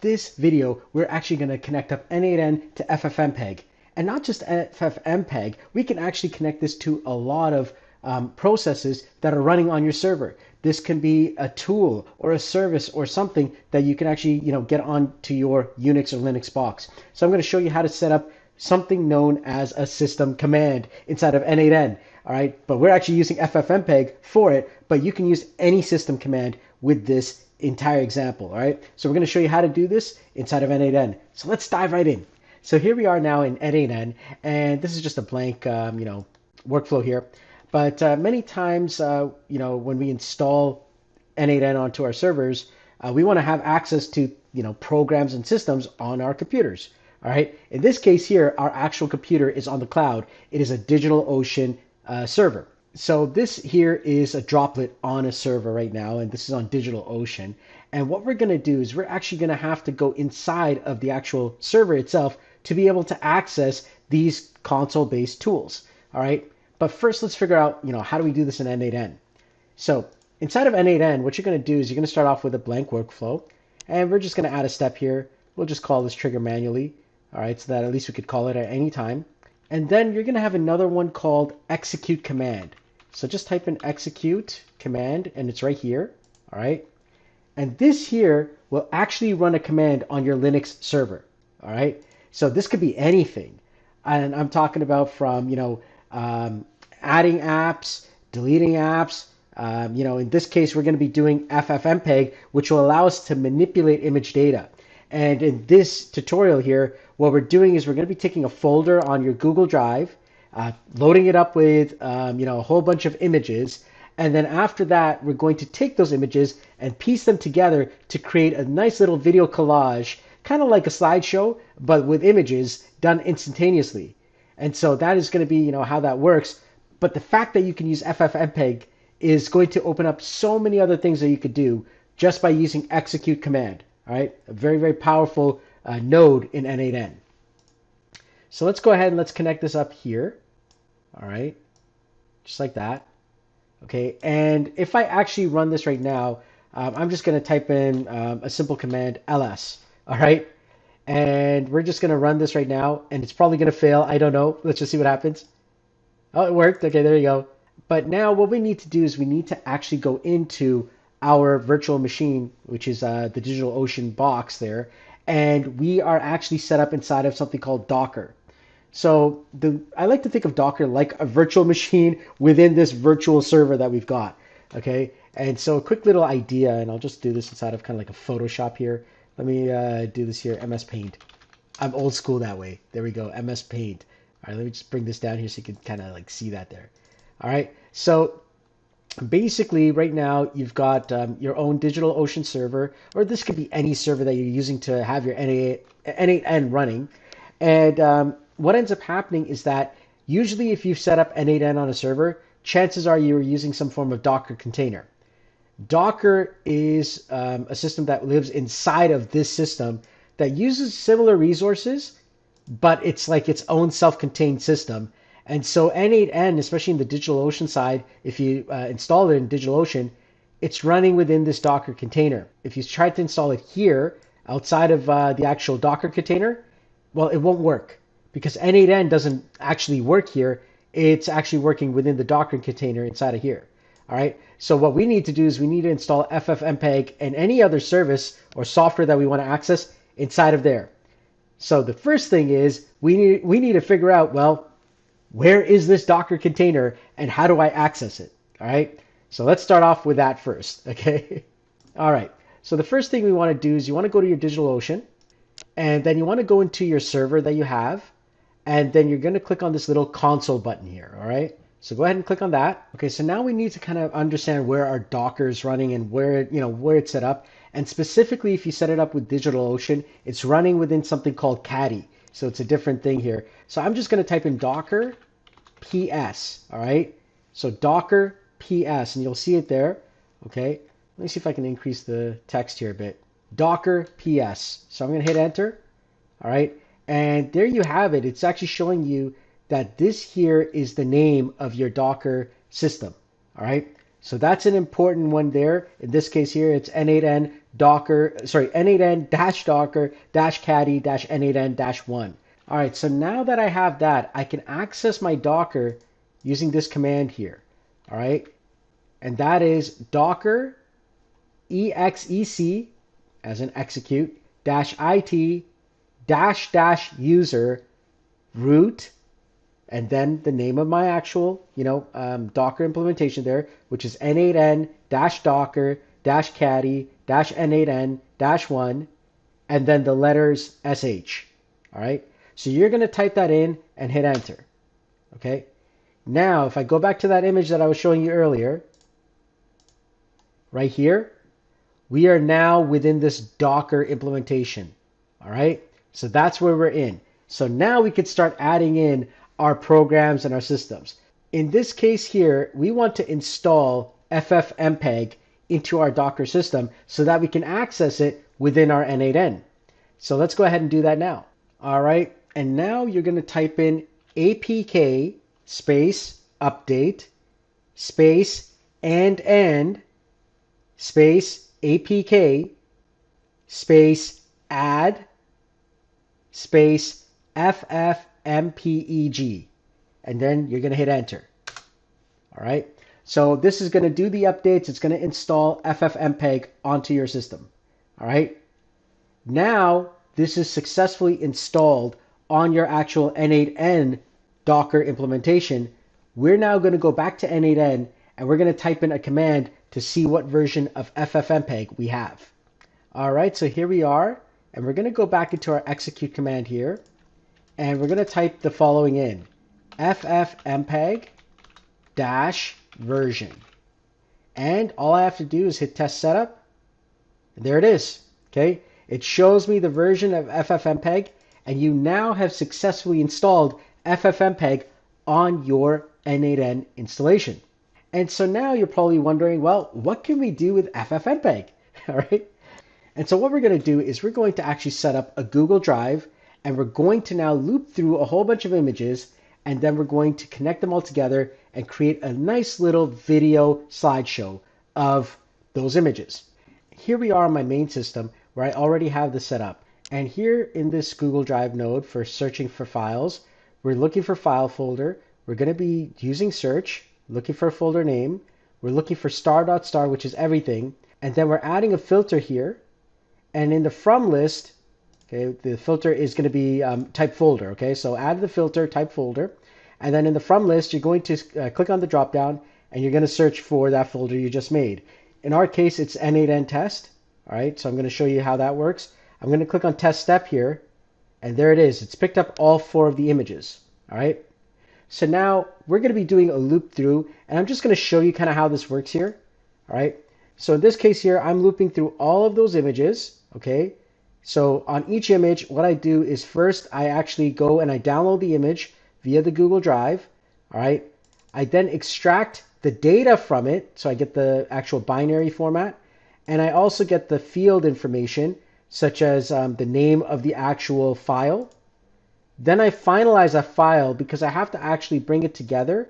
this video, we're actually going to connect up n8n to ffmpeg. And not just ffmpeg, we can actually connect this to a lot of processes that are running on your server. This can be a tool or a service or something that you can actually, get onto your Unix or Linux box. So I'm going to show you how to set up something known as a system command inside of n8n. All right, but we're actually using ffmpeg for it, but you can use any system command with this entire example. All right, so we're going to show you how to do this inside of n8n. So let's dive right in. So here we are now in n8n, and this is just a blank, workflow here. But many times, when we install n8n onto our servers, we want to have access to, programs and systems on our computers. All right. In this case here, our actual computer is on the cloud. It is a DigitalOcean server. So this here is a droplet on a server right now, and this is on DigitalOcean. And what we're going to do is we're actually going to have to go inside of the actual server itself to be able to access these console-based tools. All right. But first, let's figure out, how do we do this in n8n? So inside of n8n, what you're going to do is you're going to start off with a blank workflow, and we're just going to add a step here. We'll just call this trigger manually. All right, so that at least we could call it at any time. And then you're going to have another one called execute command. So just type in execute command, and it's right here. All right. And this here will actually run a command on your Linux server. All right. So this could be anything. And I'm talking about from, adding apps, deleting apps. In this case, we're going to be doing ffmpeg, which will allow us to manipulate image data. And in this tutorial here, what we're doing is we're going to be taking a folder on your Google Drive, loading it up with a whole bunch of images, and then after that, we're going to take those images and piece them together to create a nice little video collage, kind of like a slideshow, but with images done instantaneously. And so that is going to be how that works. But the fact that you can use ffmpeg is going to open up so many other things that you could do just by using execute command. All right, a very, very powerful node in n8n. So let's go ahead and let's connect this up here. All right, just like that. Okay, and if I actually run this right now, I'm just going to type in a simple command ls. All right, and we're just going to run this right now, and it's probably going to fail. I don't know. Let's just see what happens. Oh, it worked. Okay, there you go. But now what we need to do is we need to actually go into our virtual machine, which is the DigitalOcean box there, and we are actually set up inside of something called Docker. So I like to think of Docker like a virtual machine within this virtual server that we've got. Okay, and so a quick little idea, and I'll just do this inside of kind of like a Photoshop here. Let me do this here, MS Paint. I'm old school that way. There we go, MS Paint. All right, let me just bring this down here so you can kind of like see that there. All right, so basically right now you've got your own DigitalOcean server, or this could be any server that you're using to have your n8n running. And what ends up happening is that usually if you've set up n8n on a server, chances are you're using some form of Docker container. Docker is a system that lives inside of this system that uses similar resources, but it's like its own self-contained system. And so n8n, especially in the DigitalOcean side, if you install it in DigitalOcean, it's running within this Docker container. If you try to install it here, outside of the actual Docker container, well, it won't work because n8n doesn't actually work here. It's actually working within the Docker container inside of here. All right. So what we need to do is we need to install ffmpeg and any other service or software that we want to access inside of there. So the first thing is we need to figure out, well, where is this Docker container and how do I access it? All right. So let's start off with that first. Okay. All right. So the first thing we want to do is you want to go to your DigitalOcean, and then you want to go into your server that you have, and then you're going to click on this little console button here. All right. So go ahead and click on that. Okay. So now we need to kind of understand where our Docker is running and where it's set up. And specifically, if you set it up with DigitalOcean, it's running within something called Caddy. So it's a different thing here. So I'm just going to type in Docker PS. All right. So Docker PS, and you'll see it there. Okay. Let me see if I can increase the text here a bit. Docker PS. So I'm going to hit enter. All right. And there you have it. It's actually showing you that this here is the name of your Docker system. All right. So that's an important one there. In this case here, it's n8n docker, sorry, n8n dash docker dash caddy dash n8n dash 1. All right, so now that I have that, I can access my Docker using this command here. All right, and that is docker exec, as in execute, dash it dash dash user root, and then the name of my actual, Docker implementation there, which is n8n dash docker dash caddy dash n8n dash 1, and then the letters sh. All right, so you're going to type that in and hit enter. Okay, now if I go back to that image that I was showing you earlier, right here, we are now within this Docker implementation. All right, so that's where we're in. So now we could start adding in our programs and our systems. In this case here, we want to install ffmpeg into our Docker system so that we can access it within our n8n. So let's go ahead and do that now. All right, and now you're going to type in apk space update space n8n space apk space add space ffmpeg, and then you're going to hit enter. All right, so this is going to do the updates. It's going to install ffmpeg onto your system. All right, now this is successfully installed on your actual n8n Docker implementation. We're now going to go back to n8n and we're going to type in a command to see what version of ffmpeg we have. All right, so here we are, and we're going to go back into our execute command here, and we're going to type the following in: ffmpeg dash version. And all I have to do is hit test setup. And there it is. Okay, it shows me the version of ffmpeg, and you now have successfully installed ffmpeg on your n8n installation. And so now you're probably wondering, well, what can we do with ffmpeg? All right. And so what we're going to do is we're going to actually set up a Google Drive, and we're going to now loop through a whole bunch of images, and then we're going to connect them all together and create a nice little video slideshow of those images. Here we are on my main system where I already have this set up. And here in this Google Drive node for searching for files, we're looking for file folder. We're going to be using search, looking for a folder name. We're looking for star.star, which is everything. And then we're adding a filter here. And in the from list, okay, the filter is going to be type folder. Okay, so add the filter, type folder. And then in the from list, you're going to click on the drop down and you're going to search for that folder you just made. In our case, it's n8n test. All right, so I'm going to show you how that works. I'm going to click on test step here, and there it is. It's picked up all 4 of the images. All right, so now we're going to be doing a loop through, and I'm just going to show you kind of how this works here. All right, so in this case here, I'm looping through all of those images. Okay, so on each image, what I do is first I actually go and I download the image via the Google Drive. All right, I then extract the data from it, so I get the actual binary format, and I also get the field information, such as the name of the actual file. Then I finalize that file because I have to actually bring it together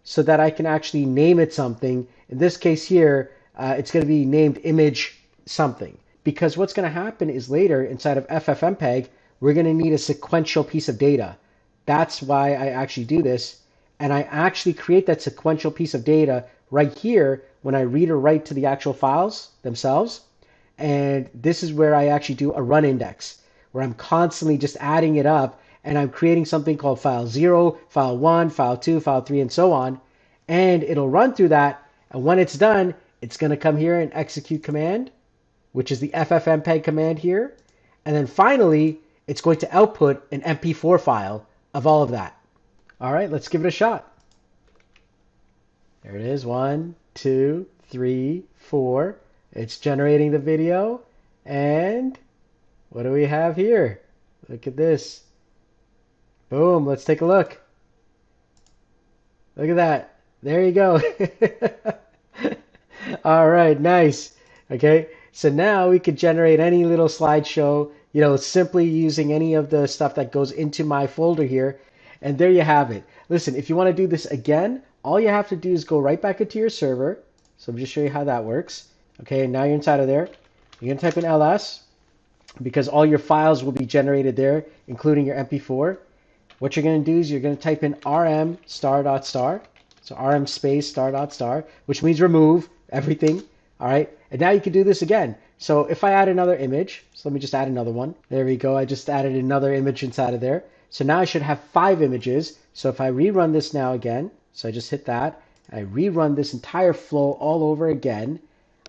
so that I can actually name it something. In this case here, it's going to be named image something, because what's going to happen is later inside of ffmpeg, we're going to need a sequential piece of data. That's why I actually do this. And I actually create that sequential piece of data right here when I read or write to the actual files themselves. And this is where I actually do a run index, where I'm constantly just adding it up, and I'm creating something called file 0, file 1, file 2, file 3, and so on. And it'll run through that. And when it's done, it's going to come here and execute command, which is the ffmpeg command here. And then finally, it's going to output an MP4 file of all of that. All right, let's give it a shot. There it is, 1, 2, 3, 4. It's generating the video. And what do we have here? Look at this. Boom, let's take a look. Look at that. There you go. All right, nice. Okay, so now we could generate any little slideshow, simply using any of the stuff that goes into my folder here. And there you have it. Listen, if you want to do this again, all you have to do is go right back into your server. So I'm just show you how that works. Okay, now you're inside of there. You're gonna type in ls because all your files will be generated there, including your MP4. What you're gonna do is you're gonna type in rm star dot star. So rm space star dot star, which means remove everything. All right, and now you can do this again. So if I add another image, so let me just add another one. There we go. I just added another image inside of there. So now I should have 5 images. So if I rerun this now again, so I just hit that, I rerun this entire flow all over again,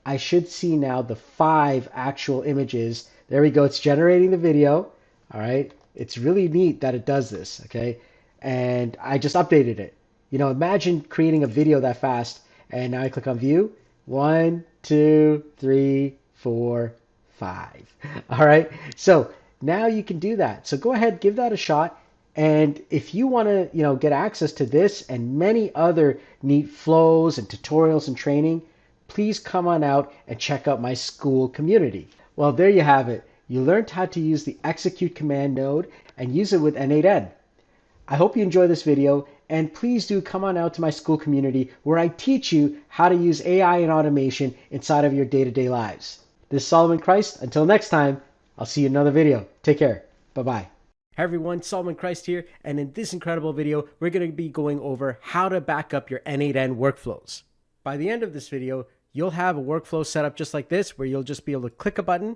I should see now the 5 actual images. There we go. It's generating the video. All right. It's really neat that it does this. Okay. And I just updated it. You know, imagine creating a video that fast. And now I click on view. 1, 2, 3, 4, 5. All right. So now you can do that. So go ahead, give that a shot. And if you want to, get access to this and many other neat flows and tutorials and training, please come on out and check out my school community. Well, there you have it. You learned how to use the execute command node and use it with n8n. I hope you enjoy this video, and please do come on out to my school community where I teach you how to use AI and automation inside of your day-to-day lives. This is Solomon Christ. Until next time, I'll see you in another video. Take care. Bye-bye. Hi everyone, Solomon Christ here, and in this incredible video, we're going to be going over how to back up your n8n workflows. By the end of this video, you'll have a workflow set up just like this, where you'll just be able to click a button,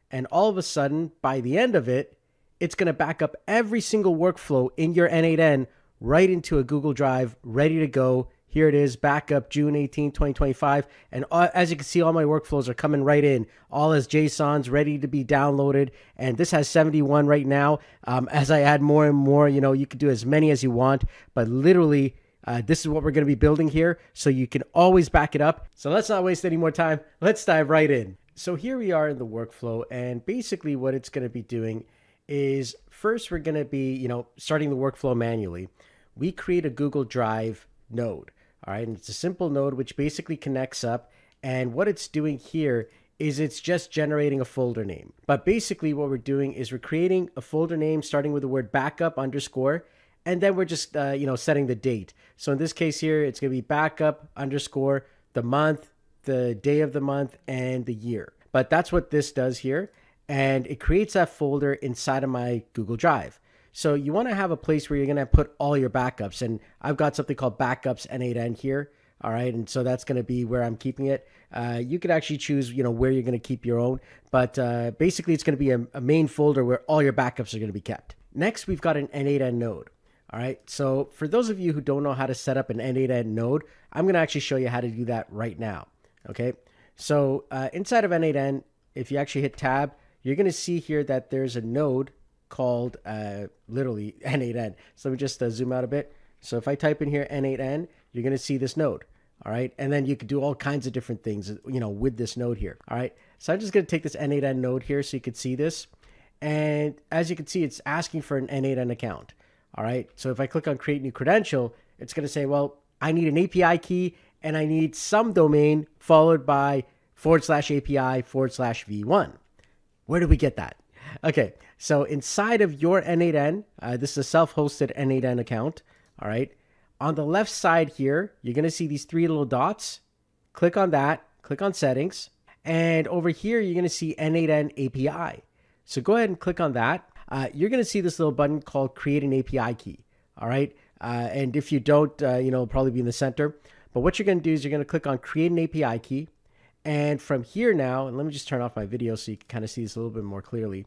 and all of a sudden, by the end of it, it's going to back up every single workflow in your n8n right into a Google Drive, ready to go. Here it is, backup June 18, 2025. And as you can see, all my workflows are coming right in, all as JSONs ready to be downloaded. And this has 71 right now. As I add more and more, you can do as many as you want, but literally, this is what we're going to be building here, so you can always back it up. So let's not waste any more time. Let's dive right in. So here we are in the workflow, and basically what it's going to be doing is first we're going to be, starting the workflow manually. We create a Google Drive node. All right, and it's a simple node which basically connects up, and what it's doing here is it's just generating a folder name. But basically what we're doing is we're creating a folder name starting with the word backup underscore, and then we're just setting the date. So in this case here, it's going to be backup underscore the month, the day of the month, and the year. But that's what this does here, and it creates that folder inside of my Google Drive. So you want to have a place where you're going to put all your backups. And I've got something called backups n8n here. All right. And so that's going to be where I'm keeping it. You could actually choose, where you're going to keep your own. But basically, it's going to be a main folder where all your backups are going to be kept. Next, we've got an n8n node. All right. So for those of you who don't know how to set up an n8n node, I'm going to actually show you how to do that right now. Okay. So inside of n8n, if you actually hit tab, you're going to see here that there's a node called literally n8n. So let me just zoom out a bit. So if I type in here n8n, you're going to see this node. All right. And then you could do all kinds of different things, with this node here. All right. So I'm just going to take this n8n node here so you could see this. And as you can see, it's asking for an n8n account. All right. So if I click on create new credential, it's going to say, well, I need an API key and I need some domain followed by /API/v1. Where do we get that? Okay, so inside of your n8n, this is a self-hosted n8n account, all right? On the left side here, you're going to see these 3 little dots. Click on that, click on settings, and over here, you're going to see n8n API. So go ahead and click on that. You're going to see this little button called create an API key, all right? And if you don't, it'll probably be in the center. But what you're going to do is you're going to click on create an API key. And from here now, and let me just turn off my video so you can kind of see this a little bit more clearly.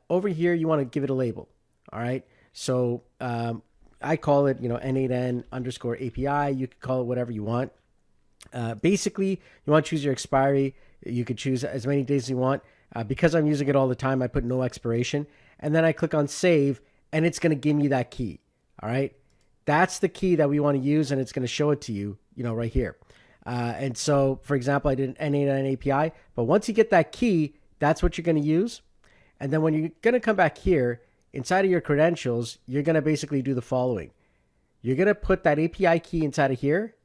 Over here, you want to give it a label. All right. So I call it, n8n underscore API. You can call it whatever you want. Basically, you want to choose your expiry. You could choose as many days as you want. Because I'm using it all the time, I put no expiration. And then I click on save, and it's going to give me that key. All right. That's the key that we want to use, and it's going to show it to you, right here. And so, for example, I did an n8n API, but once you get that key, that's what you're going to use. And then when you're going to come back here, inside of your credentials, you're going to basically do the following. You're going to put that API key inside of here,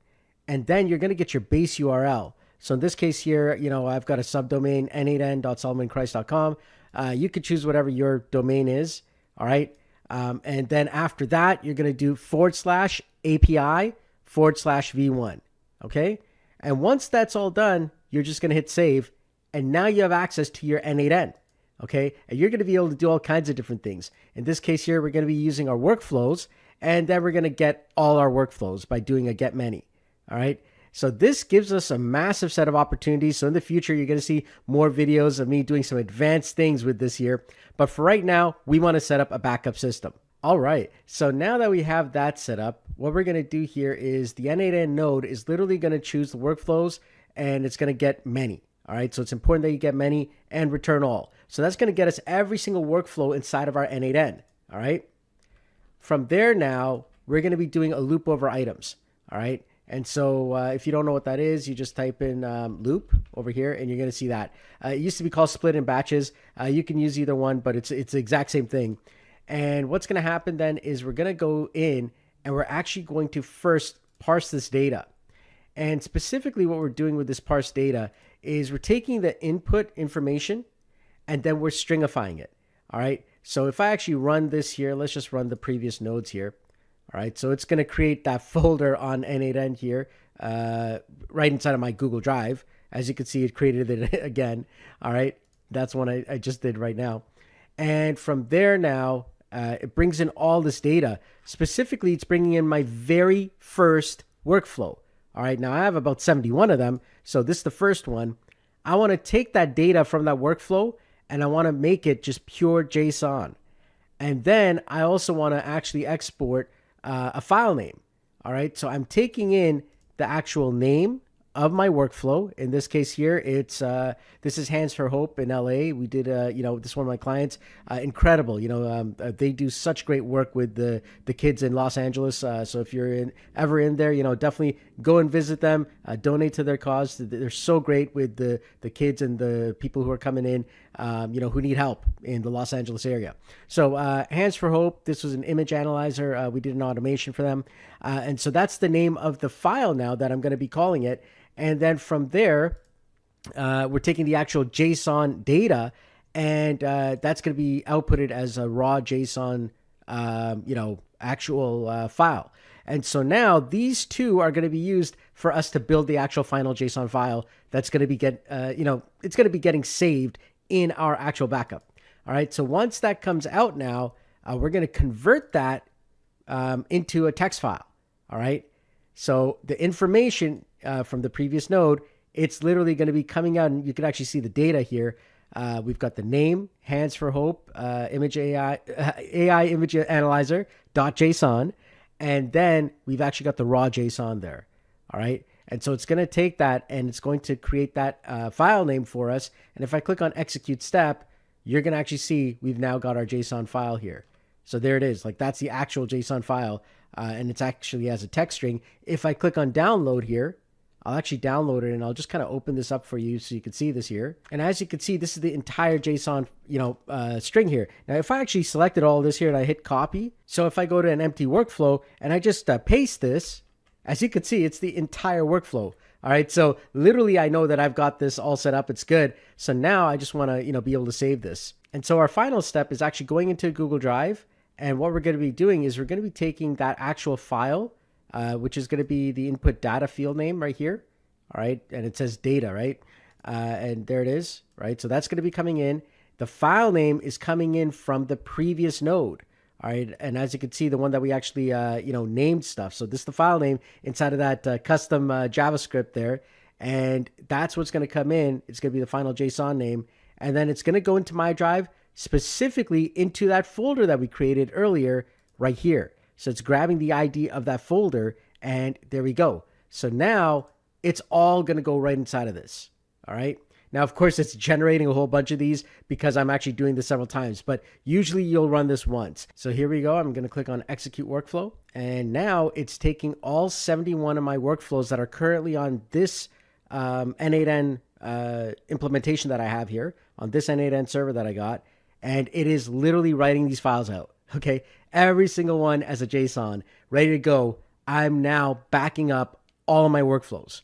and then you're going to get your base URL. So in this case here, I've got a subdomain, n8n.solomonchrist.com. You could choose whatever your domain is, all right? And then after that, you're going to do /API/v1, okay? And once that's all done, you're just going to hit save. And now you have access to your n8n. Okay. And you're going to be able to do all kinds of different things. In this case here, we're going to be using our workflows, and then we're going to get all our workflows by doing a get many. All right. So this gives us a massive set of opportunities. So in the future, you're going to see more videos of me doing some advanced things with this here. But for right now, we want to set up a backup system. All right. So now that we have that set up, what we're going to do here is the n8n node is literally going to choose the workflows, and it's going to get many. All right. So it's important that you get many and return all. So that's going to get us every single workflow inside of our n8n. All right. From there now, we're going to be doing a loop over items. All right. And so if you don't know what that is, you just type in loop over here, and you're going to see that. It used to be called split in batches. You can use either one, but it's the exact same thing. And what's going to happen then is we're going to go in, and we're actually going to first parse this data. And specifically what we're doing with this parse data is we're taking the input information, and then we're stringifying it. All right. So if I actually run this here, let's just run the previous nodes here. All right, so it's going to create that folder on n8n here right inside of my Google Drive. As you can see, it created it again. All right, that's one I just did right now. And from there now, it brings in all this data. Specifically, it's bringing in my very first workflow. All right, now I have about 71 of them. So this is the first one. I want to take that data from that workflow, and I want to make it just pure JSON. And then I also want to actually export a file name. All right. So I'm taking in the actual name of my workflow. In this case here, it's this is Hands for Hope in LA. We did this one of my clients, incredible. They do such great work with the kids in Los Angeles. So if you're ever in there, definitely go and visit them, donate to their cause. They're so great with the kids and the people who are coming in, who need help in the Los Angeles area. So Hands for Hope, this was an image analyzer. We did an automation for them. And so that's the name of the file now that I'm going to be calling it. And then from there, we're taking the actual JSON data, and that's going to be outputted as a raw JSON, actual file. And so now these two are going to be used for us to build the actual final JSON file that's going to be it's going to be getting saved in our actual backup. All right. So once that comes out now, we're going to convert that into a text file. All right. So the information from the previous node, it's literally going to be coming out, and you can actually see the data here. We've got the name, Hands for Hope, image AI image analyzer .json, and then we've actually got the raw JSON there. All right. And so it's going to take that, and it's going to create that file name for us. And if I click on execute step, you're going to actually see we've now got our JSON file here. So there it is. Like, that's the actual JSON file. And it's actually as a text string. If I click on download here, I'll actually download it, and I'll just kind of open this up for you so you can see this here. And as you can see, this is the entire JSON, string here. Now, if I actually selected all this here and I hit copy, so if I go to an empty workflow and I just paste this, as you can see, it's the entire workflow. All right. So literally, I know that I've got this all set up. It's good. So now I just want to, be able to save this. And so our final step is actually going into Google Drive. And what we're going to be doing is we're going to be taking that actual file, which is going to be the input data field name right here. All right. And it says data, right? And there it is, right? So that's going to be coming in. The file name is coming in from the previous node. All right. And as you can see, the one that we actually, named stuff. So this is the file name inside of that custom JavaScript there. And that's what's going to come in. It's going to be the final JSON name. And then it's going to go into my drive, specifically into that folder that we created earlier right here. So it's grabbing the ID of that folder, and there we go. So now it's all going to go right inside of this. All right. Now, of course, it's generating a whole bunch of these because I'm actually doing this several times, but usually you'll run this once. So here we go. I'm going to click on execute workflow. And now it's taking all 71 of my workflows that are currently on this n8n implementation that I have here, on this n8n server that I got. And it is literally writing these files out. Okay. Every single one as a JSON, ready to go. I'm now backing up all of my workflows.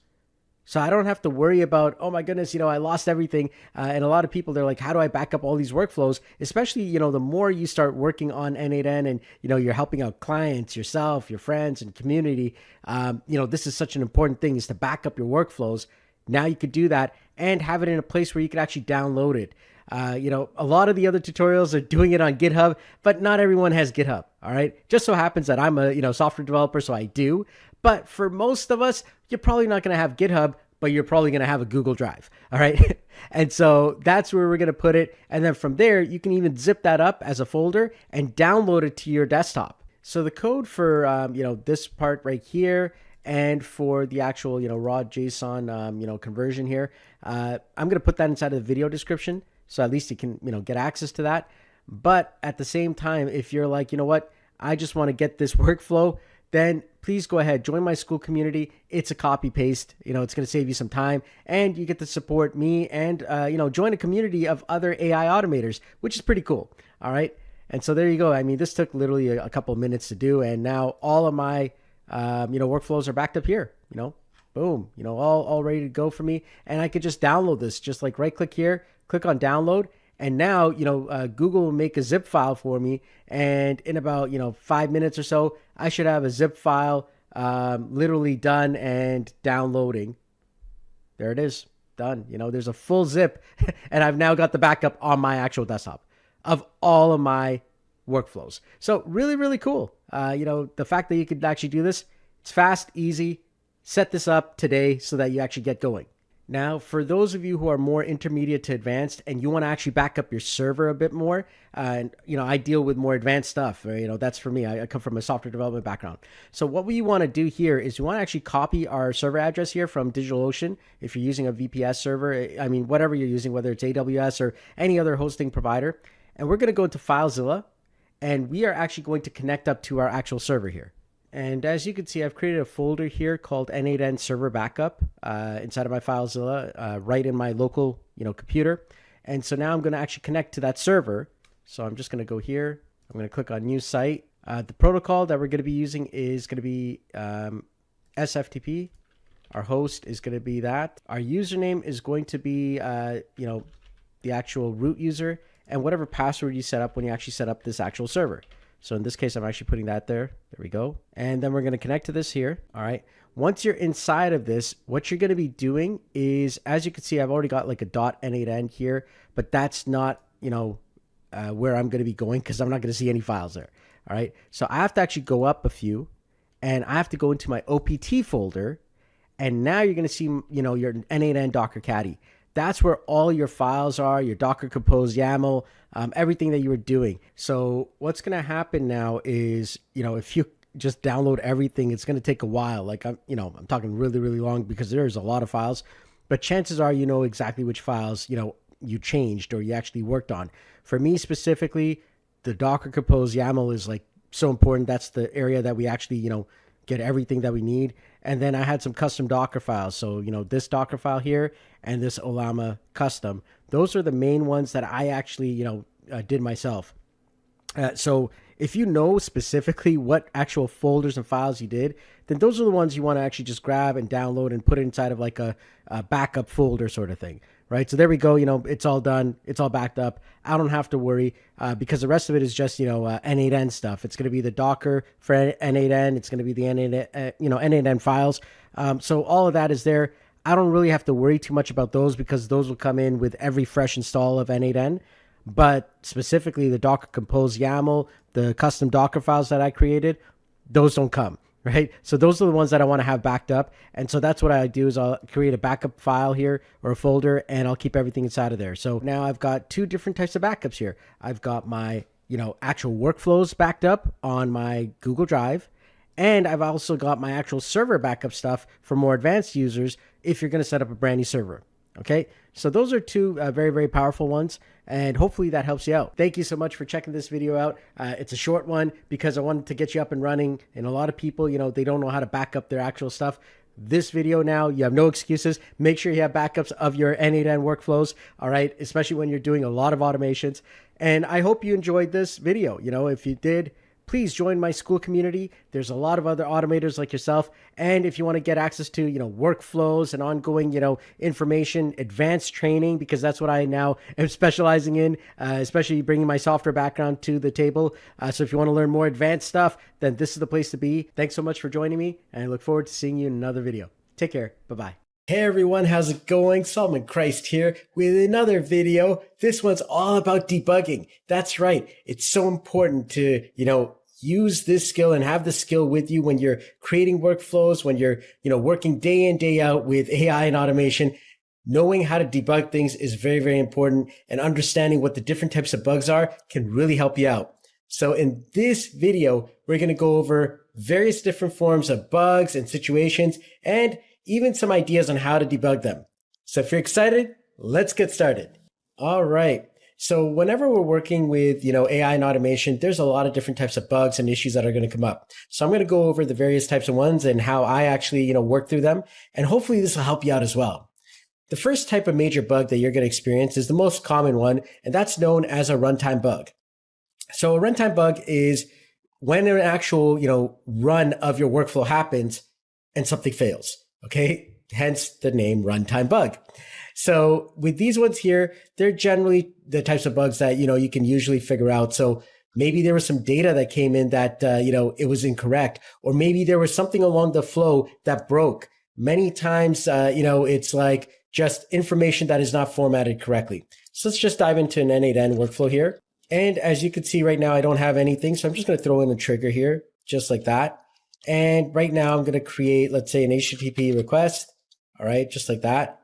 So I don't have to worry about, oh my goodness, I lost everything. And a lot of people, they're like, how do I back up all these workflows? Especially, the more you start working on n8n and, you're helping out clients, yourself, your friends and community. This is such an important thing, is to back up your workflows. Now you could do that and have it in a place where you could actually download it. A lot of the other tutorials are doing it on GitHub, but not everyone has GitHub. All right. Just so happens that I'm a, software developer, so I do. But for most of us, you're probably not going to have GitHub, but you're probably going to have a Google Drive. All right. And so that's where we're going to put it. And then from there, you can even zip that up as a folder and download it to your desktop. So the code for, this part right here, and for the actual, raw JSON, conversion here, I'm going to put that inside of the video description. So at least you can, get access to that. But at the same time, if you're like, what, I just want to get this workflow, then please go ahead, join my school community. It's a copy paste, it's going to save you some time, and you get to support me and, join a community of other AI automators, which is pretty cool. All right. And so there you go. I mean, this took literally a couple of minutes to do. And now all of my, workflows are backed up here, boom, all ready to go for me. And I could just download this, just like right click here, click on download. And now, Google will make a zip file for me. And in about, 5 minutes or so, I should have a zip file literally done and downloading. There it is, done. There's a full zip. And I've now got the backup on my actual desktop of all of my workflows. So really, really cool. The fact that you could actually do this, it's fast, easy. Set this up today so that you actually get going. Now, for those of you who are more intermediate to advanced and you want to actually back up your server a bit more, and I deal with more advanced stuff. That's for me. I come from a software development background. So what we want to do here is we want to actually copy our server address here from DigitalOcean. If you're using a VPS server, whatever you're using, whether it's AWS or any other hosting provider, and we're going to go into FileZilla, and we are actually going to connect up to our actual server here. And as you can see, I've created a folder here called n8n server backup inside of my FileZilla, right in my local, computer. And so now I'm going to actually connect to that server. So I'm just going to go here. I'm going to click on new site. The protocol that we're going to be using is going to be SFTP. Our host is going to be that. Our username is going to be, the actual root user, and whatever password you set up when you actually set up this actual server. So in this case, I'm actually putting that there. There we go. And then we're going to connect to this here. All right. Once you're inside of this, what you're going to be doing is, as you can see, I've already got like a .n8n here, but that's not, where I'm going to be going, because I'm not going to see any files there. All right. So I have to actually go up a few, and I have to go into my OPT folder. And now you're going to see, your n8n Docker Caddy. That's where all your files are, your Docker Compose YAML, everything that you were doing. So what's going to happen now is, if you just download everything, it's going to take a while. Like I'm talking really, really long, because there's a lot of files, but chances are, exactly which files, you changed or you actually worked on. For me specifically, the Docker Compose YAML is like so important. That's the area that we actually, get everything that we need. And then I had some custom Docker files. So, this Docker file here and this Olama custom, those are the main ones that I actually, did myself. So if you know specifically what actual folders and files you did, then those are the ones you want to actually just grab and download and put it inside of like a backup folder sort of thing. Right. So there we go. It's all done. It's all backed up. I don't have to worry because the rest of it is just, n8n stuff. It's going to be the Docker for n8n. It's going to be the n8n files. So all of that is there. I don't really have to worry too much about those, because those will come in with every fresh install of n8n. But specifically the Docker Compose YAML, the custom Docker files that I created, those don't come. Right. So those are the ones that I want to have backed up. And so that's what I do, is I'll create a backup file here or a folder, and I'll keep everything inside of there. So now I've got two different types of backups here. I've got my, actual workflows backed up on my Google Drive. And I've also got my actual server backup stuff for more advanced users if you're going to set up a brand new server. Okay, so those are two very, very powerful ones, and hopefully that helps you out. Thank you so much for checking this video out. It's a short one because I wanted to get you up and running, and a lot of people, they don't know how to back up their actual stuff. This video now, you have no excuses. Make sure you have backups of your n8n workflows, all right, especially when you're doing a lot of automations. And I hope you enjoyed this video. If you did, please join my school community. There's a lot of other automators like yourself. And if you want to get access to, workflows and ongoing, information, advanced training, because that's what I now am specializing in, especially bringing my software background to the table. So if you want to learn more advanced stuff, then this is the place to be. Thanks so much for joining me, and I look forward to seeing you in another video. Take care. Bye-bye. Hey everyone, how's it going? Solomon Christ here with another video. This one's all about debugging. That's right. It's so important to, use this skill and have the skill with you when you're creating workflows, when you're, working day in, day out with AI and automation. Knowing how to debug things is very, very important, and understanding what the different types of bugs are can really help you out. So in this video, we're going to go over various different forms of bugs and situations, and even some ideas on how to debug them. So if you're excited, let's get started. All right. So whenever we're working with, AI and automation, there's a lot of different types of bugs and issues that are going to come up. So I'm going to go over the various types of ones and how I actually, work through them. And hopefully this will help you out as well. The first type of major bug that you're going to experience is the most common one, and that's known as a runtime bug. So a runtime bug is when an actual, run of your workflow happens and something fails. Okay, hence the name runtime bug. So with these ones here, they're generally the types of bugs that, you can usually figure out. So maybe there was some data that came in that, it was incorrect, or maybe there was something along the flow that broke. Many times, it's like just information that is not formatted correctly. So let's just dive into an n8n workflow here. And as you can see right now, I don't have anything. So I'm just going to throw in a trigger here, just like that. And right now I'm going to create, let's say, an HTTP request. All right, just like that.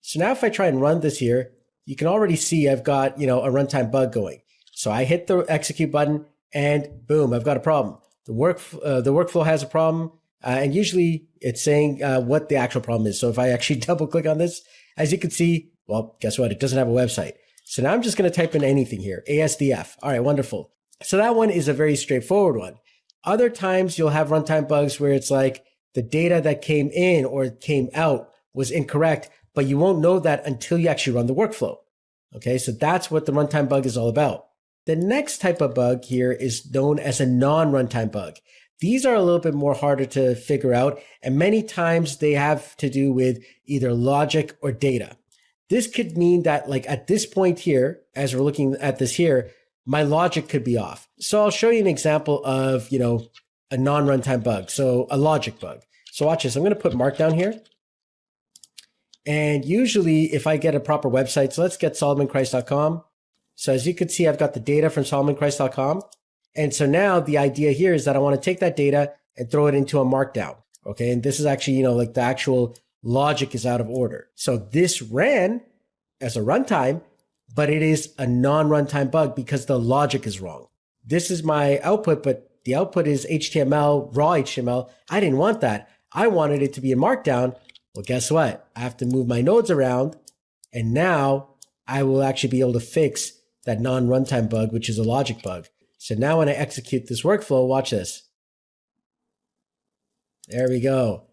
So now if I try and run this here, you can already see I've got, a runtime bug going. So I hit the execute button and boom, I've got a problem. The workflow has a problem. And usually it's saying what the actual problem is. So if I actually double click on this, as you can see, well, guess what? It doesn't have a website. So now I'm just going to type in anything here, ASDF. All right, wonderful. So that one is a very straightforward one. Other times you'll have runtime bugs where it's like the data that came in or came out was incorrect, but you won't know that until you actually run the workflow. Okay, so that's what the runtime bug is all about. The next type of bug here is known as a non-runtime bug. These are a little bit more harder to figure out, and many times they have to do with either logic or data. This could mean that, like at this point here, as we're looking at this here, my logic could be off. So I'll show you an example of, a non-runtime bug. So a logic bug. So watch this. I'm going to put Markdown here. And usually if I get a proper website, so let's get solomonchrist.com. So as you can see, I've got the data from solomonchrist.com. And so now the idea here is that I want to take that data and throw it into a Markdown. Okay. And this is actually, like the actual logic is out of order. So this ran as a runtime, but it is a non-runtime bug because the logic is wrong. This is my output, but the output is HTML, raw HTML. I didn't want that. I wanted it to be in Markdown. Well, guess what? I have to move my nodes around, and now I will actually be able to fix that non-runtime bug, which is a logic bug. So now when I execute this workflow, watch this. There we go.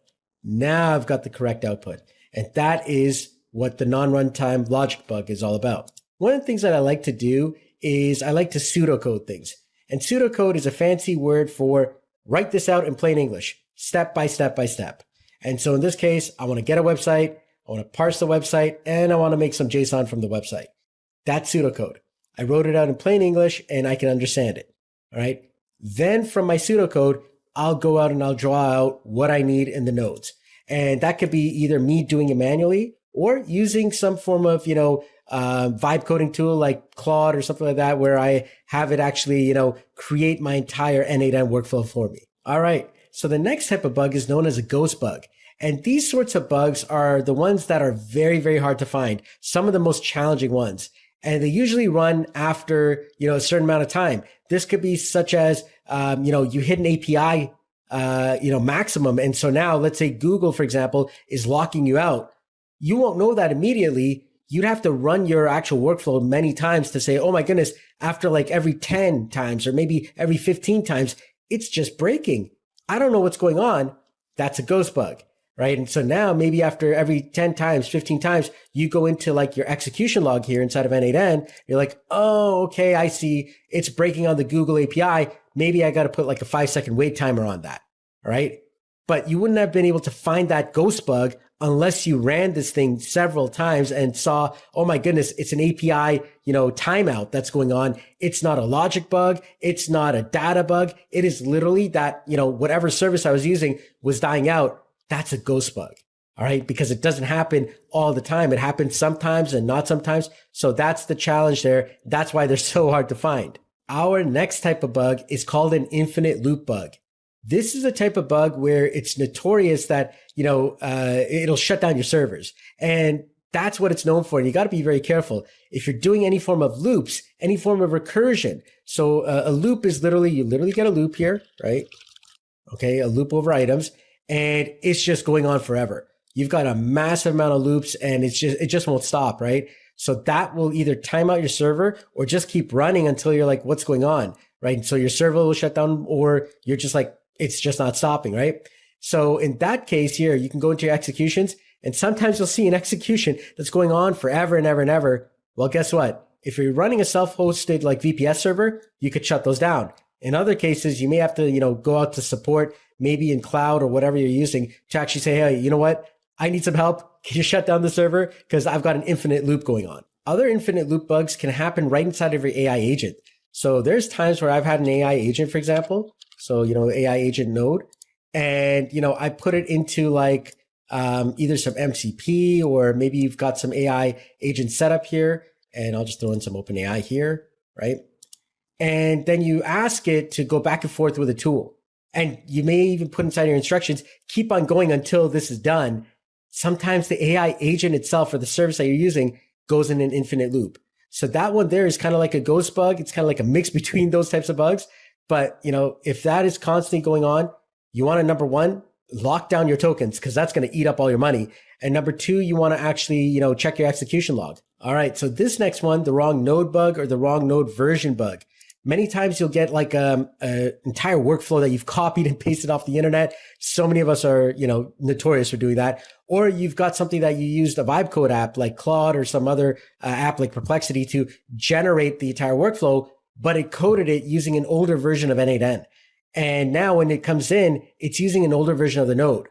Now I've got the correct output. And that is what the non-runtime logic bug is all about. One of the things that I like to do is I like to pseudocode things. And pseudocode is a fancy word for write this out in plain English, step by step by step. And so in this case, I want to get a website, I want to parse the website, and I want to make some JSON from the website. That's pseudocode. I wrote it out in plain English and I can understand it. All right. Then from my pseudocode, I'll go out and I'll draw out what I need in the nodes. And that could be either me doing it manually or using some form of, vibe coding tool like Claude or something like that, where I have it actually, create my entire n8n workflow for me. All right. So the next type of bug is known as a ghost bug. And these sorts of bugs are the ones that are very, very hard to find. Some of the most challenging ones. And they usually run after, a certain amount of time. This could be such as, you hit an API, maximum. And so now let's say Google, for example, is locking you out. You won't know that immediately. You'd have to run your actual workflow many times to say, oh my goodness, after like every 10 times or maybe every 15 times, it's just breaking. I don't know what's going on. That's a ghost bug. right? And so now maybe after every 10 times, 15 times, you go into like your execution log here inside of n8n, you're like, oh, okay, I see it's breaking on the Google API. Maybe I got to put like a 5-second wait timer on that, all right? But you wouldn't have been able to find that ghost bug unless you ran this thing several times and saw, oh my goodness, it's an API, timeout that's going on. It's not a logic bug. It's not a data bug. It is literally that, whatever service I was using was dying out. That's a ghost bug. All right. Because it doesn't happen all the time. It happens sometimes and not sometimes. So that's the challenge there. That's why they're so hard to find. Our next type of bug is called an infinite loop bug. This is a type of bug where it's notorious that, it'll shut down your servers. And that's what it's known for. And you got to be very careful. If you're doing any form of loops, any form of recursion. So a loop is you literally get a loop here, right? Okay. A loop over items, and it's just going on forever. You've got a massive amount of loops and it just won't stop, right? So that will either time out your server or just keep running until you're like, what's going on? Right. So your server will shut down, or you're just like, it's just not stopping, right? So in that case here, you can go into your executions, and sometimes you'll see an execution that's going on forever and ever and ever. Well, guess what? If you're running a self-hosted like VPS server, you could shut those down. In other cases, you may have to, go out to support, maybe in Claude or whatever you're using, to actually say, hey, you know what? I need some help. Can you shut down the server? Because I've got an infinite loop going on. Other infinite loop bugs can happen right inside of your AI agent. So there's times where I've had an AI agent, for example. So, AI agent node, and, I put it into like, either some MCP, or maybe you've got some AI agent setup here, and I'll just throw in some OpenAI here, right? And then you ask it to go back and forth with a tool, and you may even put inside your instructions, keep on going until this is done. Sometimes the AI agent itself, or the service that you're using, goes in an infinite loop. So that one there is kind of like a ghost bug. It's kind of like a mix between those types of bugs. But, if that is constantly going on, you want to, number one, lock down your tokens, because that's going to eat up all your money. And number two, you want to actually, check your execution log. All right. So this next one, the wrong node bug or the wrong node version bug. Many times you'll get like an entire workflow that you've copied and pasted off the internet. So many of us are, notorious for doing that. Or you've got something that you used a vibe code app like Claude or some other app like Perplexity to generate the entire workflow, but it coded it using an older version of n8n. And now when it comes in, it's using an older version of the node.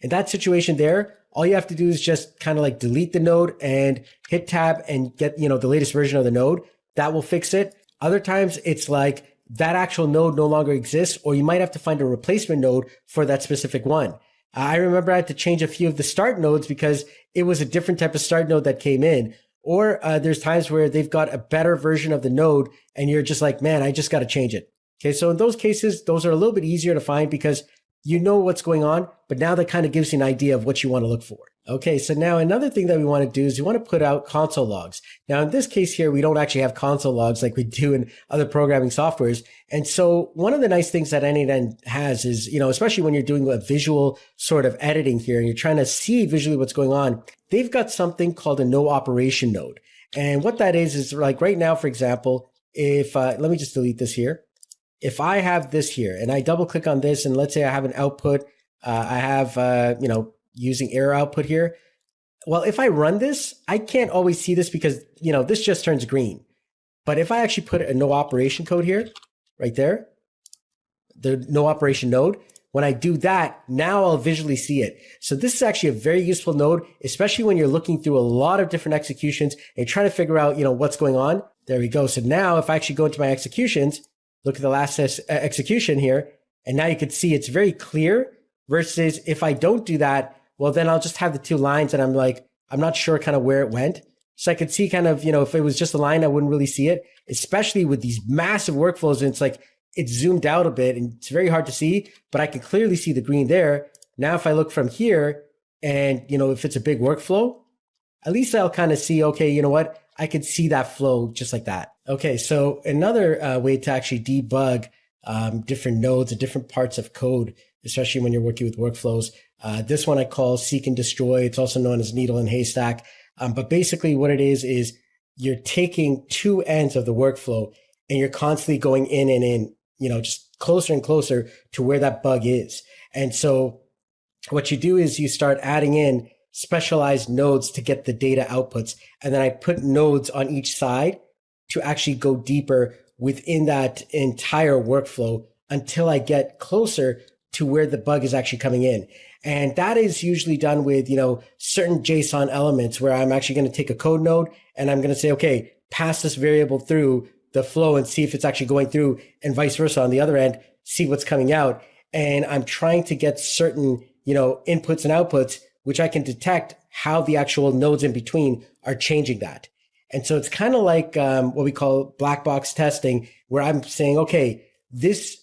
In that situation there, all you have to do is just kind of like delete the node and hit tab and get, the latest version of the node. That will fix it. Other times it's like that actual node no longer exists, or you might have to find a replacement node for that specific one. I remember I had to change a few of the start nodes because it was a different type of start node that came in. Or there's times where they've got a better version of the node and you're just like, man, I just got to change it. Okay, so in those cases, those are a little bit easier to find because you know what's going on, but now that kind of gives you an idea of what you want to look for. Okay, so now another thing that we want to do is we want to put out console logs. Now, in this case here, we don't actually have console logs like we do in other programming softwares. And so one of the nice things that n8n has is, especially when you're doing a visual sort of editing here and you're trying to see visually what's going on, they've got something called a no operation node. And what that is like right now, for example, if, let me just delete this here. If I have this here and I double click on this and let's say I have an output, I have, using error output here. Well, if I run this, I can't always see this because, this just turns green. But if I actually put a no operation code here, right there, the no operation node, when I do that, now I'll visually see it. So this is actually a very useful node, especially when you're looking through a lot of different executions and trying to figure out, what's going on. There we go. So now if I actually go into my executions, look at the last execution here, and now you can see it's very clear versus if I don't do that, well, then I'll just have the two lines and I'm like, I'm not sure kind of where it went. So I could see kind of, if it was just a line, I wouldn't really see it, especially with these massive workflows. And it's like, it's zoomed out a bit and it's very hard to see, but I can clearly see the green there. Now, if I look from here and, if it's a big workflow, at least I'll kind of see, okay, you know what? I could see that flow just like that. Okay. So another way to actually debug different nodes and different parts of code, especially when you're working with workflows. This one I call seek and destroy. It's also known as needle and haystack. But basically what it is you're taking two ends of the workflow and you're constantly going in and in, just closer and closer to where that bug is. And so what you do is you start adding in specialized nodes to get the data outputs. And then I put nodes on each side to actually go deeper within that entire workflow until I get closer to where the bug is actually coming in. And that is usually done with, certain JSON elements where I'm actually going to take a code node and I'm going to say, okay, pass this variable through the flow and see if it's actually going through, and vice versa on the other end, see what's coming out. And I'm trying to get certain, inputs and outputs, which I can detect how the actual nodes in between are changing that. And so it's kind of like what we call black box testing, where I'm saying, okay, this,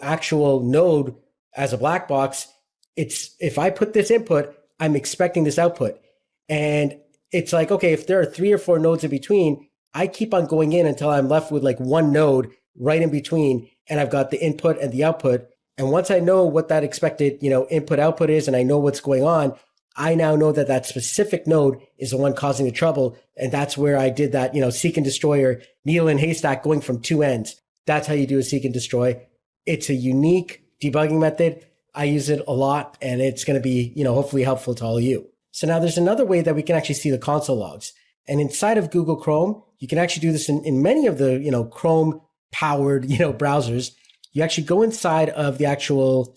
actual node as a black box, if I put this input, I'm expecting this output. And it's like, okay, if there are 3 or 4 nodes in between, I keep on going in until I'm left with like one node right in between, and I've got the input and the output. And once I know what that expected, input output is, and I know what's going on, I now know that that specific node is the one causing the trouble. And that's where I did that, seek and destroy, or needle in haystack, going from 2 ends. That's how you do a seek and destroy. It's a unique debugging method. I use it a lot, and it's going to be, hopefully helpful to all of you. So now there's another way that we can actually see the console logs. And inside of Google Chrome, you can actually do this in many of the, Chrome powered, browsers. You actually go inside of the actual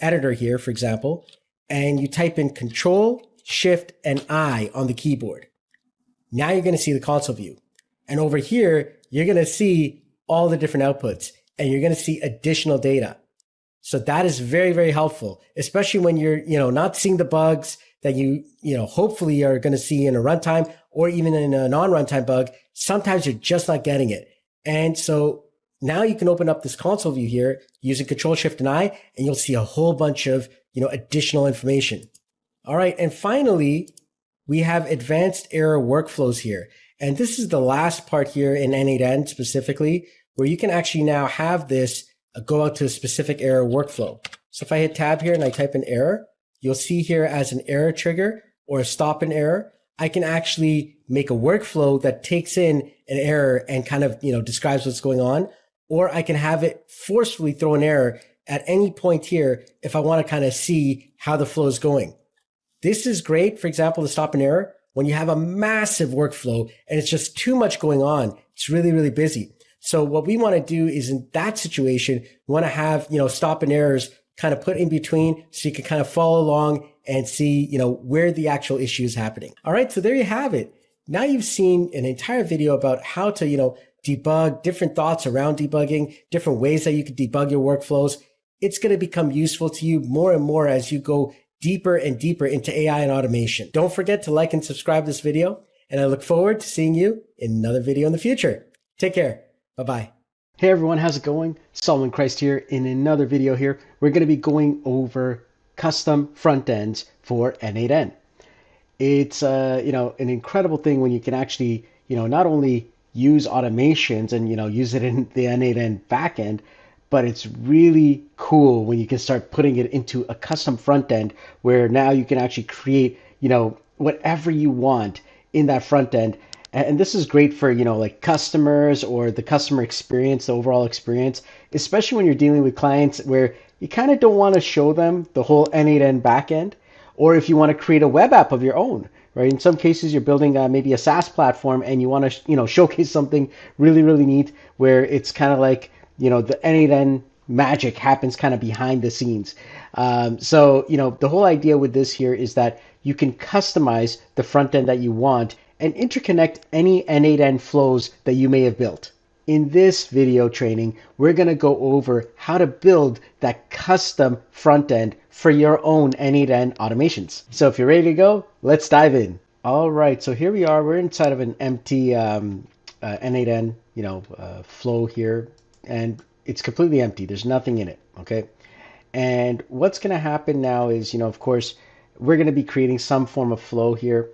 editor here, for example, and you type in Control, Shift, and I on the keyboard. Now you're going to see the console view. And over here, you're going to see all the different outputs, and you're going to see additional data. So that is very, very helpful, especially when you're, not seeing the bugs that you hopefully are going to see in a runtime, or even in a non-runtime bug. Sometimes you're just not getting it. And so now you can open up this console view here using Control, Shift, and I, and you'll see a whole bunch of, additional information. All right. And finally, we have advanced error workflows here. And this is the last part here in n8n specifically, where you can actually now have this go out to a specific error workflow. So if I hit tab here and I type in error, you'll see here as an error trigger or a stop an error, I can actually make a workflow that takes in an error and kind of, describes what's going on. Or I can have it forcefully throw an error at any point here if I want to kind of see how the flow is going. This is great, for example, to stop an error when you have a massive workflow and it's just too much going on. It's really, really busy. So what we want to do is, in that situation, we want to have, stop and errors kind of put in between so you can kind of follow along and see, where the actual issue is happening. All right. So there you have it. Now you've seen an entire video about how to, debug, different thoughts around debugging, different ways that you can debug your workflows. It's going to become useful to you more and more as you go deeper and deeper into AI and automation. Don't forget to like and subscribe this video, and I look forward to seeing you in another video in the future. Take care. Bye-bye. Hey everyone, how's it going? Solomon Christ here. In another video here, we're going to be going over custom front ends for n8n. It's an incredible thing when you can actually, not only use automations and use it in the n8n backend, but it's really cool when you can start putting it into a custom front end where now you can actually create, whatever you want in that front end. And this is great for, like customers or the customer experience, the overall experience, especially when you're dealing with clients where you kind of don't want to show them the whole n8n backend, or if you want to create a web app of your own, right? In some cases, you're building maybe a SaaS platform and you want to, showcase something really, really neat where it's kind of like, the n8n magic happens kind of behind the scenes. So, the whole idea with this here is that you can customize the front end that you want and interconnect any n8n flows that you may have built. In this video training, we're going to go over how to build that custom front end for your own n8n automations. So if you're ready to go, let's dive in. All right, so here we are. We're inside of an empty n8n, flow here, and it's completely empty. There's nothing in it, okay? And what's going to happen now is, of course, we're going to be creating some form of flow here.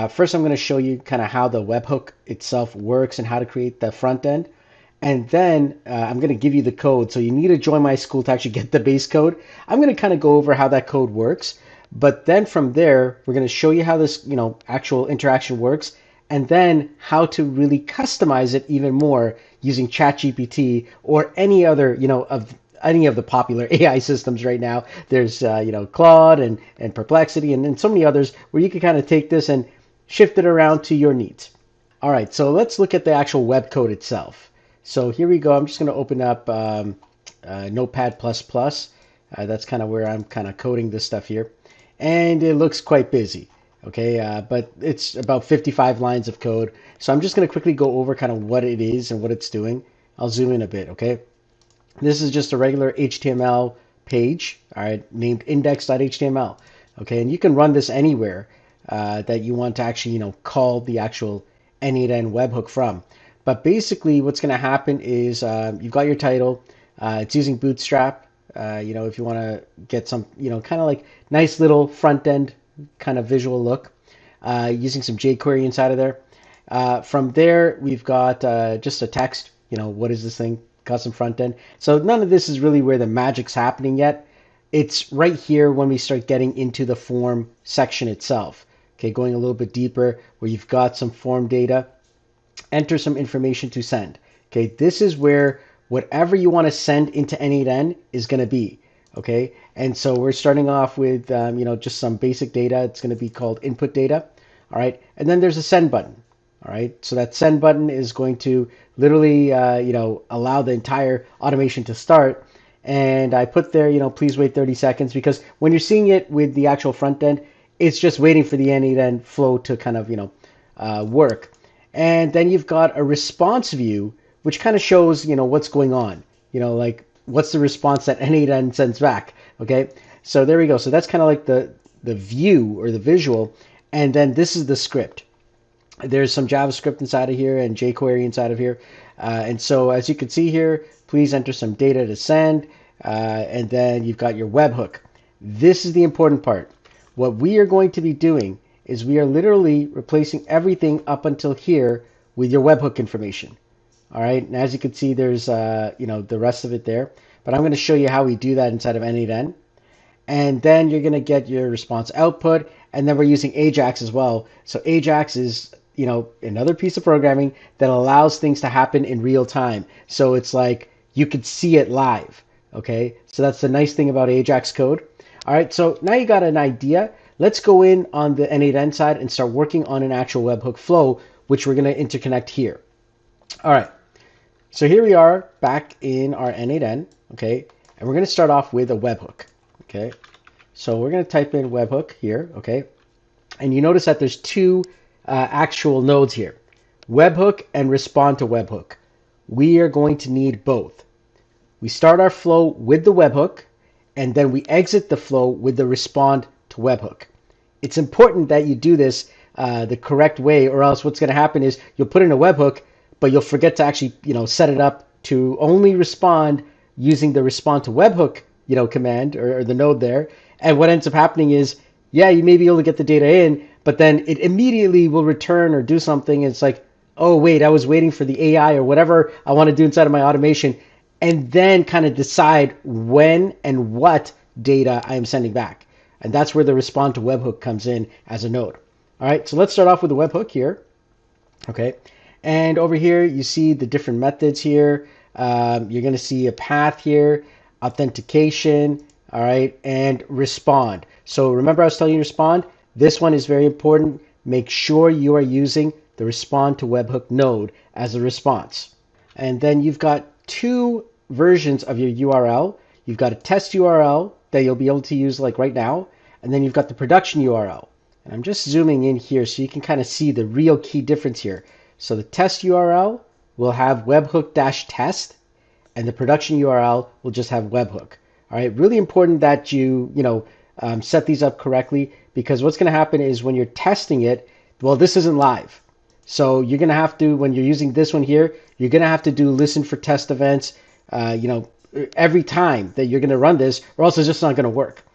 First, I'm going to show you kind of how the webhook itself works and how to create the front end. And then I'm going to give you the code. So you need to join my school to actually get the base code. I'm going to kind of go over how that code works. But then from there, we're going to show you how this, actual interaction works, and then how to really customize it even more using ChatGPT or any other, of any of the popular AI systems right now. There's Claude and Perplexity and so many others where you can kind of take this and shift it around to your needs. All right, so let's look at the actual web code itself. So here we go. I'm just going to open up Notepad++. That's kind of where I'm kind of coding this stuff here. And it looks quite busy, okay? But it's about 55 lines of code. So I'm just going to quickly go over kind of what it is and what it's doing. I'll zoom in a bit, okay? This is just a regular HTML page, all right, named index.html, okay? And you can run this anywhere that you want to actually, call the actual n8n webhook from. But basically what's going to happen is you've got your title. It's using Bootstrap. If you want to get some, kind of like nice little front end kind of visual look, using some jQuery inside of there. From there, we've got just a text, what is this thing? Custom front end. So none of this is really where the magic's happening yet. It's right here when we start getting into the form section itself. Okay, going a little bit deeper where you've got some form data, enter some information to send. Okay, this is where whatever you want to send into n8n is going to be. Okay, and so we're starting off with just some basic data. It's going to be called input data. All right, and then there's a send button. All right, so that send button is going to literally allow the entire automation to start. And I put there, please wait 30 seconds because when you're seeing it with the actual front end, it's just waiting for the n8n flow to kind of work. And then you've got a response view, which kind of shows, what's going on, like what's the response that n8n sends back. Okay, so there we go. So that's kind of like the view or the visual. And then this is the script. There's some JavaScript inside of here and jQuery inside of here. And so as you can see here, please enter some data to send. And then you've got your webhook. This is the important part. What we are going to be doing is we are literally replacing everything up until here with your webhook information. All right, and as you can see, there's the rest of it there. But I'm going to show you how we do that inside of n8n. And then you're going to get your response output, and then we're using Ajax as well. So Ajax is another piece of programming that allows things to happen in real time. So it's like you could see it live. Okay, so that's the nice thing about Ajax code. All right, so now you got an idea. Let's go in on the n8n side and start working on an actual webhook flow, which we're going to interconnect here. All right, so here we are back in our n8n, okay, and we're going to start off with a webhook, okay. So we're going to type in webhook here, okay, and you notice that there's two actual nodes here, webhook and respond to webhook. We are going to need both. We start our flow with the webhook, and then we exit the flow with the respond to webhook. It's important that you do this the correct way, or else what's going to happen is you'll put in a webhook, but you'll forget to actually set it up to only respond using the respond to webhook command or the node there. And what ends up happening is, yeah, you may be able to get the data in, but then it immediately will return or do something. And it's like, oh wait, I was waiting for the AI or whatever I want to do inside of my automation, and then kind of decide when and what data I am sending back. And that's where the respond to webhook comes in as a node. All right, so let's start off with the webhook here. Okay, and over here you see the different methods here. You're going to see a path here, authentication, all right, and respond. So remember I was telling you respond? This one is very important. Make sure you are using the respond to webhook node as a response. And then you've got two versions of your URL. You've got a test URL that you'll be able to use like right now, and then you've got the production URL. And I'm just zooming in here so you can kind of see the real key difference here. So the test URL will have webhook-test, and the production URL will just have webhook. All right, really important that you set these up correctly, because what's going to happen is when you're testing it, well, this isn't live. So you're going to have to, when you're using this one here, you're going to have to do listen for test events, every time that you're going to run this, or else it's just not going to work.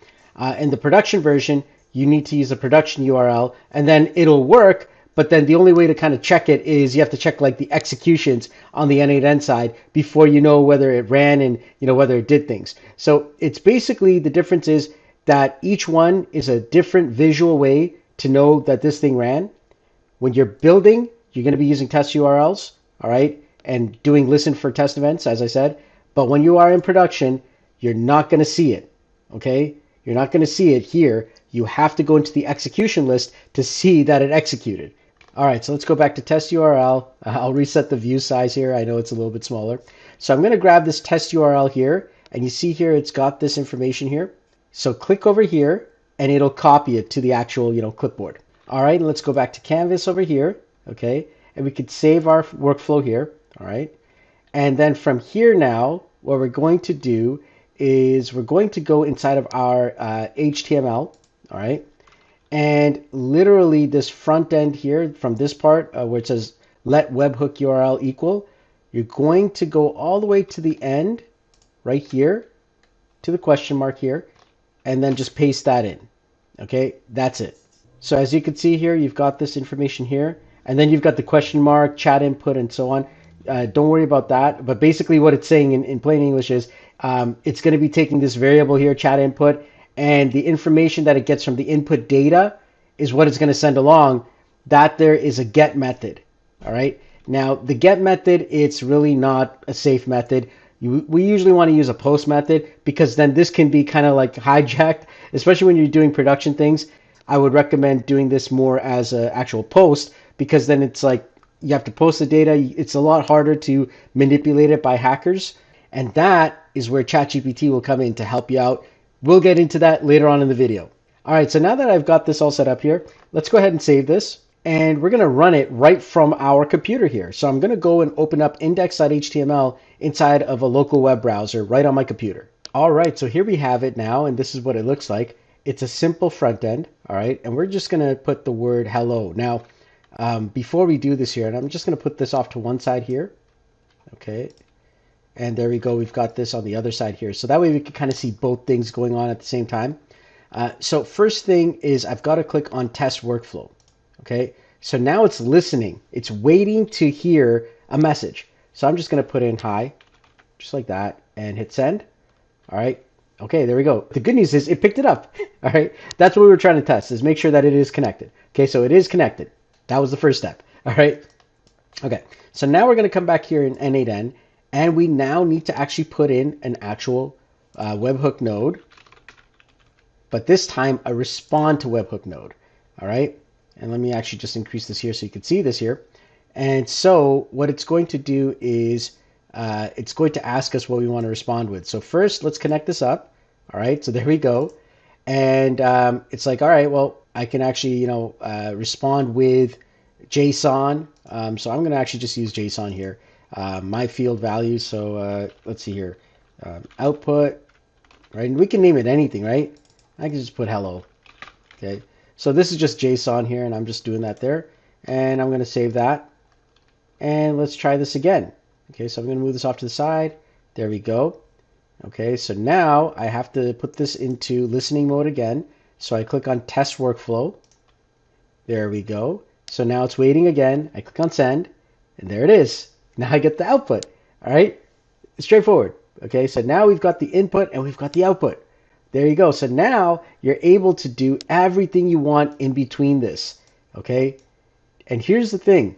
In the production version, you need to use a production URL, and then it'll work. But then the only way to kind of check it is you have to check like the executions on the n8n side before you know whether it ran and whether it did things. So it's basically, the difference is that each one is a different visual way to know that this thing ran. When you're building, you're going to be using test URLs, all right, and doing listen for test events, as I said. But when you are in production, you're not going to see it. Okay? You're not going to see it here. You have to go into the execution list to see that it executed. All right, so let's go back to test URL. I'll reset the view size here. I know it's a little bit smaller. So I'm going to grab this test URL here, and you see here it's got this information here. So click over here, and it'll copy it to the actual, clipboard. All right, and let's go back to Canvas over here, okay? And we could save our workflow here, all right? And then from here now, what we're going to do is we're going to go inside of our HTML, all right? And literally this front end here from this part where it says let webhook URL equal, you're going to go all the way to the end right here to the question mark here, and then just paste that in. Okay, that's it. So as you can see here, you've got this information here, and then you've got the question mark, chat input, and so on. Don't worry about that. But basically what it's saying in plain English is it's going to be taking this variable here, chat input, and the information that it gets from the input data is what it's going to send along. That there is a get method. All right. Now, the get method, it's really not a safe method. We usually want to use a post method because then this can be kind of like hijacked, especially when you're doing production things. I would recommend doing this more as an actual post because then it's like you have to post the data. It's a lot harder to manipulate it by hackers. And that is where ChatGPT will come in to help you out. We'll get into that later on in the video. All right, so now that I've got this all set up here, let's go ahead and save this. And we're going to run it right from our computer here. So I'm going to go and open up index.html inside of a local web browser right on my computer. All right, so here we have it now, and this is what it looks like. It's a simple front end, all right? And we're just going to put the word hello. Now, before we do this here, and I'm just going to put this off to one side here, okay? And there we go. We've got this on the other side here. So that way we can kind of see both things going on at the same time. So first thing is I've got to click on test workflow. Okay, so now it's listening. It's waiting to hear a message. So I'm just going to put in hi, just like that, and hit send. All right. Okay, there we go. The good news is it picked it up. All right. That's what we were trying to test, is make sure that it is connected. Okay, so it is connected. That was the first step. All right. Okay, so now we're going to come back here in n8n, and we now need to actually put in an actual webhook node, but this time a respond to webhook node. All right. And let me actually just increase this here so you can see this here. And so what it's going to do is it's going to ask us what we want to respond with. So first, let's connect this up. All right, so there we go. And it's like, all right, well, I can actually, respond with JSON. So I'm going to actually just use JSON here. My field values. So let's see here. Output, right? And we can name it anything, right? I can just put hello. Okay. So this is just JSON here, and I'm just doing that there. And I'm going to save that. And let's try this again. Okay, so I'm going to move this off to the side. There we go. Okay, so now I have to put this into listening mode again. So I click on test workflow. There we go. So now it's waiting again. I click on send, and there it is. Now I get the output. All right, it's straightforward. Okay, so now we've got the input and we've got the output. There you go. So now you're able to do everything you want in between this, okay? And here's the thing.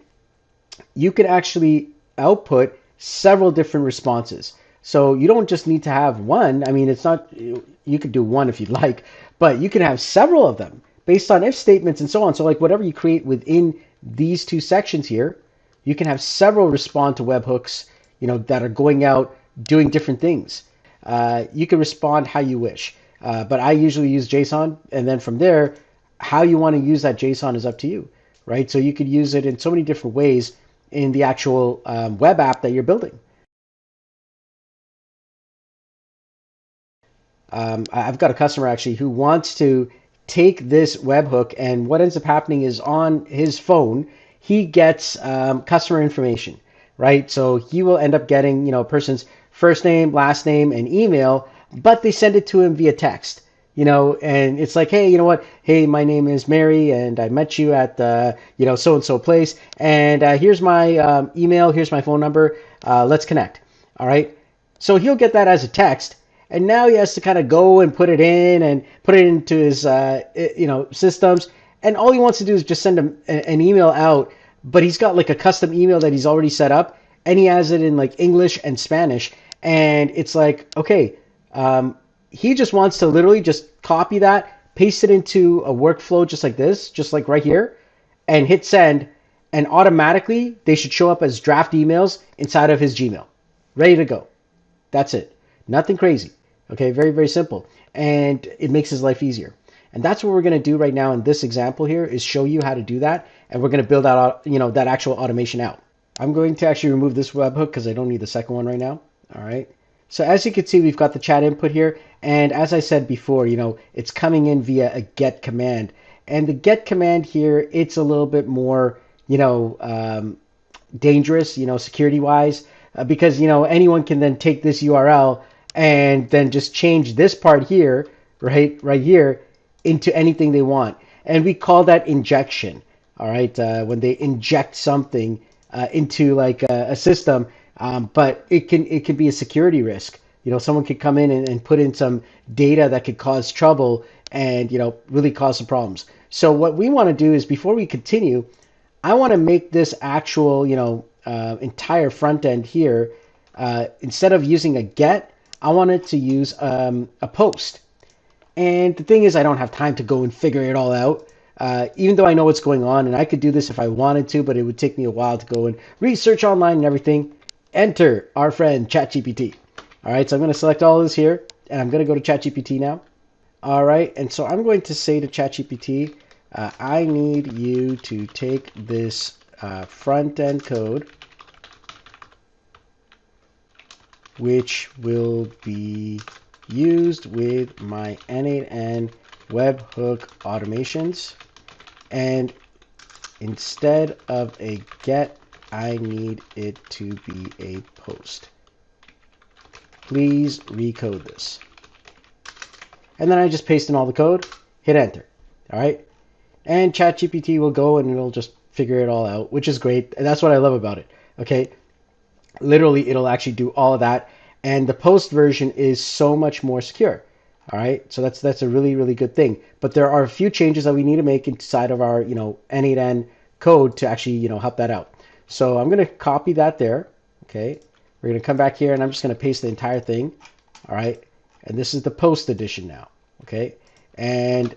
You can actually output several different responses. So you don't just need to have one. I mean, it's not, you could do one if you'd like, but you can have several of them based on if statements and so on. So like whatever you create within these two sections here, you can have several respond to webhooks, that are going out doing different things. You can respond how you wish. But I usually use JSON, and then from there, how you want to use that JSON is up to you, right? So you could use it in so many different ways in the actual web app that you're building. I've got a customer actually who wants to take this webhook, and what ends up happening is on his phone, he gets customer information, right? So he will end up getting, a person's first name, last name, and email, but they send it to him via text, and it's like, hey, you know what? Hey, my name is Mary, and I met you at, so-and-so place, and here's my email, here's my phone number, let's connect, all right? So he'll get that as a text, and now he has to kind of go and put it in and put it into his, systems, and all he wants to do is just send an email out, but he's got like a custom email that he's already set up, and he has it in like English and Spanish, And it's like, okay, he just wants to literally just copy that, paste it into a workflow just like this, just like right here, and hit send. And automatically they should show up as draft emails inside of his Gmail, ready to go. That's it. Nothing crazy. Okay, very, very simple. And it makes his life easier. And that's what we're going to do right now in this example here is show you how to do that. And we're going to build out, that actual automation out. I'm going to actually remove this webhook because I don't need the second one right now. All right. So as you can see, we've got the chat input here. And as I said before, it's coming in via a get command. And the get command here, it's a little bit more, dangerous, security wise, because, anyone can then take this URL and then just change this part here, right here, into anything they want. And we call that injection. All right. When they inject something into like a system, but it can be a security risk. Someone could come in and put in some data that could cause trouble and, really cause some problems. So what we want to do is before we continue, I want to make this actual, entire front end here, instead of using a get, I want it to use a post. And the thing is, I don't have time to go and figure it all out. Even though I know what's going on, and I could do this if I wanted to, but it would take me a while to go and research online and everything. Enter our friend ChatGPT. All right, so I'm going to select all this here, and I'm going to go to ChatGPT now. All right, and so I'm going to say to ChatGPT, I need you to take this front-end code, which will be used with my n8n webhook automations, and instead of a get, I need it to be a post. Please recode this. And then I just paste in all the code, hit enter. All right. And ChatGPT will go and it'll just figure it all out, which is great. And that's what I love about it. Okay. Literally, it'll actually do all of that. And the post version is so much more secure. All right. So that's a really, really good thing. But there are a few changes that we need to make inside of our, n8n code to actually, help that out. So I'm going to copy that there. Okay. We're going to come back here and I'm just going to paste the entire thing. All right. And this is the post edition now. Okay. And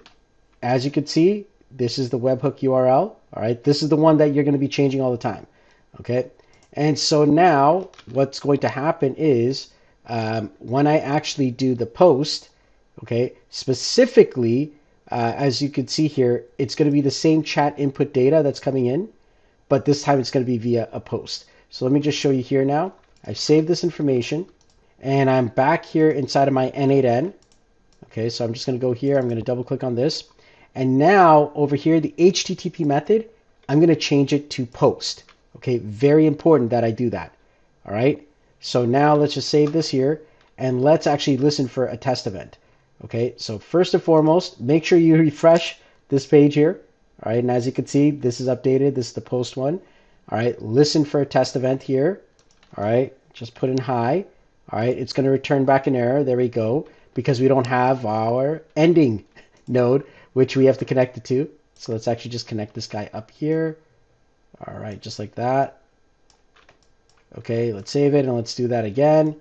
as you can see, this is the webhook URL. All right. This is the one that you're going to be changing all the time. Okay. And so now what's going to happen is when I actually do the post, okay, specifically, as you can see here, it's going to be the same chat input data that's coming in, but this time it's going to be via a post. So let me just show you here now. I've saved this information and I'm back here inside of my n8n. Okay, so I'm just going to go here. I'm going to double click on this. And now over here, the HTTP method, I'm going to change it to post. Okay, very important that I do that. All right, so now let's just save this here and let's actually listen for a test event. Okay, so first and foremost, make sure you refresh this page here. All right, and as you can see, this is updated. This is the post one. All right, listen for a test event here. All right, just put in hi. All right, it's going to return back an error. There we go, because we don't have our ending node, which we have to connect it to. So let's actually just connect this guy up here. All right, just like that. Okay, let's save it and let's do that again.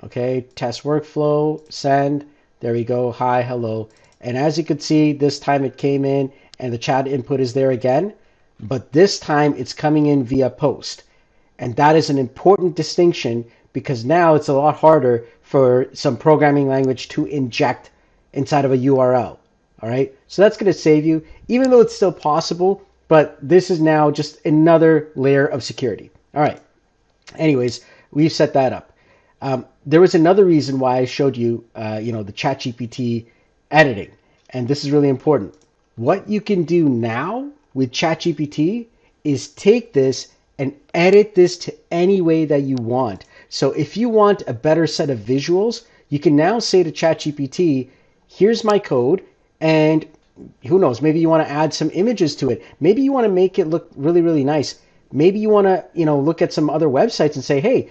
Okay, test workflow, send. There we go, hi, hello. And as you can see, this time it came in and the chat input is there again, but this time it's coming in via post. And that is an important distinction because now it's a lot harder for some programming language to inject inside of a URL. All right, so that's going to save you, even though it's still possible, but this is now just another layer of security. All right, anyways, we've set that up. There was another reason why I showed you, the ChatGPT editing, and this is really important. What you can do now with ChatGPT is take this and edit this to any way that you want. So if you want a better set of visuals, you can now say to ChatGPT, here's my code, and who knows, maybe you want to add some images to it. Maybe you want to make it look really, really nice. Maybe you want to, look at some other websites and say, hey,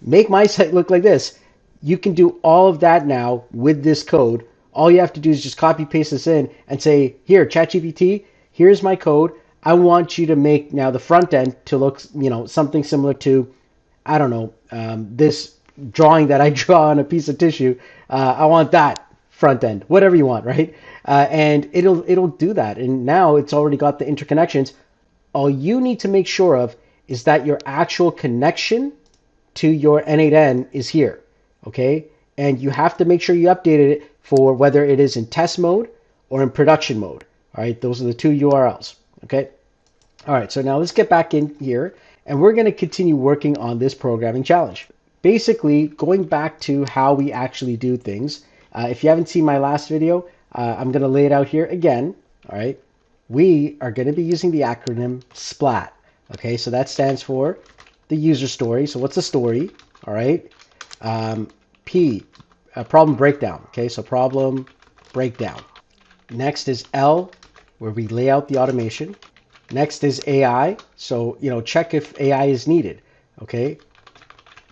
make my site look like this. You can do all of that now with this code. All you have to do is just copy paste this in and say, here, ChatGPT, here's my code. I want you to make now the front end to look, something similar to, I don't know, this drawing that I draw on a piece of tissue. I want that front end, whatever you want, right? And it'll do that. And now it's already got the interconnections. All you need to make sure of is that your actual connection to your n8n is here, okay? And you have to make sure you updated it for whether it is in test mode or in production mode. All right, those are the two URLs, okay? All right, so now let's get back in here, and we're going to continue working on this programming challenge. Basically, going back to how we actually do things. If you haven't seen my last video, I'm going to lay it out here again, all right? We are going to be using the acronym SPLAT, okay? So that stands for the user story. So what's the story, all right? P, problem breakdown, okay? So problem breakdown. Next is L, where we lay out the automation. Next is AI. So, check if AI is needed, okay?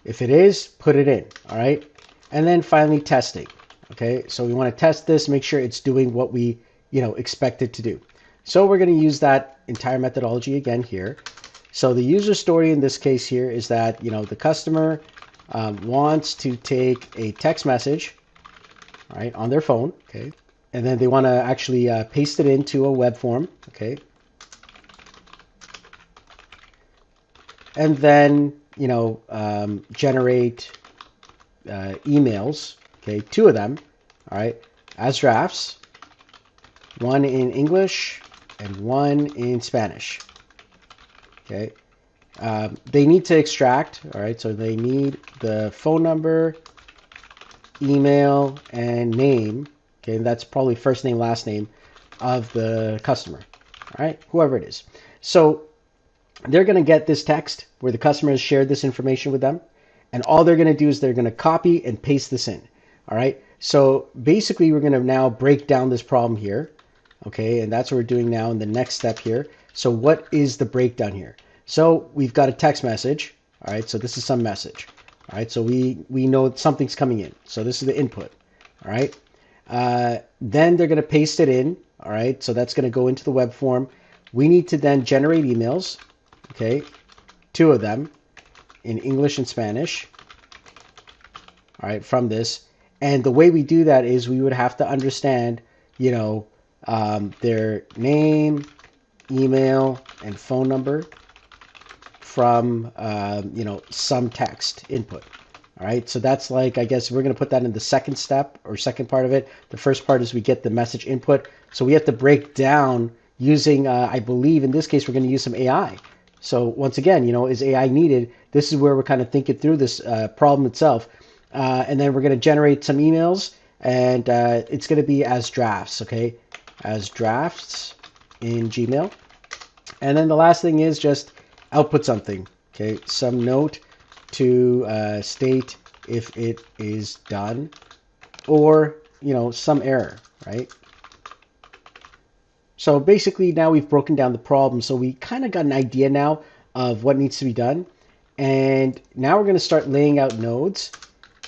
If it is, put it in, all right? And then finally, testing, okay? So we want to test this, make sure it's doing what we, expect it to do. So we're going to use that entire methodology again here. So the user story in this case here is that, the customer wants to take a text message, right, on their phone, okay? And then they want to actually paste it into a web form, okay? And then, generate emails, okay, 2 of them, all right, as drafts, 1 in English and 1 in Spanish, okay. They need to extract, all right, so they need the phone number, email, and name, okay, and that's probably first name, last name of the customer, all right, whoever it is. So they're going to get this text where the customer has shared this information with them, and all they're going to do is they're going to copy and paste this in, all right? So basically, we're going to now break down this problem here, okay, and that's what we're doing now in the next step here. So what is the breakdown here? So we've got a text message, all right, so this is some message, all right, so we know something's coming in, so this is the input, all right? Then they're going to paste it in, all right, so that's going to go into the web form. We need to then generate emails, okay, 2 of them in English and Spanish, all right, from this. And the way we do that is we would have to understand, their name, email, and phone number from, some text input. All right, so that's like, I guess we're going to put that in the second step or second part of it. The first part is we get the message input. So we have to break down using, I believe in this case, we're going to use some AI. So once again, is AI needed? This is where we're kind of thinking through this problem itself. And then we're going to generate some emails, and it's going to be as drafts, okay? As drafts in Gmail. And then the last thing is just output something, okay? Some note to state if it is done, or, some error, right? So basically now we've broken down the problem. So we kind of got an idea now of what needs to be done. And now we're going to start laying out nodes.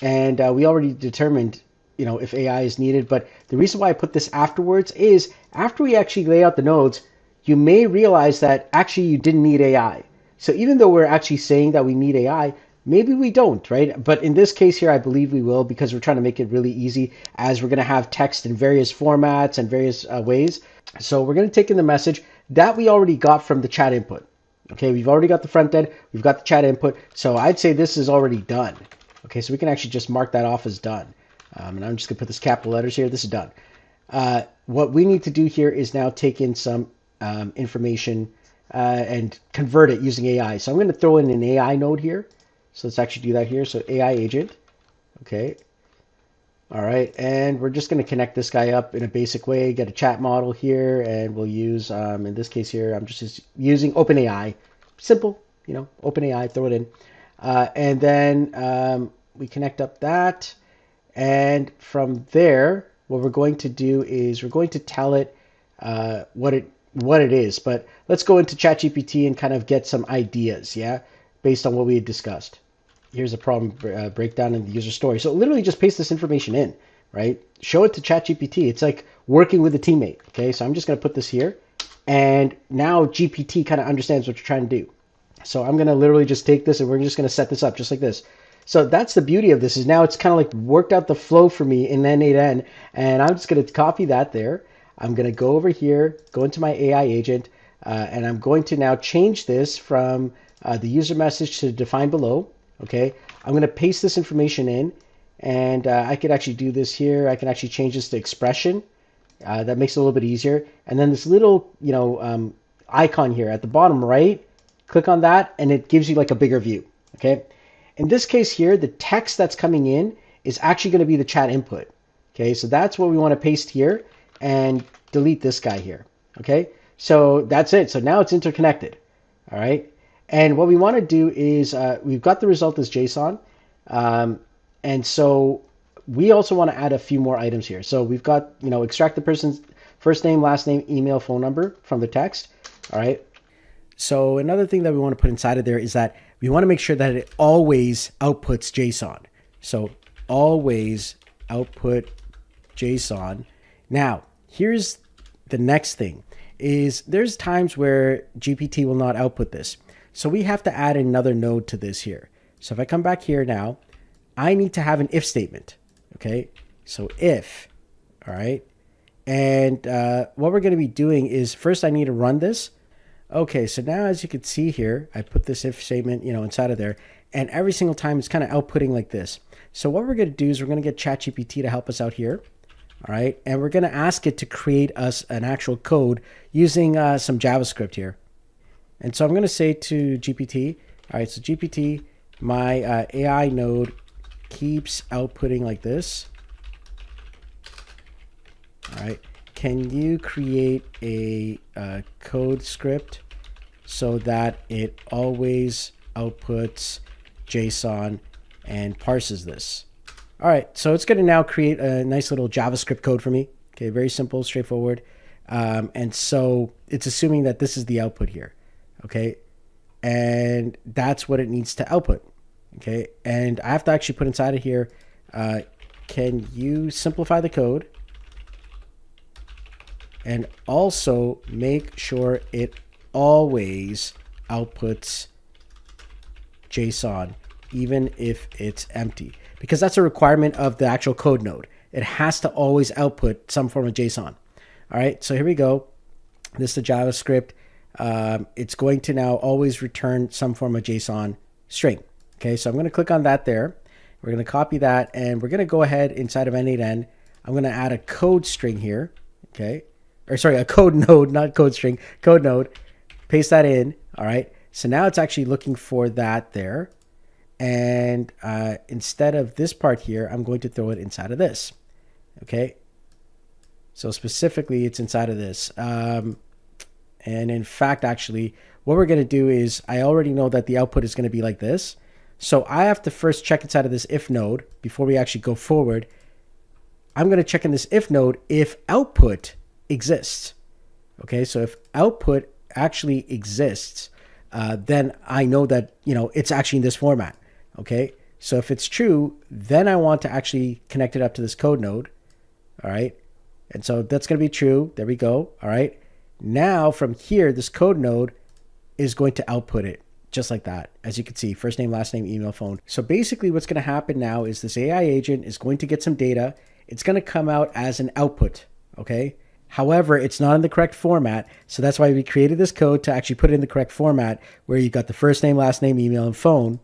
And we already determined, if AI is needed. But the reason why I put this afterwards is after we actually lay out the nodes, you may realize that actually you didn't need AI. So even though we're actually saying that we need AI, maybe we don't, right? But in this case here, I believe we will, because we're trying to make it really easy, as we're going to have text in various formats and various ways. So we're going to take in the message that we already got from the chat input. Okay, we've already got the front end, we've got the chat input. So I'd say this is already done. Okay, so we can actually just mark that off as done. And I'm just going to put this capital letters here. This is done. What we need to do here is now take in some information and convert it using AI. So I'm going to throw in an AI node here. So let's actually do that here. So AI agent. Okay. All right, and we're just going to connect this guy up in a basic way, get a chat model here, and we'll use, in this case here, I'm just using OpenAI. Simple, OpenAI, throw it in. And then we connect up that, and from there, what we're going to do is we're going to tell it what it is. But let's go into ChatGPT and kind of get some ideas, yeah, based on what we had discussed. Here's a problem breakdown in the user story. So literally just paste this information in, right? Show it to ChatGPT. It's like working with a teammate, okay? So I'm just going to put this here. And now GPT kind of understands what you're trying to do. So I'm going to literally just take this, and we're just going to set this up just like this. So that's the beauty of this is now it's kind of like worked out the flow for me in n8n, and I'm just going to copy that there. I'm going to go over here, go into my AI agent, and I'm going to now change this from the user message to define below. Okay, I'm going to paste this information in, and I could actually do this here. I can actually change this to expression. That makes it a little bit easier. And then this little, icon here at the bottom right, click on that, and it gives you like a bigger view. Okay. In this case here, the text that's coming in is actually going to be the chat input. Okay, so that's what we want to paste here and delete this guy here. Okay, so that's it. So now it's interconnected. All right, and what we want to do is we've got the result as JSON, and so we also want to add a few more items here. So we've got, extract the person's first name, last name, email, phone number from the text. All right. So another thing that we want to put inside of there is that we want to make sure that it always outputs JSON. So always output JSON. Now, here's the next thing is there's times where GPT will not output this. So we have to add another node to this here. So if I come back here now, I need to have an if statement. Okay, so if, all right. And what we're going to be doing is first I need to run this. Okay, so now as you can see here, I put this if statement, inside of there, and every single time it's kind of outputting like this. So what we're going to do is we're going to get ChatGPT to help us out here. All right, and we're going to ask it to create us an actual code using some JavaScript here. And so I'm going to say to GPT, all right, so GPT, my AI node keeps outputting like this. All right, can you create a code script so that it always outputs JSON and parses this? All right, so it's going to now create a nice little JavaScript code for me. Okay, very simple, straightforward. And so it's assuming that this is the output here. Okay, and that's what it needs to output. Okay, and I have to actually put inside of here, can you simplify the code and also make sure it always outputs JSON, even if it's empty, because that's a requirement of the actual code node. It has to always output some form of JSON. All right, so here we go. This is the JavaScript. It's going to now always return some form of JSON string. Okay, so I'm going to click on that there. We're going to copy that, and we're going to go ahead inside of n8n. I'm going to add a code string here. Okay, or sorry, a code node, not code string, code node. Paste that in. All right, so now it's actually looking for that there. And instead of this part here, I'm going to throw it inside of this. Okay, so specifically it's inside of this. And in fact, actually, what we're going to do is I already know that the output is going to be like this. So I have to first check inside of this if node before we actually go forward. I'm going to check in this if node if output exists. Okay, so if output actually exists, then I know that, it's actually in this format. Okay, so if it's true, then I want to actually connect it up to this code node. All right, and so that's going to be true. There we go. All right, now from here, this code node is going to output it just like that. As you can see, first name, last name, email, phone. So basically what's going to happen now is this AI agent is going to get some data. It's going to come out as an output. Okay, however, it's not in the correct format. So that's why we created this code to actually put it in the correct format where you got the first name, last name, email, and phone.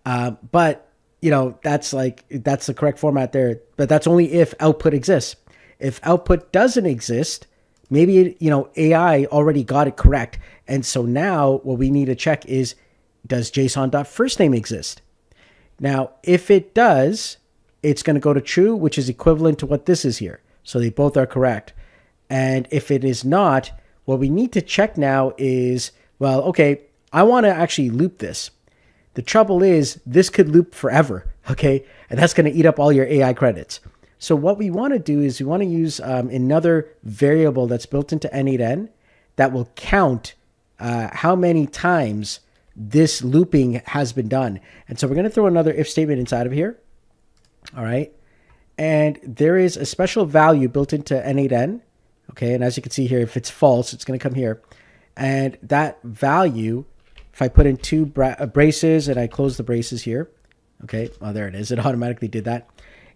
But that's the correct format there, but that's only if output exists. If output doesn't exist, maybe, AI already got it correct. And so now what we need to check is, does JSON.firstName exist? Now, if it does, it's going to go to true, which is equivalent to what this is here. So they both are correct. And if it is not, what we need to check now is, well, okay, I want to actually loop this. The trouble is this could loop forever, okay? And that's going to eat up all your AI credits. So what we want to do is we want to use another variable that's built into n8n that will count how many times this looping has been done. And so we're going to throw another if statement inside of here. All right. And there is a special value built into n8n. Okay. And as you can see here, if it's false, it's going to come here. And that value, if I put in two braces and I close the braces here, Okay, oh, there it is. It automatically did that.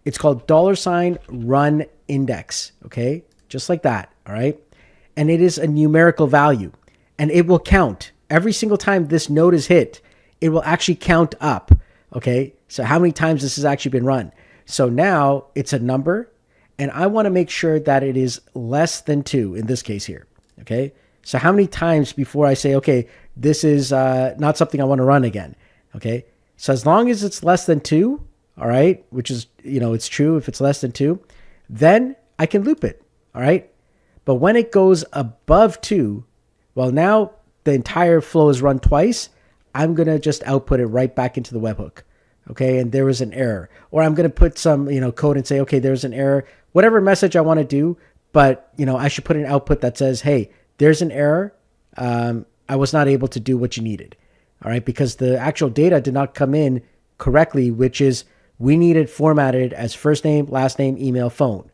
It's called $run index. Okay, just like that. All right, and it is a numerical value, and it will count every single time this node is hit. It will actually count up. Okay, so how many times this has actually been run? So now it's a number, and I want to make sure that it is less than 2 in this case here. Okay, so how many times before I say, okay, this is not something I want to run again? Okay, so as long as it's less than 2, all right, which is, it's true if it's less than 2, then I can loop it. All right, but when it goes above 2, well, now the entire flow is run twice. I'm going to just output it right back into the webhook. Okay, and there was an error. Or I'm going to put some, code and say, okay, there's an error. Whatever message I want to do, but, I should put an output that says, hey, there's an error. I was not able to do what you needed. All right, because the actual data did not come in correctly, which is we need it formatted as first name, last name, email, phone.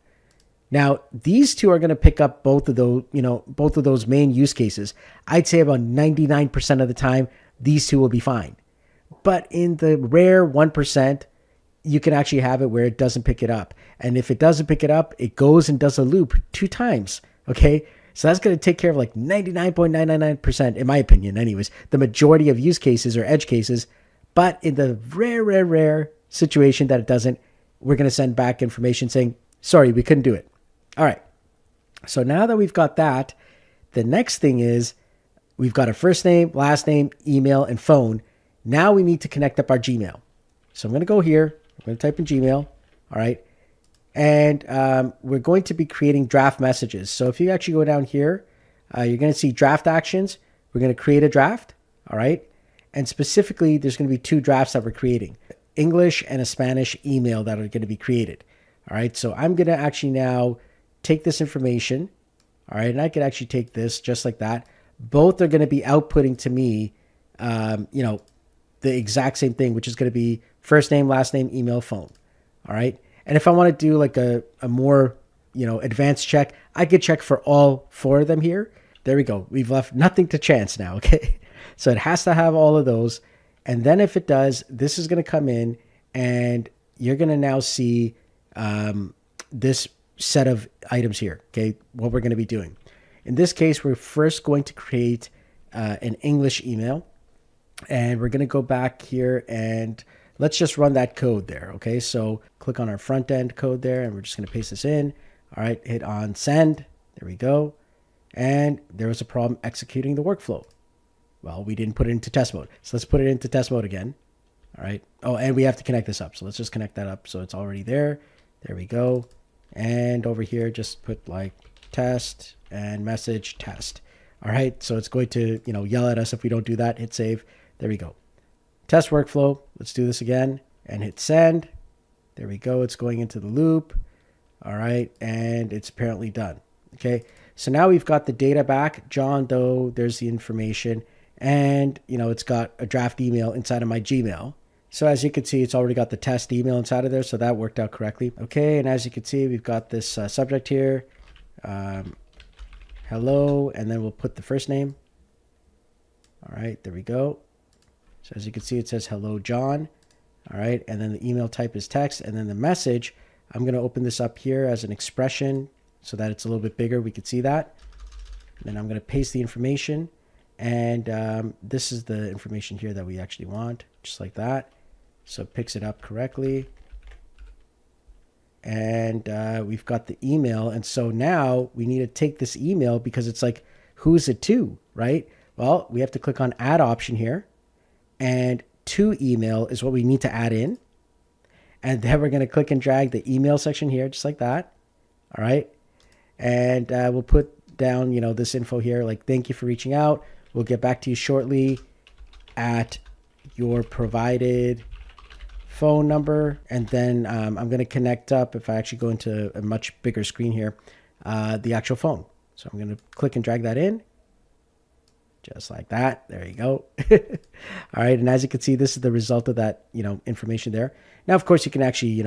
Now, these two are going to pick up both of those main use cases. I'd say about 99% of the time, these two will be fine. But in the rare 1%, you can actually have it where it doesn't pick it up. And if it doesn't pick it up, it goes and does a loop 2 times. Okay. So that's going to take care of like 99.999%, in my opinion, anyways, the majority of use cases or edge cases. But in the rare situation that it doesn't, we're going to send back information saying, sorry, we couldn't do it. All right. So now that we've got that, the next thing is we've got a first name, last name, email, and phone. Now we need to connect up our Gmail. So I'm going to go here. I'm going to type in Gmail. All right. And we're going to be creating draft messages. So if you actually go down here, you're going to see draft actions. We're going to create a draft. All right. And specifically, there's going to be 2 drafts that we're creating, English and a Spanish email that are going to be created. All right. So I'm going to actually now take this information. All right. And I could actually take this just like that. Both are going to be outputting to me, the exact same thing, which is going to be first name, last name, email, phone. All right. And if I want to do like a more, advanced check, I could check for all 4 of them here. There we go. We've left nothing to chance now. Okay. So it has to have all of those. And then if it does, this is going to come in and you're going to now see this set of items here. Okay. What we're going to be doing. In this case, we're first going to create an English email. And we're going to go back here and let's just run that code there. Okay, so click on our front end code there and we're just going to paste this in. All right, hit on send. There we go. And there was a problem executing the workflow. Well, we didn't put it into test mode. So let's put it into test mode again. All right. Oh, and we have to connect this up. So let's just connect that up. So it's already there. There we go. And over here, just put like test and message test. All right. So it's going to, yell at us if we don't do that. Hit save. There we go. Test workflow. Let's do this again and hit send. There we go. It's going into the loop. All right. And it's apparently done. Okay. So now we've got the data back. John Doe, there's the information. And, it's got a draft email inside of my Gmail. So as you can see, it's already got the test email inside of there. So that worked out correctly. Okay. And as you can see, we've got this subject here. Hello. And then we'll put the first name. All right. There we go. So as you can see, it says, hello, John. All right. And then the email type is text. And then the message, I'm going to open this up here as an expression so that it's a little bit bigger. We could see that. And then I'm going to paste the information. And this is the information here that we actually want, just like that. So it picks it up correctly. And we've got the email. And so now we need to take this email because it's like, who's it to, right? Well, we have to click on add option here. And to email is what we need to add in. And then we're going to click and drag the email section here, just like that. All right. And we'll put down, this info here, like, thank you for reaching out. We'll get back to you shortly at your provided phone number. And then I'm going to connect up, if I actually go into a much bigger screen here, the actual phone. So I'm going to click and drag that in. Just like that. There you go. All right. And as you can see, this is the result of that, information there. Now, of course, you can actually,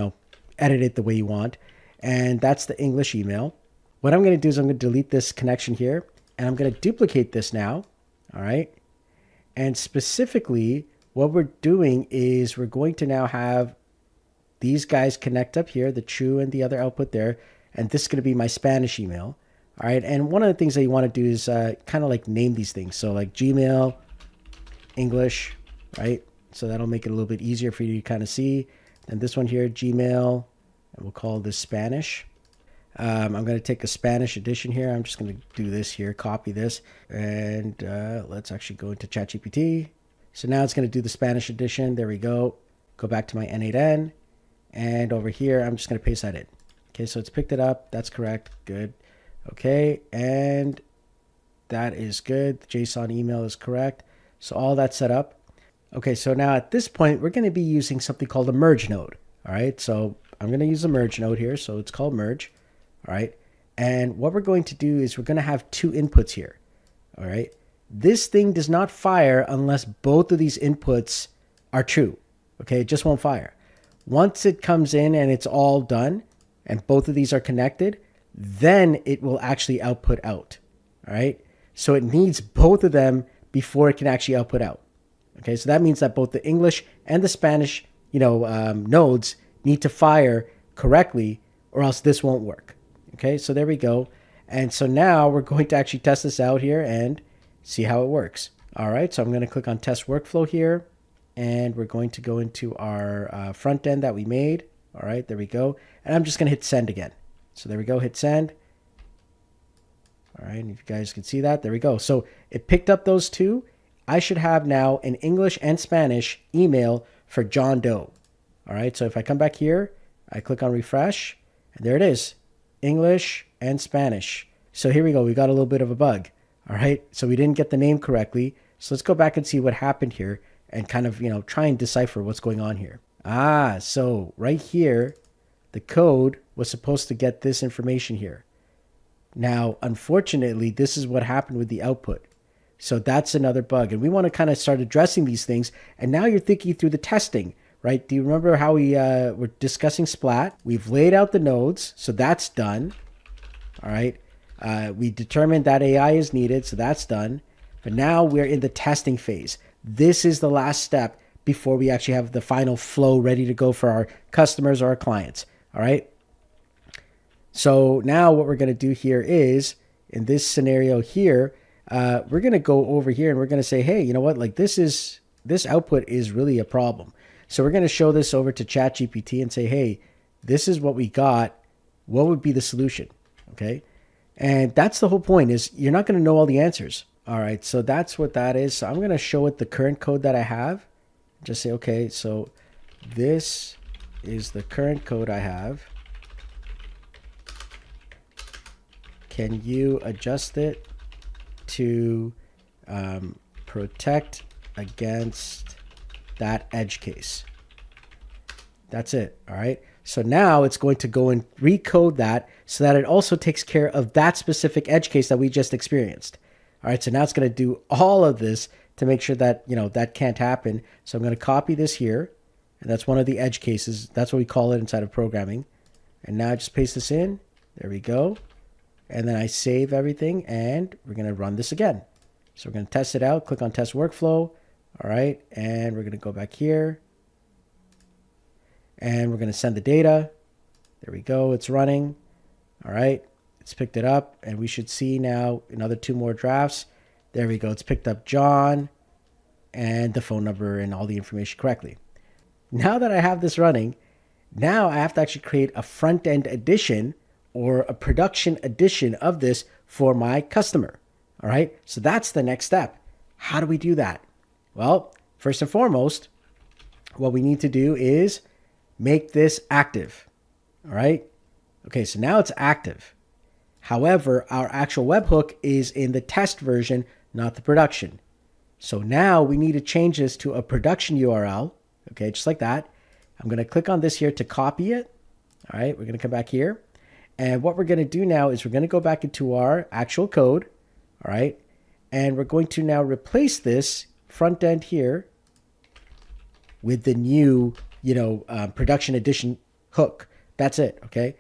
edit it the way you want. And that's the English email. What I'm going to do is I'm going to delete this connection here. And I'm going to duplicate this now. All right. And specifically, what we're doing is we're going to now have these guys connect up here, the true and the other output there. And this is going to be my Spanish email. All right. And one of the things that you want to do is kind of like name these things. So like Gmail, English, right? So that'll make it a little bit easier for you to kind of see. And this one here, Gmail, and we'll call this Spanish. I'm going to take a Spanish edition here. I'm just going to do this here, copy this, and let's actually go into ChatGPT. So now it's going to do the Spanish edition. There we go. Go back to my n8n, and over here, I'm just going to paste that in. Okay, so it's picked it up. That's correct. Good. Okay, and that is good. The JSON email is correct. So all that's set up. Okay, so now at this point, we're going to be using something called a merge node. All right, so I'm going to use a merge node here. So it's called merge. All right, and what we're going to do is we're going to have two inputs here. All right, this thing does not fire unless both of these inputs are true. Okay, it just won't fire. Once it comes in and it's all done and both of these are connected, then it will actually output out. All right, so it needs both of them before it can actually output out. Okay, so that means that both the English and the Spanish, nodes need to fire correctly, or else this won't work. Okay, so there we go. And so now we're going to actually test this out here and see how it works. All right, so I'm going to click on test workflow here, and we're going to go into our front end that we made. All right, there we go. And I'm just going to hit send again. So there we go, hit send. All right, and if you guys can see that, there we go. So it picked up those two. I should have now an English and Spanish email for John Doe. All right, so if I come back here, I click on refresh, and there it is, English and Spanish. So here we go, we got a little bit of a bug. All right, so we didn't get the name correctly. So let's go back and see what happened here and kind of, try and decipher what's going on here. So right here, the code was supposed to get this information here. Now, unfortunately, this is what happened with the output. So that's another bug. And we want to kind of start addressing these things. And now you're thinking through the testing, right? Do you remember how we were discussing Splat? We've laid out the nodes, so that's done. All right. We determined that AI is needed, so that's done. But now we're in the testing phase. This is the last step before we actually have the final flow ready to go for our customers or our clients. All right. So now what we're going to do here is, in this scenario here, we're going to go over here and we're going to say, hey, you know what? Like this output is really a problem. So we're going to show this over to ChatGPT and say, hey, this is what we got. What would be the solution? Okay. And that's the whole point, is you're not going to know all the answers. All right. So that's what that is. So I'm going to show it the current code that I have. Just say, okay, so this is the current code I have. Can you adjust it to protect against that edge case? That's it. All right. So now it's going to go and recode that so that it also takes care of that specific edge case that we just experienced. All right. So now it's going to do all of this to make sure that, that can't happen. So I'm going to copy this here. And that's one of the edge cases. That's what we call it inside of programming. And now I just paste this in. There we go. And then I save everything, and we're going to run this again. So we're going to test it out. Click on test workflow. All right. And we're going to go back here. And we're going to send the data. There we go. It's running. All right. It's picked it up. And we should see now another 2 more drafts. There we go. It's picked up John and the phone number and all the information correctly. Now that I have this running, now I have to actually create a front-end edition or a production edition of this for my customer. All right. So that's the next step. How do we do that? Well, first and foremost, what we need to do is make this active. All right. Okay. So now it's active. However, our actual webhook is in the test version, not the production. So now we need to change this to a production URL. Okay. Just like that. I'm going to click on this here to copy it. All right. We're going to come back here. And what we're going to do now is we're going to go back into our actual code, all right? And we're going to now replace this front end here with the new, production edition hook. That's it, okay?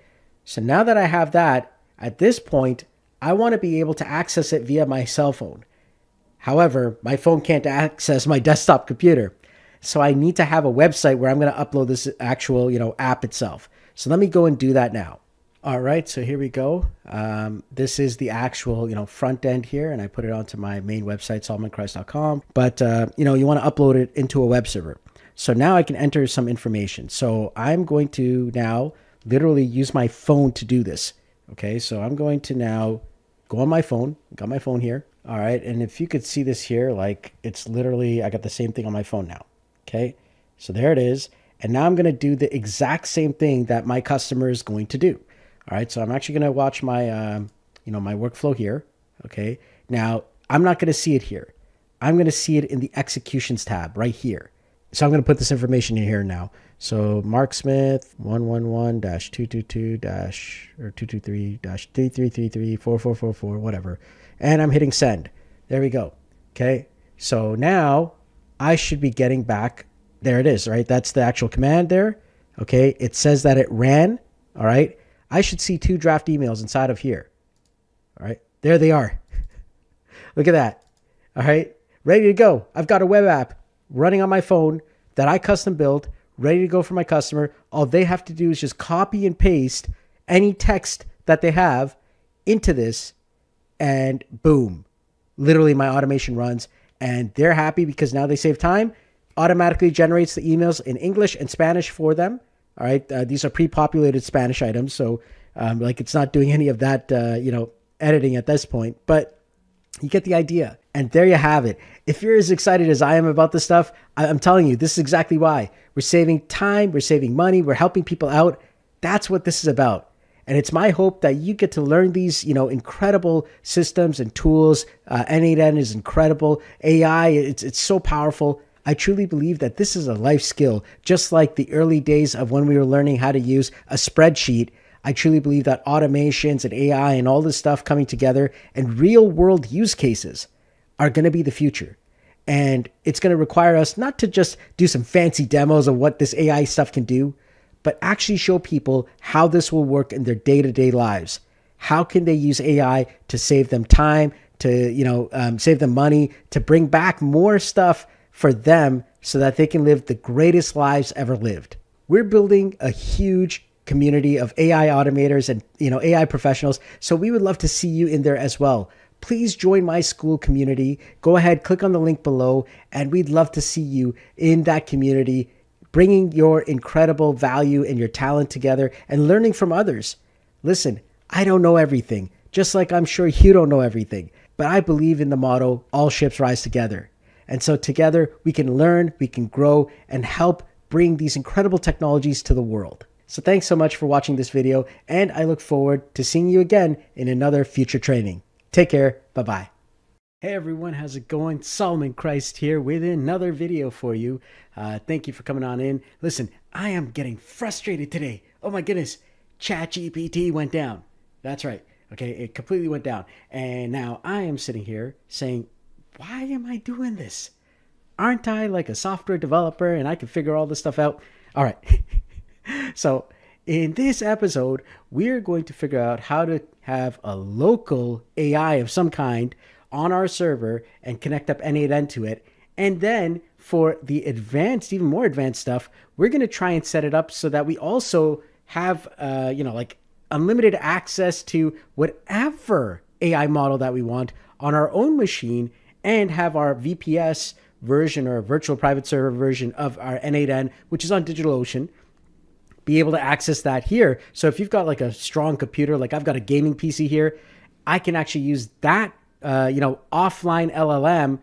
So now that I have that, at this point, I want to be able to access it via my cell phone. However, my phone can't access my desktop computer. So I need to have a website where I'm going to upload this actual, app itself. So let me go and do that now. All right, so here we go. This is the actual, front end here, and I put it onto my main website, solomonchrist.com. But, you want to upload it into a web server. So now I can enter some information. So I'm going to now literally use my phone to do this. Okay, so I'm going to now go on my phone. Got my phone here. All right, and if you could see this here, like it's literally, I got the same thing on my phone now. Okay, so there it is. And now I'm going to do the exact same thing that my customer is going to do. All right, so I'm actually going to watch my, my workflow here. Okay, now I'm not going to see it here. I'm going to see it in the executions tab right here. So I'm going to put this information in here now. So Mark Smith 111-222-223-3333-4444, whatever. And I'm hitting send. There we go. Okay. So now I should be getting back. There it is, right? That's the actual command there. Okay. It says that it ran. All right. I should see 2 draft emails inside of here. All right. There they are. Look at that. All right. Ready to go. I've got a web app running on my phone that I custom built, ready to go for my customer. All they have to do is just copy and paste any text that they have into this, and boom, literally my automation runs, and they're happy because now they save time. Automatically generates the emails in English and Spanish for them. All right. These are pre-populated Spanish items. So it's not doing any of that, editing at this point, but you get the idea. And there you have it. If you're as excited as I am about this stuff, I'm telling you, this is exactly why. We're saving time, we're saving money, we're helping people out. That's what this is about. And it's my hope that you get to learn these, incredible systems and tools. N8n is incredible. AI, it's so powerful. I truly believe that this is a life skill, just like the early days of when we were learning how to use a spreadsheet. I truly believe that automations and AI and all this stuff coming together and real world use cases are going to be the future. And it's going to require us not to just do some fancy demos of what this AI stuff can do, but actually show people how this will work in their day-to-day lives. How can they use AI to save them time, to save them money, to bring back more stuff for them so that they can live the greatest lives ever lived. We're building a huge community of AI automators and AI professionals, so we would love to see you in there as well. Please join my school community. Go ahead, click on the link below, and we'd love to see you in that community, bringing your incredible value and your talent together and learning from others. Listen, I don't know everything, just like I'm sure you don't know everything, but I believe in the motto, all ships rise together. And so together we can learn, we can grow, and help bring these incredible technologies to the world. So thanks so much for watching this video, and I look forward to seeing you again in another future training. Take care. Bye-bye. Hey everyone, how's it going? Solomon Christ here with another video for you. Thank you for coming on in. Listen, I am getting frustrated today. Oh my goodness, ChatGPT went down. That's right. Okay, it completely went down. And now I am sitting here saying, why am I doing this? Aren't I like a software developer and I can figure all this stuff out? All right. So in this episode, we're going to figure out how to have a local AI of some kind on our server and connect up n8n to it. And then for the advanced, even more advanced stuff, we're going to try and set it up so that we also have, like unlimited access to whatever AI model that we want on our own machine, and have our VPS version or virtual private server version of our n8n, which is on DigitalOcean, be able to access that here. So if you've got like a strong computer, like I've got a gaming PC here, I can actually use that, offline LLM.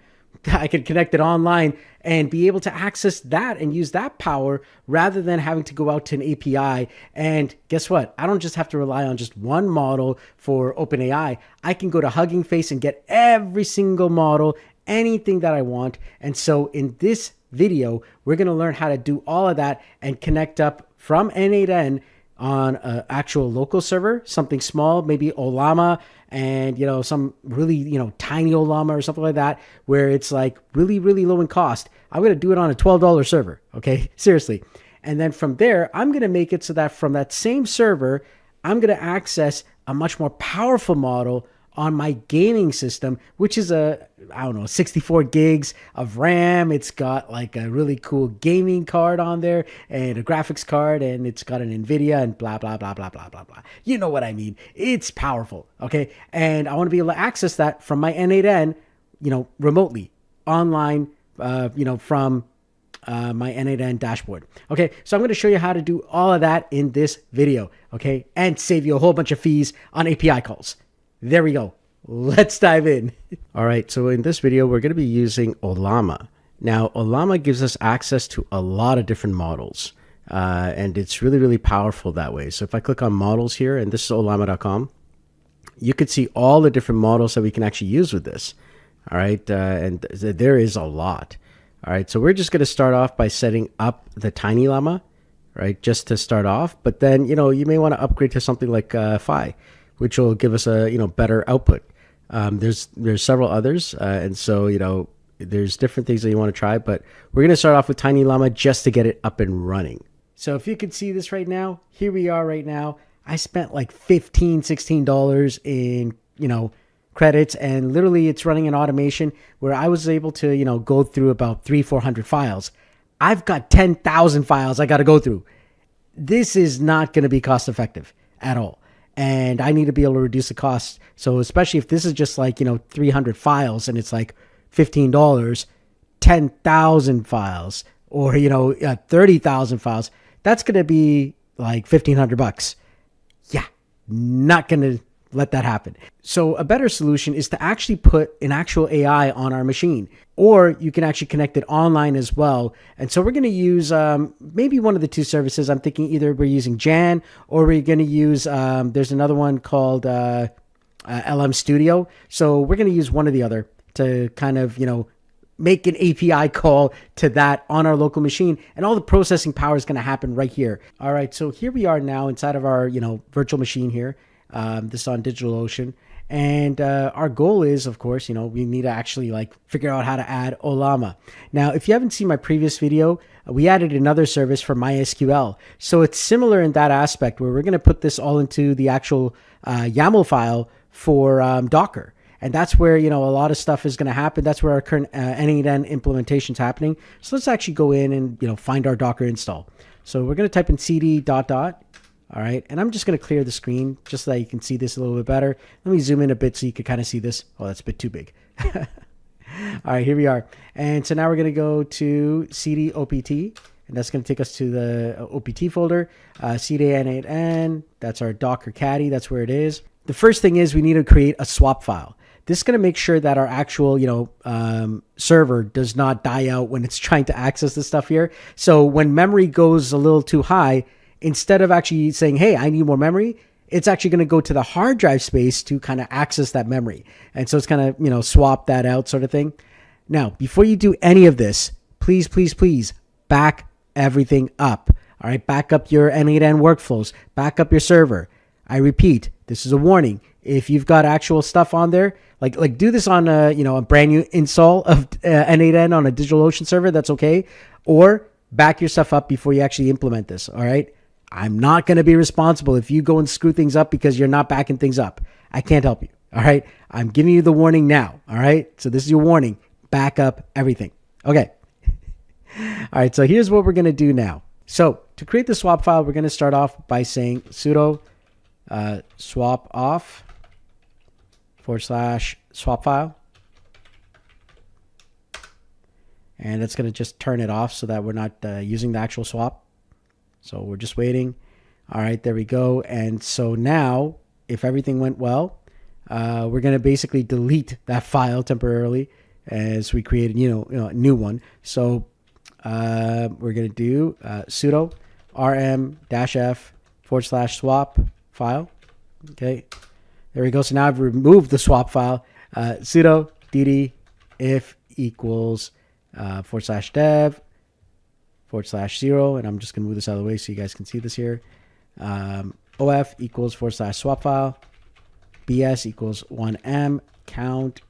I can connect it online and be able to access that and use that power rather than having to go out to an API. And guess what? I don't just have to rely on just one model for OpenAI. I can go to Hugging Face and get every single model, anything that I want. And so in this video, we're going to learn how to do all of that and connect up from n8n on an actual local server, something small, maybe Olama, and some really tiny Olama or something like that, where it's like really, really low in cost. I'm going to do it on a $12 server. Okay, seriously. And then from there, I'm going to make it so that from that same server, I'm going to access a much more powerful model on my gaming system, which is I don't know, 64 gigs of RAM. It's got like a really cool gaming card on there and a graphics card, and it's got an NVIDIA and blah, blah, blah, blah, blah, blah, blah. You know what I mean? It's powerful, okay? And I want to be able to access that from my n8n, remotely, online, from my n8n dashboard. Okay, so I'm going to show you how to do all of that in this video, okay, and save you a whole bunch of fees on API calls. There we go. Let's dive in. All right, so in this video, we're going to be using Ollama. Now, Ollama gives us access to a lot of different models, and it's really, really powerful that way. So if I click on models here, and this is ollama.com, you could see all the different models that we can actually use with this. All right, and there is a lot. All right, so we're just going to start off by setting up the Tiny Llama, right, just to start off. But then, you may want to upgrade to something like Phi, which will give us a better output. There's several others, and so there's different things that you want to try. But we're going to start off with Tiny Llama just to get it up and running. So if you can see this right now, here we are right now. I spent like $16 in credits, and literally it's running an automation where I was able to go through about 300-400 files. I've got 10,000 files I got to go through. This is not going to be cost effective at all. And I need to be able to reduce the cost. So especially if this is just like, 300 files and it's like $15, 10,000 files or, 30,000 files, that's going to be like $1,500. Yeah, not going to let that happen. So a better solution is to actually put an actual AI on our machine, or you can actually connect it online as well. And so we're going to use maybe one of the two services. I'm thinking either we're using Jan or we're going to use, there's another one called LM Studio. So we're going to use one or the other to kind of, make an API call to that on our local machine, and all the processing power is going to happen right here. All right, so here we are now inside of our, virtual machine here. This is on DigitalOcean. And our goal is, of course, we need to actually figure out how to add Ollama. Now, if you haven't seen my previous video, we added another service for MySQL. So it's similar in that aspect where we're going to put this all into the actual YAML file for Docker. And that's where, a lot of stuff is going to happen. That's where our current n8n implementation is happening. So let's actually go in and, find our Docker install. So we're going to type in cd ... All right, and I'm just going to clear the screen just so that you can see this a little bit better. Let me zoom in a bit so you can kind of see this. Oh, that's a bit too big. All right, here we are. And so now we're going to go to cd opt, and that's going to take us to the opt folder, cd n8n. That's our Docker caddy. That's where it is. The first thing is we need to create a swap file. This is going to make sure that our actual, server does not die out when it's trying to access this stuff here. So when memory goes a little too high, instead of actually saying, hey, I need more memory, it's actually going to go to the hard drive space to kind of access that memory. And so it's kind of, swap that out sort of thing. Now, before you do any of this, please, please, please back everything up. All right, back up your n8n workflows, back up your server. I repeat, this is a warning. If you've got actual stuff on there, like do this on a brand new install of n8n on a DigitalOcean server, that's okay. Or back your stuff up before you actually implement this, all right? I'm not going to be responsible if you go and screw things up because you're not backing things up. I can't help you, all right? I'm giving you the warning now, all right? So this is your warning. Back up everything. Okay. All right, so here's what we're going to do now. So to create the swap file, we're going to start off by saying sudo swap off / swap file. And it's going to just turn it off so that we're not using the actual swap. So we're just waiting. All right, there we go. And so now, if everything went well, we're going to basically delete that file temporarily as we create a new one. So we're going to do sudo rm-f / swap file. Okay, there we go. So now I've removed the swap file. Sudo dd if equals /dev /0, and I'm just gonna move this out of the way so you guys can see this here. Of equals / swap file, bs equals 1m, count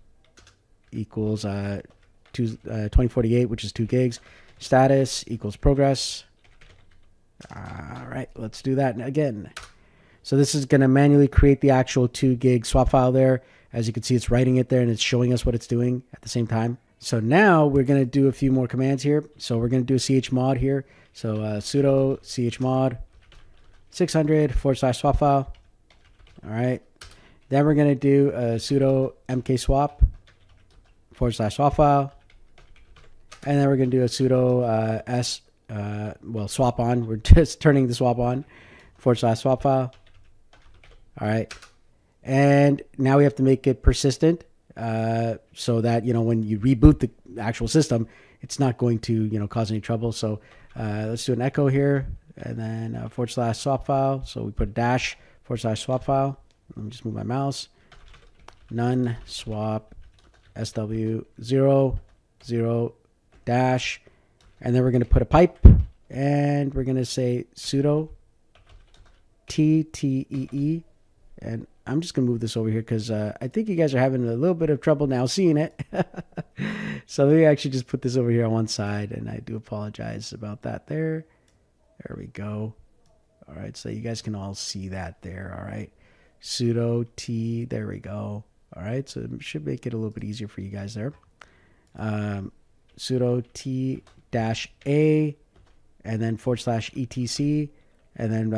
equals 2048, which is 2 gigs, status equals progress. All right, let's do that again. So this is going to manually create the actual 2 gig swap file there. As you can see, it's writing it there and it's showing us what it's doing at the same time. So now we're going to do a few more commands here. So we're going to do a chmod here. So sudo chmod 600 / swap file. All right. Then we're going to do a sudo mkswap / swap file. And then we're going to do a sudo swap on. We're just turning the swap on / swap file. All right. And now we have to make it persistent so that, when you reboot the actual system, it's not going to, cause any trouble. So let's do an echo here and then / swap file. So we put a dash / swap file. Let me just move my mouse. None swap SW0 0 dash. And then we're going to put a pipe and we're going to say sudo TTEE. And I'm just going to move this over here because I think you guys are having a little bit of trouble now seeing it. So let me actually just put this over here on one side. And I do apologize about that there. There we go. All right. So you guys can all see that there. All right. Sudo T. There we go. All right. So it should make it a little bit easier for you guys there. Sudo T-A and then / etc and then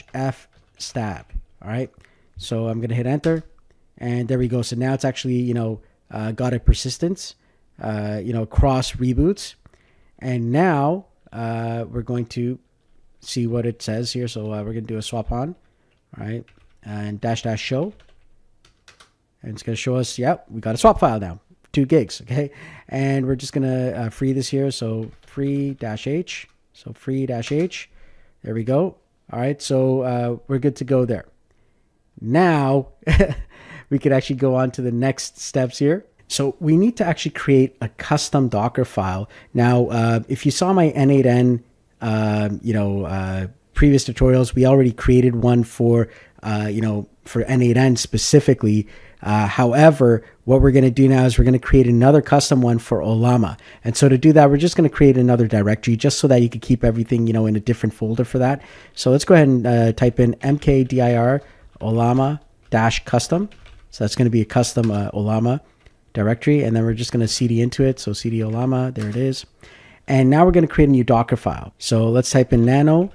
/ F stab. All right. So I'm going to hit enter and there we go. So now it's actually, got a persistence, across reboots. And now we're going to see what it says here. So we're going to do a swap on. All right. And -- show. And it's going to show us, we got a swap file now. 2 gigs. Okay. And we're just going to free this here. So free -h. So free -h. There we go. All right. So we're good to go there. Now we could actually go on to the next steps here. So we need to actually create a custom Docker file. Now, if you saw my n8n, previous tutorials, we already created one for n8n specifically. However, what we're going to do now is we're going to create another custom one for Ollama. And so to do that, we're just going to create another directory just so that you can keep everything, in a different folder for that. So let's go ahead and type in mkdir Ollama -custom. So that's going to be a custom Ollama directory. And then we're just going to cd into it. So cd Ollama, there it is. And now we're going to create a new Docker file. So let's type in nano,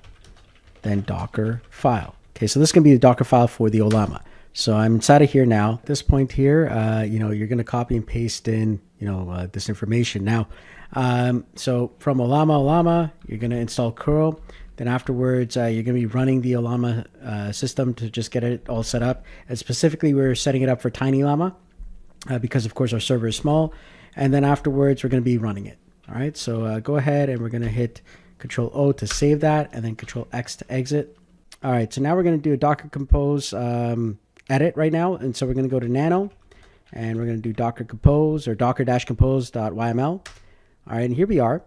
then Docker file. Okay, so this is going to be the Docker file for the Ollama. So I'm inside of here now. At this point here, you're going to copy and paste in, this information. Now, so from Ollama, you're going to install curl. Then afterwards, you're going to be running the Ollama system to just get it all set up. And specifically, we're setting it up for Tiny Llama because, of course, our server is small. And then afterwards, we're going to be running it. All right, so go ahead and we're going to hit Control O to save that and then Control X to exit. All right, so now we're going to do a Docker Compose edit right now. And so we're going to go to nano and we're going to do Docker Compose or docker-compose.yml. All right, and here we are.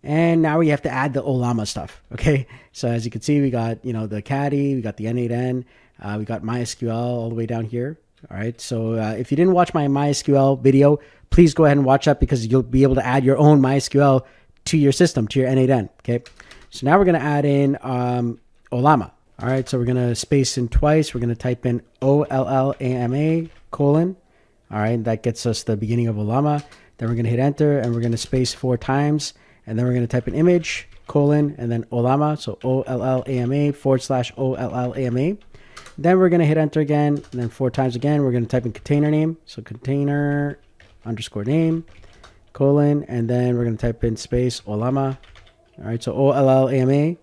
And now we have to add the Ollama stuff. Okay, so as you can see, we got, the caddy, we got the n8n, we got MySQL all the way down here. All right, so if you didn't watch my MySQL video, please go ahead and watch that because you'll be able to add your own MySQL to your system, to your n8n. Okay, so now we're going to add in Ollama. All right, so we're going to space in twice. We're going to type in OLLAMA : All right, that gets us the beginning of Ollama. Then we're going to hit enter and we're going to space 4 times. And then we're going to type in image : and then Ollama. So OLLAMA / OLLAMA. Then we're going to hit enter again. And then 4 times again, we're going to type in container name. So container _name : and then we're going to type in space Ollama. All right, so OLLAMA.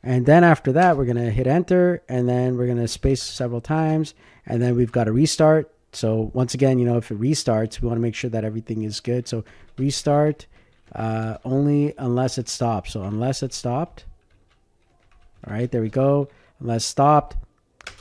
And then after that, we're going to hit enter and then we're going to space several times. And then we've got to restart. So once again, if it restarts, we want to make sure that everything is good. So restart only unless it stops. So unless it stopped. All right, there we go. Unless stopped,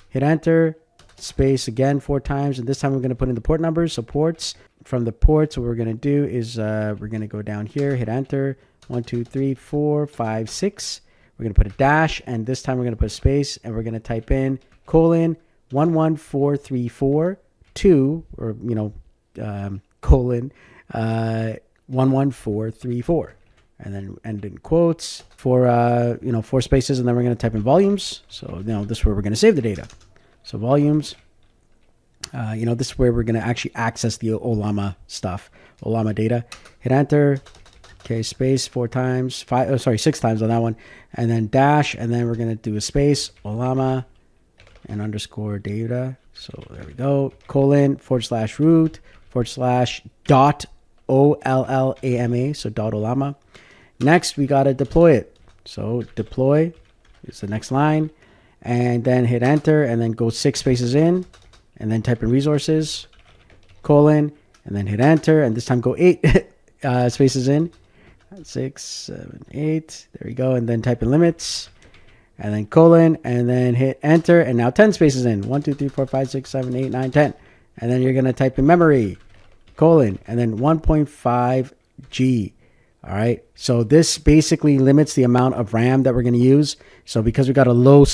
hit enter, space again 4 times. And this time we're going to put in the port numbers. So ports. From the ports, what we're going to do is we're going to go down here, hit enter, 1, 2, 3, 4, 5, 6. We're going to put a dash, and this time we're going to put a space, and we're going to type in : 11434 2, or 11434, and then end in quotes for 4 spaces, and then we're going to type in volumes. So this is where we're going to save the data. So volumes. This is where we're going to actually access the Olama stuff, Olama data. Hit enter. Okay, space 4 times, 6 times on that one, and then dash, and then we're going to do a space, Olama, and underscore data. So there we go, colon, /root, dot OLLAMA, so dot Olama. Next, we got to deploy it. So deploy is the next line, and then hit enter, and then go 6 spaces in, and then type in resources, colon, and then hit enter, and this time go 8 spaces in. 6, 7, 8. There we go. And then type in limits and then colon and then hit enter. And now 10 spaces in 1, 2, 3, 4, 5, 6, 7, 8, 9, 10. And then you're going to type in memory colon and then 1.5 G. All right. So this basically limits the amount of RAM that we're going to use. So because we got a low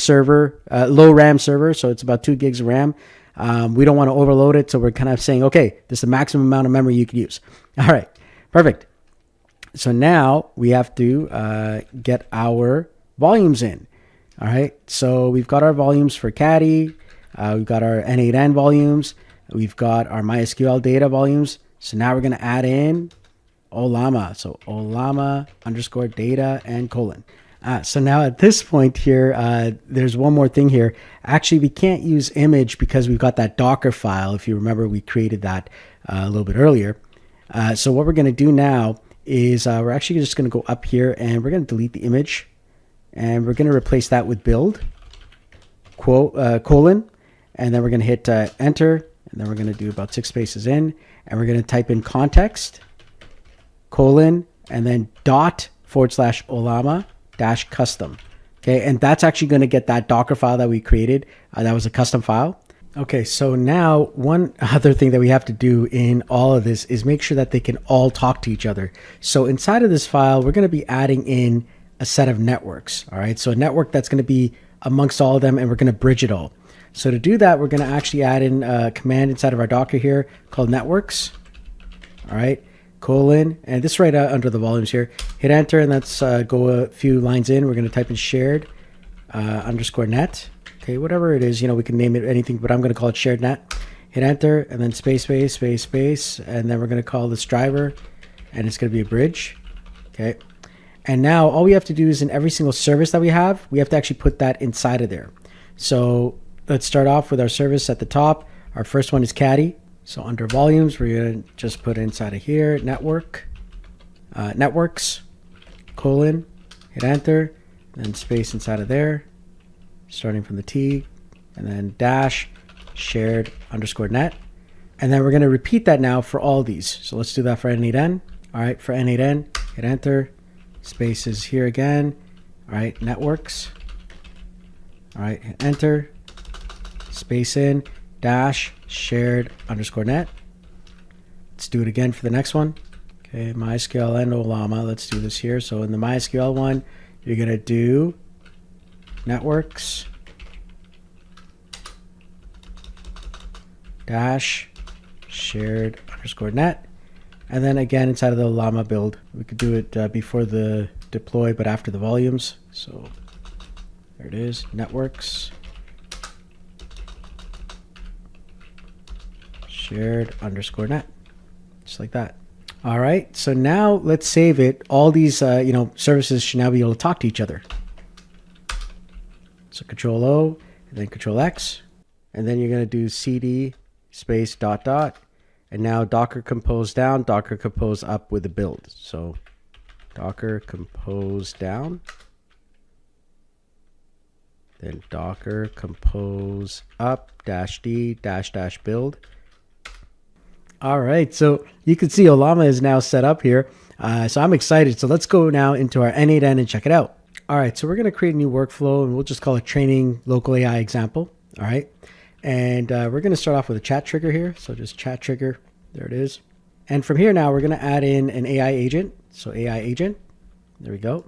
RAM server, so it's about 2 gigs of RAM. We don't want to overload it. So we're kind of saying, okay, this is the maximum amount of memory you can use. All right. Perfect. So now we have to get our volumes in. All right. So we've got our volumes for Caddy. We've got our n8n volumes. We've got our MySQL data volumes. So now we're going to add in Olama. So Olama underscore data and colon. So now at this point here, there's one more thing here. Actually, we can't use image because we've got that Docker file. If you remember, we created that a little bit earlier. So what we're going to do now is we're actually just going to go up here and we're going to delete the image and we're going to replace that with build colon, and then we're going to hit enter, and then we're going to do about 6 spaces in, and we're going to type in context colon and then dot /Olama dash custom. Okay, and that's actually going to get that Docker file that we created. That was a custom file. Okay, so now one other thing that we have to do in all of this is make sure that they can all talk to each other. So inside of this file, we're going to be adding in a set of networks. All right, so a network that's going to be amongst all of them, and we're going to bridge it all. So to do that, we're going to actually add in a command inside of our Docker here called networks. All right, colon, and this is right under the volumes here. Hit enter, and let's go a few lines in. We're going to type in shared underscore net. Okay, whatever it is, we can name it anything, but I'm going to call it shared net. Hit enter, and then space, and then we're going to call this driver, and it's going to be a bridge. Okay, and now all we have to do is in every single service that we have to actually put that inside of there. So let's start off with our service at the top. Our first one is Caddy. So under volumes, we're going to just put inside of here, networks, colon, hit enter, then space inside of there, starting from the T, and then dash shared underscore net. And then we're going to repeat that now for all these. So let's do that for n8n. All right, for n8n, hit enter, spaces here again. All right, networks. All right, hit enter, space in, dash shared underscore net. Let's do it again for the next one. Okay, MySQL and Olama. Let's do this here. So in the MySQL one, you're going to do networks dash shared underscore net, and then again inside of the Llama build, we could do it before the deploy but after the volumes. So there it is, networks shared underscore net, just like that. All right, so now let's save it. All these services should now be able to talk to each other. So Control O, and then Control X, and then you're going to do CD space ... and now Docker compose down, Docker compose up with the build. So Docker compose down, then Docker compose up -d -- build. All right, so you can see Olama is now set up here. So I'm excited. So let's go now into our n8n and check it out. All right, so we're going to create a new workflow, and we'll just call it training local AI example. All right, and we're going to start off with a chat trigger here. So just chat trigger, there it is. And from here now, we're going to add in an AI agent. So AI agent, there we go.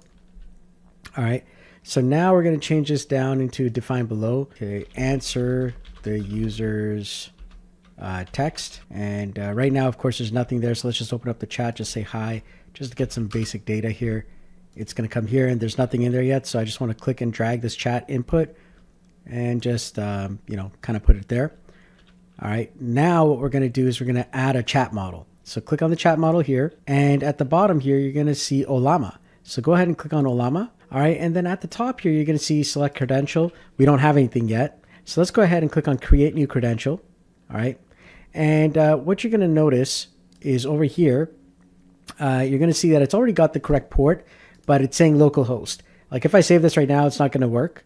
All right, so now we're going to change this down into define below. Okay, answer the user's text. And right now, of course, there's nothing there. So let's just open up the chat, just say hi, just to get some basic data here. It's going to come here and there's nothing in there yet. So I just want to click and drag this chat input and just, kind of put it there. All right, now what we're going to do is we're going to add a chat model. So click on the chat model here, and at the bottom here, you're going to see Olama. So go ahead and click on Olama. All right, and then at the top here, you're going to see select credential. We don't have anything yet. So let's go ahead and click on create new credential. All right, and what you're going to notice is over here, you're going to see that it's already got the correct port, but it's saying localhost. Like if I save this right now, it's not going to work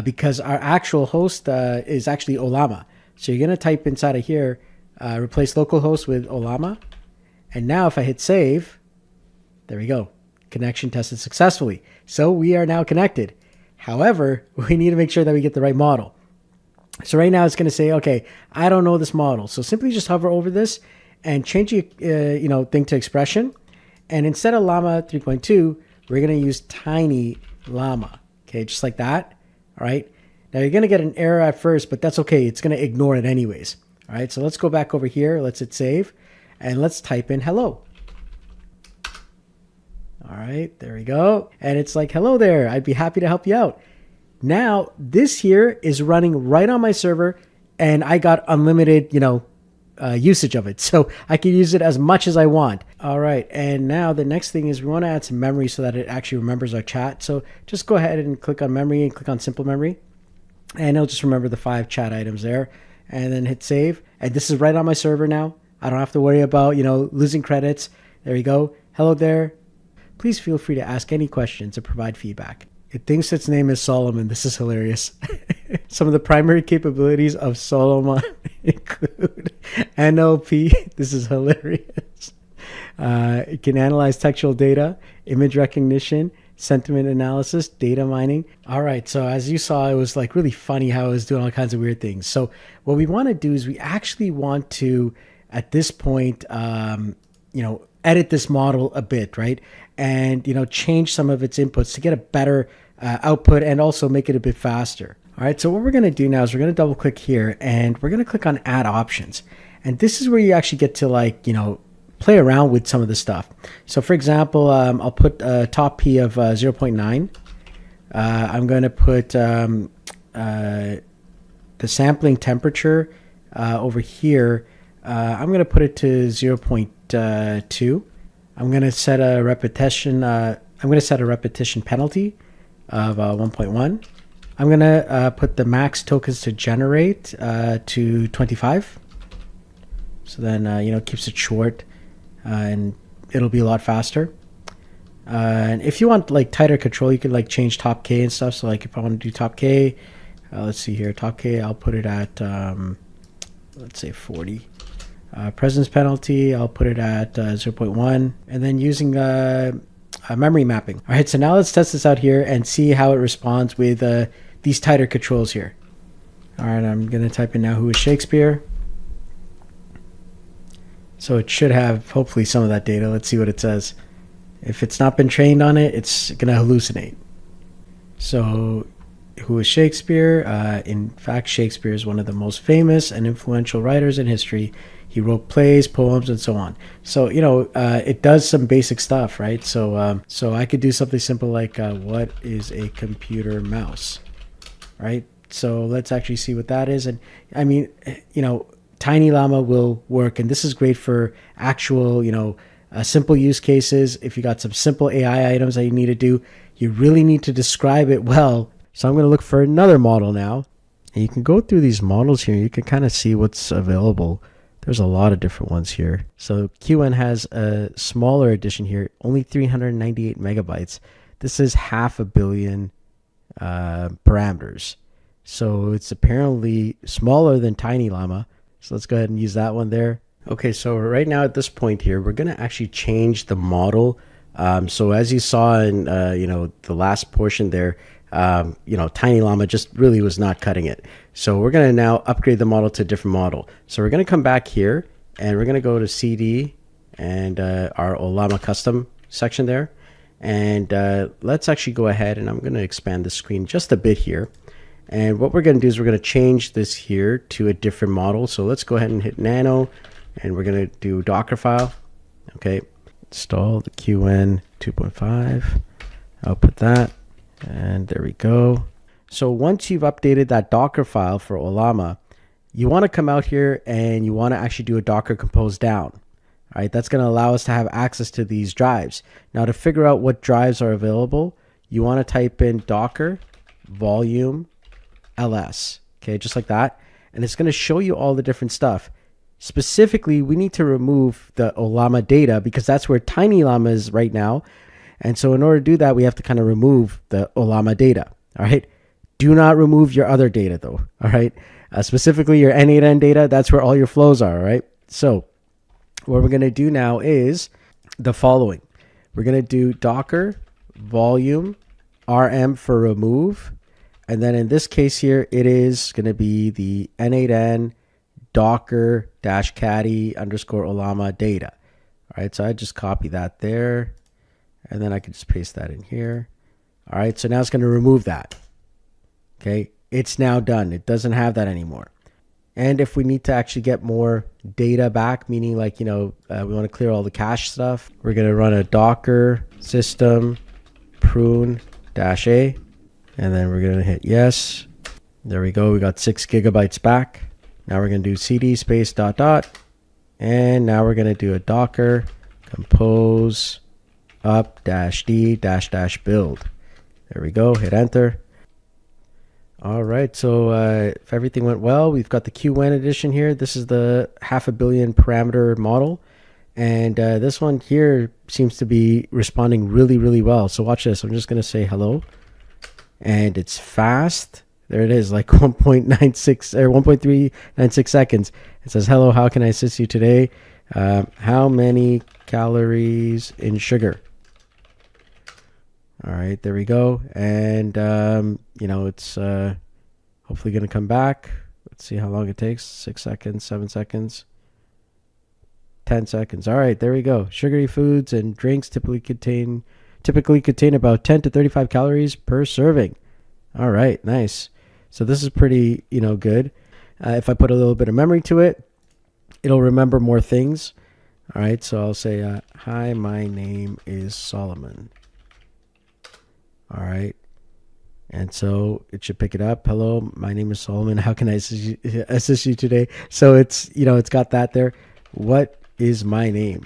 because our actual host is actually Olama. So you're going to type inside of here, replace localhost with Olama. And now if I hit save, there we go. Connection tested successfully. So we are now connected. However, we need to make sure that we get the right model. So right now it's going to say, okay, I don't know this model. So simply just hover over this and change your thing to expression. And instead of Llama 3.2, we're going to use Tiny Llama. Okay, just like that. All right. Now you're going to get an error at first, but that's okay. It's going to ignore it anyways. All right. So let's go back over here. Let's hit save and let's type in hello. All right, there we go. And it's like, hello there. I'd be happy to help you out. Now this here is running right on my server and I got unlimited, usage of it. So I can use it as much as I want. All right. And now the next thing is we want to add some memory so that it actually remembers our chat. So just go ahead and click on memory and click on simple memory. And it'll just remember the 5 chat items there and then hit save. And this is right on my server now. I don't have to worry about, losing credits. There you go. Hello there. Please feel free to ask any questions or provide feedback. It thinks its name is Solomon. This is hilarious. Some of the primary capabilities of Solomon include NLP. This is hilarious. It can analyze textual data, image recognition, sentiment analysis, data mining. All right. So as you saw, it was like really funny how it was doing all kinds of weird things. So what we want to do is we actually want to, at this point, edit this model a bit, right? And, change some of its inputs to get a better output and also make it a bit faster. All right. So what we're going to do now is we're going to double click here and we're going to click on add options. And this is where you actually get to play around with some of the stuff. So for example, I'll put a top P of 0.9. I'm going to put the sampling temperature over here. I'm going to put it to 0.2. I'm going to set a repetition. I'm going to set a repetition penalty of 1.1. I'm going to put the max tokens to generate to 25. So then, it keeps it short and it'll be a lot faster. And if you want tighter control, you can change top K and stuff. So if I want to do top K, let's see here, top K, I'll put it at, let's say 40. Presence penalty, I'll put it at 0.1. And then using memory mapping. All right, so now let's test this out here and see how it responds with these tighter controls here. All right, I'm going to type in now who is Shakespeare. So it should have hopefully some of that data. Let's see what it says. If it's not been trained on it, it's going to hallucinate. So who is Shakespeare? In fact, Shakespeare is one of the most famous and influential writers in history. He wrote plays, poems, and so on. So, it does some basic stuff, right? So I could do something simple like, what is a computer mouse, right? So let's actually see what that is. And I mean, Tiny Llama will work. And this is great for actual, simple use cases. If you got some simple AI items that you need to do, you really need to describe it well. So I'm going to look for another model now. And you can go through these models here. You can kind of see what's available. There's a lot of different ones here. So QN has a smaller edition here, only 398 megabytes. This is 500 million parameters. So it's apparently smaller than Tiny Llama. So let's go ahead and use that one there. Okay, so right now at this point here, we're going to actually change the model. So as you saw in the last portion there, Tiny Llama just really was not cutting it. So we're going to now upgrade the model to a different model. So we're going to come back here and we're going to go to CD and our Olama custom section there. And let's actually go ahead and I'm going to expand the screen just a bit here. And what we're going to do is we're going to change this here to a different model. So let's go ahead and hit nano and we're going to do Docker file. Okay. Install the QN 2.5. I'll put that. And there we go. So once you've updated that Docker file for Olama, you want to come out here and you want to actually do a Docker compose down. All right, that's going to allow us to have access to these drives. Now, to figure out what drives are available, you want to type in Docker volume ls, okay, just like that. And it's going to show you all the different stuff. Specifically, we need to remove the Ollama data because that's where Tiny Llama is right now. And so in order to do that, we have to kind of remove the Ollama data. All right. Do not remove your other data though. All right. Specifically your n8n data, that's where all your flows are. All right. So what we're going to do now is the following. We're going to do Docker volume rm for remove. And then in this case here, it is going to be the n8n docker -caddy _ Ollama data. All right. So I just copy that there. And then I can just paste that in here. All right. So now it's going to remove that. Okay. It's now done. It doesn't have that anymore. And if we need to actually get more data back, meaning like, we want to clear all the cache stuff, we're going to run a docker system prune -a, and then we're going to hit yes. There we go. We got 6 gigabytes back. Now we're going to do cd space ... And now we're going to do a docker compose up -d -- build. There we go. Hit enter. All right, so if everything went well, we've got the QN edition here. This is the 500 million parameter model. And this one here seems to be responding really, really well. So watch this. I'm just going to say hello. And it's fast. There it is, like 1.96 or 1.396 seconds. It says, hello, how can I assist you today? How many calories in sugar? All right, there we go. And, it's hopefully going to come back. Let's see how long it takes. 6 seconds, 7 seconds, 10 seconds. All right, there we go. Sugary foods and drinks typically contain about 10 to 35 calories per serving. All right, nice. So this is pretty, good. If I put a little bit of memory to it, it'll remember more things. All right, so I'll say, hi, my name is Solomon. All right. And so it should pick it up. Hello, my name is Solomon. How can I assist you today? So it's, it's got that there. What is my name?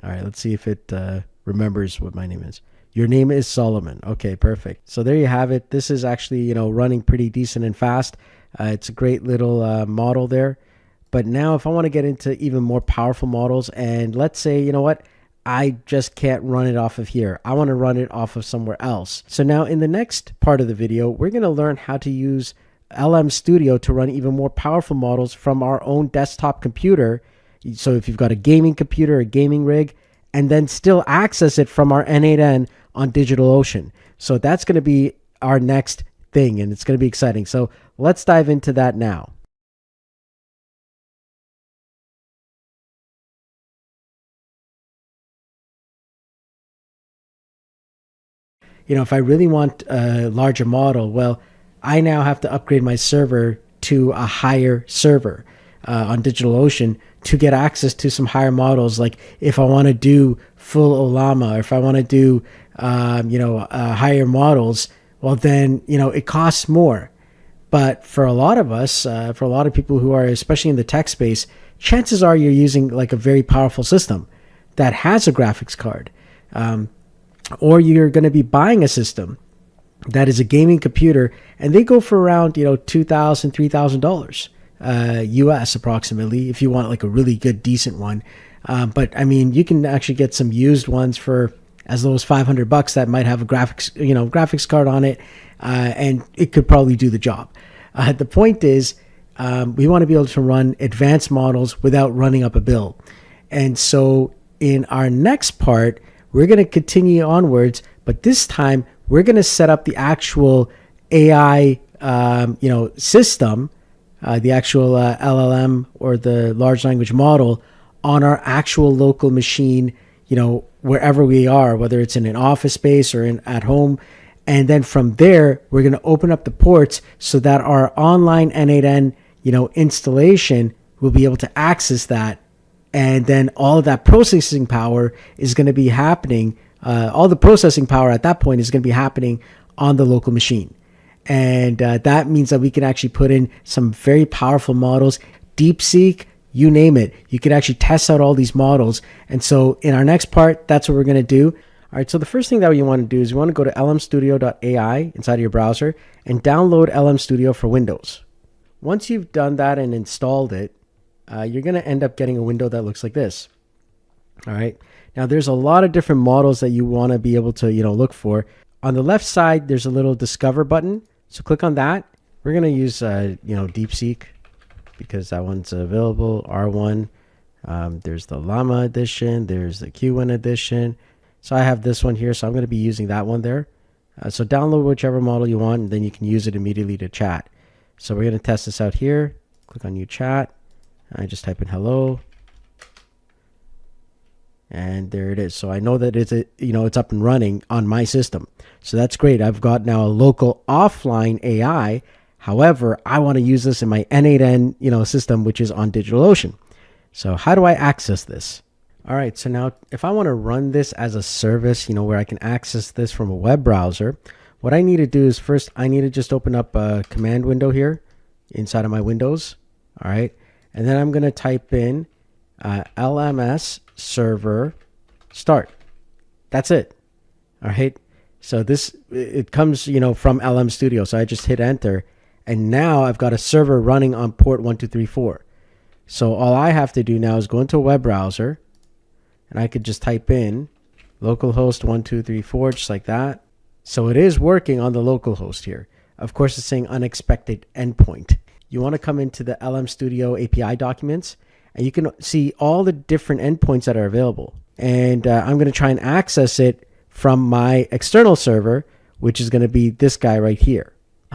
All right, let's see if it remembers what my name is. Your name is Solomon. Okay, perfect. So there you have it. This is actually, running pretty decent and fast. It's a great little model there. But now if I want to get into even more powerful models, and let's say, I just can't run it off of here. I want to run it off of somewhere else. So now in the next part of the video, we're going to learn how to use LM Studio to run even more powerful models from our own desktop computer. So if you've got a gaming computer, a gaming rig, and then still access it from our n8n on DigitalOcean. So that's going to be our next thing, and it's going to be exciting. So let's dive into that now. If I really want a larger model, well, I now have to upgrade my server to a higher server on DigitalOcean to get access to some higher models. Like if I want to do full Ollama, or if I want to do, higher models, well, then, it costs more. But for a lot of us, for a lot of people who are, especially in the tech space, chances are you're using like a very powerful system that has a graphics card. Or you're going to be buying a system that is a gaming computer, and they go for around, $2,000, $3,000 US approximately, if you want like a really good, decent one. But I mean, you can actually get some used ones for as low as $500 that might have a graphics card on it, and it could probably do the job. The point is, we want to be able to run advanced models without running up a bill. And so in our next part, we're going to continue onwards, but this time we're going to set up the actual AI, system, the actual LLM or the large language model on our actual local machine, wherever we are, whether it's in an office space or at home. And then from there, we're going to open up the ports so that our online n8n, installation will be able to access that. And then all of that processing power is going to be happening. All the processing power at that point is going to be happening on the local machine. And that means that we can actually put in some very powerful models, DeepSeek, you name it. You can actually test out all these models. And so in our next part, that's what we're going to do. All right, so the first thing that you want to do is you want to go to lmstudio.ai inside of your browser and download LM Studio for Windows. Once you've done that and installed it, you're going to end up getting a window that looks like this. All right. Now, there's a lot of different models that you want to be able to, look for. On the left side, there's a little Discover button. So click on that. We're going to use, DeepSeek because that one's available. R1. There's the Llama edition. There's the Q1 edition. So I have this one here. So I'm going to be using that one there. So download whichever model you want, and then you can use it immediately to chat. So we're going to test this out here. Click on New Chat. I just type in hello. And there it is. So I know that it's up and running on my system. So that's great. I've got now a local offline AI. However, I want to use this in my n8n, system, which is on DigitalOcean. So how do I access this? All right. So now if I want to run this as a service, where I can access this from a web browser, what I need to do is first I need to just open up a command window here inside of my Windows. All right. And then I'm going to type in LMS server start. That's it. All right. So it comes, from LM Studio. So I just hit enter. And now I've got a server running on port 1234. So all I have to do now is go into a web browser. And I could just type in localhost 1234, just like that. So it is working on the local host here. Of course, it's saying unexpected endpoint. You want to come into the LM Studio API documents, and you can see all the different endpoints that are available. And I'm going to try and access it from my external server, which is going to be this guy right here.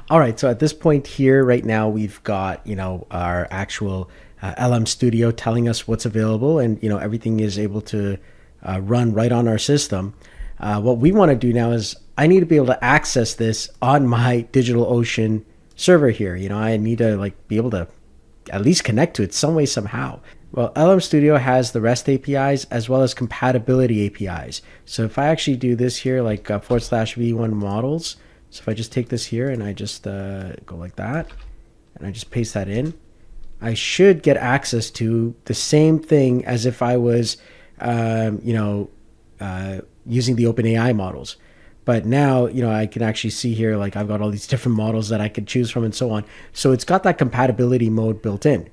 All right, so at this point here, right now, we've got, our actual LM Studio telling us what's available, and, everything is able to run right on our system. What we want to do now is I need to be able to access this on my DigitalOcean server here. I need to be able to at least connect to it some way, somehow. Well, LM Studio has the REST APIs as well as compatibility APIs. So if I actually do this here, /v1 models, so if I just take this here and I just go like that, and I just paste that in, I should get access to the same thing as if I was, using the OpenAI models. But now, I can actually see here, I've got all these different models that I could choose from and so on. So it's got that compatibility mode built in.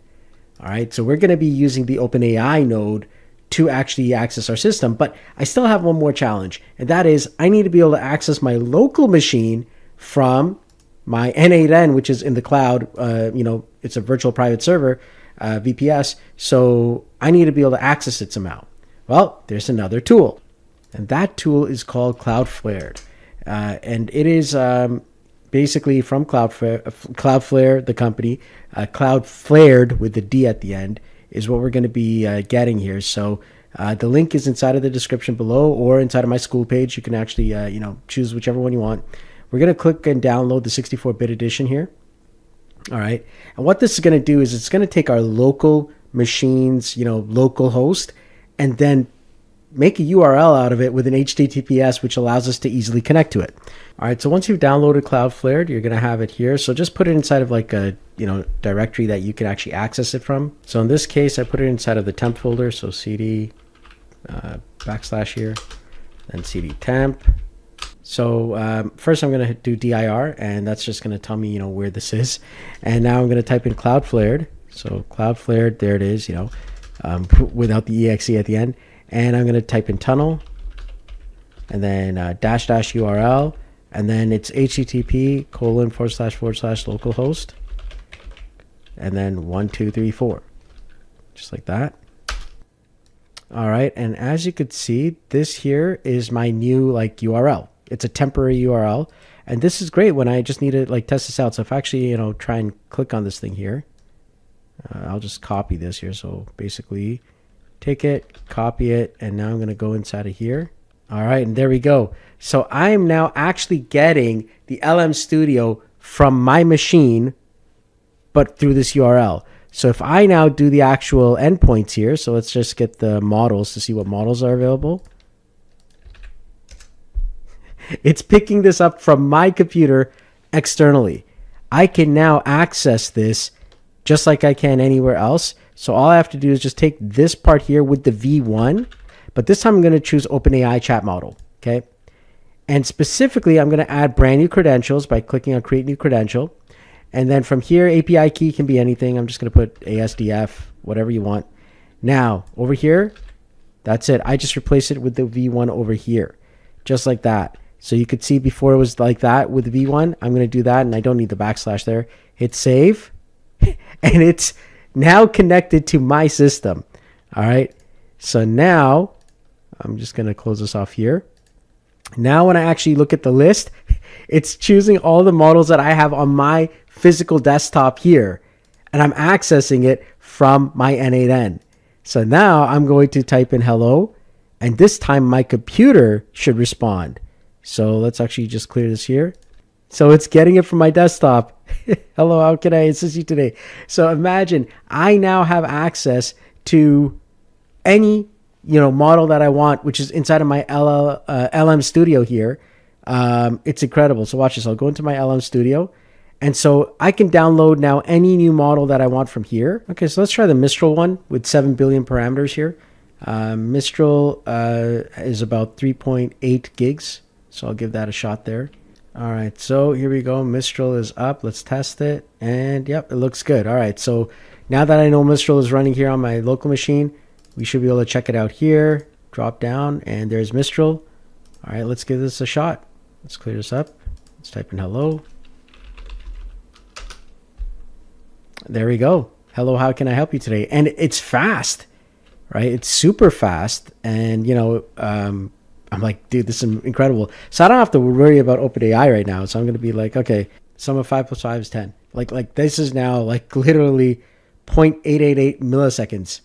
All right. So we're going to be using the OpenAI node to actually access our system. But I still have one more challenge. And that is I need to be able to access my local machine from my n8n, which is in the cloud. It's a virtual private server, VPS. So I need to be able to access it somehow. Well, there's another tool. And that tool is called Cloudflare. And it is basically from Cloudflare, the company. Cloudflared with the D at the end is what we're going to be getting here. So the link is inside of the description below or inside of my school page. You can actually, choose whichever one you want. We're going to click and download the 64-bit edition here. All right. And what this is going to do is it's going to take our local machines, local host, and then make a URL out of it with an HTTPS, which allows us to easily connect to it. All right, so once you've downloaded Cloudflare, you're going to have it here. So just put it inside of a directory that you can actually access it from. So in this case, I put it inside of the temp folder. So cd / here, then cd temp. So first I'm going to do dir, and that's just going to tell me where this is. And now I'm going to type in Cloudflared. So Cloudflared, there it is. Without the exe at the end. And I'm going to type in tunnel, and then -- URL, and then it's http :// localhost, and then 1234, just like that. All right, and as you could see, this here is my new URL. It's a temporary URL, and this is great when I just need to test this out. So if I actually try and click on this thing here, I'll just copy this here. So basically, take it, copy it, and now I'm going to go inside of here. All right, and there we go. So I'm now actually getting the LM Studio from my machine, but through this URL. So if I now do the actual endpoints here, so let's just get the models to see what models are available. It's picking this up from my computer externally. I can now access this just like I can anywhere else. So all I have to do is just take this part here with the V1, but this time I'm going to choose OpenAI chat model. Okay. And specifically, I'm going to add brand new credentials by clicking on create new credential. And then from here, API key can be anything. I'm just going to put ASDF, whatever you want. Now over here, that's it. I just replace it with the V1 over here, just like that. So you could see before it was like that with the V1. I'm going to do that, and I don't need the backslash there. Hit save, and it's now connected to my system. All right. So now I'm just going to close this off here. Now when I actually look at the list, it's choosing all the models that I have on my physical desktop here, and I'm accessing it from my n8n. So now I'm going to type in hello, and this time my computer should respond. So let's actually just clear this here. So it's getting it from my desktop. Hello, how can I assist you today? So imagine I now have access to any model that I want, which is inside of my LM Studio here. It's incredible. So watch this. I'll go into my LM Studio. And so I can download now any new model that I want from here. Okay, so let's try the Mistral one with 7 billion parameters here. Mistral is about 3.8 gigs. So I'll give that a shot there. All right, so here we go. Mistral is up. Let's test it. And yep, it looks good. All right, so now that I know Mistral is running here on my local machine, we should be able to check it out here. Drop down, and there's Mistral. All right, let's give this a shot. Let's clear this up. Let's type in hello. There we go. Hello, how can I help you today? And it's fast, right? It's super fast. And, I'm like, dude, this is incredible. So I don't have to worry about OpenAI right now. So I'm going to be like, okay, sum of 5 plus 5 is 10. Like this is now like literally 0.888 milliseconds.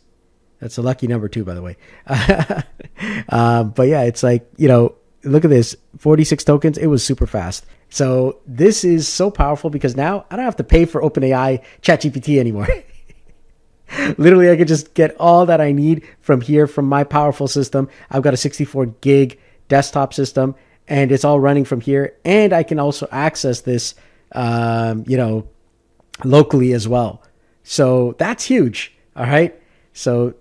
That's a lucky number too, by the way. But yeah, it's like, look at this, 46 tokens. It was super fast. So this is so powerful because now I don't have to pay for OpenAI ChatGPT anymore. Literally, I could just get all that I need from here, from my powerful system. I've got a 64 gig desktop system, and it's all running from here. And I can also access this, locally as well. So that's huge. All right. So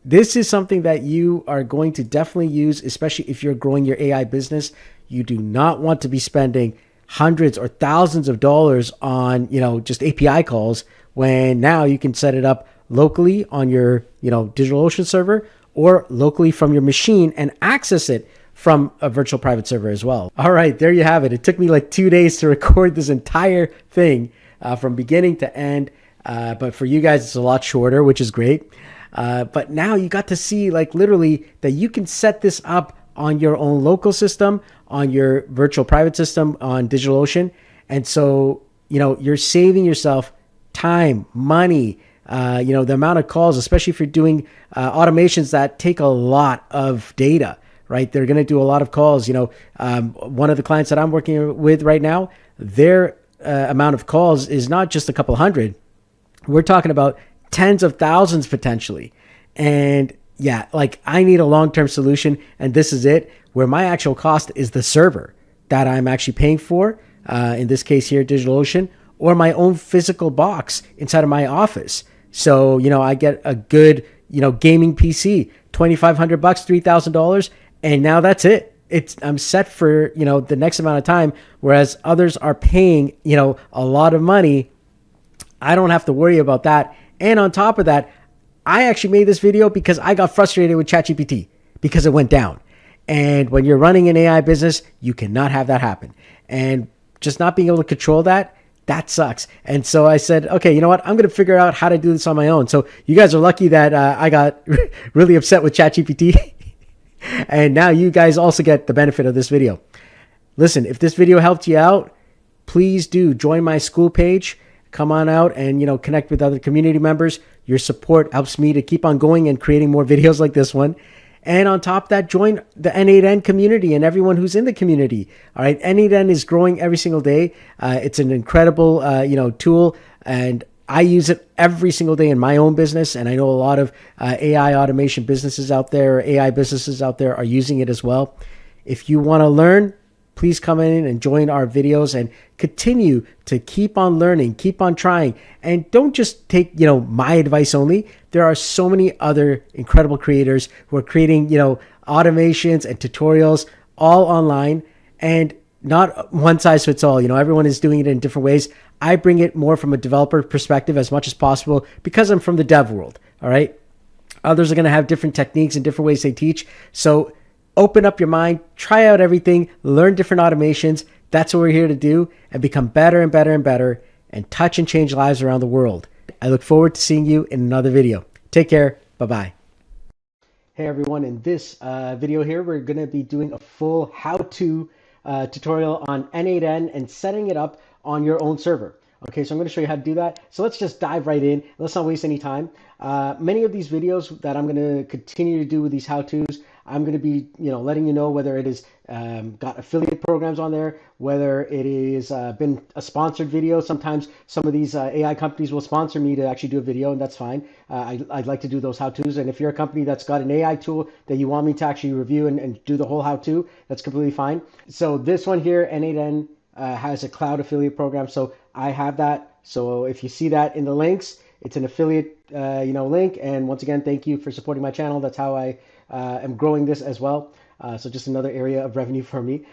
this is something that you are going to definitely use, especially if you're growing your AI business. You do not want to be spending hundreds or thousands of dollars on, just API calls when now you can set it up locally on your, DigitalOcean server or locally from your machine and access it from a virtual private server as well. All right, there you have it. It took me like 2 days to record this entire thing from beginning to end. But for you guys, it's a lot shorter, which is great. But now you got to see like literally that you can set this up on your own local system, on your virtual private system, on DigitalOcean. And so, you're saving yourself time, money, the amount of calls, especially if you're doing automations that take a lot of data, right? They're going to do a lot of calls. One of the clients that I'm working with right now, their amount of calls is not just a couple hundred. We're talking about tens of thousands potentially. And yeah, like I need a long-term solution, and this is it, where my actual cost is the server that I'm actually paying for, in this case here, DigitalOcean, or my own physical box inside of my office. So, I get a good, gaming PC, $2,500, $3,000, and now that's it. I'm set for, the next amount of time, whereas others are paying, a lot of money. I don't have to worry about that. And on top of that, I actually made this video because I got frustrated with ChatGPT because it went down. And when you're running an AI business, you cannot have that happen. And just not being able to control that sucks. And so I said, okay, you know what? I'm going to figure out how to do this on my own. So you guys are lucky that I got really upset with ChatGPT. And now you guys also get the benefit of this video. Listen, if this video helped you out, please do join my school page. Come on out and, connect with other community members. Your support helps me to keep on going and creating more videos like this one. And on top of that, join the n8n community and everyone who's in the community. All right. n8n is growing every single day. It's an incredible, tool, and I use it every single day in my own business. And I know a lot of AI automation businesses out there, or AI businesses out there are using it as well. If you want to learn, please come in and join our videos and continue to keep on learning, keep on trying. And don't just take, my advice only. There are so many other incredible creators who are creating, automations and tutorials all online, and not one size fits all. Everyone is doing it in different ways. I bring it more from a developer perspective as much as possible because I'm from the dev world. All right. Others are going to have different techniques and different ways they teach. So open up your mind, try out everything, learn different automations. That's what we're here to do, and become better and better and better, and touch and change lives around the world. I look forward to seeing you in another video. Take care. Bye-bye. Hey everyone, in this video here, we're going to be doing a full how-to tutorial on n8n and setting it up on your own server. Okay, so I'm going to show you how to do that. So let's just dive right in. Let's not waste any time. Many of these videos that I'm going to continue to do with these how-tos, I'm going to be, letting you know whether it is got affiliate programs on there, whether it is been a sponsored video. Sometimes some of these AI companies will sponsor me to actually do a video, and that's fine. I'd like to do those how-tos. And if you're a company that's got an AI tool that you want me to actually review and do the whole how-to, that's completely fine. So this one here, n8n, has a cloud affiliate program. So I have that. So if you see that in the links, it's an affiliate, link. And once again, thank you for supporting my channel. That's how I am growing this as well. So just another area of revenue for me.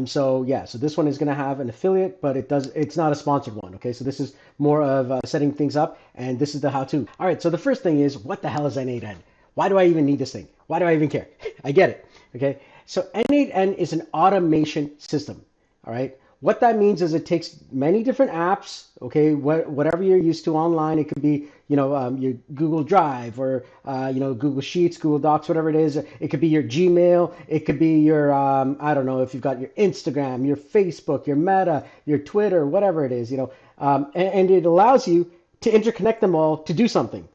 So this one is going to have an affiliate, but it's not a sponsored one. Okay, so this is more of setting things up, and this is the how-to. All right, so the first thing is, what the hell is n8n? Why do I even need this thing? Why do I even care? I get it. Okay, so n8n is an automation system. All right. What that means is it takes many different apps, okay, whatever you're used to online. It could be, your Google Drive or, Google Sheets, Google Docs, whatever it is. It could be your Gmail. It could be your, I don't know, if you've got your Instagram, your Facebook, your Meta, your Twitter, whatever it is, and it allows you to interconnect them all to do something.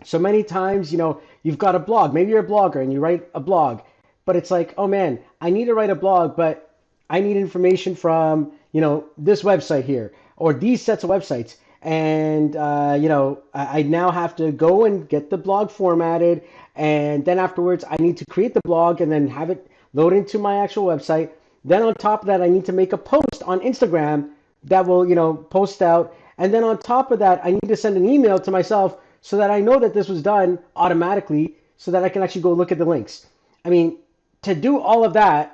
So many times, you've got a blog. Maybe you're a blogger and you write a blog, but it's like, oh man, I need to write a blog, but I need information from, this website here or these sets of websites. And, I now have to go and get the blog formatted. And then afterwards, I need to create the blog and then have it load into my actual website. Then on top of that, I need to make a post on Instagram that will, post out. And then on top of that, I need to send an email to myself so that I know that this was done automatically so that I can actually go look at the links. I mean, to do all of that,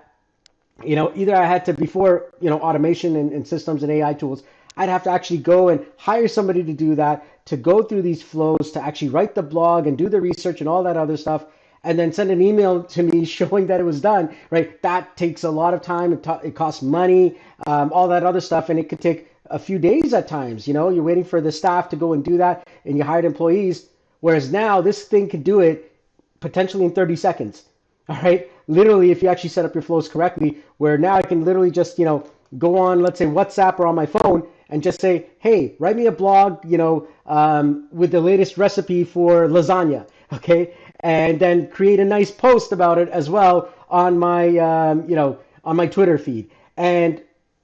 either I had to, before, automation and systems and AI tools, I'd have to actually go and hire somebody to do that, to go through these flows, to actually write the blog and do the research and all that other stuff, and then send an email to me showing that it was done, right? That takes a lot of time. It costs money, all that other stuff, and it could take a few days at times. You're waiting for the staff to go and do that, and you hired employees, whereas now this thing could do it potentially in 30 seconds. All right. Literally, if you actually set up your flows correctly, where now I can literally just, go on, let's say WhatsApp or on my phone and just say, hey, write me a blog, with the latest recipe for lasagna. Okay. And then create a nice post about it as well on my, on my Twitter feed, and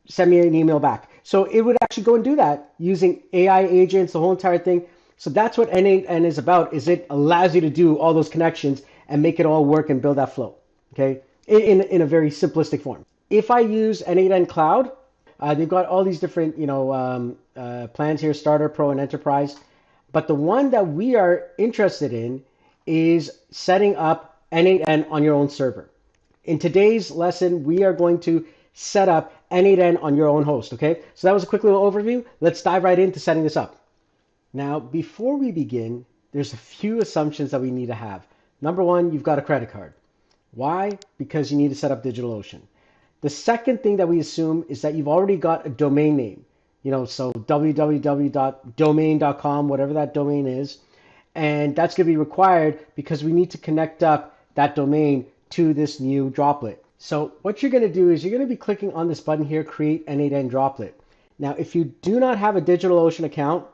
send me an email back. So it would actually go and do that using AI agents, the whole entire thing. So that's what n8n is about, is it allows you to do all those connections and make it all work and build that flow, okay, in a very simplistic form. If I use n8n Cloud, they've got all these different, plans here, Starter, Pro, and Enterprise. But the one that we are interested in is setting up n8n on your own server. In today's lesson, we are going to set up n8n on your own host, okay? So that was a quick little overview. Let's dive right into setting this up. Now, before we begin, there's a few assumptions that we need to have. Number one, you've got a credit card. Why? Because you need to set up DigitalOcean. The second thing that we assume is that you've already got a domain name, so www.domain.com, whatever that domain is. And that's going to be required because we need to connect up that domain to this new droplet. So what you're going to do is you're going to be clicking on this button here, Create n8n Droplet. Now, if you do not have a DigitalOcean account,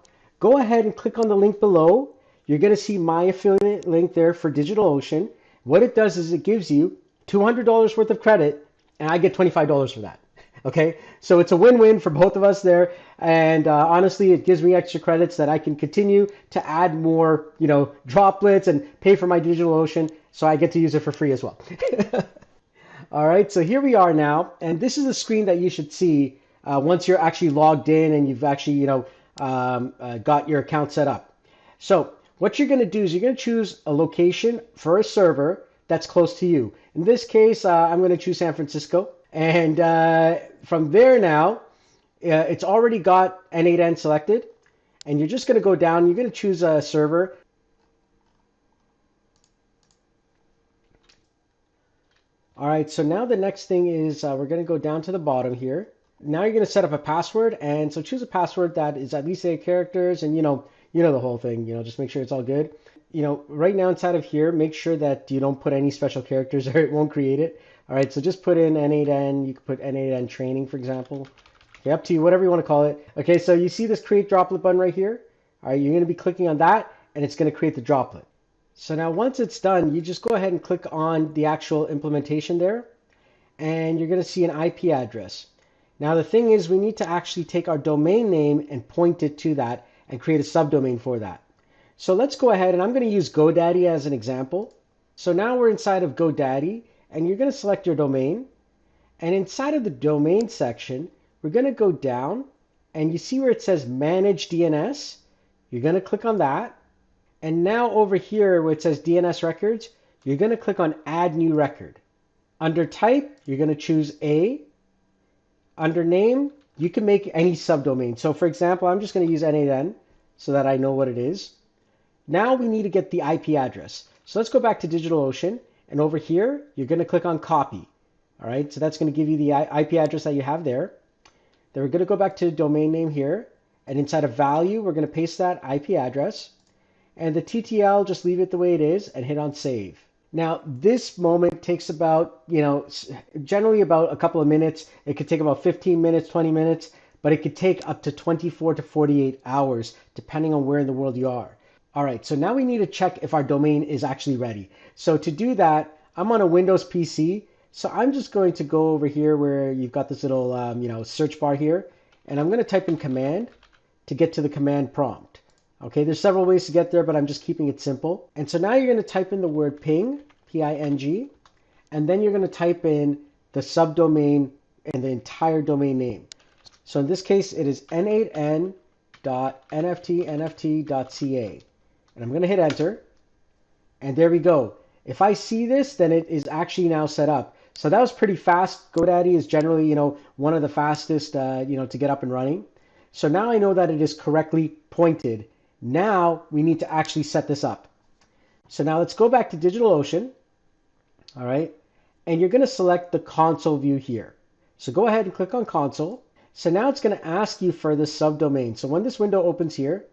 go ahead and click on the link below. You're going to see my affiliate link there for DigitalOcean. What it does is it gives you $200 worth of credit, and I get $25 for that. Okay, so it's a win-win for both of us there. And honestly, it gives me extra credits that I can continue to add more, droplets and pay for my DigitalOcean. So I get to use it for free as well. All right, so here we are now, and this is the screen that you should see once you're actually logged in and you've actually, got your account set up. So what you're going to do is you're going to choose a location for a server that's close to you. In this case, I'm going to choose San Francisco, and from there now, it's already got n8n selected, and you're just going to go down. You're going to choose a server. All right, so now the next thing is we're going to go down to the bottom here. Now you're going to set up a password, and so choose a password that is at least 8 characters, and you know the whole thing. Just make sure it's all good. Right now inside of here, make sure that you don't put any special characters or it won't create it. All right, so just put in n8n. You could put n8n training, for example. Okay, up to you, whatever you want to call it. Okay, so you see this create droplet button right here. All right, you're going to be clicking on that, and it's going to create the droplet. So now once it's done, you just go ahead and click on the actual implementation there, and you're going to see an IP address. Now the thing is, we need to actually take our domain name and point it to that and create a subdomain for that. So let's go ahead, and I'm going to use GoDaddy as an example. So now we're inside of GoDaddy, and you're going to select your domain. And inside of the domain section, we're going to go down, and you see where it says Manage DNS. You're going to click on that. And now over here where it says DNS records, you're going to click on Add New Record. Under Type, you're going to choose A. Under Name, you can make any subdomain. So for example, I'm just going to use n8n so that I know what it is. Now we need to get the IP address. So let's go back to DigitalOcean, and over here, you're going to click on Copy. All right, so that's going to give you the IP address that you have there. Then we're going to go back to domain name here, and inside of value, we're going to paste that IP address. And the TTL, just leave it the way it is and hit on save. Now, this moment takes about, generally about a couple of minutes. It could take about 15 minutes, 20 minutes, but it could take up to 24 to 48 hours, depending on where in the world you are. All right, so now we need to check if our domain is actually ready. So to do that, I'm on a Windows PC. So I'm just going to go over here where you've got this little, search bar here, and I'm going to type in command to get to the command prompt. Okay, there's several ways to get there, but I'm just keeping it simple. And so now you're going to type in the word ping, P-I-N-G, and then you're going to type in the subdomain and the entire domain name. So in this case, it is n8n.nft.nft.ca. And I'm going to hit enter. And there we go. If I see this, then it is actually now set up. So that was pretty fast. GoDaddy is generally, one of the fastest, to get up and running. So now I know that it is correctly pointed. Now we need to actually set this up. So now let's go back to DigitalOcean. All right. And you're going to select the console view here. So go ahead and click on console. So now it's going to ask you for the subdomain. So when this window opens here,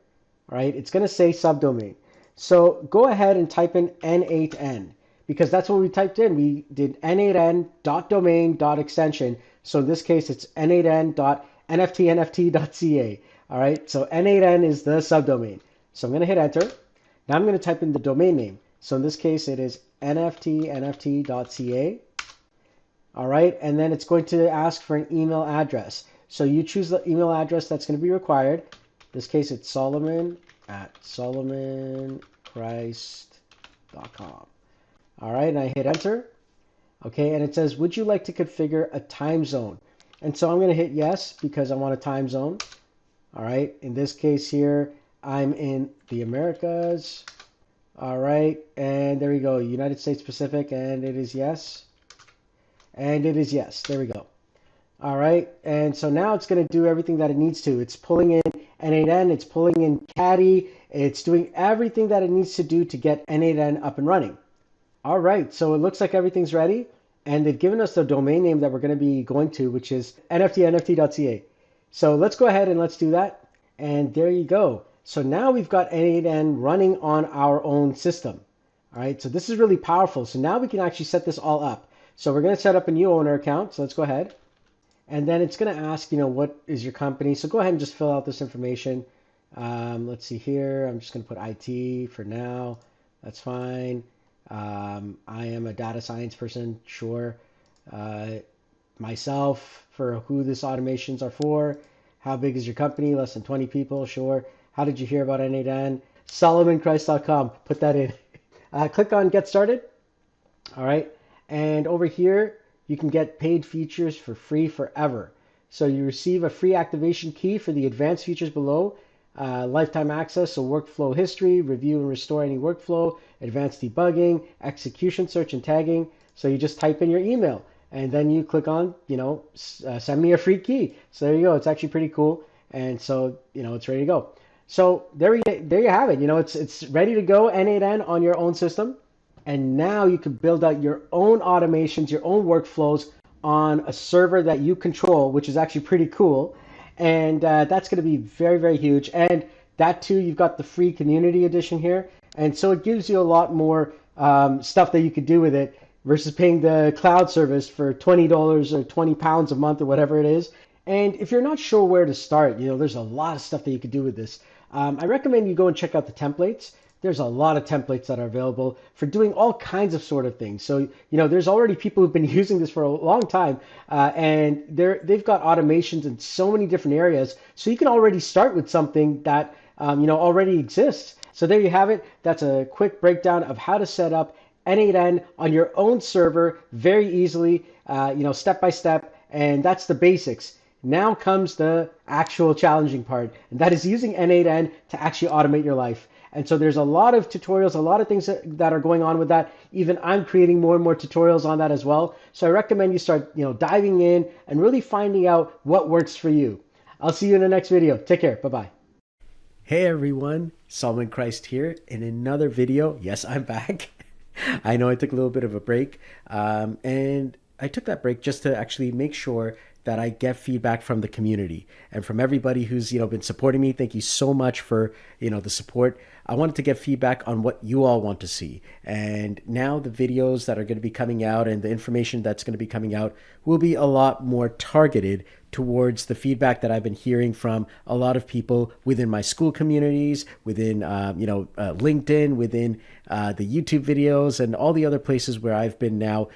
all right, it's going to say subdomain. So go ahead and type in n8n because that's what we typed in. We did n8n.domain.extension. So in this case, it's n8n.nftnft.ca. All right, so n8n is the subdomain. So I'm going to hit enter. Now I'm going to type in the domain name. So in this case, it is nftnft.ca. All right, and then it's going to ask for an email address. So you choose the email address that's going to be required. In this case, it's solomon@solomonchrist.com. All right, and I hit enter. Okay, and it says, would you like to configure a time zone? And so I'm going to hit yes because I want a time zone. All right, in this case here, I'm in the Americas. All right, and there we go, United States Pacific, and it is yes. And it is yes, there we go. All right, and so now it's going to do everything that it needs to. It's pulling in n8n, it's pulling in Caddy, it's doing everything that it needs to do to get n8n up and running. All right, so it looks like everything's ready, and they've given us the domain name that we're going to be going to, which is nftnft.ca. So let's go ahead and let's do that. And there you go. So now we've got n8n running on our own system. All right, so this is really powerful. So now we can actually set this all up. So we're going to set up a new owner account. So let's go ahead. And then it's going to ask, what is your company? So go ahead and just fill out this information. Let's see here. I'm just going to put IT for now. That's fine. I am a data science person. Sure. Myself, for who this automations are for. How big is your company? Less than 20 people. Sure. How did you hear about n8n? SolomonChrist.com. Put that in. Click on Get Started. All right. And over here, you can get paid features for free forever. So you receive a free activation key for the advanced features below, lifetime access, so workflow history, review and restore any workflow, advanced debugging, execution search and tagging. So you just type in your email and then you click on, send me a free key. So there you go. It's actually pretty cool. And so, it's ready to go. So there you have it. It's ready to go, n8n on your own system. And now you can build out your own automations, your own workflows on a server that you control, which is actually pretty cool. And that's going to be very, very huge. And that too, you've got the free community edition here. And so it gives you a lot more stuff that you could do with it versus paying the cloud service for $20 or £20 a month or whatever it is. And if you're not sure where to start, there's a lot of stuff that you could do with this. I recommend you go and check out the templates. There's a lot of templates that are available for doing all kinds of sort of things. So, there's already people who've been using this for a long time, and they've got automations in so many different areas. So you can already start with something that, already exists. So there you have it. That's a quick breakdown of how to set up n8n on your own server very easily, step by step. And that's the basics. Now comes the actual challenging part, and that is using n8n to actually automate your life. And so there's a lot of tutorials, a lot of things that are going on with that. Even I'm creating more and more tutorials on that as well. So I recommend you start, diving in and really finding out what works for you. I'll see you in the next video. Take care. Bye-bye. Hey everyone, Solomon Christ here in another video. Yes, I'm back. I know I took a little bit of a break, and I took that break just to actually make sure that I get feedback from the community and from everybody who's been supporting me. Thank you so much for the support. I wanted to get feedback on what you all want to see, and now the videos that are going to be coming out and the information that's going to be coming out will be a lot more targeted towards the feedback that I've been hearing from a lot of people within my school communities, within LinkedIn, within the YouTube videos, and all the other places where I've been now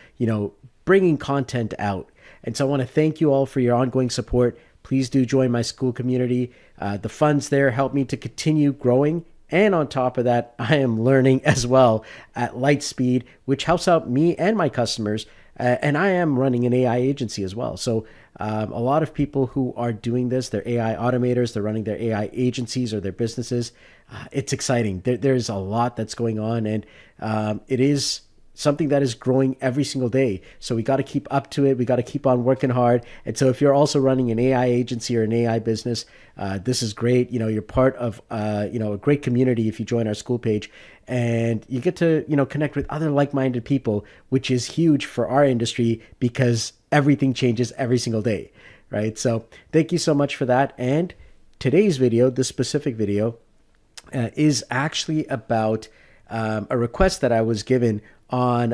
bringing content out. And so I want to thank you all for your ongoing support. Please do join my school community. The funds there help me to continue growing. And on top of that, I am learning as well at light speed, which helps out me and my customers. And I am running an AI agency as well. So a lot of people who are doing this, they're AI automators, they're running their AI agencies or their businesses. It's exciting. There's a lot that's going on, and it is something that is growing every single day. So we got to keep up to it. We got to keep on working hard. And so if you're also running an AI agency or an AI business, this is great. You're part of, a great community if you join our school page, and you get to, connect with other like-minded people, which is huge for our industry because everything changes every single day, right? So thank you so much for that. And today's video, this specific video, is actually about a request that I was given on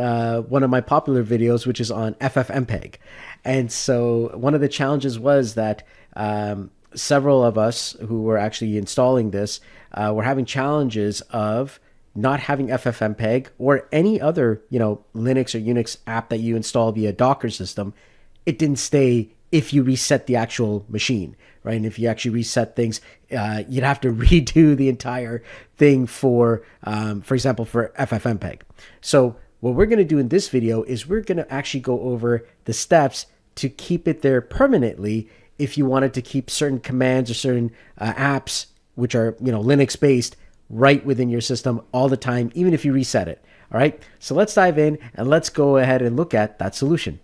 one of my popular videos, which is on FFmpeg. And so one of the challenges was that several of us who were actually installing this were having challenges of not having FFmpeg or any other, Linux or Unix app that you install via Docker system. It didn't stay if you reset the actual machine, right? And if you actually reset things, you'd have to redo the entire thing for example, for FFmpeg. So what we're going to do in this video is we're going to actually go over the steps to keep it there permanently if you wanted to keep certain commands or certain apps, which are, Linux based, right within your system all the time, even if you reset it. All right. So let's dive in and let's go ahead and look at that solution.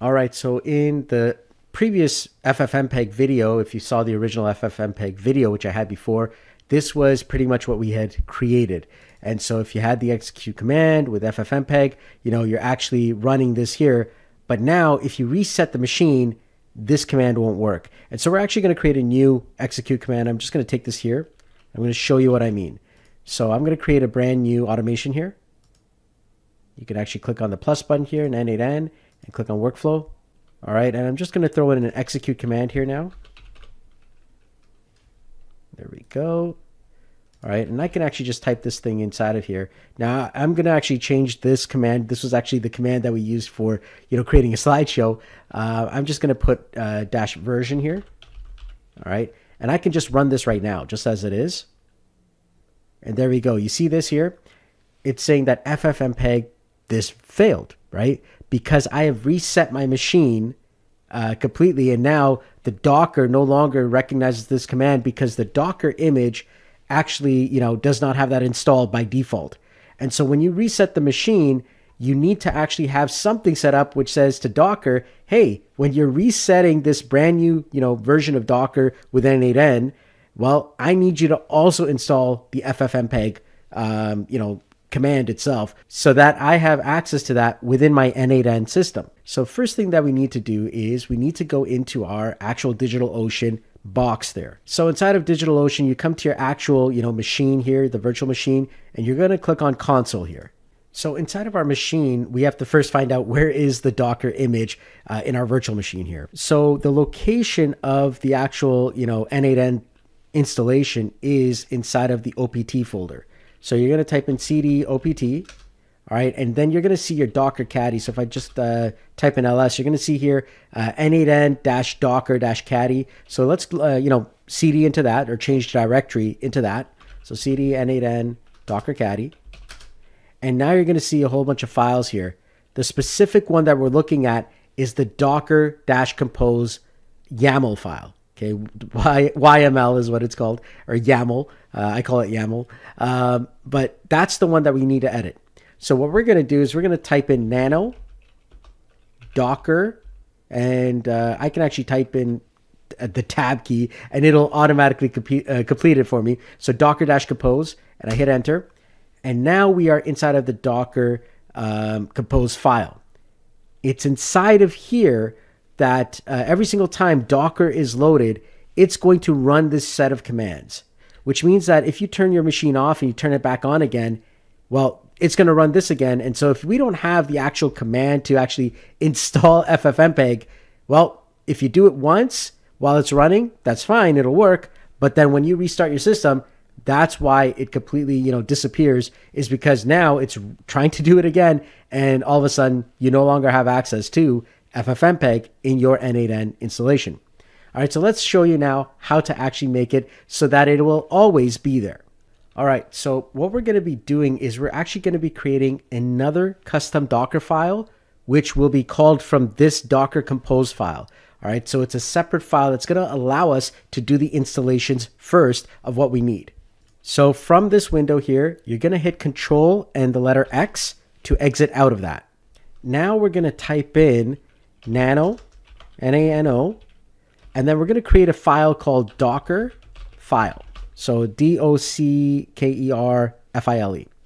All right. So in the previous FFmpeg video, if you saw the original FFmpeg video, which I had before, this was pretty much what we had created. And so if you had the execute command with FFmpeg, you're actually running this here. But now if you reset the machine, this command won't work. And so we're actually going to create a new execute command. I'm just going to take this here. I'm going to show you what I mean. So I'm going to create a brand new automation here. You can actually click on the plus button here in n8n and click on workflow. All right. And I'm just going to throw in an execute command here now. There we go. All right, and I can actually just type this thing inside of here. Now I'm going to actually change this command. This was actually the command that we used for, creating a slideshow. I'm just going to put dash version here. All right, and I can just run this right now, just as it is. And there we go. You see this here? It's saying that FFmpeg this failed, right? Because I have reset my machine completely, and now the Docker no longer recognizes this command because the Docker image actually, does not have that installed by default. And so when you reset the machine, you need to actually have something set up which says to Docker, hey, when you're resetting this brand new, version of Docker with n8n, well, I need you to also install the ffmpeg, command itself so that I have access to that within my n8n system. So first thing that we need to do is we need to go into our actual DigitalOcean box there. So inside of DigitalOcean, you come to your actual, machine here, the virtual machine, and you're going to click on console here. So inside of our machine, we have to first find out where is the Docker image in our virtual machine here. So the location of the actual, n8n installation is inside of the OPT folder. So you're going to type in cd opt, all right, and then you're going to see your Docker caddy. So if I just type in ls, you're going to see here n8n-docker-caddy. So let's, cd into that, or change directory into that. So cd n8n docker caddy. And now you're going to see a whole bunch of files here. The specific one that we're looking at is the docker-compose YAML file. Okay, YML is what it's called, or YAML. I call it YAML. But that's the one that we need to edit. So what we're going to do is we're going to type in nano docker, and I can actually type in the tab key, and it'll automatically complete it for me. So docker-compose, and I hit enter. And now we are inside of the Docker compose file. It's inside of here that every single time Docker is loaded, it's going to run this set of commands, which means that if you turn your machine off and you turn it back on again, well, it's going to run this again. And so if we don't have the actual command to actually install ffmpeg, well, if you do it once while it's running, that's fine, it'll work. But then when you restart your system, that's why it completely, disappears, is because now it's trying to do it again, and all of a sudden you no longer have access to ffmpeg in your n8n installation. All right, so let's show you now how to actually make it so that it will always be there. All right, so what we're going to be doing is we're actually going to be creating another custom Docker file, which will be called from this Docker compose file. All right, so it's a separate file that's going to allow us to do the installations first of what we need. So from this window here, you're going to hit Control and the letter X to exit out of that. Now we're going to type in nano, N-A-N-O, and then we're going to create a file called Docker file. So D-O-C-K-E-R-F-I-L-E.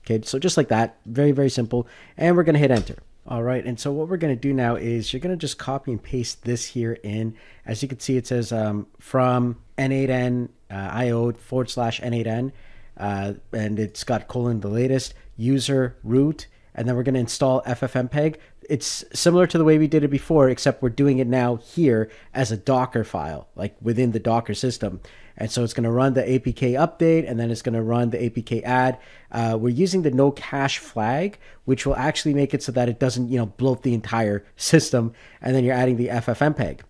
Okay, so just like that, very, very simple. And we're going to hit enter. All right, and so what we're going to do now is you're going to just copy and paste this here in. As you can see, it says from n8n io/n8n, and it's got the latest, user, root, and then we're going to install ffmpeg. It's similar to the way we did it before, except we're doing it now here as a Docker file, like within the Docker system. And so it's going to run the APK update, and then it's going to run the APK add. We're using the no cache flag, which will actually make it so that it doesn't, bloat the entire system. And then you're adding the ffmpeg.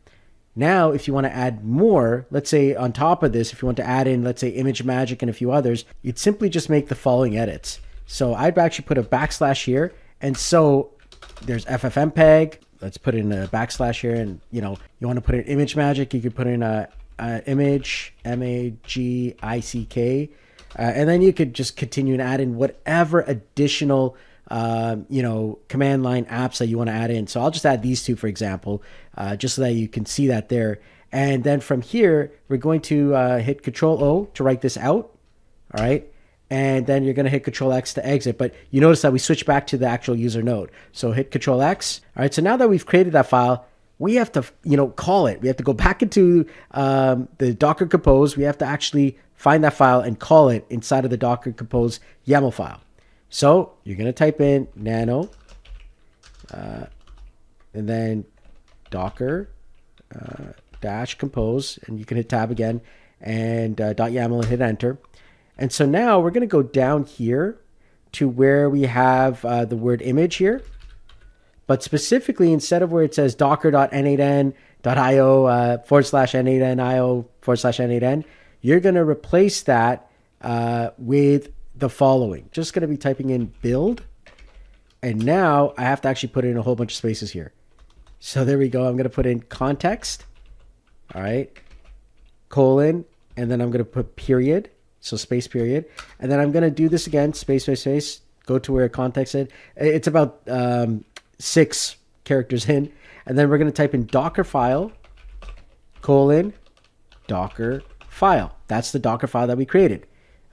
Now, if you want to add more, let's say on top of this, if you want to add in, let's say, ImageMagick and a few others, you'd simply just make the following edits. So I'd actually put a backslash here. And so there's ffmpeg. Let's put in a backslash here. And, you want to put in ImageMagick, you could put in a image, M-A-G-I-C-K. And then you could just continue and add in whatever additional command line apps that you want to add in. So I'll just add these two, for example, just so that you can see that there. And then from here, we're going to hit Control-O to write this out. All right. And then you're going to hit Control-X to exit. But you notice that we switch back to the actual user node. So hit Control-X. All right. So now that we've created that file, we have to, call it. We have to go back into the Docker Compose. We have to actually find that file and call it inside of the Docker Compose YAML file. So you're going to type in nano, and then Docker dash compose, and you can hit tab again, and .yaml and hit enter. And so now we're going to go down here to where we have the word image here. But specifically, instead of where it says docker.n8n.io/n8n.io/n8n, you're going to replace that with the following. Just going to be typing in build, And now I have to actually put in a whole bunch of spaces here. So there we go. I'm going to put in context. All right. Colon. And then I'm going to put period. So space period. And then I'm going to do this again. Space, space, space. Go to where context is. It's about 6 characters in. And then we're going to type in Docker file, colon, Docker file. That's the Docker file that we created.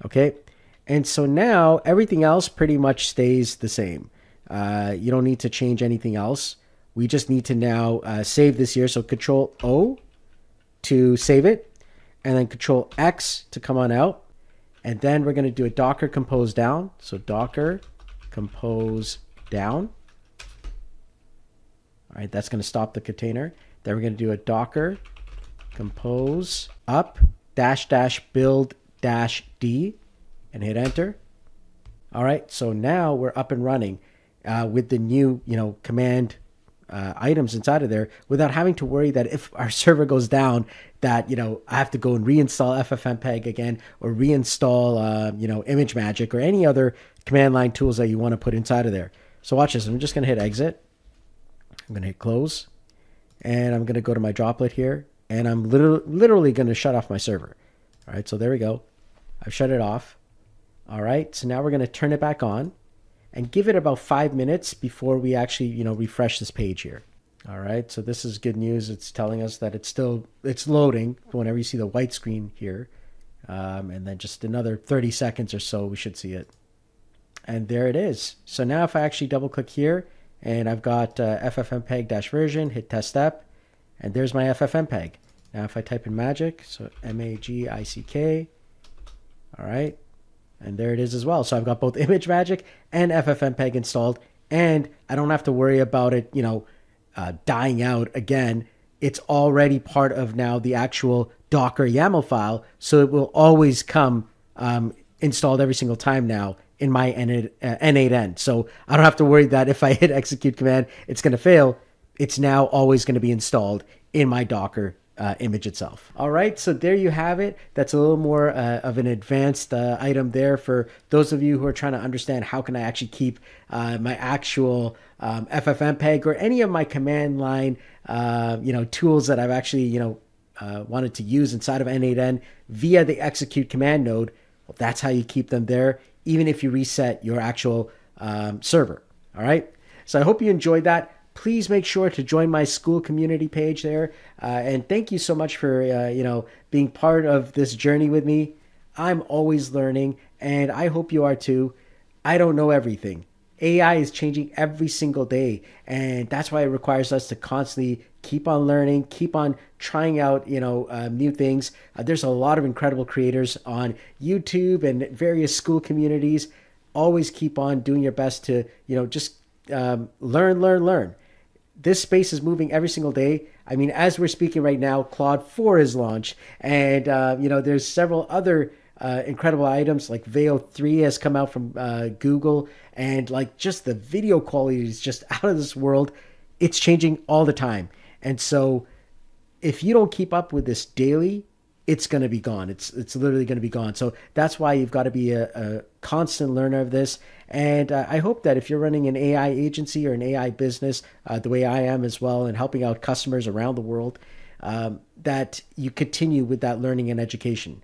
Okay. And so now everything else pretty much stays the same. You don't need to change anything else. We just need to now save this here. So Control O to save it, and then Control X to come on out. And then we're going to do a Docker compose down. So Docker compose down. All right, that's going to stop the container. Then we're going to do a Docker compose up dash dash build dash D and hit enter. All right, so now we're up and running with the new, command items inside of there without having to worry that if our server goes down that, I have to go and reinstall FFmpeg again or reinstall, ImageMagick or any other command line tools that you want to put inside of there. So watch this. I'm just going to hit exit. I'm going to hit close, and I'm going to go to my droplet here, and I'm literally going to shut off my server. All right, so there we go. I've shut it off. All right, so now we're going to turn it back on and give it about 5 minutes before we actually, refresh this page here. All right, so this is good news. It's telling us that it's loading whenever you see the white screen here. And then just another 30 seconds or so, we should see it. And there it is. So now if I actually double click here, and I've got FFmpeg-version, hit test step, and there's my FFmpeg. Now if I type in magic, so MAGICK, all right, and there it is as well. So I've got both ImageMagick and FFmpeg installed, and I don't have to worry about it, dying out again. It's already part of now the actual Docker YAML file, so it will always come installed every single time now in my n8n. So I don't have to worry that if I hit execute command, it's going to fail. It's now always going to be installed in my Docker image itself. All right, so there you have it. That's a little more of an advanced item there for those of you who are trying to understand how can I actually keep my actual FFmpeg or any of my command line tools that I've actually wanted to use inside of n8n via the execute command node. Well, that's how you keep them there, even if you reset your actual server. All right. So I hope you enjoyed that. Please make sure to join my school community page there. And thank you so much for, being part of this journey with me. I'm always learning, and I hope you are too. I don't know everything. AI is changing every single day, and that's why it requires us to constantly keep on learning, keep on trying out, new things. There's a lot of incredible creators on YouTube and various school communities. Always keep on doing your best to, just learn. This space is moving every single day. I mean, as we're speaking right now, Claude 4 is launched, and there's several other incredible items like Veo 3 has come out from Google, and like just the video quality is just out of this world. It's changing all the time. And so if you don't keep up with this daily, it's going to be gone. It's literally going to be gone. So that's why you've got to be a constant learner of this. And I hope that if you're running an AI agency or an AI business, the way I am as well, and helping out customers around the world, that you continue with that learning and education.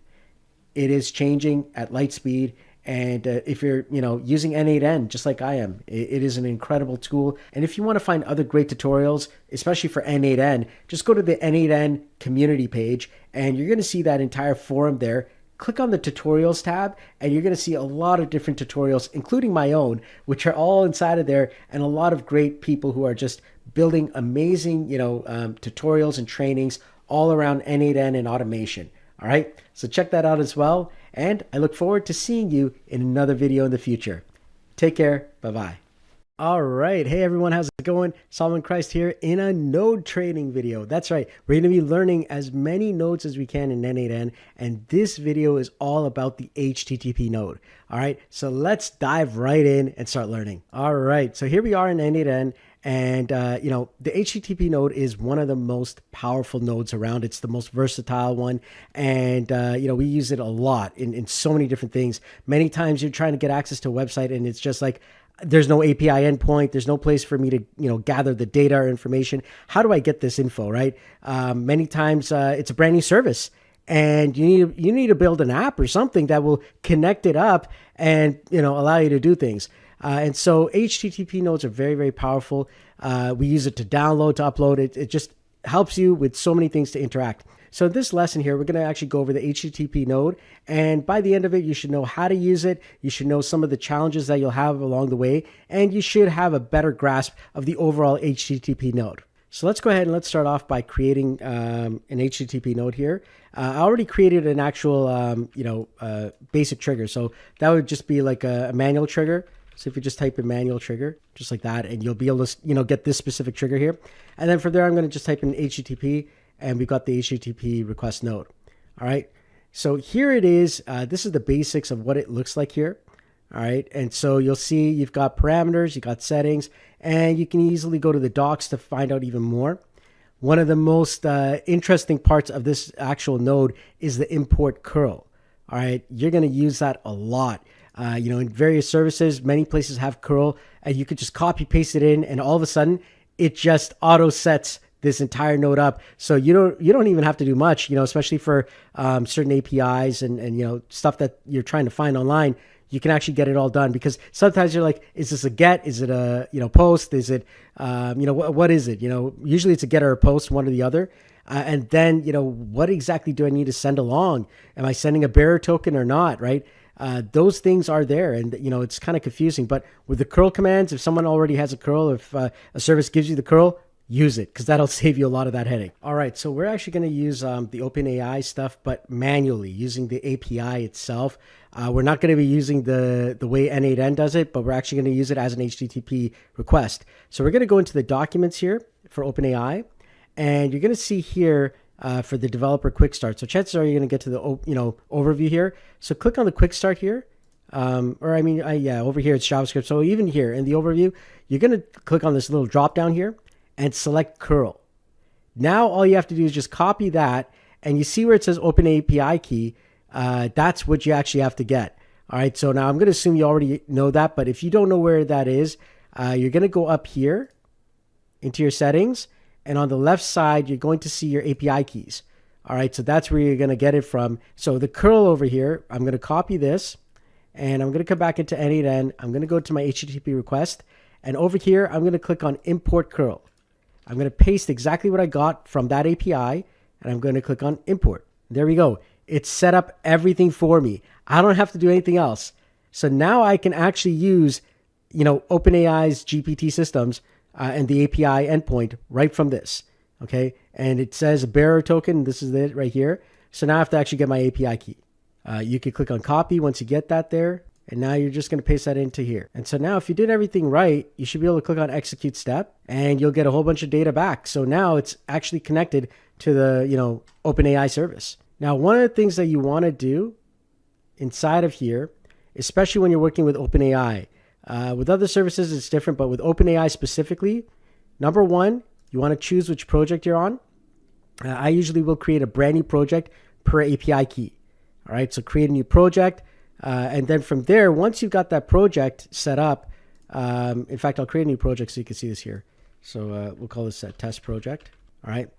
It is changing at light speed. And if you're, using n8n, just like I am, it is an incredible tool. And if you want to find other great tutorials, especially for n8n, just go to the n8n community page, and you're going to see that entire forum there. Click on the tutorials tab, and you're going to see a lot of different tutorials, including my own, which are all inside of there, and a lot of great people who are just building amazing, tutorials and trainings all around n8n and automation. All right, so check that out as well. And I look forward to seeing you in another video in the future. Take care. Bye-bye. All right. Hey, everyone. How's it going? Solomon Christ here in a node training video. That's right. We're going to be learning as many nodes as we can in n8n. And this video is all about the HTTP node. All right. So let's dive right in and start learning. All right. So here we are in n8n. And, the HTTP node is one of the most powerful nodes around. It's the most versatile one. And, we use it a lot in so many different things. Many times you're trying to get access to a website and it's just like, there's no API endpoint. There's no place for me to, gather the data or information. How do I get this info, right? Many times it's a brand new service and you need to build an app or something that will connect it up and, allow you to do things. And so HTTP nodes are very, very powerful. We use it to download, to upload. It just helps you with so many things to interact. So in this lesson here, we're going to actually go over the HTTP node. And by the end of it, you should know how to use it. You should know some of the challenges that you'll have along the way. And you should have a better grasp of the overall HTTP node. So let's go ahead and let's start off by creating an HTTP node here. I already created an actual, basic trigger. So that would just be like a manual trigger. So if you just type in manual trigger, just like that, and you'll be able to, get this specific trigger here. And then from there, I'm going to just type in HTTP, and we've got the HTTP request node. All right. So here it is. This is the basics of what it looks like here. All right. And so you'll see you've got parameters, you've got settings, and you can easily go to the docs to find out even more. One of the most interesting parts of this actual node is the import curl. All right. You're going to use that a lot. In various services, many places have curl, and you could just copy paste it in, and all of a sudden it just auto sets this entire node up. So you don't even have to do much, especially for certain APIs and stuff that you're trying to find online. You can actually get it all done, because sometimes you're like, is this a get? Is it a post? Is it what is it? Usually it's a get or a post, one or the other. And then what exactly do I need to send along? Am I sending a bearer token or not? Right? Those things are there, and it's kind of confusing. But with the curl commands, if someone already has a curl, if a service gives you the curl, use it, because that'll save you a lot of that headache. All right, so we're actually going to use the OpenAI stuff, but manually using the API itself. We're not going to be using the way n8n does it, but we're actually going to use it as an HTTP request. So we're going to go into the documents here for OpenAI, and you're going to see here for the developer quick start. So chances are you're going to get to the overview here. So click on the quick start here. Over here it's JavaScript. So even here in the overview, you're going to click on this little drop down here and select curl. Now all you have to do is just copy that, and you see where it says open API key. That's what you actually have to get. All right. So now I'm going to assume you already know that, but if you don't know where that is, you're going to go up here into your settings, and on the left side, you're going to see your API keys. All right. So that's where you're going to get it from. So the curl over here, I'm going to copy this, and I'm going to come back into n8n. I'm going to go to my HTTP request, and over here, I'm going to click on import curl. I'm going to paste exactly what I got from that API, and I'm going to click on import. There we go. It's set up everything for me. I don't have to do anything else. So now I can actually use, OpenAI's GPT systems and the API endpoint right from this. Okay. And it says a bearer token. This is it right here. So now I have to actually get my API key. You can click on copy once you get that there. And now you're just going to paste that into here. And so now if you did everything right, you should be able to click on execute step, and you'll get a whole bunch of data back. So now it's actually connected to the, OpenAI service. Now, one of the things that you want to do inside of here, especially when you're working with OpenAI, with other services, it's different, but with OpenAI specifically, number one, you want to choose which project you're on. I usually will create a brand new project per API key. All right. So create a new project. And then from there, once you've got that project set up, in fact, I'll create a new project so you can see this here. So we'll call this a test project. All right.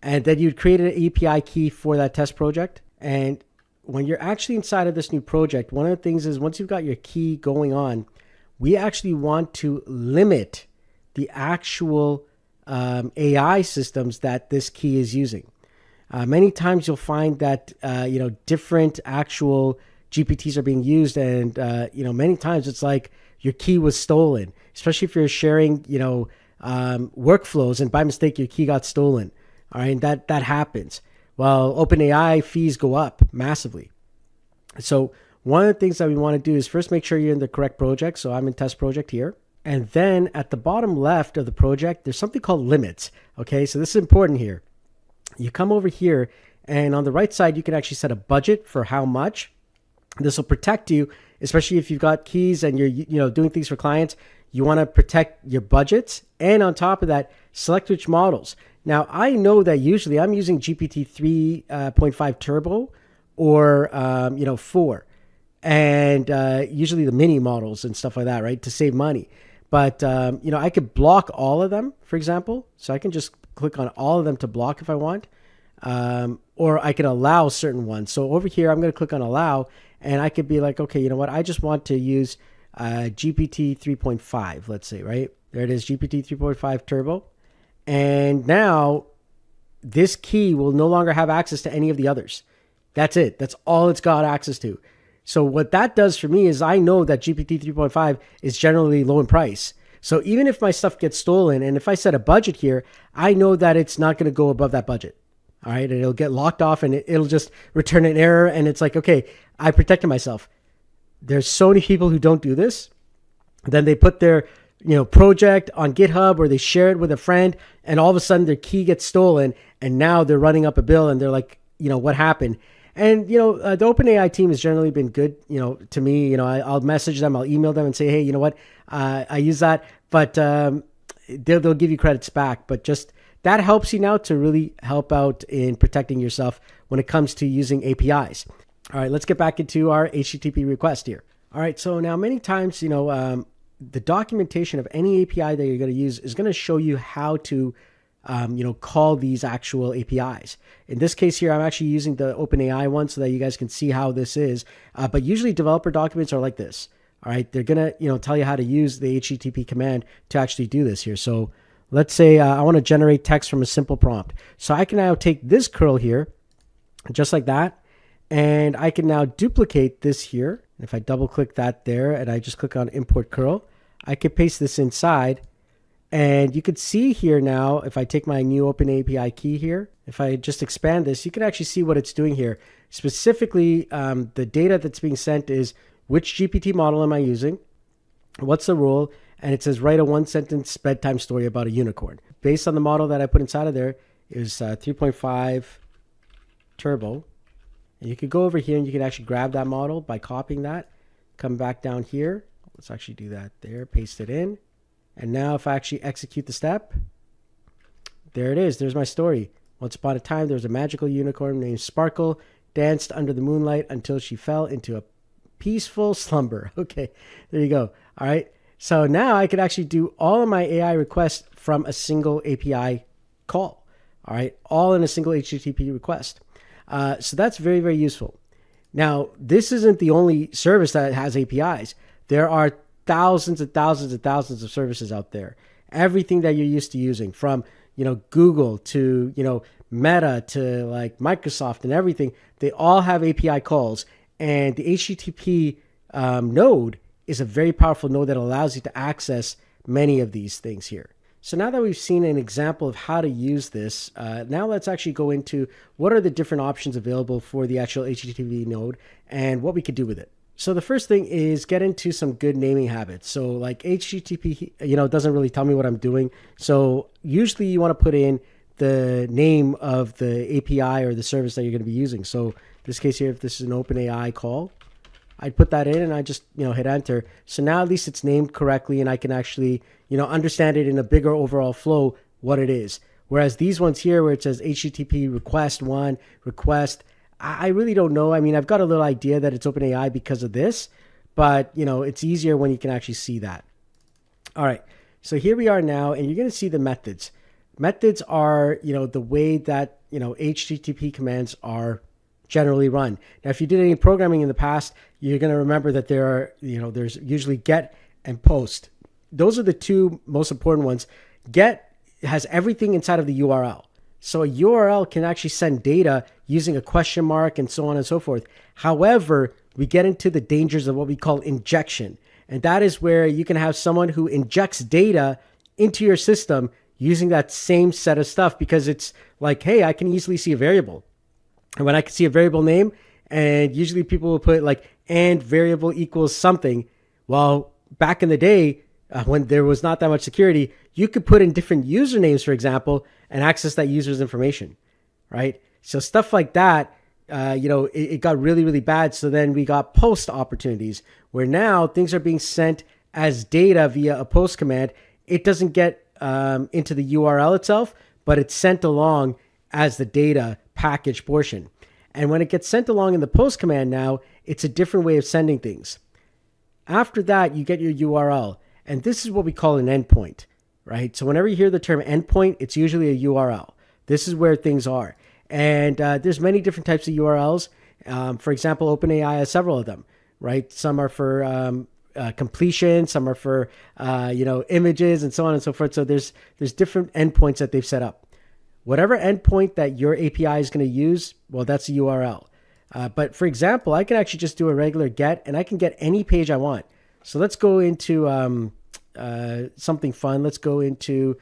And then you'd create an API key for that test project. And when you're actually inside of this new project, one of the things is once you've got your key going on, we actually want to limit the actual AI systems that this key is using. Many times you'll find that, different actual GPTs are being used, and many times it's like your key was stolen, especially if you're sharing workflows and by mistake your key got stolen. All right, that happens. Well, OpenAI fees go up massively. So one of the things that we want to do is first make sure you're in the correct project. So I'm in test project here, and then at the bottom left of the project there's something called limits. Okay, so this is important here. You come over here, and on the right side you can actually set a budget for how much. This will protect you, especially if you've got keys and you're doing things for clients. you want to protect your budgets. And on top of that, select which models. Now, I know that usually I'm using GPT 3.5 Turbo or, 4, and usually the mini models and stuff like that, right, to save money. But, I could block all of them, for example. So I can just click on all of them to block if I want. Or I can allow certain ones. So over here, I'm going to click on allow, and I could be like, okay, you know what? I just want to use GPT 3.5, let's say, right? There it is, GPT 3.5 Turbo. And now this key will no longer have access to any of the others. That's it. That's all it's got access to. So what that does for me is I know that GPT 3.5 is generally low in price. So even if my stuff gets stolen, and if I set a budget here, I know that it's not going to go above that budget. All right. And it'll get locked off, and it'll just return an error. And it's like, okay, I protected myself. There's so many people who don't do this. Then they put their project on GitHub, or they share it with a friend, and all of a sudden their key gets stolen, and now they're running up a bill, and they're like, what happened? And the OpenAI team has generally been good, to me. I'll message them, I'll email them and say, hey, you know what, I use that, but they'll give you credits back. But just that helps you now to really help out in protecting yourself when it comes to using APIs. All right, let's get back into our HTTP request here. All right, so now many times, the documentation of any API that you're going to use is going to show you how to, call these actual APIs. In this case here, I'm actually using the OpenAI one so that you guys can see how this is. But usually developer documents are like this. All right, they're going to, tell you how to use the HTTP command to actually do this here. So let's say I want to generate text from a simple prompt. So I can now take this curl here, just like that. And I can now duplicate this here. If I double click that there and I just click on import curl, I can paste this inside. And you could see here now, if I take my new OpenAPI key here, if I just expand this, you can actually see what it's doing here. Specifically, the data that's being sent is which GPT model am I using, what's the rule, and it says write a 1-sentence bedtime story about a unicorn. Based on the model that I put inside of there is 3.5 Turbo. And you could go over here and you can actually grab that model by copying that, come back down here. Let's actually do that there, paste it in. And now if I actually execute the step, there it is. There's my story. Once upon a time, there was a magical unicorn named Sparkle, danced under the moonlight until she fell into a peaceful slumber. Okay, there you go. All right. So now I could actually do all of my AI requests from a single API call. All right. All in a single HTTP request. So that's very, very useful. Now, this isn't the only service that has APIs. There are thousands and thousands and thousands of services out there. Everything that you're used to using, from Google to Meta to like Microsoft and everything, they all have API calls. And the HTTP node is a very powerful node that allows you to access many of these things here. So now that we've seen an example of how to use this, now let's actually go into what are the different options available for the actual HTTP node and what we could do with it. So the first thing is get into some good naming habits. So like HTTP, doesn't really tell me what I'm doing. So usually you want to put in the name of the API or the service that you're going to be using. So in this case here, if this is an OpenAI call, I'd put that in and I just, hit enter. So now at least it's named correctly and I can actually, understand it in a bigger overall flow what it is. Whereas these ones here where it says HTTP request one, request, I really don't know. I mean, I've got a little idea that it's OpenAI because of this, but it's easier when you can actually see that. All right. So here we are now, and you're going to see the methods. Methods are, the way that, HTTP commands are generally run. Now, if you did any programming in the past, you're going to remember that there are, there's usually get and post. Those are the two most important ones. Get has everything inside of the URL. So a URL can actually send data using a question mark and so on and so forth. However, we get into the dangers of what we call injection. And that is where you can have someone who injects data into your system using that same set of stuff, because it's like, hey, I can easily see a variable. And when I can see a variable name, and usually people will put like, and variable equals something. Well, back in the day, when there was not that much security, you could put in different usernames, for example, and access that user's information, right? So stuff like that, it got really, really bad. So then we got post opportunities where now things are being sent as data via a post command, it doesn't get into the URL itself, but it's sent along as the data package portion. And when it gets sent along in the post command now, it's a different way of sending things. After that, you get your URL. And this is what we call an endpoint, right? So whenever you hear the term endpoint, it's usually a URL. This is where things are. And there's many different types of URLs. For example, OpenAI has several of them, right? Some are for completion, some are for images, and so on and so forth. So there's different endpoints that they've set up. Whatever endpoint that your API is going to use, well, that's a URL. But for example, I can actually just do a regular get, and I can get any page I want. So let's go into something fun. Let's go into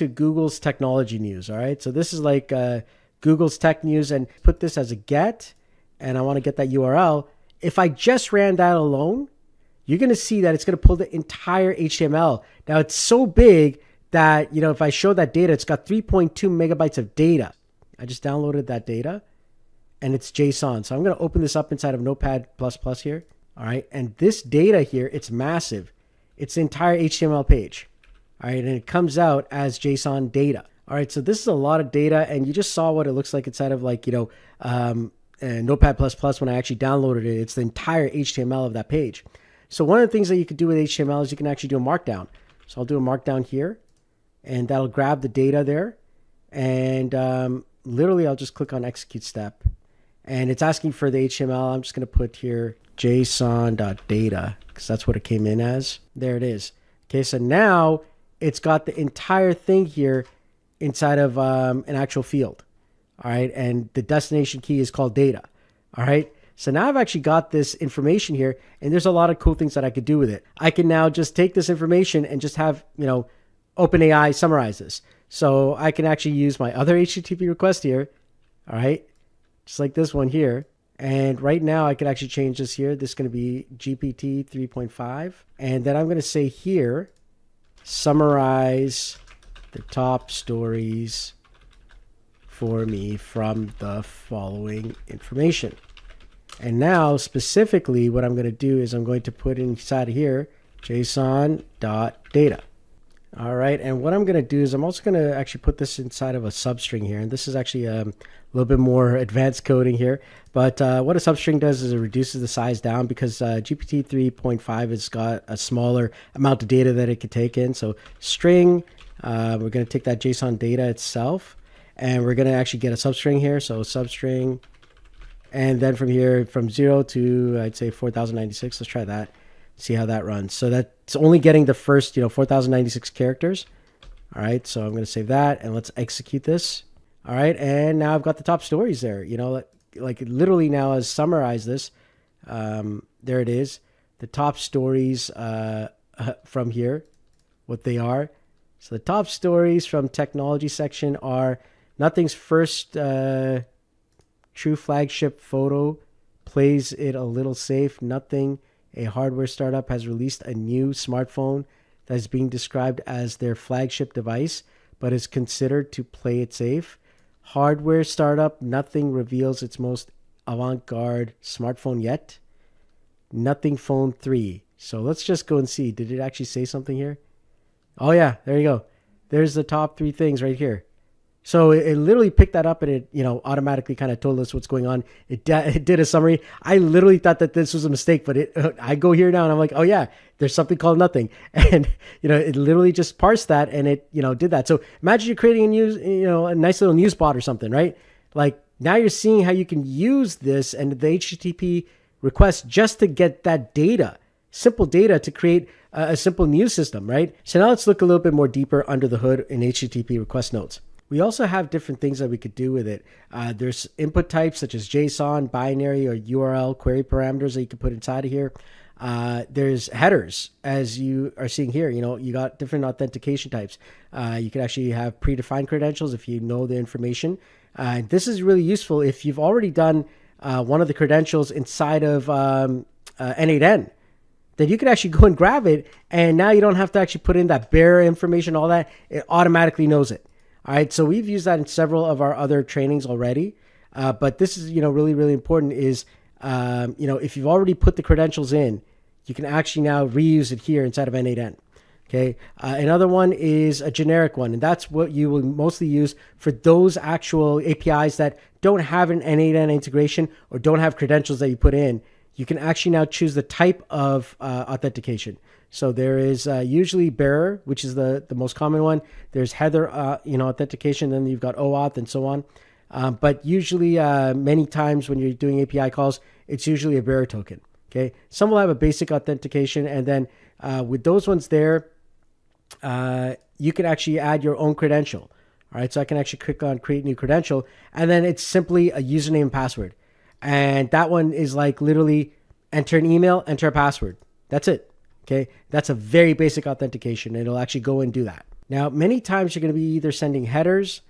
Google's technology news. All right. So this is like Google's tech news, and put this as a get, and I want to get that URL. If I just ran that alone, you're going to see that it's going to pull the entire HTML. Now it's so big that, if I show that data, it's got 3.2 megabytes of data. I just downloaded that data, and it's JSON. So I'm going to open this up inside of Notepad++ here. All right. And this data here, it's massive. It's the entire HTML page. All right. And it comes out as JSON data. All right. So this is a lot of data. And you just saw what it looks like inside of Notepad++ when I actually downloaded it. It's the entire HTML of that page. So one of the things that you could do with HTML is you can actually do a markdown. So I'll do a markdown here, and that'll grab the data there. And literally, I'll just click on execute step. And it's asking for the HTML. I'm just going to put here json.data because that's what it came in as. There it is. Okay, so now it's got the entire thing here inside of an actual field. All right, and the destination key is called data. All right, so now I've actually got this information here, and there's a lot of cool things that I could do with it. I can now just take this information and just have, OpenAI summarize this. So I can actually use my other HTTP request here. All right, just like this one here. And right now I could actually change this here. This is going to be GPT 3.5. And then I'm going to say here, summarize the top stories for me from the following information. And now specifically what I'm going to do is I'm going to put inside of here json.data. All right, and what I'm going to do is I'm also going to actually put this inside of a substring here. And this is actually a little bit more advanced coding here. But what a substring does is it reduces the size down because GPT 3.5 has got a smaller amount of data that it can take in. So string, we're going to take that JSON data itself, and we're going to actually get a substring here. So substring, and then from here, from 0 to, I'd say 4096. Let's try that. See how that runs. So that's only getting the first, 4096 characters. All right, so I'm going to save that, and let's execute this. All right, and now I've got the top stories there. Like literally now as summarize this. There it is. The top stories from here, what they are. So the top stories from technology section are Nothing's first true flagship photo plays it a little safe. Nothing. A hardware startup has released a new smartphone that is being described as their flagship device, but is considered to play it safe. Hardware startup, Nothing reveals its most avant-garde smartphone yet. Nothing Phone 3. So let's just go and see. Did it actually say something here? Oh yeah, there you go. There's the top 3 things right here. So it literally picked that up, and it automatically kind of told us what's going on. It did a summary. I literally thought that this was a mistake, but I go here now and I'm like, oh yeah, there's something called Nothing, and it literally just parsed that, and it did that. So imagine you're creating a news, a nice little news bot or something, right? Like now you're seeing how you can use this and the HTTP request just to get that data, simple data, to create a simple news system, right? So now let's look a little bit more deeper under the hood in HTTP request nodes. We also have different things that we could do with it. There's input types such as JSON, binary, or URL query parameters that you can put inside of here. There's headers, as you are seeing here. You got different authentication types. You could actually have predefined credentials if you know the information. This is really useful if you've already done one of the credentials inside of n8n. Then you could actually go and grab it, and now you don't have to actually put in that bare information, all that. It automatically knows it. All right, so we've used that in several of our other trainings already, but this is really, really important is, if you've already put the credentials in, you can actually now reuse it here inside of n8n. Okay. Another one is a generic one, and that's what you will mostly use for those actual APIs that don't have an n8n integration or don't have credentials that you put in. You can actually now choose the type of authentication. So there is usually bearer, which is the most common one. There's header, authentication. Then you've got OAuth and so on. But usually, many times when you're doing API calls, it's usually a bearer token. Okay. Some will have a basic authentication, and then with those ones there, you can actually add your own credential. All right. So I can actually click on create new credential, and then it's simply a username and password. And that one is like literally enter an email, enter a password. That's it. Okay. That's a very basic authentication. It'll actually go and do that. Now, many times you're going to be either sending headers,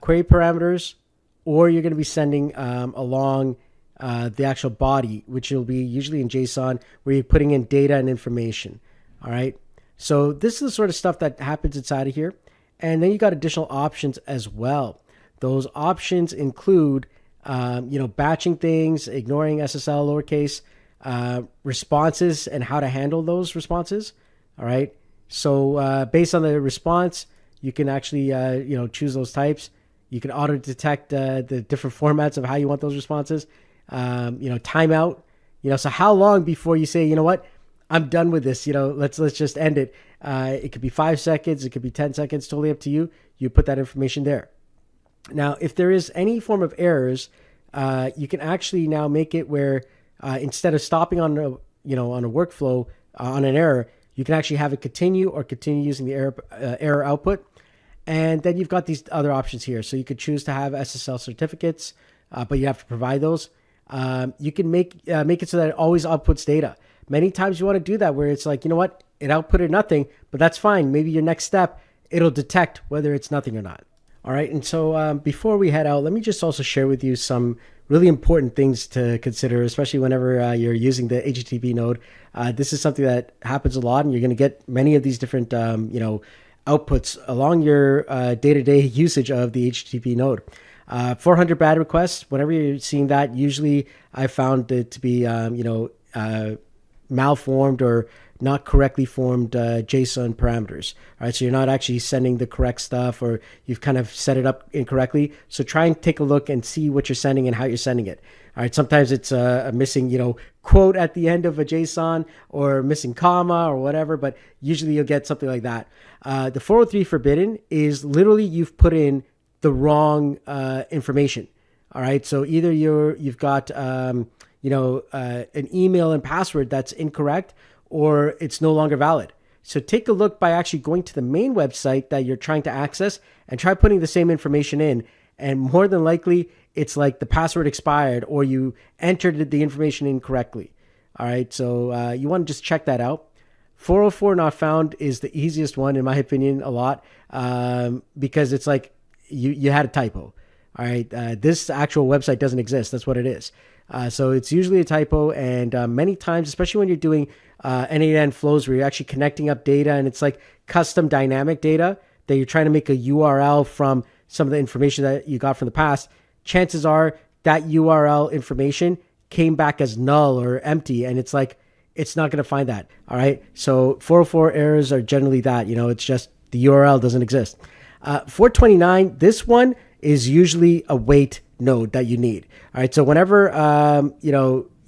query parameters, or you're going to be sending along the actual body, which will be usually in JSON, where you're putting in data and information. All right. So this is the sort of stuff that happens inside of here. And then you got additional options as well. Those options include, batching things, ignoring SSL lowercase, responses, and how to handle those responses. All right. So based on the response, you can actually, choose those types. You can auto detect the different formats of how you want those responses. Timeout. So how long before you say, you know what, I'm done with this. Let's just end it. It could be 5 seconds. It could be 10 seconds. Totally up to you. You put that information there. Now, if there is any form of errors, you can actually now make it where instead of stopping on a workflow on an error, you can actually have it continue or continue using the error output. And then you've got these other options here. So you could choose to have SSL certificates, but you have to provide those. You can make it so that it always outputs data. Many times you want to do that where it's like, you know what, it outputted nothing, but that's fine. Maybe your next step, it'll detect whether it's nothing or not. All right. And so before we head out, let me just also share with you some really important things to consider, especially whenever you're using the HTTP node. This is something that happens a lot, and you're going to get many of these different, outputs along your day-to-day usage of the HTTP node. 400 bad requests, whenever you're seeing that, usually I found it to be, malformed or not correctly formed JSON parameters. All right, so you're not actually sending the correct stuff, or you've kind of set it up incorrectly. So try and take a look and see what you're sending and how you're sending it. All right, sometimes it's a missing, quote at the end of a JSON, or missing comma or whatever, but usually you'll get something like that. The 403 forbidden is literally you've put in the wrong information. All right, so either you've got an email and password that's incorrect, or it's no longer valid. So take a look by actually going to the main website that you're trying to access and try putting the same information in. And more than likely, it's like the password expired, or you entered the information incorrectly. All right, so you want to just check that out. 404 not found is the easiest one, in my opinion, a lot, because it's like you had a typo. All right, this actual website doesn't exist. That's what it is. So it's usually a typo, and many times, especially when you're doing n8n flows where you're actually connecting up data, and it's like custom dynamic data that you're trying to make a URL from some of the information that you got from the past, chances are that URL information came back as null or empty, and it's like, it's not going to find that. All right. So 404 errors are generally that, it's just the URL doesn't exist. 429, this one is usually a wait node that you need. All right. So whenever,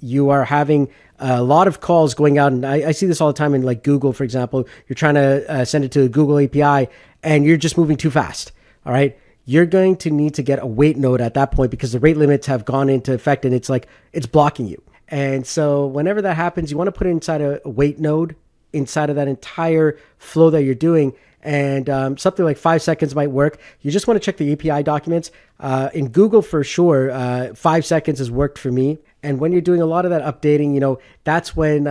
you are having a lot of calls going out, and I see this all the time in like Google, for example, you're trying to send it to a Google API and you're just moving too fast. All right. You're going to need to get a wait node at that point, because the rate limits have gone into effect and it's like, it's blocking you. And so whenever that happens, you want to put it inside a wait node inside of that entire flow that you're doing. And something like 5 seconds might work. You just want to check the API documents. In Google, for sure, 5 seconds has worked for me. And when you're doing a lot of that updating, that's when,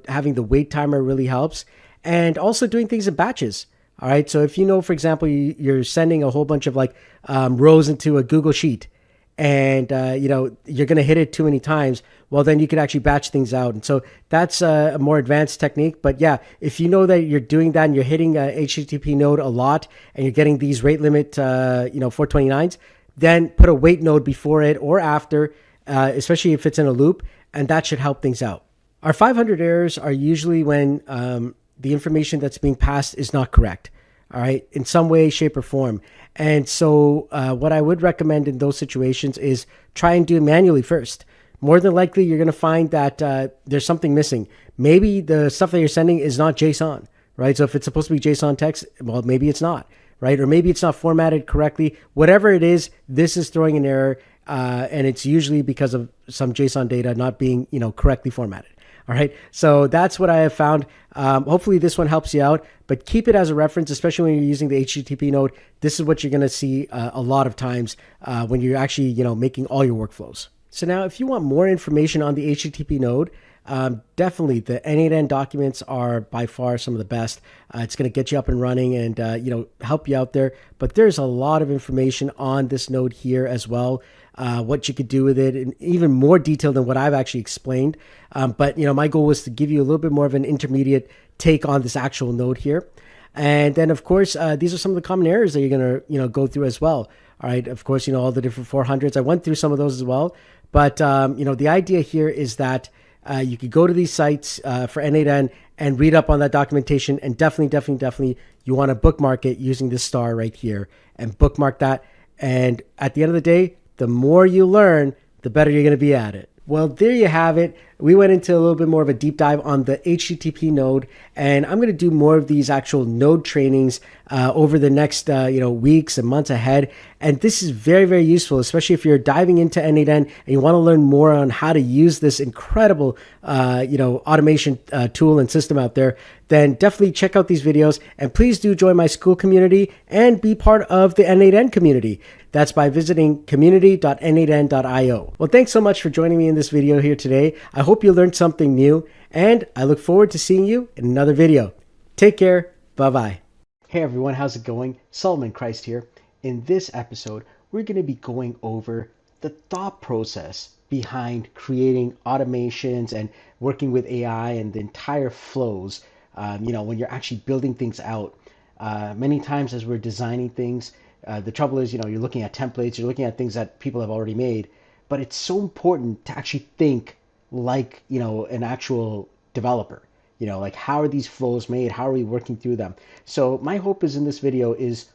having the wait timer really helps. And also doing things in batches. All right. So if for example, you're sending a whole bunch of like rows into a Google Sheet, and you're going to hit it too many times, well, then you can actually batch things out. And so that's a more advanced technique. But yeah, if you know that you're doing that and you're hitting a HTTP node a lot and you're getting these rate limit 429s, then put a wait node before it or after, especially if it's in a loop, and that should help things out. Our 500 errors are usually when the information that's being passed is not correct, all right, in some way, shape, or form. And so, what I would recommend in those situations is try and do it manually first. More than likely, you're going to find that there's something missing. Maybe the stuff that you're sending is not JSON, right? So, if it's supposed to be JSON text, well, maybe it's not, right? Or maybe it's not formatted correctly. Whatever it is, this is throwing an error, and it's usually because of some JSON data not being, correctly formatted. All right. So that's what I have found. Hopefully this one helps you out, but keep it as a reference, especially when you're using the HTTP node. This is what you're going to see a lot of times when you're actually, making all your workflows. So now if you want more information on the HTTP node, definitely the n8n documents are by far some of the best. It's going to get you up and running and, help you out there. But there's a lot of information on this node here as well. What you could do with it, and even more detail than what I've actually explained. But my goal was to give you a little bit more of an intermediate take on this actual node here. And then, of course, these are some of the common errors that you're gonna go through as well. All right, of course, all the different 400s. I went through some of those as well. But the idea here is that you could go to these sites for n8n and read up on that documentation. And definitely, you want to bookmark it using this star right here and bookmark that. And at the end of the day, the more you learn, the better you're going to be at it. Well, there you have it. We went into a little bit more of a deep dive on the HTTP node, and I'm going to do more of these actual node trainings over the next weeks and months ahead. And this is very, very useful, especially if you're diving into n8n and you want to learn more on how to use this incredible automation tool and system out there. Then definitely check out these videos, and please do join my school community and be part of the n8n community. That's by visiting community.n8n.io. Well, thanks so much for joining me in this video here today. I hope you learned something new, and I look forward to seeing you in another video. Take care. Bye-bye. Hey everyone, how's it going? Solomon Christ here. In this episode, we're going to be going over the thought process behind creating automations and working with AI and the entire flows, when you're actually building things out. Many times as we're designing things, the trouble is, you're looking at templates, you're looking at things that people have already made, but it's so important to actually think like, an actual developer. Like how are these flows made? How are we working through them? So my hope is in this video is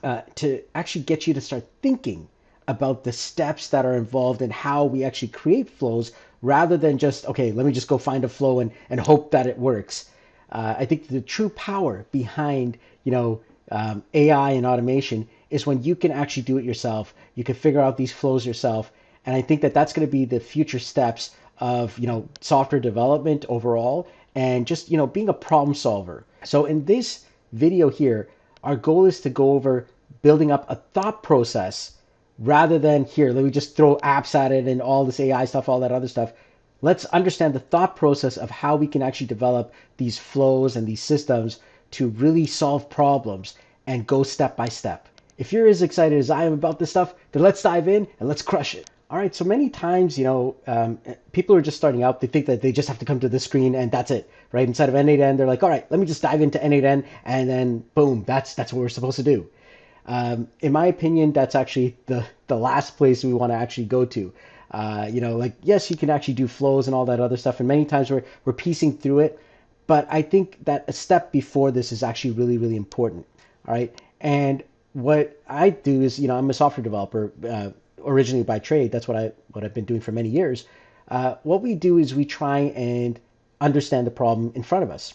to actually get you to start thinking about the steps that are involved in how we actually create flows rather than just, okay, let me just go find a flow and hope that it works. I think the true power behind, AI and automation is when you can actually do it yourself. You can figure out these flows yourself. And I think that that's going to be the future steps of, software development overall and just, being a problem solver. So in this video here, our goal is to go over building up a thought process rather than here, let me just throw apps at it and all this AI stuff, all that other stuff. Let's understand the thought process of how we can actually develop these flows and these systems to really solve problems and go step by step. If you're as excited as I am about this stuff, then let's dive in and let's crush it. All right, so many times, people are just starting out. They think that they just have to come to the screen and that's it, right? Inside of n8n, they're like, all right, let me just dive into n8n and then boom, that's what we're supposed to do. In my opinion, that's actually the last place we want to actually go to. Yes, you can actually do flows and all that other stuff, and many times we're piecing through it, but I think that a step before this is actually really, really important. All right, and what I do is, I'm a software developer originally by trade. That's what I've been doing for many years. What we do is we try and understand the problem in front of us,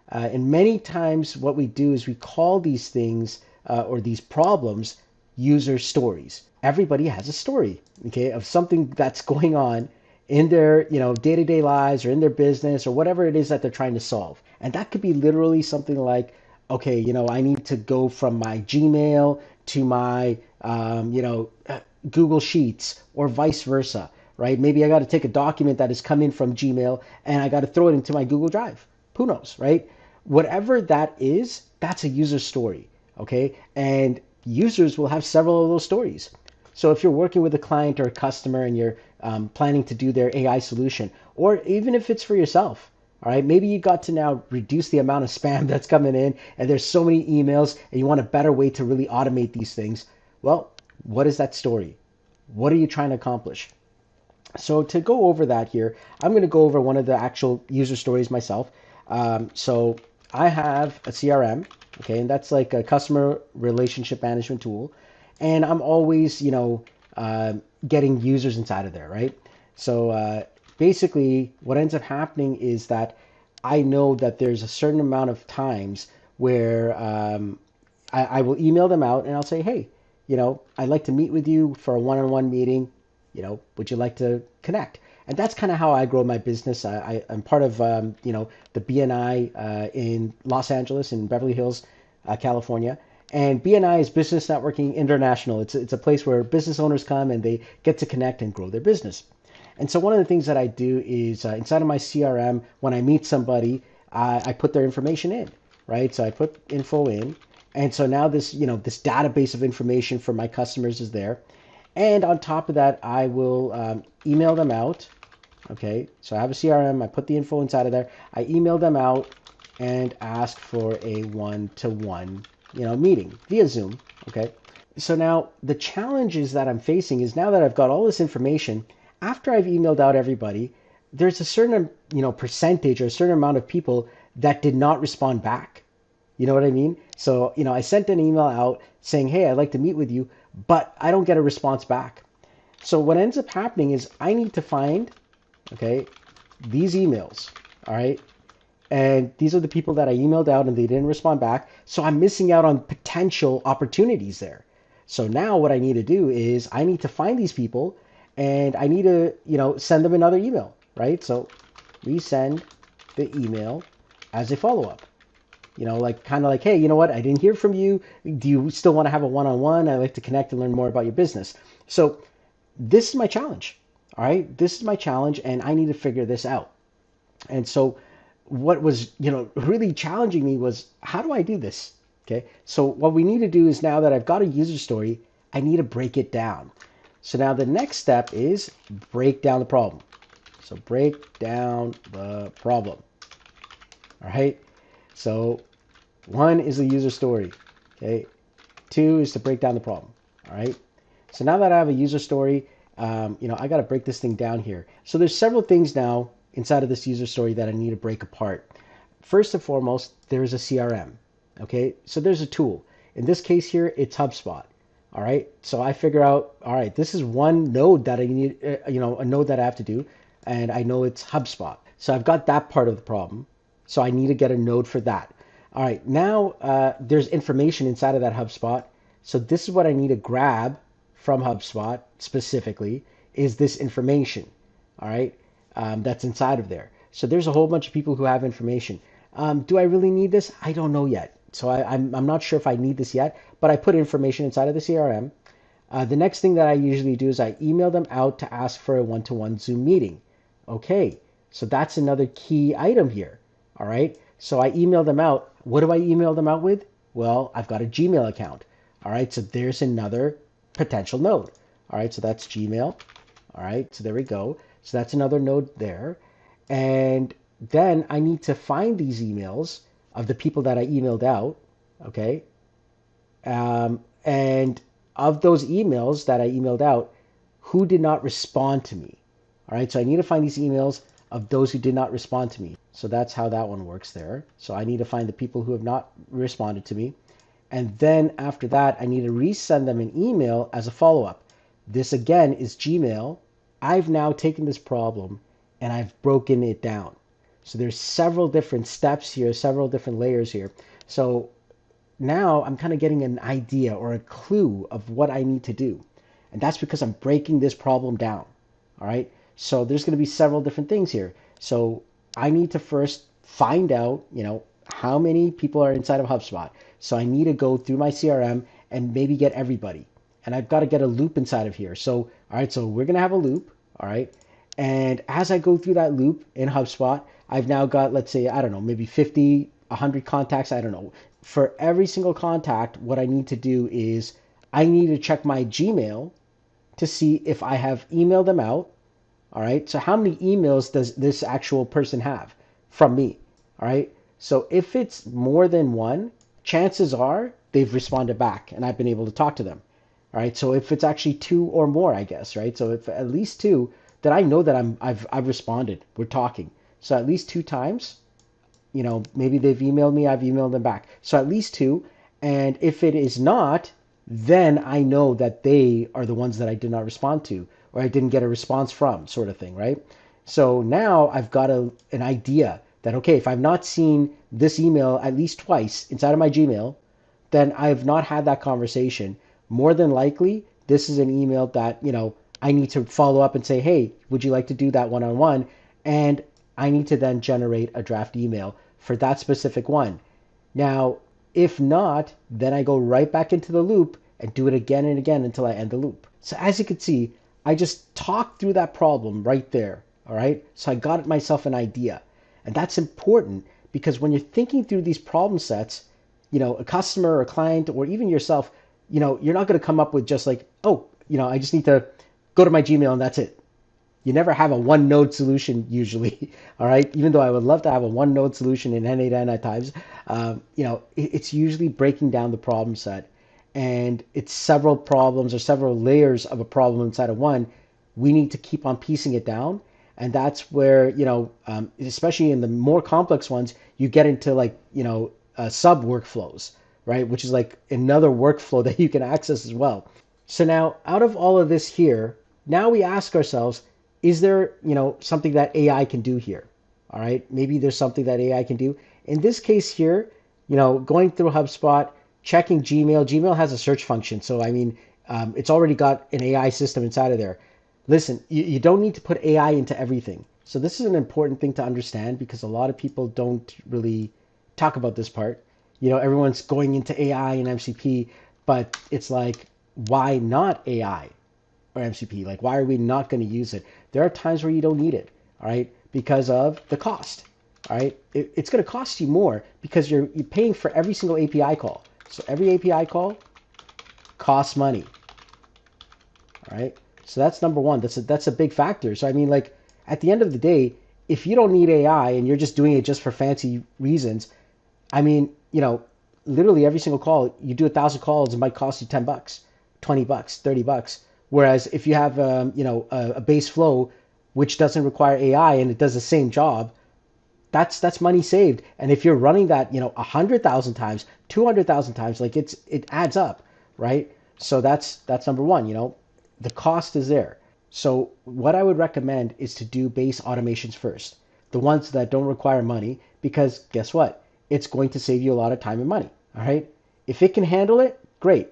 and many times what we do is we call these things or these problems user stories. Everybody has a story, okay, of something that's going on in their, day-to-day lives or in their business or whatever it is that they're trying to solve. And that could be literally something like, okay, I need to go from my Gmail to my, Google Sheets or vice versa, right? Maybe I got to take a document that has come in from Gmail and I got to throw it into my Google Drive. Who knows, right? Whatever that is, that's a user story, okay? And users will have several of those stories. So if you're working with a client or a customer and you're planning to do their AI solution, or even if it's for yourself, all right, maybe you got to now reduce the amount of spam that's coming in and there's so many emails and you want a better way to really automate these things. Well, what is that story? What are you trying to accomplish? So to go over that here, I'm going to go over one of the actual user stories myself. So I have a CRM, okay, and that's like a customer relationship management tool, and I'm always, getting users inside of there, right? So basically, what ends up happening is that I know that there's a certain amount of times where I will email them out and I'll say, hey, I'd like to meet with you for a one-on-one meeting. Would you like to connect? And that's kind of how I grow my business. I'm part of, the BNI in Los Angeles, in Beverly Hills, California. And BNI is Business Networking International. It's a place where business owners come and they get to connect and grow their business. And so one of the things that I do is inside of my CRM, when I meet somebody, I put their information in, right? So I put info in. And so now this database of information for my customers is there. And on top of that, I will email them out. Okay, so I have a CRM. I put the info inside of there. I email them out and ask for a one-to-one, meeting via Zoom. Okay, so now the challenges that I'm facing is now that I've got all this information, after I've emailed out everybody, there's a certain, percentage or a certain amount of people that did not respond back. You know what I mean? So, I sent an email out saying, hey, I'd like to meet with you, but I don't get a response back. So what ends up happening is I need to find, okay, these emails, all right? And these are the people that I emailed out and they didn't respond back. So I'm missing out on potential opportunities there. So now what I need to do is I need to find these people and I need to, send them another email, right? So resend the email as a follow-up. Like kind of like, hey, you know what? I didn't hear from you. Do you still want to have a one-on-one? I'd like to connect and learn more about your business. So this is my challenge. All right. This is my challenge and I need to figure this out. And so what was, really challenging me was how do I do this? Okay. So what we need to do is now that I've got a user story, I need to break it down. So now the next step is break down the problem. So break down the problem. All right. So one is the user story. Okay. Two is to break down the problem. All right. So now that I have a user story, I got to break this thing down here. So there's several things now inside of this user story that I need to break apart. First and foremost, there is a CRM. Okay. So there's a tool. In this case here, it's HubSpot. All right. So I figure out, all right, this is one node that I need, a node that I have to do. And I know it's HubSpot. So I've got that part of the problem. So I need to get a node for that. All right, now there's information inside of that HubSpot. So this is what I need to grab from HubSpot specifically is this information. All right, that's inside of there. So there's a whole bunch of people who have information. Do I really need this? I don't know yet. So I'm not sure if I need this yet, but I put information inside of the CRM. The next thing that I usually do is I email them out to ask for a one-to-one Zoom meeting. Okay, so that's another key item here. All right. So I email them out. What do I email them out with? Well, I've got a Gmail account. All right. So there's another potential node. All right. So that's Gmail. All right. So there we go. So that's another node there. And then I need to find these emails of the people that I emailed out. Okay. And of those emails that I emailed out, who did not respond to me? All right. So I need to find these emails of those who did not respond to me. So that's how that one works there. So I need to find the people who have not responded to me. And then after that, I need to resend them an email as a follow-up. This again is Gmail. I've now taken this problem and I've broken it down. So there's several different steps here, several different layers here. So now I'm kind of getting an idea or a clue of what I need to do. And that's because I'm breaking this problem down. All right. So there's going to be several different things here. So I need to first find out, how many people are inside of HubSpot. So I need to go through my CRM and maybe get everybody. And I've got to get a loop inside of here. So, all right, so we're going to have a loop. All right. And as I go through that loop in HubSpot, I've now got, let's say, I don't know, maybe 50, 100 contacts. I don't know. For every single contact, what I need to do is I need to check my Gmail to see if I have emailed them out. All right. So how many emails does this actual person have from me? All right. So if it's more than one, chances are they've responded back and I've been able to talk to them. All right. So if it's actually two or more, I guess, right? So if at least two, then I know that I've responded. We're talking. So at least two times, maybe they've emailed me, I've emailed them back. So at least two. And if it is not, then I know that they are the ones that I did not respond to or I didn't get a response from, sort of thing, right? So now I've got an idea that, okay, if I've not seen this email at least twice inside of my Gmail, then I have not had that conversation. More than likely, this is an email that, I need to follow up and say, hey, would you like to do that one-on-one? And I need to then generate a draft email for that specific one. Now, if not, then I go right back into the loop and do it again and again until I end the loop. So as you can see, I just talked through that problem right there. All right. So I got myself an idea. And that's important because when you're thinking through these problem sets, a customer or a client or even yourself, you're not going to come up with just like, oh, I just need to go to my Gmail and that's it. You never have a one node solution usually. All right. Even though I would love to have a one node solution in n8n at times, it's usually breaking down the problem set, and it's several problems or several layers of a problem inside of one. We need to keep on piecing it down. And that's where, especially in the more complex ones, you get into like, sub workflows, right? Which is like another workflow that you can access as well. So now out of all of this here, now we ask ourselves, is there, something that AI can do here? All right. Maybe there's something that AI can do. In this case here, going through HubSpot, checking Gmail. Gmail has a search function. So, I mean, it's already got an AI system inside of there. Listen, you don't need to put AI into everything. So this is an important thing to understand because a lot of people don't really talk about this part. Everyone's going into AI and MCP, but it's like, why not AI or MCP? Like, why are we not going to use it? There are times where you don't need it, all right, because of the cost, all right? It's going to cost you more because you're paying for every single API call. So every API call costs money, all right? So that's number one. That's a big factor. So I mean, like at the end of the day, if you don't need AI and you're just doing it just for fancy reasons, I mean, literally every single call, you do 1,000 calls, it might cost you $10, $20, $30. Whereas if you have, a base flow which doesn't require AI and it does the same job, that's money saved. And if you're running that, 100,000 times, 200,000 times, like it adds up, right? So that's number one. The cost is there. So what I would recommend is to do base automations first, the ones that don't require money, because guess what? It's going to save you a lot of time and money. All right. If it can handle it, great.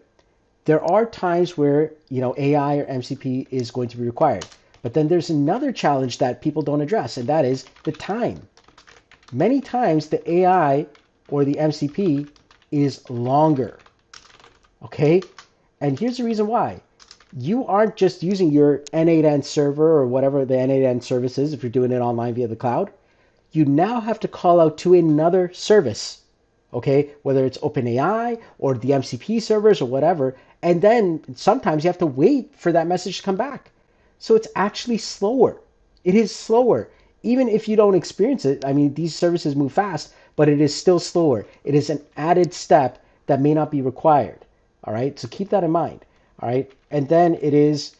There are times where, AI or MCP is going to be required. But then there's another challenge that people don't address, and that is the time. Many times the AI or the MCP is longer. Okay? And here's the reason why. You aren't just using your n8n server or whatever the n8n service is if you're doing it online via the cloud. You now have to call out to another service, okay? Whether it's OpenAI or the MCP servers or whatever. And then sometimes you have to wait for that message to come back. So it's actually slower. It is slower. Even if you don't experience it, I mean, these services move fast, but it is still slower. It is an added step that may not be required. All right, so keep that in mind. All right, and then it is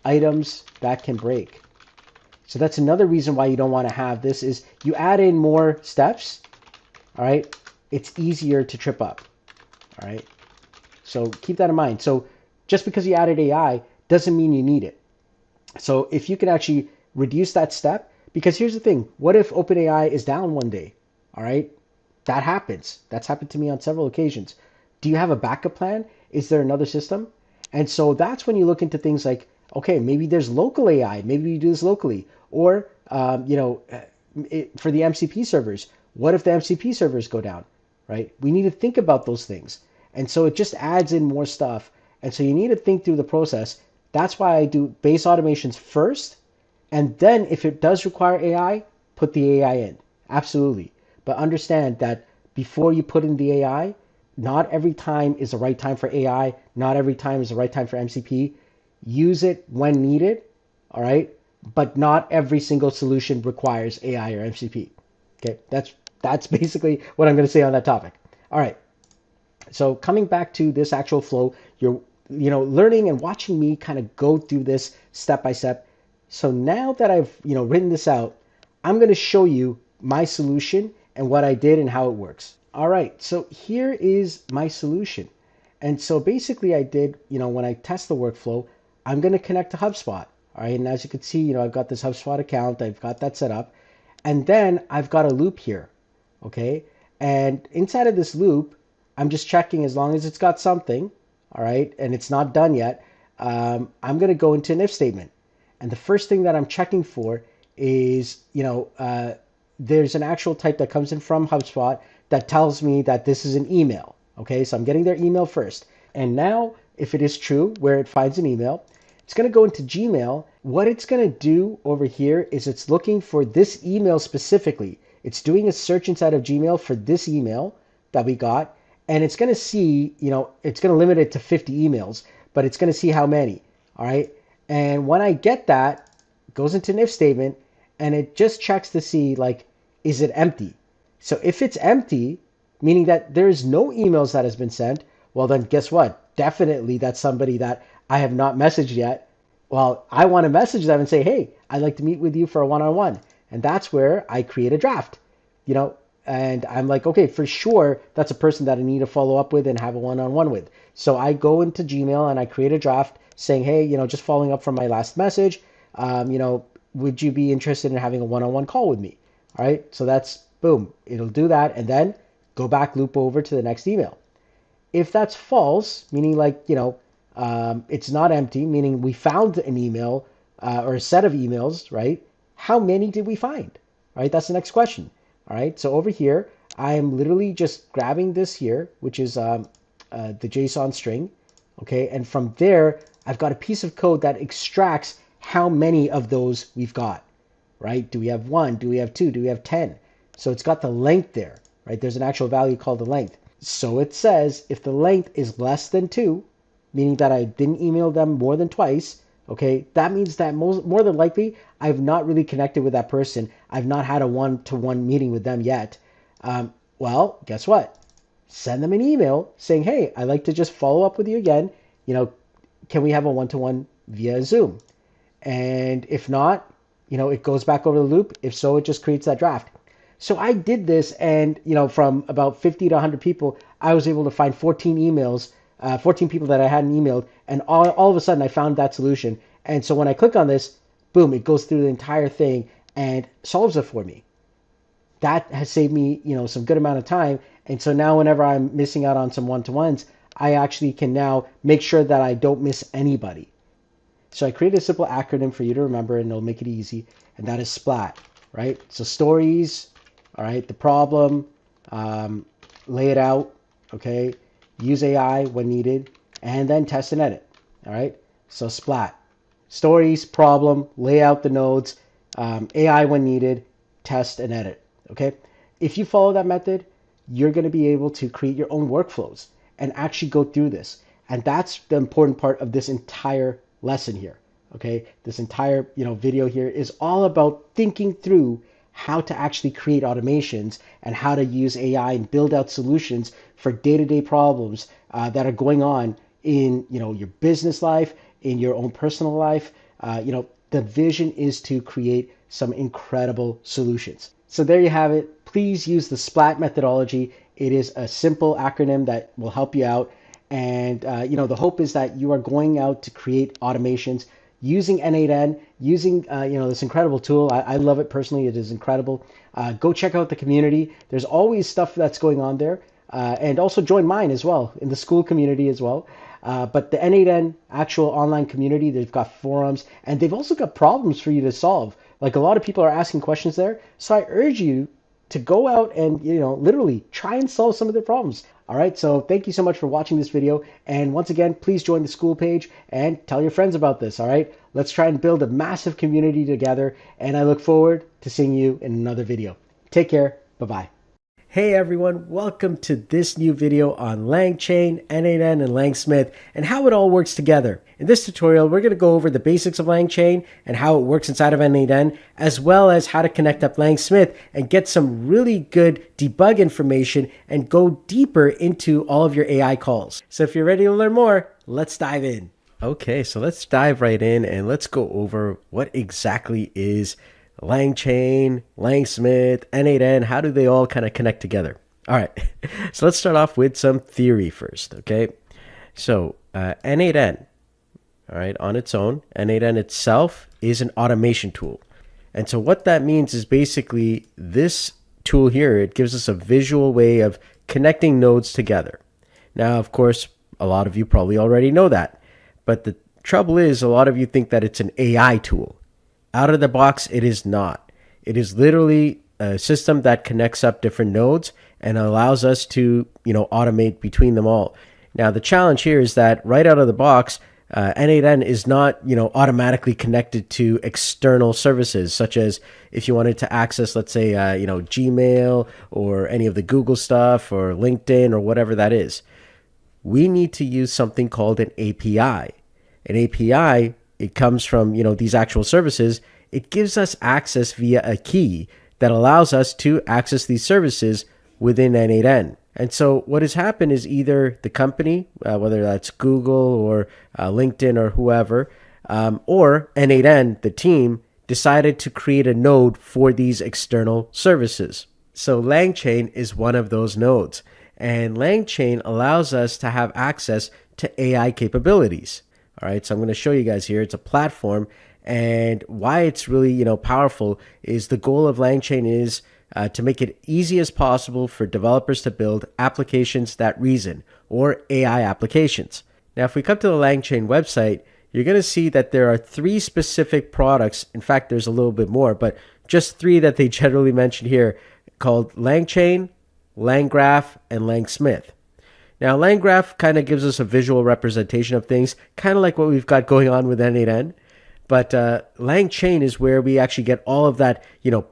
items that can break. So that's another reason why you don't want to have this is you add in more steps. All right, it's easier to trip up. All right, so keep that in mind. So just because you added AI doesn't mean you need it. So if you can actually reduce that step, because here's the thing, what if OpenAI is down one day? All right, that happens. That's happened to me on several occasions. Do you have a backup plan? Is there another system? And so that's when you look into things like, okay, maybe there's local AI. Maybe you do this locally. Or, for the MCP servers, what if the MCP servers go down, right? We need to think about those things. And so it just adds in more stuff. And so you need to think through the process. That's why I do base automations first. And then if it does require AI, put the AI in. Absolutely. But understand that before you put in the AI, not every time is the right time for AI. Not every time is the right time for MCP. Use it when needed, all right? But not every single solution requires AI or MCP. Okay, that's basically what I'm going to say on that topic. All right. So coming back to this actual flow, you're learning and watching me kind of go through this step by step. So now that I've written this out, I'm going to show you my solution and what I did and how it works. All right, so here is my solution. And so basically I did, when I test the workflow, I'm going to connect to HubSpot. All right, and as you can see, I've got this HubSpot account. I've got that set up. And then I've got a loop here, okay? And inside of this loop, I'm just checking as long as it's got something, all right, and it's not done yet, I'm going to go into an if statement. And the first thing that I'm checking for is, there's an actual type that comes in from HubSpot that tells me that this is an email. Okay, so I'm getting their email first. And now, if it is true, where it finds an email, it's going to go into Gmail. What it's going to do over here is it's looking for this email specifically. It's doing a search inside of Gmail for this email that we got, and it's going to see, it's going to limit it to 50 emails, but it's going to see how many. All right. And when I get that, it goes into an if statement and it just checks to see, like, is it empty? So if it's empty, meaning that there's no emails that has been sent, well, then guess what? Definitely that's somebody that I have not messaged yet. Well, I want to message them and say, hey, I'd like to meet with you for a one-on-one. And that's where I create a draft, and I'm like, okay, for sure, that's a person that I need to follow up with and have a one-on-one with. So I go into Gmail and I create a draft saying, hey, just following up from my last message, would you be interested in having a one-on-one call with me? All right, so that's boom, it'll do that, and then go back, loop over to the next email. If that's false, meaning like, it's not empty, meaning we found an email or a set of emails, right? How many did we find? Right, that's the next question. All right, so over here, I am literally just grabbing this here, which is the JSON string, okay? And from there, I've got a piece of code that extracts how many of those we've got, right? Do we have 1? Do we have 2? Do we have 10? So it's got the length there, right? There's an actual value called the length. So it says if the length is less than 2, meaning that I didn't email them more than twice, okay, that means that more than likely, I've not really connected with that person. I've not had a one-to-one meeting with them yet. Well, guess what? Send them an email saying, hey, I'd like to just follow up with you again. Can we have a one-to-one via Zoom? And if not, it goes back over the loop. If so, it just creates that draft. So I did this, and from about 50 to 100 people, I was able to find 14 emails, 14 people that I hadn't emailed, and all of a sudden I found that solution. And so when I click on this, boom, it goes through the entire thing and solves it for me. That has saved me, some good amount of time. And so now whenever I'm missing out on some one-to-ones, I actually can now make sure that I don't miss anybody. So I created a simple acronym for you to remember, and it'll make it easy, and that is SPLAT, right? So stories, all right, the problem, lay it out, okay, use AI when needed, and then test and edit, all right? So SPLAT, stories, problem, lay out the nodes, AI when needed, test and edit, okay? If you follow that method, you're going to be able to create your own workflows and actually go through this. And that's the important part of this entire lesson here, okay? This entire, video here is all about thinking through how to actually create automations and how to use AI and build out solutions for day-to-day problems that are going on in, your business life, in your own personal life. The vision is to create some incredible solutions. So there you have it. Please use the SPLAT methodology. It is a simple acronym that will help you out. And, the hope is that you are going out to create automations using n8n, using, this incredible tool. I love it personally. It is incredible. Go check out the community. There's always stuff that's going on there. And also join mine as well, in the school community as well. But the n8n actual online community, they've got forums, and they've also got problems for you to solve. Like a lot of people are asking questions there. So I urge you to go out and, literally try and solve some of their problems. All right, so thank you so much for watching this video. And once again, please join the school page and tell your friends about this, all right? Let's try and build a massive community together. And I look forward to seeing you in another video. Take care. Bye-bye. Hey everyone, welcome to this new video on LangChain, n8n, and LangSmith, and how it all works together. In this tutorial, we're going to go over the basics of LangChain and how it works inside of n8n, as well as how to connect up LangSmith and get some really good debug information and go deeper into all of your AI calls. So if you're ready to learn more, let's dive in. Okay, so let's dive right in and let's go over what exactly is LangChain, LangSmith, n8n. How do they all kind of connect together? All right, so let's start off with some theory first, okay? So n8n, all right, on its own, n8n itself is an automation tool. And so what that means is basically this tool here, it gives us a visual way of connecting nodes together. Now, of course, a lot of you probably already know that. But the trouble is, a lot of you think that it's an AI tool. Out of the box, it is not. It is literally a system that connects up different nodes and allows us to, automate between them all. Now, the challenge here is that right out of the box, n8n is not, automatically connected to external services, such as if you wanted to access, let's say, Gmail or any of the Google stuff or LinkedIn or whatever that is. We need to use something called an API. An API, it comes from, these actual services. It gives us access via a key that allows us to access these services within n8n. And so what has happened is either the company, whether that's Google or LinkedIn or whoever, or n8n, the team, decided to create a node for these external services. So LangChain is one of those nodes. And LangChain allows us to have access to AI capabilities. All right, so I'm going to show you guys here. It's a platform, and why it's really powerful is the goal of LangChain is to make it easy as possible for developers to build applications that reason, or AI applications. Now, if we come to the LangChain website, you're going to see that there are 3 specific products. In fact, there's a little bit more, but just 3 that they generally mention here, called LangChain, LangGraph, and LangSmith. Now, LangGraph kind of gives us a visual representation of things, kind of like what we've got going on with n8n. But LangChain is where we actually get all of that,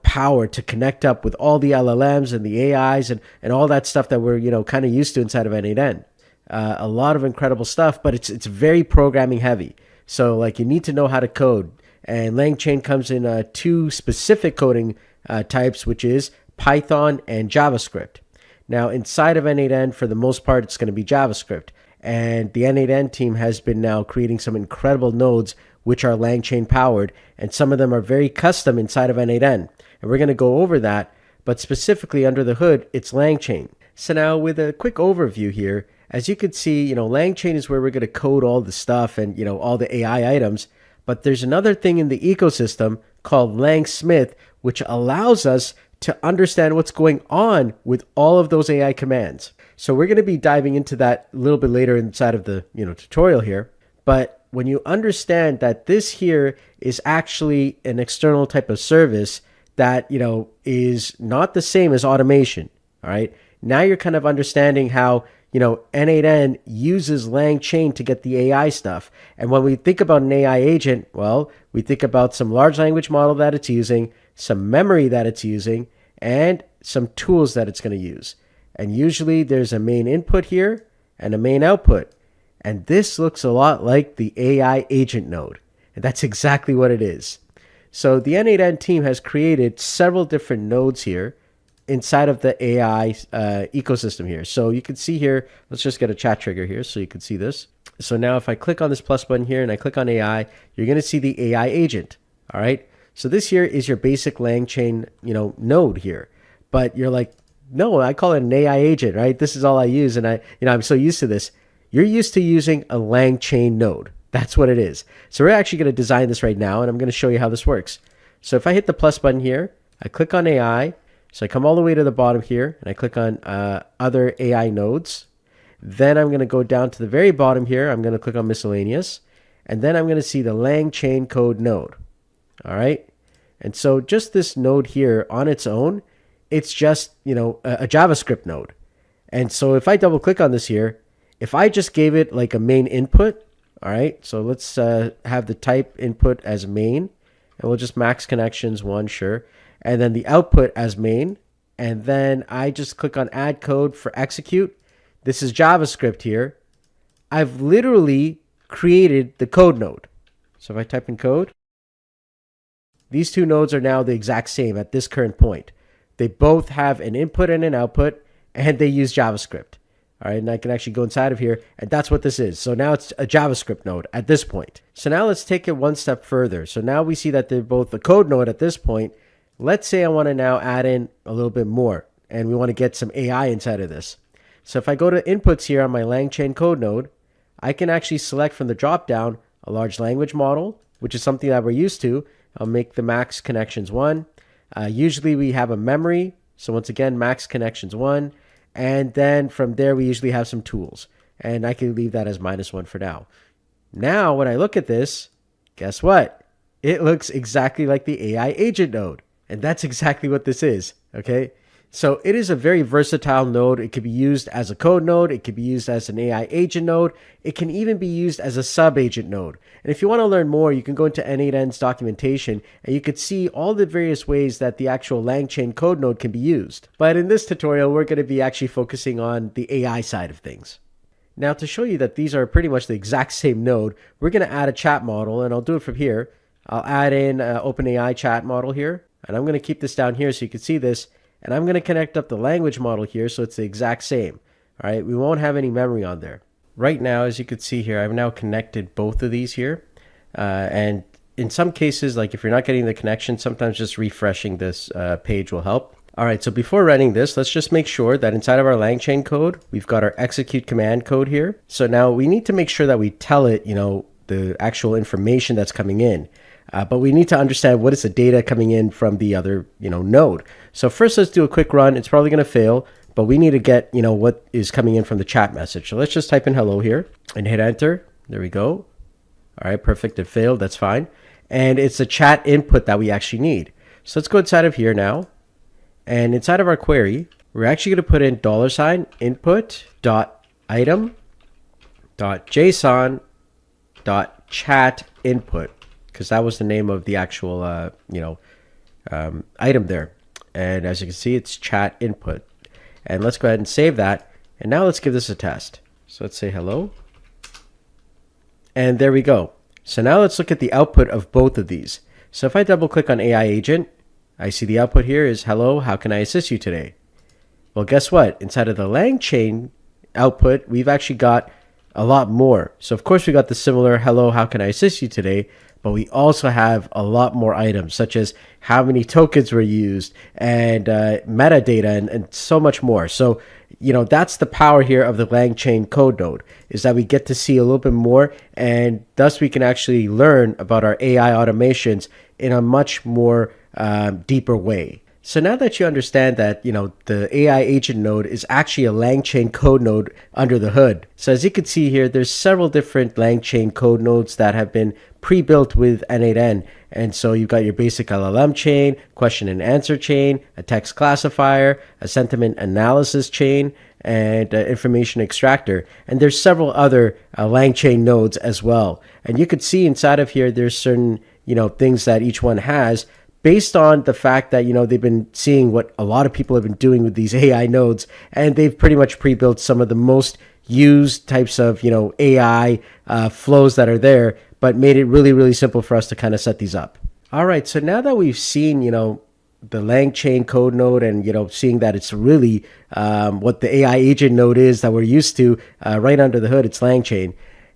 power to connect up with all the LLMs and the AIs and all that stuff that we're, kind of used to inside of n8n. A lot of incredible stuff, but it's very programming heavy. So, like, you need to know how to code. And LangChain comes in 2 specific coding types, which is Python and JavaScript. Now, inside of n8n, for the most part, it's going to be JavaScript. And the n8n team has been now creating some incredible nodes which are LangChain powered, and some of them are very custom inside of n8n. And we're going to go over that, but specifically under the hood, it's LangChain. So now with a quick overview here, as you can see, LangChain is where we're going to code all the stuff and, all the AI items. But there's another thing in the ecosystem called LangSmith, which allows us to understand what's going on with all of those AI commands. So we're going to be diving into that a little bit later inside of the tutorial here. But when you understand that this here is actually an external type of service that is not the same as automation, all right? Now you're kind of understanding how n8n uses LangChain to get the AI stuff. And when we think about an AI agent, well, we think about some large language model that it's using, some memory that it's using, and some tools that it's going to use. And usually there's a main input here and a main output. And this looks a lot like the AI agent node. And that's exactly what it is. So the n8n team has created several different nodes here inside of the AI ecosystem here. So you can see here, let's just get a chat trigger here so you can see this. So now if I click on this plus button here and I click on AI, you're going to see the AI agent. All right. So this here is your basic LangChain, node here. But you're like, no, I call it an AI agent, right? This is all I use. And I'm so used to this. You're used to using a LangChain node. That's what it is. So we're actually going to design this right now, and I'm going to show you how this works. So if I hit the plus button here, I click on AI. So I come all the way to the bottom here, and I click on other AI nodes. Then I'm going to go down to the very bottom here. I'm going to click on miscellaneous. And then I'm going to see the LangChain code node. All right. And so just this node here on its own, it's just, a JavaScript node. And so if I double click on this here, if I just gave it like a main input, all right, so let's have the type input as main, and we'll just max connections 1, sure. And then the output as main. And then I just click on add code for execute. This is JavaScript here. I've literally created the code node. So if I type in code, these 2 nodes are now the exact same at this current point. They both have an input and an output, and they use JavaScript. All right, and I can actually go inside of here, and that's what this is. So now it's a JavaScript node at this point. So now let's take it one step further. So now we see that they're both a code node at this point. Let's say I want to now add in a little bit more, and we want to get some AI inside of this. So if I go to inputs here on my LangChain code node, I can actually select from the dropdown a large language model, which is something that we're used to. I'll make the max connections 1. Usually we have a memory. So once again, max connections 1. And then from there, we usually have some tools. And I can leave that as -1 for now. Now, when I look at this, guess what? It looks exactly like the AI agent node. And that's exactly what this is, okay? So it is a very versatile node. It could be used as a code node. It could be used as an AI agent node. It can even be used as a sub-agent node. And if you want to learn more, you can go into n8n's documentation and you could see all the various ways that the actual LangChain code node can be used. But in this tutorial, we're going to be actually focusing on the AI side of things. Now, to show you that these are pretty much the exact same node, we're going to add a chat model, and I'll do it from here. I'll add in an OpenAI chat model here, and I'm going to keep this down here so you can see this. And I'm going to connect up the language model here so it's the exact same. All right, we won't have any memory on there. Right now, as you can see here, I've now connected both of these here. And in some cases, like if you're not getting the connection, sometimes just refreshing this page will help. All right, so before running this, let's just make sure that inside of our LangChain code, we've got our execute command code here. So now we need to make sure that we tell it, the actual information that's coming in. But we need to understand what is the data coming in from the other, node. So first, let's do a quick run. It's probably going to fail, but we need to get, what is coming in from the chat message. So let's just type in hello here and hit enter. There we go. All right, perfect. It failed. That's fine. And it's a chat input that we actually need. So let's go inside of here now. And inside of our query, we're actually going to put in $input.item.json.chat input. Because that was the name of the actual, item there. And as you can see, it's chat input. And let's go ahead and save that. And now let's give this a test. So let's say hello. And there we go. So now let's look at the output of both of these. So if I double click on AI agent, I see the output here is hello, how can I assist you today? Well, guess what? Inside of the LangChain output, we've actually got a lot more. So of course we got the similar hello, how can I assist you today? But we also have a lot more items, such as how many tokens were used and metadata and so much more. So, that's the power here of the LangChain code node, is that we get to see a little bit more, and thus we can actually learn about our AI automations in a much more deeper way. So now that you understand that, the AI agent node is actually a LangChain code node under the hood. So as you can see here, there's several different LangChain code nodes that have been pre-built with n8n. And so you've got your basic LLM chain, question and answer chain, a text classifier, a sentiment analysis chain, and information extractor. And there's several other LangChain nodes as well. And you could see inside of here, there's certain, things that each one has, based on the fact that, they've been seeing what a lot of people have been doing with these AI nodes, and they've pretty much pre-built some of the most used types of, AI flows that are there, but made it really, really simple for us to kind of set these up. All right, so now that we've seen, the LangChain code node and, seeing that it's really what the AI agent node is that we're used to right under the hood, it's LangChain.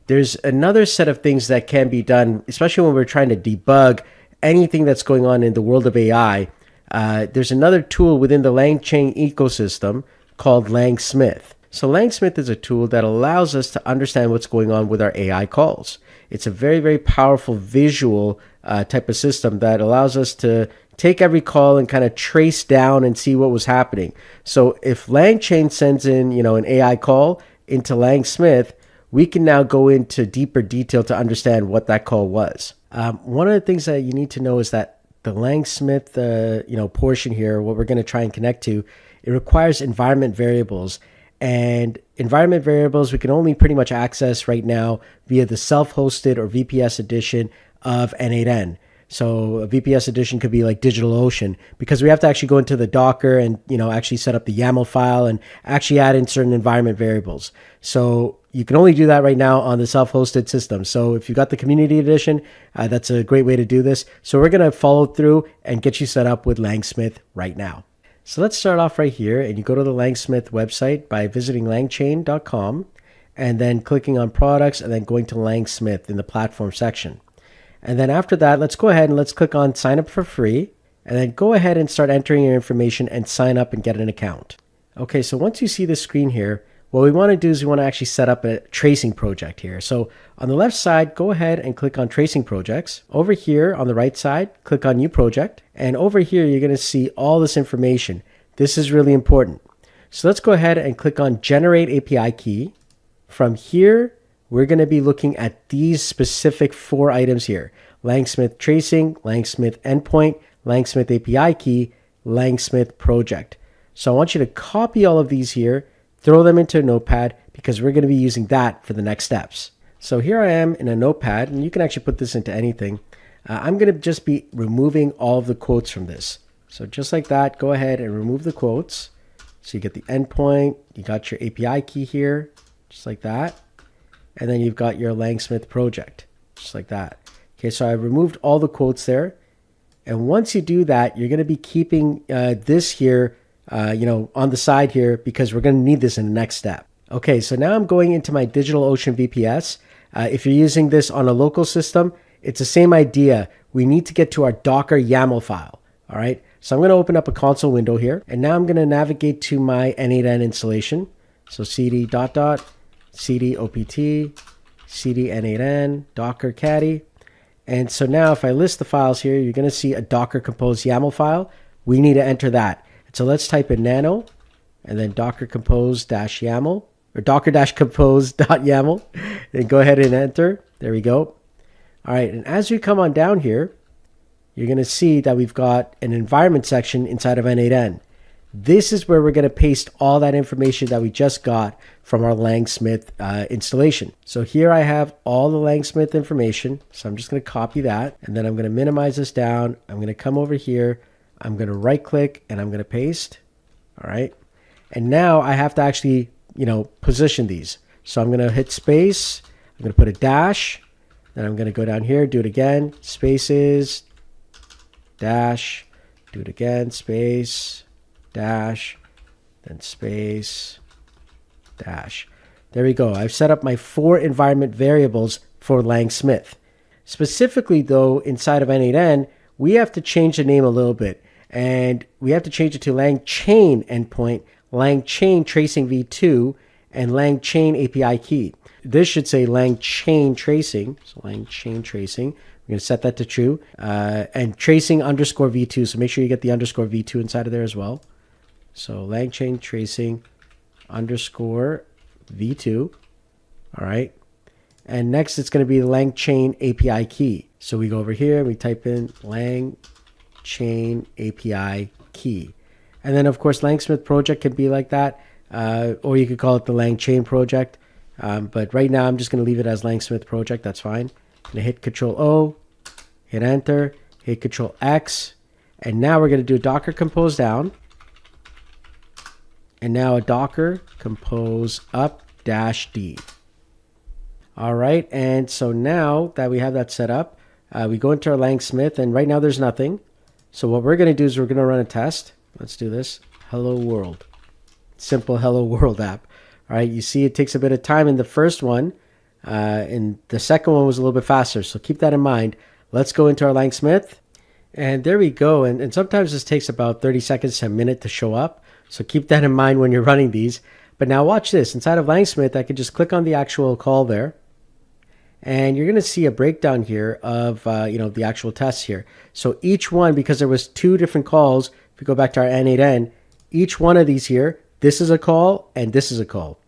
There's another set of things that can be done, especially when we're trying to debug anything that's going on in the world of AI. There's another tool within the LangChain ecosystem called Langsmith. So Langsmith is a tool that allows us to understand what's going on with our AI calls. It's a very, very powerful visual type of system that allows us to take every call and kind of trace down and see what was happening. So if LangChain sends in, an AI call into Langsmith, we can now go into deeper detail to understand what that call was. One of the things that you need to know is that the Langsmith, portion here, what we're going to try and connect to, it requires environment variables. And environment variables we can only pretty much access right now via the self-hosted or VPS edition of n8n. So a VPS edition could be like DigitalOcean, because we have to actually go into the Docker and, actually set up the YAML file and actually add in certain environment variables. So you can only do that right now on the self-hosted system. So if you got the community edition, that's a great way to do this. So we're going to follow through and get you set up with Langsmith right now. So let's start off right here, and you go to the Langsmith website by visiting langchain.com and then clicking on products and then going to Langsmith in the platform section. And then after that, let's go ahead and let's click on sign up for free, and then go ahead and start entering your information and sign up and get an account. Okay, so once you see this screen here, what we want to do is we want to actually set up a tracing project here. So on the left side, go ahead and click on tracing projects. Over here on the right side, click on new project. And over here, you're going to see all this information. This is really important. So let's go ahead and click on generate API key. From here, we're going to be looking at these specific 4 items here: Langsmith tracing, Langsmith endpoint, Langsmith API key, Langsmith project. So I want you to copy all of these here, throw them into a notepad, because we're going to be using that for the next steps. So here I am in a notepad, and you can actually put this into anything. I'm going to just be removing all of the quotes from this. So just like that, go ahead and remove the quotes. So you get the endpoint, you got your API key here, just like that. And then you've got your Langsmith project, just like that. Okay, so I removed all the quotes there. And once you do that, you're going to be keeping this here, on the side here, because we're going to need this in the next step. Okay, so now I'm going into my DigitalOcean VPS. If you're using this on a local system, it's the same idea. We need to get to our Docker YAML file. All right, so I'm going to open up a console window here, and now I'm going to navigate to my n8n installation. So cd ... cd opt cd n8n docker caddy. And so now if I list the files here, you're going to see a Docker Compose YAML file. We need to enter that. So let's type in nano and then docker compose -YAML or docker-compose.yaml, and go ahead and enter. There we go. All right, and as we come on down here, you're going to see that we've got an environment section inside of n8n. This is where we're going to paste all that information that we just got from our Langsmith installation. So here I have all the Langsmith information. So I'm just going to copy that, and then I'm going to minimize this down. I'm going to come over here. I'm going to right click and I'm going to paste. All right. And now I have to actually, position these. So I'm going to hit space. I'm going to put a dash. Then I'm going to go down here, do it again, spaces, dash, do it again, space, dash, then space, dash. There we go. I've set up my 4 environment variables for Langsmith. Specifically though, inside of n8n, we have to change the name a little bit, and we have to change it to LangChain endpoint, LangChain tracing v2, and LangChain API key. This should say LangChain tracing. So LangChain tracing. We're going to set that to true, and tracing underscore v2. So make sure you get the underscore v2 inside of there as well. So LangChain tracing underscore v2. All right. And next it's going to be the LangChain API key. So we go over here and we type in LangChain API key. And then of course Langsmith project can be like that, or you could call it the LangChain project. But right now I'm just going to leave it as Langsmith project. That's fine. I'm going to hit Control O, hit enter, hit Control X. And now we're going to do a Docker Compose down. And now a Docker Compose up -D. All right, and so now that we have that set up, we go into our Langsmith, and right now there's nothing. So what we're going to do is we're going to run a test. Let's do this. Hello world. Simple hello world app. All right, you see it takes a bit of time in the first one, and the second one was a little bit faster, so keep that in mind. Let's go into our Langsmith, and there we go. And sometimes this takes about 30 seconds to a minute to show up, so keep that in mind when you're running these. But now watch this. Inside of Langsmith, I could just click on the actual call there, and you're going to see a breakdown here of the actual tests here. So each one, because there was 2 different calls, if we go back to our n8n, each one of these here, this is a call and this is a call.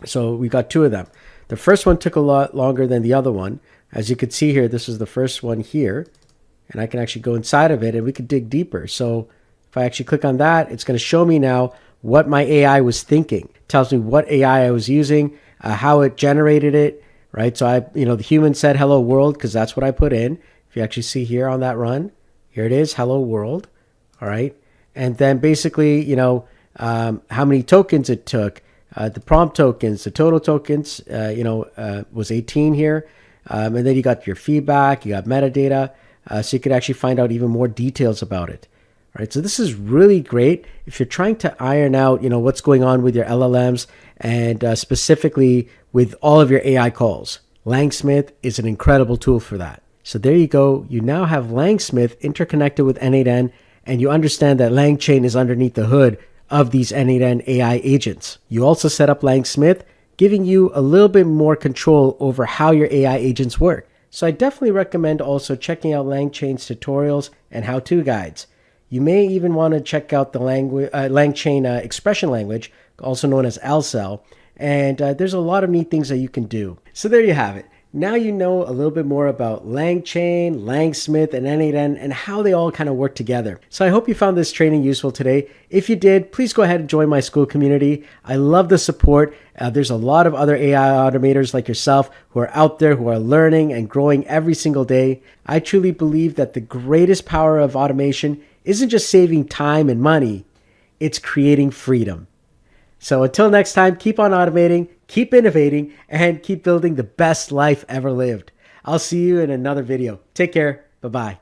So we got 2 of them. The first one took a lot longer than the other one. As you can see here, this is the first one here, and I can actually go inside of it and we could dig deeper. So if I actually click on that, it's going to show me now what my AI was thinking. It tells me what AI I was using, how it generated it, right? So the human said hello world because that's what I put in. If you actually see here on that run, here it is, hello world. All right. And then basically, how many tokens it took, the prompt tokens, the total tokens, was 18 here. And then you got your feedback, you got metadata. So you could actually find out even more details about it. All right, so this is really great if you're trying to iron out, what's going on with your LLMs and specifically with all of your AI calls. Langsmith is an incredible tool for that. So there you go. You now have Langsmith interconnected with n8n, and you understand that LangChain is underneath the hood of these n8n AI agents. You also set up Langsmith, giving you a little bit more control over how your AI agents work. So I definitely recommend also checking out LangChain's tutorials and how-to guides. You may even want to check out the LangChain expression language, also known as LCell, and there's a lot of neat things that you can do. So there you have it. Now you know a little bit more about LangChain, Langsmith, and n8n and how they all kind of work together. So I hope you found this training useful today. If you did, please go ahead and join my school community. I love the support. There's a lot of other AI automators like yourself who are out there who are learning and growing every single day. I truly believe that the greatest power of automation isn't just saving time and money, it's creating freedom. So until next time, keep on automating, keep innovating, and keep building the best life ever lived. I'll see you in another video. Take care. Bye-bye.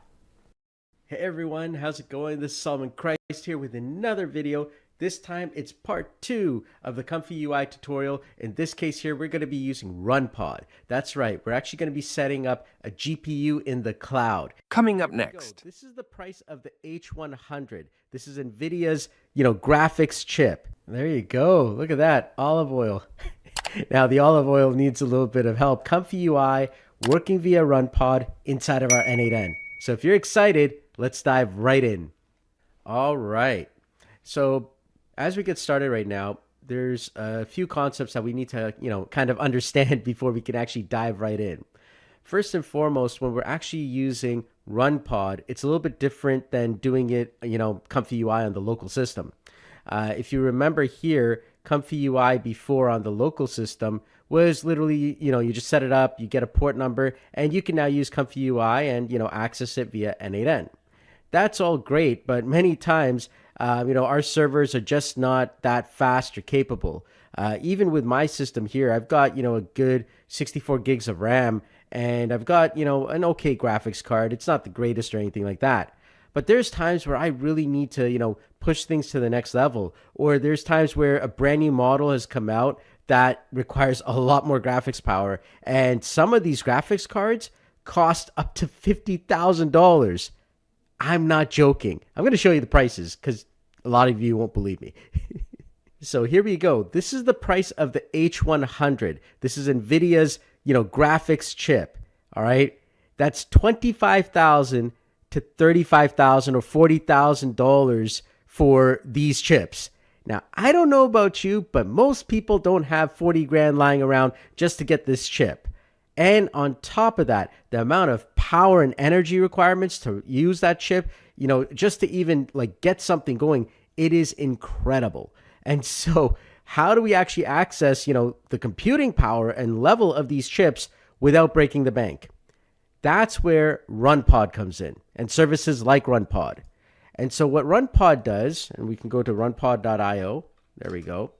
Hey everyone, how's it going? This is Solomon Christ here with another video. This time it's part 2 of the Comfy UI tutorial. In this case here, we're going to be using RunPod. That's right, we're actually going to be setting up a GPU in the cloud. Coming up next. This is the price of the H100. This is NVIDIA's, graphics chip. There you go. Look at that, olive oil. Now the olive oil needs a little bit of help. Comfy UI working via RunPod inside of our n8n. So if you're excited, let's dive right in. All right. So as we get started right now, there's a few concepts that we need to, kind of understand before we can actually dive right in. First and foremost, when we're actually using RunPod, it's a little bit different than doing it, Comfy UI on the local system. If you remember here, Comfy UI before on the local system was literally, you just set it up, you get a port number, and you can now use Comfy UI and, access it via n8n. That's all great, but many times, our servers are just not that fast or capable. Even with my system here, I've got, a good 64 gigs of RAM, and I've got, an okay graphics card. It's not the greatest or anything like that. But there's times where I really need to, push things to the next level. Or there's times where a brand new model has come out that requires a lot more graphics power. And some of these graphics cards cost up to $50,000. I'm not joking. I'm going to show you the prices because a lot of you won't believe me. So here we go. This is the price of the H100. This is NVIDIA's, graphics chip. All right. That's $25,000 to $35,000 or $40,000 for these chips. Now, I don't know about you, but most people don't have 40 grand lying around just to get this chip. And on top of that, the amount of power and energy requirements to use that chip, just to even get something going, it is incredible. And so how do we actually access, the computing power and level of these chips without breaking the bank? That's where RunPod comes in and services like RunPod. And so what RunPod does, and we can go to runpod.io. There we go.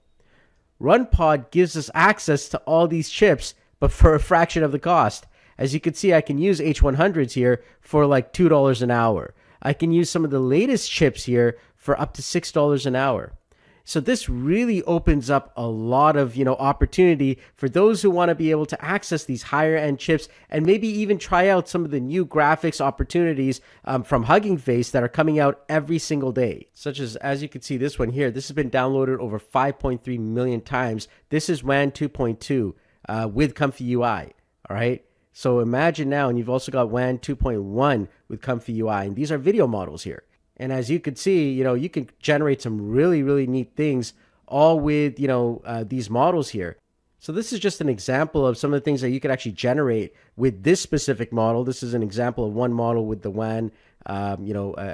RunPod gives us access to all these chips, but for a fraction of the cost. As you can see, I can use H100s here for like $2 an hour. I can use some of the latest chips here for up to $6 an hour. So this really opens up a lot of, opportunity for those who want to be able to access these higher end chips and maybe even try out some of the new graphics opportunities from Hugging Face that are coming out every single day. Such as you can see this one here, this has been downloaded over 5.3 million times. This is WAN 2.2 with Comfy UI. All right. So imagine now, and you've also got WAN 2.1 with Comfy UI, and these are video models here. And as you can see, you can generate some really, really neat things all with, these models here. So this is just an example of some of the things that you could actually generate with this specific model. This is an example of one model with the WAN. I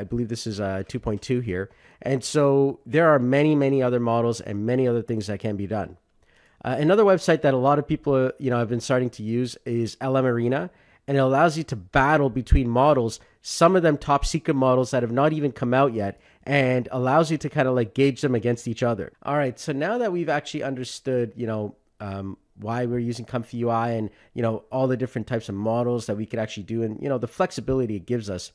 believe this is 2.2 here. And so there are many, many other models and many other things that can be done. Another website that a lot of people, have been starting to use is LM Arena. And it allows you to battle between models, some of them top secret models that have not even come out yet, and allows you to kind of gauge them against each other. All right, so now that we've actually understood, why we're using Comfy UI and, all the different types of models that we could actually do and, the flexibility it gives us,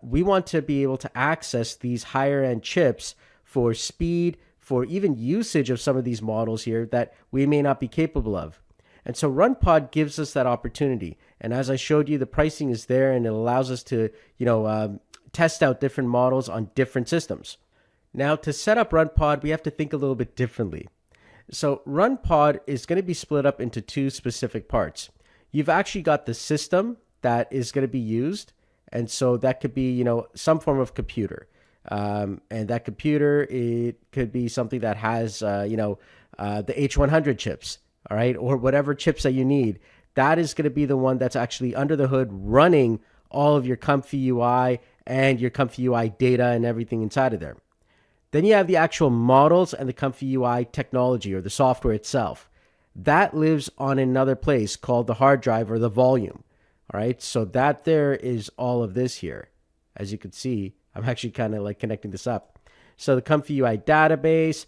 We want to be able to access these higher end chips for speed, for even usage of some of these models here that we may not be capable of. And so RunPod gives us that opportunity. And as I showed you, the pricing is there, and it allows us to, test out different models on different systems. Now, to set up RunPod, we have to think a little bit differently. So RunPod is going to be split up into two specific parts. You've actually got the system that is going to be used. And so that could be, some form of computer. And that computer, it could be something that has, the H100 chips, all right, or whatever chips that you need. That is going to be the one that's actually under the hood running all of your Comfy UI and your Comfy UI data and everything inside of there. Then you have the actual models and the Comfy UI technology or the software itself. That lives on another place called the hard drive or the volume. All right, so that there is all of this here. As you can see, I'm actually kind of like connecting this up. So the Comfy UI database,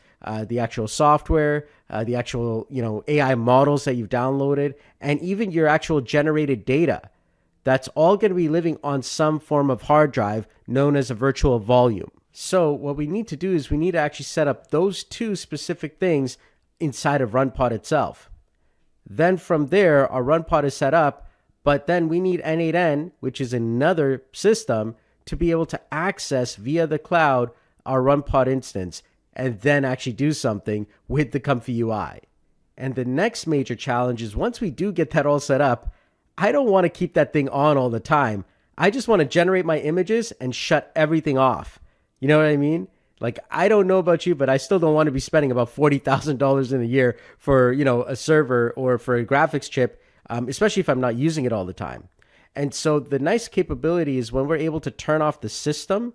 the actual software, the actual AI models that you've downloaded, and even your actual generated data. That's all going to be living on some form of hard drive known as a virtual volume. So what we need to do is we need to actually set up those two specific things inside of RunPod itself. Then from there, our RunPod is set up, but then we need n8n, which is another system, to be able to access via the cloud our RunPod instance and then actually do something with the Comfy UI. And the next major challenge is once we do get that all set up, I don't want to keep that thing on all the time. I just want to generate my images and shut everything off. You know what I mean? Like, I don't know about you, but I still don't want to be spending about $40,000 in a year for, a server or for a graphics chip, especially if I'm not using it all the time. And so the nice capability is when we're able to turn off the system,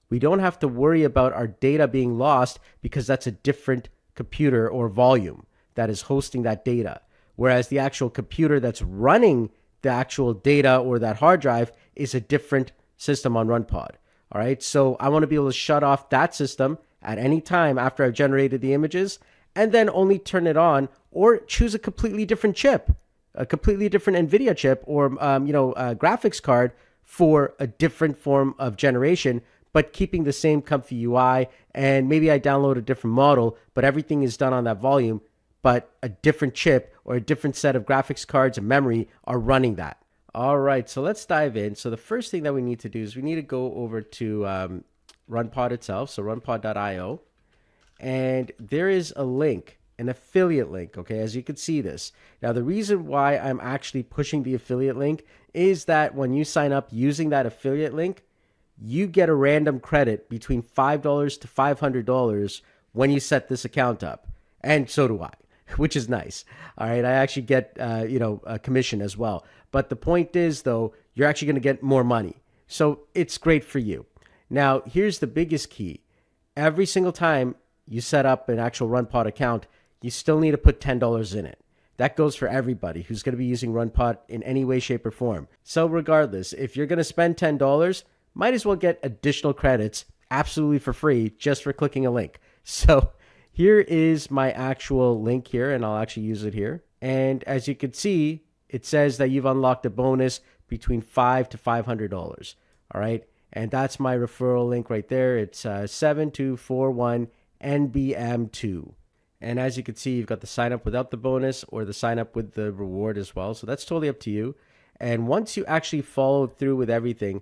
we don't have to worry about our data being lost because that's a different computer or volume that is hosting that data. Whereas the actual computer that's running the actual data or that hard drive is a different system on RunPod. All right, so I want to be able to shut off that system at any time after I've generated the images and then only turn it on or choose a completely different chip, a completely different NVIDIA chip or, graphics card for a different form of generation, but keeping the same Comfy UI. And maybe I download a different model, but everything is done on that volume, but a different chip or a different set of graphics cards and memory are running that. All right, so let's dive in. So the first thing that we need to do is we need to go over to RunPod itself, so runpod.io. And there is a link, an affiliate link, okay, as you can see this. Now, the reason why I'm actually pushing the affiliate link is that when you sign up using that affiliate link, you get a random credit between $5 to $500 when you set this account up. And so do I, which is nice. All right, I actually get, a commission as well. But the point is, though, you're actually going to get more money. So it's great for you. Now, here's the biggest key. Every single time you set up an actual RunPod account, you still need to put $10 in it. That goes for everybody who's going to be using RunPod in any way, shape, or form. So regardless, if you're going to spend $10, might as well get additional credits absolutely for free just for clicking a link. So here is my actual link here, and I'll actually use it here. And as you can see, it says that you've unlocked a bonus between $5 to $500. All right. And that's my referral link right there. It's 7241NBM2. And as you can see, you've got the sign up without the bonus or the sign up with the reward as well. So that's totally up to you. And once you actually follow through with everything,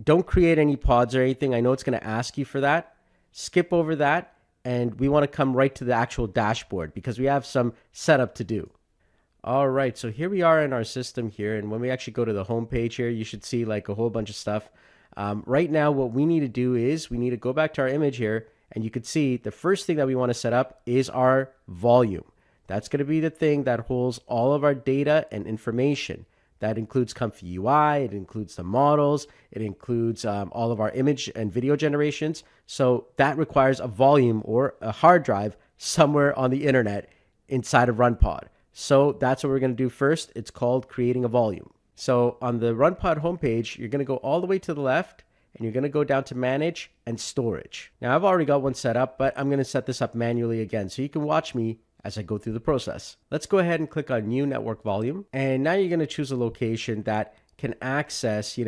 don't create any pods or anything. I know it's going to ask you for that. Skip over that. And we want to come right to the actual dashboard because we have some setup to do. All right, so here we are in our system here. And when we actually go to the home page here, you should see like a whole bunch of stuff. Right now, what we need to do is we need to go back to our image here. And you could see the first thing that we want to set up is our volume. That's going to be the thing that holds all of our data and information. That includes Comfy UI, it includes the models, it includes all of our image and video generations. So that requires a volume or a hard drive somewhere on the internet inside of RunPod. So that's what we're going to do first. It's called creating a volume. So on the RunPod homepage, you're going to go all the way to the left and you're going to go down to manage and storage. Now I've already got one set up, but I'm going to set this up manually again so you can watch me as I go through the process. Let's go ahead and click on new network volume. And now you're going to choose a location that can access,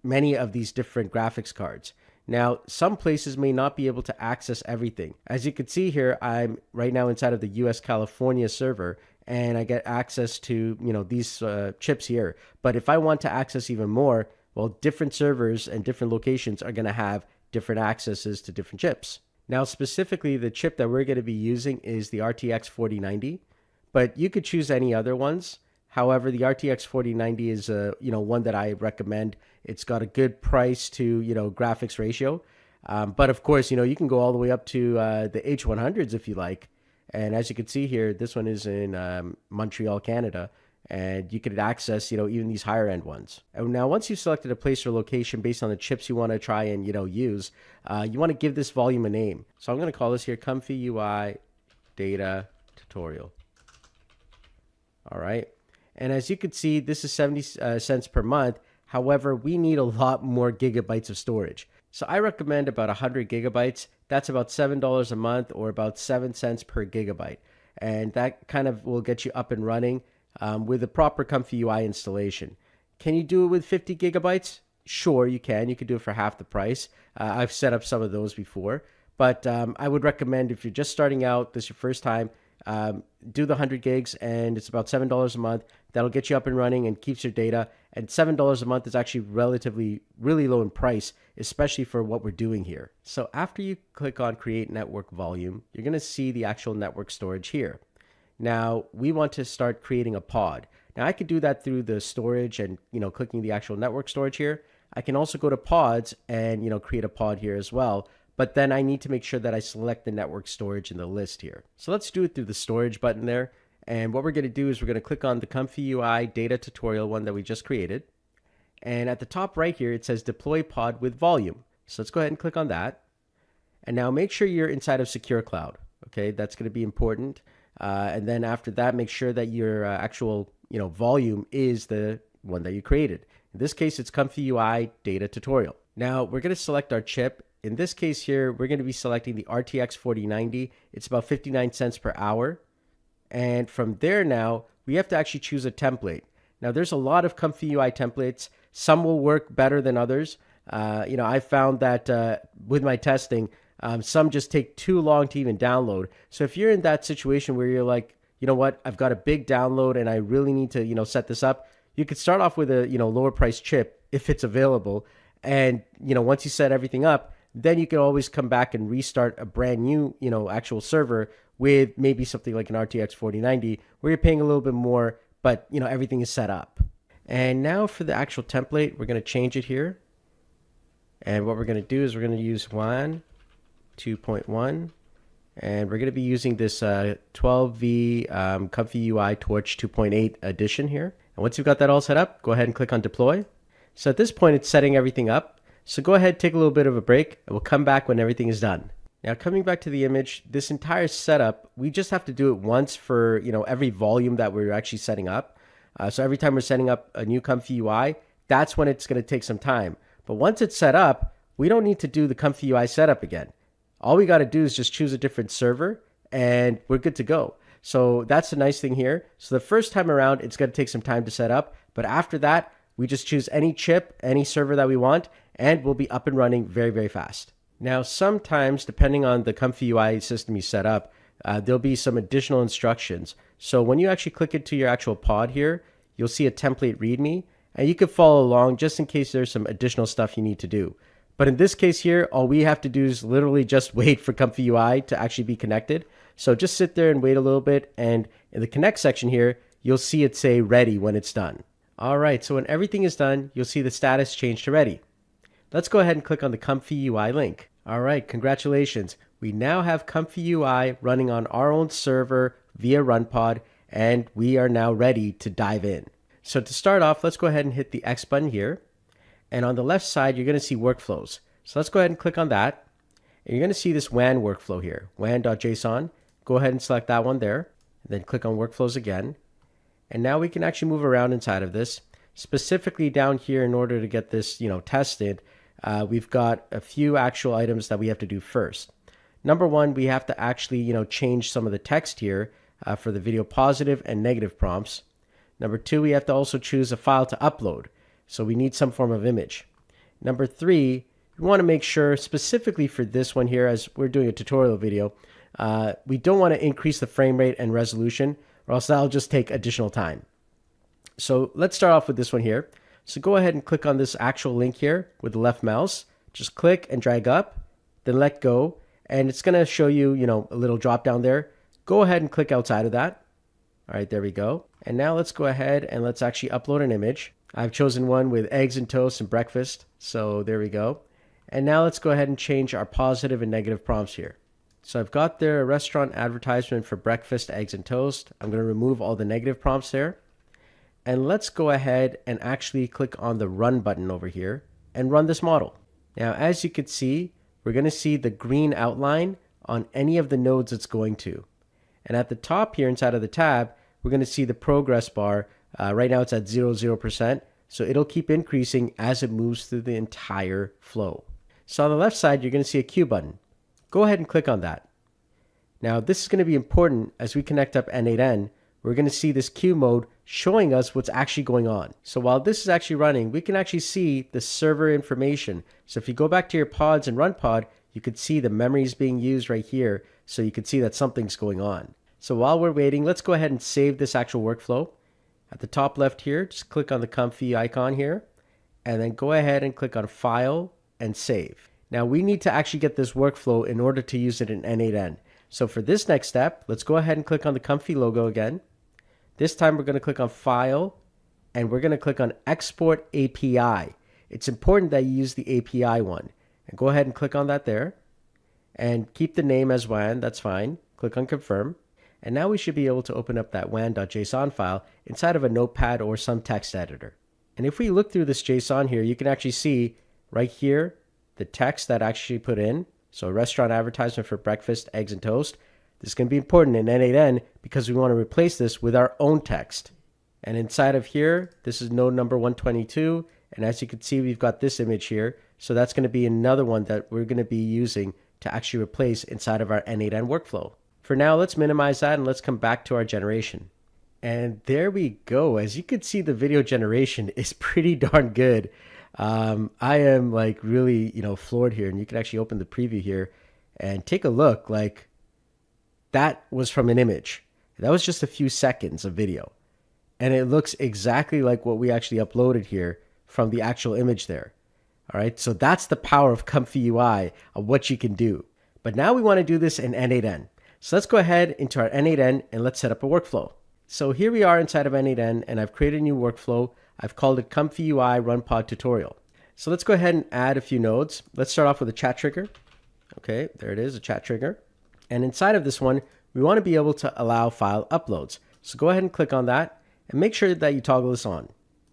many of these different graphics cards. Now, some places may not be able to access everything. As you can see here, I'm right now inside of the US California server, and I get access to, these chips here. But if I want to access even more, well, different servers and different locations are going to have different accesses to different chips. Now, specifically, the chip that we're going to be using is the RTX 4090, but you could choose any other ones. However, the RTX 4090 is one that I recommend. It's got a good price to graphics ratio, but of course you can go all the way up to the H100s if you like. And as you can see here, this one is in Montreal, Canada, and you could access even these higher end ones. And now once you've selected a place or location based on the chips you want to try and use, you want to give this volume a name. So I'm going to call this here Comfy UI Data Tutorial. All right. And as you can see, this is 70 cents per month. However, we need a lot more gigabytes of storage. So I recommend about 100 gigabytes. That's about $7 a month, or about 7 cents per gigabyte. And that kind of will get you up and running with a proper Comfy UI installation. Can you do it with 50 gigabytes? Sure, you can. You could do it for half the price. I've set up some of those before. But I would recommend, if you're just starting out, this is your first time, do the 100 gigs, and it's about $7 a month. That'll get you up and running and keeps your data. And $7 a month is actually relatively really low in price, especially for what we're doing here. So after you click on Create Network Volume, you're going to see the actual network storage here. Now, we want to start creating a pod. Now, I could do that through the storage and, clicking the actual network storage here. I can also go to pods and, create a pod here as well. But then I need to make sure that I select the network storage in the list here. So let's do it through the storage button there. And what we're going to do is we're going to click on the Comfy UI Data Tutorial one that we just created. And at the top right here, it says Deploy Pod with Volume. So let's go ahead and click on that. And now make sure you're inside of Secure Cloud. Okay, that's going to be important. And then after that, make sure that your actual volume is the one that you created. In this case, it's Comfy UI Data Tutorial. Now we're going to select our chip. In this case here, we're going to be selecting the RTX 4090. It's about 59 cents per hour. And from there now, we have to actually choose a template. Now, there's a lot of Comfy UI templates. Some will work better than others. I found that with my testing, some just take too long to even download. So if you're in that situation where you're like, you know what, I've got a big download and I really need to, set this up, you could start off with a, lower price chip if it's available. And, once you set everything up, then you can always come back and restart a brand new, actual server with maybe something like an RTX 4090 where you're paying a little bit more, but, everything is set up. And now for the actual template, we're going to change it here. And what we're going to do is we're going to use 2.1, and we're going to be using this 12V Comfy UI Torch 2.8 edition here. And once you've got that all set up, go ahead and click on Deploy. So at this point, it's setting everything up. So go ahead, take a little bit of a break, and we'll come back when everything is done. Now, coming back to the image, this entire setup, we just have to do it once for, every volume that we're actually setting up. So every time we're setting up a new Comfy UI, that's when it's going to take some time. But once it's set up, we don't need to do the Comfy UI setup again. All we got to do is just choose a different server, and we're good to go. So that's the nice thing here. So the first time around, it's going to take some time to set up. But after that, we just choose any chip, any server that we want, and we'll be up and running very, very fast. Now, sometimes, depending on the Comfy UI system you set up, there'll be some additional instructions. So when you actually click into your actual pod here, you'll see a template README, and you can follow along just in case there's some additional stuff you need to do. But in this case here, all we have to do is literally just wait for Comfy UI to actually be connected. So just sit there and wait a little bit, and in the connect section here, you'll see it say ready when it's done. All right, so when everything is done, you'll see the status change to ready. Let's go ahead and click on the Comfy UI link. All right, congratulations. We now have Comfy UI running on our own server via RunPod, and we are now ready to dive in. So to start off, let's go ahead and hit the X button here. And on the left side, you're going to see workflows. So let's go ahead and click on that. And you're going to see this WAN workflow here, WAN.json. Go ahead and select that one there, and then click on workflows again. And now we can actually move around inside of this. Specifically down here, in order to get this, tested, we've got a few actual items that we have to do first. Number one, we have to actually, change some of the text here for the video positive and negative prompts. Number two, we have to also choose a file to upload. So we need some form of image. Number 3, we want to make sure specifically for this one here, as we're doing a tutorial video, we don't want to increase the frame rate and resolution, or else that'll just take additional time. So let's start off with this one here. So go ahead and click on this actual link here with the left mouse. Just click and drag up, then let go, and it's going to show you, a little drop down there. Go ahead and click outside of that. All right, there we go. And now let's go ahead and let's actually upload an image. I've chosen one with eggs and toast and breakfast. So there we go. And now let's go ahead and change our positive and negative prompts here. So I've got there a restaurant advertisement for breakfast, eggs and toast. I'm going to remove all the negative prompts there. And let's go ahead and actually click on the run button over here and run this model. Now, as you can see, we're going to see the green outline on any of the nodes it's going to. And at the top here inside of the tab, we're going to see the progress bar. Right now it's at 0%. So it'll keep increasing as it moves through the entire flow. So on the left side, you're going to see a queue button. Go ahead and click on that. Now, this is going to be important as we connect up n8n. We're going to see this queue mode showing us what's actually going on. So while this is actually running, we can actually see the server information. So if you go back to your pods and run pod, you could see the memories being used right here. So you could see that something's going on. So while we're waiting, let's go ahead and save this actual workflow. At the top left here, just click on the comfy icon here, and then go ahead and click on File and Save. Now we need to actually get this workflow in order to use it in n8n. So for this next step, let's go ahead and click on the comfy logo again. This time we're going to click on File, and we're going to click on Export API. It's important that you use the API one. And go ahead and click on that there. And keep the name as WAN, that's fine. Click on Confirm. And now we should be able to open up that WAN.json file inside of a notepad or some text editor. And if we look through this JSON here, you can actually see right here the text that I actually put in. So restaurant advertisement for breakfast, eggs and toast. This is going to be important in n8n because we want to replace this with our own text. And inside of here, this is node number 122. And as you can see, we've got this image here. So that's going to be another one that we're going to be using to actually replace inside of our n8n workflow. For now, let's minimize that and let's come back to our generation. And there we go. As you can see, the video generation is pretty darn good. I am like really, floored here. And you can actually open the preview here and take a look. Like that was from an image. That was just a few seconds of video. And it looks exactly like what we actually uploaded here from the actual image there. All right. So that's the power of Comfy UI of what you can do. But now we want to do this in n8n. So let's go ahead into our n8n and let's set up a workflow. So here we are inside of n8n and I've created a new workflow. I've called it Comfy UI Run Pod Tutorial. So let's go ahead and add a few nodes. Let's start off with a chat trigger. Okay, there it is, a chat trigger. And inside of this one, we want to be able to allow file uploads. So go ahead and click on that and make sure that you toggle this on.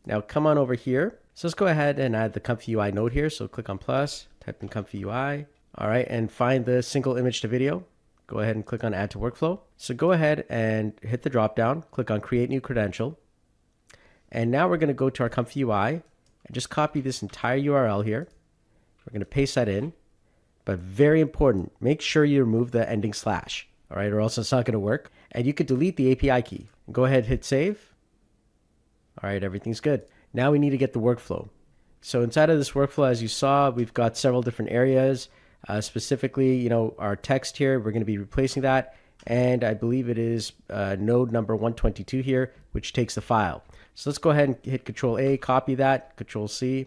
Now come on over here. So let's go ahead and add the Comfy UI node here. So click on plus, type in Comfy UI. All right, and find the single image to video. Go ahead and click on Add to Workflow. So go ahead and hit the drop down, click on Create New Credential. And now we're going to go to our Comfy UI and just copy this entire URL here. We're going to paste that in. But very important, make sure you remove the ending slash, all right, or else it's not going to work. And you could delete the API key. Go ahead, hit save. All right, everything's good. Now we need to get the workflow. So inside of this workflow, as you saw, we've got several different areas. Specifically, our text here, we're going to be replacing that. And I believe it is node number 122 here, which takes the file. So let's go ahead and hit Control A, copy that, Control C.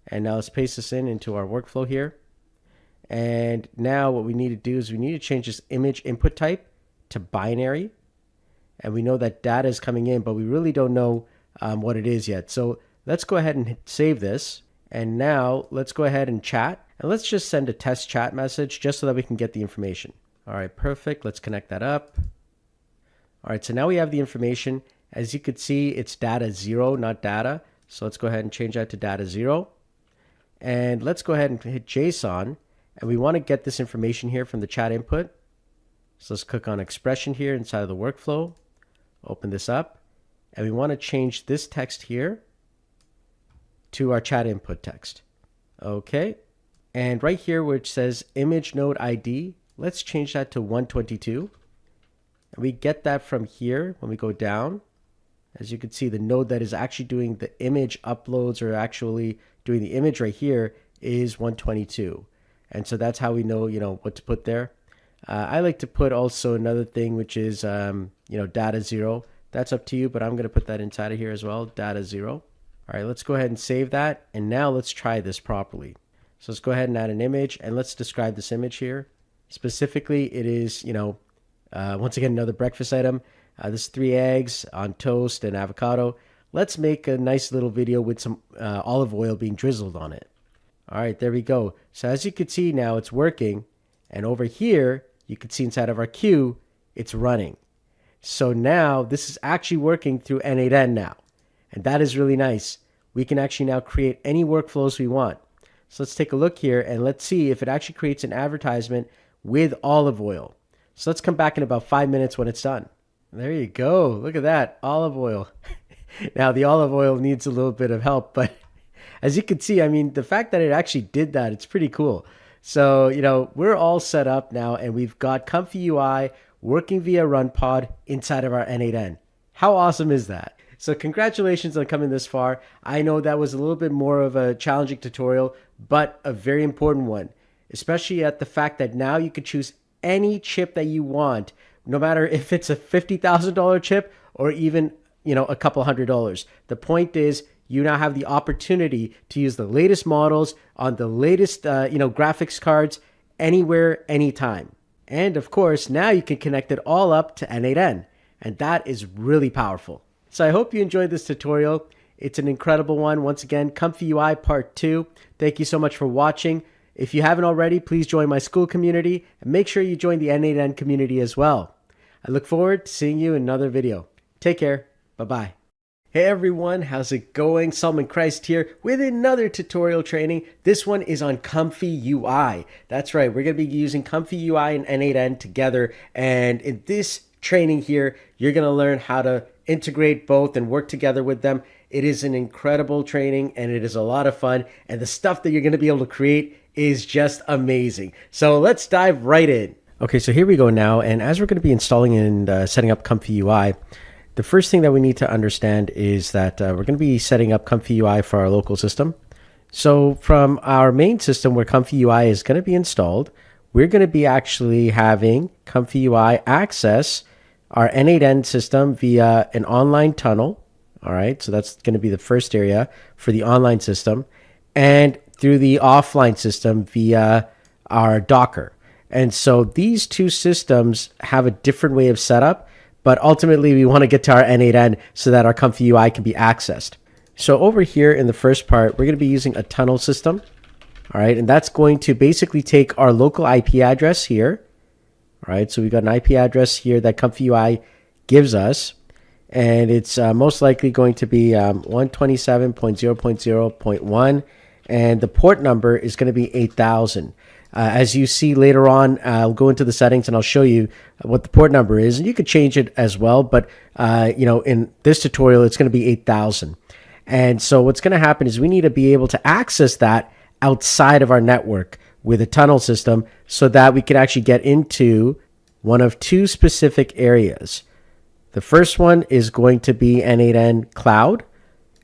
And now let's paste this into our workflow here. And now what we need to do is we need to change this image input type to binary. And we know that data is coming in, but we really don't know what it is yet. So let's go ahead and save this. And now let's go ahead and chat. And let's just send a test chat message just so that we can get the information. All right, perfect. Let's connect that up. All right, so now we have the information. As you could see, it's data 0, not data. So let's go ahead and change that to data 0. And let's go ahead and hit JSON. And we want to get this information here from the chat input. So let's click on expression here inside of the workflow. Open this up. And we want to change this text here to our chat input text. Okay. And right here where it says image node ID, let's change that to 122. And we get that from here when we go down. As you can see, the node that is actually doing the image uploads or actually doing the image right here is 122. And so that's how we know, what to put there. I like to put also another thing, which is, data 0. That's up to you, but I'm going to put that inside of here as well, data 0. All right, let's go ahead and save that. And now let's try this properly. So let's go ahead and add an image, and let's describe this image here. Specifically, it is, once again, another breakfast item. This is 3 eggs on toast and avocado. Let's make a nice little video with some olive oil being drizzled on it. All right, there we go. So as you can see now, it's working. And over here, you can see inside of our queue, it's running. So now this is actually working through n8n now. And that is really nice. We can actually now create any workflows we want. So let's take a look here and let's see if it actually creates an advertisement with olive oil. So let's come back in about 5 minutes when it's done. There you go. Look at that, olive oil. Now the olive oil needs a little bit of help, but as you can see, I mean, the fact that it actually did that, it's pretty cool. So, we're all set up now and we've got Comfy UI working via RunPod inside of our n8n. How awesome is that? So congratulations on coming this far. I know that was a little bit more of a challenging tutorial, but a very important one, especially at the fact that now you can choose any chip that you want, no matter if it's a $50,000 chip or even, a couple $100. The point is you now have the opportunity to use the latest models on the latest, graphics cards anywhere, anytime. And of course, now you can connect it all up to n8n, and that is really powerful. So I hope you enjoyed this tutorial. It's an incredible one. Once again, Comfy UI Part 2. Thank you so much for watching. If you haven't already, please join my school community and make sure you join the n8n community as well. I look forward to seeing you in another video. Take care. Bye-bye. Hey everyone, how's it going? Solomon Christ here with another tutorial training. This one is on Comfy UI. That's right, we're going to be using Comfy UI and n8n together. And in this training here, you're going to learn how to integrate both and work together with them. It is an incredible training and it is a lot of fun. And the stuff that you're going to be able to create is just amazing. So let's dive right in. Okay, so here we go now. And as we're going to be installing and setting up Comfy UI, the first thing that we need to understand is that we're going to be setting up Comfy UI for our local system. So from our main system where Comfy UI is going to be installed, we're going to be actually having Comfy UI access our n8n system via an online tunnel. All right, so that's going to be the first area for the online system, and through the offline system via our Docker. And so these two systems have a different way of setup, but ultimately we want to get to our n8n so that our Comfy UI can be accessed. So over here in the first part, we're going to be using a tunnel system. All right, and that's going to basically take our local IP address here. All right, so we've got an IP address here that Comfy UI gives us, and it's most likely going to be 127.0.0.1, and the port number is going to be 8000. As you see later on, I'll go into the settings and I'll show you what the port number is, and you could change it as well, but in this tutorial, it's going to be 8000. And so what's going to happen is we need to be able to access that outside of our network with a tunnel system so that we could actually get into one of two specific areas. The first one is going to be n8n Cloud,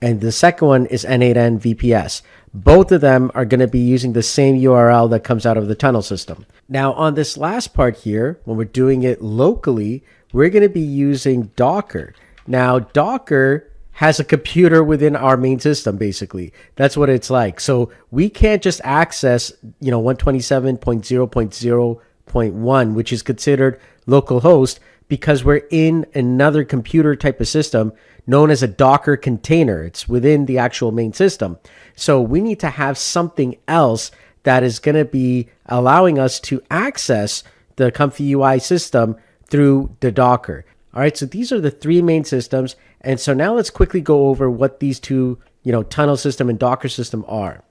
and the second one is n8n VPS. Both of them are going to be using the same URL that comes out of the tunnel system. Now on this last part here, when we're doing it locally, we're going to be using Docker. Now Docker has a computer within our main system, basically. That's what it's like. So we can't just access, 127.0.0.1, which is considered localhost, because we're in another computer type of system known as a Docker container. It's within the actual main system. So we need to have something else that is going to be allowing us to access the Comfy UI system through the Docker. All right, so these are the three main systems. And so now let's quickly go over what these two, tunnel system and Docker system are.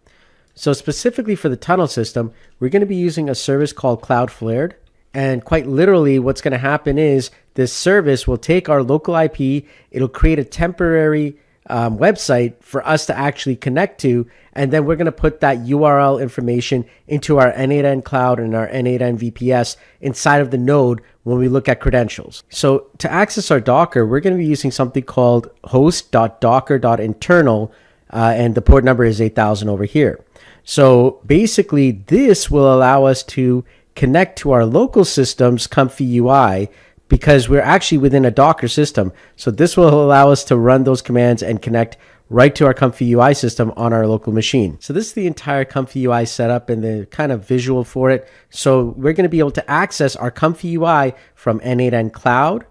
So specifically for the tunnel system, we're going to be using a service called Cloudflare. And quite literally, what's going to happen is this service will take our local IP, it'll create a temporary website for us to actually connect to, and then we're going to put that URL information into our n8n Cloud and our n8n VPS inside of the node when we look at credentials. So to access our Docker, we're going to be using something called host.docker.internal, and the port number is 8000 over here. So basically, this will allow us to connect to our local system's Comfy UI because we're actually within a Docker system. So this will allow us to run those commands and connect right to our Comfy UI system on our local machine. So this is the entire Comfy UI setup and the kind of visual for it. So we're going to be able to access our Comfy UI from n8n Cloud,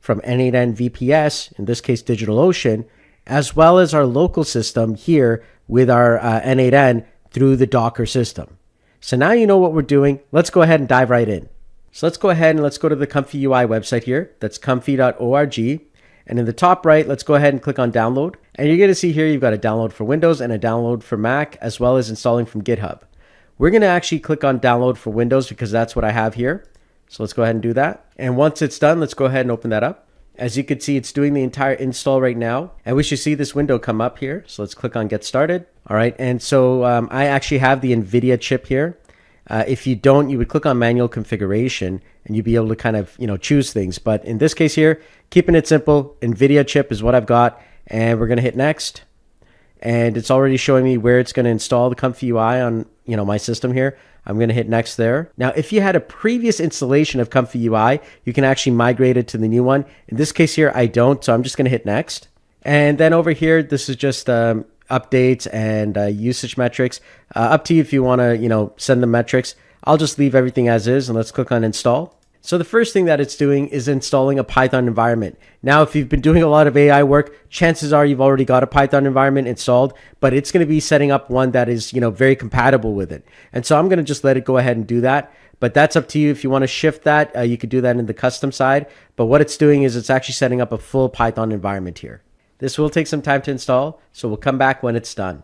from n8n VPS, in this case DigitalOcean, as well as our local system here with our n8n through the Docker system. So now you know what we're doing. Let's go ahead and dive right in. So let's go ahead and let's go to the Comfy UI website here. That's comfy.org. And in the top right, let's go ahead and click on download. And you're going to see here, you've got a download for Windows and a download for Mac, as well as installing from GitHub. We're going to actually click on download for Windows because that's what I have here. So let's go ahead and do that. And once it's done, let's go ahead and open that up. As you can see, it's doing the entire install right now. And we should see this window come up here. So let's click on get started. All right. And so I actually have the NVIDIA chip here. If you don't, you would click on manual configuration and you'd be able to kind of, choose things. But in this case here, keeping it simple, NVIDIA chip is what I've got. And we're going to hit next. And it's already showing me where it's going to install the Comfy UI on, my system here. I'm going to hit next there. Now, if you had a previous installation of Comfy UI, you can actually migrate it to the new one. In this case here, I don't. So I'm just going to hit next. And then over here, this is just updates and usage metrics. Up to you if you want to, send the metrics. I'll just leave everything as is and let's click on install. So the first thing that it's doing is installing a Python environment. Now, if you've been doing a lot of AI work, chances are you've already got a Python environment installed, but it's going to be setting up one that is, very compatible with it. And so I'm going to just let it go ahead and do that. But that's up to you. If you want to shift that, you could do that in the custom side. But what it's doing is it's actually setting up a full Python environment here. This will take some time to install, so we'll come back when it's done.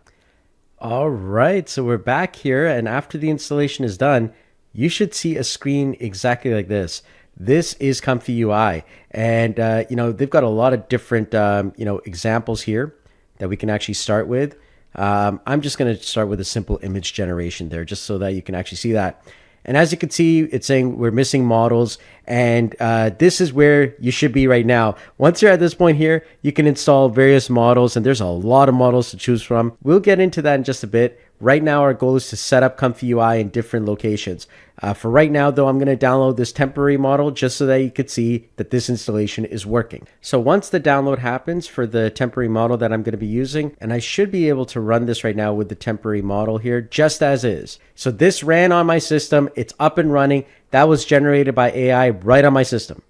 All right, so we're back here, and after the installation is done, you should see a screen exactly like this. This is Comfy UI, and they've got a lot of different examples here that we can actually start with. I'm just going to start with a simple image generation there, just so that you can actually see that. And as you can see, it's saying we're missing models, and this is where you should be right now. Once you're at this point here, you can install various models, and there's a lot of models to choose from. We'll get into that in just a bit. Right now, our goal is to set up Comfy UI in different locations. For right now, though, I'm going to download this temporary model just so that you could see that this installation is working. So once the download happens for the temporary model that I'm going to be using, and I should be able to run this right now with the temporary model here, just as is. So this ran on my system. It's up and running. That was generated by AI right on my system.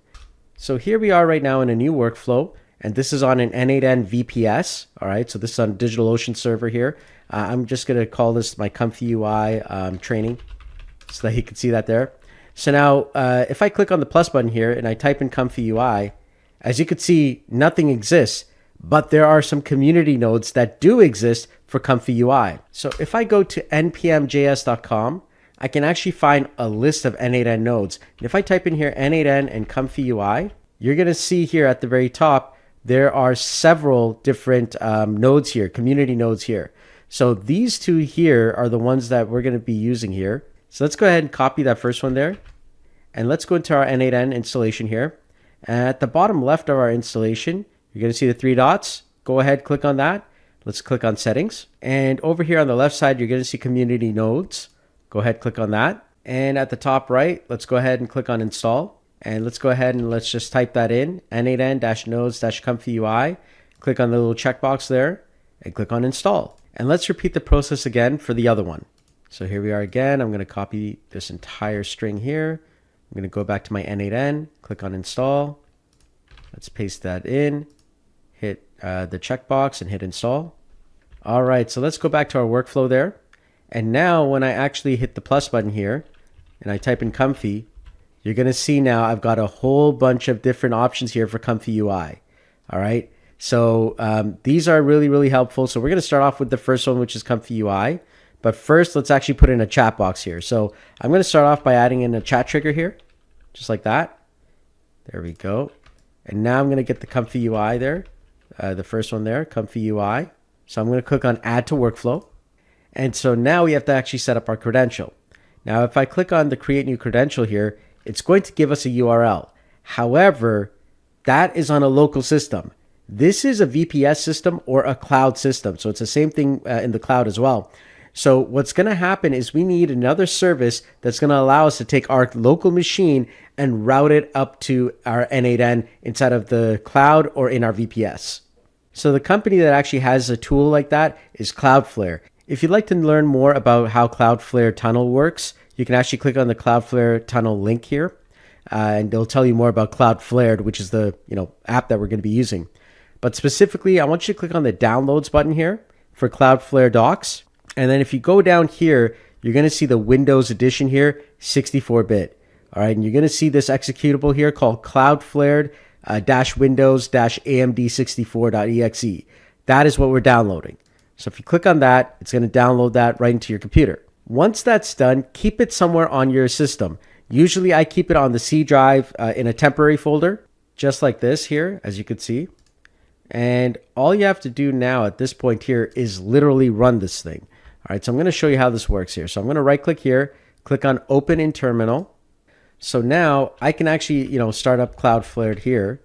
So here we are right now in a new workflow, and this is on an n8n VPS. All right, so this is on DigitalOcean server here. I'm just going to call this my Comfy UI training so that you can see that there. So now if I click on the plus button here and I type in Comfy UI, as you can see, nothing exists, but there are some community nodes that do exist for Comfy UI. So if I go to npmjs.com, I can actually find a list of n8n nodes. And if I type in here n8n and Comfy UI, you're going to see here at the very top, there are several different nodes here, community nodes here. So these two here are the ones that we're going to be using here. So let's go ahead and copy that first one there. And let's go into our n8n installation here. And at the bottom left of our installation, you're going to see the three dots. Go ahead, click on that. Let's click on settings. And over here on the left side, you're going to see community nodes. Go ahead, click on that. And at the top right, let's go ahead and click on install. And let's go ahead and let's just type that in, n8n-nodes-comfy UI. Click on the little checkbox there and click on install. And let's repeat the process again for the other one. So here we are again. I'm going to copy this entire string here. I'm going to go back to my n8n, click on install. Let's paste that in, hit the checkbox and hit install. All right, so let's go back to our workflow there. And now when I actually hit the plus button here and I type in Comfy, you're going to see now I've got a whole bunch of different options here for Comfy UI. All right. So these are really, really helpful. So we're going to start off with the first one, which is Comfy UI. But first, let's actually put in a chat box here. So I'm going to start off by adding in a chat trigger here, just like that. There we go. And now I'm going to get the Comfy UI there, the first one there, Comfy UI. So I'm going to click on Add to Workflow. And so now we have to actually set up our credential. Now, if I click on the Create New Credential here, it's going to give us a URL. However, that is on a local system. This is a VPS system or a cloud system. So it's the same thing in the cloud as well. So what's going to happen is we need another service that's going to allow us to take our local machine and route it up to our n8n inside of the cloud or in our VPS. So the company that actually has a tool like that is Cloudflare. If you'd like to learn more about how Cloudflare Tunnel works, you can actually click on the Cloudflare Tunnel link here, and they'll tell you more about Cloudflare, which is the app that we're going to be using. But specifically, I want you to click on the Downloads button here for Cloudflare Docs. And then if you go down here, you're going to see the Windows edition here, 64-bit. All right, and you're going to see this executable here called Cloudflare -Windows-AMD64.exe. That is what we're downloading. So if you click on that, it's going to download that right into your computer. Once that's done, keep it somewhere on your system. Usually I keep it on the C drive in a temporary folder, just like this here, as you can see. And all you have to do now at this point here is literally run this thing. All right, so I'm going to show you how this works here. So I'm going to right click here, click on Open in Terminal. So now I can actually, start up Cloudflare here.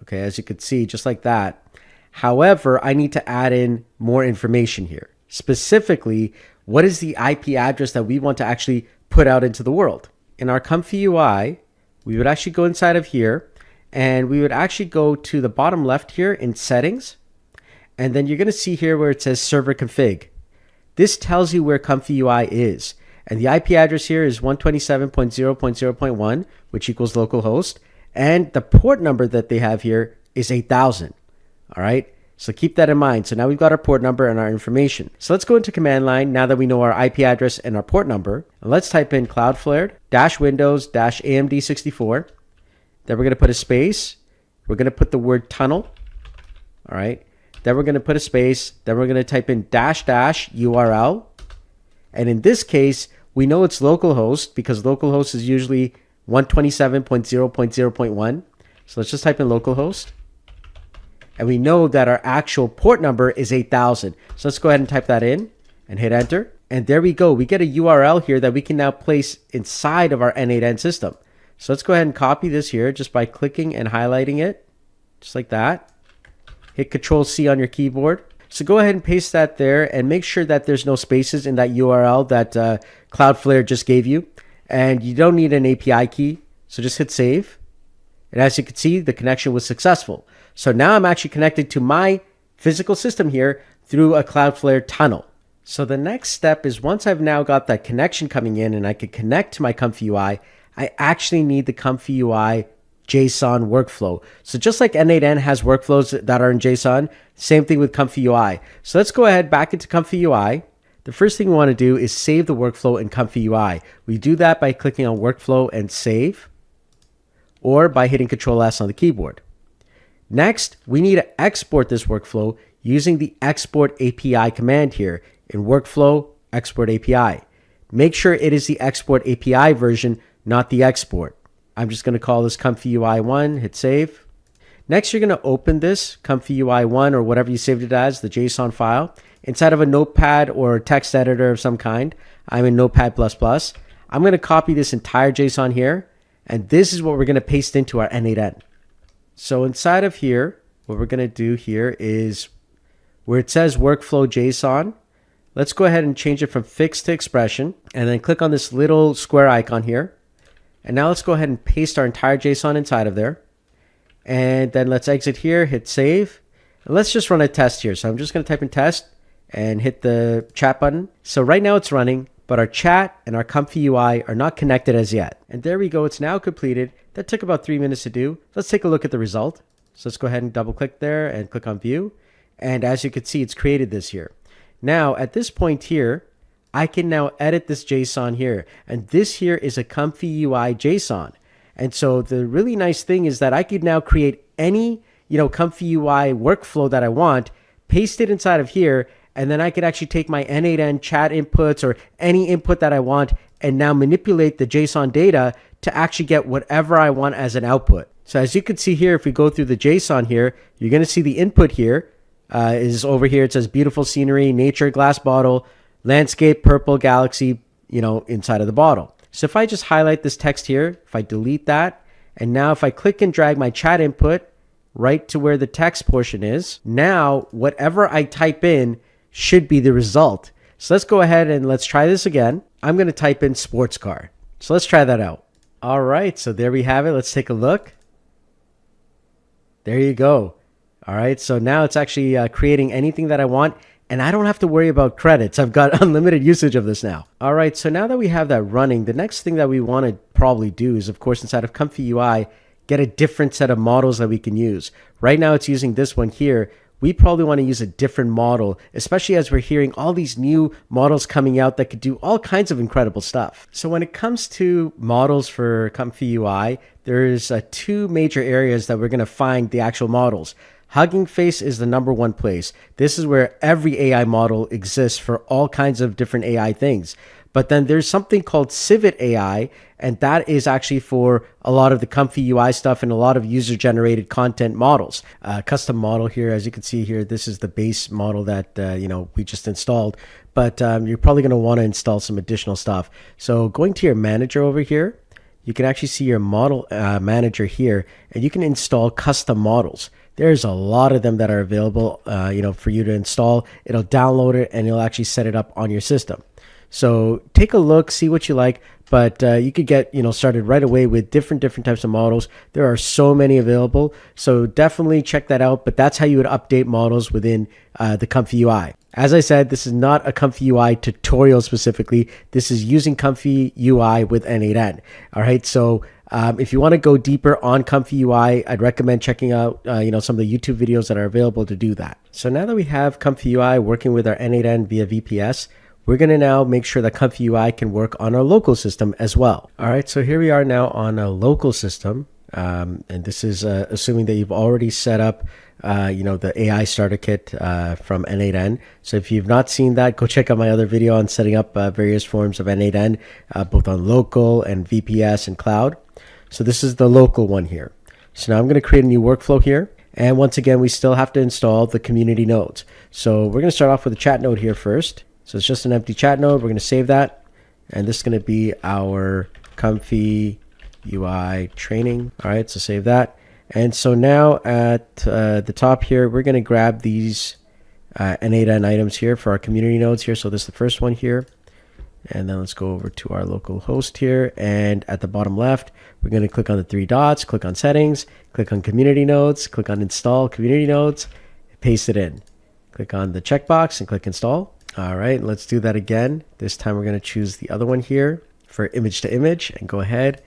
Okay, as you can see, just like that. However, I need to add in more information here. Specifically, what is the IP address that we want to actually put out into the world? In our Comfy UI, we would actually go inside of here, and we would actually go to the bottom left here in Settings. And then you're going to see here where it says Server Config. This tells you where Comfy UI is. And the IP address here is 127.0.0.1, which equals localhost. And the port number that they have here is 8000. All right. So keep that in mind. So now we've got our port number and our information. So let's go into command line now that we know our IP address and our port number. And let's type in Cloudflare-Windows-AMD64. Then we're going to put a space. We're going to put the word tunnel. All right. Then we're going to put a space. Then we're going to type in --URL. And in this case, we know it's localhost because localhost is usually 127.0.0.1. So let's just type in localhost. And we know that our actual port number is 8000. So let's go ahead and type that in and hit enter. And there we go. We get a URL here that we can now place inside of our n8n system. So let's go ahead and copy this here just by clicking and highlighting it, just like that. Hit Control-C on your keyboard. So go ahead and paste that there and make sure that there's no spaces in that URL that Cloudflare just gave you. And you don't need an API key, so just hit save. And as you can see, the connection was successful. So now I'm actually connected to my physical system here through a Cloudflare tunnel. So the next step is once I've now got that connection coming in and I can connect to my Comfy UI, I actually need the Comfy UI JSON workflow. So just like n8n has workflows that are in JSON, same thing with Comfy UI. So let's go ahead back into Comfy UI. The first thing we want to do is save the workflow in Comfy UI. We do that by clicking on workflow and save, or by hitting Control-S on the keyboard. Next, we need to export this workflow using the export API command here in workflow export API. Make sure it is the export API version, not the export. I'm just going to call this Comfy UI 1, hit save. Next, you're going to open this Comfy UI 1 or whatever you saved it as, the JSON file, inside of a notepad or text editor of some kind. I'm in Notepad++. I'm going to copy this entire JSON here, and this is what we're going to paste into our n8n. So inside of here, what we're going to do here is where it says workflow JSON, let's go ahead and change it from fixed to expression, and then click on this little square icon here. And now let's go ahead and paste our entire JSON inside of there. And then let's exit here, hit save. And let's just run a test here. So I'm just going to type in test and hit the chat button. So right now it's running, but our chat and our Comfy UI are not connected as yet. And there we go. It's now completed. That took about 3 minutes to do. Let's take a look at the result. So let's go ahead and double click there and click on view. And as you can see, it's created this here. Now at this point here, I can now edit this JSON here. And this here is a Comfy UI JSON. And so the really nice thing is that I could now create any, Comfy UI workflow that I want, paste it inside of here, and then I could actually take my n8n chat inputs or any input that I want and now manipulate the JSON data to actually get whatever I want as an output. So as you can see here, if we go through the JSON here, you're going to see the input here is over here. It says beautiful scenery, nature, glass bottle, landscape, purple, galaxy, inside of the bottle. So if I just highlight this text here, if I delete that, and now if I click and drag my chat input right to where the text portion is. Now, whatever I type in should be the result. So let's go ahead and let's try this again. I'm going to type in sports car. So let's try that out. All right, so there we have it. Let's take a look. There you go. All right, so now it's actually creating anything that I want, and I don't have to worry about credits. I've got unlimited usage of this now. All right, so now that we have that running, the next thing that we want to probably do is, of course, inside of Comfy UI, get a different set of models that we can use. Right now it's using this one here. We probably want to use a different model, especially as we're hearing all these new models coming out that could do all kinds of incredible stuff. So when it comes to models for Comfy UI, there's two major areas that we're going to find the actual models. Hugging Face is the number one place. This is where every AI model exists for all kinds of different AI things. But then there's something called Civet AI, and that is actually for a lot of the Comfy UI stuff and a lot of user-generated content models. Custom model here, as you can see here, this is the base model that we just installed. But you're probably going to want to install some additional stuff. So going to your manager over here, you can actually see your model manager here, and you can install custom models. There's a lot of them that are available, for you to install. It'll download it and it'll actually set it up on your system. So take a look, see what you like, but you could get started right away with different types of models. There are so many available, so definitely check that out. But that's how you would update models within the Comfy UI. As I said, this is not a Comfy UI tutorial specifically. This is using Comfy UI with n8n. All right, so if you want to go deeper on Comfy UI, I'd recommend checking out some of the YouTube videos that are available to do that. So now that we have Comfy UI working with our n8n via VPS, we're going to now make sure that Comfy UI can work on our local system as well. All right, so here we are now on a local system. And this is assuming that you've already set up, the AI starter kit from n8n. So if you've not seen that, go check out my other video on setting up various forms of n8n, both on local and VPS and cloud. So this is the local one here. So now I'm going to create a new workflow here. And once again, we still have to install the community nodes. So we're going to start off with a chat node here first. So it's just an empty chat node. We're going to save that. And this is going to be our Comfy UI training. All right, so save that. And so now at the top here, we're going to grab these n8n items here for our community nodes here. So this is the first one here. And then let's go over to our local host here. And at the bottom left, we're going to click on the three dots, click on settings, click on community nodes, click on install community nodes, paste it in. Click on the checkbox and click install. All right, let's do that again. This time we're going to choose the other one here for image to image and go ahead.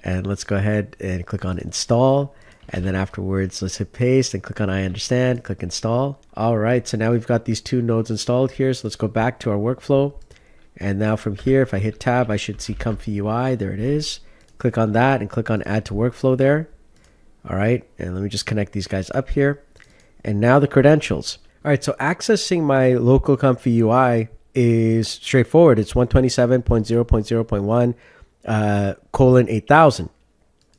And let's go ahead and click on install. And then afterwards, let's hit paste and click on I understand, click install. All right, so now we've got these two nodes installed here. So let's go back to our workflow. And now from here, if I hit tab, I should see Comfy UI. There it is. Click on that and click on add to workflow there. All right, and let me just connect these guys up here. And now the credentials. All right, so accessing my local Comfy UI is straightforward. It's 127.0.0.1 colon 8000.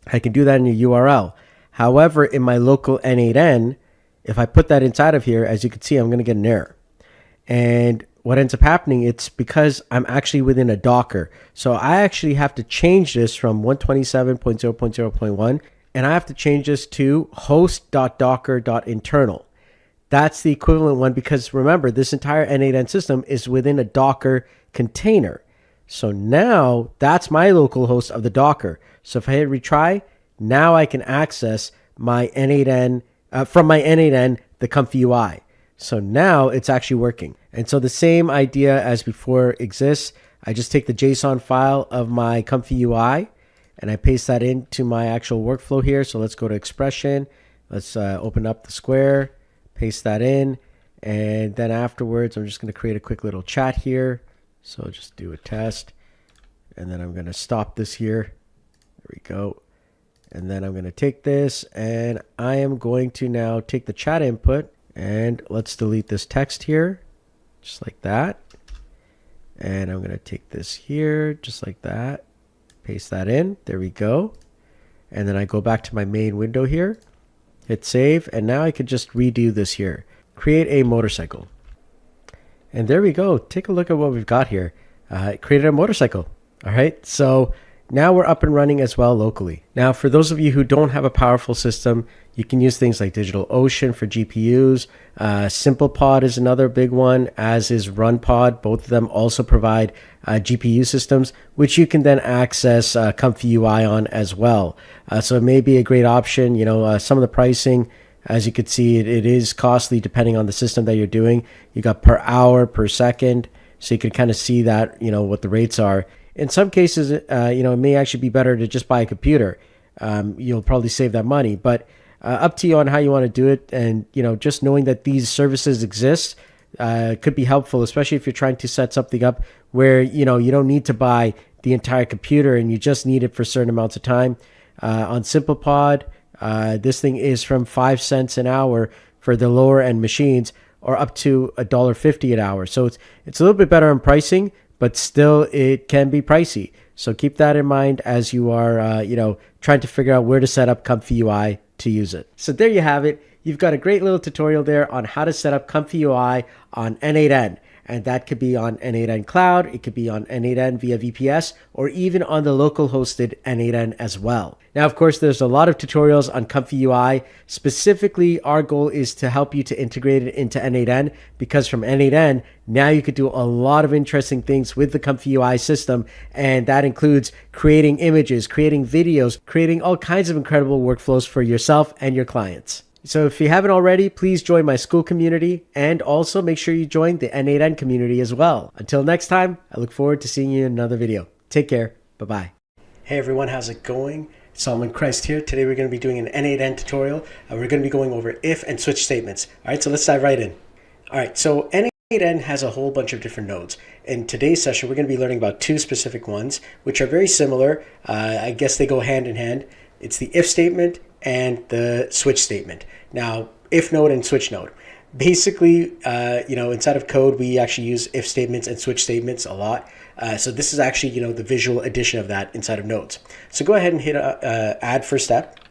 I can do that in your URL. However, in my local n8n, if I put that inside of here, as you can see, I'm going to get an error. And what ends up happening, it's because I'm actually within a Docker. So I actually have to change this from 127.0.0.1, and I have to change this to host.docker.internal. That's the equivalent one because remember, this entire n8n system is within a Docker container. So now that's my local host of the Docker. So if I hit retry, now I can access my n8n, from my n8n, the Comfy UI. So now it's actually working. And so the same idea as before exists. I just take the JSON file of my Comfy UI and I paste that into my actual workflow here. So let's go to expression. Let's open up the square, paste that in. And then afterwards, I'm just going to create a quick little chat here. So just do a test. And then I'm going to stop this here. There we go. And then I'm going to take this and I am going to now take the chat input and let's delete this text here, just like that. And I'm going to take this here, just like that, paste that in. There we go. And then I go back to my main window here, hit save. And now I can just redo this here, create a motorcycle. And there we go. Take a look at what we've got here. It created a motorcycle. All right. So Now we're up and running as well locally. Now, for those of you who don't have a powerful system, you can use things like DigitalOcean for GPUs. SimplePod is another big one, as is RunPod. Both of them also provide GPU systems, which you can then access Comfy UI on as well. So it may be a great option. Some of the pricing, as you could see, it is costly depending on the system that you're doing. You got per hour, per second, so you can kind of see that, what the rates are. In some cases, it may actually be better to just buy a computer. You'll probably save that money, but up to you on how you want to do it. And, just knowing that these services exist could be helpful, especially if you're trying to set something up where, you don't need to buy the entire computer and you just need it for certain amounts of time. On SimplePod, this thing is from 5 cents an hour for the lower end machines, or up to $1.50 an hour. So it's a little bit better in pricing, but still it can be pricey. So keep that in mind as you are, trying to figure out where to set up Comfy UI to use it. So there you have it. You've got a great little tutorial there on how to set up Comfy UI on n8n. And that could be on n8n Cloud, it could be on n8n via VPS, or even on the local hosted n8n as well. Now, of course, there's a lot of tutorials on Comfy UI. Specifically, our goal is to help you to integrate it into n8n, because from n8n, now you could do a lot of interesting things with the Comfy UI system. And that includes creating images, creating videos, creating all kinds of incredible workflows for yourself and your clients. So if you haven't already, please join my school community, and also make sure you join the n8n community as well. Until next time, I look forward to seeing you in another video. Take care. Bye-bye. Hey everyone, how's it going? Solomon Christ here. Today we're going to be doing an n8n tutorial. We're going to be going over if and switch statements. All right, so let's dive right in. All right, so n8n has a whole bunch of different nodes. In today's session, we're going to be learning about two specific ones, which are very similar. I guess they go hand in hand. It's the if statement and the switch statement. Now, if node and switch node. Basically, inside of code, we actually use if statements and switch statements a lot. So this is actually, the visual addition of that inside of nodes. So go ahead and hit add first step.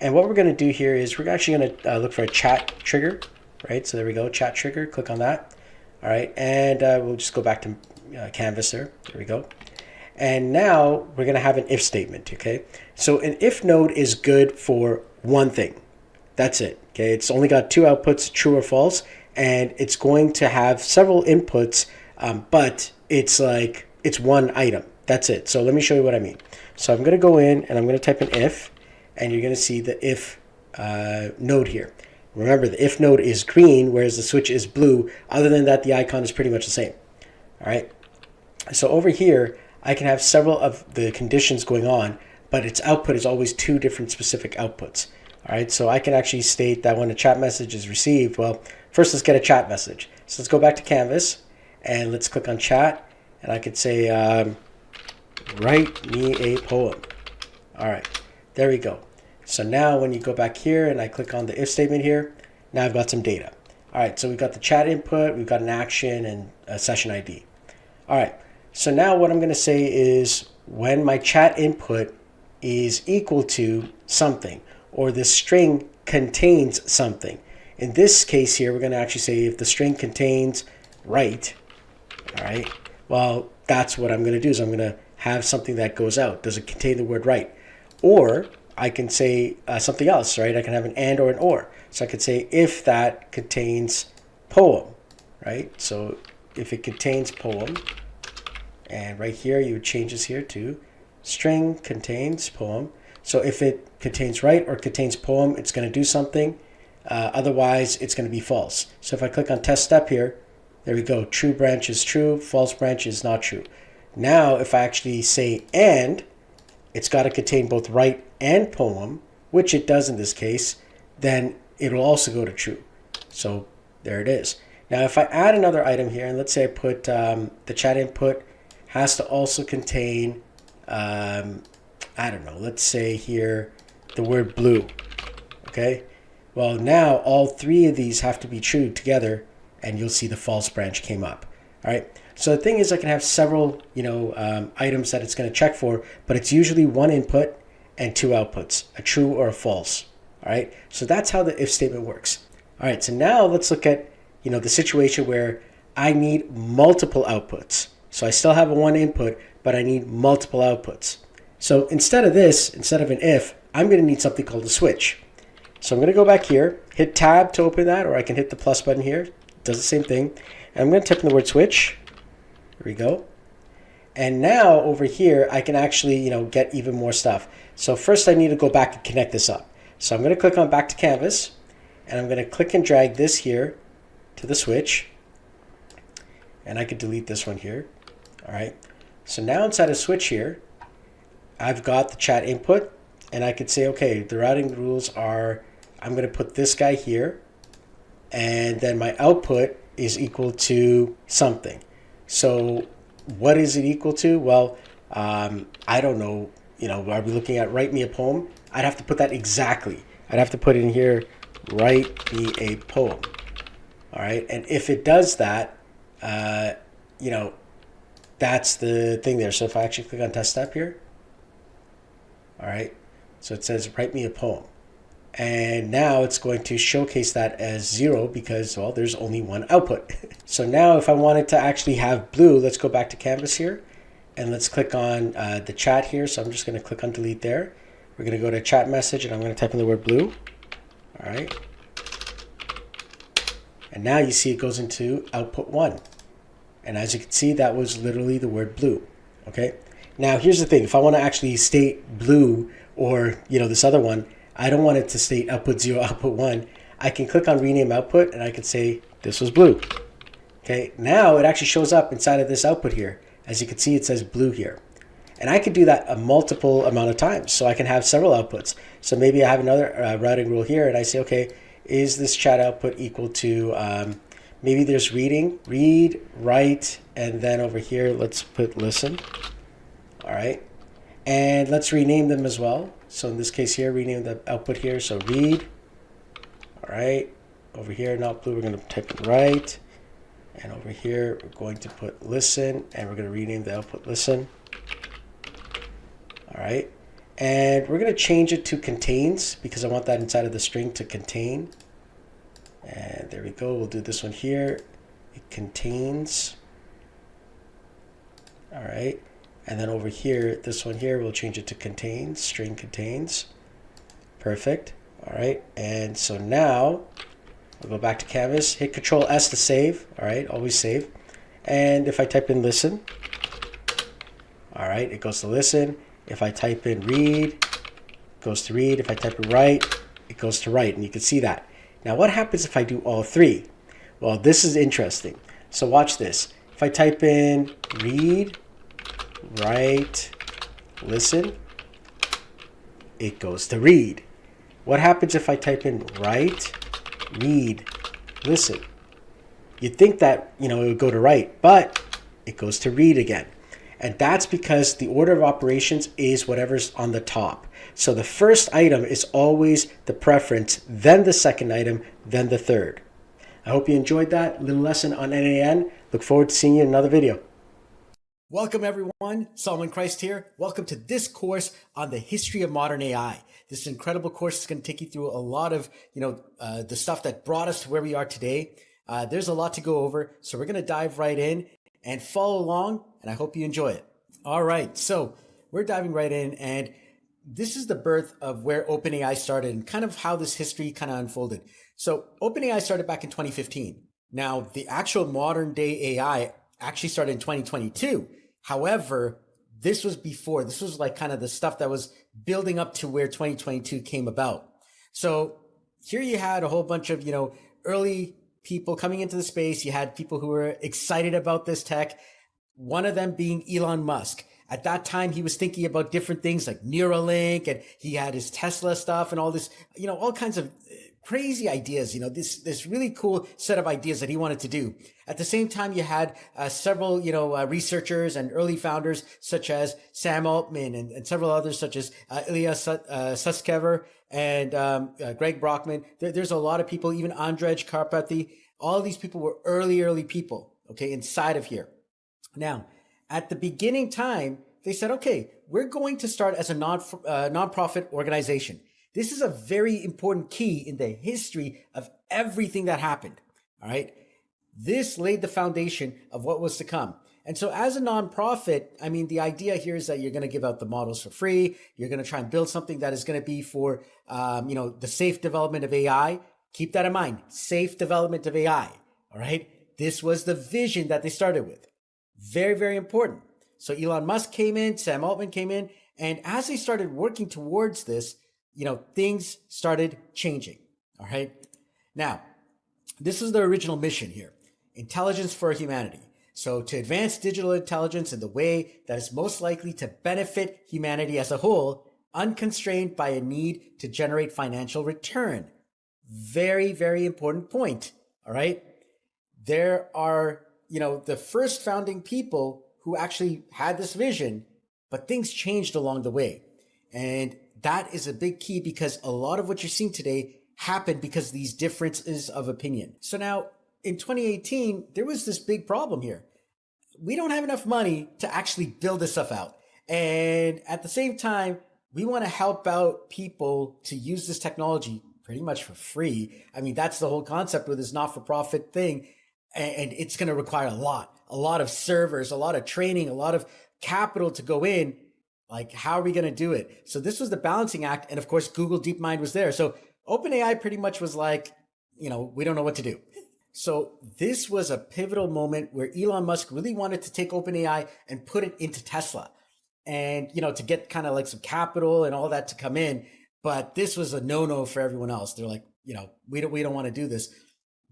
And what we're going to do here is we're actually going to look for a chat trigger, right? So there we go, chat trigger, click on that. All right, and we'll just go back to Canvas there. There we go. And now we're going to have an if statement, okay? So an if node is good for one thing. That's it, okay? It's only got two outputs, true or false, and it's going to have several inputs, but it's one item. That's it. So let me show you what I mean. So I'm going to go in and I'm going to type in if, and you're going to see the if node here. Remember, the if node is green, whereas the switch is blue. Other than that, the icon is pretty much the same. All right. So over here, I can have several of the conditions going on, but its output is always two different specific outputs. All right, so I can actually state that when a chat message is received, well, first let's get a chat message. So let's go back to Canvas and let's click on chat, and I could say, write me a poem. All right, there we go. So now when you go back here and I click on the if statement here, now I've got some data. All right, so we've got the chat input, we've got an action and a session ID. All right. So now what I'm going to say is when my chat input is equal to something, or the string contains something. In this case here, we're going to actually say if the string contains write, all right, well, that's what I'm going to do. So I'm going to have something that goes out. Does it contain the word write? Or I can say something else, right? I can have an and or an or. So I could say if that contains poem, right? So if it contains poem, and right here, you would change this here to string contains poem. So if it contains write or contains poem, it's going to do something. Otherwise, it's going to be false. So if I click on test step here, there we go. True branch is true, false branch is not true. Now, if I actually say and, it's got to contain both write and poem, which it does in this case, then it'll also go to true. So there it is. Now, if I add another item here, and let's say I put the chat input has to also contain, I don't know, let's say here, the word blue, okay? Well, now all three of these have to be true together, and you'll see the false branch came up, all right? So the thing is I can have several, items that it's gonna check for, but it's usually one input and two outputs, a true or a false, all right? So that's how the if statement works. All right, so now let's look at, the situation where I need multiple outputs. So I still have a one input, but I need multiple outputs. So instead of this, instead of an if, I'm going to need something called a switch. So I'm going to go back here, hit tab to open that, or I can hit the plus button here. It does the same thing. And I'm going to type in the word switch. Here we go. And now over here, I can actually, get even more stuff. So first I need to go back and connect this up. So I'm going to click on back to canvas, and I'm going to click and drag this here to the switch. And I could delete this one here. All right. So now inside of switch here, I've got the chat input, and I could say, okay, the routing rules are, I'm going to put this guy here, and then my output is equal to something. So what is it equal to? Well, I don't know. Are we looking at write me a poem? I'd have to put that exactly. I'd have to put in here, write me a poem. All right. And if it does that, that's the thing there. So if I actually click on test step here, all right, so it says write me a poem. And now it's going to showcase that as 0 because, well, there's only one output. So now if I wanted to actually have blue, let's go back to canvas here and let's click on the chat here. So I'm just going to click on delete there. We're going to go to chat message and I'm going to type in the word blue. All right. And now you see it goes into output 1. And as you can see, that was literally the word blue. Okay. Now here's the thing. If I want to actually state blue or, this other one, I don't want it to state output 0, output 1. I can click on rename output and I can say this was blue. Okay, now it actually shows up inside of this output here. As you can see, it says blue here. And I could do that a multiple amount of times. So I can have several outputs. So maybe I have another routing rule here and I say, okay, is this chat output equal to, maybe there's reading, read, write, and then over here, let's put listen. All right. And let's rename them as well. So in this case here, rename the output here. So read. All right. Over here, not blue, we're going to type in write. And over here, we're going to put listen. And we're going to rename the output listen. All right. And we're going to change it to contains because I want that inside of the string to contain. And there we go. We'll do this one here. It contains. All right. And then over here, this one here, we'll change it to contains, string contains. Perfect. All right. And so now we'll go back to canvas, hit Control S to save. All right. Always save. And if I type in listen, all right, it goes to listen. If I type in read, it goes to read. If I type in write, it goes to write. And you can see that. Now, what happens if I do all three? Well, this is interesting. So watch this. If I type in read, write, listen, it goes to read. What happens if I type in write, read, listen? You'd think that, it would go to write, but it goes to read again. And that's because the order of operations is whatever's on the top. So the first item is always the preference, then the second item, then the third. I hope you enjoyed that little lesson on n8n. Look forward to seeing you in another video. Welcome everyone, Solomon Christ here. Welcome to this course on the history of modern AI. This incredible course is going to take you through a lot of, the stuff that brought us to where we are today. There's a lot to go over, so we're going to dive right in and follow along, and I hope you enjoy it. All right, so we're diving right in, and this is the birth of where OpenAI started and kind of how this history kind of unfolded. So OpenAI started back in 2015. Now, the actual modern day AI actually started in 2022. However, this was before. This was like kind of the stuff that was building up to where 2022 came about. So here you had a whole bunch of, early people coming into the space. You had people who were excited about this tech. One of them being Elon Musk. At that time, he was thinking about different things like Neuralink, and he had his Tesla stuff and all this, all kinds of crazy ideas, this really cool set of ideas that he wanted to do. At the same time, you had several, researchers and early founders such as Sam Altman and several others such as Ilya Sutskever and Greg Brockman. There's a lot of people, even Andrej Karpathy. All of these people were early people, okay, inside of here. Now, at the beginning time, they said, okay, we're going to start as a nonprofit organization. This is a very important key in the history of everything that happened. All right. This laid the foundation of what was to come. And so as a nonprofit, I mean, the idea here is that you're going to give out the models for free. You're going to try and build something that is going to be for, the safe development of AI. Keep that in mind. Safe development of AI. All right. This was the vision that they started with. Very, very important. So Elon Musk came in, Sam Altman came in, and as they started working towards this, things started changing. All right. Now, this is the original mission here. Intelligence for humanity. So to advance digital intelligence in the way that is most likely to benefit humanity as a whole, unconstrained by a need to generate financial return. Very, very important point. All right. There are, the first founding people who actually had this vision, but things changed along the way. And that is a big key because a lot of what you're seeing today happened because of these differences of opinion. So now in 2018, there was this big problem here. We don't have enough money to actually build this stuff out. And at the same time, we want to help out people to use this technology pretty much for free. I mean, that's the whole concept with this not-for-profit thing. And it's going to require a lot of servers, a lot of training, a lot of capital to go in. Like, how are we going to do it? So this was the balancing act. And of course, Google DeepMind was there. So OpenAI pretty much was like, we don't know what to do. So this was a pivotal moment where Elon Musk really wanted to take OpenAI and put it into Tesla and, to get kind of like some capital and all that to come in. But this was a no-no for everyone else. They're like, we don't want to do this.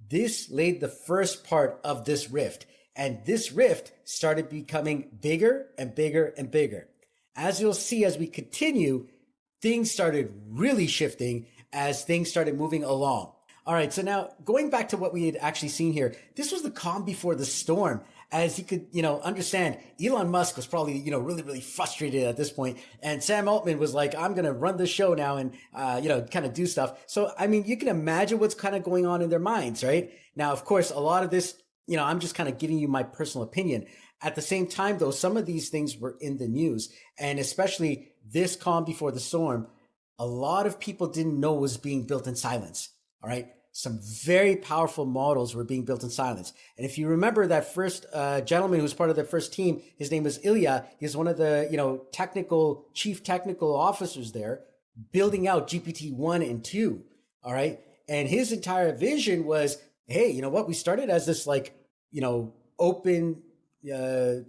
This laid the first part of this rift. And this rift started becoming bigger and bigger and bigger. As you'll see, as we continue, things started really shifting as things started moving along. All right, so now going back to what we had actually seen here, this was the calm before the storm. As you could, understand, Elon Musk was probably, really, really frustrated at this point. And Sam Altman was like, I'm going to run the show now and, kind of do stuff. So, I mean, you can imagine what's kind of going on in their minds, right? Now, of course, a lot of this, I'm just kind of giving you my personal opinion. At the same time, though, some of these things were in the news, and especially this calm before the storm, a lot of people didn't know was being built in silence. All right. Some very powerful models were being built in silence. And if you remember that first gentleman who was part of the first team, his name was Ilya. He's one of the, chief technical officers there, building out GPT-1 and 2. All right. And his entire vision was, hey, you know what? We started as this open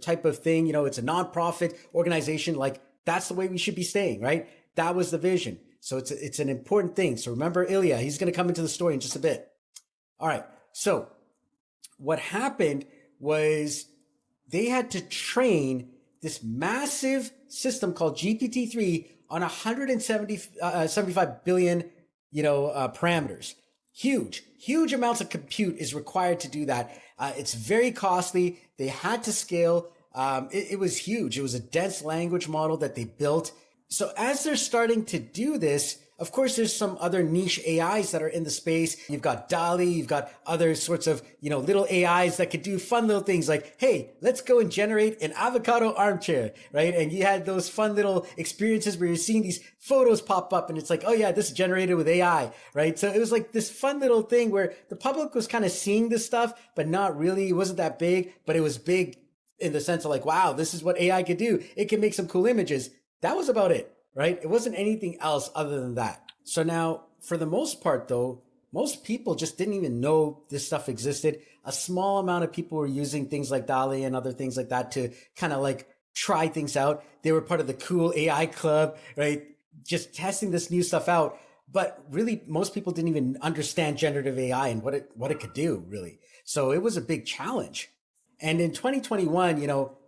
type of thing. It's a nonprofit organization. Like, that's the way we should be staying, right? That was the vision. So it's an important thing. So remember Ilya, he's going to come into the story in just a bit. All right. So what happened was they had to train this massive system called GPT-3 on 175 billion, parameters. Huge amounts of compute is required to do that. It's very costly. They had to scale. It was huge. It was a dense language model that they built. So as they're starting to do this, of course, there's some other niche AIs that are in the space. You've got DALL-E, you've got other sorts of, little AIs that could do fun little things like, hey, let's go and generate an avocado armchair, right? And you had those fun little experiences where you're seeing these photos pop up and it's like, oh yeah, this is generated with AI, right? So it was like this fun little thing where the public was kind of seeing this stuff, but not really. It wasn't that big, but it was big in the sense of like, wow, this is what AI could do. It can make some cool images. That was about it, right? It wasn't anything else other than that. So now, for the most part, though, most people just didn't even know this stuff existed. A small amount of people were using things like DALL-E and other things like that to kind of like try things out. They were part of the cool AI club, right? Just testing this new stuff out. But really, most people didn't even understand generative AI and what it could do, really. So it was a big challenge. And in 2021,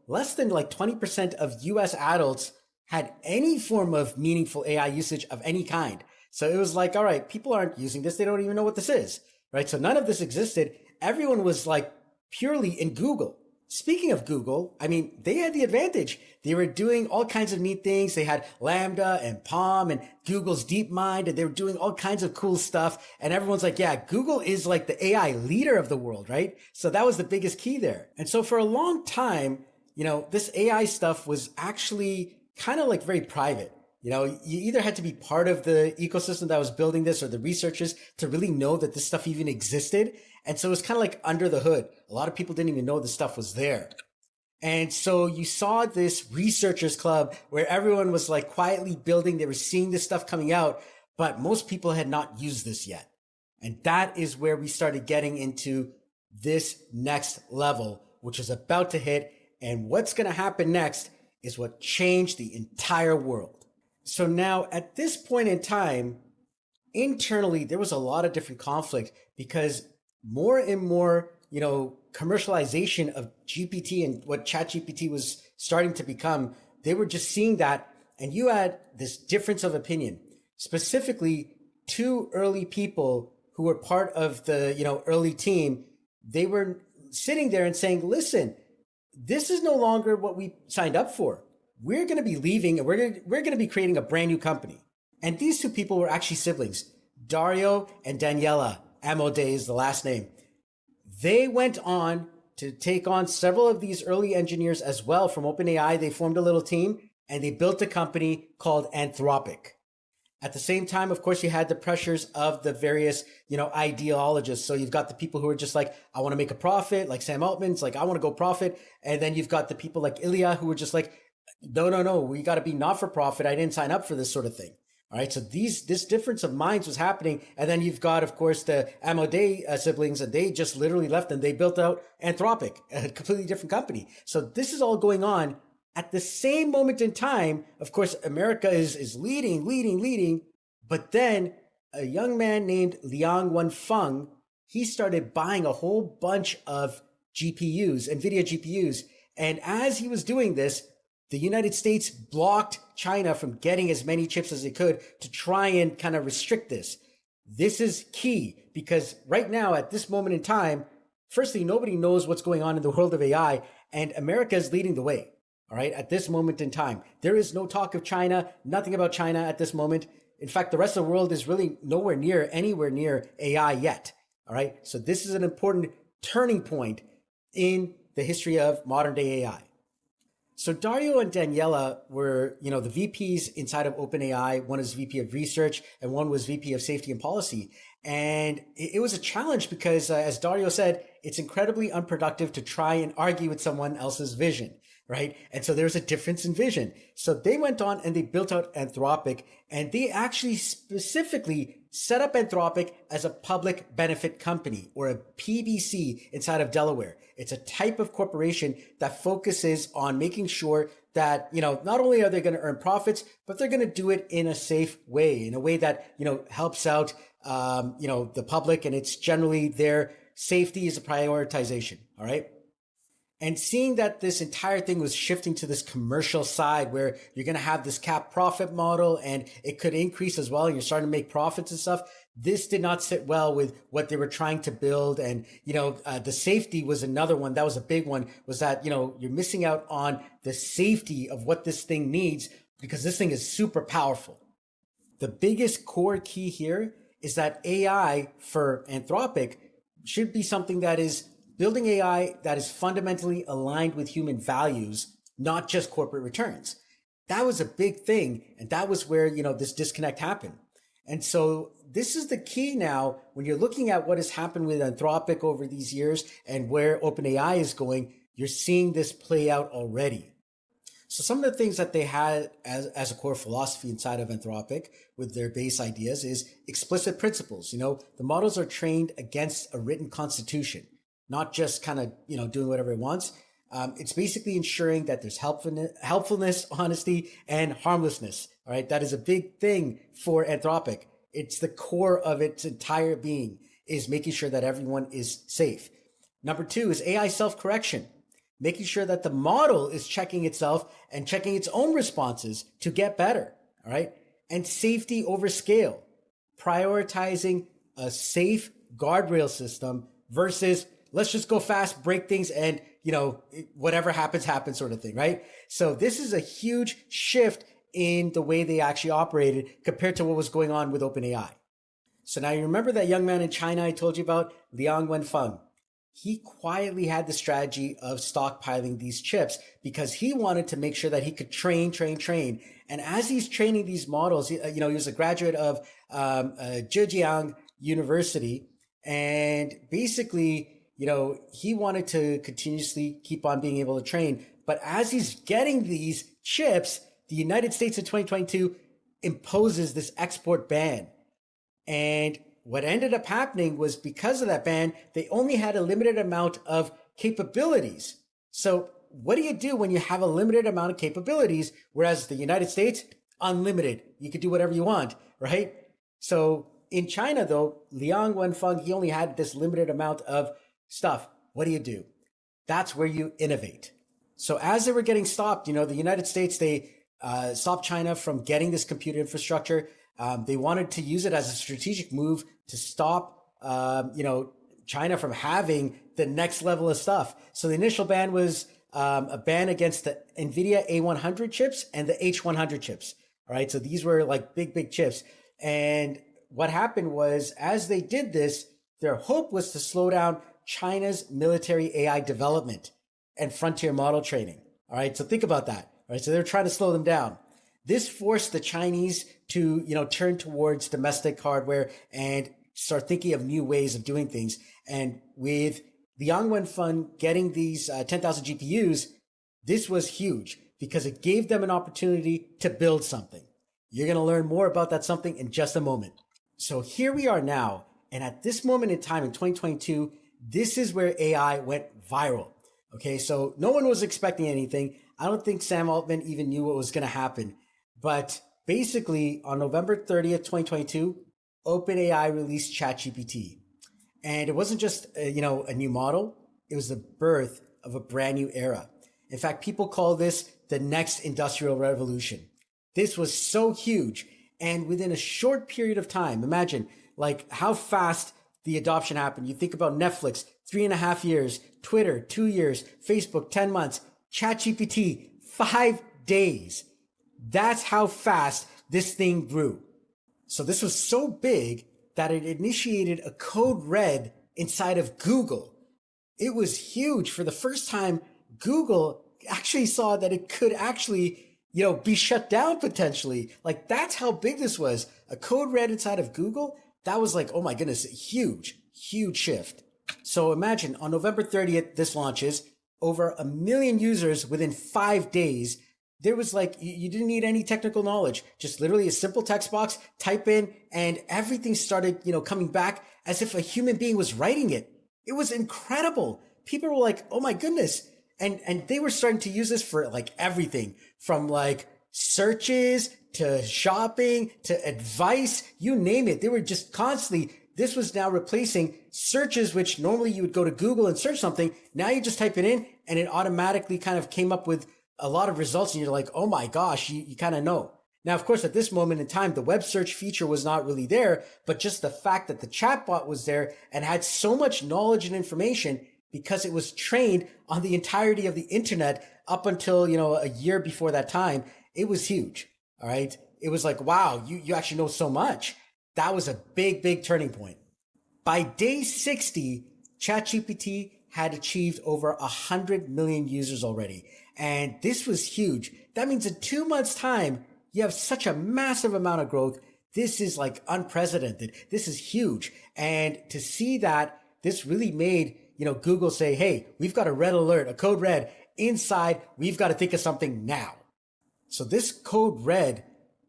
less than like 20% of US adults had any form of meaningful AI usage of any kind. So it was like, all right, people aren't using this. They don't even know what this is, right? So none of this existed. Everyone was like purely in Google. Speaking of Google, I mean, they had the advantage. They were doing all kinds of neat things. They had Lambda and Palm and Google's DeepMind, and they were doing all kinds of cool stuff. And everyone's like, yeah, Google is like the AI leader of the world, right? So that was the biggest key there. And so for a long time, this AI stuff was actually kind of like very private. You either had to be part of the ecosystem that was building this or the researchers to really know that this stuff even existed. And so it was kind of like under the hood. A lot of people didn't even know this stuff was there. And so you saw this researchers club where everyone was like quietly building. They were seeing this stuff coming out, but most people had not used this yet. And that is where we started getting into this next level, which is about to hit. And what's going to happen next is what changed the entire world. So now at this point in time, internally, there was a lot of different conflict because more and more, commercialization of GPT and what ChatGPT was starting to become, they were just seeing that. And you had this difference of opinion, specifically two early people who were part of the, early team. They were sitting there and saying, listen, this is no longer what we signed up for. We're going to be leaving and we're going to be creating a brand new company. And these two people were actually siblings, Dario and Daniela. Amode is the last name. They went on to take on several of these early engineers as well from OpenAI. They formed a little team and they built a company called Anthropic. At the same time, of course, you had the pressures of the various, ideologists. So you've got the people who are just like, I want to make a profit, like Sam Altman's like, I want to go profit. And then you've got the people like Ilya who were just like, no, we got to be not for profit. I didn't sign up for this sort of thing. All right. So this difference of minds was happening. And then you've got, of course, the Amode siblings, and they just literally left and they built out Anthropic, a completely different company. So this is all going on at the same moment in time. Of course, America is leading. But then a young man named Liang Wenfeng, he started buying a whole bunch of GPUs, NVIDIA GPUs. And as he was doing this, the United States blocked China from getting as many chips as they could to try and kind of restrict this. This is key because right now, at this moment in time, firstly, nobody knows what's going on in the world of AI, and America is leading the way. All right, at this moment in time, there is no talk of China, nothing about China at this moment. In fact, the rest of the world is really anywhere near AI yet. All right, so this is an important turning point in the history of modern day AI. So Dario and Daniela were, the VPs inside of OpenAI. One is VP of research and one was VP of safety and policy. And it was a challenge because, as Dario said, it's incredibly unproductive to try and argue with someone else's vision, right? And so there's a difference in vision. So they went on and they built out Anthropic, and they actually specifically set up Anthropic as a public benefit company, or a PBC, inside of Delaware. It's a type of corporation that focuses on making sure that, not only are they going to earn profits, but they're going to do it in a safe way, in a way that, helps out, the public, and it's generally their safety is a prioritization. All right. And seeing that this entire thing was shifting to this commercial side where you're going to have this cap profit model and it could increase as well, and you're starting to make profits and stuff, this did not sit well with what they were trying to build. And, the safety was another one. That was a big one, was that, you're missing out on the safety of what this thing needs because this thing is super powerful. The biggest core key here is that AI for Anthropic should be something that is building AI that is fundamentally aligned with human values, not just corporate returns. That was a big thing. And that was where, this disconnect happened. And so this is the key now when you're looking at what has happened with Anthropic over these years and where OpenAI is going, you're seeing this play out already. So some of the things that they had as a core philosophy inside of Anthropic with their base ideas is explicit principles. The models are trained against a written constitution, not just kind of, doing whatever it wants. It's basically ensuring that there's helpfulness, honesty, and harmlessness. All right. That is a big thing for Anthropic. It's the core of its entire being, is making sure that everyone is safe. Number 2 is AI self-correction, making sure that the model is checking itself and checking its own responses to get better. All right. And safety over scale, prioritizing a safe guardrail system versus let's just go fast, break things, and, whatever happens sort of thing, right? So this is a huge shift in the way they actually operated compared to what was going on with OpenAI. So now you remember that young man in China I told you about, Liang Wenfeng. He quietly had the strategy of stockpiling these chips because he wanted to make sure that he could train. And as he's training these models, he was a graduate of Zhejiang University, and basically, he wanted to continuously keep on being able to train. But as he's getting these chips, the United States in 2022 imposes this export ban. And what ended up happening was because of that ban, they only had a limited amount of capabilities. So what do you do when you have a limited amount of capabilities? Whereas the United States, unlimited. You could do whatever you want, right? So in China, though, Liang Wenfeng, he only had this limited amount of stuff. What do? That's where you innovate. So as they were getting stopped, the United States, they stopped China from getting this computer infrastructure. They wanted to use it as a strategic move to stop, China from having the next level of stuff. So the initial ban was a ban against the NVIDIA A100 chips and the H100 chips. All right. So these were like big chips. And what happened was, as they did this, their hope was to slow down China's military AI development and frontier model training. All right. So think about that. All right. So they're trying to slow them down. This forced the Chinese to, turn towards domestic hardware and start thinking of new ways of doing things. And with the Liang Wenfeng getting these 10,000 GPUs, this was huge because it gave them an opportunity to build something. You're going to learn more about that something in just a moment. So here we are now. And at this moment in time in 2022, this is where AI went viral. Okay. So no one was expecting anything. I don't think Sam Altman even knew what was going to happen. But basically on November 30th, 2022, OpenAI released ChatGPT. And it wasn't just, a new model. It was the birth of a brand new era. In fact, people call this the next industrial revolution. This was so huge. And within a short period of time, imagine like how fast the adoption happened. You think about Netflix, 3.5 years, Twitter, 2 years, Facebook, 10 months, ChatGPT, 5 days. That's how fast this thing grew. So this was so big that it initiated a code red inside of Google. It was huge. For the first time, Google actually saw that it could actually, be shut down potentially. Like that's how big this was. A code red inside of Google. That was like, oh my goodness, huge shift. So imagine on November 30th, this launches over 1 million users within 5 days. There was like, you didn't need any technical knowledge, just literally a simple text box, type in, and everything started, coming back as if a human being was writing it. It was incredible. People were like, oh my goodness. And they were starting to use this for like everything from like searches to shopping to advice, you name it. They were just constantly, this was now replacing searches, which normally you would go to Google and search something. Now you just type it in and it automatically kind of came up with a lot of results and you're like, oh my gosh, you kind of know. Now, of course, at this moment in time, the web search feature was not really there, but just the fact that the chatbot was there and had so much knowledge and information because it was trained on the entirety of the internet up until, a year before that time, it was huge. All right. It was like, wow, you actually know so much. That was a big turning point. By day 60, ChatGPT had achieved over 100 million users already. And this was huge. That means in 2 months' time, you have such a massive amount of growth. This is like unprecedented. This is huge. And to see that, this really made, Google say, hey, we've got a red alert, a code red inside. We've got to think of something now. So this code red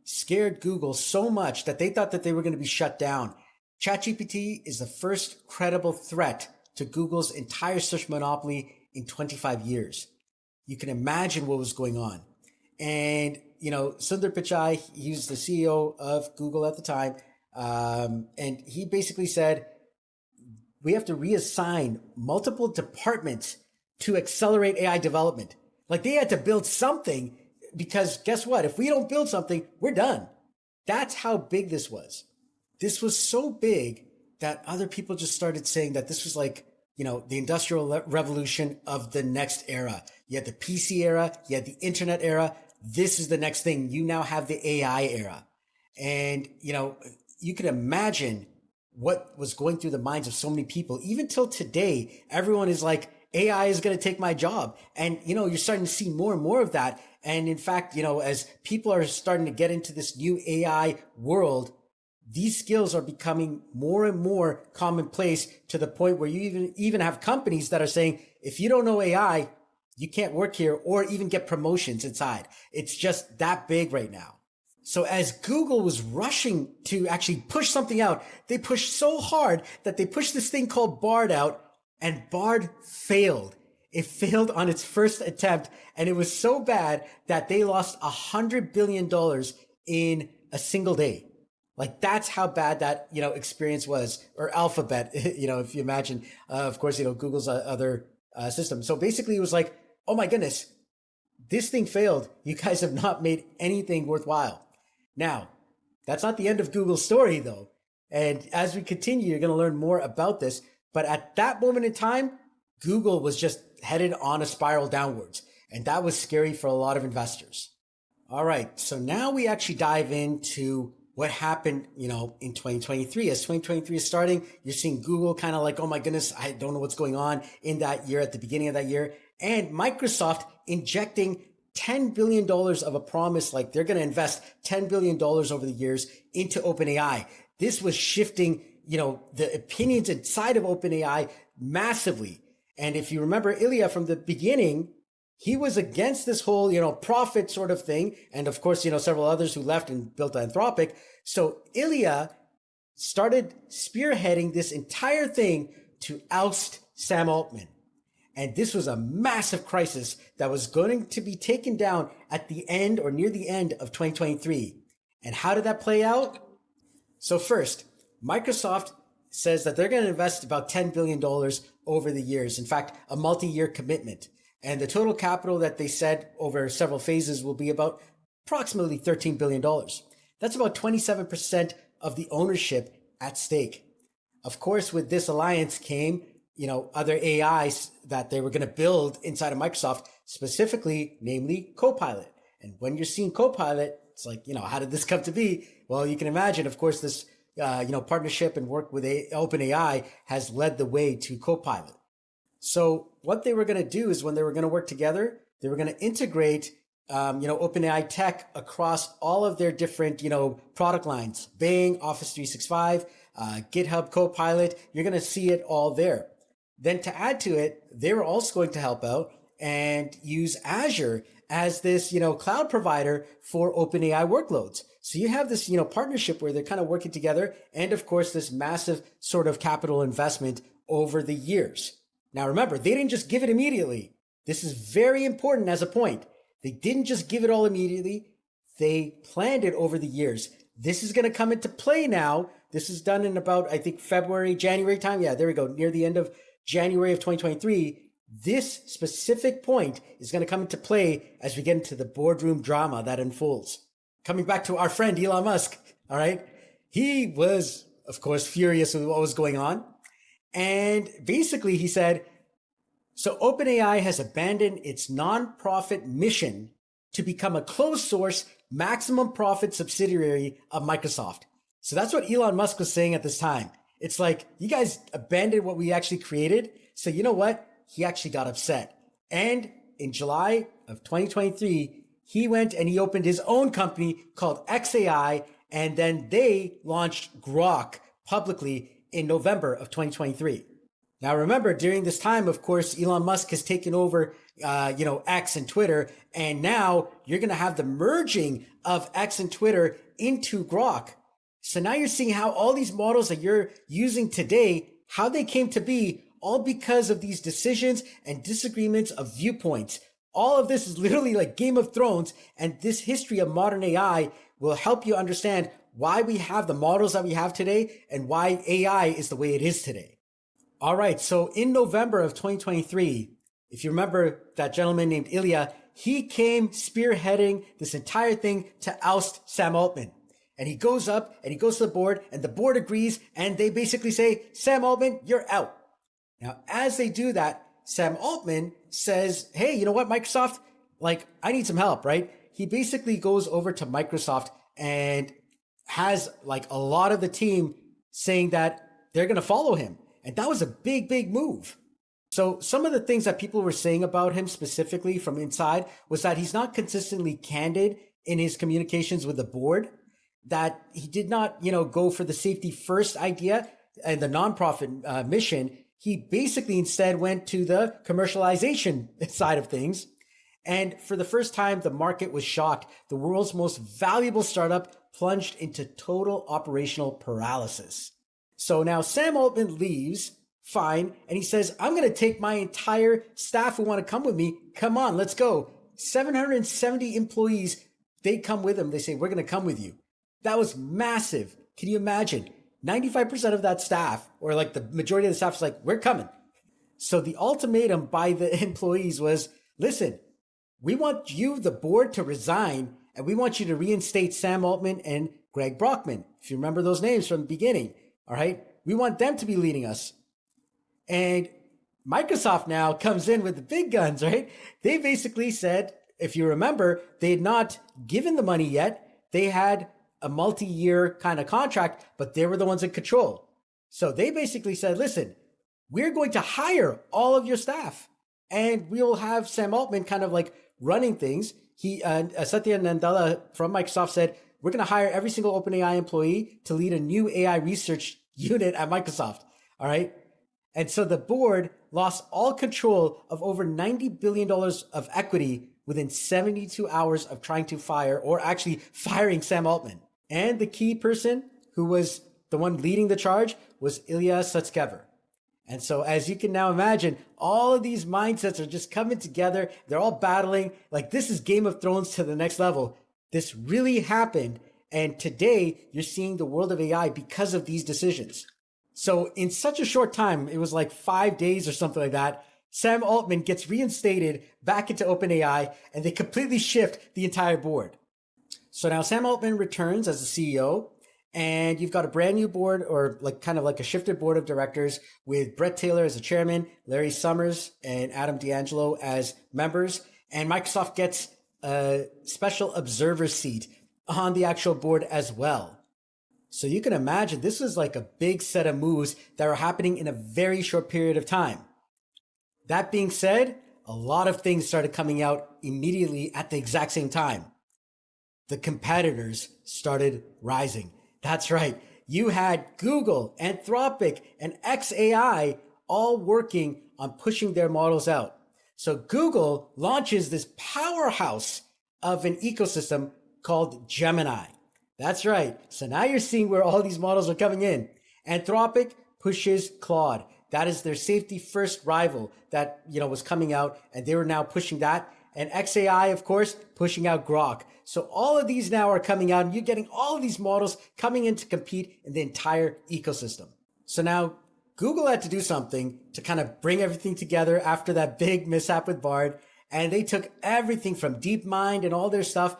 scared Google so much that they thought that they were going to be shut down. ChatGPT is the first credible threat to Google's entire search monopoly in 25 years. You can imagine what was going on. And, Sundar Pichai, he was the CEO of Google at the time. And he basically said, we have to reassign multiple departments to accelerate AI development. Like they had to build something because guess what? If we don't build something, we're done. That's how big this was. This was so big that other people just started saying that this was like, the industrial revolution of the next era. You had the PC era, you had the internet era. This is the next thing. You now have the AI era. And, you can imagine what was going through the minds of so many people. Even till today, everyone is like, AI is going to take my job. And, you're starting to see more and more of that. And in fact, as people are starting to get into this new AI world, these skills are becoming more and more commonplace to the point where you even have companies that are saying, if you don't know AI, you can't work here or even get promotions inside. It's just that big right now. So as Google was rushing to actually push something out, they pushed so hard that they pushed this thing called Bard out, and Bard failed. It failed on its first attempt, and it was so bad that they lost $100 billion in a single day. Like, that's how bad that, experience was. Or Alphabet, if you imagine, of course, Google's other system. So basically it was like, oh my goodness, this thing failed. You guys have not made anything worthwhile. Now, that's not the end of Google's story though. And as we continue, you're going to learn more about this. But at that moment in time, Google was just headed on a spiral downwards. And that was scary for a lot of investors. All right. So now we actually dive into what happened, in 2023. As 2023 is starting, you're seeing Google kind of like, oh my goodness, I don't know what's going on in that year, at the beginning of that year. And Microsoft injecting $10 billion of a promise, like they're going to invest $10 billion over the years into OpenAI. This was shifting, the opinions inside of OpenAI massively. And if you remember Ilya from the beginning, he was against this whole, profit sort of thing. And of course, several others who left and built Anthropic. So Ilya started spearheading this entire thing to oust Sam Altman. And this was a massive crisis that was going to be taken down at the end or near the end of 2023. And how did that play out? So first, Microsoft says that they're going to invest about $10 billion over the years. In fact, a multi-year commitment. And the total capital that they said over several phases will be about approximately $13 billion. That's about 27% of the ownership at stake. Of course, with this alliance came other AIs that they were going to build inside of Microsoft, specifically, namely Copilot. And when you're seeing Copilot, it's like, how did this come to be? Well, you can imagine, of course, this, partnership and work with OpenAI has led the way to Copilot. So what they were going to do is when they were going to work together, they were going to integrate, OpenAI tech across all of their different, product lines, Bing, Office 365, GitHub Copilot. You're going to see it all there. Then to add to it, they were also going to help out and use Azure as this, cloud provider for OpenAI workloads. So you have this, partnership where they're kind of working together. And of course, this massive sort of capital investment over the years. Now, remember, they didn't just give it immediately. This is very important as a point. They didn't just give it all immediately. They planned it over the years. This is going to come into play now. This is done in about, I think, February, January time. Yeah, there we go. Near the end of January of 2023, this specific point is going to come into play as we get into the boardroom drama that unfolds. Coming back to our friend Elon Musk, all right? He was, of course, furious with what was going on. And basically he said, so OpenAI has abandoned its nonprofit mission to become a closed source, maximum profit subsidiary of Microsoft. So that's what Elon Musk was saying at this time. It's like, you guys abandoned what we actually created. So you know what? He actually got upset. And in July of 2023, he went and he opened his own company called XAI. And then they launched Grok publicly in November of 2023. Now, remember, during this time, of course, Elon Musk has taken over, X and Twitter. And now you're going to have the merging of X and Twitter into Grok. So now you're seeing how all these models that you're using today, how they came to be, all because of these decisions and disagreements of viewpoints. All of this is literally like Game of Thrones, and this history of modern AI will help you understand why we have the models that we have today and why AI is the way it is today. All right. So in November of 2023, if you remember that gentleman named Ilya, he came spearheading this entire thing to oust Sam Altman. And he goes up and he goes to the board and the board agrees. And they basically say, Sam Altman, you're out. Now, as they do that, Sam Altman says, hey, you know what, Microsoft, I need some help, right? He basically goes over to Microsoft and has a lot of the team saying that they're going to follow him. And that was a big, big move. So some of the things that people were saying about him specifically from inside was that he's not consistently candid in his communications with the board. that he did not, go for the safety first idea and the nonprofit mission. He basically instead went to the commercialization side of things. And for the first time, the market was shocked. The world's most valuable startup plunged into total operational paralysis. So now Sam Altman leaves, fine, and he says, I'm going to take my entire staff who want to come with me. Come on, let's go. 770 employees, they come with him. They say, we're going to come with you. That was massive. Can you imagine? 95% of that staff, or like the majority of the staff, is like, we're coming. So the ultimatum by the employees was, listen, we want you, the board, to resign, and we want you to reinstate Sam Altman and Greg Brockman. If you remember those names from the beginning, all right? We want them to be leading us. And Microsoft now comes in with the big guns, right? They basically said, if you remember, they had not given the money yet. They had a multi-year kind of contract, but they were the ones in control. So they basically said, listen, we're going to hire all of your staff, and we'll have Sam Altman kind of like running things. Satya Nadella from Microsoft said, we're going to hire every single OpenAI employee to lead a new AI research unit at Microsoft. All right. And so the board lost all control of over $90 billion of equity within 72 hours of trying to fire, or actually firing, Sam Altman. And the key person who was the one leading the charge was Ilya Sutskever. And so as you can now imagine, all of these mindsets are just coming together. They're all battling. Like, this is Game of Thrones to the next level. This really happened. And today you're seeing the world of AI because of these decisions. So in such a short time, it was like 5 days or something like that, Sam Altman gets reinstated back into OpenAI, and they completely shift the entire board. So now Sam Altman returns as the CEO, and you've got a brand new board, or like kind of like a shifted board of directors, with Brett Taylor as the chairman, Larry Summers and Adam D'Angelo as members. And Microsoft gets a special observer seat on the actual board as well. So you can imagine this was like a big set of moves that were happening in a very short period of time. That being said, a lot of things started coming out immediately at the exact same time. The competitors started rising. That's right. You had Google, Anthropic, and xAI all working on pushing their models out. So Google launches this powerhouse of an ecosystem called Gemini. That's right. So now you're seeing where all these models are coming in. Anthropic pushes Claude. That is their safety first rival that, was coming out, and they were now pushing that. And xAI, of course, pushing out Grok. So all of these now are coming out, and you're getting all of these models coming in to compete in the entire ecosystem. So now Google had to do something to kind of bring everything together after that big mishap with Bard. And they took everything from DeepMind and all their stuff,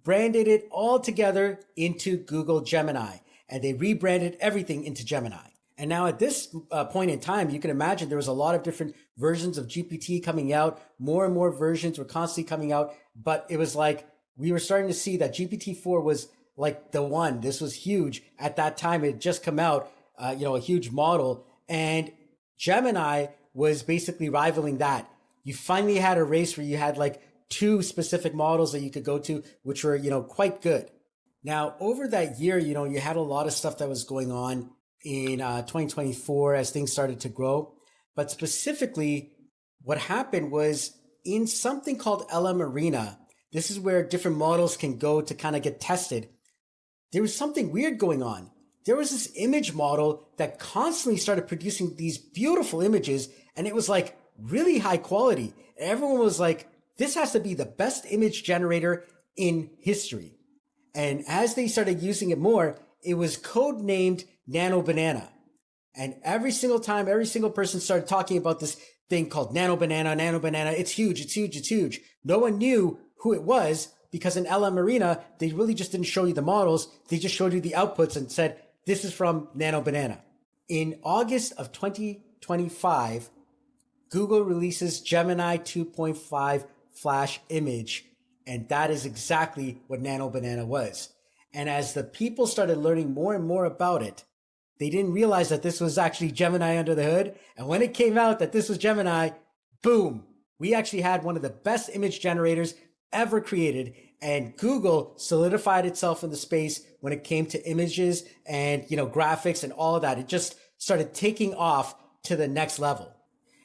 branded it all together into Google Gemini, and they rebranded everything into Gemini. And now at this point in time, you can imagine there was a lot of different versions of GPT coming out. More and more versions were constantly coming out, but it was like we were starting to see that GPT-4 was like the one. This was huge. At that time, it had just come out, a huge model, and Gemini was basically rivaling that. You finally had a race where you had like two specific models that you could go to, which were, quite good. Now, over that year, you had a lot of stuff that was going on in 2024 as things started to grow. But specifically, what happened was in something called LM Arena, this is where different models can go to kind of get tested. There was something weird going on. There was this image model that constantly started producing these beautiful images, and it was like really high quality. Everyone was like, this has to be the best image generator in history. And as they started using it more, it was codenamed Nano Banana. And every single time, every single person started talking about this thing called Nano Banana, Nano Banana. It's huge, it's huge, it's huge. No one knew who it was because in LM Arena, they really just didn't show you the models. They just showed you the outputs and said, this is from Nano Banana. In August of 2025, Google releases Gemini 2.5 Flash image, and that is exactly what Nano Banana was. And as the people started learning more and more about it, they didn't realize that this was actually Gemini under the hood. And when it came out that this was Gemini, boom, we actually had one of the best image generators ever created. And Google solidified itself in the space when it came to images and, graphics and all of that. It just started taking off to the next level.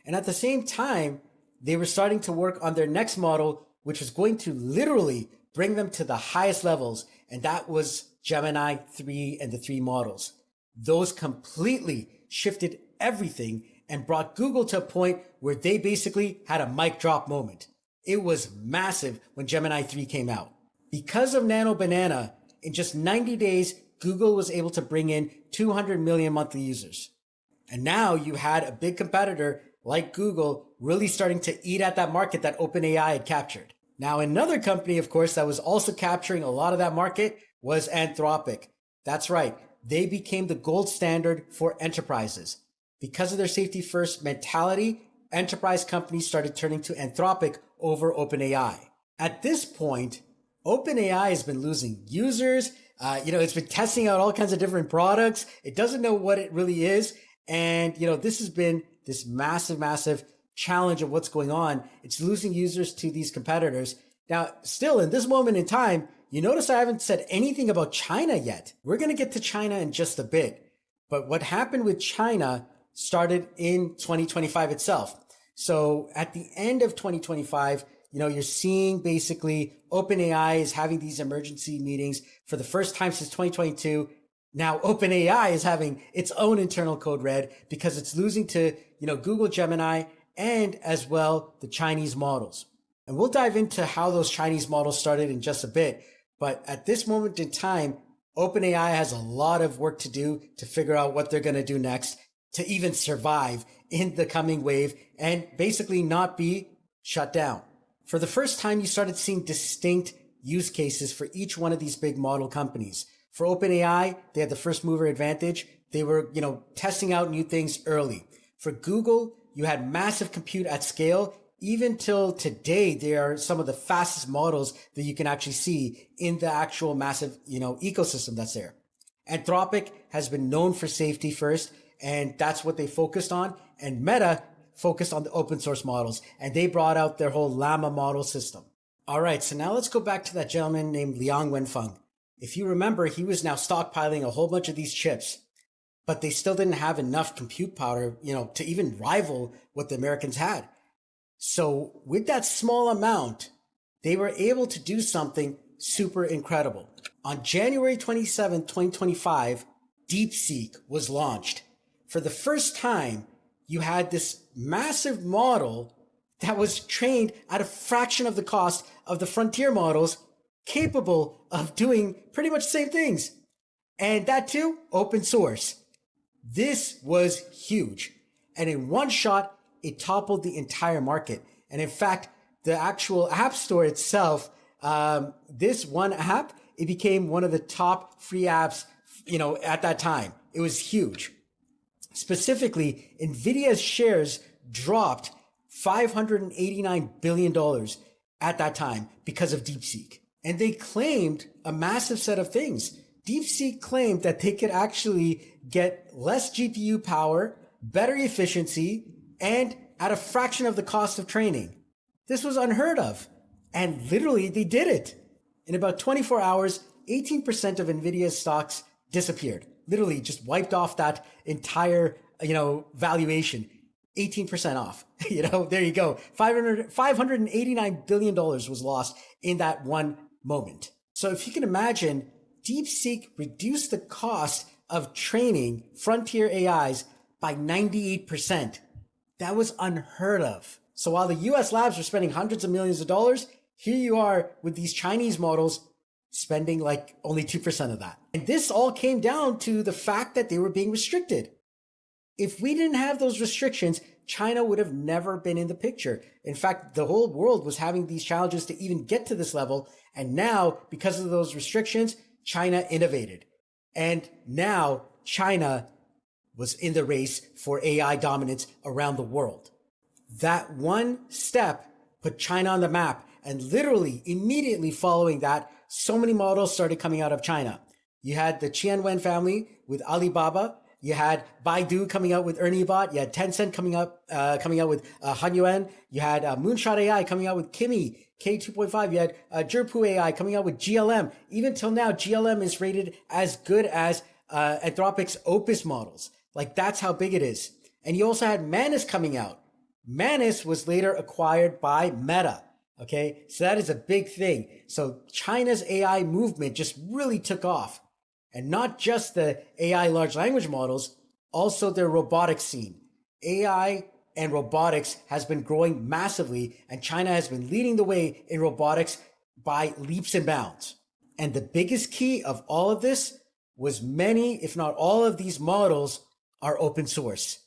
And at the same time, they were starting to work on their next model, which was going to literally bring them to the highest levels. And that was Gemini 3 and the 3 models. Those completely shifted everything and brought Google to a point where they basically had a mic drop moment. It was massive when Gemini 3 came out. Because of Nano Banana, in just 90 days, Google was able to bring in 200 million monthly users. And now you had a big competitor like Google really starting to eat at that market that OpenAI had captured. Now, another company, of course, that was also capturing a lot of that market was Anthropic. That's right. They became the gold standard for enterprises. Because of their safety first mentality, enterprise companies started turning to Anthropic over OpenAI. At this point, OpenAI has been losing users. It's been testing out all kinds of different products. It doesn't know what it really is. And, this has been this massive, massive challenge of what's going on. It's losing users to these competitors. Now, still in this moment in time, you notice I haven't said anything about China yet. We're going to get to China in just a bit. But what happened with China started in 2025 itself. So at the end of 2025, you're seeing basically OpenAI is having these emergency meetings for the first time since 2022. Now OpenAI is having its own internal code red because it's losing to, Google Gemini and as well the Chinese models. And we'll dive into how those Chinese models started in just a bit. But at this moment in time, OpenAI has a lot of work to do to figure out what they're going to do next to even survive in the coming wave and basically not be shut down. For the first time, you started seeing distinct use cases for each one of these big model companies. For OpenAI, they had the first mover advantage. They were, testing out new things early. For Google, you had massive compute at scale. Even till today, they are some of the fastest models that you can actually see in the actual massive, ecosystem that's there. Anthropic has been known for safety first, and that's what they focused on. And Meta focused on the open source models, and they brought out their whole Llama model system. All right, so now let's go back to that gentleman named Liang Wenfeng. If you remember, he was now stockpiling a whole bunch of these chips, but they still didn't have enough compute power, to even rival what the Americans had. So with that small amount, they were able to do something super incredible. On January 27, 2025, DeepSeek was launched. For the first time, you had this massive model that was trained at a fraction of the cost of the frontier models, capable of doing pretty much the same things. And that too, open source. This was huge. And in one shot, it toppled the entire market. And in fact, the actual app store itself, this one app, it became one of the top free apps, at that time. It was huge. Specifically, NVIDIA's shares dropped $589 billion at that time because of DeepSeek. And they claimed a massive set of things. DeepSeek claimed that they could actually get less GPU power, better efficiency, and at a fraction of the cost of training. This was unheard of. And literally, they did it. In about 24 hours, 18% of NVIDIA's stocks disappeared. Literally just wiped off that entire, valuation. 18% off. There you go. $589 billion was lost in that one moment. So if you can imagine, DeepSeek reduced the cost of training frontier AIs by 98%. That was unheard of. So while the US labs were spending hundreds of millions of dollars, here you are with these Chinese models spending like only 2% of that. And this all came down to the fact that they were being restricted. If we didn't have those restrictions, China would have never been in the picture. In fact, the whole world was having these challenges to even get to this level. And now, because of those restrictions, China innovated. And now China was in the race for AI dominance around the world. That one step put China on the map. And literally immediately following that, so many models started coming out of China. You had the Tianwen family with Alibaba. You had Baidu coming out with ErnieBot. You had Tencent coming out with Hanyuan. You had Moonshot AI coming out with Kimi K2.5. You had Zhipu AI coming out with GLM. Even till now, GLM is rated as good as Anthropic's Opus models. Like, that's how big it is. And you also had Manus coming out. Manus was later acquired by Meta. Okay, so that is a big thing. So China's AI movement just really took off. And not just the AI large language models, also their robotics scene. AI and robotics has been growing massively, and China has been leading the way in robotics by leaps and bounds. And the biggest key of all of this was many, if not all of these models are open source.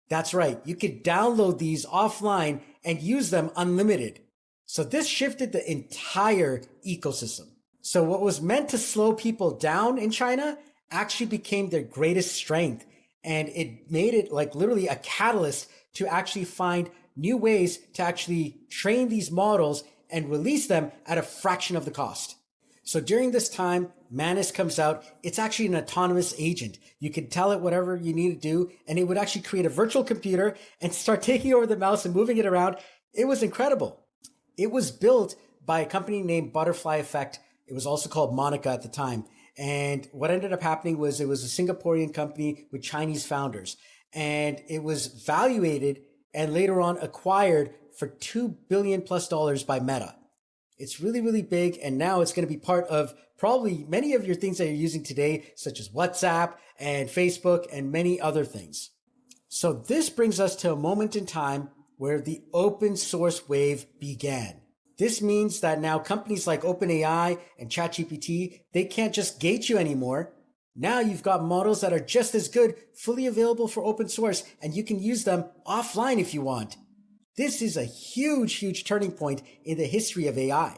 That's right. You could download these offline and use them unlimited. So this shifted the entire ecosystem. So what was meant to slow people down in China actually became their greatest strength. And it made it like literally a catalyst to actually find new ways to actually train these models and release them at a fraction of the cost. So during this time, Manus comes out. It's actually an autonomous agent. You could tell it whatever you need to do, and it would actually create a virtual computer and start taking over the mouse and moving it around. It was incredible. It was built by a company named Butterfly Effect. It was also called Monica at the time. And what ended up happening was it was a Singaporean company with Chinese founders. And it was valuated and later on acquired for $2 billion plus by Meta. It's really, really big. And now it's going to be part of probably many of your things that you're using today, such as WhatsApp and Facebook and many other things. So this brings us to a moment in time where the open source wave began. This means that now companies like OpenAI and ChatGPT, they can't just gate you anymore. Now you've got models that are just as good, fully available for open source, and you can use them offline if you want. This is a huge, huge turning point in the history of AI.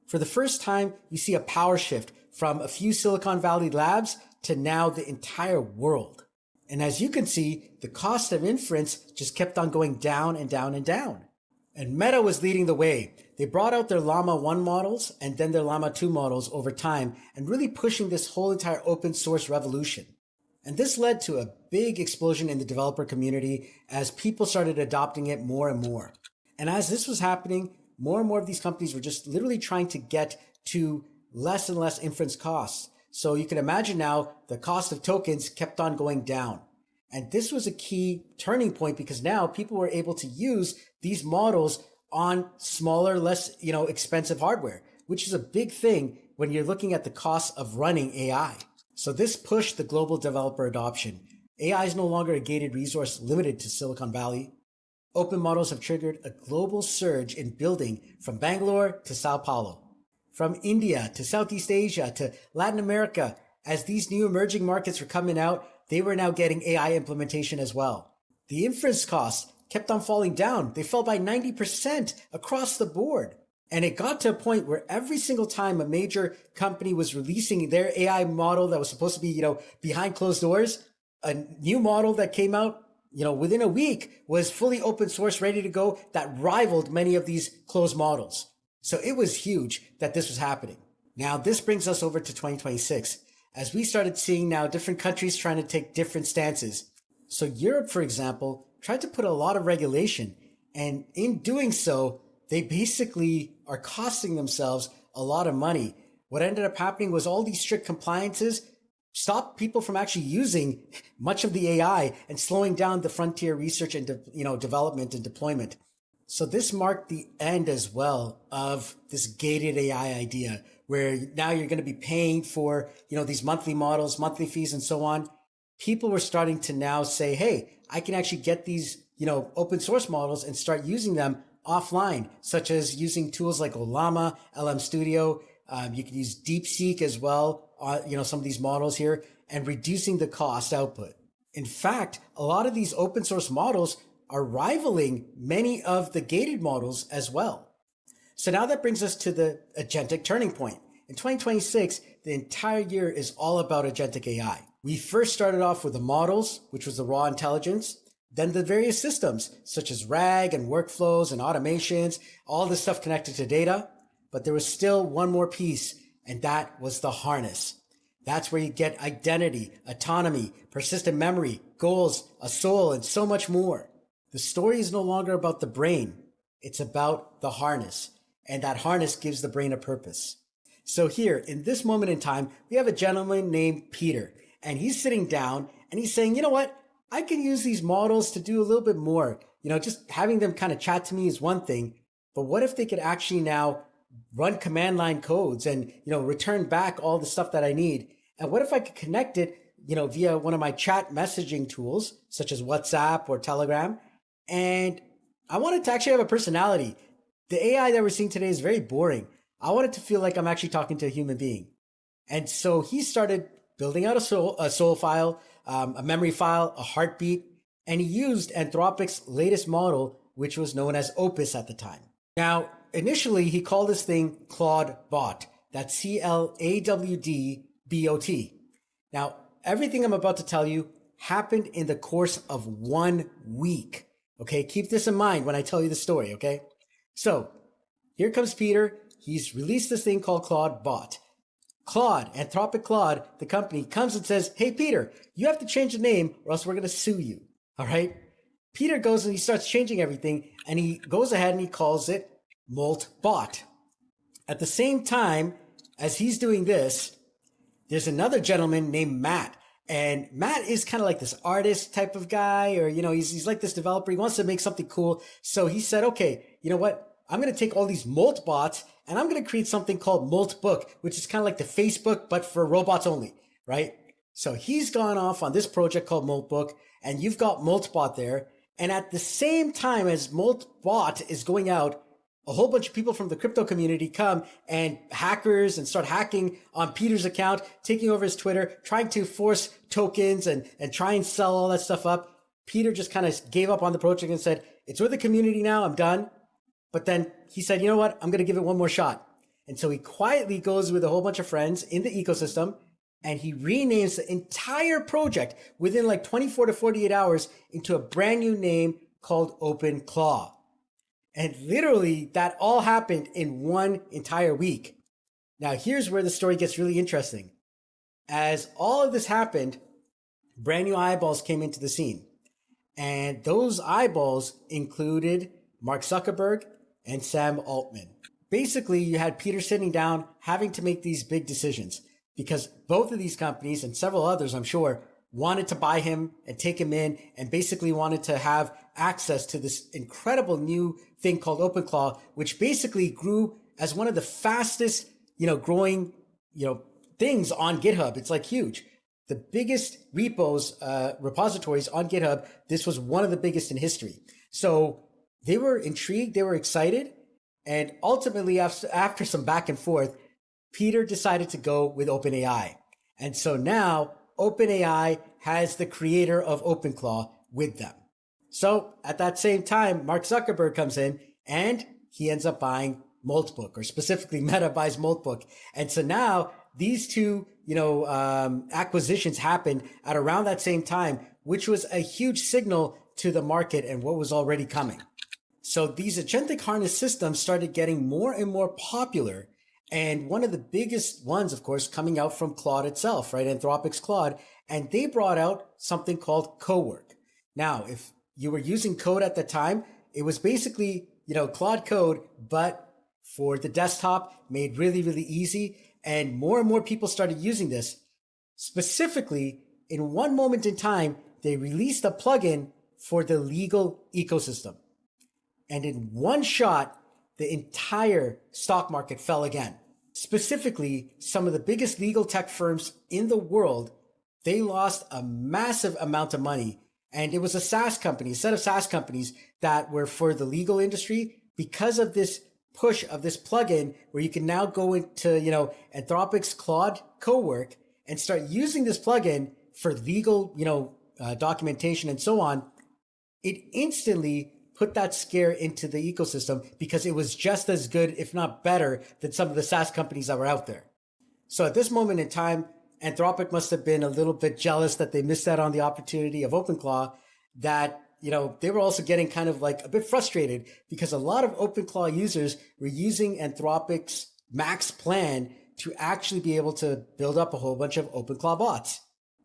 For the first time, you see a power shift from a few Silicon Valley labs to now the entire world. And as you can see, the cost of inference just kept on going down and down and down. And Meta was leading the way. They brought out their Llama 1 models and then their Llama 2 models over time and really pushing this whole entire open source revolution. And this led to a big explosion in the developer community as people started adopting it more and more. And as this was happening, more and more of these companies were just literally trying to get to less and less inference costs. So you can imagine now the cost of tokens kept on going down. And this was a key turning point because now people were able to use these models on smaller, less, expensive hardware, which is a big thing when you're looking at the cost of running AI. So this pushed the global developer adoption. AI is no longer a gated resource limited to Silicon Valley. Open models have triggered a global surge in building from Bangalore to Sao Paulo, from India to Southeast Asia to Latin America. As these new emerging markets were coming out, they were now getting AI implementation as well. The inference costs kept on falling down. They fell by 90% across the board. And it got to a point where every single time a major company was releasing their AI model that was supposed to be, behind closed doors, a new model that came out, within a week was fully open source, ready to go, that rivaled many of these closed models. So it was huge that this was happening. Now, this brings us over to 2026, as we started seeing now different countries trying to take different stances. So Europe, for example, tried to put a lot of regulation, and in doing so, they basically are costing themselves a lot of money. What ended up happening was all these strict compliances stopped people from actually using much of the AI and slowing down the frontier research and development and deployment. So this marked the end as well of this gated AI idea, where now you're going to be paying for these monthly models, monthly fees, and so on. People were starting to now say, hey, I can actually get these open source models and start using them offline, such as using tools like Ollama, LM Studio. You can use DeepSeek as well, some of these models here, and reducing the cost output. In fact, a lot of these open source models are rivaling many of the gated models as well. So now that brings us to the agentic turning point. In 2026, the entire year is all about agentic AI. We first started off with the models, which was the raw intelligence, then the various systems, such as RAG and workflows and automations, all this stuff connected to data. But there was still one more piece, and that was the harness. That's where you get identity, autonomy, persistent memory, goals, a soul, and so much more. The story is no longer about the brain. It's about the harness. And that harness gives the brain a purpose. So here, in this moment in time, we have a gentleman named Peter. And he's sitting down and he's saying, you know what? I can use these models to do a little bit more. Just having them kind of chat to me is one thing. But what if they could actually now run command line codes and, return back all the stuff that I need? And what if I could connect it, via one of my chat messaging tools, such as WhatsApp or Telegram? And I want it to actually have a personality. The AI that we're seeing today is very boring. I want it to feel like I'm actually talking to a human being. And so he started building out a soul file, a memory file, a heartbeat, and he used Anthropic's latest model, which was known as Opus at the time. Now, initially, he called this thing Claude Bot. That's CLAWD-BOT. Now, everything I'm about to tell you happened in the course of 1 week. Okay, keep this in mind when I tell you the story, okay? So, here comes Peter. He's released this thing called Claude Bot. Claude, Anthropic Claude, the company, comes and says, hey, Peter, you have to change the name or else we're going to sue you. All right? Peter goes and he starts changing everything, and he goes ahead and he calls it Molt Bot. At the same time as he's doing this, there's another gentleman named Matt. And Matt is kind of like this artist type of guy, or, he's like this developer. He wants to make something cool. So he said, okay, you know what? I'm going to take all these Molt bots and I'm going to create something called Molt Book, which is kind of like the Facebook, but for robots only, right? So he's gone off on this project called Molt Book, and you've got Moltbot there. And at the same time as Moltbot is going out, a whole bunch of people from the crypto community come, and hackers and start hacking on Peter's account, taking over his Twitter, trying to force tokens and try and sell all that stuff up. Peter just kind of gave up on the project and said, it's with the community now, I'm done. But then he said, you know what? I'm going to give it one more shot. And so he quietly goes with a whole bunch of friends in the ecosystem, and he renames the entire project within like 24 to 48 hours into a brand new name called OpenClaw. And literally that all happened in one entire week. Now here's where the story gets really interesting. As all of this happened, brand new eyeballs came into the scene. And those eyeballs included Mark Zuckerberg and Sam Altman. Basically, you had Peter sitting down having to make these big decisions because both of these companies and several others, I'm sure, wanted to buy him and take him in and basically wanted to have access to this incredible new thing called OpenClaw, which basically grew as one of the fastest, growing, things on GitHub. It's like huge. The biggest repositories on GitHub. This was one of the biggest in history. So they were intrigued. They were excited. And ultimately, after some back and forth, Peter decided to go with OpenAI. And so now OpenAI has the creator of OpenClaw with them. So at that same time, Mark Zuckerberg comes in and he ends up buying Moltbook, or specifically Meta buys Moltbook. And so now these two, acquisitions happened at around that same time, which was a huge signal to the market and what was already coming. So these agentic harness systems started getting more and more popular. And one of the biggest ones, of course, coming out from Claude itself, right? Anthropic's Claude. And they brought out something called Cowork. Now, if you were using Code at the time, it was basically, Claude Code, but for the desktop, made really, really easy. And more people started using this. Specifically, in one moment in time, they released a plugin for the legal ecosystem. And in one shot, the entire stock market fell again. Specifically, some of the biggest legal tech firms in the world, they lost a massive amount of money. And it was a SaaS company, a set of SaaS companies that were for the legal industry because of this push of this plugin where you can now go into, Anthropic's Claude Cowork and start using this plugin for legal, documentation and so on. It instantly put that scare into the ecosystem because it was just as good, if not better, than some of the SaaS companies that were out there. So at this moment in time, Anthropic must have been a little bit jealous that they missed out on the opportunity of OpenClaw, that, they were also getting kind of like a bit frustrated because a lot of OpenClaw users were using Anthropic's max plan to actually be able to build up a whole bunch of OpenClaw bots.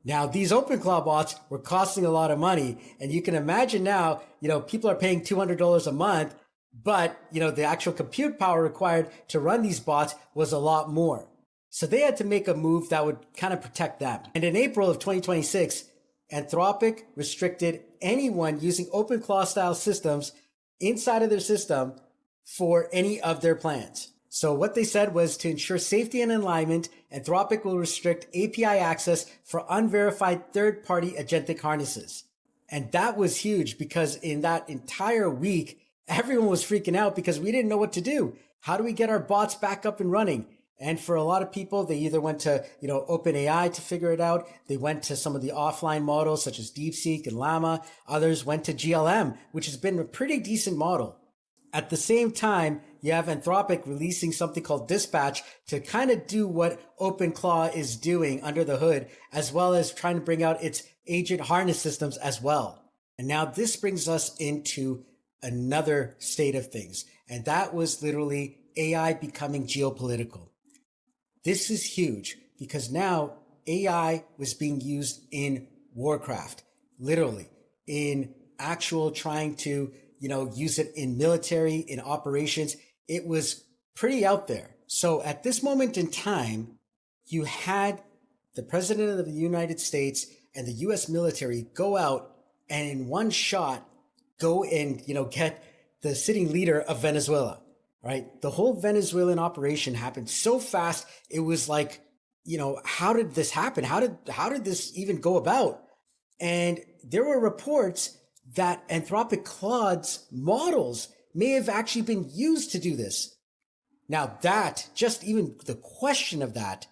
Now, these OpenClaw bots were costing a lot of money, and you can imagine now, people are paying $200 a month, but, the actual compute power required to run these bots was a lot more. So they had to make a move that would kind of protect them. And in April of 2026, Anthropic restricted anyone using OpenClaw style systems inside of their system for any of their plans. So what they said was, to ensure safety and alignment, Anthropic will restrict API access for unverified third-party agentic harnesses. And that was huge, because in that entire week, everyone was freaking out because we didn't know what to do. How do we get our bots back up and running? And for a lot of people, they either went to, OpenAI to figure it out. They went to some of the offline models such as DeepSeek and Llama. Others went to GLM, which has been a pretty decent model. At the same time, you have Anthropic releasing something called Dispatch to kind of do what OpenClaw is doing under the hood, as well as trying to bring out its agent harness systems as well. And now this brings us into another state of things. And that was literally AI becoming geopolitical. This is huge because now AI was being used in warcraft, literally in actual trying to, use it in military, in operations. It was pretty out there. So at this moment in time, you had the president of the United States and the US military go out and in one shot go and, get the sitting leader of Venezuela, right? The whole Venezuelan operation happened so fast. It was like, how did this happen? How did this even go about? And there were reports that Anthropic Claude's models may have actually been used to do this. Now that, just even the question of that,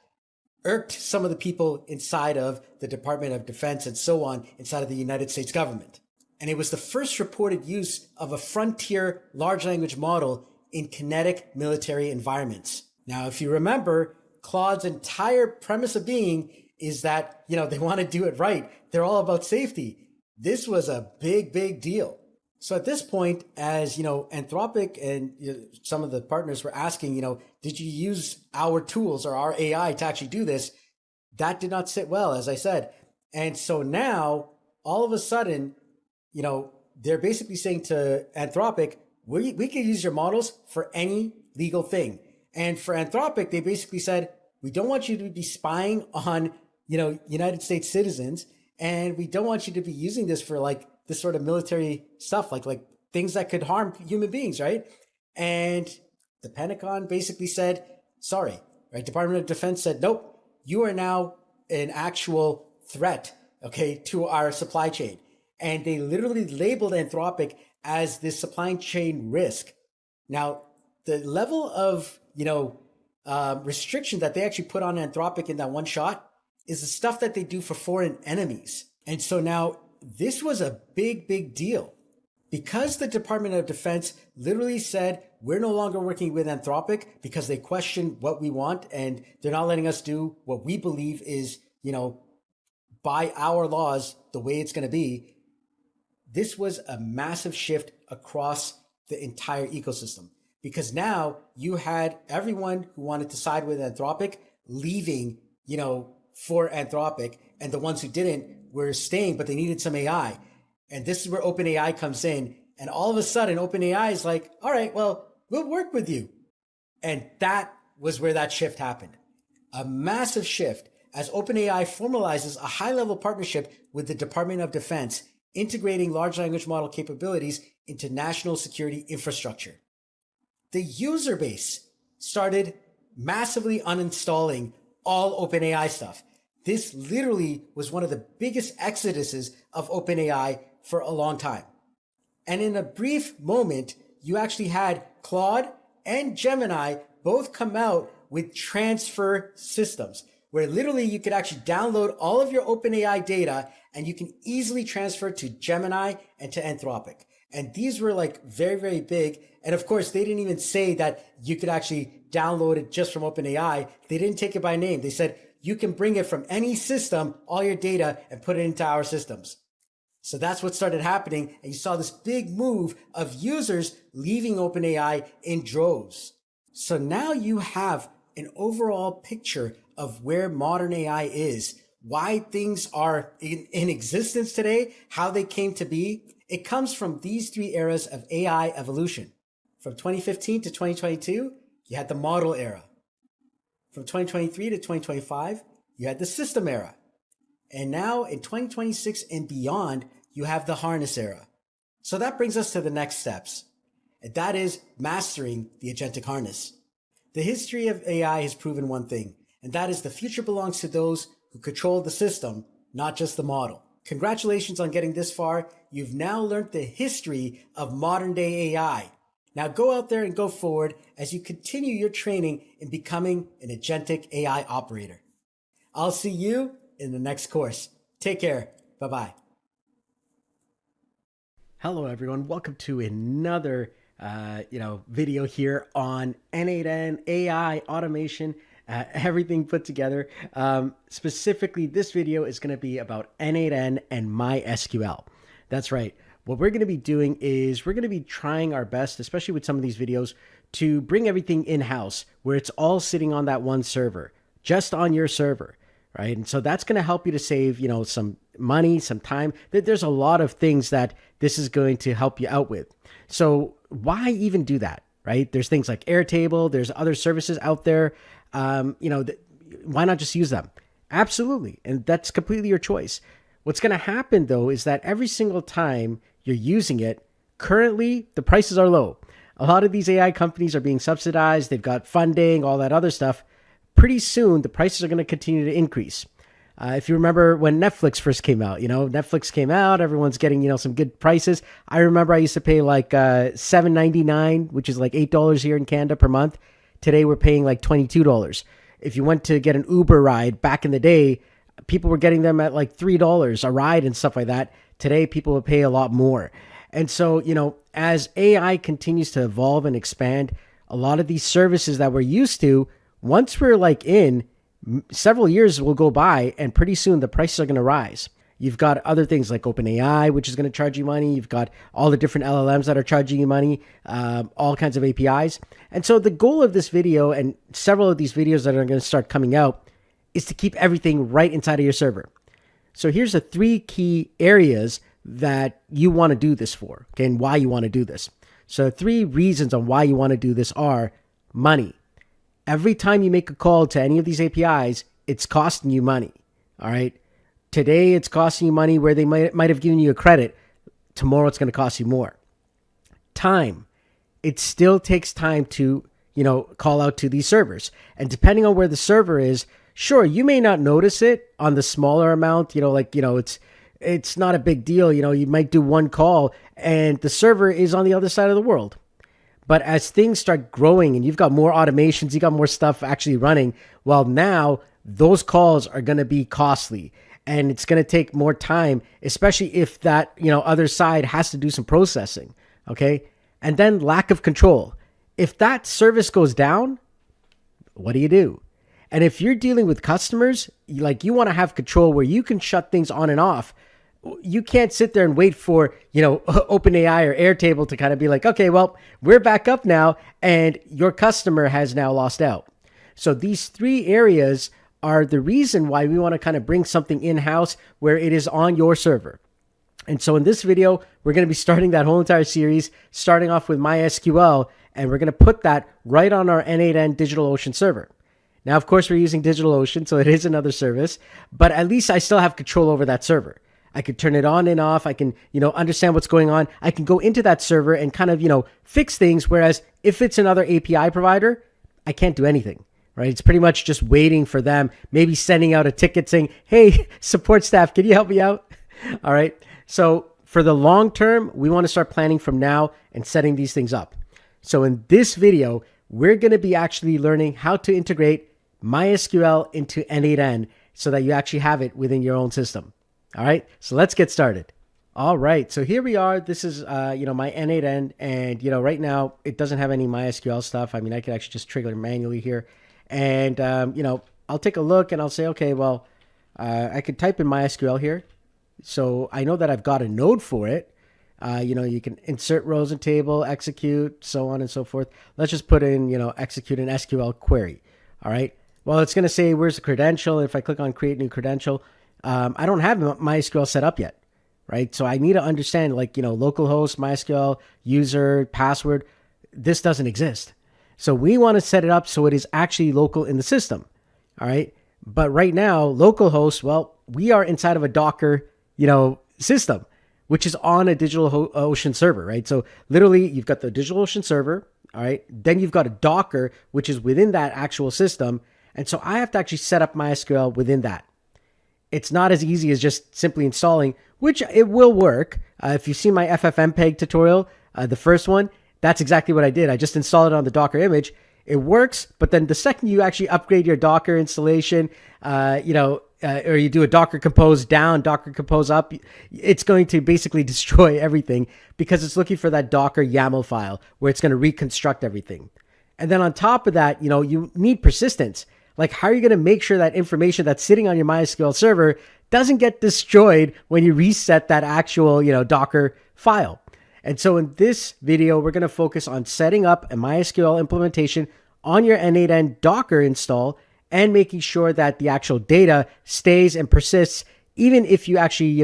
irked some of the people inside of the Department of Defense and so on inside of the United States government. And it was the first reported use of a frontier large language model in kinetic military environments. Now, if you remember, Claude's entire premise of being is that, they want to do it right. They're all about safety. This was a big, big deal. So at this point, as, Anthropic and some of the partners were asking, did you use our tools or our AI to actually do this? That did not sit well, as I said. And so now, all of a sudden, they're basically saying to Anthropic, we can use your models for any legal thing. And for Anthropic, they basically said, we don't want you to be spying on, United States citizens. And we don't want you to be using this for like this sort of military stuff, like things that could harm human beings, right? And the Pentagon basically said, sorry, right? Department of Defense said, nope, you are now an actual threat, okay, to our supply chain. And they literally labeled Anthropic as this supply chain risk. Now, the level of, restriction that they actually put on Anthropic in that one shot is the stuff that they do for foreign enemies. And so now this was a big, big deal because the Department of Defense literally said, we're no longer working with Anthropic because they question what we want and they're not letting us do what we believe is, by our laws, the way it's going to be. This was a massive shift across the entire ecosystem because now you had everyone who wanted to side with Anthropic leaving, for Anthropic, and the ones who didn't were staying, but they needed some AI. And this is where OpenAI comes in. And all of a sudden, OpenAI is like, all right, well, we'll work with you. And that was where that shift happened. A massive shift as OpenAI formalizes a high-level partnership with the Department of Defense, integrating large language model capabilities into national security infrastructure. The user base started massively uninstalling all OpenAI stuff. This literally was one of the biggest exoduses of OpenAI for a long time. And in a brief moment, you actually had Claude and Gemini both come out with transfer systems, where literally you could actually download all of your OpenAI data and you can easily transfer to Gemini and to Anthropic. And these were like very, very big. And of course, they didn't even say that you could actually download it just from OpenAI. They didn't take it by name. They said, you can bring it from any system, all your data, and put it into our systems. So that's what started happening. And you saw this big move of users leaving OpenAI in droves. So now you have an overall picture of where modern AI is, why things are in existence today, how they came to be. It comes from these three eras of AI evolution. From 2015 to 2022, you had the model era. From 2023 to 2025, you had the system era. And now in 2026 and beyond, you have the harness era. So that brings us to the next steps, and that is mastering the agentic harness. The history of AI has proven one thing, and that is the future belongs to those who control the system, not just the model. Congratulations on getting this far. You've now learned the history of modern day AI. Now go out there and go forward as you continue your training in becoming an agentic AI operator. I'll see you in the next course. Take care. Bye-bye. Hello, everyone. Welcome to another video here on n8n AI automation, everything put together. Specifically, this video is going to be about n8n and MySQL. That's right. What we're going to be doing is we're going to be trying our best, especially with some of these videos, to bring everything in-house where it's all sitting on that one server, just on your server, right? And so that's going to help you to save, some money, some time. There's a lot of things that this is going to help you out with. So why even do that, right? There's things like Airtable, there's other services out there. Why not just use them? Absolutely. And that's completely your choice. What's going to happen though is that every single time you're using it, currently the prices are low. A lot of these AI companies are being subsidized. They've got funding, all that other stuff. Pretty soon, the prices are going to continue to increase. If you remember when Netflix first came out, Netflix came out, everyone's getting, some good prices. I remember I used to pay like $7.99, which is like $8 here in Canada per month. Today, we're paying like $22. If you went to get an Uber ride back in the day, people were getting them at like $3 a ride and stuff like that. Today, people will pay a lot more. And so, as AI continues to evolve and expand, a lot of these services that we're used to, once we're like in, several years will go by and pretty soon the prices are going to rise. You've got other things like OpenAI, which is going to charge you money. You've got all the different LLMs that are charging you money, all kinds of APIs. And so the goal of this video and several of these videos that are going to start coming out is to keep everything right inside of your server. So here's the 3 key areas that you want to do this for, okay, and why you want to do this. So 3 reasons on why you want to do this are money. Every time you make a call to any of these APIs, it's costing you money, all right? Today, it's costing you money where they might have given you a credit. Tomorrow, it's going to cost you more. Time. It still takes time to, call out to these servers. And depending on where the server is, sure, you may not notice it on the smaller amount, it's not a big deal. You might do one call and the server is on the other side of the world. But as things start growing and you've got more automations, you got more stuff actually running, well, now those calls are going to be costly and it's going to take more time, especially if that, other side has to do some processing. Okay. And then lack of control. If that service goes down, what do? And if you're dealing with customers, you want to have control where you can shut things on and off. You can't sit there and wait for, OpenAI or Airtable to kind of be like, okay, well, we're back up now and your customer has now lost out. So these 3 areas are the reason why we want to kind of bring something in-house where it is on your server. And so in this video, we're going to be starting that whole entire series, starting off with MySQL, and we're going to put that right on our n8n DigitalOcean server. Now, of course, we're using DigitalOcean, so it is another service, but at least I still have control over that server. I could turn it on and off. I can, understand what's going on. I can go into that server and kind of, fix things. Whereas if it's another API provider, I can't do anything, right? It's pretty much just waiting for them, maybe sending out a ticket saying, hey, support staff, can you help me out? All right. So for the long term, we want to start planning from now and setting these things up. So in this video, we're going to be actually learning how to integrate MySQL into n8n so that you actually have it within your own system. All right, so let's get started. All right, so here we are. This is, my n8n, and, right now it doesn't have any MySQL stuff. I mean, I could actually just trigger it manually here. And, I'll take a look and I'll say, okay, well, I could type in MySQL here. So I know that I've got a node for it. You can insert rows and table, execute, so on and so forth. Let's just put in, execute an SQL query. All right. Well, it's going to say, where's the credential? If I click on create new credential, I don't have MySQL set up yet, right? So I need to understand, like, localhost, MySQL, user, password. This doesn't exist. So we want to set it up so it is actually local in the system. All right. But right now, localhost, well, we are inside of a Docker, system, which is on a DigitalOcean server, right? So literally you've got the DigitalOcean server. All right. Then you've got a Docker, which is within that actual system. And so I have to actually set up MySQL within that. It's not as easy as just simply installing, which it will work. If you see my FFmpeg tutorial, the first one, that's exactly what I did. I just installed it on the Docker image. It works, but then the second you actually upgrade your Docker installation, or you do a Docker Compose down, Docker Compose up, it's going to basically destroy everything because it's looking for that Docker YAML file where it's going to reconstruct everything. And then on top of that, you need persistence. Like, how are you going to make sure that information that's sitting on your MySQL server doesn't get destroyed when you reset that actual, Docker file? And so in this video, we're going to focus on setting up a MySQL implementation on your n8n Docker install and making sure that the actual data stays and persists, even if you actually,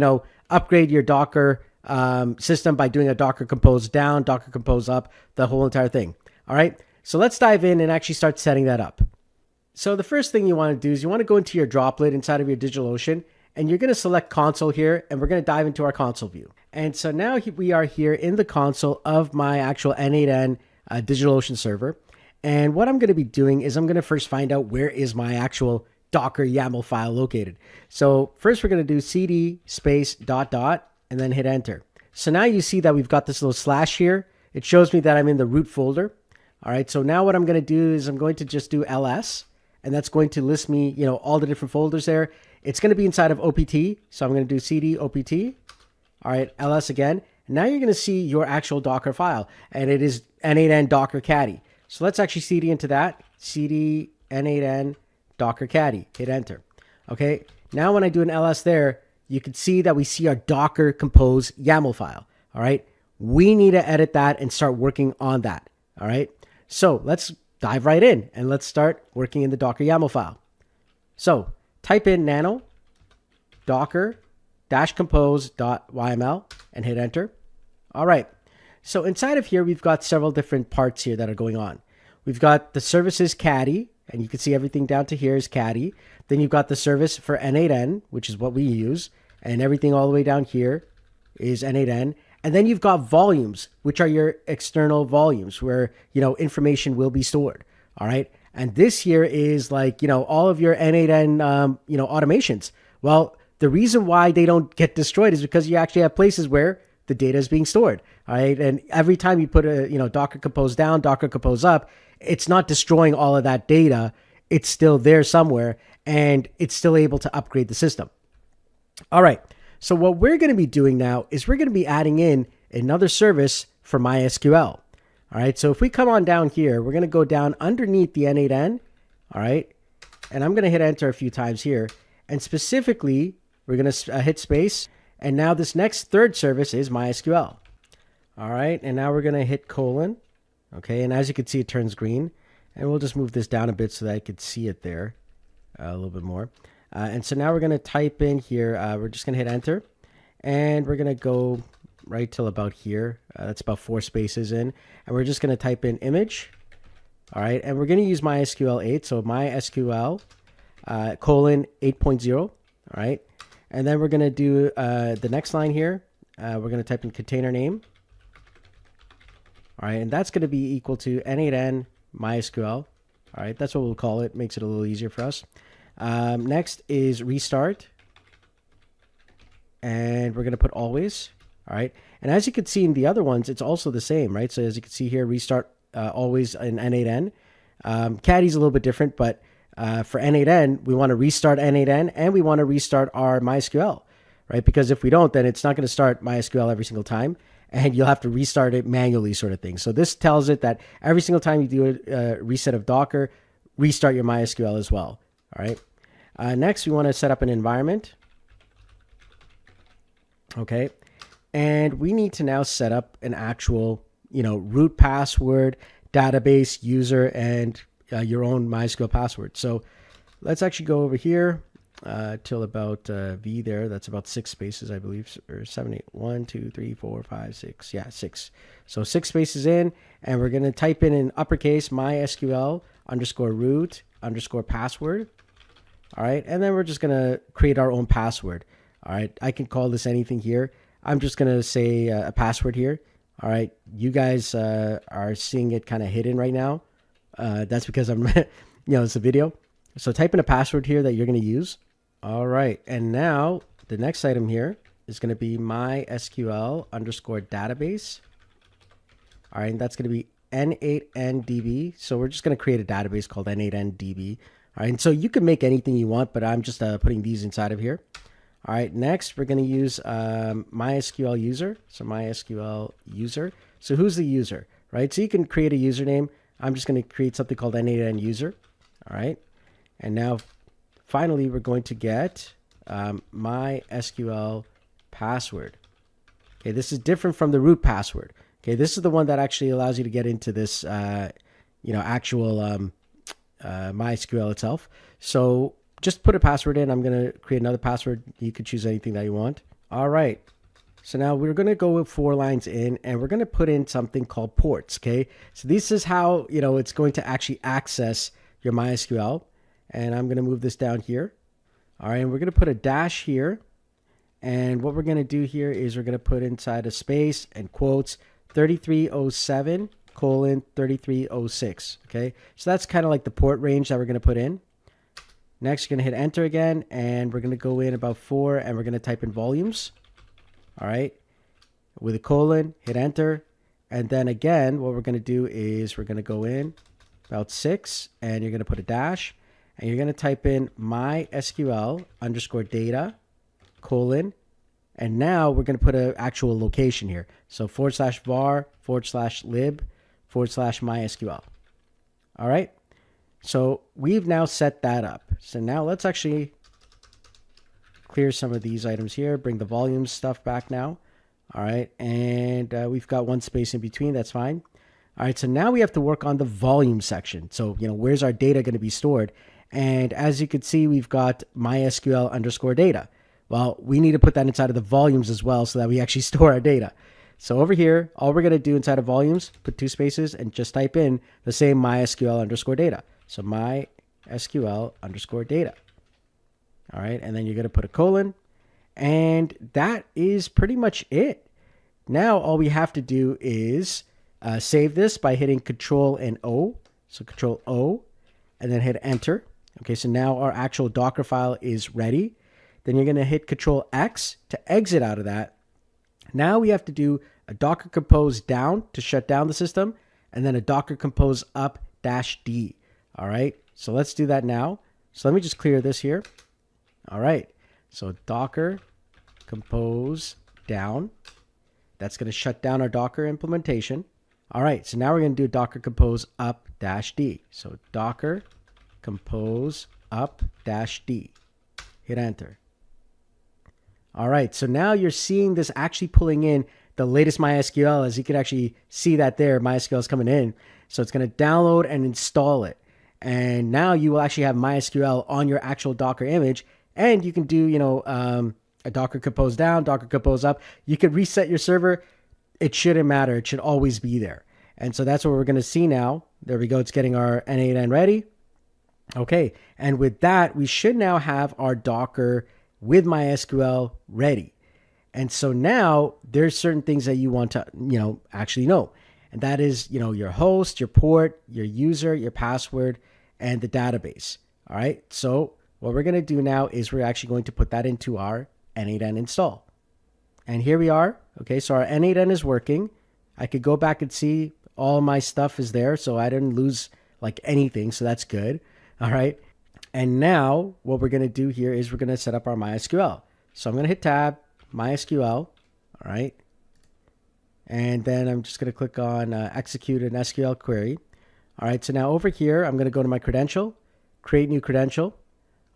upgrade your Docker system by doing a Docker Compose down, Docker Compose up, the whole entire thing. All right. So let's dive in and actually start setting that up. So the first thing you want to do is you want to go into your droplet inside of your DigitalOcean, and you're going to select console here, and we're going to dive into our console view. And so now we are here in the console of my actual n8n DigitalOcean server. And what I'm going to be doing is I'm going to first find out where is my actual Docker YAML file located. So first we're going to do cd space ... and then hit enter. So now you see that we've got this little slash here. It shows me that I'm in the root folder. All right. So now what I'm going to do is I'm going to just do ls, and that's going to list me, all the different folders there. It's going to be inside of OPT. So I'm going to do cd opt. All right, ls again. And now you're going to see your actual Docker file, and it is n8n docker caddy. So let's actually cd into that. cd n8n docker caddy. Hit enter. Okay. Now when I do an ls there, you can see that we see our Docker Compose YAML file. All right. We need to edit that and start working on that. All right. So let's dive right in and let's start working in the Docker YAML file. So type in nano docker -compose.yml and hit enter. All right. So inside of here, we've got several different parts here that are going on. We've got the services caddy, and you can see everything down to here is caddy. Then you've got the service for n8n, which is what we use, and everything all the way down here is n8n. And then you've got volumes, which are your external volumes where, information will be stored. All right. And this here is like, all of your n8n, automations. Well, the reason why they don't get destroyed is because you actually have places where the data is being stored. All right. And every time you put a, Docker Compose down, Docker Compose up, it's not destroying all of that data. It's still there somewhere, and it's still able to upgrade the system. All right. So what we're going to be doing now is we're going to be adding in another service for MySQL. All right. So if we come on down here, we're going to go down underneath the n8n. All right. And I'm going to hit enter a few times here. And specifically, we're going to hit space. And now this next third service is MySQL. All right. And now we're going to hit colon. Okay. And as you can see, it turns green. And we'll just move this down a bit so that I could see it there a little bit more. And so now we're going to type in here. We're just going to hit enter. And we're going to go right till about here. That's about 4 spaces in. And we're just going to type in image. All right. And we're going to use MySQL 8. So MySQL colon 8.0. All right. And then we're going to do the next line here. We're going to type in container name. All right. And that's going to be equal to n8n MySQL. All right. That's what we'll call it. Makes it a little easier for us. Next is restart. And we're going to put always. All right. And as you can see in the other ones, it's also the same, right? So as you can see here, restart always in n8n. Caddy's a little bit different, but for n8n, we want to restart n8n and we want to restart our MySQL, right? Because if we don't, then it's not going to start MySQL every single time, and you'll have to restart it manually, sort of thing. So this tells it that every single time you do a reset of Docker, restart your MySQL as well. All right. Next, we want to set up an environment. Okay. And we need to now set up an actual, root password, database, user, and your own MySQL password. So let's actually go over here till about V there. That's about 6 spaces, I believe, or 7, 8, 1, 2, 3, 4, 5, 6. Yeah, 6. So 6 spaces in, and we're going to type in uppercase MySQL _root _password. All right, and then we're just going to create our own password. All right, I can call this anything here. I'm just going to say a password here. All right, you guys are seeing it kind of hidden right now. That's because I'm, it's a video. So type in a password here that you're going to use. All right, and now the next item here is going to be MySQL _database. All right, and that's going to be n8n db. So we're just going to create a database called n8n db. All right, and so you can make anything you want, but I'm just putting these inside of here. All right, next we're going to use MySQL user. So MySQL user. So who's the user, right? So you can create a username. I'm just going to create something called n8n user. All right, and now finally we're going to get MySQL password. Okay, this is different from the root password. Okay, this is the one that actually allows you to get into this, actual MySQL itself. So just put a password in. I'm going to create another password. You could choose anything that you want. All right. So now we're going to go with 4 lines in, and we're going to put in something called ports. Okay. So this is how, it's going to actually access your MySQL. And I'm going to move this down here. All right. And we're going to put a dash here. And what we're going to do here is we're going to put inside a space and quotes 3307 colon 3306. Okay. So that's kind of like the port range that we're going to put in. Next, you're going to hit enter again, and we're going to go in about 4, and we're going to type in volumes. All right. With a colon, hit enter. And then again, what we're going to do is we're going to go in about 6, and you're going to put a dash, and you're going to type in MySQL _data colon. And now we're going to put an actual location here. So /var /lib /MySQL. All right. So we've now set that up. So now let's actually clear some of these items here, bring the volume stuff back now. All right. And we've got 1 space in between. That's fine. All right. So now we have to work on the volume section. So, where's our data going to be stored? And as you can see, we've got MySQL _data. Well, we need to put that inside of the volumes as well so that we actually store our data. So over here, all we're going to do inside of volumes, put 2 spaces and just type in the same MySQL _data. So MySQL _data. All right. And then you're going to put a colon. And that is pretty much it. Now, all we have to do is save this by hitting Control and O. So Control O and then hit enter. Okay. So now our actual Docker file is ready. Then you're going to hit Control X to exit out of that. Now we have to do a Docker compose down to shut down the system, and then a Docker compose up -D. All right. So let's do that now. So let me just clear this here. All right. So Docker compose down. That's going to shut down our Docker implementation. All right. So now we're going to do Docker compose up -D. So Docker compose up -D. Hit enter. All right, so now you're seeing this actually pulling in the latest MySQL. As you can actually see that there, MySQL is coming in. So it's going to download and install it. And now you will actually have MySQL on your actual Docker image. And you can do, a Docker compose down, Docker compose up. You can reset your server. It shouldn't matter. It should always be there. And so that's what we're going to see now. There we go. It's getting our n8n ready. Okay, and with that, we should now have our Docker with MySQL ready. And so now there's certain things that you want to, actually know. And that is, your host, your port, your user, your password, and the database. All right. So what we're going to do now is we're actually going to put that into our n8n install. And here we are. Okay. So our n8n is working. I could go back and see all my stuff is there. So I didn't lose like anything. So that's good. All right. And now what we're going to do here is we're going to set up our MySQL. So I'm going to hit tab, MySQL. All right. And then I'm just going to click on execute an SQL query. All right. So now over here, I'm going to go to my credential, create new credential.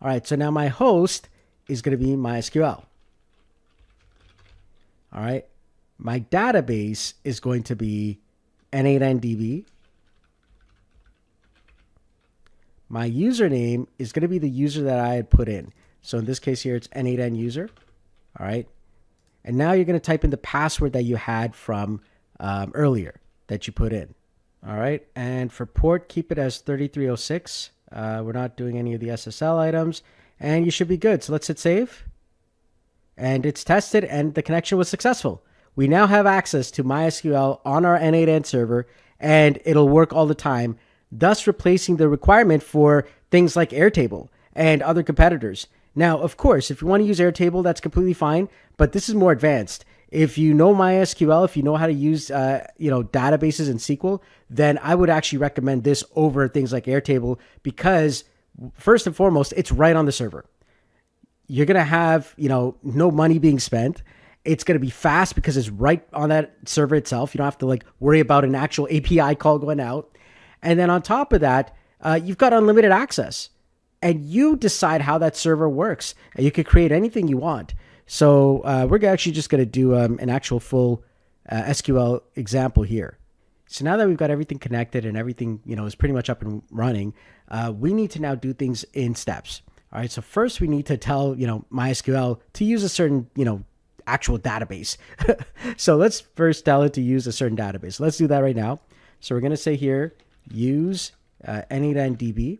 All right. So now my host is going to be MySQL. All right. My database is going to be n8n db. my username is going to be the user that I had put in. So in this case here, it's n8n user. All right. And now you're going to type in the password that you had from earlier that you put in. All right. And for port, keep it as 3306. We're not doing any of the SSL items, and you should be good. So let's hit save. And it's tested, and the connection was successful. We now have access to MySQL on our n8n server, and it'll work all the time, thus replacing the requirement for things like Airtable and other competitors. Now, of course, if you want to use Airtable, that's completely fine, but this is more advanced. If you know MySQL, if you know how to use databases in SQL, then I would actually recommend this over things like Airtable because, first and foremost, it's right on the server. You're going to have, no money being spent. It's going to be fast because it's right on that server itself. You don't have to worry about an actual API call going out. And then on top of that, you've got unlimited access. And you decide how that server works. And you can create anything you want. So we're actually just going to do an actual full SQL example here. So now that we've got everything connected and everything is pretty much up and running, we need to now do things in steps. All right. So first we need to tell MySQL to use a certain actual database. So let's first tell it to use a certain database. Let's do that right now. So we're going to say here use n8n db.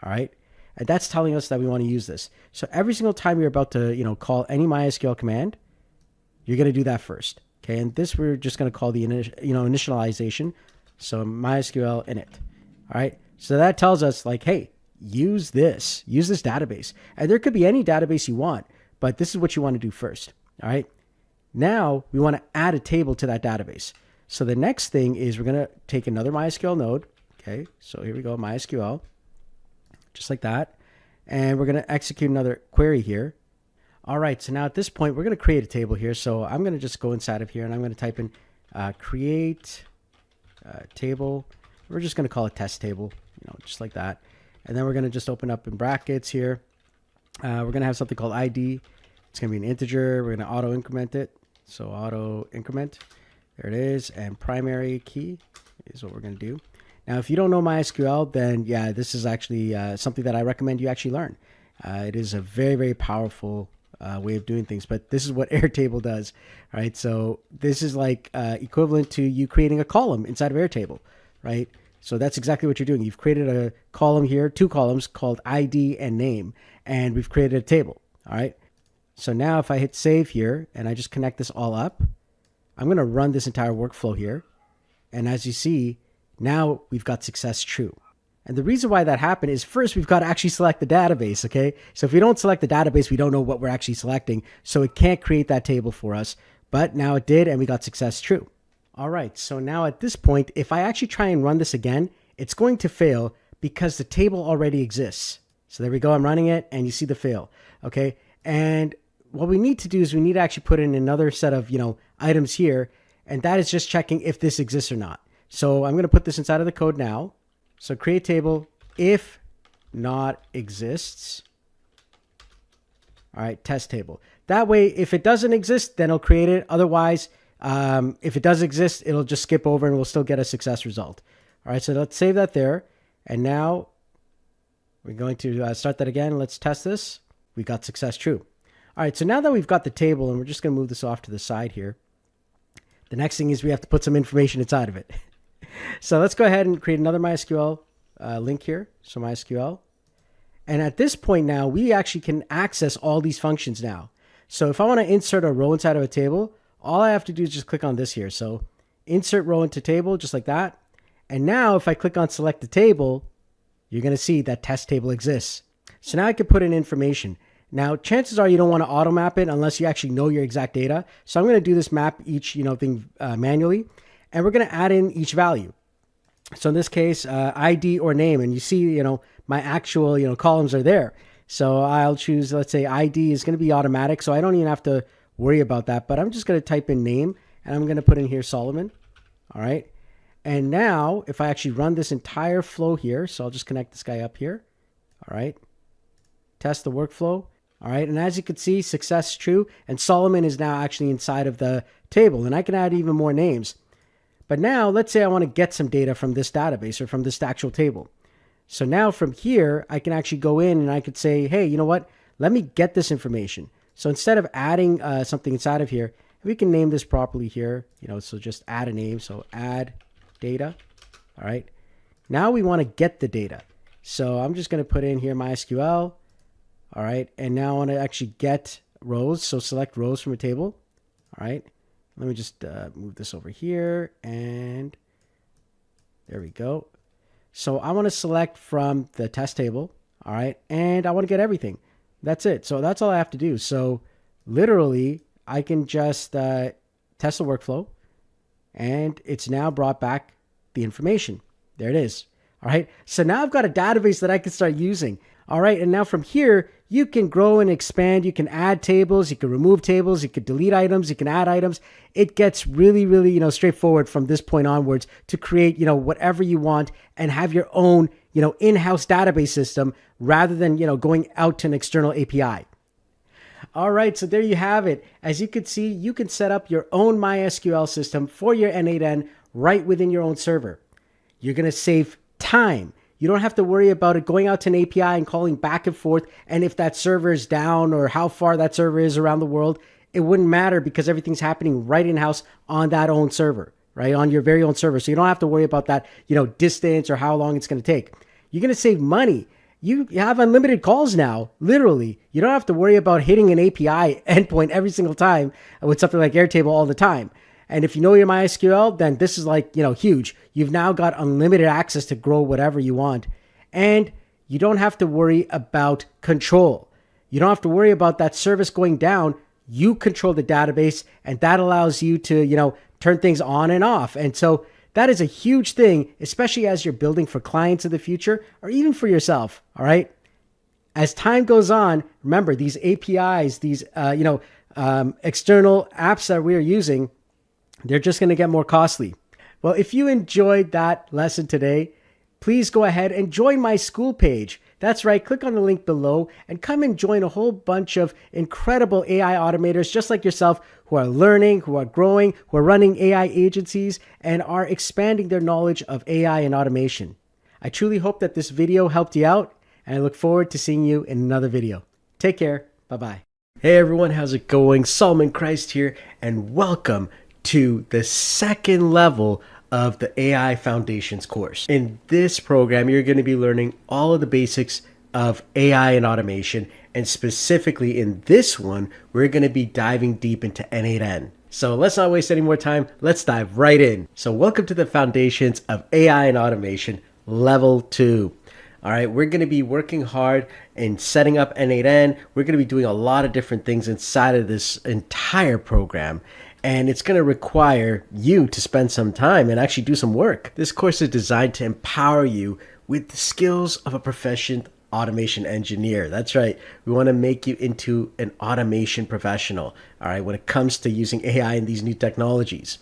All right. And that's telling us that we want to use this. So every single time you're about to, call any MySQL command, you're going to do that first. Okay. And this we're just going to call the, initialization. So MySQL init. All right. So that tells us hey, use this database. And there could be any database you want, but this is what you want to do first. All right. Now we want to add a table to that database. So the next thing is we're going to take another MySQL node. Okay. So here we go. MySQL. Just like that. And we're going to execute another query here. All right. So now at this point, we're going to create a table here. So I'm going to just go inside of here and I'm going to type in create table. We're just going to call it test table, just like that. And then we're going to just open up in brackets here. We're going to have something called ID. It's going to be an integer. We're going to auto increment it. So auto increment. There it is. And primary key is what we're going to do. Now, if you don't know MySQL, then yeah, this is actually something that I recommend you actually learn. It is a very, very powerful way of doing things, but this is what Airtable does, right? So this is equivalent to you creating a column inside of Airtable, right? So that's exactly what you're doing. You've created a column here, 2 columns called ID and name, and we've created a table, all right? So now if I hit save here and I just connect this all up, I'm going to run this entire workflow here. And as you see, now we've got success true. And the reason why that happened is first we've got to actually select the database, okay? So if we don't select the database, we don't know what we're actually selecting. So it can't create that table for us. But now it did, and we got success true. All right, so now at this point, if I actually try and run this again, it's going to fail because the table already exists. So there we go, I'm running it, and you see the fail, okay? And what we need to do is we need to actually put in another set of, items here, and that is just checking if this exists or not. So I'm going to put this inside of the code now. So create table if not exists. All right, test table. That way, if it doesn't exist, then it'll create it. Otherwise, if it does exist, it'll just skip over and we'll still get a success result. All right, so let's save that there. And now we're going to start that again. Let's test this. We got success true. All right, so now that we've got the table, and we're just going to move this off to the side here, the next thing is we have to put some information inside of it. So let's go ahead and create another MySQL link here. So MySQL. And at this point now, we actually can access all these functions now. So if I want to insert a row inside of a table, all I have to do is just click on this here. So insert row into table, just like that. And now if I click on select the table, you're going to see that test table exists. So now I can put in information. Now, chances are you don't want to auto map it unless you actually know your exact data. So I'm going to do this map each, thing manually. And we're going to add in each value. So in this case, ID or name. And you see, my actual, columns are there. So I'll choose, let's say ID is going to be automatic. So I don't even have to worry about that. But I'm just going to type in name. And I'm going to put in here Solomon. All right. And now if I actually run this entire flow here. So I'll just connect this guy up here. All right. Test the workflow. All right. And as you can see, success true. And Solomon is now actually inside of the table. And I can add even more names. But now let's say I want to get some data from this database or from this actual table. So now from here, I can actually go in and I could say, hey, you know what? Let me get this information. So instead of adding something inside of here, we can name this properly here, so just add a name. So add data. All right. Now we want to get the data. So I'm just going to put in here MySQL. All right. And now I want to actually get rows. So select rows from a table. All right. Let me just move this over here, and there we go. So I want to select from the test table. All right. And I want to get everything. That's it. So that's all I have to do. So literally I can just test the workflow, and it's now brought back the information. There it is. All right. So now I've got a database that I can start using. All right. And now from here, you can grow and expand. You can add tables. You can remove tables. You can delete items. You can add items. It gets really, really, straightforward from this point onwards to create, whatever you want and have your own, in-house database system rather than, going out to an external API. All right, so there you have it. As you can see, you can set up your own MySQL system for your n8n right within your own server. You're going to save time. You don't have to worry about it going out to an API and calling back and forth. And if that server is down or how far that server is around the world, it wouldn't matter because everything's happening right in-house on that own server, right? On your very own server. So you don't have to worry about that, distance or how long it's going to take. You're going to save money. You have unlimited calls now, literally. You don't have to worry about hitting an API endpoint every single time with something like Airtable all the time. And if you know your MySQL, then this is like, huge. You've now got unlimited access to grow whatever you want. And you don't have to worry about control. You don't have to worry about that service going down. You control the database, and that allows you to, turn things on and off. And so that is a huge thing, especially as you're building for clients in the future or even for yourself. All right. As time goes on, remember these APIs, these, external apps that we are using, they're just going to get more costly. Well, if you enjoyed that lesson today, please go ahead and join my school page. That's right. Click on the link below and come and join a whole bunch of incredible AI automators just like yourself who are learning, who are growing, who are running AI agencies, and are expanding their knowledge of AI and automation. I truly hope that this video helped you out, and I look forward to seeing you in another video. Take care. Bye-bye. Hey everyone, how's it going? Solomon Christ here, and welcome to the second level of the AI Foundations course. In this program, you're going to be learning all of the basics of AI and automation, and specifically in this one, we're going to be diving deep into n8n. So let's not waste any more time. Let's dive right in. So welcome to the Foundations of AI and Automation, Level 2. All right, we're going to be working hard in setting up n8n. We're going to be doing a lot of different things inside of this entire program. And it's going to require you to spend some time and actually do some work. This course is designed to empower you with the skills of a proficient automation engineer. That's right. We want to make you into an automation professional, all right, when it comes to using AI and these new technologies.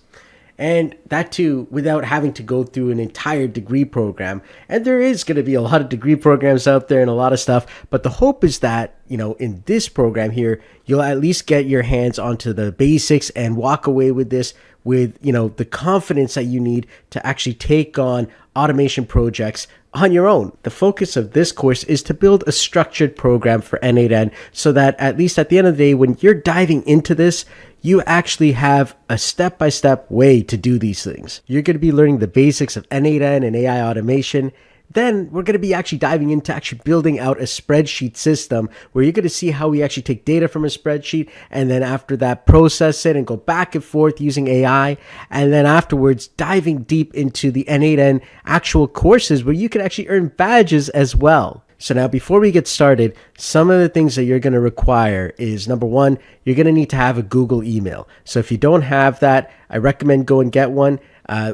And that too, without having to go through an entire degree program. And there is going to be a lot of degree programs out there and a lot of stuff. But the hope is that, in this program here, you'll at least get your hands onto the basics and walk away with this with, the confidence that you need to actually take on automation projects on your own. The focus of this course is to build a structured program for n8n so that at least at the end of the day, when you're diving into this, you actually have a step-by-step way to do these things. You're going to be learning the basics of n8n and AI automation. Then we're going to be actually diving into actually building out a spreadsheet system where you're going to see how we actually take data from a spreadsheet and then after that process it and go back and forth using AI. And then afterwards diving deep into the n8n actual courses where you can actually earn badges as well. So now before we get started, some of the things that you're going to require is number one, you're going to need to have a Google email. So if you don't have that, I recommend go and get one.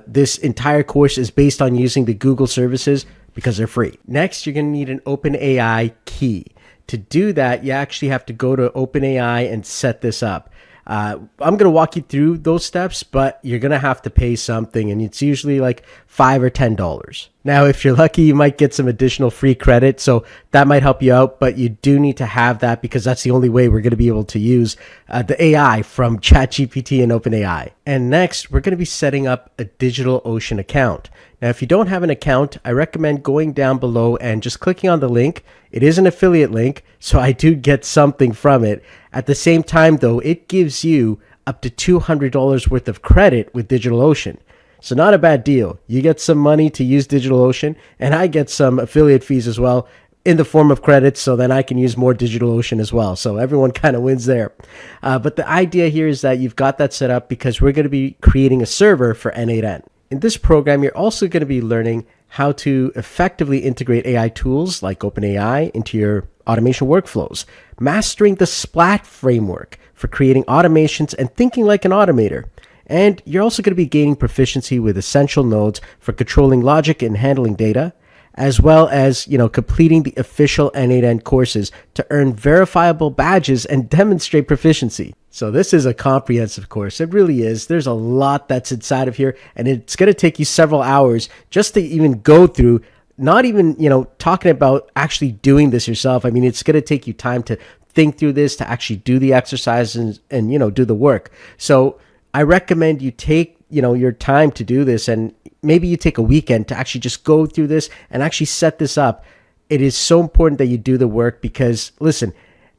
This entire course is based on using the Google services because they're free. Next, you're going to need an OpenAI key. To do that, you actually have to go to OpenAI and set this up. I'm going to walk you through those steps, but you're going to have to pay something, and it's usually like $5 or $10. Now, if you're lucky, you might get some additional free credit. So that might help you out, but you do need to have that because that's the only way we're going to be able to use the AI from ChatGPT and OpenAI. And next, we're going to be setting up a DigitalOcean account. Now, if you don't have an account, I recommend going down below and just clicking on the link. It is an affiliate link, so I do get something from it. At the same time, though, it gives you up to $200 worth of credit with DigitalOcean. So not a bad deal. You get some money to use DigitalOcean, and I get some affiliate fees as well in the form of credits, so then I can use more DigitalOcean as well. So everyone kind of wins there. But the idea here is that you've got that set up because we're going to be creating a server for n8n. In this program, you're also going to be learning how to effectively integrate AI tools like OpenAI into your automation workflows, mastering the Splat framework for creating automations and thinking like an automator. And you're also going to be gaining proficiency with essential nodes for controlling logic and handling data, as well as, completing the official n8n courses to earn verifiable badges and demonstrate proficiency. So this is a comprehensive course. It really is. There's a lot that's inside of here, and it's going to take you several hours just to even go through, not even, talking about actually doing this yourself. I mean, it's going to take you time to think through this, to actually do the exercises and do the work. So I recommend you take, your time to do this, and maybe you take a weekend to actually just go through this and actually set this up. It is so important that you do the work because, listen,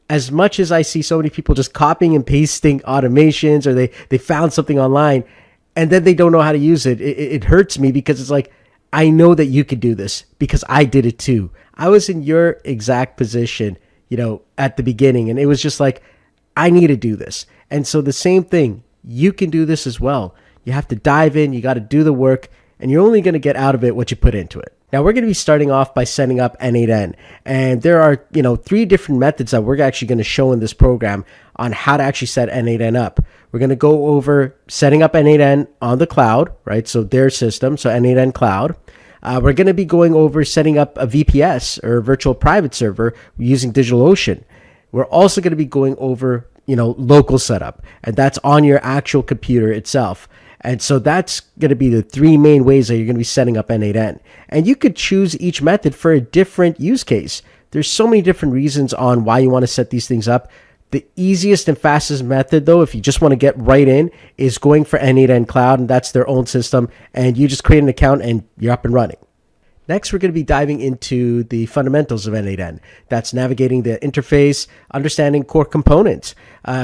as much as I see so many people just copying and pasting automations, or they found something online and then they don't know how to use it, it hurts me because it's like, I know that you could do this because I did it too. I was in your exact position, at the beginning, and it was just like, I need to do this. And so the same thing, you can do this as well. You have to dive in, you got to do the work, and you're only going to get out of it what you put into it. Now, we're going to be starting off by setting up n8n, and there are, 3 different methods that we're actually going to show in this program on how to actually set n8n up. We're going to go over setting up n8n on the cloud, right? So their system, so n8n cloud. We're going to be going over setting up a VPS, or virtual private server, using DigitalOcean. We're also going to be going over local setup, and that's on your actual computer itself. And so that's going to be the 3 main ways that you're going to be setting up n8n. And you could choose each method for a different use case. There's so many different reasons on why you want to set these things up. The easiest and fastest method, though, if you just want to get right in, is going for n8n Cloud, and that's their own system. And you just create an account and you're up and running. Next, we're going to be diving into the fundamentals of n8n. That's navigating the interface, understanding core components,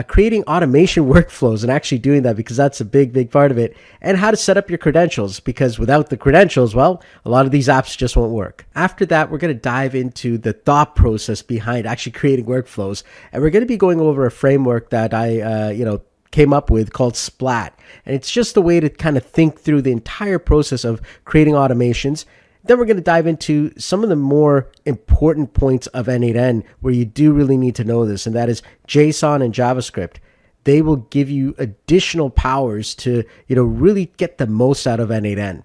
creating automation workflows, and actually doing that because that's a big, big part of it, and how to set up your credentials, because without the credentials, well, a lot of these apps just won't work. After that, we're going to dive into the thought process behind actually creating workflows, and we're going to be going over a framework that I, came up with called Splat. And it's just a way to kind of think through the entire process of creating automations. Then we're going to dive into some of the more important points of n8n where you do really need to know this, and that is JSON and JavaScript. They will give you additional powers to, really get the most out of n8n.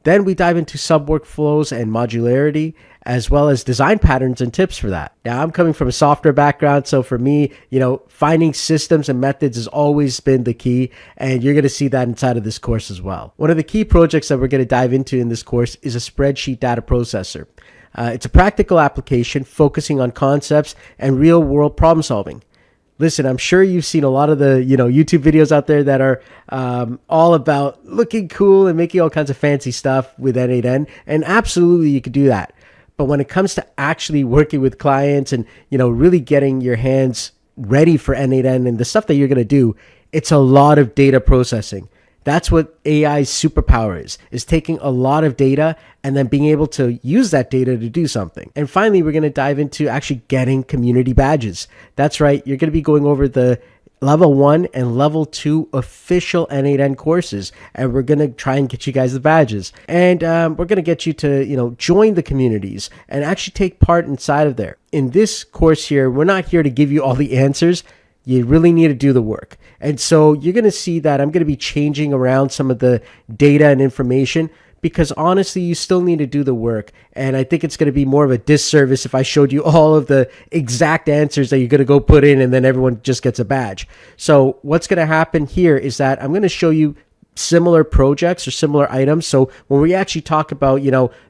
Then we dive into sub-workflows and modularity, as well as design patterns and tips for that. Now, I'm coming from a software background, so for me, finding systems and methods has always been the key, and you're going to see that inside of this course as well. One of the key projects that we're going to dive into in this course is a spreadsheet data processor. It's a practical application focusing on concepts and real-world problem solving. Listen, I'm sure you've seen a lot of the, YouTube videos out there that are all about looking cool and making all kinds of fancy stuff with n8n, and absolutely you could do that. But when it comes to actually working with clients and, really getting your hands ready for n8n and the stuff that you're going to do, it's a lot of data processing. That's what AI's superpower is taking a lot of data and then being able to use that data to do something. And finally, we're going to dive into actually getting community badges. That's right. You're going to be going over the level 1 and level 2 official n8n courses, and we're going to try and get you guys the badges. And we're going to get you to, join the communities and actually take part inside of there. In this course here, we're not here to give you all the answers. You really need to do the work. And so you're going to see that I'm going to be changing around some of the data and information because honestly, you still need to do the work. And I think it's going to be more of a disservice if I showed you all of the exact answers that you're going to go put in and then everyone just gets a badge. So what's going to happen here is that I'm going to show you similar projects or similar items. So when we actually talk about,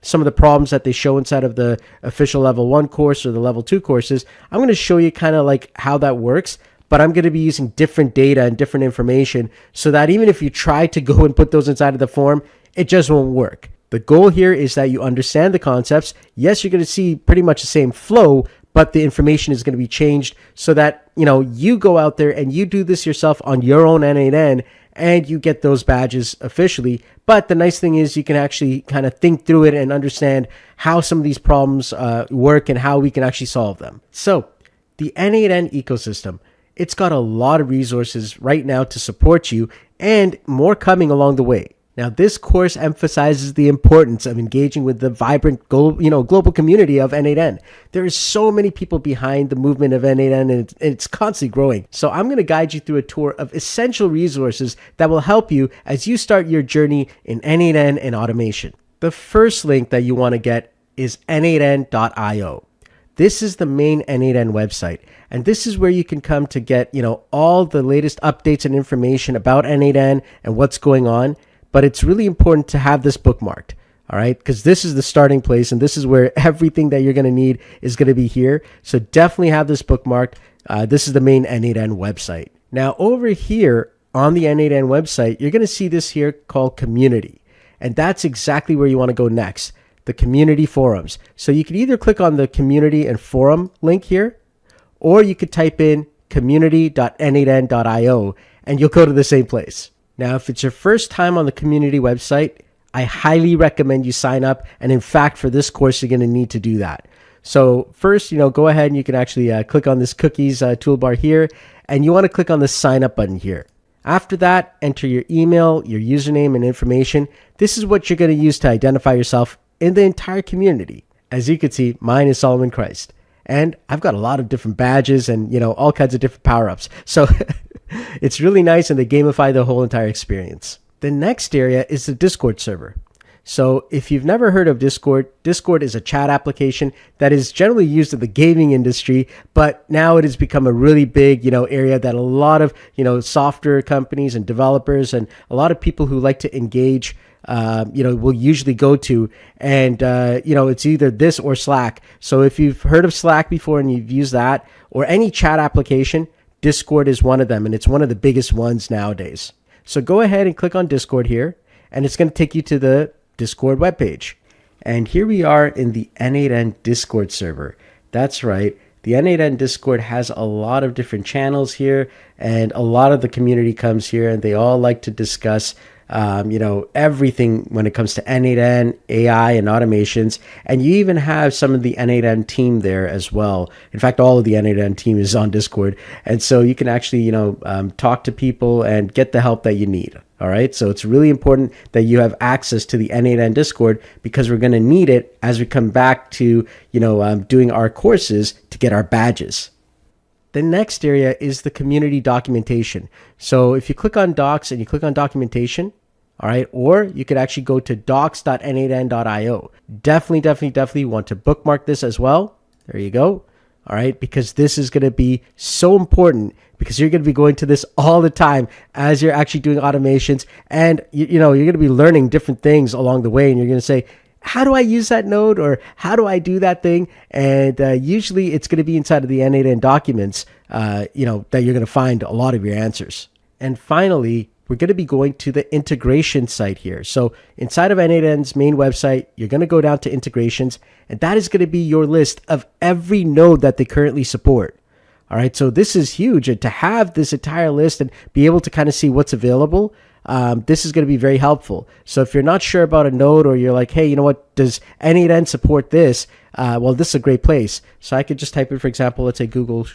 some of the problems that they show inside of the official level 1 course or the level 2 courses, I'm going to show you kind of like how that works, but I'm going to be using different data and different information so that even if you try to go and put those inside of the form, it just won't work. The goal here is that you understand the concepts. Yes, you're going to see pretty much the same flow, but the information is going to be changed so that, you go out there and you do this yourself on your own n8n and you get those badges officially. But the nice thing is you can actually kind of think through it and understand how some of these problems work and how we can actually solve them. So the n8n ecosystem, it's got a lot of resources right now to support you and more coming along the way. Now, this course emphasizes the importance of engaging with the vibrant global community of n8n. There is so many people behind the movement of n8n, and it's constantly growing. So I'm going to guide you through a tour of essential resources that will help you as you start your journey in n8n and automation. The first link that you want to get is n8n.io. This is the main n8n website, and this is where you can come to get, all the latest updates and information about n8n and what's going on. But it's really important to have this bookmarked, all right? Because this is the starting place, and this is where everything that you're going to need is going to be here. So definitely have this bookmarked. This is the main n8n website. Now, over here on the n8n website, you're going to see this here called Community. And that's exactly where you want to go next, the Community Forums. So you can either click on the Community and Forum link here, or you could type in community.n8n.io, and you'll go to the same place. Now, if it's your first time on the community website, I highly recommend you sign up. And in fact, for this course, you're going to need to do that. So first, go ahead and you can actually click on this cookies toolbar here, and you want to click on the sign up button here. After that, enter your email, your username, and information. This is what you're going to use to identify yourself in the entire community. As you can see, mine is Solomon Christ. And I've got a lot of different badges and, all kinds of different power-ups. So it's really nice, and they gamify the whole entire experience. The next area is the Discord server. So if you've never heard of Discord, Discord is a chat application that is generally used in the gaming industry, but now it has become a really big, area that a lot of, software companies and developers and a lot of people who like to engage will usually go to. And, it's either this or Slack. So if you've heard of Slack before and you've used that or any chat application, Discord is one of them, and it's one of the biggest ones nowadays. So go ahead and click on Discord here, and it's going to take you to the Discord webpage. And here we are in the n8n Discord server. That's right. The n8n Discord has a lot of different channels here, and a lot of the community comes here, and they all like to discuss everything when it comes to n8n, AI, and automations. And you even have some of the n8n team there as well. In fact, all of the n8n team is on Discord. And so you can actually, talk to people and get the help that you need. All right. So it's really important that you have access to the n8n Discord, because we're going to need it as we come back to, doing our courses to get our badges. The next area is the community documentation. So if you click on docs and you click on documentation, all right, or you could actually go to docs.n8n.io. Definitely want to bookmark this as well. There you go. All right, because this is going to be so important, because you're going to be going to this all the time as you're actually doing automations, and you're going to be learning different things along the way, and you're going to say, how do I use that node, or how do I do that thing? And usually it's going to be inside of the n8n documents, that you're going to find a lot of your answers. And finally, we're going to be going to the integration site here. So inside of n8n's main website, you're going to go down to integrations, and that is going to be your list of every node that they currently support. All right, so this is huge. And to have this entire list and be able to kind of see what's available, this is going to be very helpful. So if you're not sure about a node, or you're like, hey, you know what, does n8n support this? Well, this is a great place. So I could just type in, for example, let's say Google,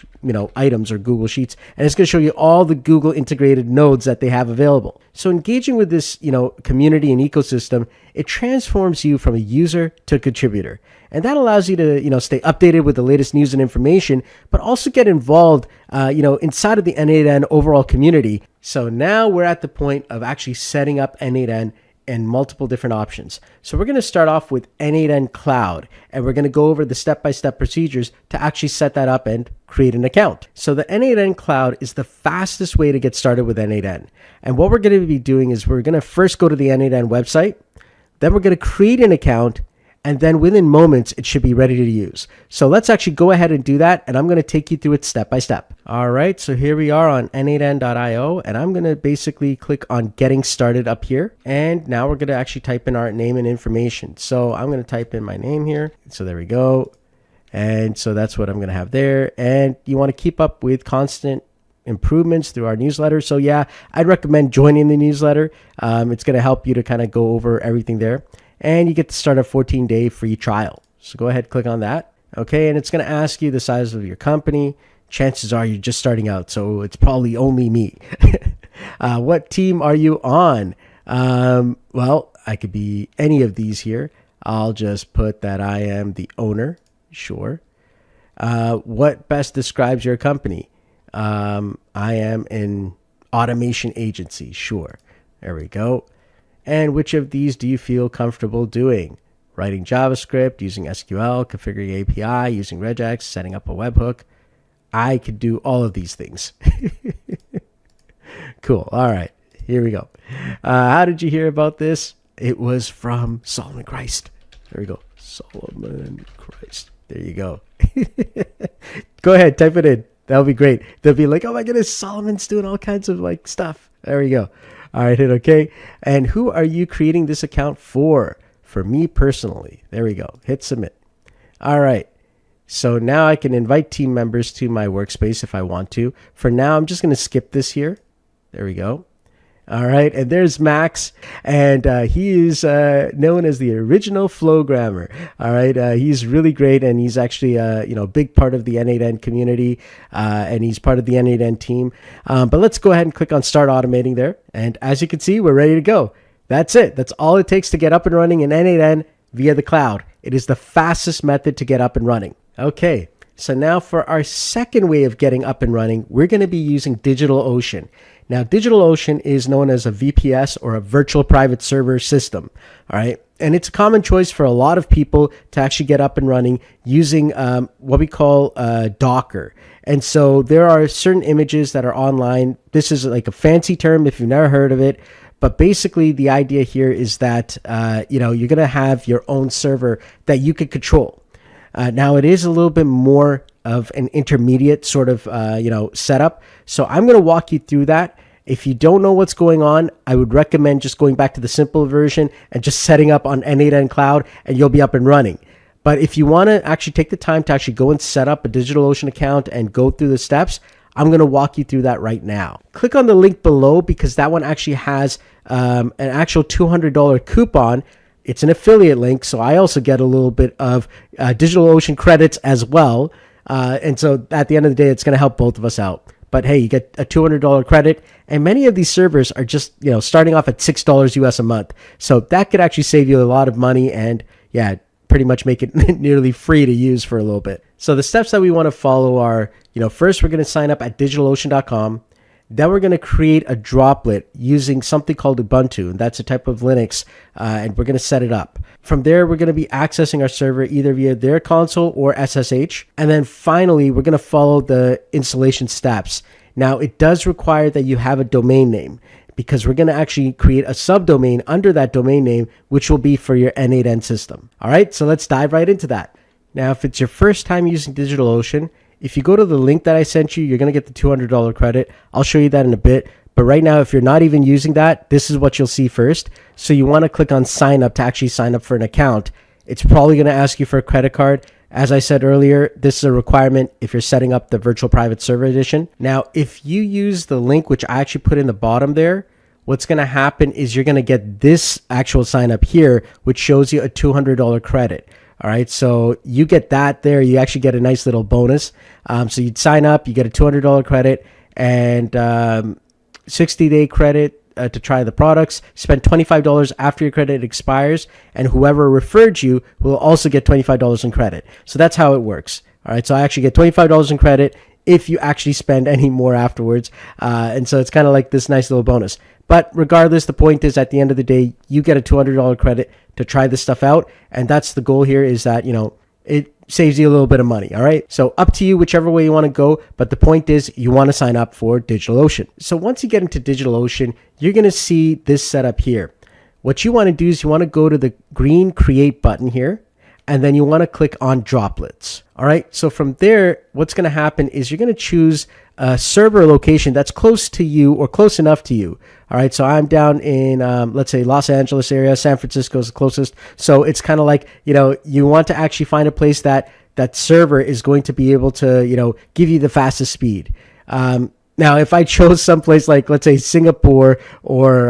items or Google Sheets, and it's going to show you all the Google integrated nodes that they have available. So engaging with this, community and ecosystem, it transforms you from a user to a contributor. And that allows you to, stay updated with the latest news and information, but also get involved, inside of the n8n overall community. So now we're at the point of actually setting up n8n and multiple different options. So we're going to start off with n8n Cloud, and we're going to go over the step-by-step procedures to actually set that up and create an account. So the n8n Cloud is the fastest way to get started with n8n. And what we're going to be doing is we're going to first go to the n8n website, then we're going to create an account, and then within moments, it should be ready to use. So let's actually go ahead and do that, and I'm going to take you through it step by step. All right, so here we are on n8n.io, and I'm going to basically click on Getting Started up here. And now we're going to actually type in our name and information. So I'm going to type in my name here. So there we go. And so that's what I'm going to have there. And you want to keep up with constant improvements through our newsletter. So yeah, I'd recommend joining the newsletter. It's going to help you to kind of go over everything there. And you get to start a 14-day free trial. So go ahead, click on that. Okay, and it's going to ask you the size of your company. Chances are you're just starting out, so it's probably only me. What team are you on? Well, I could be any of these here. I'll just put that I am the owner. Sure. What best describes your company? I am an automation agency. Sure. There we go. And which of these do you feel comfortable doing? Writing JavaScript, using SQL, configuring API, using regex, setting up a webhook. I could do all of these things. Cool. All right. Here we go. How did you hear about this? It was from Solomon Christ. There we go. Solomon Christ. There you go. Go ahead. Type it in. That'll be great. They'll be like, oh my goodness, Solomon's doing all kinds of like stuff. There we go. All right, hit OK. And who are you creating this account for? For me personally. There we go. Hit submit. All right. So now I can invite team members to my workspace if I want to. For now, I'm just going to skip this here. There we go. All right, and there's Max, and he is known as the original flowgrammer. All right, he's really great, and he's actually a big part of the n8n community, and he's part of the n8n team. But let's go ahead and click on Start Automating there, and as you can see, we're ready to go. That's it. That's all it takes to get up and running in n8n via the cloud. It is the fastest method to get up and running. Okay, so now for our second way of getting up and running, we're going to be using DigitalOcean. Now, DigitalOcean is known as a VPS or a virtual private server system, all right? And it's a common choice for a lot of people to actually get up and running using what we call Docker. And so there are certain images that are online. This is like a fancy term if you've never heard of it. But basically, the idea here is that, you're going to have your own server that you could control. Now, it is a little bit more of an intermediate sort of, setup. So I'm going to walk you through that. If you don't know what's going on, I would recommend just going back to the simple version and just setting up on n8n Cloud, and you'll be up and running. But if you want to actually take the time to actually go and set up a DigitalOcean account and go through the steps, I'm going to walk you through that right now. Click on the link below because that one actually has an actual $200 coupon. It's an affiliate link, so I also get a little bit of DigitalOcean credits as well. And so at the end of the day, it's going to help both of us out. But hey, you get a $200 credit, and many of these servers are just starting off at $6 US a month. So that could actually save you a lot of money, and yeah, pretty much make it nearly free to use for a little bit. So the steps that we want to follow are, first we're going to sign up at DigitalOcean.com. Then we're going to create a droplet using something called Ubuntu, and that's a type of Linux, and we're going to set it up. From there, we're going to be accessing our server either via their console or SSH. And then finally, we're going to follow the installation steps. Now, it does require that you have a domain name because we're going to actually create a subdomain under that domain name, which will be for your n8n system. All right, so let's dive right into that. Now, if it's your first time using DigitalOcean, if you go to the link that I sent you, you're going to get the $200 credit. I'll show you that in a bit. But right now, if you're not even using that, this is what you'll see first. So you want to click on sign up to actually sign up for an account. It's probably going to ask you for a credit card. As I said earlier, this is a requirement if you're setting up the virtual private server edition. Now, if you use the link, which I actually put in the bottom there, what's going to happen is you're going to get this actual sign up here, which shows you a $200 credit. All right, so you get that there. You actually get a nice little bonus. So you'd sign up, you get a $200 credit and 60-day credit to try the products. Spend $25 after your credit expires, and whoever referred you will also get $25 in credit. So that's how it works. All right, so I actually get $25 in credit if you actually spend any more afterwards. And so it's kind of like this nice little bonus. But regardless, the point is at the end of the day, you get a $200 credit to try this stuff out. And that's the goal here, is that, it saves you a little bit of money. All right. So up to you, whichever way you want to go. But the point is you want to sign up for DigitalOcean. So once you get into DigitalOcean, you're going to see this setup here. What you want to do is you want to go to the green create button here, and then you want to click on droplets. All right. So from there, what's going to happen is you're going to choose a server location that's close to you or close enough to you. All right. So I'm down in, let's say, Los Angeles area. San Francisco is the closest. So it's kind of like, you want to actually find a place that server is going to be able to, give you the fastest speed. Now, if I chose someplace like, let's say, Singapore or,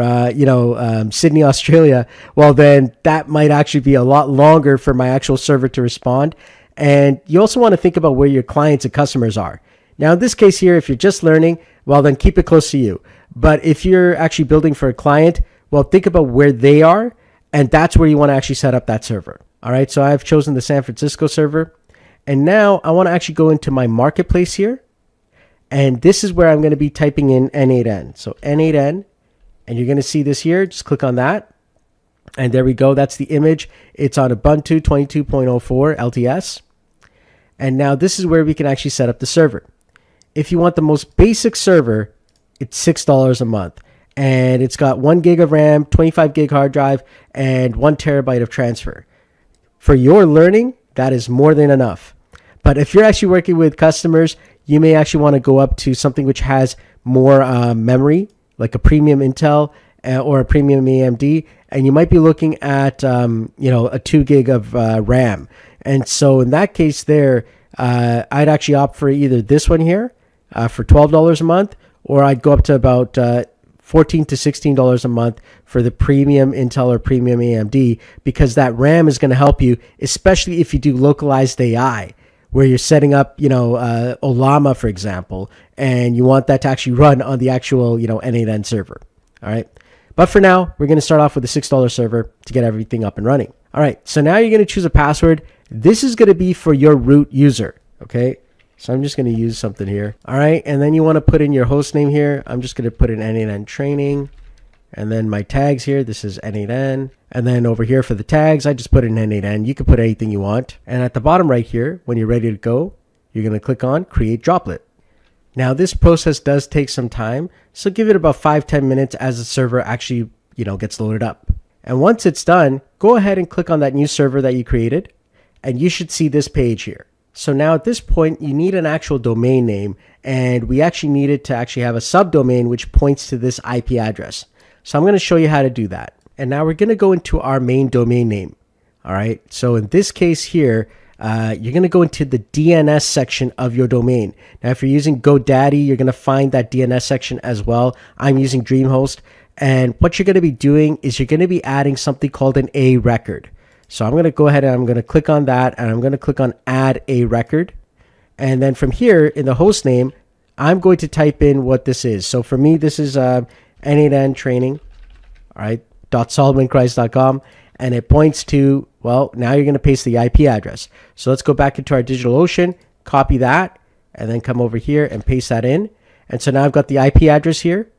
Sydney, Australia, well, then that might actually be a lot longer for my actual server to respond. And you also want to think about where your clients and customers are. Now, in this case here, if you're just learning, well, then keep it close to you. But if you're actually building for a client, well, think about where they are, and that's where you want to actually set up that server. All right, so I've chosen the San Francisco server. And now I want to actually go into my marketplace here. And this is where I'm going to be typing in n8n. So n8n, and you're going to see this here. Just click on that. And there we go. That's the image. It's on Ubuntu 22.04 LTS. And now this is where we can actually set up the server. If you want the most basic server, it's $6 a month. And it's got 1 gig of RAM, 25 gig hard drive, and 1 terabyte of transfer. For your learning, that is more than enough. But if you're actually working with customers, you may actually want to go up to something which has more memory, like a premium Intel or a premium AMD, and you might be looking at a 2 gig of RAM. And so in that case there, I'd actually opt for either this one here for $12 a month, or I'd go up to about $14 to $16 a month for the premium Intel or premium AMD, because that RAM is going to help you, especially if you do localized AI, where you're setting up, Olama, for example, and you want that to actually run on the actual, n8n server. All right. But for now, we're going to start off with a $6 server to get everything up and running. All right. So now you're going to choose a password. This is going to be for your root user. Okay. So I'm just going to use something here. All right. And then you want to put in your host name here. I'm just going to put in n8n training. And then my tags here, this is n8n. And then over here for the tags, I just put in n8n. You can put anything you want. And at the bottom right here, when you're ready to go, you're going to click on create droplet. Now this process does take some time, so give it about 5-10 minutes as the server actually, gets loaded up. And once it's done, go ahead and click on that new server that you created, and you should see this page here. So now at this point, you need an actual domain name, and we actually needed to actually have a subdomain which points to this IP address. So I'm going to show you how to do that. And now we're going to go into our main domain name. All right. So in this case here, you're going to go into the DNS section of your domain. Now, if you're using GoDaddy, you're going to find that DNS section as well. I'm using DreamHost. And what you're going to be doing is you're going to be adding something called an A record. So I'm going to go ahead and I'm going to click on that, and I'm going to click on add a record. And then from here in the host name, I'm going to type in what this is. So for me, this is n8n training, all right, .solomon.christ.com. And it points to, well, now you're going to paste the IP address. So let's go back into our DigitalOcean, copy that, and then come over here and paste that in. And so now I've got the IP address here.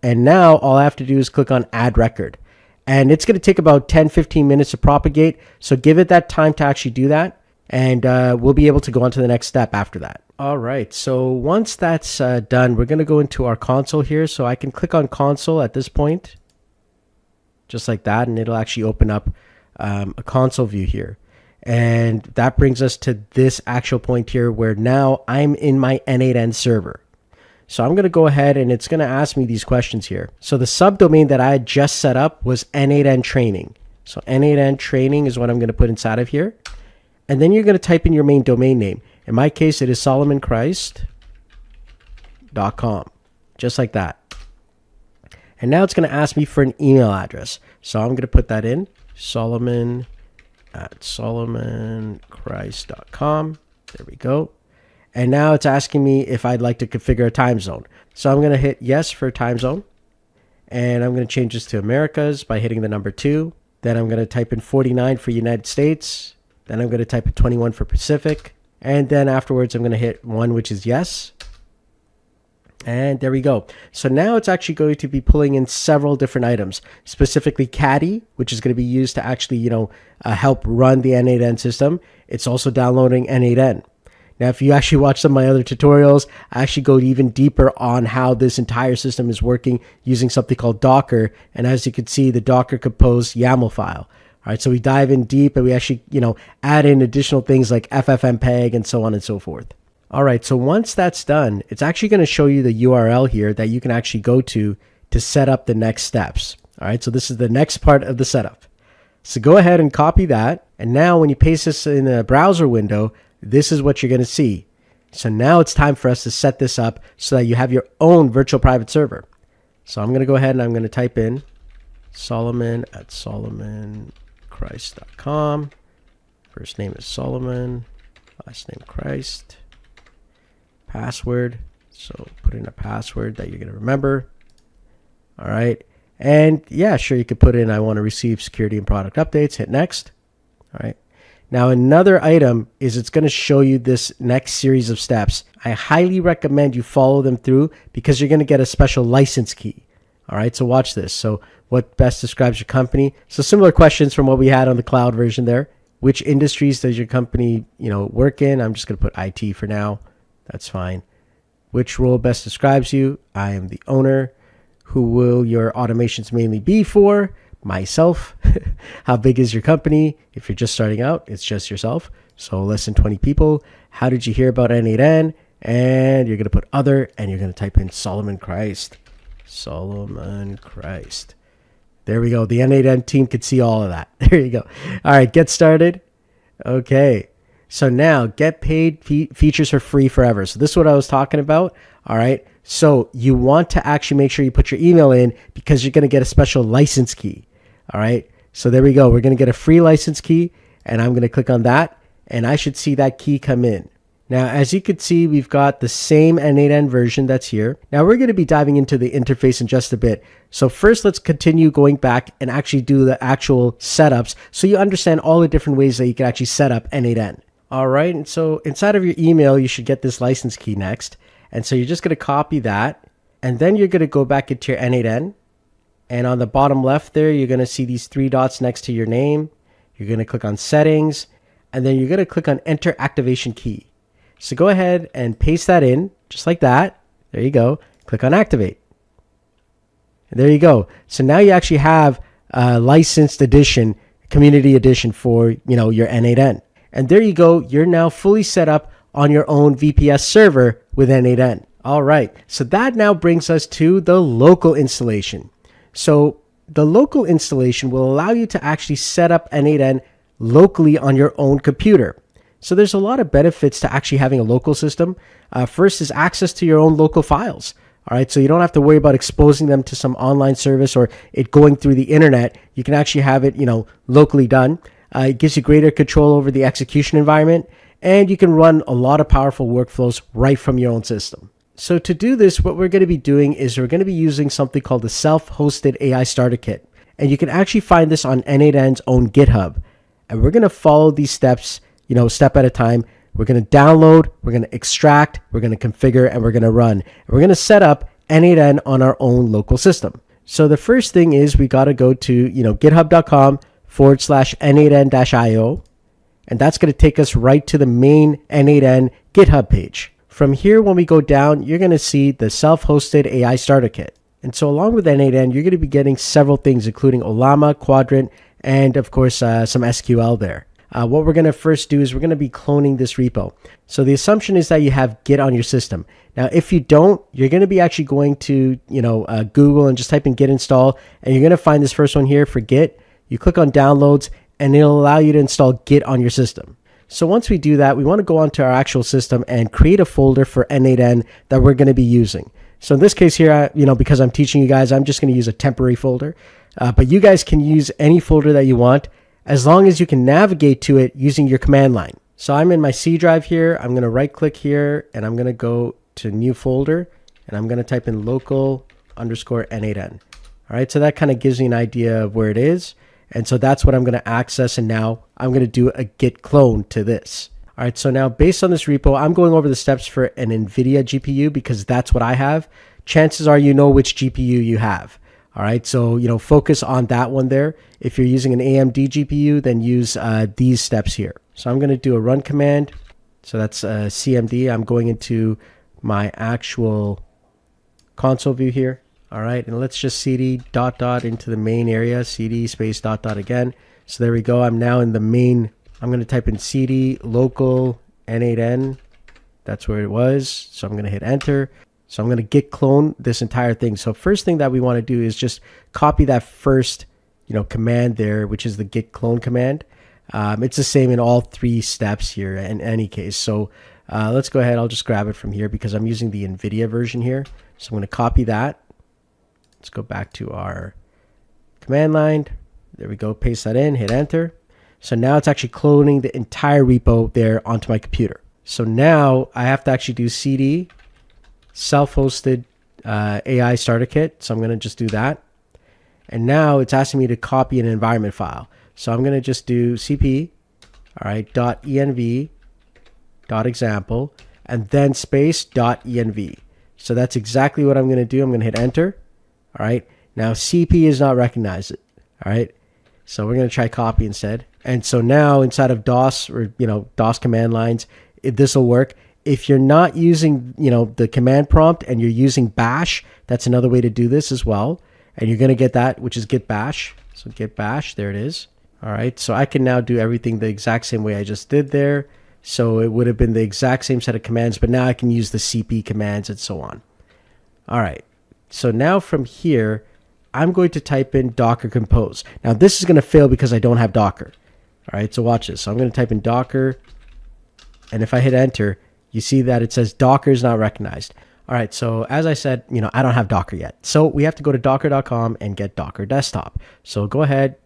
And now all I have to do is click on add record. And it's going to take about 10-15 minutes to propagate. So give it that time to actually do that. And we'll be able to go on to the next step after that. All right. So once that's done, we're going to go into our console here. So I can click on console at this point, just like that. And it'll actually open up a console view here. And that brings us to this actual point here where now I'm in my n8n server. So I'm going to go ahead and it's going to ask me these questions here. So the subdomain that I had just set up was n8n training. So n8n training is what I'm going to put inside of here. And then you're going to type in your main domain name. In my case, it is solomonchrist.com, just like that. And now it's going to ask me for an email address. So I'm going to put that in, solomon@solomonchrist.com. There we go. And now it's asking me if I'd like to configure a time zone. So I'm going to hit yes for time zone. And I'm going to change this to Americas by hitting the number 2. Then I'm going to type in 49 for United States. Then I'm going to type in 21 for Pacific. And then afterwards, I'm going to hit 1, which is yes. And there we go. So now it's actually going to be pulling in several different items, specifically Caddy, which is going to be used to actually, help run the n8n system. It's also downloading n8n. Now, if you actually watch some of my other tutorials, I actually go even deeper on how this entire system is working using something called Docker. And as you can see, the Docker composed YAML file. All right, so we dive in deep and we actually, add in additional things like FFmpeg and so on and so forth. All right, so once that's done, it's actually going to show you the URL here that you can actually go to set up the next steps. All right, so this is the next part of the setup. So go ahead and copy that. And now when you paste this in a browser window, this is what you're going to see. So now it's time for us to set this up so that you have your own virtual private server. So I'm going to go ahead and I'm going to type in Solomon@solomonchrist.com. First name is Solomon, last name Christ. Password. So put in a password that you're going to remember. All right. And yeah, sure, you could put in, I want to receive security and product updates. Hit next. All right. Now, another item is it's going to show you this next series of steps. I highly recommend you follow them through because you're going to get a special license key. All right. So watch this. So what best describes your company? So similar questions from what we had on the cloud version there. Which industries does your company, work in? I'm just going to put IT for now. That's fine. Which role best describes you? I am the owner. Who will your automations mainly be for? Myself. How big is your company? If you're just starting out, it's just yourself. So less than 20 people. How did you hear about n8n? And you're going to put other, and you're going to type in Solomon Christ. Solomon Christ. There we go. The n8n team could see all of that. There you go. All right, get started. Okay. So now get paid features for free forever. So this is what I was talking about. All right. So you want to actually make sure you put your email in because you're going to get a special license key. All right. So there we go. We're going to get a free license key and I'm going to click on that and I should see that key come in. Now, as you can see, we've got the same n8n version that's here. Now we're going to be diving into the interface in just a bit. So first, let's continue going back and actually do the actual setups so you understand all the different ways that you can actually set up n8n. All right. And so inside of your email, you should get this license key next. And so you're just going to copy that. And then you're going to go back into your n8n. And on the bottom left there, you're going to see these three dots next to your name. You're going to click on settings. And then you're going to click on enter activation key. So go ahead and paste that in just like that. There you go. Click on activate. And there you go. So now you actually have a licensed edition, community edition for, your n8n. And there you go. You're now fully set up on your own VPS server with n8n. All right. So that now brings us to the local installation. So the local installation will allow you to actually set up n8n locally on your own computer. So there's a lot of benefits to actually having a local system. First is access to your own local files. All right. So you don't have to worry about exposing them to some online service or it going through the internet. You can actually have it, locally done. It gives you greater control over the execution environment, and you can run a lot of powerful workflows right from your own system. So to do this, what we're going to be doing is we're going to be using something called the self-hosted AI starter kit. And you can actually find this on n8n's own GitHub. And we're going to follow these steps, step at a time. We're going to download, we're going to extract, we're going to configure, and we're going to run. And we're going to set up n8n on our own local system. So the first thing is we got to go to, github.com/n8n-io. And that's going to take us right to the main n8n GitHub page. From here, when we go down, you're going to see the self-hosted AI starter kit. And so along with n8n, you're going to be getting several things, including Ollama, Quadrant, and of course, some SQL there. What we're going to first do is we're going to be cloning this repo. So the assumption is that you have Git on your system. Now, if you don't, you're going to be actually going to, Google and just type in Git install, and you're going to find this first one here for Git. You click on downloads, and it'll allow you to install Git on your system. So once we do that, we want to go onto our actual system and create a folder for n8n that we're going to be using. So in this case here, because I'm teaching you guys, I'm just going to use a temporary folder. But you guys can use any folder that you want as long as you can navigate to it using your command line. So I'm in my C drive here. I'm going to right click here and I'm going to go to new folder and I'm going to type in local_n8n. All right. So that kind of gives me an idea of where it is. And so that's what I'm going to access. And now I'm going to do a git clone to this. All right, so now based on this repo, I'm going over the steps for an NVIDIA GPU because that's what I have. Chances are you know which GPU you have. All right, so focus on that one there. If you're using an AMD GPU, then use these steps here. So I'm going to do a run command. So that's CMD. I'm going into my actual console view here. All right, and let's just cd ... into the main area, cd space ... again. So there we go. I'm now in the main. I'm going to type in cd local n8n. That's where it was. So I'm going to hit enter. So I'm going to git clone this entire thing. So first thing that we want to do is just copy that first, command there, which is the git clone command. It's the same in all 3 steps here in any case. So let's go ahead. I'll just grab it from here because I'm using the NVIDIA version here. So I'm going to copy that. Let's go back to our command line. There we go. Paste that in, hit enter. So now it's actually cloning the entire repo there onto my computer. So now I have to actually do cd self-hosted AI starter kit. So I'm going to just do that. And now it's asking me to copy an environment file. So I'm going to just do cp, all right, .env, .example, and then space .env. So that's exactly what I'm going to do. I'm going to hit enter. All right. Now CP is not recognized. All right. So we're going to try copy instead. And so now inside of DOS or, DOS command lines, this will work. If you're not using, the command prompt and you're using bash, that's another way to do this as well. And you're going to get that, which is git bash. So git bash, there it is. All right. So I can now do everything the exact same way I just did there. So it would have been the exact same set of commands, but now I can use the CP commands and so on. All right. So now from here, I'm going to type in Docker compose. Now this is going to fail because I don't have Docker. All right. So watch this. So I'm going to type in Docker. And if I hit enter, you see that it says Docker is not recognized. All right. So as I said, I don't have Docker yet. So we have to go to docker.com and get Docker desktop. So go ahead,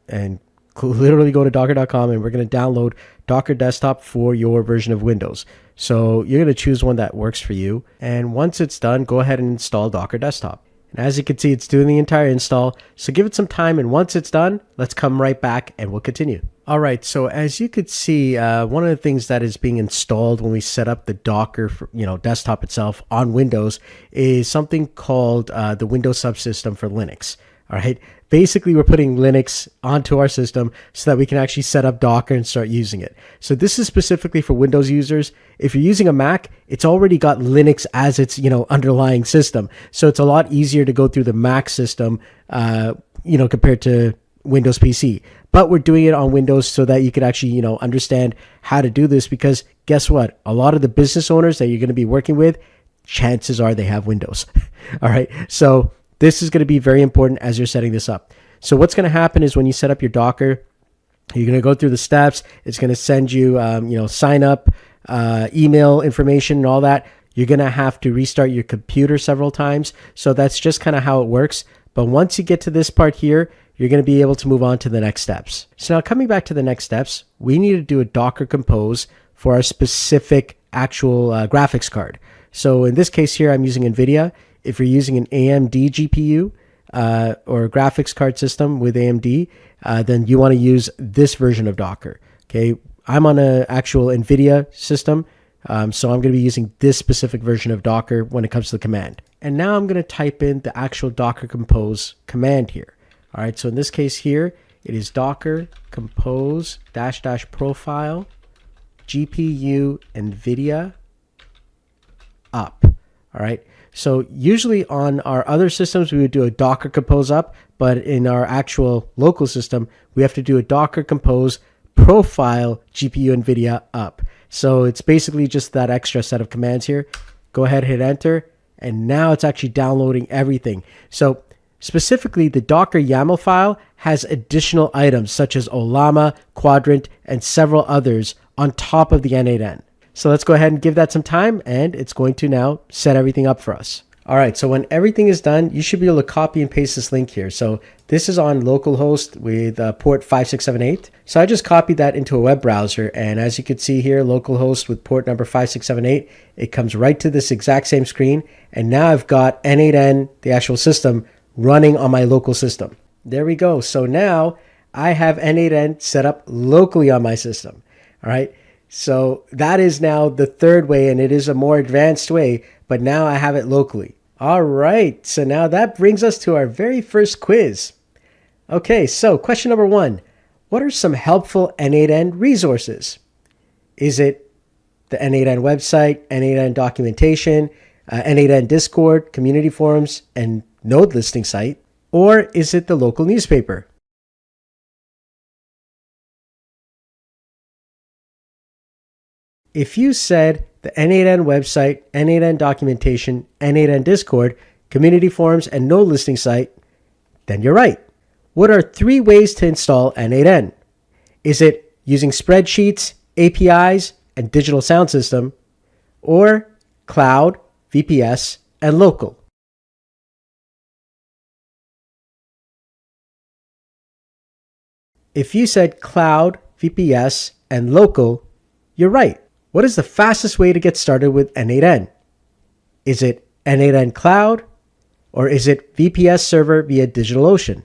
and literally go to docker.com and we're going to download Docker desktop for your version of Windows. So you're going to choose one that works for you. And once it's done, go ahead and install Docker desktop. And as you can see, it's doing the entire install. So give it some time. And once it's done, let's come right back and we'll continue. All right. So as you could see, one of the things that is being installed when we set up the Docker, desktop itself on Windows is something called the Windows subsystem for Linux. All right. Basically, we're putting Linux onto our system so that we can actually set up Docker and start using it. So this is specifically for Windows users. If you're using a Mac, it's already got Linux as its, underlying system. So it's a lot easier to go through the Mac system, compared to Windows PC. But we're doing it on Windows so that you could actually, understand how to do this because guess what? A lot of the business owners that you're going to be working with, chances are they have Windows. All right. So this is going to be very important as you're setting this up. So what's going to happen is when you set up your Docker, you're going to go through the steps. It's going to send you, sign up, email information and all that. You're going to have to restart your computer several times. So that's just kind of how it works. But once you get to this part here, you're going to be able to move on to the next steps. So now coming back to the next steps, we need to do a Docker compose for our specific actual graphics card. So in this case here, I'm using NVIDIA. If you're using an AMD GPU or a graphics card system with AMD, then you want to use this version of Docker. Okay, I'm on an actual NVIDIA system, so I'm going to be using this specific version of Docker when it comes to the command. And now I'm going to type in the actual Docker compose command here. All right, so in this case here, it is Docker compose -- profile GPU NVIDIA up. All right. So usually on our other systems, we would do a Docker compose up, but in our actual local system, we have to do a Docker compose profile GPU NVIDIA up. So it's basically just that extra set of commands here. Go ahead, hit enter, and now it's actually downloading everything. So specifically, the Docker YAML file has additional items such as Olama, Quadrant, and several others on top of the n8n. So let's go ahead and give that some time, and it's going to now set everything up for us. All right, so when everything is done, you should be able to copy and paste this link here. So this is on localhost with port 5678. So I just copied that into a web browser, and as you can see here, localhost with port number 5678, it comes right to this exact same screen. And now I've got n8n, the actual system, running on my local system. There we go. So now I have n8n set up locally on my system. All right. So that is now the third way, and it is a more advanced way, but now I have it locally. All right, so now that brings us to our very first quiz. Okay, so question number 1. What are some helpful n8n resources? Is it the n8n website, n8n documentation, n8n Discord, community forums, and node listing site? Or is it the local newspaper? If you said the n8n website, n8n documentation, n8n Discord, community forums, and node listing site, then you're right. What are 3 ways to install n8n? Is it using spreadsheets, APIs, and digital sound system, or cloud, VPS, and local? If you said cloud, VPS, and local, you're right. What is the fastest way to get started with n8n? Is it n8n cloud, or is it VPS server via DigitalOcean?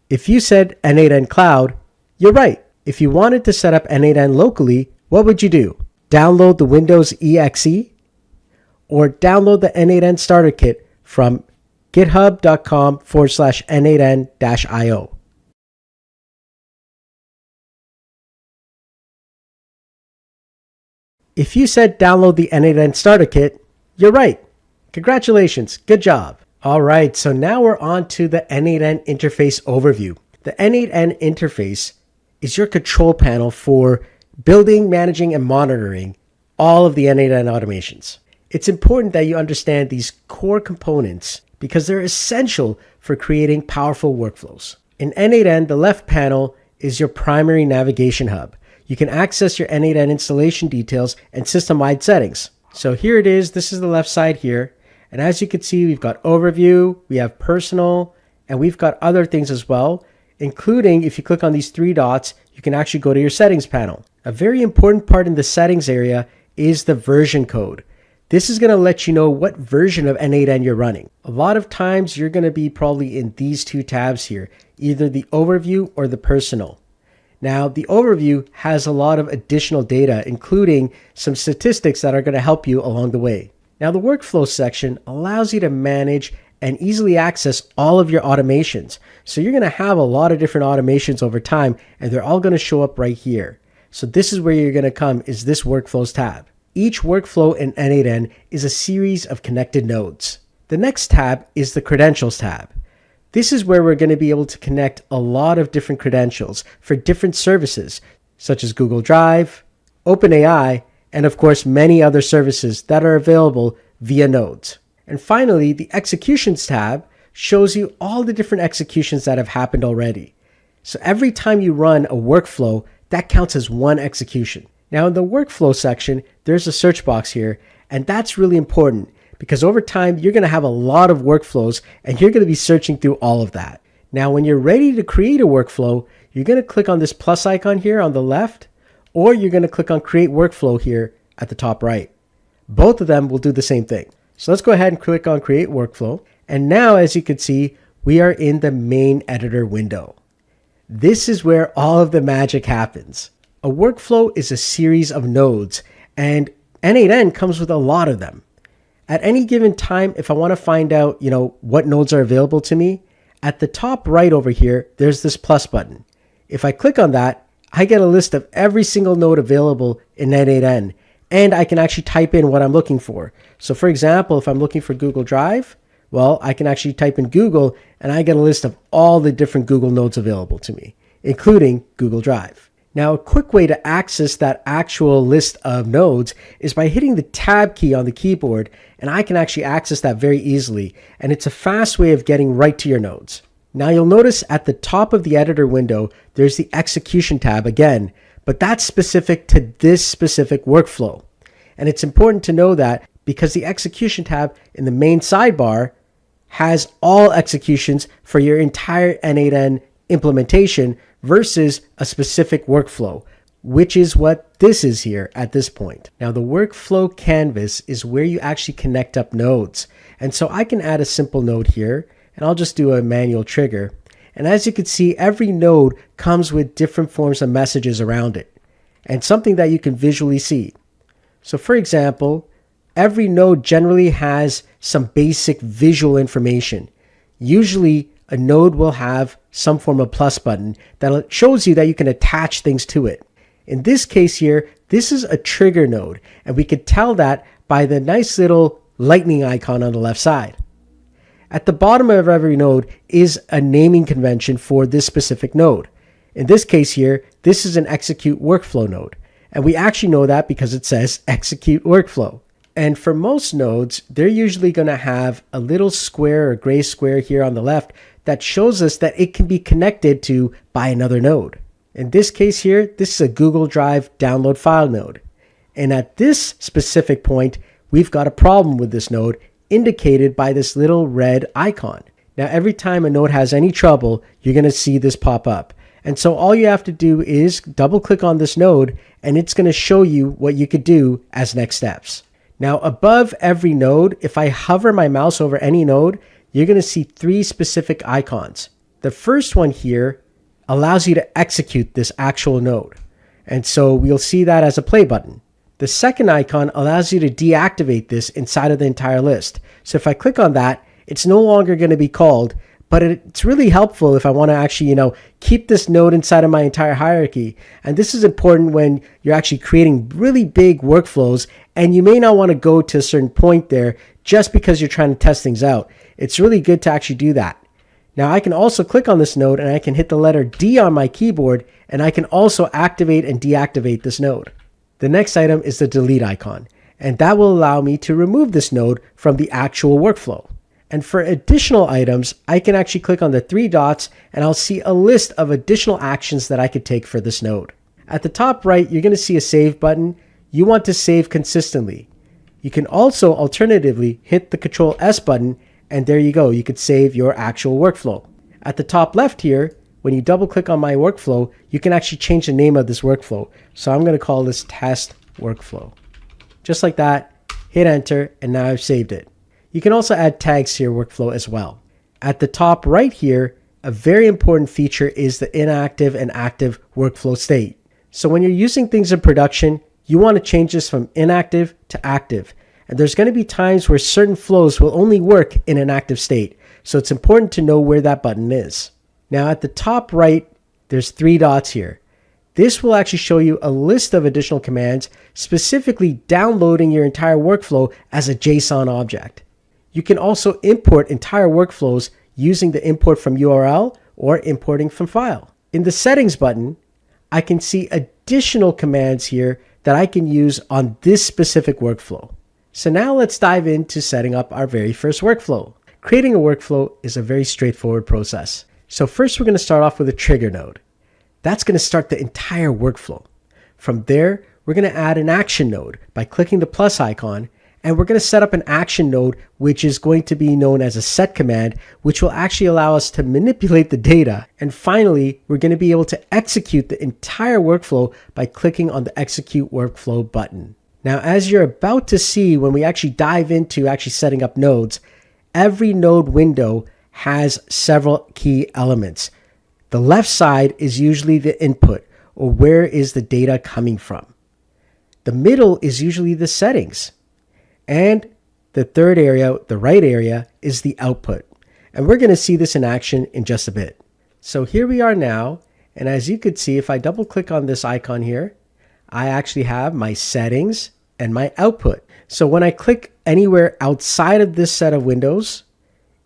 If you said n8n cloud, you're right. If you wanted to set up n8n locally, what would you do? Download the Windows EXE, or download the n8n starter kit from github.com/n8n-io. If you said download the n8n starter kit, you're right. Congratulations, good job. All right, so now we're on to the n8n interface overview. The n8n interface is your control panel for building, managing, and monitoring all of the n8n automations. It's important that you understand these core components because they're essential for creating powerful workflows. In n8n, the left panel is your primary navigation hub. You can access your n8n installation details and system-wide settings. So here it is. This is the left side here. And as you can see, we've got overview, we have personal, and we've got other things as well, including if you click on these 3 dots, you can actually go to your settings panel. A very important part in the settings area is the version code. This is going to let you know what version of n8n you're running. A lot of times you're going to be probably in these 2 tabs here, either the overview or the personal. Now, the overview has a lot of additional data, including some statistics that are going to help you along the way. Now, the workflow section allows you to manage and easily access all of your automations. So you're going to have a lot of different automations over time, and they're all going to show up right here. So this is where you're going to come, is this workflows tab. Each workflow in n8n is a series of connected nodes. The next tab is the credentials tab. This is where we're going to be able to connect a lot of different credentials for different services, such as Google Drive, OpenAI, and of course many other services that are available via nodes. And finally, the executions tab shows you all the different executions that have happened already. So every time you run a workflow, that counts as one execution. Now in the workflow section, there's a search box here, and that's really important because over time, you're going to have a lot of workflows and you're going to be searching through all of that. Now, when you're ready to create a workflow, you're going to click on this plus icon here on the left, or you're going to click on create workflow here at the top right. Both of them will do the same thing. So let's go ahead and click on create workflow. And now, as you can see, we are in the main editor window. This is where all of the magic happens. A workflow is a series of nodes, and n8n comes with a lot of them. At any given time, if I want to find out, what nodes are available to me, at the top right over here, there's this plus button. If I click on that, I get a list of every single node available in n8n, and I can actually type in what I'm looking for. So for example, if I'm looking for Google Drive, well, I can actually type in Google, and I get a list of all the different Google nodes available to me, including Google Drive. Now, a quick way to access that actual list of nodes is by hitting the tab key on the keyboard, and I can actually access that very easily, and it's a fast way of getting right to your nodes. Now, you'll notice at the top of the editor window, there's the execution tab again, but that's specific to this specific workflow. And it's important to know that because the execution tab in the main sidebar has all executions for your entire n8n implementation versus a specific workflow, which is what this is here at this point. Now, the workflow canvas is where you actually connect up nodes. And so I can add a simple node here, and I'll just do a manual trigger. And as you can see, every node comes with different forms of messages around it and something that you can visually see. So for example, every node generally has some basic visual information. Usually a node will have some form of plus button that shows you that you can attach things to it. In this case here, this is a trigger node, and we could tell that by the nice little lightning icon on the left side. At the bottom of every node is a naming convention for this specific node. In this case here, this is an execute workflow node, and we actually know that because it says execute workflow. And for most nodes, they're usually going to have a little square or gray square here on the left that shows us that it can be connected to by another node. In this case here, this is a Google Drive download file node. And at this specific point, we've got a problem with this node indicated by this little red icon. Now, every time a node has any trouble, you're going to see this pop up. And so all you have to do is double click on this node and it's going to show you what you could do as next steps. Now, above every node, if I hover my mouse over any node, you're going to see three specific icons. The first one here allows you to execute this actual node. And so we'll see that as a play button. The second icon allows you to deactivate this inside of the entire list. So if I click on that, it's no longer going to be called, but it's really helpful if I want to actually, keep this node inside of my entire hierarchy. And this is important when you're actually creating really big workflows and you may not want to go to a certain point there just because you're trying to test things out. It's really good to actually do that. Now I can also click on this node and I can hit the letter D on my keyboard and I can also activate and deactivate this node. The next item is the delete icon, and that will allow me to remove this node from the actual workflow. And for additional items, I can actually click on the three dots and I'll see a list of additional actions that I could take for this node. At the top right, you're going to see a save button. You want to save consistently. You can also alternatively hit the Control S button and there you go. You could save your actual workflow. At the top left here, when you double click on my workflow, you can actually change the name of this workflow. So I'm going to call this test workflow. Just like that, hit enter, and now I've saved it. You can also add tags to your workflow as well. At the top right here, a very important feature is the inactive and active workflow state. So when you're using things in production, you want to change this from inactive to active. And there's going to be times where certain flows will only work in an active state. So it's important to know where that button is. Now at the top right, there's three dots here. This will actually show you a list of additional commands, specifically downloading your entire workflow as a JSON object. You can also import entire workflows using the import from URL or importing from file. In the settings button, I can see additional commands here that I can use on this specific workflow. So now let's dive into setting up our very first workflow. Creating a workflow is a very straightforward process. So first we're going to start off with a trigger node. That's going to start the entire workflow. From there, we're going to add an action node by clicking the plus icon, and we're going to set up an action node, which is going to be known as a set command, which will actually allow us to manipulate the data. And finally, we're going to be able to execute the entire workflow by clicking on the execute workflow button. Now, as you're about to see when we actually dive into actually setting up nodes, every node window has several key elements. The left side is usually the input, or where is the data coming from. The middle is usually the settings. And the third area, the right area, is the output. And we're going to see this in action in just a bit. So here we are now. And as you could see, if I double click on this icon here, I actually have my settings and my output. So when I click anywhere outside of this set of windows,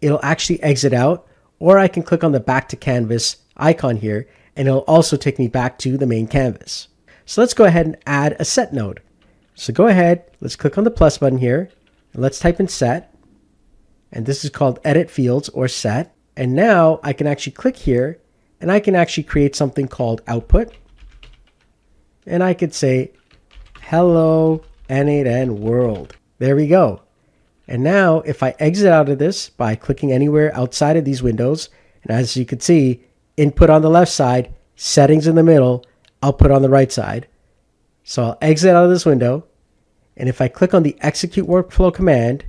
it'll actually exit out, or I can click on the back to canvas icon here, and it'll also take me back to the main canvas. So let's go ahead and add a set node. So go ahead, let's click on the plus button here, and let's type in set, and this is called edit fields or set. And now I can actually click here, and I can actually create something called output, and I could say, hello n8n world. There we go. And now if I exit out of this by clicking anywhere outside of these windows, and as you can see, input on the left side, settings in the middle, output on the right side. So I'll exit out of this window. And if I click on the execute workflow command,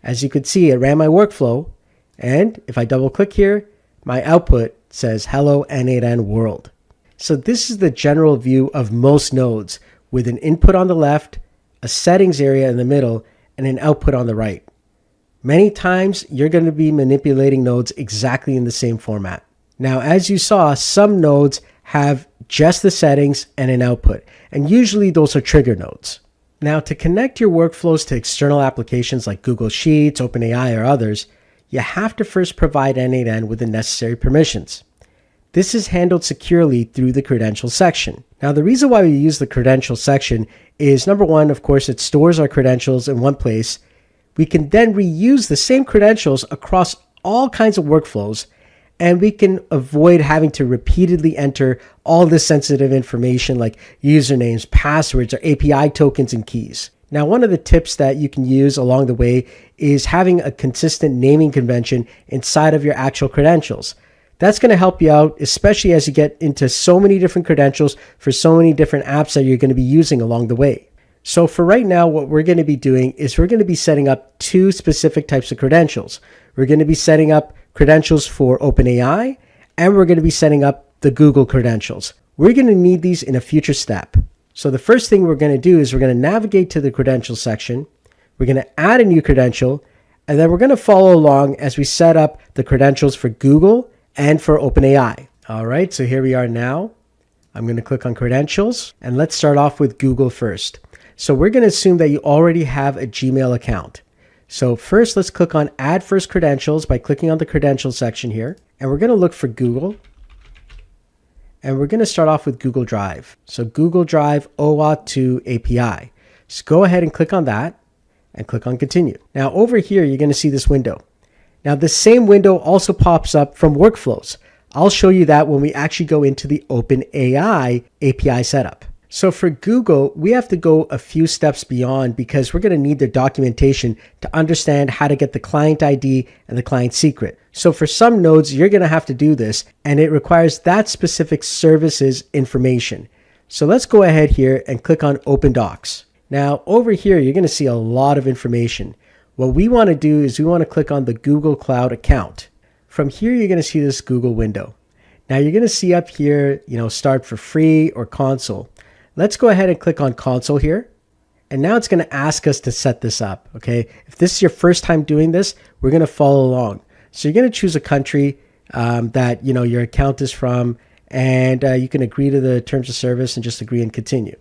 as you can see, it ran my workflow. And if I double click here, my output says hello n8n world. So this is the general view of most nodes, with an input on the left, a settings area in the middle, and an output on the right. Many times you're going to be manipulating nodes exactly in the same format. Now, as you saw, some nodes have just the settings and an output, and usually those are trigger nodes. Now, to connect your workflows to external applications like Google Sheets, OpenAI, or others, you have to first provide n8n with the necessary permissions. This is handled securely through the credentials section. Now, the reason why we use the credentials section is, number one, of course, it stores our credentials in one place. We can then reuse the same credentials across all kinds of workflows, and we can avoid having to repeatedly enter all this sensitive information like usernames, passwords, or API tokens and keys. Now, one of the tips that you can use along the way is having a consistent naming convention inside of your actual credentials. That's going to help you out, especially as you get into so many different credentials for so many different apps that you're going to be using along the way. So for right now, what we're going to be doing is we're going to be setting up two specific types of credentials. We're going to be setting up credentials for OpenAI, and we're going to be setting up the Google credentials. We're going to need these in a future step. So the first thing we're going to do is we're going to navigate to the credentials section. We're going to add a new credential, and then we're going to follow along as we set up the credentials for Google and for OpenAI. All right, so here we are now. I'm going to click on credentials, and let's start off with Google first. So we're going to assume that you already have a Gmail account. So first, let's click on Add First Credentials by clicking on the Credentials section here. And we're going to look for Google. And we're going to start off with Google Drive. So Google Drive OAuth 2 API. So go ahead and click on that and click on Continue. Now over here, you're going to see this window. Now the same window also pops up from Workflows. I'll show you that when we actually go into the OpenAI API setup. So for Google, we have to go a few steps beyond because we're going to need their documentation to understand how to get the client ID and the client secret. So for some nodes, you're going to have to do this, and it requires that specific service's information. So let's go ahead here and click on Open Docs. Now over here, you're going to see a lot of information. What we want to do is we want to click on the Google Cloud account. From here, you're going to see this Google window. Now you're going to see up here, start for free or console. Let's go ahead and click on console here. And now it's going to ask us to set this up. Okay. If this is your first time doing this, we're going to follow along. So you're going to choose a country that, your account is from, and you can agree to the terms of service and just agree and continue.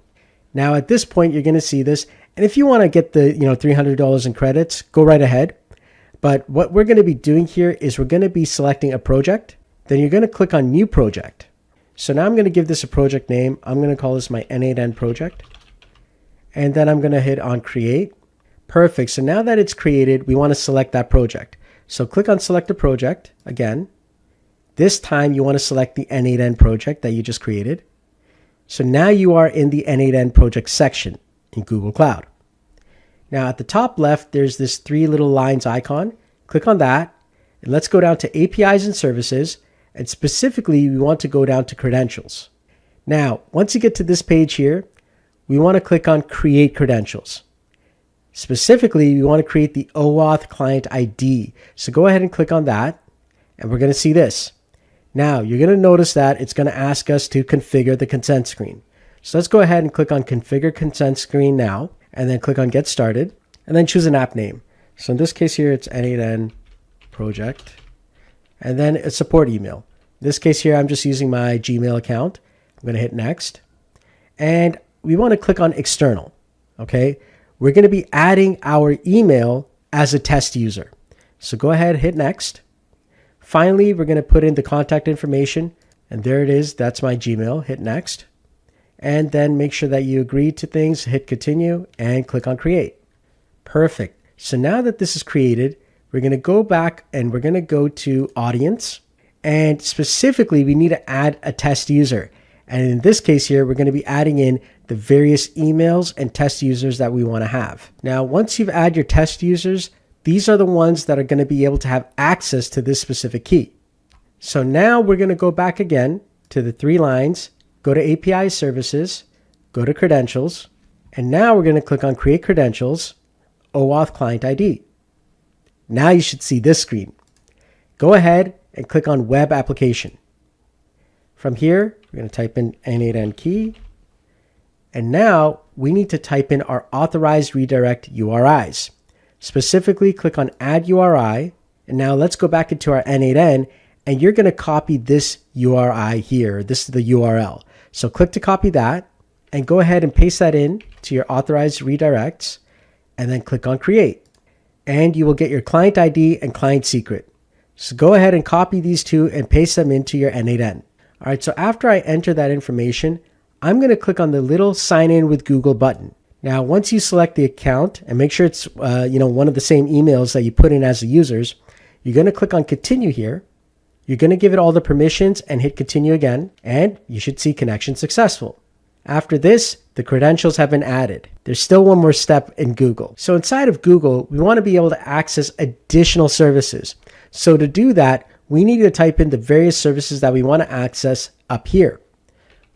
Now at this point, you're going to see this. And if you want to get the, $300 in credits, go right ahead. But what we're going to be doing here is we're going to be selecting a project. Then you're going to click on New Project. So now I'm going to give this a project name. I'm going to call this my n8n project. And then I'm going to hit on Create. Perfect. So now that it's created, we want to select that project. So click on Select a Project again. This time you want to select the n8n project that you just created. So now you are in the n8n project section in Google Cloud. Now at the top left, there's this three little lines icon. Click on that. And let's go down to APIs and Services. And specifically, we want to go down to Credentials. Now, once you get to this page here, we want to click on Create Credentials. Specifically, we want to create the OAuth Client ID. So go ahead and click on that, and we're going to see this. Now, you're going to notice that it's going to ask us to configure the consent screen. So let's go ahead and click on Configure Consent Screen now, and then click on Get Started, and then choose an app name. So in this case here, it's n8n project. And then a support email. In this case here, I'm just using my Gmail account. I'm going to hit Next. And we want to click on External. Okay. We're going to be adding our email as a test user. So go ahead, hit Next. Finally, we're going to put in the contact information. And there it is. That's my Gmail. Hit Next. And then make sure that you agree to things. Hit Continue and click on Create. Perfect. So now that this is created, we're going to go back and we're going to go to Audience. And specifically, we need to add a test user. And in this case here, we're going to be adding in the various emails and test users that we want to have. Now, once you've added your test users, these are the ones that are going to be able to have access to this specific key. So now we're going to go back again to the three lines, go to API Services, go to Credentials, and now we're going to click on Create Credentials, OAuth Client ID. Now you should see this screen. Go ahead and click on Web Application. From here, we're going to type in n8n key. And now we need to type in our authorized redirect URIs. Specifically, click on add URI. And now let's go back into our n8n, and you're going to copy this URI here. This is the URL. So click to copy that and go ahead and paste that in to your authorized redirects, and then click on create. And you will get your client ID and client secret. So go ahead and copy these two and paste them into your n8n. All right, so after I enter that information, I'm going to click on the little sign in with Google button. Now, once you select the account and make sure it's one of the same emails that you put in as the users, you're going to click on continue here. You're going to give it all the permissions and hit continue again, and you should see connection successful. After this, the credentials have been added. There's still one more step in Google. So inside of Google, we want to be able to access additional services. So to do that, we need to type in the various services that we want to access up here.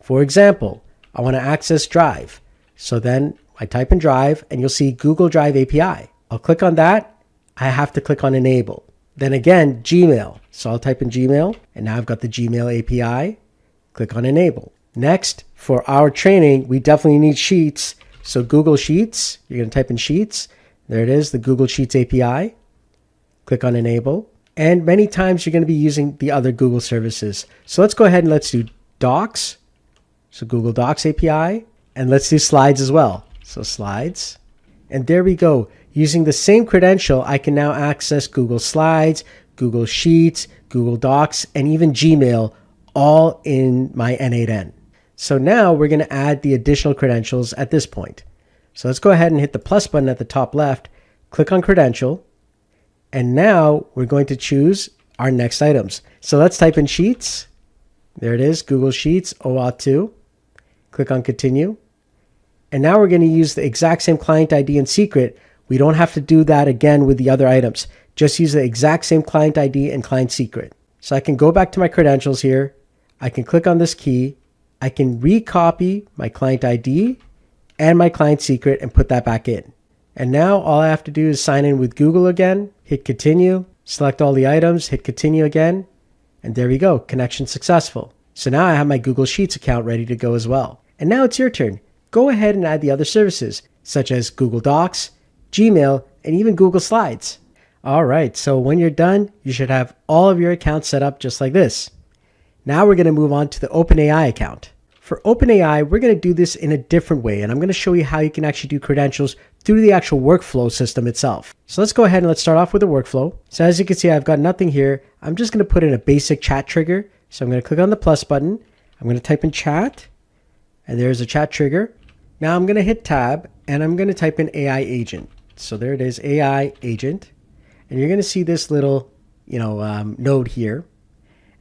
For example, I want to access Drive. So then I type in Drive and you'll see Google Drive API. I'll click on that. I have to click on Enable. Then again, Gmail. So I'll type in Gmail and now I've got the Gmail API. Click on Enable. Next, for our training, we definitely need Sheets. So Google Sheets, you're going to type in Sheets. There it is, the Google Sheets API. Click on Enable. And many times you're going to be using the other Google services. So let's go ahead and let's do Docs. So Google Docs API. And let's do Slides as well. So Slides. And there we go. Using the same credential, I can now access Google Slides, Google Sheets, Google Docs, and even Gmail, all in my n8n. So now we're going to add the additional credentials at this point. So let's go ahead and hit the plus button at the top left, click on Credential, and now we're going to choose our next items. So let's type in Sheets. There it is, Google Sheets, OAuth 2. Click on Continue. And now we're going to use the exact same client ID and secret. We don't have to do that again with the other items. Just use the exact same client ID and client secret. So I can go back to my credentials here. I can click on this key. I can recopy my client ID and my client secret and put that back in. And now all I have to do is sign in with Google again, hit continue, select all the items, hit continue again, and there we go, connection successful. So now I have my Google Sheets account ready to go as well. And now it's your turn. Go ahead and add the other services, such as Google Docs, Gmail, and even Google Slides. All right, so when you're done, you should have all of your accounts set up just like this. Now we're going to move on to the OpenAI account. For OpenAI, we're going to do this in a different way, and I'm going to show you how you can actually do credentials through the actual workflow system itself. So let's go ahead and let's start off with the workflow. So as you can see, I've got nothing here. I'm just going to put in a basic chat trigger. So I'm going to click on the plus button. I'm going to type in chat, and there's a chat trigger. Now I'm going to hit tab, and I'm going to type in AI agent. So there it is, AI agent. And you're going to see this little, node here.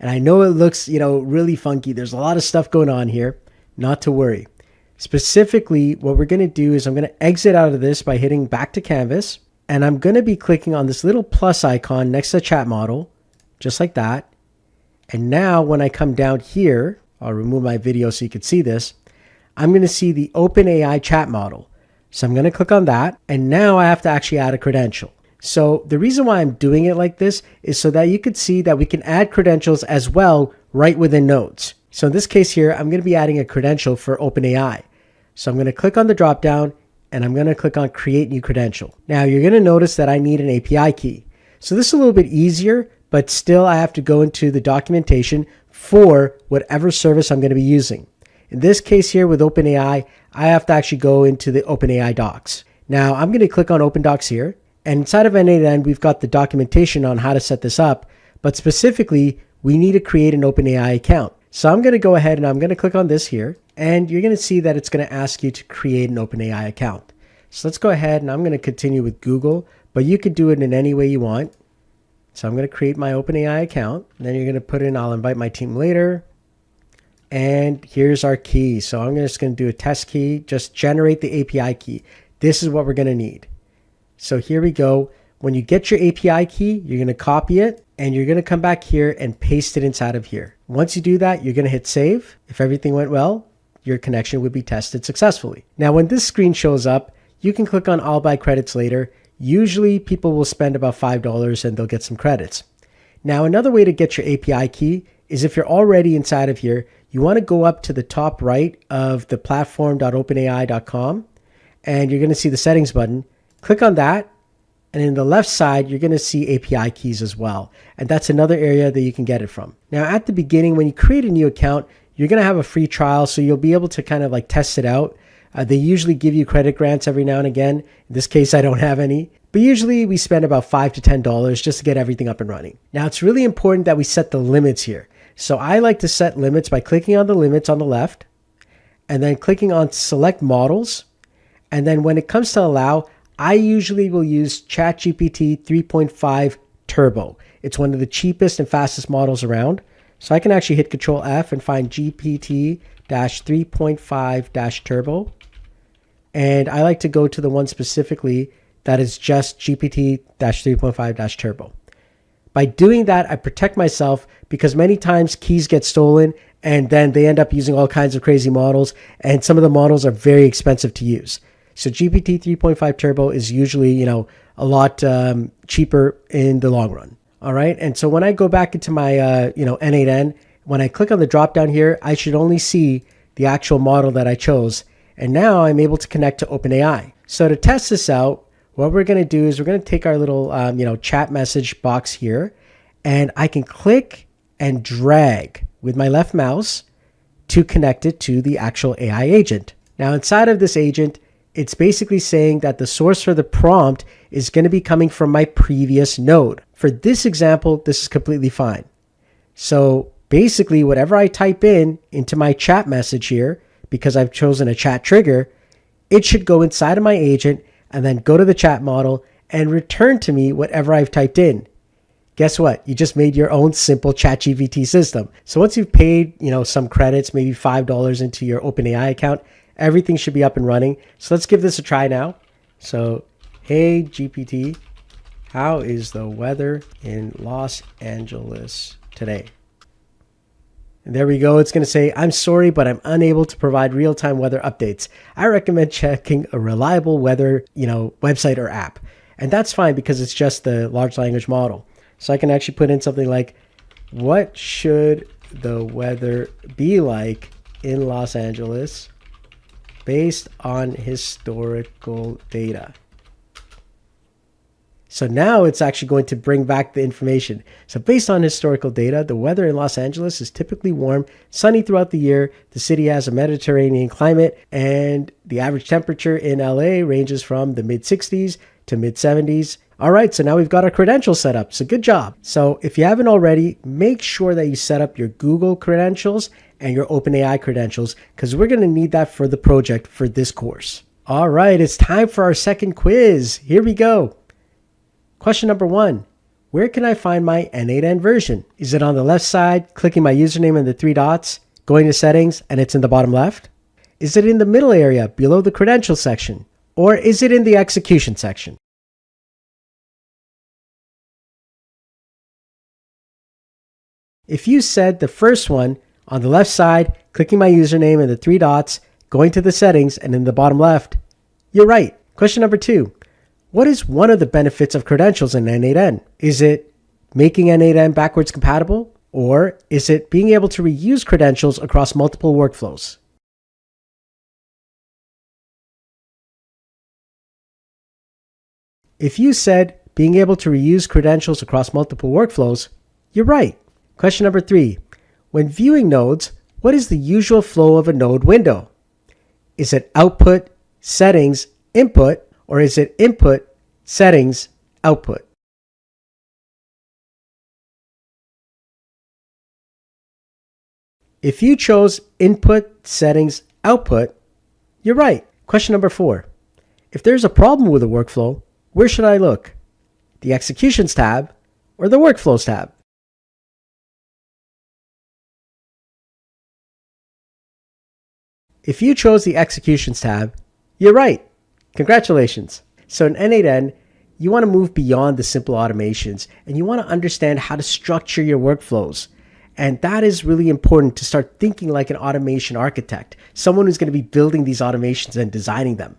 And I know it looks, really funky. There's a lot of stuff going on here. Not to worry. Specifically, what we're going to do is I'm going to exit out of this by hitting back to canvas. And I'm going to be clicking on this little plus icon next to the chat model, just like that. And now when I come down here, I'll remove my video so you can see this. I'm going to see the OpenAI chat model. So I'm going to click on that. And now I have to actually add a credential. So the reason why I'm doing it like this is so that you could see that we can add credentials as well right within nodes. So in this case here, I'm going to be adding a credential for OpenAI. So I'm going to click on the drop down and I'm going to click on create new credential. Now you're going to notice that I need an API key. So this is a little bit easier, but still I have to go into the documentation for whatever service I'm going to be using. In this case here with OpenAI, I have to actually go into the OpenAI docs. Now I'm going to click on Open Docs here. And inside of n8n, we've got the documentation on how to set this up, but specifically, we need to create an OpenAI account. So I'm going to go ahead and I'm going to click on this here, and you're going to see that it's going to ask you to create an OpenAI account. So let's go ahead and I'm going to continue with Google, but you could do it in any way you want. So I'm going to create my OpenAI account, and then you're going to put in, I'll invite my team later. And here's our key. So I'm just going to do a test key, just generate the API key. This is what we're going to need. So here we go. When you get your API key, you're going to copy it and you're going to come back here and paste it inside of here. Once you do that, you're going to hit save. If everything went well, your connection would be tested successfully. Now, when this screen shows up, you can click on I'll buy credits later. Usually people will spend about $5 and they'll get some credits. Now, another way to get your API key is if you're already inside of here, you want to go up to the top right of the platform.openai.com, and you're going to see the settings button. Click on that. And in the left side, you're going to see API keys as well. And that's another area that you can get it from. Now, at the beginning, when you create a new account, you're going to have a free trial. So you'll be able to kind of like test it out. They usually give you credit grants every now and again. In this case, I don't have any. But usually we spend about $5 to $10 just to get everything up and running. Now, it's really important that we set the limits here. So I like to set limits by clicking on the limits on the left and then clicking on select models. And then when it comes to allow, I usually will use ChatGPT 3.5 Turbo. It's one of the cheapest and fastest models around. So I can actually hit Control F and find GPT 3.5 Turbo. And I like to go to the one specifically that is just GPT 3.5 Turbo. By doing that, I protect myself because many times keys get stolen and then they end up using all kinds of crazy models. And some of the models are very expensive to use. So GPT 3.5 Turbo is usually, a lot cheaper in the long run. All right. And so when I go back into my, n8n, when I click on the drop down here, I should only see the actual model that I chose. And now I'm able to connect to OpenAI. So to test this out, what we're going to do is we're going to take our little, chat message box here, and I can click and drag with my left mouse to connect it to the actual AI agent. Now inside of this agent, it's basically saying that the source for the prompt is going to be coming from my previous node. For this example, this is completely fine. So basically, whatever I type into my chat message here, because I've chosen a chat trigger, it should go inside of my agent and then go to the chat model and return to me whatever I've typed in. Guess what? You just made your own simple ChatGPT system. So once you've paid, some credits, maybe $5 into your OpenAI account, everything should be up and running. So let's give this a try now. So, hey GPT, how is the weather in Los Angeles today? And there we go. It's going to say, I'm sorry, but I'm unable to provide real-time weather updates. I recommend checking a reliable weather, website or app. And that's fine because it's just the large language model. So I can actually put in something like, what should the weather be like in Los Angeles based on historical data? So now it's actually going to bring back the information. So based on historical data, the weather in Los Angeles is typically warm, sunny throughout the year. The city has a Mediterranean climate, and the average temperature in LA ranges from the mid 60s to mid 70s. All right, so now we've got our credentials set up. So good job. So if you haven't already, make sure that you set up your Google credentials and your OpenAI credentials, because we're going to need that for the project for this course. All right, it's time for our second quiz. Here we go. Question number 1, where can I find my n8n version? Is it on the left side, clicking my username and the 3 dots, going to settings, and it's in the bottom left? Is it in the middle area below the credentials section? Or is it in the execution section? If you said the first one, on the left side, clicking my username and the 3 dots, going to the settings, and in the bottom left, you're right. Question number 2. What is one of the benefits of credentials in n8n? Is it making n8n backwards compatible? Or is it being able to reuse credentials across multiple workflows? If you said being able to reuse credentials across multiple workflows, you're right. Question number 3. When viewing nodes, what is the usual flow of a node window? Is it output, settings, input, or is it input, settings, output? If you chose input, settings, output, you're right. Question number 4. If there's a problem with a workflow, where should I look? The Executions tab or the Workflows tab? If you chose the Executions tab, you're right. Congratulations. So in n8n, you want to move beyond the simple automations and you want to understand how to structure your workflows. And that is really important to start thinking like an automation architect, someone who's going to be building these automations and designing them.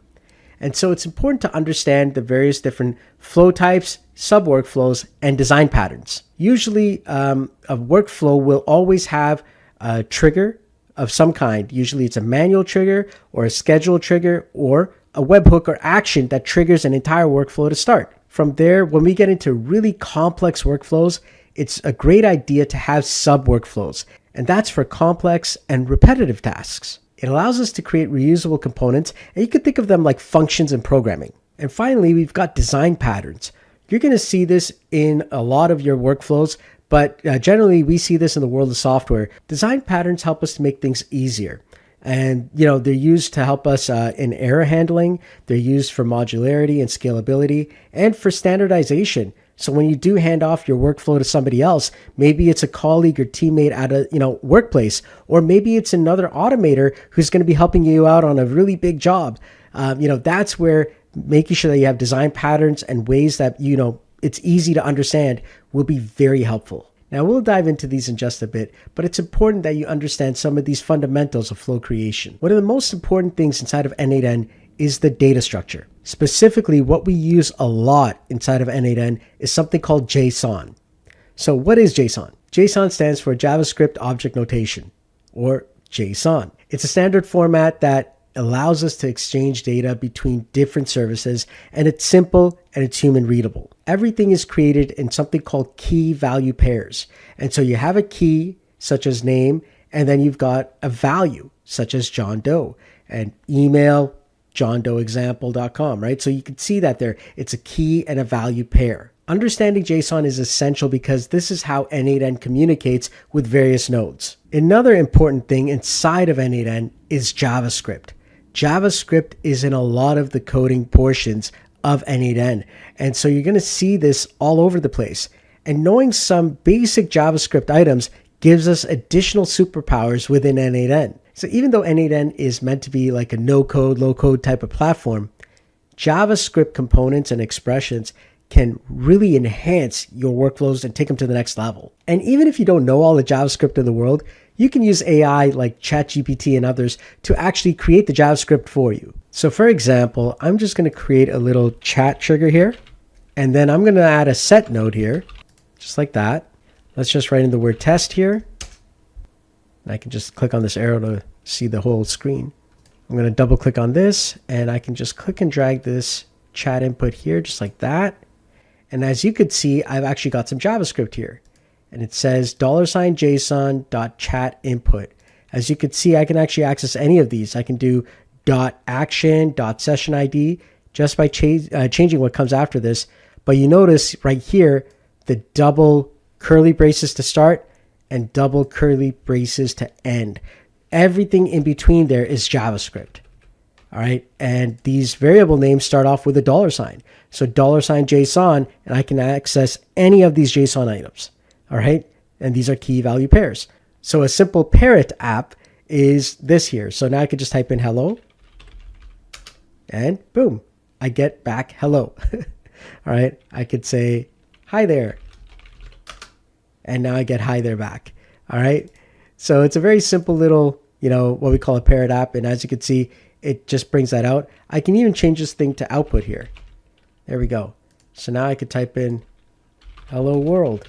And so it's important to understand the various different flow types, sub-workflows, and design patterns. Usually, a workflow will always have a trigger, of some kind. Usually it's a manual trigger or a scheduled trigger or a webhook or action that triggers an entire workflow to start. From there, when we get into really complex workflows, it's a great idea to have sub workflows, and that's for complex and repetitive tasks. It allows us to create reusable components, and you could think of them like functions in programming. And finally, we've got design patterns. You're going to see this in a lot of your workflows, but generally we see this in the world of software. Design patterns help us to make things easier. And, they're used to help us in error handling. They're used for modularity and scalability and for standardization. So when you do hand off your workflow to somebody else, maybe it's a colleague or teammate at a workplace, or maybe it's another automator who's going to be helping you out on a really big job. That's where making sure that you have design patterns and ways that it's easy to understand will be very helpful. Now we'll dive into these in just a bit, but it's important that you understand some of these fundamentals of flow creation. One of the most important things inside of n8n is the data structure. Specifically, what we use a lot inside of n8n is something called JSON. So what is JSON? JSON stands for JavaScript Object Notation, or JSON. It's a standard format that allows us to exchange data between different services, and it's simple and it's human readable. Everything is created in something called key value pairs. And so you have a key such as name, and then you've got a value such as John Doe, and email johndoeexample.com, right? So you can see that there, it's a key and a value pair. Understanding JSON is essential because this is how n8n communicates with various nodes. Another important thing inside of n8n is JavaScript. JavaScript is in a lot of the coding portions of n8n. And so you're going to see this all over the place. And knowing some basic JavaScript items gives us additional superpowers within n8n. So even though n8n is meant to be like a no-code, low-code type of platform, JavaScript components and expressions can really enhance your workflows and take them to the next level. And even if you don't know all the JavaScript in the world, you can use AI like ChatGPT and others to actually create the JavaScript for you. So for example, I'm just going to create a little chat trigger here, and then I'm going to add a set node here, just like that. Let's just write in the word test here. And I can just click on this arrow to see the whole screen. I'm going to double click on this, and I can just click and drag this chat input here, just like that. And as you could see, I've actually got some JavaScript here. And it says $JSON.chat input. As you can see, I can actually access any of these. I can do .action, .session ID, just by changing what comes after this. But you notice right here, the double curly braces to start and double curly braces to end. Everything in between there is JavaScript. All right. And these variable names start off with a $. So $JSON, and I can access any of these JSON items. All right. And these are key value pairs. So a simple parrot app is this here. So now I could just type in hello, and boom, I get back hello. All right. I could say hi there, and now I get hi there back. All right. So it's a very simple little, what we call a parrot app. And as you can see, it just brings that out. I can even change this thing to output here. There we go. So now I could type in hello world.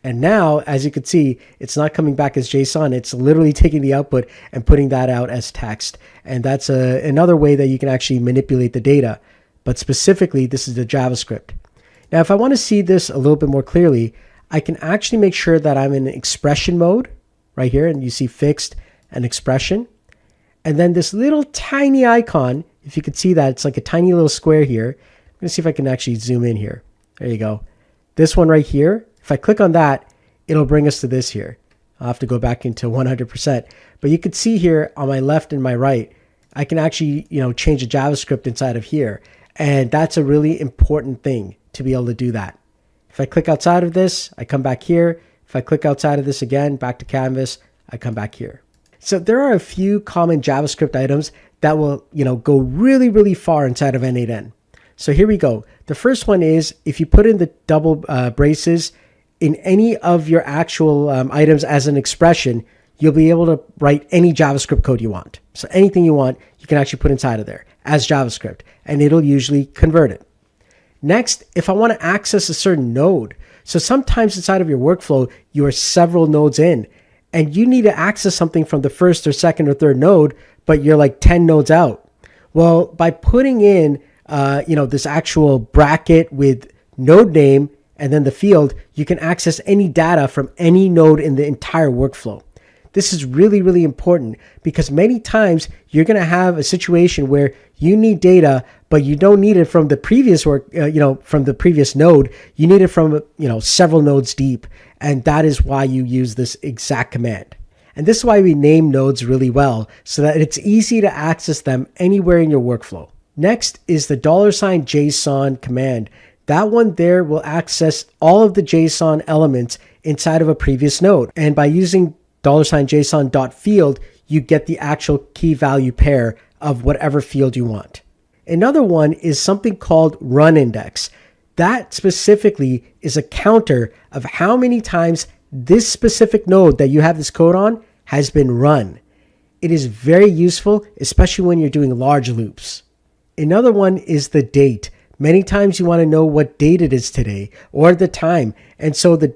And now, as you can see, it's not coming back as JSON. It's literally taking the output and putting that out as text. And that's another way that you can actually manipulate the data. But specifically, this is the JavaScript. Now, if I want to see this a little bit more clearly, I can actually make sure that I'm in expression mode right here. And you see fixed and expression. And then this little tiny icon, if you could see that, it's like a tiny little square here. I'm going to see if I can actually zoom in here. There you go. This one right here, if I click on that, it'll bring us to this here. I'll have to go back into 100%. But you could see here on my left and my right, I can actually, change the JavaScript inside of here. And that's a really important thing to be able to do that. If I click outside of this, I come back here. If I click outside of this again, back to canvas, I come back here. So there are a few common JavaScript items that will, go really, really far inside of n8n. So here we go. The first one is if you put in the double braces in any of your actual items as an expression, you'll be able to write any JavaScript code you want. So anything you want, you can actually put inside of there as JavaScript, and it'll usually convert it. Next, if I want to access a certain node, so sometimes inside of your workflow, you are several nodes in, and you need to access something from the first or second or third node, but you're like 10 nodes out. Well, by putting in, this actual bracket with node name and then the field, you can access any data from any node in the entire workflow. This is really, really important because many times you're going to have a situation where you need data, but you don't need it from the previous from the previous node. You need it from, several nodes deep. And that is why you use this exact command. And this is why we name nodes really well, so that it's easy to access them anywhere in your workflow. Next is the $JSON command. That one there will access all of the JSON elements inside of a previous node. And by using $JSON.field, you get the actual key value pair of whatever field you want. Another one is something called run index. That specifically is a counter of how many times this specific node that you have this code on has been run. It is very useful, especially when you're doing large loops. Another one is the date. Many times you want to know what date it is today or the time. And so the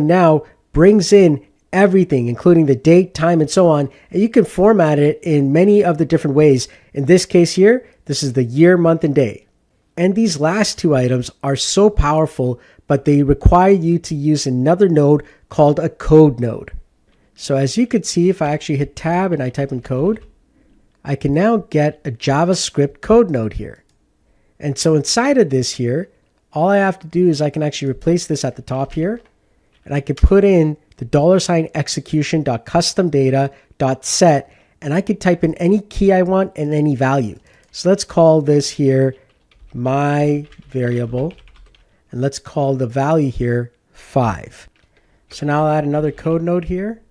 $now brings in everything, including the date, time, and so on. And you can format it in many of the different ways. In this case here, this is the year, month, and day. And these last two items are so powerful, but they require you to use another node called a code node. So as you can see, if I actually hit tab and I type in code, I can now get a JavaScript code node here. And so inside of this here, all I have to do is I can actually replace this at the top here, and I can put in the $execution.customdata.set, and I could type in any key I want and any value. So let's call this here my variable, and let's call the value here 5. So now I'll add another code node here.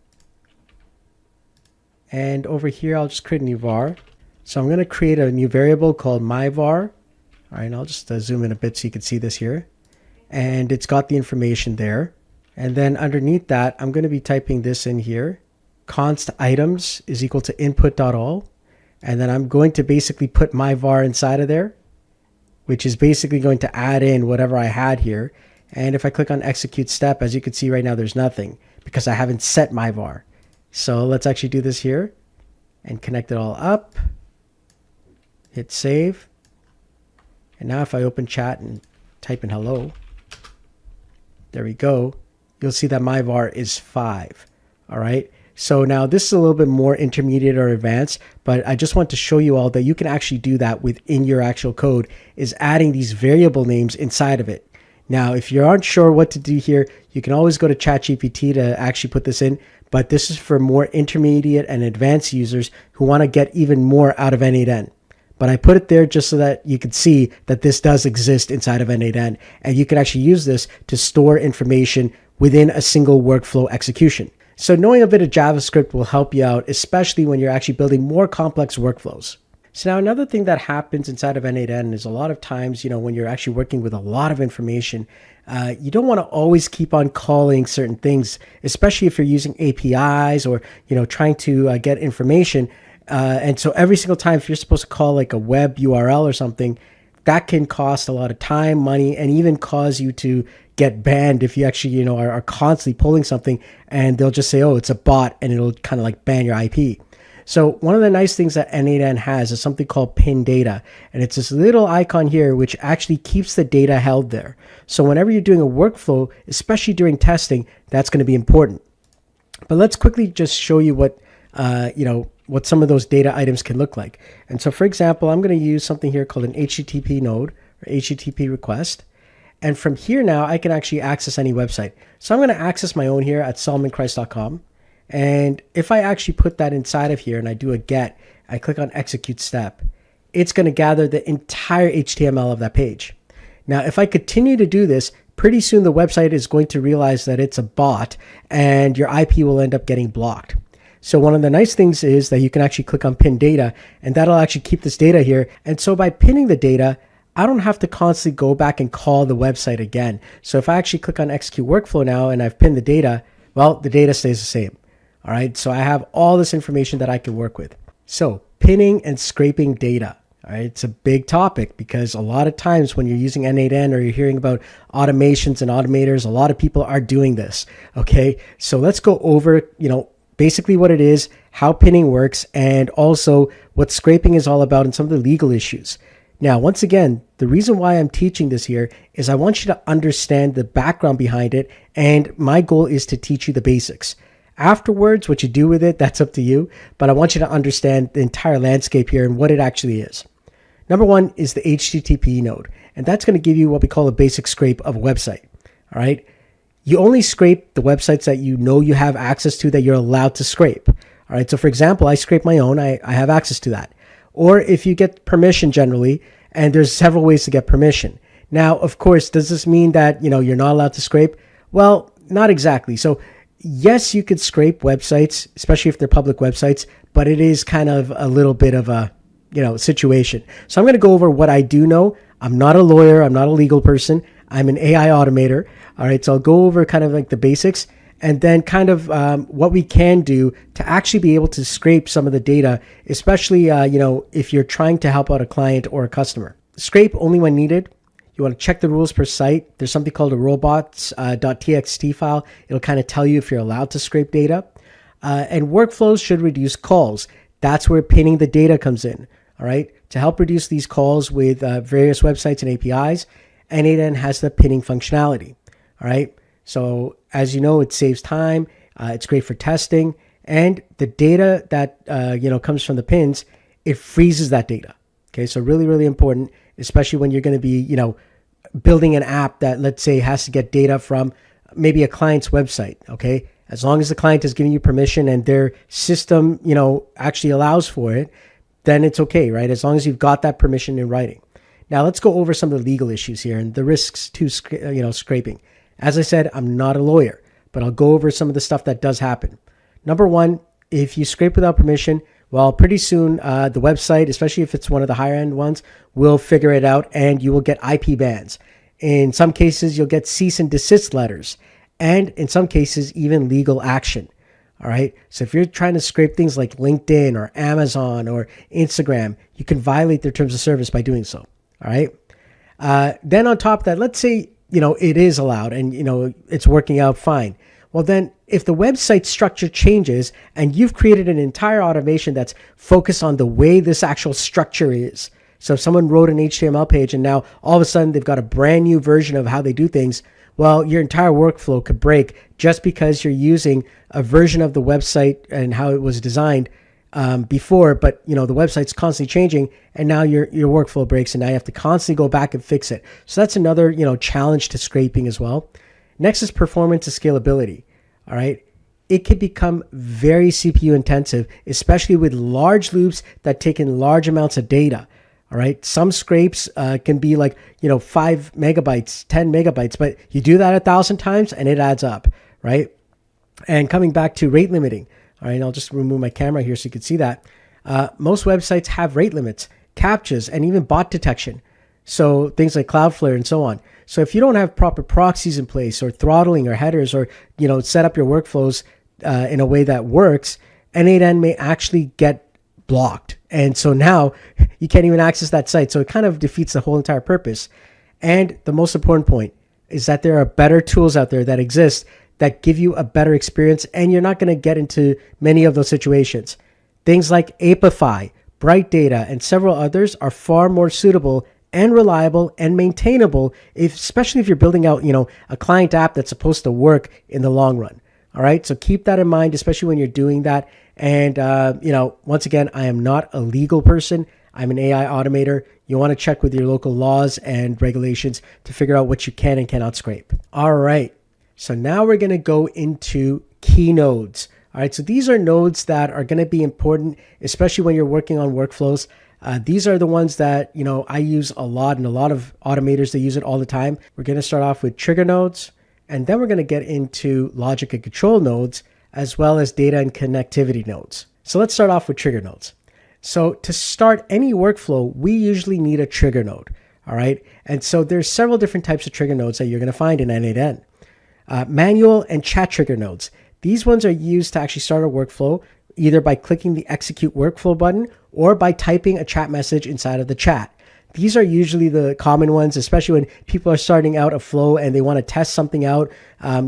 And over here, I'll just create a new var. So I'm going to create a new variable called myvar. All right, and I'll just zoom in a bit so you can see this here. And it's got the information there. And then underneath that, I'm going to be typing this in here. Const items is equal to input.all. And then I'm going to basically put my var inside of there, which is basically going to add in whatever I had here. And if I click on execute step, as you can see right now, there's nothing because I haven't set my var. So let's actually do this here and connect it all up. Hit save. And now if I open chat and type in hello, there we go. You'll see that my var is 5. All right. So now this is a little bit more intermediate or advanced, but I just want to show you all that you can actually do that within your actual code, is adding these variable names inside of it. Now, if you aren't sure what to do here, you can always go to ChatGPT to actually put this in, but this is for more intermediate and advanced users who want to get even more out of n8n. But I put it there just so that you can see that this does exist inside of n8n, and you can actually use this to store information within a single workflow execution. So knowing a bit of JavaScript will help you out, especially when you're actually building more complex workflows. So now another thing that happens inside of n8n is a lot of times, when you're actually working with a lot of information, you don't want to always keep on calling certain things, especially if you're using APIs or, trying to get information. And so every single time, if you're supposed to call like a web URL or something, that can cost a lot of time, money, and even cause you to get banned if you actually, are constantly pulling something, and they'll just say, oh, it's a bot, and it'll kind of like ban your IP. So one of the nice things that n8n has is something called pin data, and it's this little icon here which actually keeps the data held there. So whenever you're doing a workflow, especially during testing, that's going to be important. But let's quickly just show you what what some of those data items can look like. And so for example, I'm going to use something here called an HTTP node or HTTP request. And from here now, I can actually access any website. So I'm going to access my own here at solomonchrist.com. And if I actually put that inside of here and I do a get, I click on execute step, it's going to gather the entire HTML of that page. Now, if I continue to do this, pretty soon the website is going to realize that it's a bot and your IP will end up getting blocked. So one of the nice things is that you can actually click on pin data, and that'll actually keep this data here. And so by pinning the data, I don't have to constantly go back and call the website again. So if I actually click on execute workflow now and I've pinned the data, well, the data stays the same. All right. So I have all this information that I can work with. So pinning and scraping data. All right. It's a big topic because a lot of times when you're using n8n or you're hearing about automations and automators, a lot of people are doing this. Okay. So let's go over, basically what it is, how pinning works, and also what scraping is all about and some of the legal issues. Now, once again, the reason why I'm teaching this here is I want you to understand the background behind it, and my goal is to teach you the basics. Afterwards, what you do with it, that's up to you, but I want you to understand the entire landscape here and what it actually is. Number one is the HTTP node, and that's going to give you what we call a basic scrape of a website. All right. You only scrape the websites that you know you have access to, that you're allowed to scrape. All right. So for example, I scrape my own. I have access to that. Or if you get permission generally, and there's several ways to get permission. Now, of course, does this mean that, you're not allowed to scrape? Well, not exactly. So yes, you could scrape websites, especially if they're public websites, but it is kind of a little bit of a, situation. So I'm going to go over what I do know. I'm not a lawyer. I'm not a legal person. I'm an AI automator. All right. So I'll go over kind of like the basics and then kind of what we can do to actually be able to scrape some of the data, especially, if you're trying to help out a client or a customer. Scrape only when needed. You want to check the rules per site. There's something called a robots.txt file. It'll kind of tell you if you're allowed to scrape data. And workflows should reduce calls. That's where pinning the data comes in. All right. To help reduce these calls with various websites and APIs, n8n has the pinning functionality. All right. So as you know, it saves time. It's great for testing, and the data that comes from the pins, it freezes that data. Okay. So really, really important, especially when you're going to be, building an app that, let's say, has to get data from maybe a client's website. Okay. As long as the client is giving you permission and their system, actually allows for it, then it's okay, right? As long as you've got that permission in writing. Now let's go over some of the legal issues here and the risks to, scraping. As I said, I'm not a lawyer, but I'll go over some of the stuff that does happen. Number one, if you scrape without permission, well, pretty soon the website, especially if it's one of the higher end ones, will figure it out and you will get IP bans. In some cases, you'll get cease and desist letters, and in some cases, even legal action. All right. So if you're trying to scrape things like LinkedIn or Amazon or Instagram, you can violate their terms of service by doing so. All right. Then on top of that, let's say, it is allowed and, it's working out fine. Well, then if the website structure changes and you've created an entire automation that's focused on the way this actual structure is. So if someone wrote an HTML page and now all of a sudden they've got a brand new version of how they do things, well, your entire workflow could break just because you're using a version of the website and how it was designed before, but the website's constantly changing, and now your workflow breaks, and now you have to constantly go back and fix it. So that's another challenge to scraping as well. Next is performance and scalability. All right, it could become very CPU intensive, especially with large loops that take in large amounts of data. All right. Some scrapes can be like, 5 megabytes, 10 megabytes, but you do that 1,000 times and it adds up. Right. And coming back to rate limiting. All right. I'll just remove my camera here so you can see that. Most websites have rate limits, CAPTCHAs, and even bot detection. So things like Cloudflare and so on. So if you don't have proper proxies in place or throttling or headers or, set up your workflows in a way that works, n8n may actually get blocked. And so now you can't even access that site. So it kind of defeats the whole entire purpose. And the most important point is that there are better tools out there that exist that give you a better experience, and you're not going to get into many of those situations. Things like Apify, Bright Data, and several others are far more suitable and reliable and maintainable, especially if you're building out, a client app that's supposed to work in the long run. All right. So keep that in mind, especially when you're doing that. And, once again, I am not a legal person. I'm an AI automator. You want to check with your local laws and regulations to figure out what you can and cannot scrape. All right. So now we're going to go into key nodes. All right. So these are nodes that are going to be important, especially when you're working on workflows. These are the ones that, I use a lot, and a lot of automators, they use it all the time. We're going to start off with trigger nodes, and then we're going to get into logic and control nodes, as well as data and connectivity nodes. So let's start off with trigger nodes. So to start any workflow, we usually need a trigger node. All right. And so there's several different types of trigger nodes that you're going to find in n8n. Manual and chat trigger nodes. These ones are used to actually start a workflow, either by clicking the execute workflow button or by typing a chat message inside of the chat. These are usually the common ones, especially when people are starting out a flow and they want to test something out.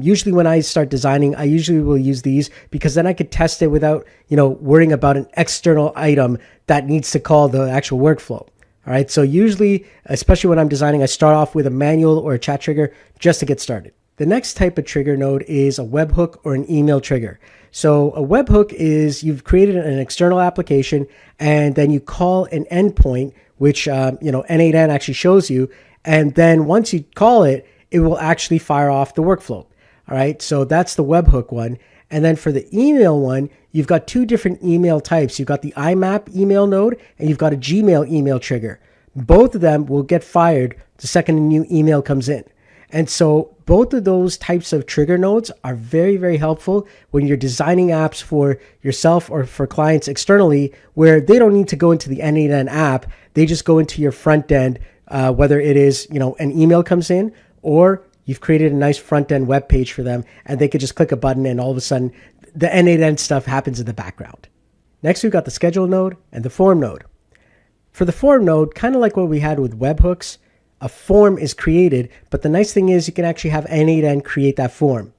Usually when I start designing, I usually will use these because then I could test it without, worrying about an external item that needs to call the actual workflow. All right. So usually, especially when I'm designing, I start off with a manual or a chat trigger just to get started. The next type of trigger node is a webhook or an email trigger. So a webhook is you've created an external application and then you call an endpoint, which, n8n actually shows you. And then once you call it, it will actually fire off the workflow. All right. So that's the webhook one. And then for the email one, you've got two different email types. You've got the IMAP email node and you've got a Gmail email trigger. Both of them will get fired the second a new email comes in. And so both of those types of trigger nodes are very, very helpful when you're designing apps for yourself or for clients externally, where they don't need to go into the n8n app. They just go into your front end, whether it is, an email comes in or you've created a nice front end web page for them and they could just click a button and all of a sudden the n8n stuff happens in the background. Next, we've got the schedule node and the form node. For the form node, kind of like what we had with webhooks, a form is created, but the nice thing is you can actually have n8n create that form.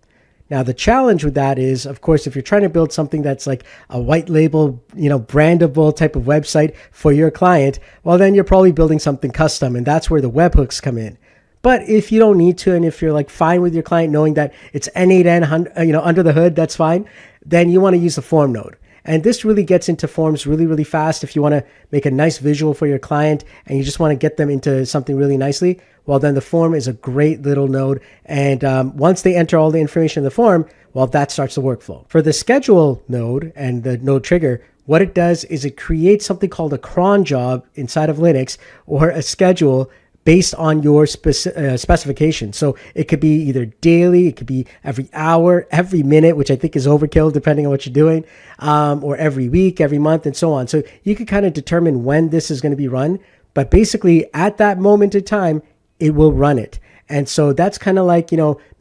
Now, the challenge with that is, of course, if you're trying to build something that's like a white label, brandable type of website for your client, well, then you're probably building something custom, and that's where the webhooks come in. But if you don't need to, and if you're like fine with your client knowing that it's n8n, under the hood, that's fine, then you want to use the form node. And this really gets into forms really, really fast. If you want to make a nice visual for your client and you just want to get them into something really nicely, well, then the form is a great little node. And once they enter all the information in the form, well, that starts the workflow. For the schedule node and the node trigger, what it does is it creates something called a cron job inside of Linux or a schedule based on your specification. So it could be either daily, it could be every hour, every minute, which I think is overkill depending on what you're doing, or every week, every month, and so on. So you can kind of determine when this is going to be run, but basically at that moment in time, it will run it. And so that's kind of like,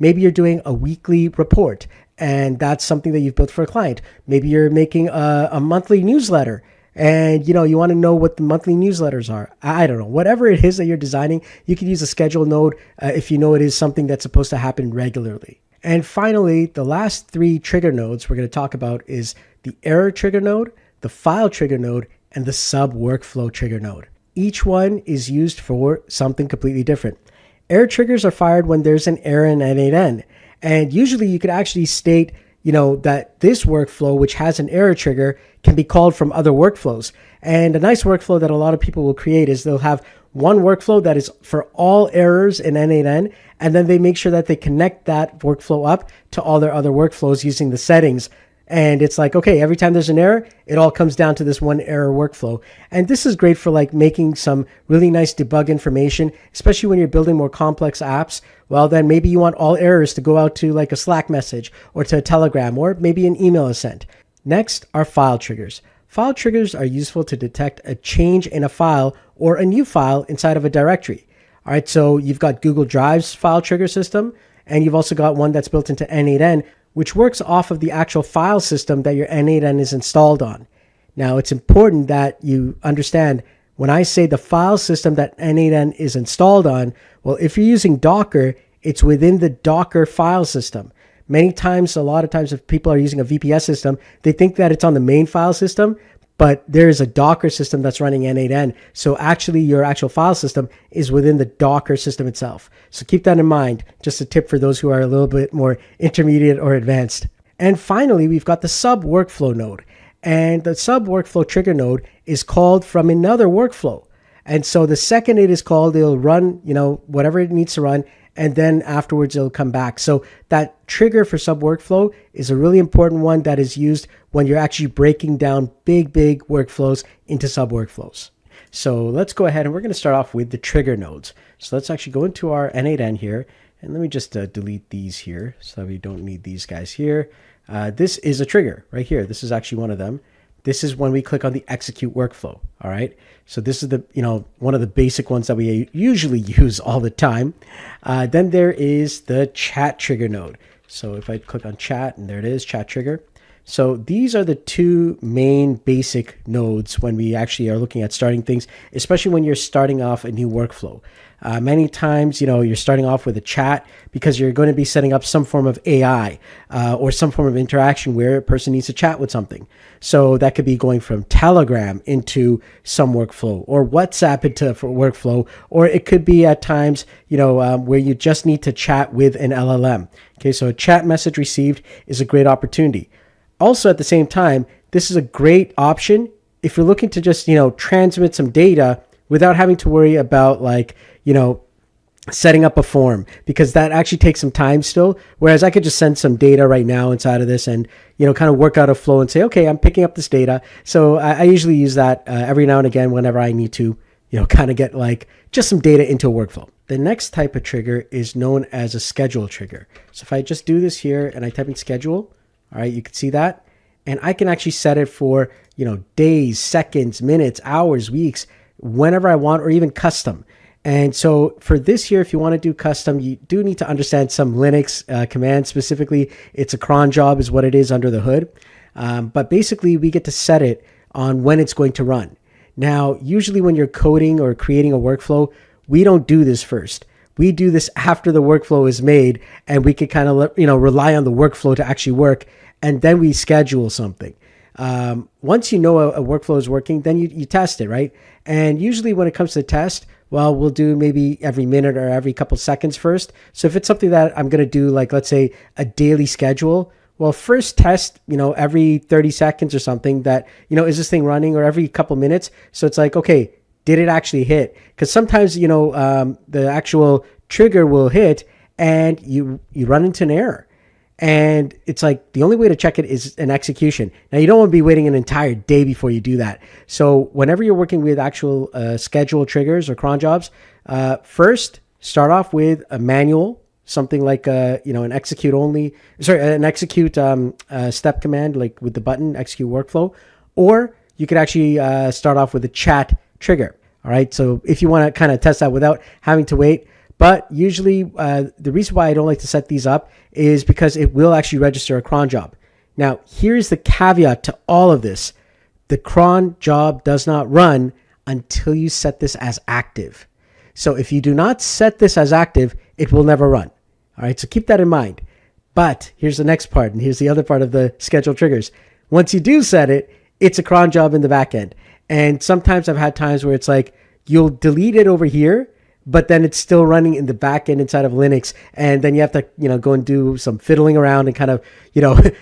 maybe you're doing a weekly report and that's something that you've built for a client. Maybe you're making a monthly newsletter and you want to know what the monthly newsletters are. I don't know, whatever it is that you're designing, you can use a schedule node if you know it is something that's supposed to happen regularly. And finally, the last three trigger nodes we're going to talk about is the error trigger node, the file trigger node, and the sub workflow trigger node. Each one is used for something completely different. Error triggers are fired when there's an error in n8n. And usually you could actually state that this workflow, which has an error trigger, can be called from other workflows. And a nice workflow that a lot of people will create is they'll have one workflow that is for all errors in n8n, and then they make sure that they connect that workflow up to all their other workflows using the settings. And it's like, okay, every time there's an error, it all comes down to this one error workflow. And this is great for like making some really nice debug information, especially when you're building more complex apps. Well, then maybe you want all errors to go out to like a Slack message or to a Telegram, or maybe an email is sent. Next are file triggers. File triggers are useful to detect a change in a file or a new file inside of a directory. All right, so you've got Google Drive's file trigger system, and you've also got one that's built into n8n, which works off of the actual file system that your n8n is installed on. Now, it's important that you understand when I say the file system that n8n is installed on, well, if you're using Docker, it's within the Docker file system. Many times, a lot of times, if people are using a VPS system, they think that it's on the main file system, but there is a Docker system that's running n8n. So actually, your actual file system is within the Docker system itself. So keep that in mind. Just a tip for those who are a little bit more intermediate or advanced. And finally, we've got the sub workflow node. And the sub workflow trigger node is called from another workflow. And so the second it is called, it'll run, whatever it needs to run, and then afterwards it'll come back. So that trigger for sub workflow is a really important one that is used when you're actually breaking down big workflows into sub workflows. So let's go ahead and we're going to start off with the trigger nodes. So let's actually go into our n8n here, and let me just delete these here so that we don't need these guys here. This is a trigger right here. This is actually one of them. This is when we click on the execute workflow. All right. So this is the, one of the basic ones that we usually use all the time. Then there is the chat trigger node. So if I click on chat, and there it is, chat trigger. So these are the two main basic nodes when we actually are looking at starting things, especially when you're starting off a new workflow. Many times, you're starting off with a chat because you're going to be setting up some form of AI or some form of interaction where a person needs to chat with something. So that could be going from Telegram into some workflow or WhatsApp into for workflow, or it could be at times, where you just need to chat with an LLM. Okay, so a chat message received is a great opportunity. Also, at the same time, this is a great option if you're looking to just, transmit some data without having to worry about setting up a form, because that actually takes some time still. Whereas I could just send some data right now inside of this and, kind of work out a flow and say, okay, I'm picking up this data. So I usually use that every now and again whenever I need to, kind of get just some data into a workflow. The next type of trigger is known as a schedule trigger. So if I just do this here and I type in schedule, all right, you can see that. And I can actually set it for, days, seconds, minutes, hours, weeks, whenever I want, or even custom. And so for this here, if you want to do custom, you do need to understand some Linux commands. Specifically, it's a cron job is what it is under the hood. But basically, we get to set it on when it's going to run. Now, usually when you're coding or creating a workflow, we don't do this first. We do this after the workflow is made, and we could kind of rely on the workflow to actually work, and then we schedule something. Once you know a workflow is working, then you test it, right? And usually when it comes to test, well, we'll do maybe every minute or every couple seconds first. So if it's something that I'm going to do, let's say a daily schedule, well, first test, every 30 seconds or something that, is this thing running, or every couple minutes. So it's okay, did it actually hit? Because sometimes, the actual trigger will hit and you run into an error. And it's the only way to check it is an execution. Now, you don't want to be waiting an entire day before you do that. So whenever you're working with actual schedule triggers or cron jobs, first start off with a manual, something like an execute step command, like with the button execute workflow, or you could actually start off with a chat trigger. All right. So if you want to kind of test that without having to wait. But usually the reason why I don't like to set these up is because it will actually register a cron job. Now, here's the caveat to all of this. The cron job does not run until you set this as active. So if you do not set this as active, it will never run. All right, so keep that in mind. But here's the next part, and here's the other part of the schedule triggers. Once you do set it, it's a cron job in the back end. And sometimes I've had times where it's you'll delete it over here, but then it's still running in the back end inside of Linux. And then you have to, go and do some fiddling around and kind of,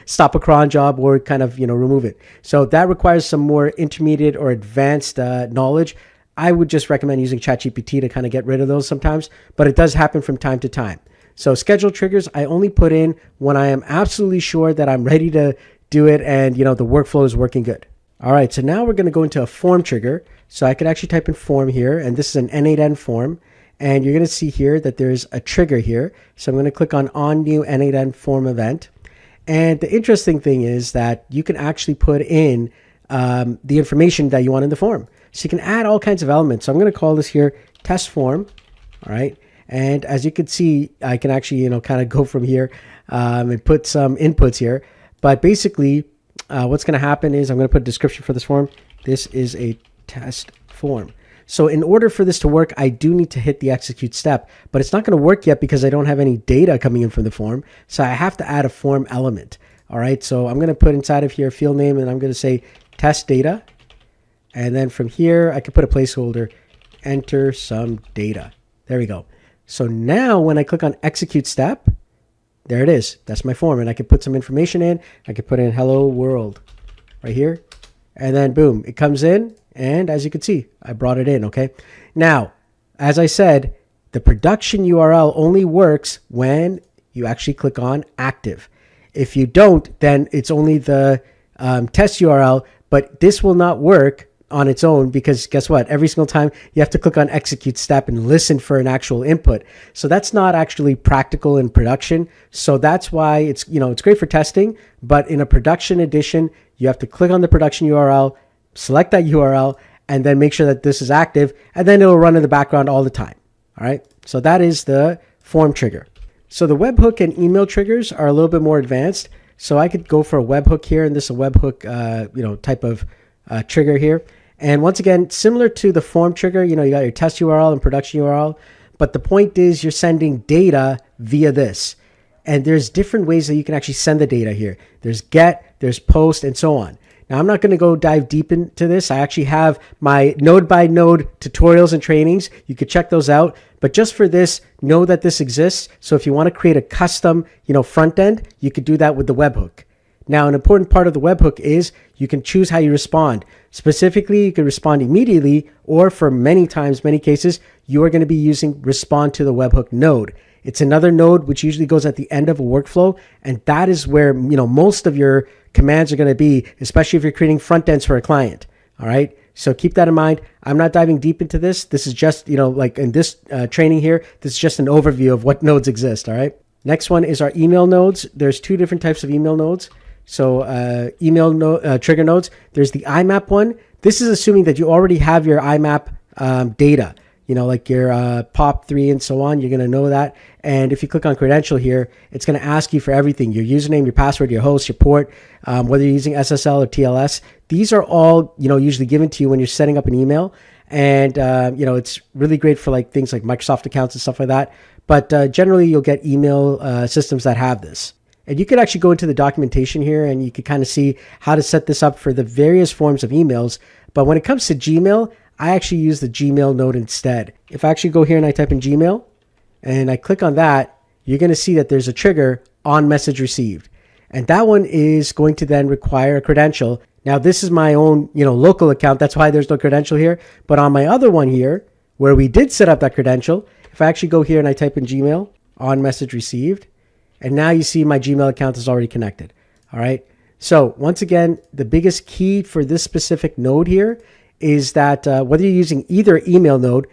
stop a cron job or kind of, remove it. So that requires some more intermediate or advanced knowledge. I would just recommend using ChatGPT to kind of get rid of those sometimes, but it does happen from time to time. So schedule triggers, I only put in when I am absolutely sure that I'm ready to do it and, the workflow is working good. All right, so now we're going to go into a form trigger. So I could actually type in form here, and this is an n8n form. And you're going to see here that there's a trigger here. So I'm going to click on new n8n form event. And the interesting thing is that you can actually put in the information that you want in the form. So you can add all kinds of elements. So I'm going to call this here test form. All right. And as you can see, I can actually, kind of go from here and put some inputs here. But basically, what's going to happen is I'm going to put a description for this form. This is a test form. So in order for this to work, I do need to hit the execute step, but it's not going to work yet because I don't have any data coming in from the form. So I have to add a form element. All right. So I'm going to put inside of here field name, and I'm going to say test data. And then from here, I can put a placeholder, enter some data. There we go. So now when I click on execute step, there it is. That's my form. And I can put some information in. I can put in hello world right here. And then boom, it comes in. And as you can see, I brought it in, okay? Now, as I said, the production URL only works when you actually click on active. If you don't, then it's only the test URL, but this will not work on its own because guess what? Every single time you have to click on execute step and listen for an actual input. So that's not actually practical in production. So that's why it's, it's great for testing, but in a production edition, you have to click on the production URL, select that URL, and then make sure that this is active, and then it'll run in the background all the time. All right. So that is the form trigger. So the webhook and email triggers are a little bit more advanced. So I could go for a webhook here, and this is a webhook, type of trigger here. And once again, similar to the form trigger, you got your test URL and production URL, but the point is you're sending data via this. And there's different ways that you can actually send the data here. There's get, there's post, and so on. Now, I'm not going to go dive deep into this. I actually have my node by node tutorials and trainings. You could check those out. But just for this, know that this exists. So if you want to create a custom, front end, you could do that with the webhook. Now, an important part of the webhook is you can choose how you respond. Specifically, you can respond immediately, or for many cases, you are going to be using respond to the webhook node. It's another node which usually goes at the end of a workflow, and that is where most of your commands are going to be, especially if you're creating front ends for a client. All right, so keep that in mind. I'm not diving deep into this. This is just like in this training here, this is just an overview of what nodes exist. All right. Next one is our email nodes. There's two different types of email nodes. So trigger nodes. There's the IMAP one. This is assuming that you already have your IMAP data. Like your POP3 and so on, you're going to know that. And if you click on credential here, it's going to ask you for everything: your username, your password, your host, your port, whether you're using SSL or TLS. These are all, usually given to you when you're setting up an email. And, it's really great for like things like Microsoft accounts and stuff like that. But generally, you'll get email systems that have this. And you could actually go into the documentation here and you could kind of see how to set this up for the various forms of emails. But when it comes to Gmail, I actually use the Gmail node instead. If I actually go here and I type in Gmail and I click on that, you're going to see that there's a trigger on message received. And that one is going to then require a credential. Now, this is my own, local account. That's why there's no credential here. But on my other one here, where we did set up that credential, if I actually go here and I type in Gmail on message received, and now you see my Gmail account is already connected. All right. So once again, the biggest key for this specific node here is that whether you're using either email node,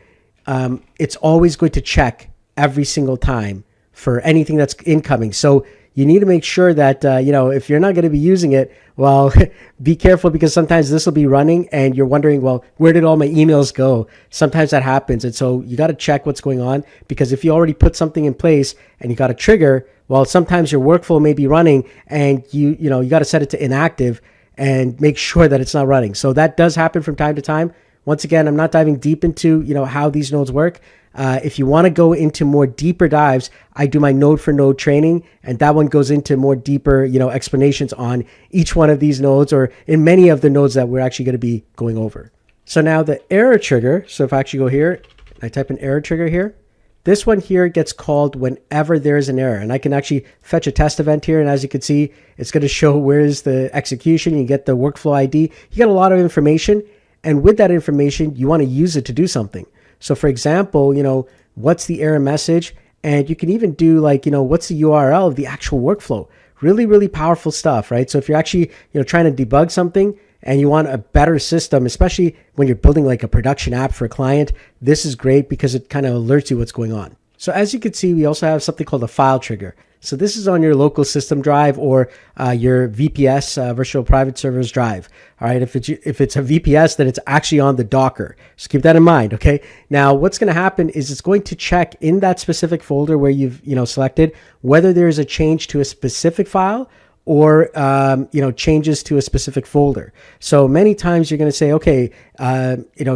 it's always going to check every single time for anything that's incoming. So you need to make sure that, if you're not going to be using it, well, be careful, because sometimes this will be running and you're wondering, well, where did all my emails go? Sometimes that happens. And so you got to check what's going on, because if you already put something in place and you got a trigger, well, sometimes your workflow may be running and you got to set it to inactive and make sure that it's not running. So that does happen from time to time. Once again, I'm not diving deep into, how these nodes work. If you want to go into more deeper dives, I do my node for node training, and that one goes into more deeper, explanations on each one of these nodes, or in many of the nodes that we're actually going to be going over. So now the error trigger. So if I actually go here, I type an error trigger here. This one here gets called whenever there is an error, and I can actually fetch a test event here. And as you can see, it's going to show where is the execution. You get the workflow ID. You get a lot of information. And with that information, you want to use it to do something. So for example, what's the error message? And you can even do like, what's the URL of the actual workflow? Really, really powerful stuff, right? So if you're actually, trying to debug something and you want a better system, especially when you're building like a production app for a client, this is great because it kind of alerts you what's going on. So as you can see, we also have something called a file trigger. So this is on your local system drive or your VPS, virtual private servers drive. All right, if it's a VPS, then it's actually on the Docker. So keep that in mind, okay? Now, what's going to happen is it's going to check in that specific folder where you've selected whether there is a change to a specific file or changes to a specific folder. So many times you're going to say, okay,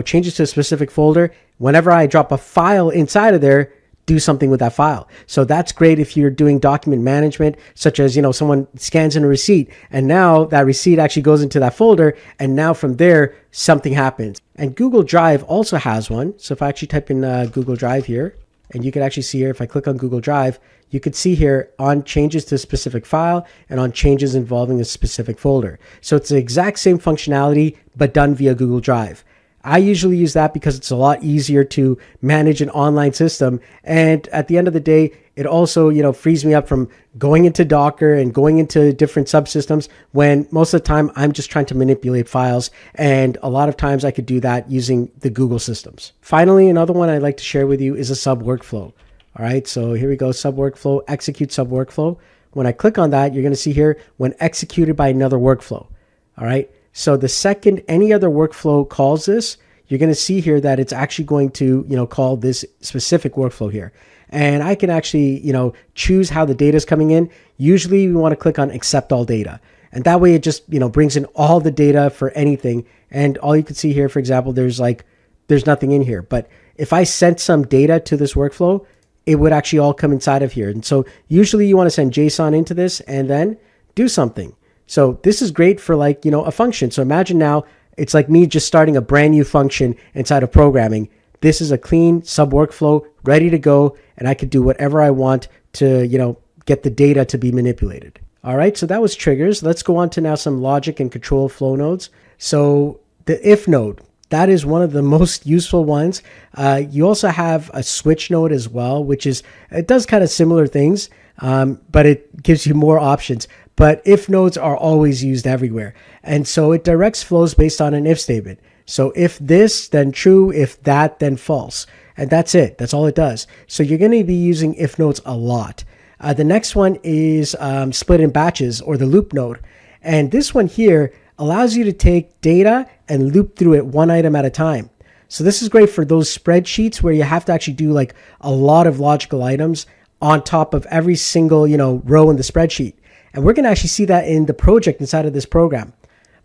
changes to a specific folder. Whenever I drop a file inside of there, do something with that file. So that's great if you're doing document management, such as, someone scans in a receipt and now that receipt actually goes into that folder. And now from there, something happens. And Google Drive also has one. So if I actually type in Google Drive here, and you can actually see here, if I click on Google Drive, you could see here on changes to a specific file and on changes involving a specific folder. So it's the exact same functionality, but done via Google Drive. I usually use that because it's a lot easier to manage an online system. And at the end of the day, it also, frees me up from going into Docker and going into different subsystems when most of the time I'm just trying to manipulate files. And a lot of times I could do that using the Google systems. Finally, another one I'd like to share with you is a sub workflow. All right, so here we go, sub workflow, execute sub workflow. When I click on that, you're going to see here when executed by another workflow. All right. So the second any other workflow calls this, you're going to see here that it's actually going to, call this specific workflow here. And I can actually, choose how the data is coming in. Usually we want to click on accept all data. And that way it just, brings in all the data for anything. And all you can see here, for example, there's nothing in here. But if I sent some data to this workflow, it would actually all come inside of here. And so usually you want to send JSON into this and then do something. So this is great for a function. So imagine now it's like me just starting a brand new function inside of programming. This is a clean sub workflow ready to go. And I could do whatever I want to, get the data to be manipulated. All right, so that was triggers. Let's go on to now some logic and control flow nodes. So the if node, that is one of the most useful ones. You also have a switch node as well, it does kind of similar things, but it gives you more options. But if nodes are always used everywhere. And so it directs flows based on an if statement. So if this, then true, if that, then false. And that's it. That's all it does. So you're going to be using if nodes a lot. The next one is split in batches, or the loop node. And this one here allows you to take data and loop through it one item at a time. So this is great for those spreadsheets where you have to actually do a lot of logical items on top of every single, row in the spreadsheet. And we're going to actually see that in the project inside of this program.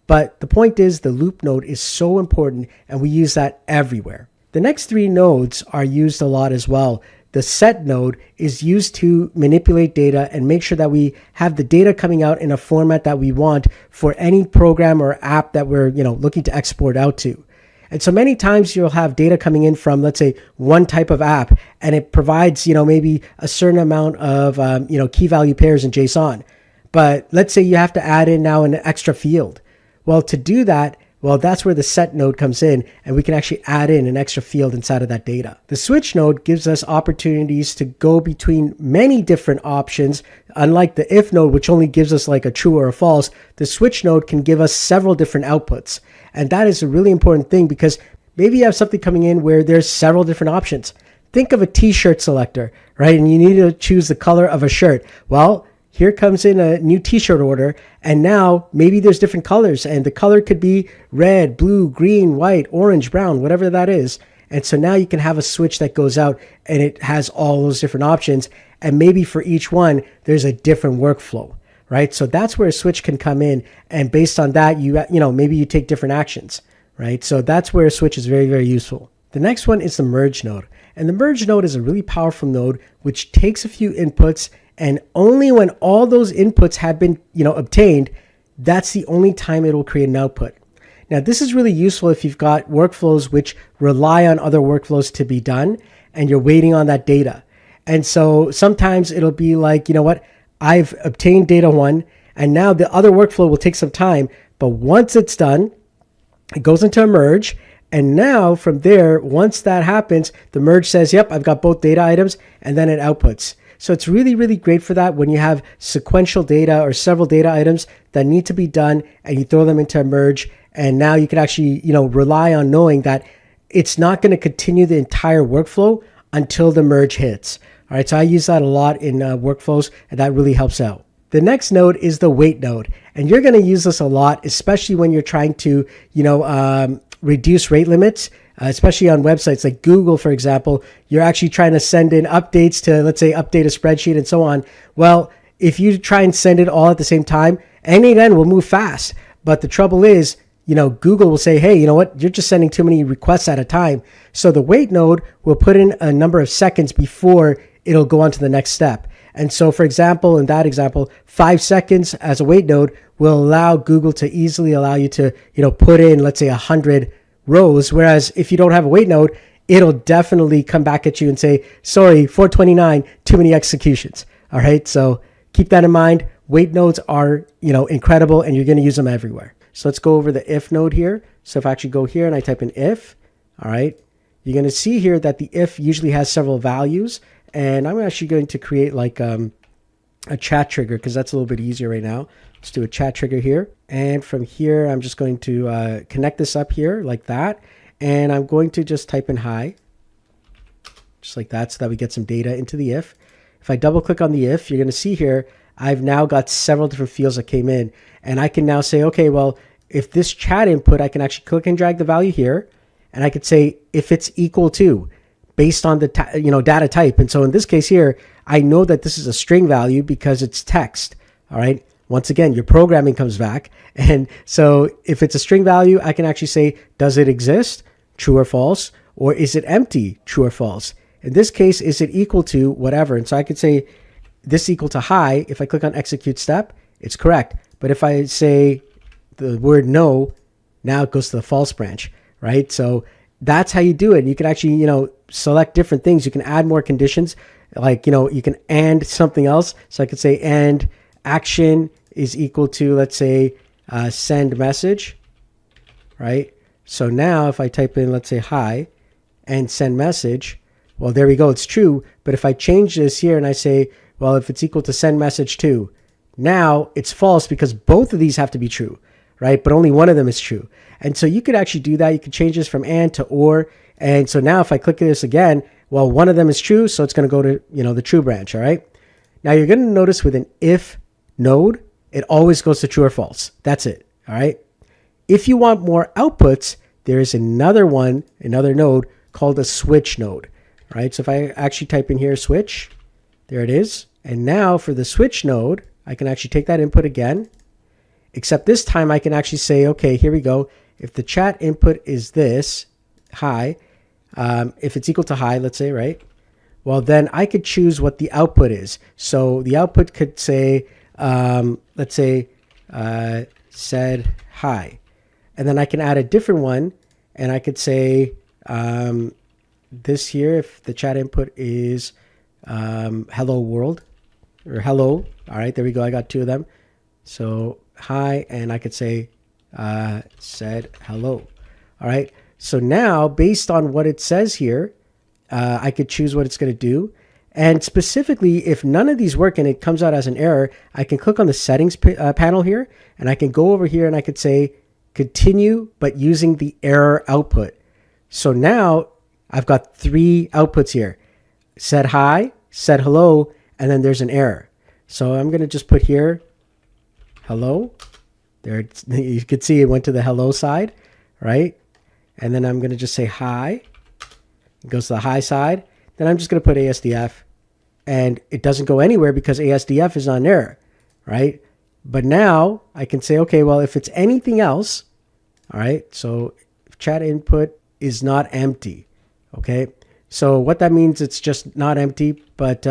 But the point is the loop node is so important, and we use that everywhere. The next three nodes are used a lot as well. The set node is used to manipulate data and make sure that we have the data coming out in a format that we want for any program or app that we're, looking to export out to. And so many times you'll have data coming in from, let's say, one type of app, and it provides, maybe a certain amount of, key value pairs in JSON. But let's say you have to add in now an extra field. Well, to do that, that's where the set node comes in, and we can actually add in an extra field inside of that data. The switch node gives us opportunities to go between many different options. Unlike the if node, which only gives us a true or a false, the switch node can give us several different outputs. And that is a really important thing, because maybe you have something coming in where there's several different options. Think of a t-shirt selector, right? And you need to choose the color of a shirt. Well, here comes in a new t-shirt order, and now maybe there's different colors, and the color could be red, blue, green, white, orange, brown, whatever that is. And so now you can have a switch that goes out and it has all those different options, and maybe for each one there's a different workflow, right? So that's where a switch can come in, and based on that maybe you take different actions, right? So that's where a switch is very, very useful. The next one is the merge node, and the merge node is a really powerful node which takes a few inputs, and only when all those inputs have been, obtained, that's the only time it will create an output. Now, this is really useful if you've got workflows which rely on other workflows to be done, and you're waiting on that data. And so sometimes it'll be I've obtained data one, and now the other workflow will take some time, but once it's done, it goes into a merge. And now from there, once that happens, the merge says, yep, I've got both data items, and then it outputs. So it's really, really great for that when you have sequential data or several data items that need to be done, and you throw them into a merge. And now you can actually, rely on knowing that it's not going to continue the entire workflow until the merge hits. All right. So I use that a lot in workflows, and that really helps out. The next node is the wait node, and you're going to use this a lot, especially when you're trying to, reduce rate limits. Especially on websites like Google, for example, you're actually trying to send in updates to, let's say, update a spreadsheet and so on. Well, if you try and send it all at the same time, n8n will move fast. But the trouble is, Google will say, hey, you know what? You're just sending too many requests at a time. So the wait node will put in a number of seconds before it'll go on to the next step. And so, for example, in that example, 5 seconds as a wait node will allow Google to easily allow you to, put in, let's say, 100 rows, whereas if you don't have a wait node, it'll definitely come back at you and say, sorry, 429, too many executions. All right, so keep that in mind. Wait nodes are, incredible, and you're going to use them everywhere. So let's go over the if node here. So if I actually go here and I type in if, all right, you're going to see here that the if usually has several values, and I'm actually going to create a chat trigger because that's a little bit easier right now. Let's do a chat trigger here. And from here, I'm just going to connect this up here like that. And I'm going to just type in hi, just like that, so that we get some data into the if. If I double click on the if, you're going to see here, I've now got several different fields that came in. And I can now say, okay, well, if this chat input, I can actually click and drag the value here. and I could say if it's equal to, based on the data type. And so in this case here, I know that this is a string value because it's text. All right. Once again, your programming comes back. And so if it's a string value, I can actually say, does it exist? True or false? Or is it empty? True or false? In this case, is it equal to whatever? And so I could say this equal to high. If I click on execute step, it's correct. But if I say the word no, now it goes to the false branch, right? So that's how you do it. You can actually, select different things. You can add more conditions, like, you can and something else. So I could say and action is equal to, let's say, send message, right? So now if I type in, let's say, hi and send message, well, there we go. It's true. But if I change this here and I say, well, if it's equal to send message to, now it's false because both of these have to be true, right? But only one of them is true. And so you could actually do that. You could change this from and to or. And so now if I click this again, well, one of them is true. So it's going to go to, the true branch. All right. Now you're going to notice with an if node, it always goes to true or false. That's it. All right. If you want more outputs, there is another node called a switch node. All right. So if I actually type in here, switch, there it is. And now for the switch node, I can actually take that input again, except this time I can actually say, okay, here we go. If the chat input is this, hi, if it's equal to hi, let's say, right? Well, then I could choose what the output is. So the output could say, let's say, said hi. And then I can add a different one, and I could say this here, if the chat input is hello world, or hello. All right, there we go. I got two of them. So hi, and I could say said hello. All right. So now, based on what it says here, I could choose what it's going to do. And specifically, if none of these work and it comes out as an error, I can click on the settings panel here, and I can go over here and I could say continue, but using the error output. So now I've got three outputs here: said hi, said hello, and then there's an error. So I'm going to just put here hello. There, you could see it went to the hello side, right? And then I'm going to just say hi. It goes to the hi side. Then I'm just going to put ASDF, and it doesn't go anywhere because ASDF is on error, right? But now I can say, okay, well, if it's anything else, all right, so chat input is not empty, okay? So what that means, it's just not empty, but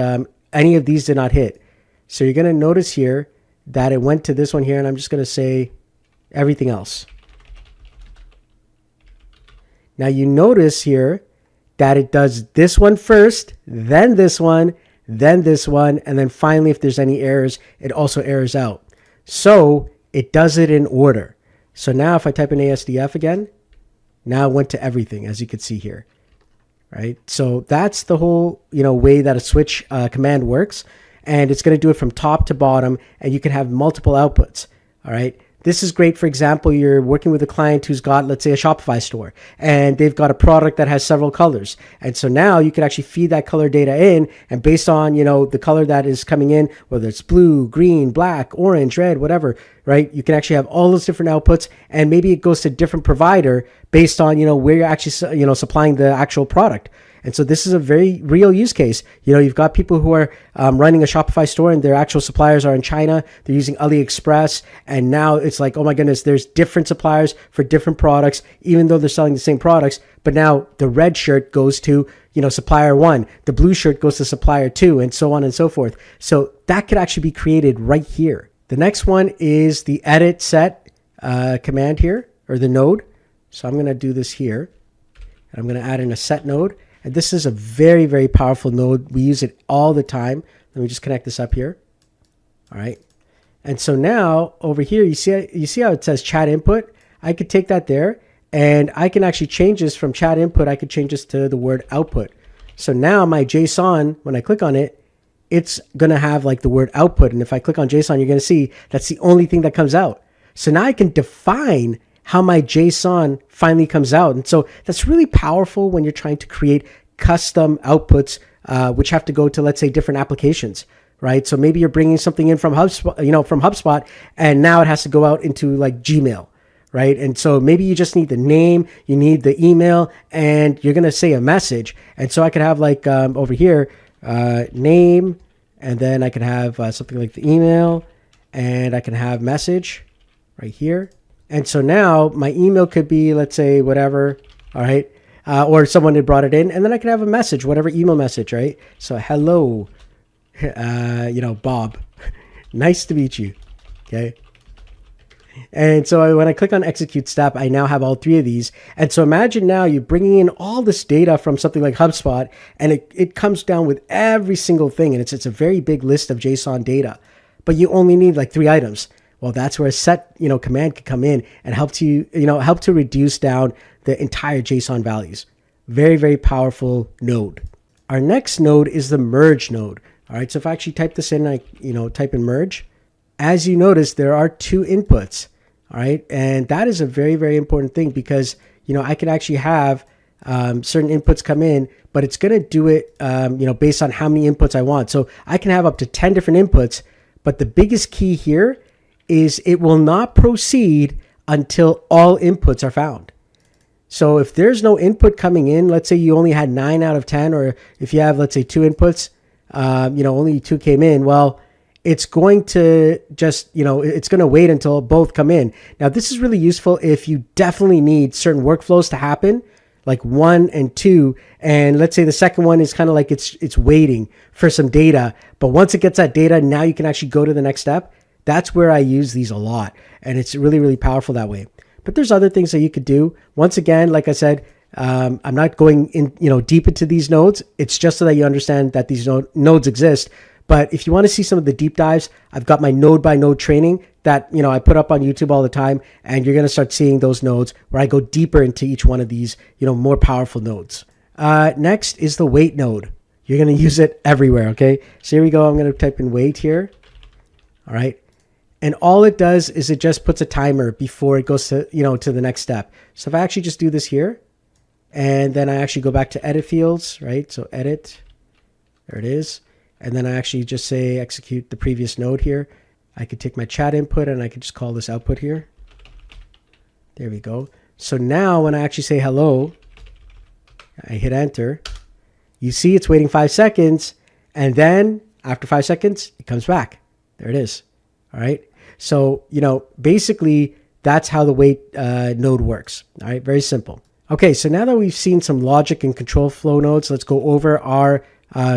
any of these did not hit. So you're going to notice here that it went to this one here, and I'm just going to say everything else. Now you notice here that it does this one first, then this one, then this one, and then finally, if there's any errors, it also errors out. So it does it in order. So now if I type in ASDF again, now it went to everything, as you can see here, right? So that's the whole, way that a switch command works. And it's going to do it from top to bottom, and you can have multiple outputs. All right. This is great. For example, you're working with a client who's got, let's say, a Shopify store, and they've got a product that has several colors. And so now you can actually feed that color data in, and based on, the color that is coming in, whether it's blue, green, black, orange, red, whatever, right? You can actually have all those different outputs, and maybe it goes to a different provider based on, where you're actually, supplying the actual product. And so this is a very real use case. You've got people who are running a Shopify store and their actual suppliers are in China. They're using AliExpress. And now it's like, oh my goodness, there's different suppliers for different products, even though they're selling the same products. But now the red shirt goes to, supplier one, the blue shirt goes to supplier two, and so on and so forth. So that could actually be created right here. The next one is the edit set command here, or the node. So I'm going to do this here. I'm going to add in a set node. And this is a very, very powerful node. We use it all the time. Let me just connect this up here. All right. And so now over here, you see how it says chat input? I could take that there, and I can actually change this from chat input. I could change this to the word output. So now my JSON, when I click on it, it's going to have like the word output. And if I click on JSON, you're going to see that's the only thing that comes out. So now I can define how my JSON finally comes out. And so that's really powerful when you're trying to create custom outputs, which have to go to, let's say, different applications, right? So maybe you're bringing something in from HubSpot, and now it has to go out into like Gmail, right? And so maybe you just need the name, you need the email, and you're going to say a message. And so I could have like over here, name, and then I could have something like the email, and I can have message right here. And so now my email could be, let's say, whatever, all right? Or someone had brought it in, and then I can have a message, whatever email message, right? So hello, Bob, nice to meet you, okay? And so when I click on execute step, I now have all three of these. And so imagine now you're bringing in all this data from something like HubSpot, and it comes down with every single thing. And it's a very big list of JSON data, but you only need like 3 items. Well, that's where a set, command can come in and help to reduce down the entire JSON values. Very, very powerful node. Our next node is the merge node. All right. So if I actually type this in, type in merge, as you notice, there are 2 inputs. All right. And that is a very, very important thing because, I can actually have certain inputs come in, but it's going to do it, based on how many inputs I want. So I can have up to 10 different inputs, but the biggest key here is it will not proceed until all inputs are found. So if there's no input coming in, let's say you only had 9 out of 10, or if you have, let's say 2 inputs, only 2 came in, well, it's going to just, it's going to wait until both come in. Now, this is really useful if you definitely need certain workflows to happen, like 1 and 2. And let's say the second one is kind of like it's waiting for some data. But once it gets that data, now you can actually go to the next step. That's where I use these a lot. And it's really, really powerful that way. But there's other things that you could do. Once again, like I said, I'm not going in, deep into these nodes. It's just so that you understand that these nodes exist. But if you want to see some of the deep dives, I've got my node by node training that, I put up on YouTube all the time. And you're going to start seeing those nodes where I go deeper into each one of these, more powerful nodes. Next is the wait node. You're going to use it everywhere. Okay. So here we go. I'm going to type in wait here. All right. And all it does is it just puts a timer before it goes to, to the next step. So if I actually just do this here, and then I actually go back to edit fields, right? So edit, there it is. And then I actually just say execute the previous node here. I could take my chat input and I could just call this output here. There we go. So now when I actually say hello, I hit enter, you see it's waiting 5 seconds. And then after 5 seconds, it comes back. There it is. All right. So, basically that's how the wait node works. All right. Very simple. Okay. So now that we've seen some logic and control flow nodes, let's go over our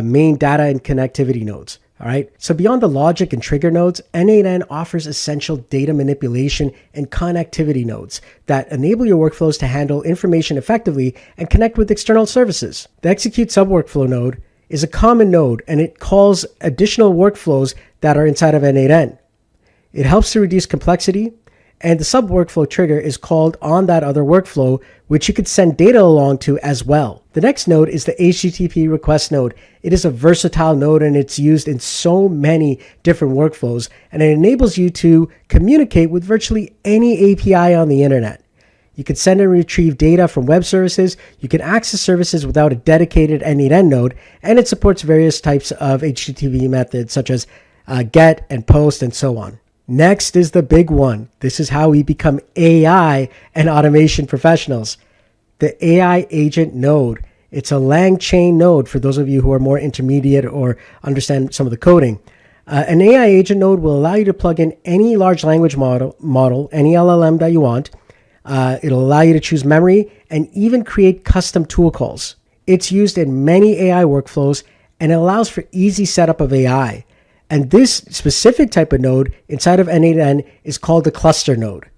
main data and connectivity nodes. All right. So beyond the logic and trigger nodes, n8n offers essential data manipulation and connectivity nodes that enable your workflows to handle information effectively and connect with external services. The execute subworkflow node is a common node, and it calls additional workflows that are inside of n8n. It helps to reduce complexity, and the sub-workflow trigger is called on that other workflow, which you could send data along to as well. The next node is the HTTP request node. It is a versatile node, and it's used in so many different workflows, and it enables you to communicate with virtually any API on the internet. You can send and retrieve data from web services. You can access services without a dedicated n8n node, and it supports various types of HTTP methods such as GET and POST and so on. Next is the big one. This is how we become AI and automation professionals. The AI agent node. It's a LangChain node for those of you who are more intermediate or understand some of the coding. An AI agent node will allow you to plug in any large language model, any LLM that you want. It'll allow you to choose memory and even create custom tool calls. It's used in many AI workflows, and it allows for easy setup of AI. And this specific type of node inside of n8n is called the cluster node.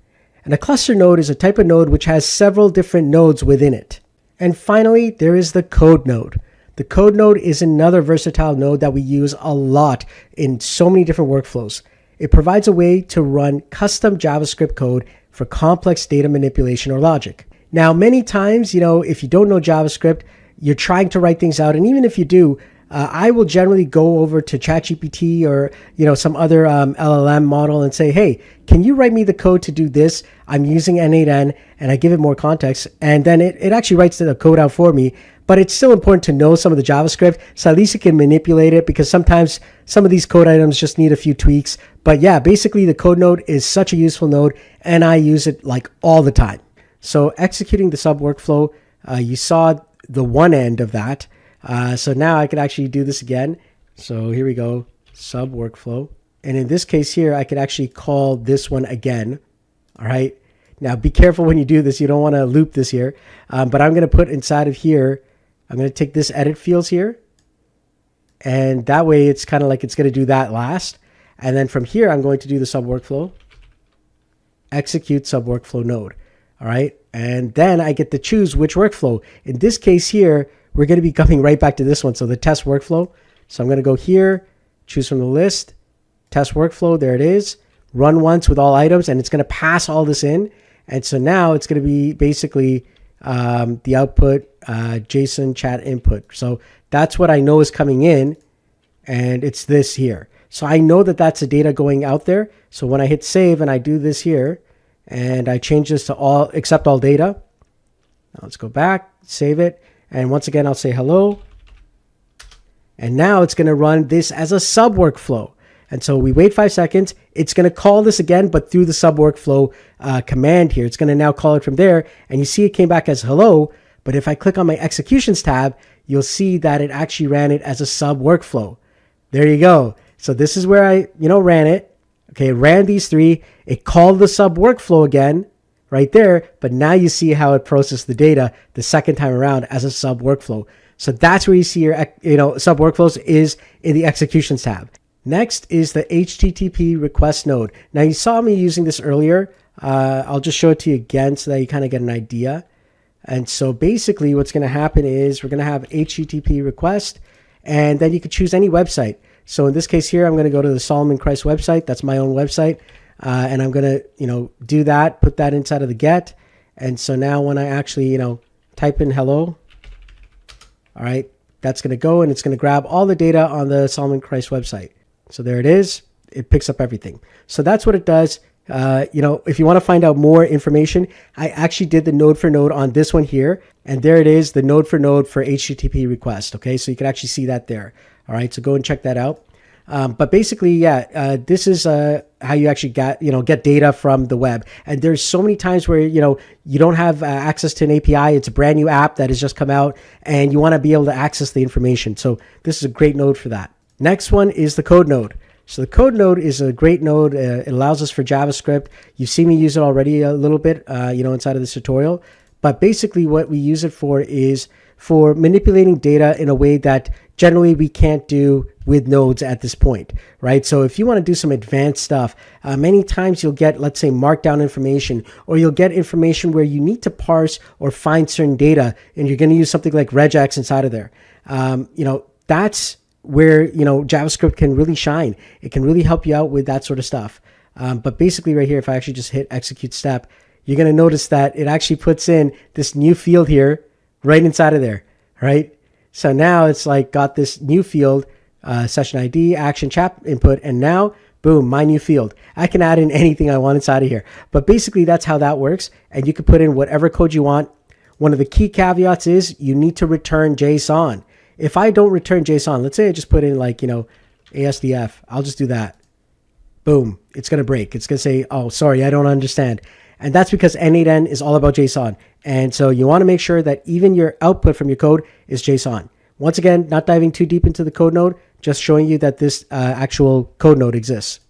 And a cluster node is a type of node which has several different nodes within it. And finally, there is the code node. The code node is another versatile node that we use a lot in so many different workflows. It provides a way to run custom JavaScript code for complex data manipulation or logic. Now, many times, if you don't know JavaScript, you're trying to write things out. And even if you do, I will generally go over to ChatGPT or some other LLM model and say, hey, can you write me the code to do this? I'm using n8n, and I give it more context, and then it actually writes the code out for me. But it's still important to know some of the JavaScript, so at least you can manipulate it, because sometimes some of these code items just need a few tweaks. But yeah, basically the code node is such a useful node, and I use it like all the time. So executing the sub workflow, you saw the one end of that. So now I could actually do this again. So here we go, sub workflow. And in this case here, I could actually call this one again. All right. Now be careful when you do this. You don't want to loop this here. But I'm going to put inside of here, I'm going to take this edit fields here. And that way it's kind of like it's going to do that last. And then from here, I'm going to do the sub workflow, execute sub workflow node. All right. And then I get to choose which workflow. In this case here, we're going to be coming right back to this one. So the test workflow. So I'm going to go here, choose from the list, test workflow. There it is. Run once with all items, and it's going to pass all this in. And so now it's going to be basically the output JSON chat input. So that's what I know is coming in, and it's this here. So I know that that's the data going out there. So when I hit save and I do this here, and I change this to all accept all data. Now let's go back, save it, and once again I'll say hello. And now it's going to run this as a sub workflow. And so we wait 5 seconds. It's going to call this again, but through the sub workflow command here. It's going to now call it from there. And you see it came back as hello. But if I click on my executions tab, you'll see that it actually ran it as a sub workflow. There you go. So this is where I, ran it. Okay, it ran these three. It called the sub workflow again right there. But now you see how it processed the data the second time around as a sub workflow. So that's where you see your, sub workflows is in the executions tab. Next is the HTTP request node. Now you saw me using this earlier. I'll just show it to you again so that you kind of get an idea. And so basically what's going to happen is we're going to have HTTP request, and then you could choose any website. So in this case here, I'm going to go to the Solomon Christ website. That's my own website. And I'm going to, do that, put that inside of the get. And so now when I actually, type in hello, all right, that's going to go and it's going to grab all the data on the Solomon Christ website. So there it is. It picks up everything. So that's what it does. If you want to find out more information, I actually did the node for node on this one here. And there it is, the node for HTTP request. Okay, so you can actually see that there. All right, so go and check that out. But basically, this is how you actually get data from the web. And there's so many times where, you don't have access to an API. It's a brand new app that has just come out and you want to be able to access the information. So this is a great node for that. Next one is the code node. So the code node is a great node. It allows us for JavaScript. You've seen me use it already a little bit, inside of this tutorial. But basically what we use it for is for manipulating data in a way that generally we can't do with nodes at this point, right? So if you want to do some advanced stuff, many times you'll get, let's say, markdown information, or you'll get information where you need to parse or find certain data, and you're going to use something like regex inside of there. That's where, JavaScript can really shine. It can really help you out with that sort of stuff. But basically right here, if I actually just hit execute step, you're going to notice that it actually puts in this new field here right inside of there, right? So now it's like got this new field, session ID, action, chat input, and now, boom, my new field. I can add in anything I want inside of here. But basically that's how that works. And you can put in whatever code you want. One of the key caveats is you need to return JSON. If I don't return JSON, let's say I just put in like, ASDF, I'll just do that. Boom, it's going to break. It's going to say, oh, sorry, I don't understand. And that's because n8n is all about JSON. And so you want to make sure that even your output from your code is JSON. Once again, not diving too deep into the code node, just showing you that this actual code node exists.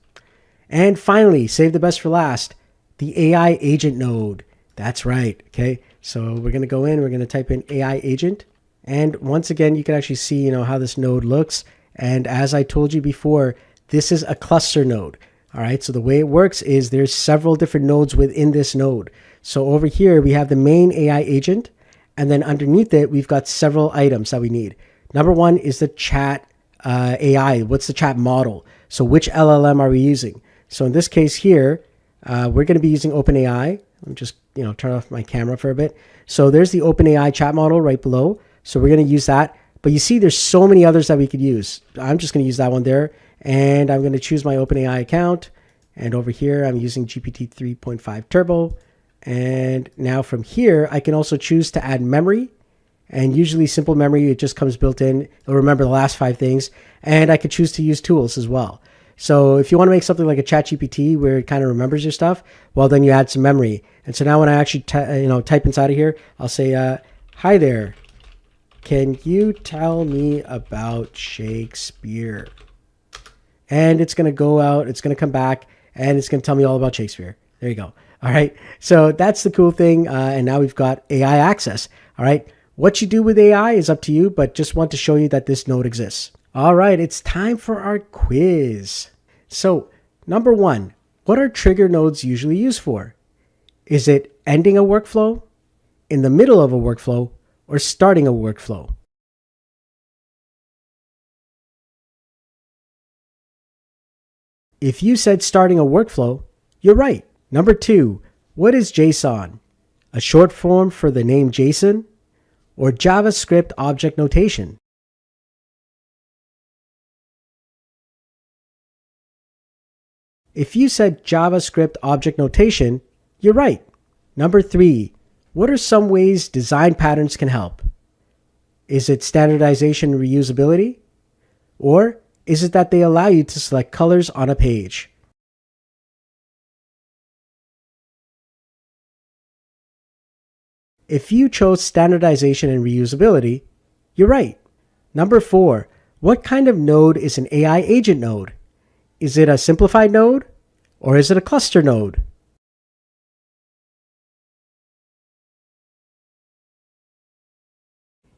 And finally, save the best for last, the AI agent node. That's right. Okay. So we're going to go in, we're going to type in AI agent. And once again, you can actually see, how this node looks. And as I told you before, this is a cluster node. All right. So the way it works is there's several different nodes within this node. So over here, we have the main AI agent. And then underneath it, we've got several items that we need. Number one is the chat AI. What's the chat model? So which LLM are we using? So in this case here, we're going to be using OpenAI. Let me just, turn off my camera for a bit. So there's the OpenAI chat model right below. So we're going to use that. But you see, there's so many others that we could use. I'm just going to use that one there. And I'm going to choose my OpenAI account. And over here, I'm using GPT 3.5 Turbo. And now from here, I can also choose to add memory. And usually simple memory, it just comes built in. It'll remember the last 5 things. And I could choose to use tools as well. So if you want to make something like a ChatGPT where it kind of remembers your stuff, well, then you add some memory. And so now when I actually type inside of here, I'll say, hi there, can you tell me about Shakespeare? And it's going to go out, it's going to come back, and it's going to tell me all about Shakespeare. There you go. All right. So that's the cool thing. And now we've got AI access. All right. What you do with AI is up to you, but just want to show you that this node exists. All right. It's time for our quiz. So number 1, what are trigger nodes usually used for? Is it ending a workflow, in the middle of a workflow, or starting a workflow? If you said starting a workflow, you're right. Number 2, what is JSON? A short form for the name Jason or JavaScript object notation? If you said JavaScript object notation, you're right. Number 3, what are some ways design patterns can help? Is it standardization and reusability? Or is it that they allow you to select colors on a page? If you chose standardization and reusability, you're right. Number 4, what kind of node is an AI agent node? Is it a simplified node or is it a cluster node?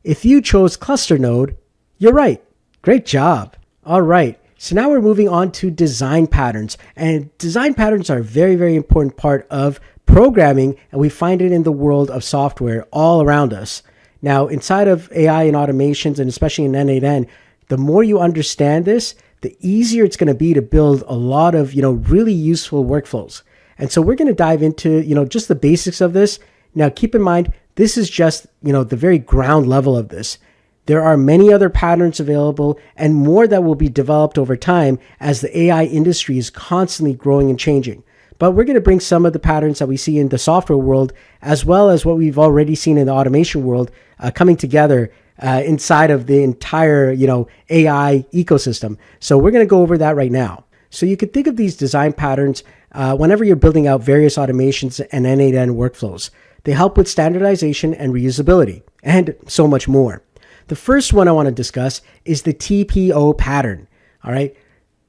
If you chose cluster node, you're right. Great job. All right. So now we're moving on to design patterns. And design patterns are a very, very important part of programming, and we find it in the world of software all around us. Now, inside of AI and automations, and especially in n8n, the more you understand this, the easier it's going to be to build a lot of, really useful workflows. And so we're going to dive into, just the basics of this. Now, keep in mind, this is just, the very ground level of this. There are many other patterns available and more that will be developed over time as the AI industry is constantly growing and changing. But we're going to bring some of the patterns that we see in the software world, as well as what we've already seen in the automation world, coming together inside of the entire, AI ecosystem. So we're going to go over that right now. So you could think of these design patterns whenever you're building out various automations and n8n workflows. They help with standardization and reusability, and so much more. The first one I want to discuss is the TPO pattern. All right.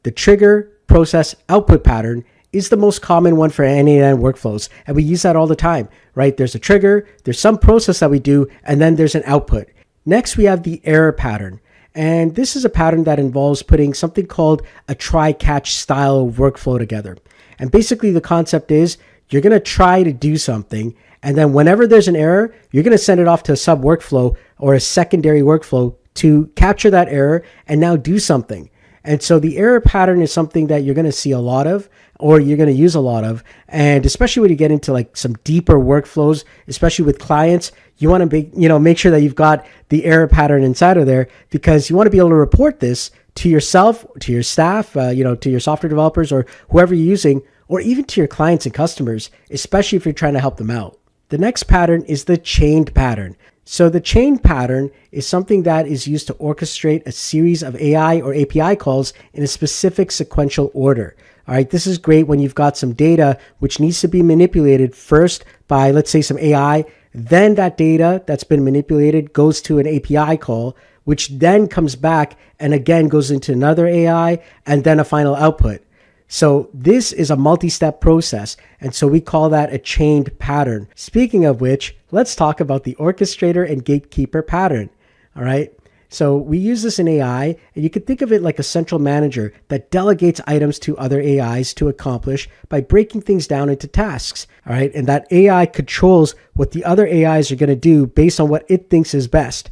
The trigger process output pattern is the most common one for n8n workflows. And we use that all the time, right? There's a trigger, there's some process that we do, and then there's an output. Next, we have the error pattern. And this is a pattern that involves putting something called a try-catch style workflow together. And basically the concept is you're going to try to do something, and then whenever there's an error, you're going to send it off to a sub workflow or a secondary workflow to capture that error and now do something. And so the error pattern is something that you're going to see a lot of, or you're going to use a lot of. And especially when you get into like some deeper workflows, especially with clients, you want to make sure that you've got the error pattern inside of there, because you want to be able to report this to yourself, to your staff, to your software developers or whoever you're using, or even to your clients and customers, especially if you're trying to help them out. The next pattern is the chained pattern. So the chained pattern is something that is used to orchestrate a series of AI or API calls in a specific sequential order. All right, this is great when you've got some data which needs to be manipulated first by, let's say, some AI. Then that data that's been manipulated goes to an API call, which then comes back and again goes into another AI and then a final output. So this is a multi-step process, and so we call that a chained pattern. Speaking of which, let's talk about the orchestrator and gatekeeper pattern. All right. So we use this in AI, and you can think of it like a central manager that delegates items to other AIs to accomplish by breaking things down into tasks. All right. And that AI controls what the other AIs are going to do based on what it thinks is best.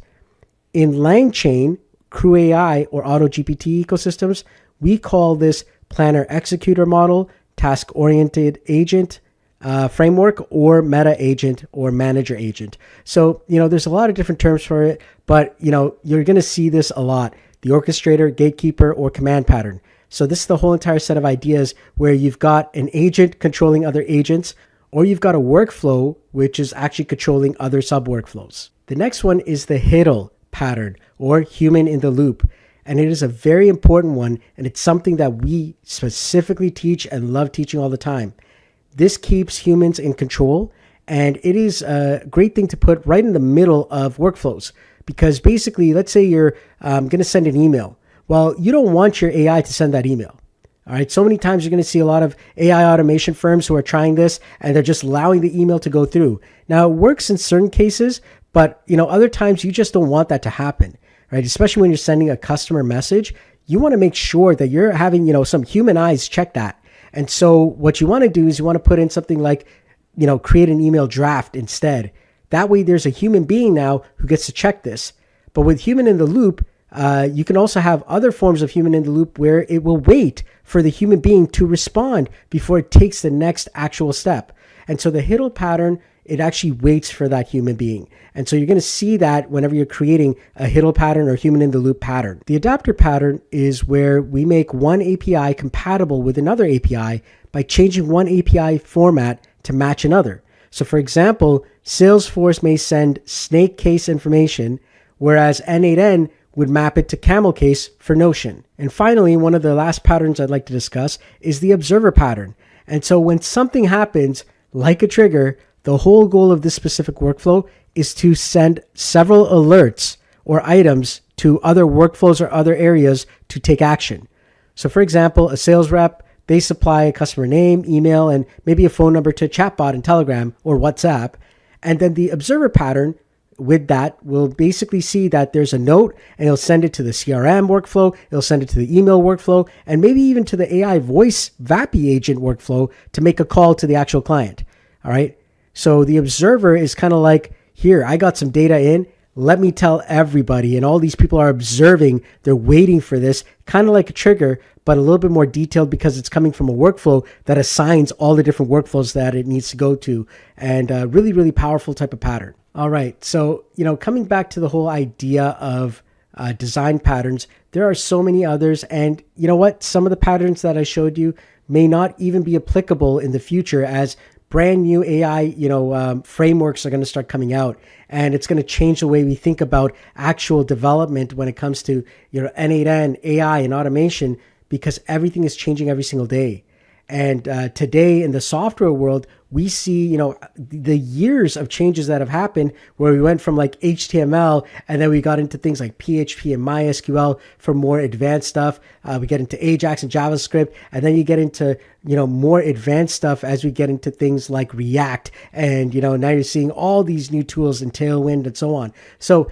In LangChain, Crew AI, or AutoGPT ecosystems, we call this planner executor model, task-oriented agent framework, or meta agent or manager agent. So, there's a lot of different terms for it, but, you're going to see this a lot, the orchestrator, gatekeeper, or command pattern. So this is the whole entire set of ideas where you've got an agent controlling other agents, or you've got a workflow which is actually controlling other sub-workflows. The next one is the HIDL pattern, or human in the loop. And it is a very important one, and it's something that we specifically teach and love teaching all the time. This keeps humans in control, and it is a great thing to put right in the middle of workflows. Because basically, let's say you're going to send an email. Well, you don't want your AI to send that email. All right. So many times you're going to see a lot of AI automation firms who are trying this, and they're just allowing the email to go through. Now, it works in certain cases, but other times you just don't want that to happen, right? Especially when you're sending a customer message, you want to make sure that you're having, some human eyes check that. And so what you want to do is you want to put in something like, create an email draft instead. That way there's a human being now who gets to check this. But with human in the loop, you can also have other forms of human in the loop where it will wait for the human being to respond before it takes the next actual step. And so the HIDL pattern, it actually waits for that human being. And so you're going to see that whenever you're creating a HIDL pattern or human in the loop pattern. The adapter pattern is where we make one API compatible with another API by changing one API format to match another. So for example, Salesforce may send snake case information, whereas n8n would map it to camel case for Notion. And finally, one of the last patterns I'd like to discuss is the observer pattern. And so when something happens, like a trigger, the whole goal of this specific workflow is to send several alerts or items to other workflows or other areas to take action. So for example, a sales rep, they supply a customer name, email, and maybe a phone number to a chatbot in Telegram or WhatsApp. And then the observer pattern with that will basically see that there's a note, and it'll send it to the CRM workflow, it'll send it to the email workflow, and maybe even to the AI voice VAPI agent workflow to make a call to the actual client. All right. So the observer is kind of like, here, I got some data in, let me tell everybody. And all these people are observing, they're waiting for this, kind of like a trigger, but a little bit more detailed because it's coming from a workflow that assigns all the different workflows that it needs to go to. And really, really powerful type of pattern. All right. So, coming back to the whole idea of design patterns, there are so many others. And you know what? Some of the patterns that I showed you may not even be applicable in the future as brand new AI, frameworks are going to start coming out, and it's going to change the way we think about actual development when it comes to, n8n, AI, and automation, because everything is changing every single day. And today in the software world, we see, the years of changes that have happened where we went from like HTML and then we got into things like PHP and MySQL for more advanced stuff. We get into Ajax and JavaScript, and then you get into, more advanced stuff as we get into things like React. And, now you're seeing all these new tools in Tailwind and so on. So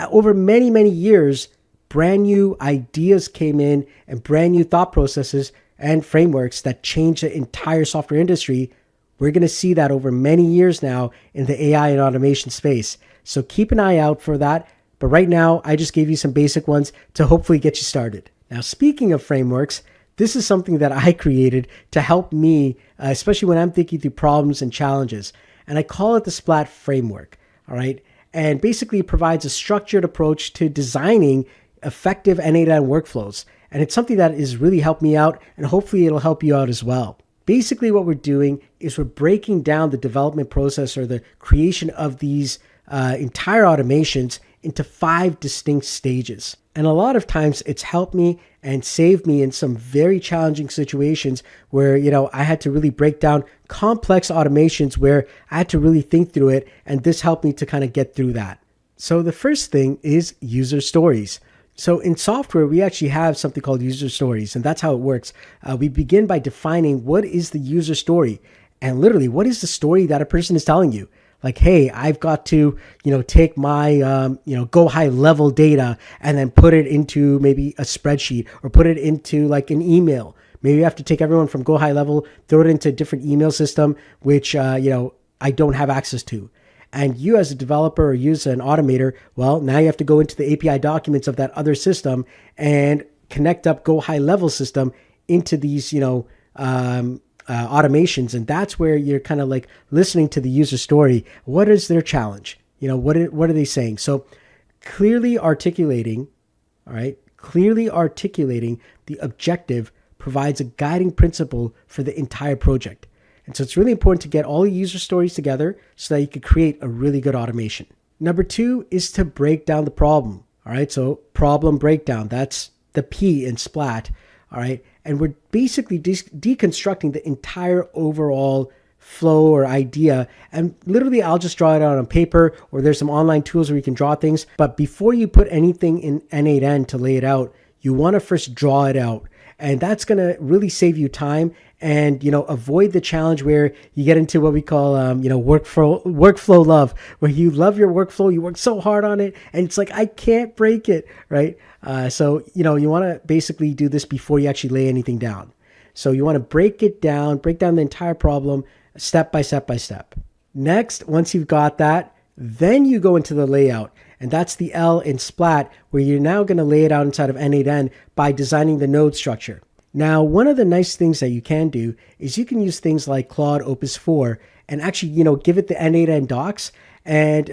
over many, many years, brand new ideas came in and brand new thought processes and frameworks that change the entire software industry. We're going to see that over many years now in the AI and automation space. So keep an eye out for that. But right now, I just gave you some basic ones to hopefully get you started. Now, speaking of frameworks, this is something that I created to help me, especially when I'm thinking through problems and challenges. And I call it the Splat framework. All right. And basically it provides a structured approach to designing effective n8n workflows. And it's something that has really helped me out, and hopefully it'll help you out as well. Basically what we're doing is we're breaking down the development process or the creation of these entire automations into 5 distinct stages. And a lot of times it's helped me and saved me in some very challenging situations where, I had to really break down complex automations where I had to really think through it. And this helped me to kind of get through that. So the first thing is user stories. So in software, we actually have something called user stories, and that's how it works. We begin by defining what is the user story, and literally what is the story that a person is telling you. Like, hey, I've got to, take my, go high level data and then put it into maybe a spreadsheet or put it into like an email. Maybe you have to take everyone from go high level, throw it into a different email system, which, I don't have access to. And you as a developer or you as an automator, well, now you have to go into the API documents of that other system and connect up go high level system into these, automations. And that's where you're kind of like listening to the user story. What is their challenge? What are they saying? So clearly articulating the objective provides a guiding principle for the entire project. And so it's really important to get all the user stories together so that you can create a really good automation. Number 2 is to break down the problem. All right, so problem breakdown, that's the P in Splat. All right, and we're basically deconstructing the entire overall flow or idea. And literally, I'll just draw it out on paper, or there's some online tools where you can draw things. But before you put anything in n8n to lay it out, you want to first draw it out. And that's going to really save you time and, avoid the challenge where you get into what we call, workflow love, where you love your workflow, you work so hard on it, and it's like, I can't break it, right? So you want to basically do this before you actually lay anything down. So you want to break down the entire problem step by step by step. Next, once you've got that, then you go into the layout. And that's the L in Splat, where you're now going to lay it out inside of n8n by designing the node structure. Now, one of the nice things that you can do is you can use things like Claude Opus 4 and actually, give it the n8n docs, and,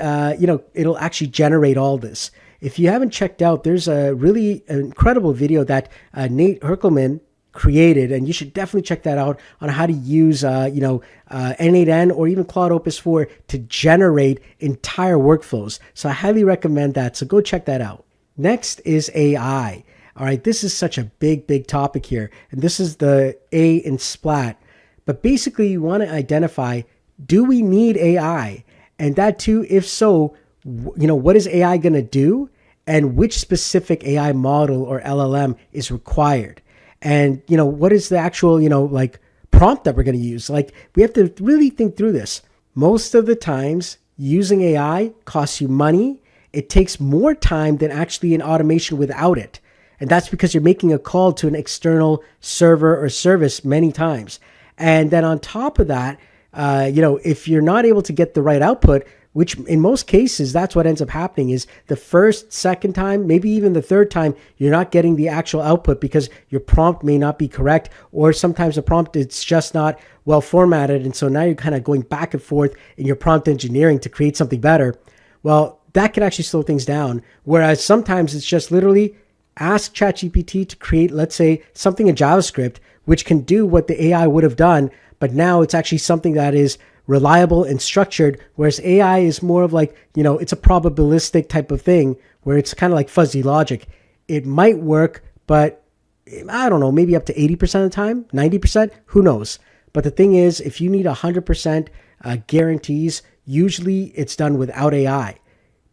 it'll actually generate all this. If you haven't checked out, there's a really incredible video that Nate Herkelman created, and you should definitely check that out on how to use n8n or even Claude Opus 4 to generate entire workflows. So I highly recommend that. So go check that out. Next is AI. All right, this is such a big topic here, and this is the A in Splat. But basically, you want to identify, do we need AI? And that too, if so, what is AI going to do, and which specific AI model or LLM is required? And, what is the actual, prompt that we're going to use? Like, we have to really think through this. Most of the times, using AI costs you money. It takes more time than actually an automation without it. And that's because you're making a call to an external server or service many times. And then on top of that, if you're not able to get the right output, which in most cases, that's what ends up happening, is the first, second time, maybe even the third time, you're not getting the actual output because your prompt may not be correct, or sometimes the prompt is just not well formatted. And so now you're kind of going back and forth in your prompt engineering to create something better. Well, that can actually slow things down. Whereas sometimes it's just literally ask ChatGPT to create, let's say, something in JavaScript, which can do what the AI would have done, but now it's actually something that is reliable and structured, whereas AI is more of like, it's a probabilistic type of thing where it's kind of like fuzzy logic. It might work, but I don't know, maybe up to 80% of the time, 90%, who knows? But the thing is, if you need 100% guarantees, usually it's done without AI.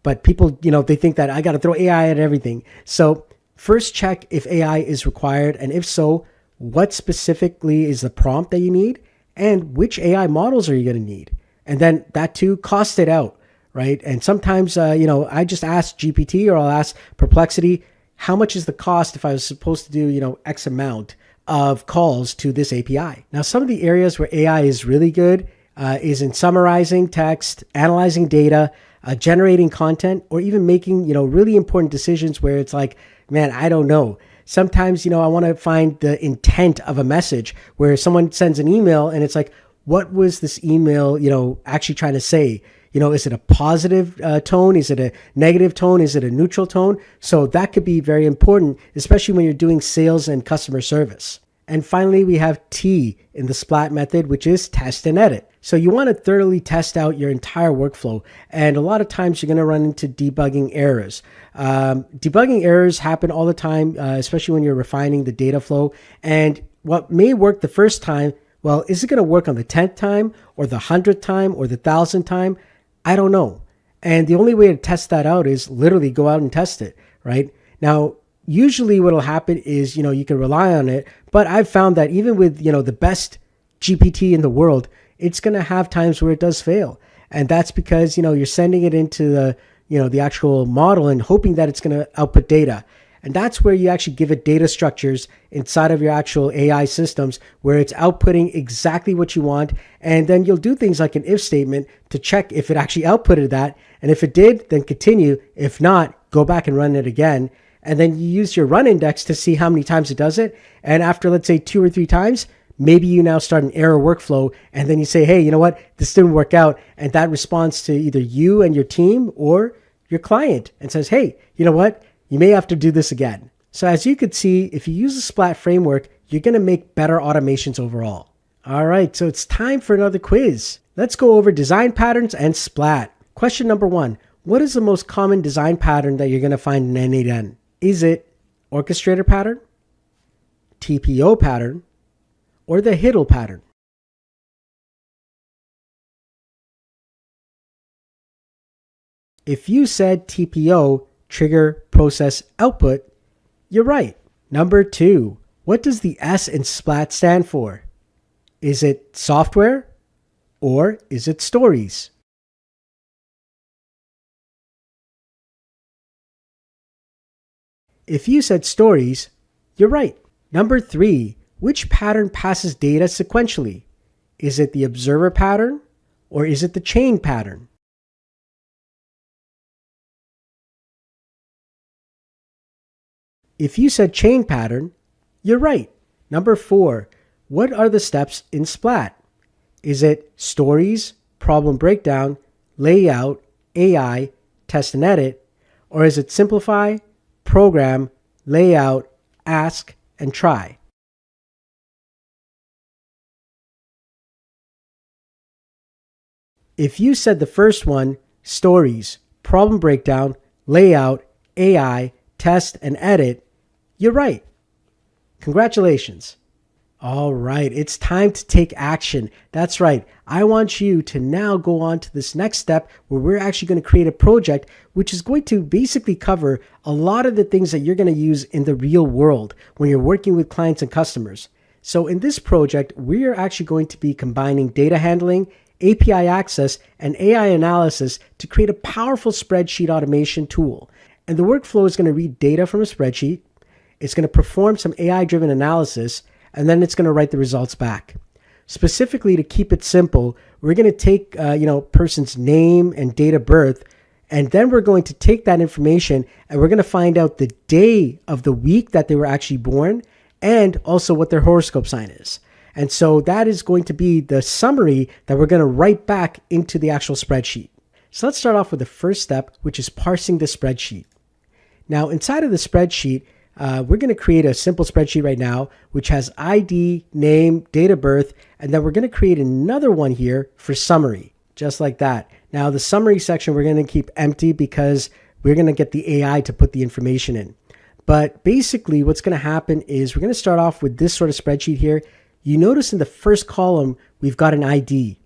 But people, they think that I got to throw AI at everything. So first check if AI is required, and if so, what specifically is the prompt that you need? And which AI models are you going to need? And then that too, cost it out, right? And sometimes, I just ask GPT or I'll ask Perplexity, how much is the cost if I was supposed to do, X amount of calls to this API? Now, some of the areas where AI is really good is in summarizing text, analyzing data, generating content, or even making, really important decisions where it's like, man, I don't know. Sometimes, I want to find the intent of a message where someone sends an email and it's like, what was this email, actually trying to say? Is it a positive tone? Is it a negative tone? Is it a neutral tone? So that could be very important, especially when you're doing sales and customer service. And finally, we have T in the Splat method, which is test and edit. So you want to thoroughly test out your entire workflow. And a lot of times you're going to run into debugging errors. Debugging errors happen all the time, especially when you're refining the data flow. And what may work the first time, well, is it going to work on the 10th time or the 100th time or the 1000th time? I don't know. And the only way to test that out is literally go out and test it, right? Now, usually what will happen is, you can rely on it, but I've found that even with, the best GPT in the world, it's going to have times where it does fail. And that's because, you're sending it into the actual model and hoping that it's going to output data. And that's where you actually give it data structures inside of your actual AI systems where it's outputting exactly what you want. And then you'll do things like an if statement to check if it actually outputted that. And if it did, then continue. If not, go back and run it again. And then you use your run index to see how many times it does it. And after, let's say, 2 or 3 times, maybe you now start an error workflow. And then you say, hey, you know what? This didn't work out. And that responds to either you and your team or your client and says, hey, you know what? You may have to do this again. So as you could see, if you use the Splat framework, you're going to make better automations overall. All right, so it's time for another quiz. Let's go over design patterns and Splat. Question number 1. What is the most common design pattern that you're going to find in n8n? Is it orchestrator pattern, TPO pattern, or the HIDL pattern? If you said TPO, trigger process output, you're right. Number 2, what does the S in Splat stand for? Is it software or is it stories? If you said stories, you're right. Number 3, which pattern passes data sequentially? Is it the observer pattern or is it the chain pattern? If you said chain pattern, you're right. Number 4, what are the steps in Splat? Is it stories, problem breakdown, layout, AI, test and edit, or is it simplify, program, layout, ask, and try? If you said the first one, stories, problem breakdown, layout, AI, test, and edit, you're right. Congratulations. All right, it's time to take action. That's right. I want you to now go on to this next step where we're actually going to create a project which is going to basically cover a lot of the things that you're going to use in the real world when you're working with clients and customers. So in this project, we are actually going to be combining data handling, API access, and AI analysis to create a powerful spreadsheet automation tool. And the workflow is going to read data from a spreadsheet. It's going to perform some AI-driven analysis, and then it's going to write the results back. Specifically, to keep it simple, we're going to take person's name and date of birth, and then we're going to take that information and we're going to find out the day of the week that they were actually born and also what their horoscope sign is. And so that is going to be the summary that we're going to write back into the actual spreadsheet. So let's start off with the first step, which is parsing the spreadsheet. Now, inside of the spreadsheet, we're going to create a simple spreadsheet right now, which has ID, name, date of birth, and then we're going to create another one here for summary, just like that. Now, the summary section we're going to keep empty because we're going to get the AI to put the information in. But basically, what's going to happen is we're going to start off with this sort of spreadsheet here. You notice in the first column, we've got an ID.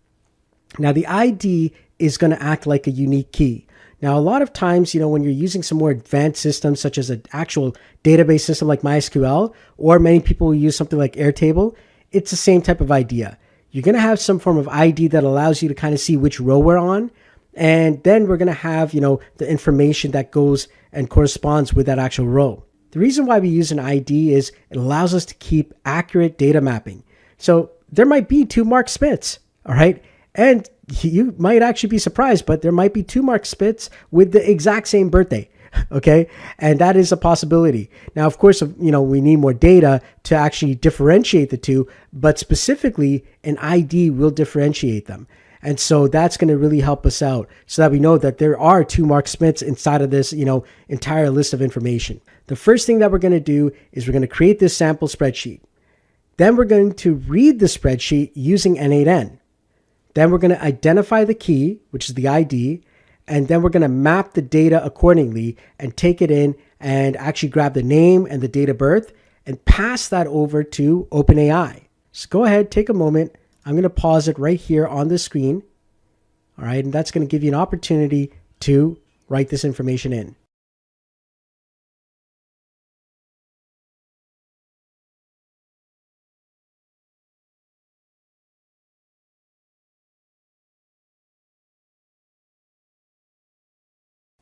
Now, the ID is going to act like a unique key. Now, a lot of times, when you're using some more advanced systems, such as an actual database system like MySQL, or many people will use something like Airtable, it's the same type of idea. You're going to have some form of ID that allows you to kind of see which row we're on. And then we're going to have, the information that goes and corresponds with that actual row. The reason why we use an ID is it allows us to keep accurate data mapping. So there might be 2 Mark Smiths, all right? And you might actually be surprised, but there might be 2 Mark Smiths with the exact same birthday, okay? And that is a possibility. Now, of course, we need more data to actually differentiate the two, but specifically an ID will differentiate them. And so that's going to really help us out so that we know that there are 2 Mark Smiths inside of this, entire list of information. The first thing that we're going to do is we're going to create this sample spreadsheet. Then we're going to read the spreadsheet using n8n. Then we're going to identify the key, which is the ID, and then we're going to map the data accordingly and take it in and actually grab the name and the date of birth and pass that over to OpenAI. So go ahead, take a moment. I'm going to pause it right here on the screen. All right, and that's going to give you an opportunity to write this information in.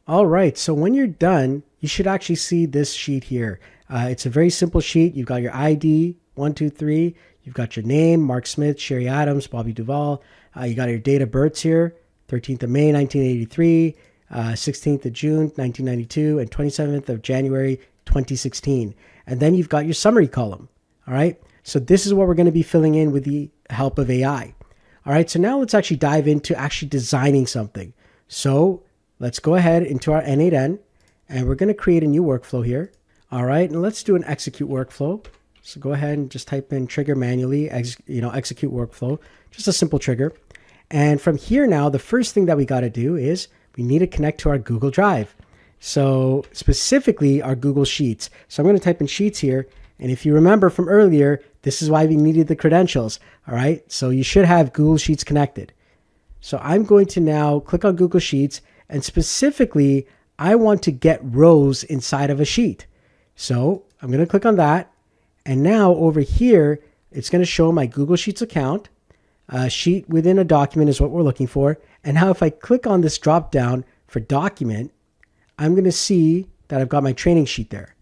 All right, so when you're done, you should actually see this sheet here. It's a very simple sheet. You've got your ID, 1, 2, 3. You've got your name, Mark Smith, Sherry Adams, Bobby Duvall. You got your date of births here, 13th of May, 1983, 16th of June, 1992, and 27th of January, 2016. And then you've got your summary column. All right, so this is what we're going to be filling in with the help of AI. All right, so now let's actually dive into actually designing something. So let's go ahead into our n8n, and we're going to create a new workflow here. All right, and let's do an execute workflow. So go ahead and just type in trigger manually, execute workflow, just a simple trigger. And from here now, the first thing that we got to do is we need to connect to our Google Drive. So specifically our Google Sheets. So I'm going to type in Sheets here. And if you remember from earlier, this is why we needed the credentials. All right. So you should have Google Sheets connected. So I'm going to now click on Google Sheets, and specifically, I want to get rows inside of a sheet. So I'm going to click on that. And now over here, it's going to show my Google Sheets account. Sheet within a document is what we're looking for. And now if I click on this drop down for document, I'm going to see that I've got my training sheet there.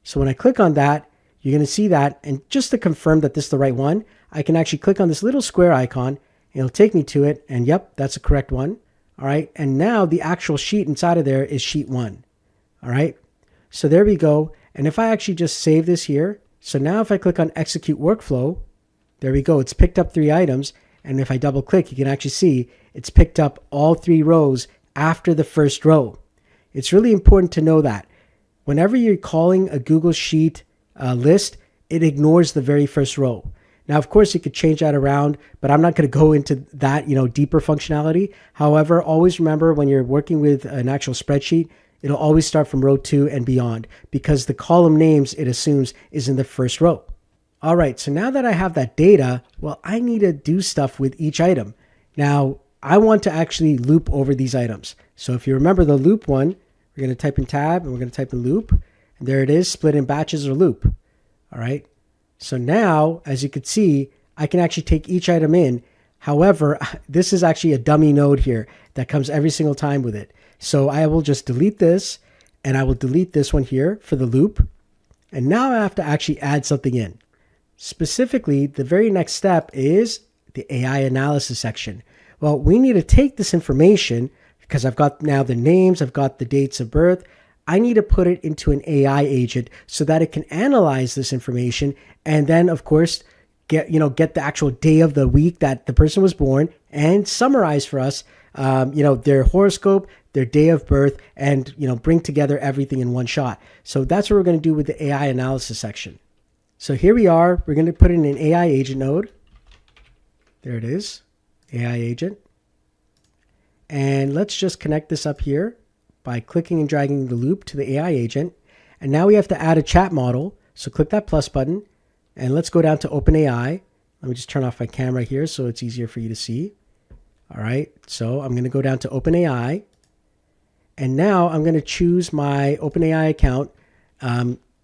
So when I click on that, you're going to see that. And just to confirm that this is the right one, I can actually click on this little square icon. It'll take me to it. And yep, that's a correct one. All right. And now the actual sheet inside of there is sheet 1. All right. So there we go. And if I actually just save this here. So now if I click on execute workflow, there we go. It's picked up 3 items. And if I double click, you can actually see it's picked up all 3 rows after the first row. It's really important to know that whenever you're calling a Google Sheet list, it ignores the very first row. Now, of course, you could change that around, but I'm not going to go into that, deeper functionality. However, always remember when you're working with an actual spreadsheet, it'll always start from row 2 and beyond because the column names it assumes is in the first row. All right, so now that I have that data, well, I need to do stuff with each item. Now, I want to actually loop over these items. So if you remember the loop one, we're going to type in tab and we're going to type in loop. And there it is, split in batches or loop. All right. So now, as you can see, I can actually take each item in. However, this is actually a dummy node here that comes every single time with it. So I will just delete this and I will delete this one here for the loop. And now I have to actually add something in. Specifically, the very next step is the AI analysis section. Well, we need to take this information because I've got now the names, I've got the dates of birth. I need to put it into an AI agent so that it can analyze this information and then, of course, get the actual day of the week that the person was born and summarize for us, their horoscope, their day of birth, and, bring together everything in one shot. So that's what we're going to do with the AI analysis section. So here we are. We're going to put in an AI agent node. There it is, AI agent. And let's just connect this up here by clicking and dragging the loop to the AI agent. And now we have to add a chat model. So click that plus button and let's go down to OpenAI. Let me just turn off my camera here so it's easier for you to see. All right, so I'm going to go down to OpenAI. And now I'm going to choose my OpenAI account,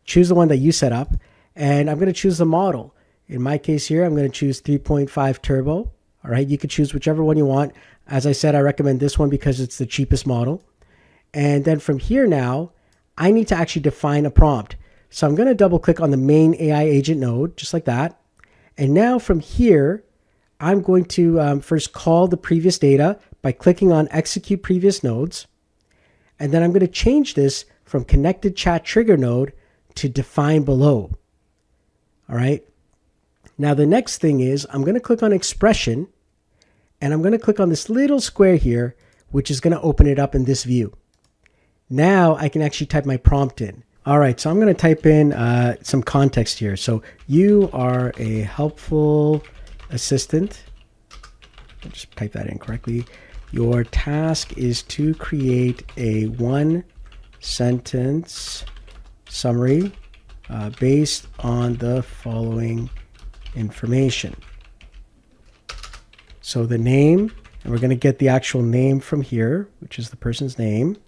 choose the one that you set up, and I'm going to choose the model. In my case here, I'm going to choose 3.5 Turbo. All right, you could choose whichever one you want. As I said, I recommend this one because it's the cheapest model. And then from here now, I need to actually define a prompt. So I'm going to double click on the main AI agent node, just like that. And now from here, I'm going to first call the previous data by clicking on execute previous nodes. And then I'm going to change this from connected chat trigger node to define below. All right. Now the next thing is I'm going to click on expression and I'm going to click on this little square here, which is going to open it up in this view. Now I can actually type my prompt in. All right, so I'm going to type in some context here. So you are a helpful assistant. I'll just type that in correctly. Your task is to create a 1-sentence summary based on the following information. So the name, and we're going to get the actual name from here, which is the person's name.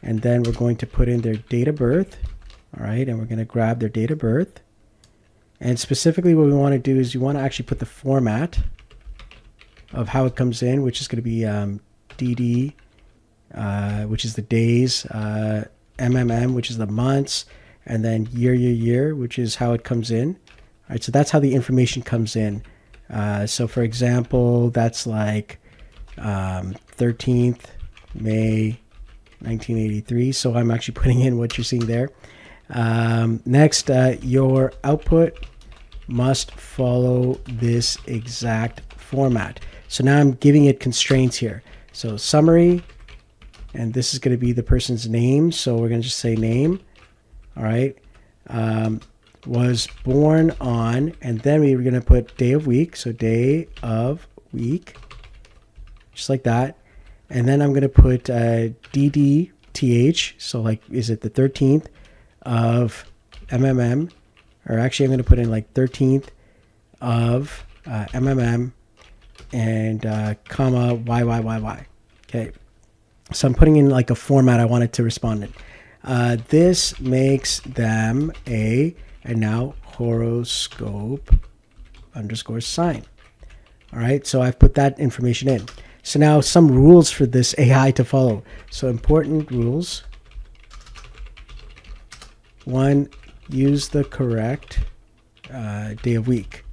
And then we're going to put in their date of birth. All right, and we're going to grab their date of birth. And specifically what we want to do is you want to actually put the format of how it comes in, which is going to be DD, which is the days, MMM, which is the months, and then year, which is how it comes in. All right, so that's how the information comes in. So for example, that's like 13th May 1983. So I'm actually putting in what you're seeing there. Next, your output must follow this exact format. So now I'm giving it constraints here. So summary, and this is going to be the person's name. So we're going to just say name. All right. was born on, and then we were going to put day of week. So day of week, just like that. And then I'm going to put DDTH. So like, is it the 13th of MMM? Or actually, I'm going to put in like 13th of MMM and comma YYYY. Okay. So I'm putting in like a format I want it to respond in. This makes them and now horoscope underscore sign. All right. So I've put that information in. So now some rules for this AI to follow. So important rules. 1, use the correct day of week.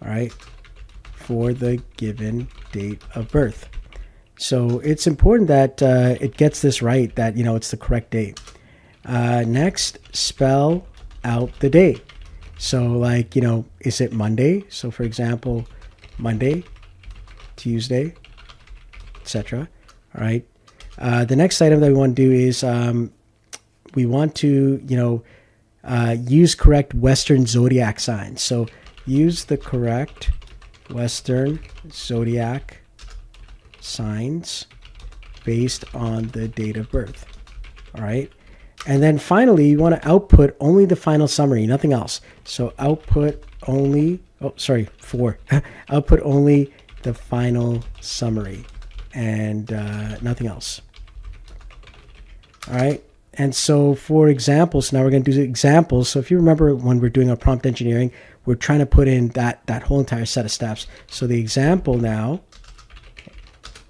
All right. For the given date of birth. So it's important that it gets this right, that, it's the correct day. Next, spell out the day. So like, is it Monday? So for example, Monday, Tuesday, etc. All right. The next item that we want to do is we want to, use correct Western zodiac signs. So use the correct Western zodiac signs based on the date of birth. All right. And then finally, you want to output only the final summary, nothing else. So output only, output only the final summary and nothing else. All right. And so for examples, now we're going to do examples. So if you remember when we're doing our prompt engineering, we're trying to put in that whole entire set of steps. So the example now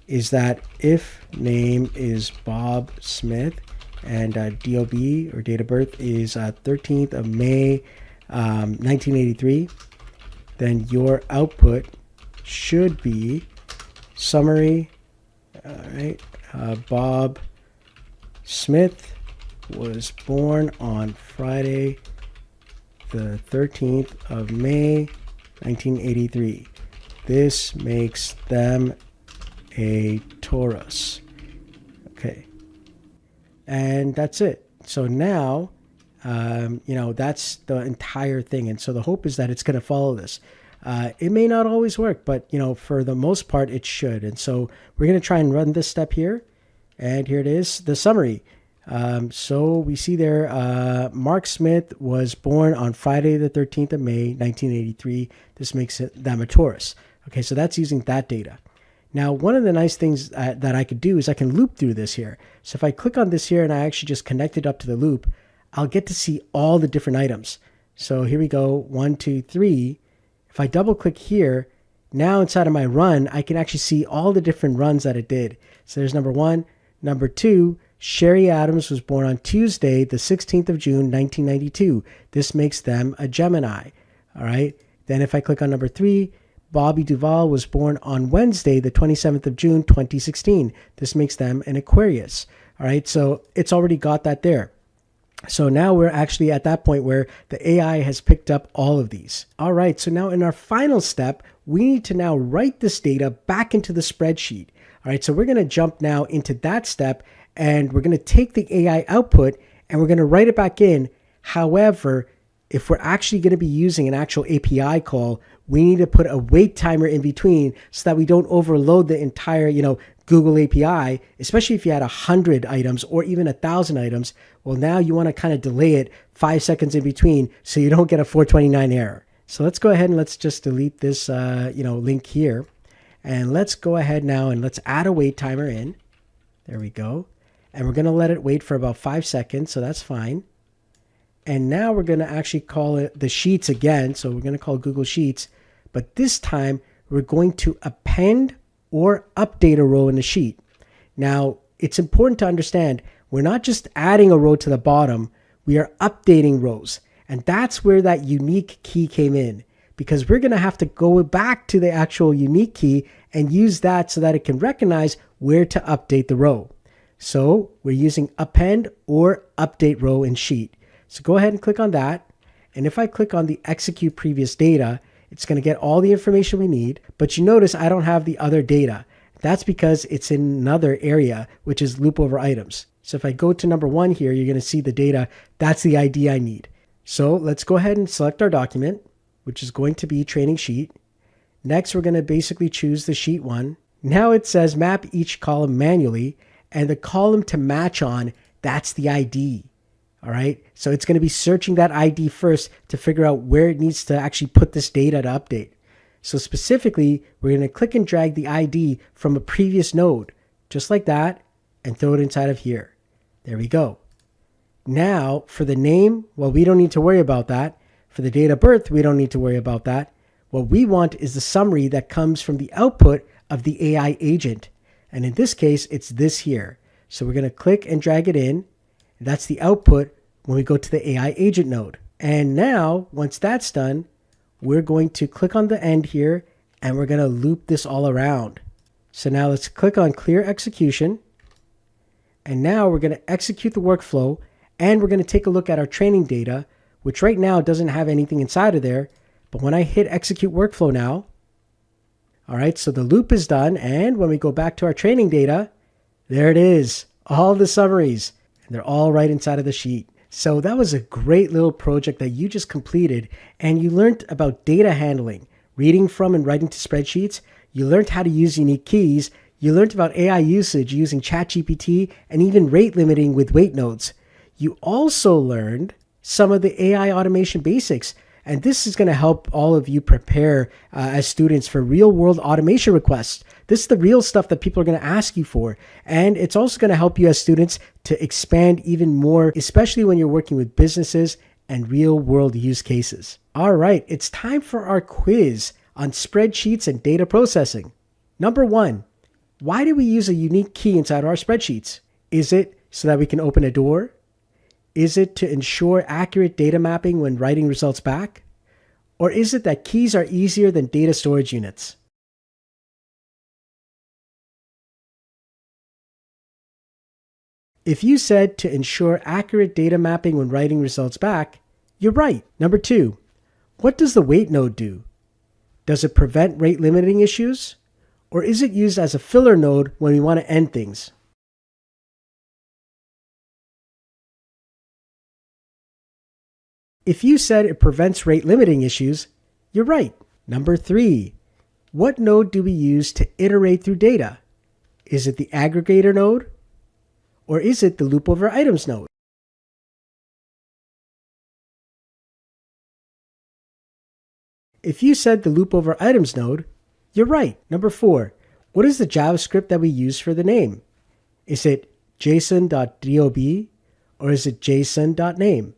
is that if name is Bob Smith and DOB or date of birth is 13th of May 1983, then your output should be summary. All right, Bob Smith was born on Friday the 13th of May 1983. This makes them a Taurus. Okay. And that's it. So now, that's the entire thing. And so the hope is that it's going to follow this. It may not always work, but, for the most part, it should. And so we're going to try and run this step here. And here it is, the summary. So we see there, Mark Smith was born on Friday the 13th of May, 1983. This makes them a Taurus. Okay, so that's using that data. Now, one of the nice things that I could do is I can loop through this here. So if I click on this here and I actually just connect it up to the loop, I'll get to see all the different items. So here we go, 1, 2, 3. If I double click here, now inside of my run, I can actually see all the different runs that it did. So there's number 1. Number 2, Sherry Adams was born on Tuesday, the 16th of June, 1992. This makes them a Gemini. All right. Then if I click on number 3, Bobby Duvall was born on Wednesday, the 27th of June, 2016. This makes them an Aquarius. All right. So it's already got that there. So now we're actually at that point where the AI has picked up all of these. All right. So now in our final step, we need to now write this data back into the spreadsheet. All right. So we're going to jump now into that step and we're going to take the AI output and we're going to write it back in. However, if we're actually going to be using an actual API call, we need to put a wait timer in between so that we don't overload the entire, Google API, especially if you had 100 items or even 1,000 items. Well, now you want to kind of delay it 5 seconds in between so you don't get a 429 error. So let's go ahead and let's just delete this, link here. And let's go ahead now and let's add a wait timer in. There we go. And we're going to let it wait for about 5 seconds. So that's fine. And now we're going to actually call it the Sheets again. So we're going to call Google Sheets. But this time we're going to append or update a row in the sheet. Now, it's important to understand we're not just adding a row to the bottom. We are updating rows. And that's where that unique key came in. Because we're going to have to go back to the actual unique key and use that so that it can recognize where to update the row. So we're using append or update row in sheet. So go ahead and click on that. And if I click on the execute previous data, it's going to get all the information we need. But you notice I don't have the other data. That's because it's in another area, which is loop over items. So if I go to number 1 here, you're going to see the data. That's the ID I need. So let's go ahead and select our document, which is going to be training sheet. Next, we're going to basically choose the sheet one. Now it says map each column manually, and the column to match on, that's the ID. All right. So it's going to be searching that ID first to figure out where it needs to actually put this data to update. So specifically, we're going to click and drag the ID from a previous node, just like that, and throw it inside of here. There we go. Now for the name, well, we don't need to worry about that. For the date of birth, we don't need to worry about that. What we want is the summary that comes from the output of the AI agent. And in this case, it's this here. So we're going to click and drag it in. That's the output when we go to the AI agent node. And now, once that's done, we're going to click on the end here and we're going to loop this all around. So now let's click on clear execution. And now we're going to execute the workflow and we're going to take a look at our training data, which right now doesn't have anything inside of there. But when I hit execute workflow now, all right, so the loop is done. And when we go back to our training data, there it is, all the summaries. And they're all right inside of the sheet. So that was a great little project that you just completed. And you learned about data handling, reading from and writing to spreadsheets. You learned how to use unique keys. You learned about AI usage using ChatGPT and even rate limiting with weight nodes. You also learned some of the AI automation basics. And this is going to help all of you prepare as students for real world automation requests. This is the real stuff that people are going to ask you for. And it's also going to help you as students to expand even more, especially when you're working with businesses and real world use cases. All right, it's time for our quiz on spreadsheets and data processing. Number 1, why do we use a unique key inside our spreadsheets? Is it so that we can open a door? Is it to ensure accurate data mapping when writing results back? Or is it that keys are easier than data storage units? If you said to ensure accurate data mapping when writing results back, you're right. Number 2, what does the wait node do? Does it prevent rate limiting issues? Or is it used as a filler node when we want to end things? If you said it prevents rate limiting issues, you're right. Number 3, what node do we use to iterate through data? Is it the aggregator node? Or is it the loop over items node? If you said the loop over items node, you're right. Number 4, what is the JavaScript that we use for the name? Is it json.dob or is it json.name?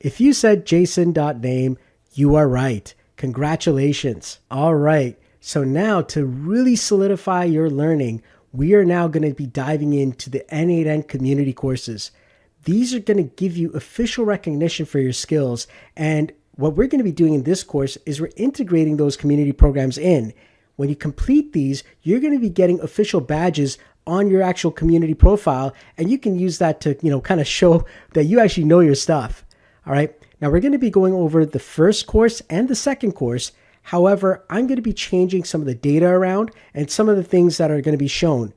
If you said json.name, you are right. Congratulations. All right. So now to really solidify your learning, we are now going to be diving into the n8n community courses. These are going to give you official recognition for your skills. And what we're going to be doing in this course is we're integrating those community programs in. When you complete these, you're going to be getting official badges on your actual community profile. And you can use that to, kind of show that you actually know your stuff. All right. Now we're going to be going over the first course and the second course. However, I'm going to be changing some of the data around and some of the things that are going to be shown.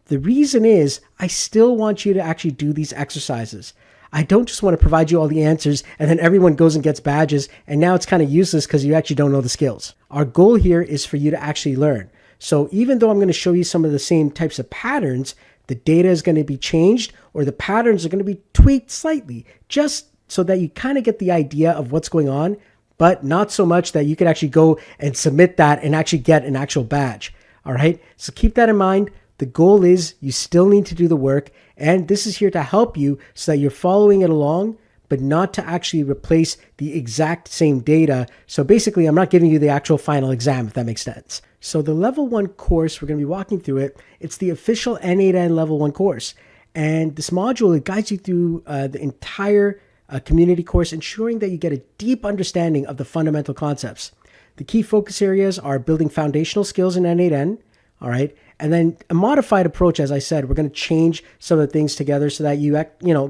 The reason is I still want you to actually do these exercises. I don't just want to provide you all the answers and then everyone goes and gets badges and now it's kind of useless because you actually don't know the skills. Our goal here is for you to actually learn. So even though I'm going to show you some of the same types of patterns, the data is going to be changed or the patterns are going to be tweaked slightly just so that you kind of get the idea of what's going on, but not so much that you could actually go and submit that and actually get an actual badge. All right. So keep that in mind. The goal is you still need to do the work. And this is here to help you so that you're following it along, but not to actually replace the exact same data. So basically, I'm not giving you the actual final exam, if that makes sense. So the level 1 course, we're going to be walking through it. It's the official n8n level 1 course. And this module, it guides you through the entire community course, ensuring that you get a deep understanding of the fundamental concepts. The key focus areas are building foundational skills in n8n, all right? And then a modified approach, as I said, we're going to change some of the things together so that you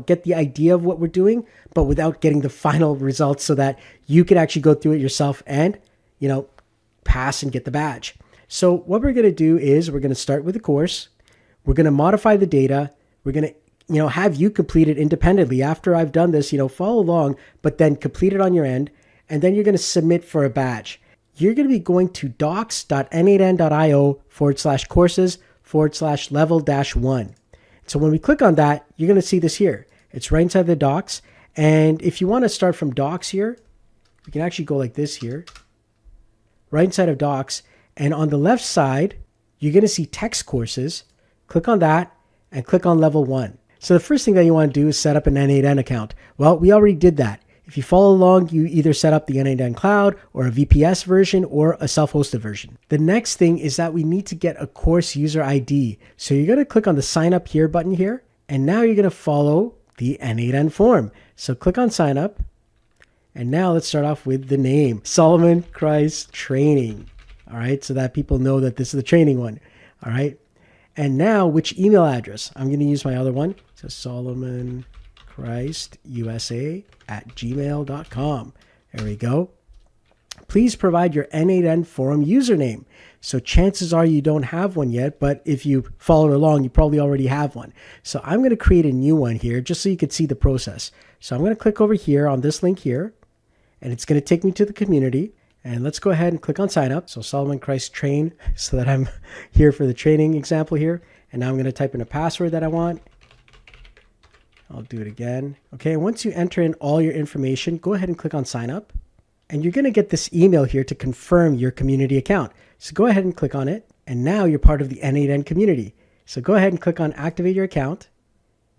get the idea of what we're doing, but without getting the final results so that you can actually go through it yourself and, pass and get the badge. So what we're going to do is we're going to start with the course. We're going to modify the data. we're going to have you complete it independently. After I've done this, follow along, but then complete it on your end. And then you're going to submit for a badge. You're going to be going to docs.n8n.io/courses/level-1. So when we click on that, you're going to see this here. It's right inside the docs. And if you want to start from docs here, we can actually go like this here, right inside of docs. And on the left side, you're going to see text courses. Click on that and click on level 1. So the first thing that you want to do is set up an n8n account. Well, we already did that. If you follow along, you either set up the n8n Cloud or a VPS version or a self-hosted version. The next thing is that we need to get a course user ID. So you're going to click on the sign up here button here, and now you're going to follow the n8n form. So click on sign up, and now let's start off with the name, Solomon Christ Training. All right, so that people know that this is the training one. All right, and now which email address? I'm going to use my other one. So SolomonChristUSA@gmail.com. There we go. Please provide your n8n forum username. So chances are you don't have one yet, but if you followed along, you probably already have one. So I'm going to create a new one here just so you can see the process. So I'm going to click over here on this link here, and it's going to take me to the community. And let's go ahead and click on sign up. So Solomon Christ Train, so that I'm here for the training example here. And now I'm going to type in a password that I want. I'll do it again. Okay, once you enter in all your information, go ahead and click on sign up. And you're going to get this email here to confirm your community account. So go ahead and click on it. And now you're part of the n8n community. So go ahead and click on activate your account.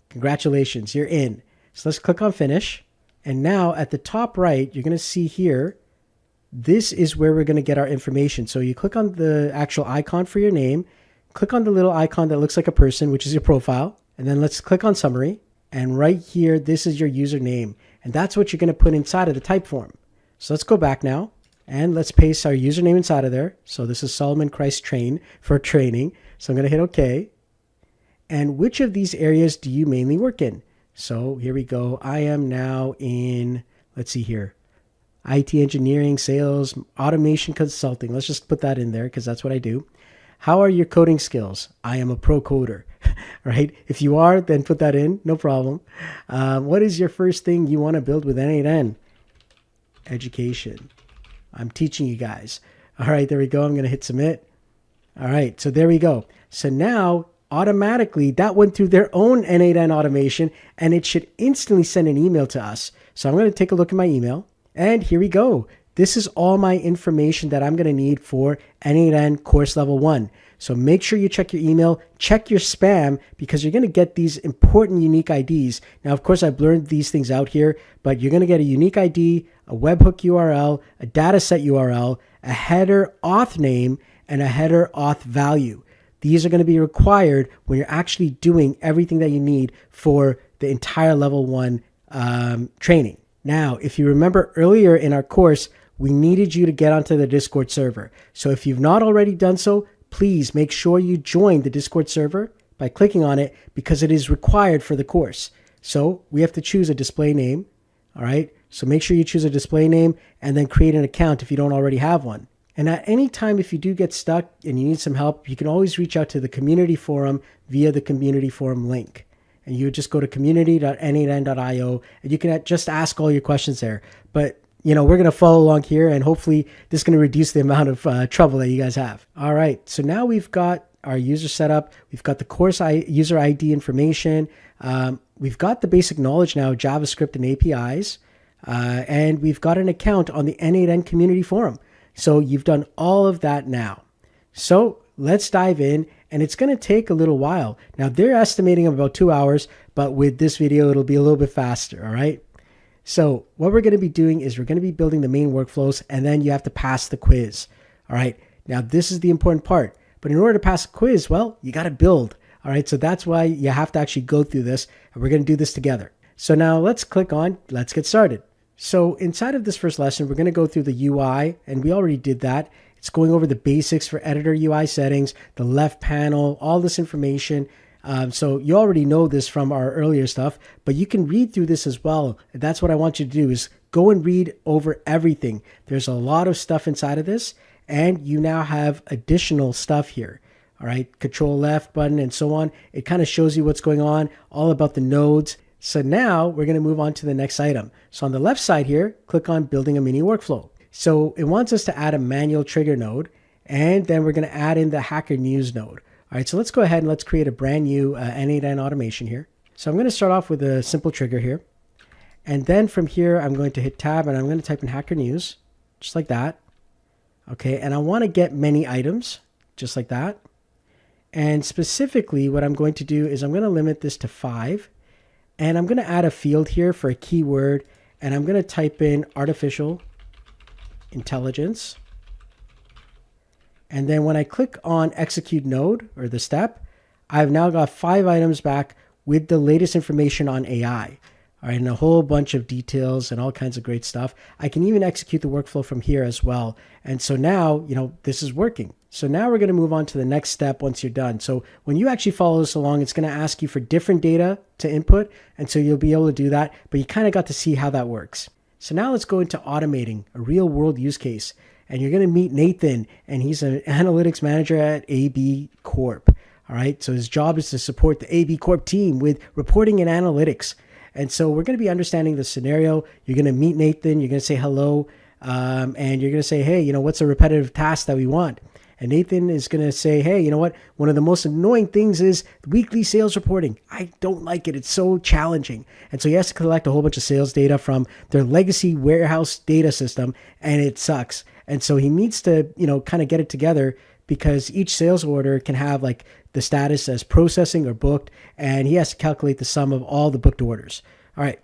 Congratulations, you're in. So let's click on finish. And now at the top right, you're going to see here, this is where we're going to get our information. So you click on the actual icon for your name, click on the little icon that looks like a person, which is your profile. And then let's click on summary. And right here, this is your username. And that's what you're going to put inside of the type form. So let's go back now and let's paste our username inside of there. So this is Solomon Christ Train for training. So I'm going to hit OK. And which of these areas do you mainly work in? So here we go. I am now in, let's see here, IT engineering, sales, automation consulting. Let's just put that in there because that's what I do. How are your coding skills? I am a pro coder, right? If you are, then put that in, no problem. What is your first thing you want to build with n8n? Education. I'm teaching you guys. All right, there we go. I'm going to hit submit. All right, so there we go. So now automatically that went through their own n8n automation and it should instantly send an email to us. So I'm going to take a look at my email and here we go. This is all my information that I'm going to need for n8n course level 1. So make sure you check your email, check your spam, because you're going to get these important unique IDs. Now, of course, I've blurred these things out here, but you're going to get a unique ID, a webhook URL, a dataset URL, a header auth name, and a header auth value. These are going to be required when you're actually doing everything that you need for the entire level 1 training. Now, if you remember earlier in our course, we needed you to get onto the Discord server. So if you've not already done so, please make sure you join the Discord server by clicking on it because it is required for the course. So we have to choose a display name. All right. So make sure you choose a display name and then create an account if you don't already have one. And at any time, if you do get stuck and you need some help, you can always reach out to the community forum via the community forum link. And you just go to community.n8n.io and you can just ask all your questions there. But we're going to follow along here and hopefully this is going to reduce the amount of trouble that you guys have. All right. So now we've got our user set up. We've got the course user ID information. We've got the basic knowledge now of JavaScript and APIs. And we've got an account on the n8n community forum. So you've done all of that now. So let's dive in. And it's going to take a little while. Now they're estimating about 2 hours, but with this video, it'll be a little bit faster. All right. So what we're going to be doing is we're going to be building the main workflows and then you have to pass the quiz. All right. Now this is the important part, but in order to pass a quiz, well, you got to build. All right. So that's why you have to actually go through this and we're going to do this together. So now let's click on, let's get started. So inside of this first lesson, we're going to go through the UI and we already did that. It's going over the basics for editor UI settings, the left panel, all this information. So you already know this from our earlier stuff, but you can read through this as well. That's what I want you to do is go and read over everything. There's a lot of stuff inside of this and you now have additional stuff here. all right, control left button and so on. It kind of shows you what's going on, all about the nodes. So now we're going to move on to the next item. So on the left side here, click on building a mini workflow. So it wants us to add a manual trigger node, and then we're going to add in the Hacker News node. All right, so let's go ahead and let's create a brand new n8n automation here. So I'm going to start off with a simple trigger here. And then from here, I'm going to hit tab and I'm going to type in Hacker News, just like that. Okay, and I want to get many items, just like that. And specifically, what I'm going to do is I'm going to limit this to 5. And I'm going to add a field here for a keyword. And I'm going to type in artificial intelligence. And then when I click on execute node or the step, I've now got 5 items back with the latest information on AI. All right, and a whole bunch of details and all kinds of great stuff. I can even execute the workflow from here as well. And so now, this is working. So now we're going to move on to the next step once you're done. So when you actually follow this along, it's going to ask you for different data to input. And so you'll be able to do that, but you kind of got to see how that works. So now let's go into automating a real world use case. And you're going to meet n8n, and he's an analytics manager at AB Corp. All right, so his job is to support the AB Corp team with reporting and analytics. And so we're going to be understanding the scenario. You're going to meet n8n, you're going to say hello, and you're going to say, hey, what's a repetitive task that we want? And n8n is going to say, hey, you know what? One of the most annoying things is weekly sales reporting. I don't like it. It's so challenging. And so he has to collect a whole bunch of sales data from their legacy warehouse data system, and it sucks. And so he needs to, kind of get it together, because each sales order can have like the status as processing or booked, and he has to calculate the sum of all the booked orders. All right.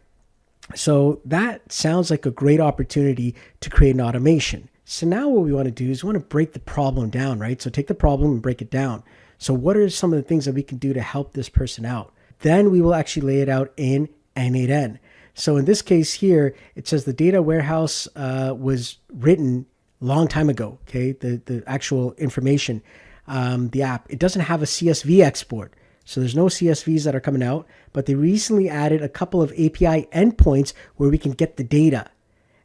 So that sounds like a great opportunity to create an automation. So now what we want to do is we want to break the problem down, right? So take the problem and break it down. So what are some of the things that we can do to help this person out? Then we will actually lay it out in n8n. So in this case here, it says the data warehouse was written long time ago, okay? The actual information, the app, it doesn't have a CSV export. So there's no CSVs that are coming out, but they recently added a couple of API endpoints where we can get the data.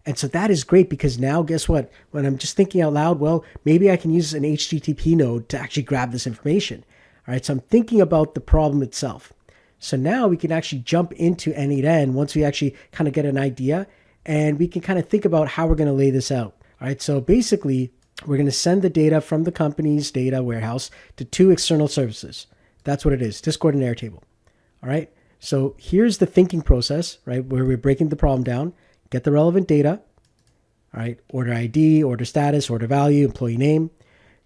And so that is great, because now guess what? When I'm just thinking out loud, well, maybe I can use an HTTP node to actually grab this information. All right, so I'm thinking about the problem itself. So now we can actually jump into n8n once we actually kind of get an idea, and we can kind of think about how we're going to lay this out. All right, so basically, we're going to send the data from the company's data warehouse to 2 external services. That's what it is, Discord and Airtable. All right, so here's the thinking process, right, where we're breaking the problem down. Get the relevant data, all right, order ID, order status, order value, employee name.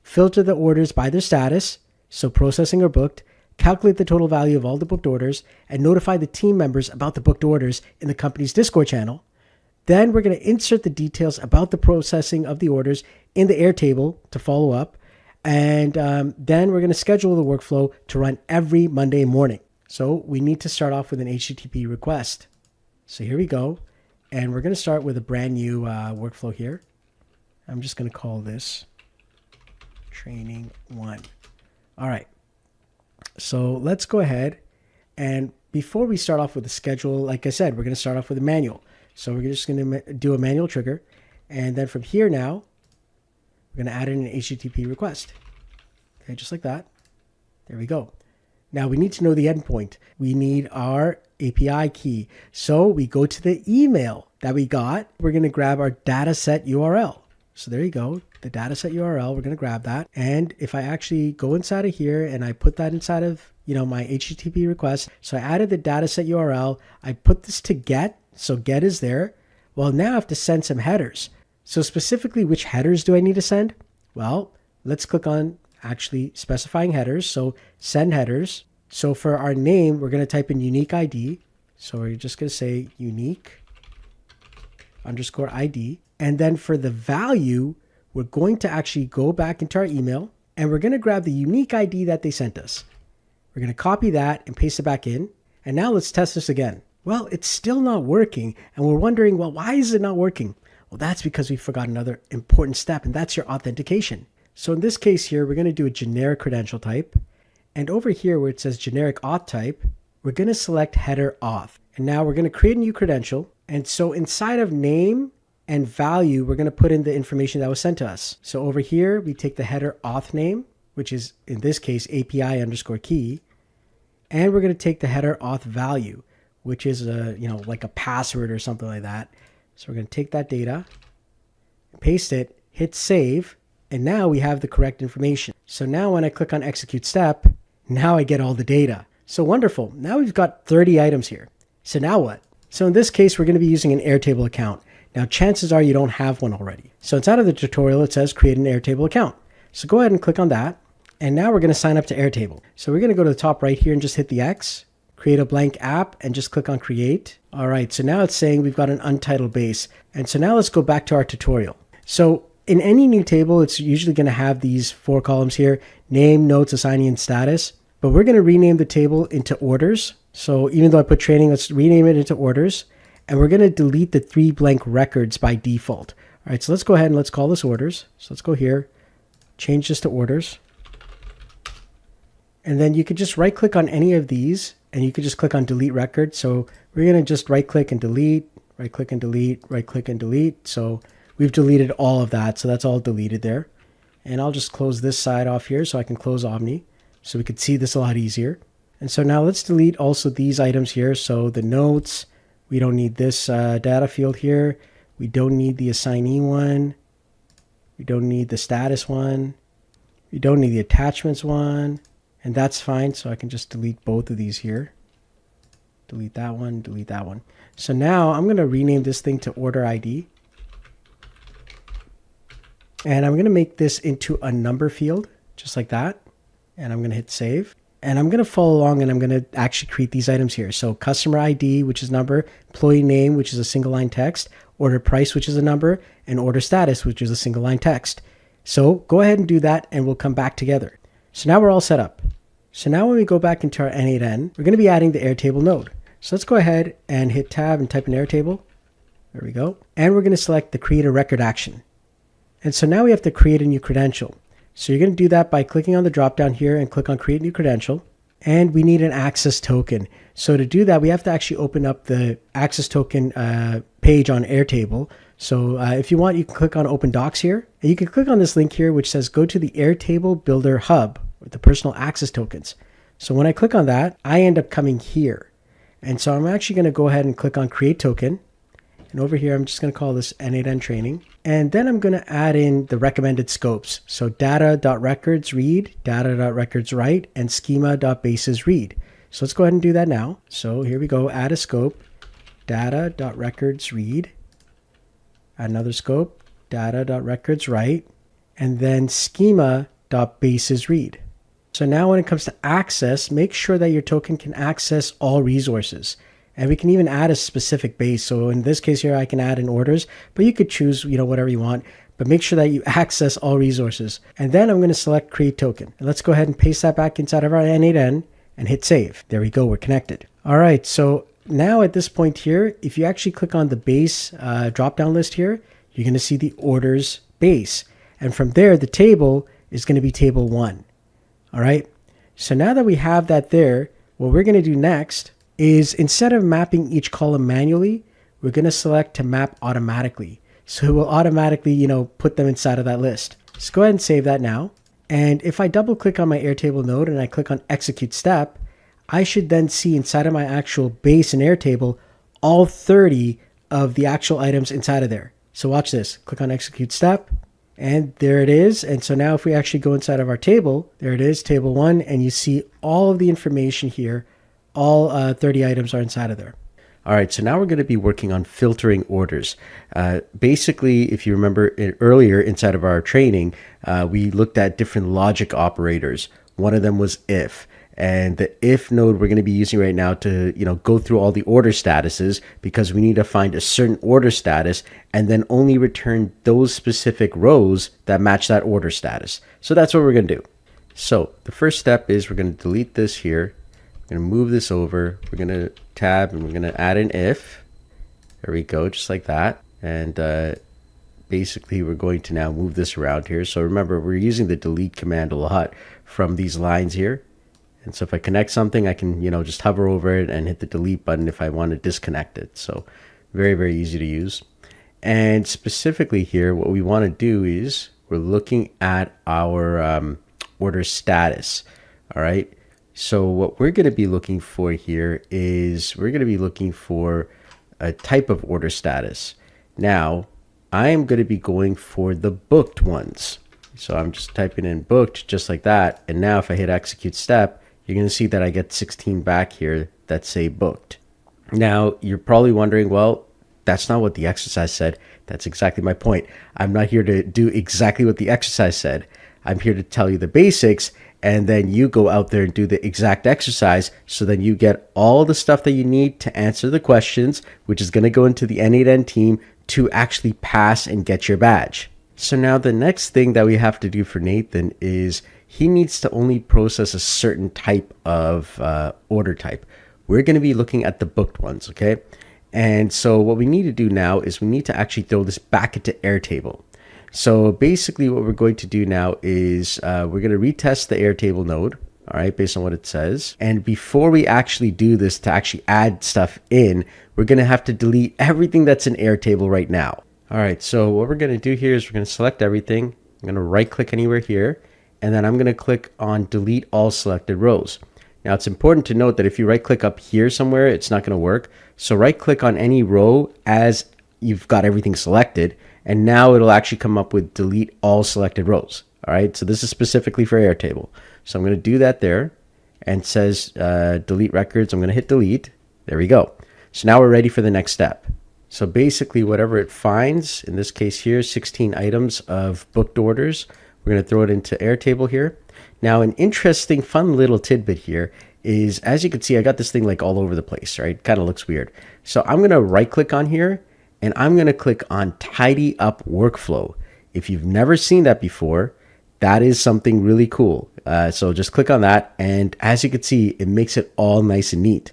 Filter the orders by their status, so processing or booked. Calculate the total value of all the booked orders, and notify the team members about the booked orders in the company's Discord channel. Then we're going to insert the details about the processing of the orders in the Airtable to follow up. And then we're going to schedule the workflow to run every Monday morning. So we need to start off with an HTTP request. So here we go. And we're going to start with a brand new workflow here. I'm just going to call this training 1. All right. So let's go ahead. And before we start off with the schedule, like I said, we're going to start off with a manual. So we're just going to do a manual trigger. And then from here now, we're going to add in an HTTP request. Okay, just like that. There we go. Now we need to know the endpoint. We need our API key. So we go to the email that we got. We're going to grab our dataset URL. So there you go, the dataset URL. We're going to grab that. And if I actually go inside of here and I put that inside of, my HTTP request. So I added the dataset URL. I put this to get. So get is there. Well, now I have to send some headers. So specifically, which headers do I need to send? Well, let's click on actually specifying headers. So send headers. So for our name, we're going to type in unique ID. So we're just going to say unique _ID. And then for the value, we're going to actually go back into our email, and we're going to grab the unique ID that they sent us. We're going to copy that and paste it back in. And now let's test this again. Well, it's still not working. And we're wondering, well, why is it not working? Well, that's because we forgot another important step, and that's your authentication. So in this case here, we're going to do a generic credential type. And over here where it says generic auth type, we're going to select header auth. And now we're going to create a new credential. And so inside of name and value, we're going to put in the information that was sent to us. So over here, we take the header auth name, which is in this case API underscore key. And we're going to take the header auth value, which is like a password or something like that. So we're going to take that data, paste it, hit save, and now we have the correct information. So now when I click on execute step, now I get all the data. So wonderful. Now we've got 30 items here. So now what? So in this case, we're going to be using an Airtable account. Now chances are you don't have one already. So inside of the tutorial, it says create an Airtable account. So go ahead and click on that. And now we're going to sign up to Airtable. So we're going to go to the top right here and just hit the X, create a blank app, and just click on create. All right, so now it's saying we've got an untitled base. And so now let's go back to our tutorial. So in any new table, it's usually going to have these 4 columns here: name, notes, assignee, and status. But we're going to rename the table into orders. So even though I put training, let's rename it into orders. And we're going to delete the 3 blank records by default. All right, so let's go ahead and let's call this orders. So let's go here, change this to orders. And then you could just right click on any of these and you could just click on delete record. So we're going to just right click and delete, right click and delete, right click and delete. So we've deleted all of that. So that's all deleted there. And I'll just close this side off here so I can close Omni so we could see this a lot easier. And so now let's delete also these items here. So the notes, we don't need this data field here. We don't need the assignee one. We don't need the status one. We don't need the attachments one. And that's fine. So I can just delete both of these here. Delete that one, delete that one. So now I'm going to rename this thing to order ID. And I'm going to make this into a number field, just like that. And I'm going to hit save. And I'm going to follow along and I'm going to actually create these items here. So customer ID, which is number, employee name, which is a single line text, order price, which is a number, and order status, which is a single line text. So go ahead and do that and we'll come back together. So now we're all set up. So now when we go back into our n8n, we're going to be adding the Airtable node. So let's go ahead and hit tab and type in Airtable. There we go. And we're going to select the create a record action. And so now we have to create a new credential. So you're going to do that by clicking on the drop down here and click on create new credential. And we need an access token. So to do that, we have to actually open up the access token page on Airtable. So if you want, you can click on Open Docs here. And you can click on this link here, which says go to the Airtable Builder Hub with the personal access tokens. So when I click on that, I end up coming here. And so I'm actually going to go ahead and click on Create Token. And over here, I'm just going to call this n8n training. And then I'm going to add in the recommended scopes. So data.records read, data.records write, and schema.bases read. So let's go ahead and do that now. So here we go, add a scope, data.records read, add another scope, data.records write, and then schema.bases read. So now when it comes to access, make sure that your token can access all resources. And we can even add a specific base. So in this case here, I can add in orders, but you could choose, whatever you want, but make sure that you access all resources. And then I'm going to select create token. And let's go ahead and paste that back inside of our n8n and hit save. There we go. We're connected. All right. So now at this point here, if you actually click on the base drop-down list here, you're going to see the orders base. And from there, the table is going to be table 1. All right. So now that we have that there, what we're going to do next is instead of mapping each column manually, we're going to select to map automatically. So it will automatically, put them inside of that list. So go ahead and save that now. And if I double click on my Airtable node and I click on execute step, I should then see inside of my actual base and Airtable all 30 of the actual items inside of there. So watch this. Click on execute step. And there it is. And so now if we actually go inside of our table, there it is, table 1, and you see all of the information here. All 30 items are inside of there. All right, so now we're going to be working on filtering orders. Basically, if you remember earlier inside of our training, we looked at different logic operators. One of them was if. And the if node we're going to be using right now to go through all the order statuses, because we need to find a certain order status and then only return those specific rows that match that order status. So that's what we're going to do. So the first step is we're going to delete this here. We're going to move this over. We're going to tab and we're going to add an if. There we go, just like that. And basically we're going to now move this around here. So remember, we're using the delete command a lot from these lines here. And so if I connect something, I can, just hover over it and hit the delete button if I want to disconnect it. So very, very easy to use. And specifically here, what we want to do is we're looking at our order status. All right. So what we're going to be looking for here is we're going to be looking for a type of order status. Now, I am going to be going for the booked ones. So I'm just typing in booked just like that. And now if I hit execute step, you're going to see that I get 16 back here that say booked. Now, you're probably wondering, well, that's not what the exercise said. That's exactly my point. I'm not here to do exactly what the exercise said. I'm here to tell you the basics, and then you go out there and do the exact exercise, so then you get all the stuff that you need to answer the questions, which is going to go into the n8n team to actually pass and get your badge. So now the next thing that we have to do for Nathan is he needs to only process a certain type of order type. We're going to be looking at the booked ones, okay? And so what we need to do now is we need to actually throw this back into Airtable. So basically what we're going to do now is we're going to retest the Airtable node, all right, based on what it says. And before we actually do this to actually add stuff in, we're going to have to delete everything that's in Airtable right now. All right, so what we're going to do here is we're going to select everything. I'm going to right click anywhere here, and then I'm going to click on delete all selected rows. Now it's important to note that if you right click up here somewhere, it's not going to work. So right click on any row as you've got everything selected, and now it'll actually come up with delete all selected rows. All right, so this is specifically for Airtable. So I'm going to do that there, and it says delete records. I'm going to hit delete. There we go. So now we're ready for the next step. So basically whatever it finds, in this case here, 16 items of booked orders, we're going to throw it into Airtable here. Now an interesting fun little tidbit here is, as you can see, I got this thing like all over the place, right? Kind of looks weird. So I'm going to right click on here, and I'm going to click on tidy up workflow. If you've never seen that before, that is something really cool. So just click on that, and as you can see, it makes it all nice and neat.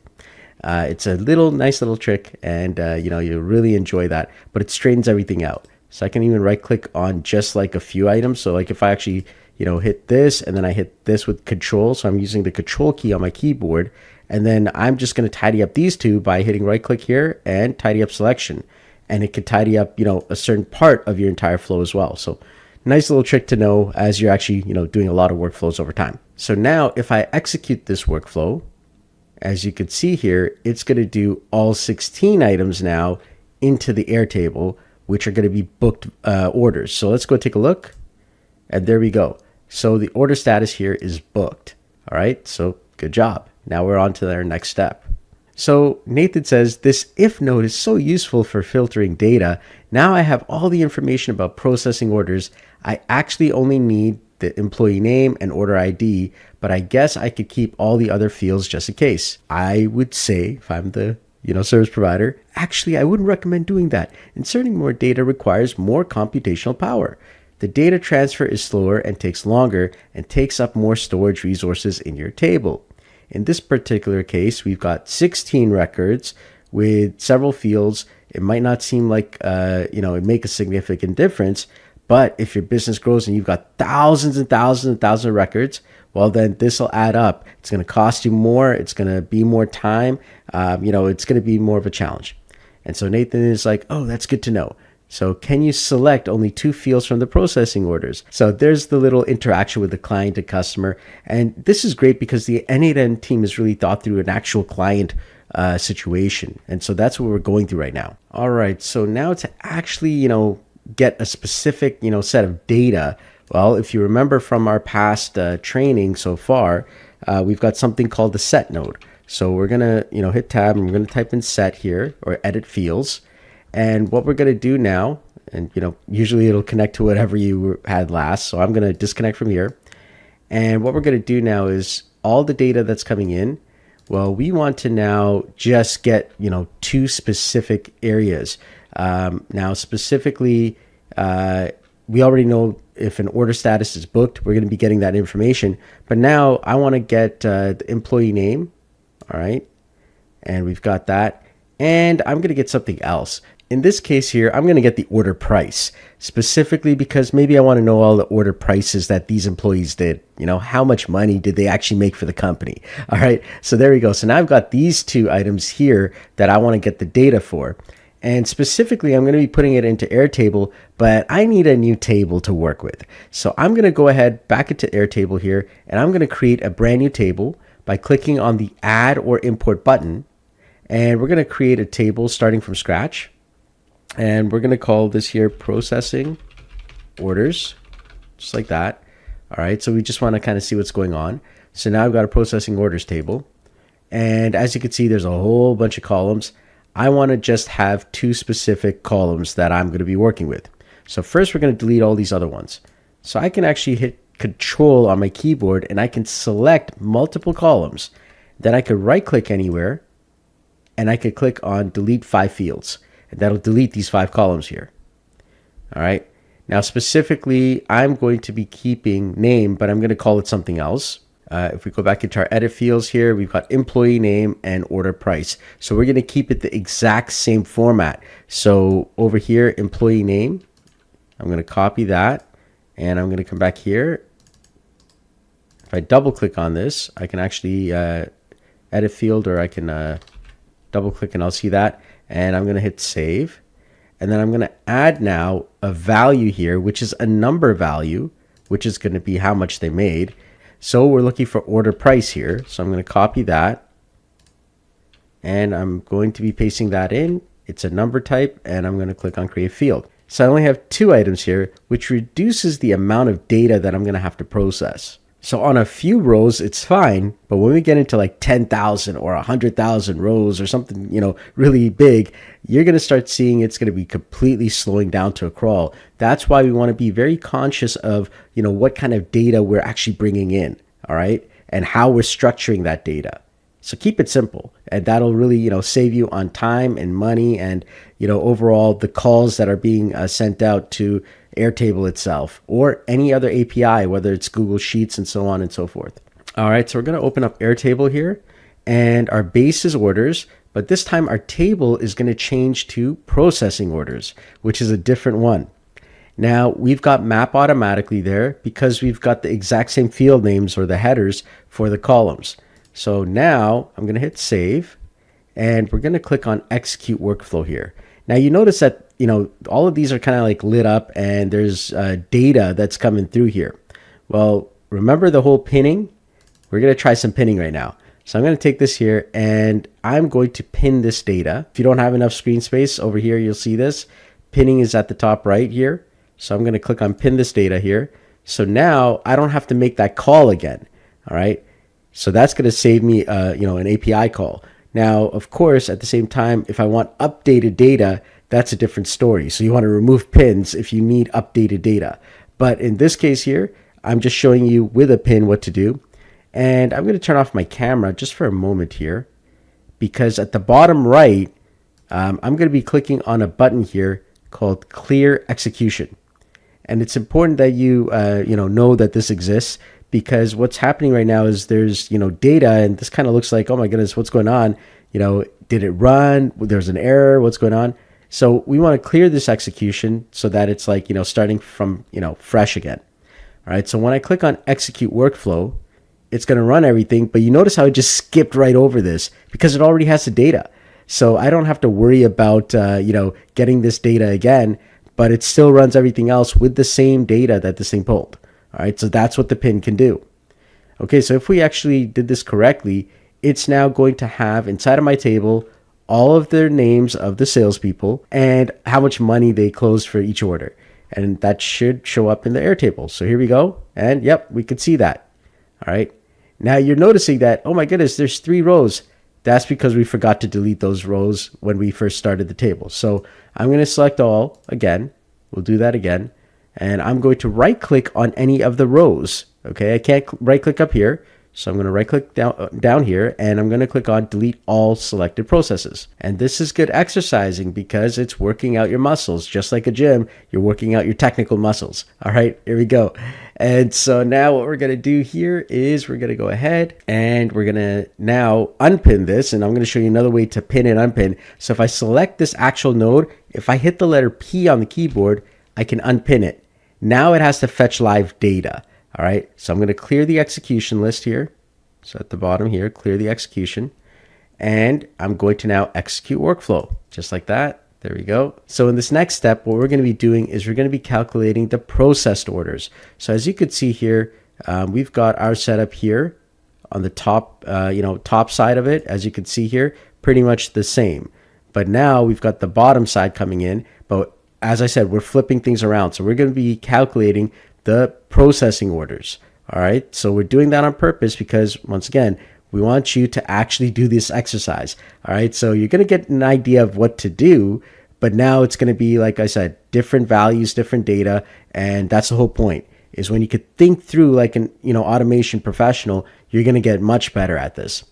It's a nice little trick, and you'll really enjoy that, but it straightens everything out. So I can even right click on just like a few items. So like if I actually hit this, and then I hit this with control, so I'm using the control key on my keyboard, and then I'm just going to tidy up these two by hitting right click here and tidy up selection, and it could tidy up a certain part of your entire flow as well. So nice little trick to know as you're actually doing a lot of workflows over time. So now if I execute this workflow, as you can see here, it's going to do all 16 items now into the Airtable, which are going to be booked orders. So let's go take a look, and there we go. So the order status here is booked. All right, so good job. Now we're on to our next step. So Nathan says, this if node is so useful for filtering data. Now I have all the information about processing orders. I actually only need the employee name and order ID, but I guess I could keep all the other fields just in case. I would say, if I'm the service provider, actually, I wouldn't recommend doing that. Inserting more data requires more computational power. The data transfer is slower and takes longer and takes up more storage resources in your table. In this particular case, we've got 16 records with several fields. It might not seem like, it make a significant difference, but if your business grows and you've got thousands and thousands and thousands of records, well, then this will add up. It's going to cost you more. It's going to be more time. It's going to be more of a challenge. And so Nathan is like, oh, that's good to know. So can you select only 2 fields from the processing orders? So there's the little interaction with the client and customer. And this is great because the n8n team has really thought through an actual client situation. And so that's what we're going through right now. All right. So now to actually, get a specific, set of data. Well, if you remember from our past training so far, we've got something called the set node. So we're going to, hit tab, and we're going to type in set here, or edit fields. And what we're going to do now, and usually it'll connect to whatever you had last. So I'm going to disconnect from here. And what we're going to do now is all the data that's coming in, well, we want to now just get, 2 specific areas. Now specifically, we already know if an order status is booked, we're going to be getting that information. But now I want to get the employee name. All right. And we've got that. And I'm going to get something else. In this case here, I'm going to get the order price, specifically because maybe I want to know all the order prices that these employees did. How much money did they actually make for the company? All right. So there we go. So now I've got these 2 items here that I want to get the data for. And specifically, I'm going to be putting it into Airtable, but I need a new table to work with. So I'm going to go ahead back into Airtable here, and I'm going to create a brand new table by clicking on the Add or Import button. And we're going to create a table starting from scratch. And we're going to call this here Processing Orders, just like that. All right, so we just want to kind of see what's going on. So now I've got a Processing Orders table. And as you can see, there's a whole bunch of columns. I want to just have 2 specific columns that I'm going to be working with. So first we're going to delete all these other ones. So I can actually hit Control on my keyboard and I can select multiple columns. Then I could right click anywhere and I could click on Delete 5 fields. And that'll delete these 5 columns here. All right. Now specifically, I'm going to be keeping name, but I'm going to call it something else. If we go back into our edit fields here, we've got employee name and order price. So we're going to keep it the exact same format. So over here, employee name, I'm going to copy that and I'm going to come back here. If I double click on this, I can actually edit field, or I can double click and I'll see that. And I'm going to hit save. And then I'm going to add now a value here, which is a number value, which is going to be how much they made. So we're looking for order price here. So I'm going to copy that and I'm going to be pasting that in. It's a number type and I'm going to click on create field. So I only have 2 items here, which reduces the amount of data that I'm going to have to process. So on a few rows, it's fine. But when we get into like 10,000 or 100,000 rows or something, really big, you're going to start seeing it's going to be completely slowing down to a crawl. That's why we want to be very conscious of, what kind of data we're actually bringing in. All right. And how we're structuring that data. So keep it simple, and that'll really, save you on time and money and, overall the calls that are being sent out to Airtable itself or any other API, whether it's Google Sheets and so on and so forth. All right, so we're going to open up Airtable here, and our base is orders, but this time our table is going to change to processing orders, which is a different one. Now we've got map automatically there because we've got the exact same field names or the headers for the columns. So now I'm going to hit save and we're going to click on execute workflow here. Now you notice that, all of these are kind of like lit up and there's data that's coming through here. Well, remember the whole pinning? We're going to try some pinning right now. So I'm going to take this here and I'm going to pin this data. If you don't have enough screen space over here, you'll see this. Pinning is at the top right here. So I'm going to click on pin this data here. So now I don't have to make that call again. All right. So that's going to save me, an API call. Now, of course, at the same time, if I want updated data, that's a different story. So you want to remove pins if you need updated data. But in this case here, I'm just showing you with a pin what to do. And I'm going to turn off my camera just for a moment here, because at the bottom right, I'm going to be clicking on a button here called Clear Execution. And it's important that you, know that this exists, because what's happening right now is there's, data, and this kind of looks like, oh my goodness, what's going on? Did it run? There's an error. What's going on? So we want to clear this execution so that it's like, starting from, fresh again. All right. So when I click on execute workflow, it's going to run everything, but you notice how it just skipped right over this because it already has the data. So I don't have to worry about, getting this data again, but it still runs everything else with the same data that this thing pulled. All right, so that's what the pin can do. Okay, so if we actually did this correctly, it's now going to have inside of my table all of their names of the salespeople and how much money they closed for each order. And that should show up in the Airtable. So here we go. And yep, we could see that. All right. Now you're noticing that, oh my goodness, there's 3 rows. That's because we forgot to delete those rows when we first started the table. So I'm going to select all again. We'll do that again. And I'm going to right click on any of the rows. Okay, I can't right click up here. So I'm going to right click down here and I'm going to click on delete all selected processes. And this is good exercising because it's working out your muscles. Just like a gym, you're working out your technical muscles. All right, here we go. And so now what we're going to do here is we're going to go ahead and we're going to now unpin this. And I'm going to show you another way to pin and unpin. So if I select this actual node, if I hit the letter P on the keyboard, I can unpin it. Now it has to fetch live data. All right, so I'm going to clear the execution list here. So at the bottom here, clear the execution. And I'm going to now execute workflow, just like that. There we go. So in this next step, what we're going to be doing is we're going to be calculating the processed orders. So as you could see here, we've got our setup here on the top, top side of it. As you can see here, pretty much the same. But now we've got the bottom side coming in. But as I said, we're flipping things around. So we're going to be calculating the processing orders. All right. So we're doing that on purpose because, once again, we want you to actually do this exercise. All right. So you're going to get an idea of what to do, but now it's going to be, like I said, different values, different data. And that's the whole point, is when you could think through like an, automation professional, you're going to get much better at this.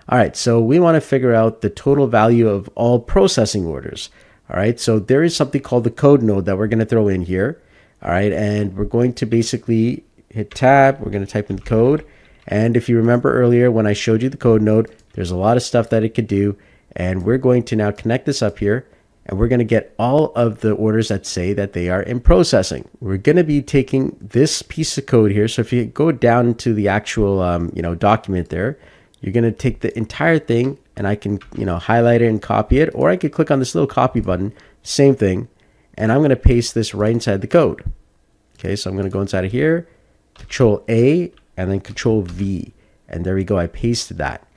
All right. So we want to figure out the total value of all processing orders. All right. So there is something called the code node that we're going to throw in here. All right. And we're going to basically hit tab. We're going to type in code. And if you remember earlier when I showed you the code node, there's a lot of stuff that it could do. And we're going to now connect this up here, and we're going to get all of the orders that say that they are in processing. We're going to be taking this piece of code here. So if you go down into the actual, document there, you're going to take the entire thing, and I can, highlight it and copy it, or I could click on this little copy button, same thing. And I'm going to paste this right inside the code. Okay. So I'm going to go inside of here, Control A, and then Control V. And there we go. I pasted that.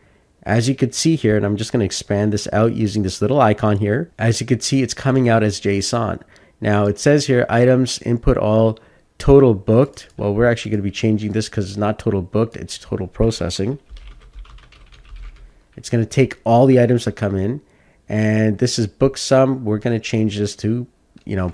As you could see here, and I'm just going to expand this out using this little icon here. As you could see, it's coming out as JSON. Now it says here, items, input all, total booked. Well, we're actually going to be changing this because it's not total booked, it's total processing. It's going to take all the items that come in. And this is book sum. We're going to change this to,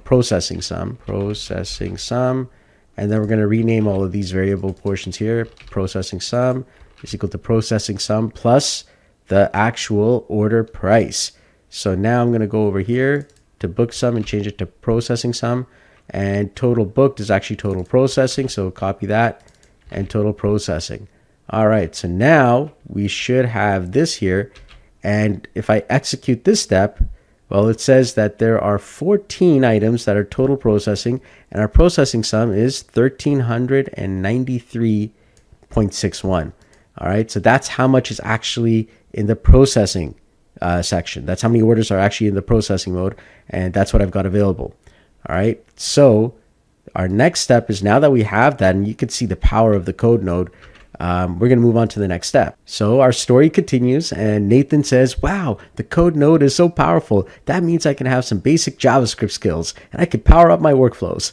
processing sum. Processing sum. And then we're going to rename all of these variable portions here. Processing sum is equal to processing sum plus the actual order price. So now I'm going to go over here to book sum and change it to processing sum. And total booked is actually total processing. So copy that, and total processing. All right. So now we should have this here. And if I execute this step, well, it says that there are 14 items that are total processing, and our processing sum is 1,393.61. All right, so that's how much is actually in the processing section. That's how many orders are actually in the processing mode, and that's what I've got available. All right, so our next step is, now that we have that, and you can see the power of the code node, we're going to move on to the next step. So our story continues, and Nathan says, wow, the code node is so powerful. That means I can have some basic JavaScript skills, and I can power up my workflows.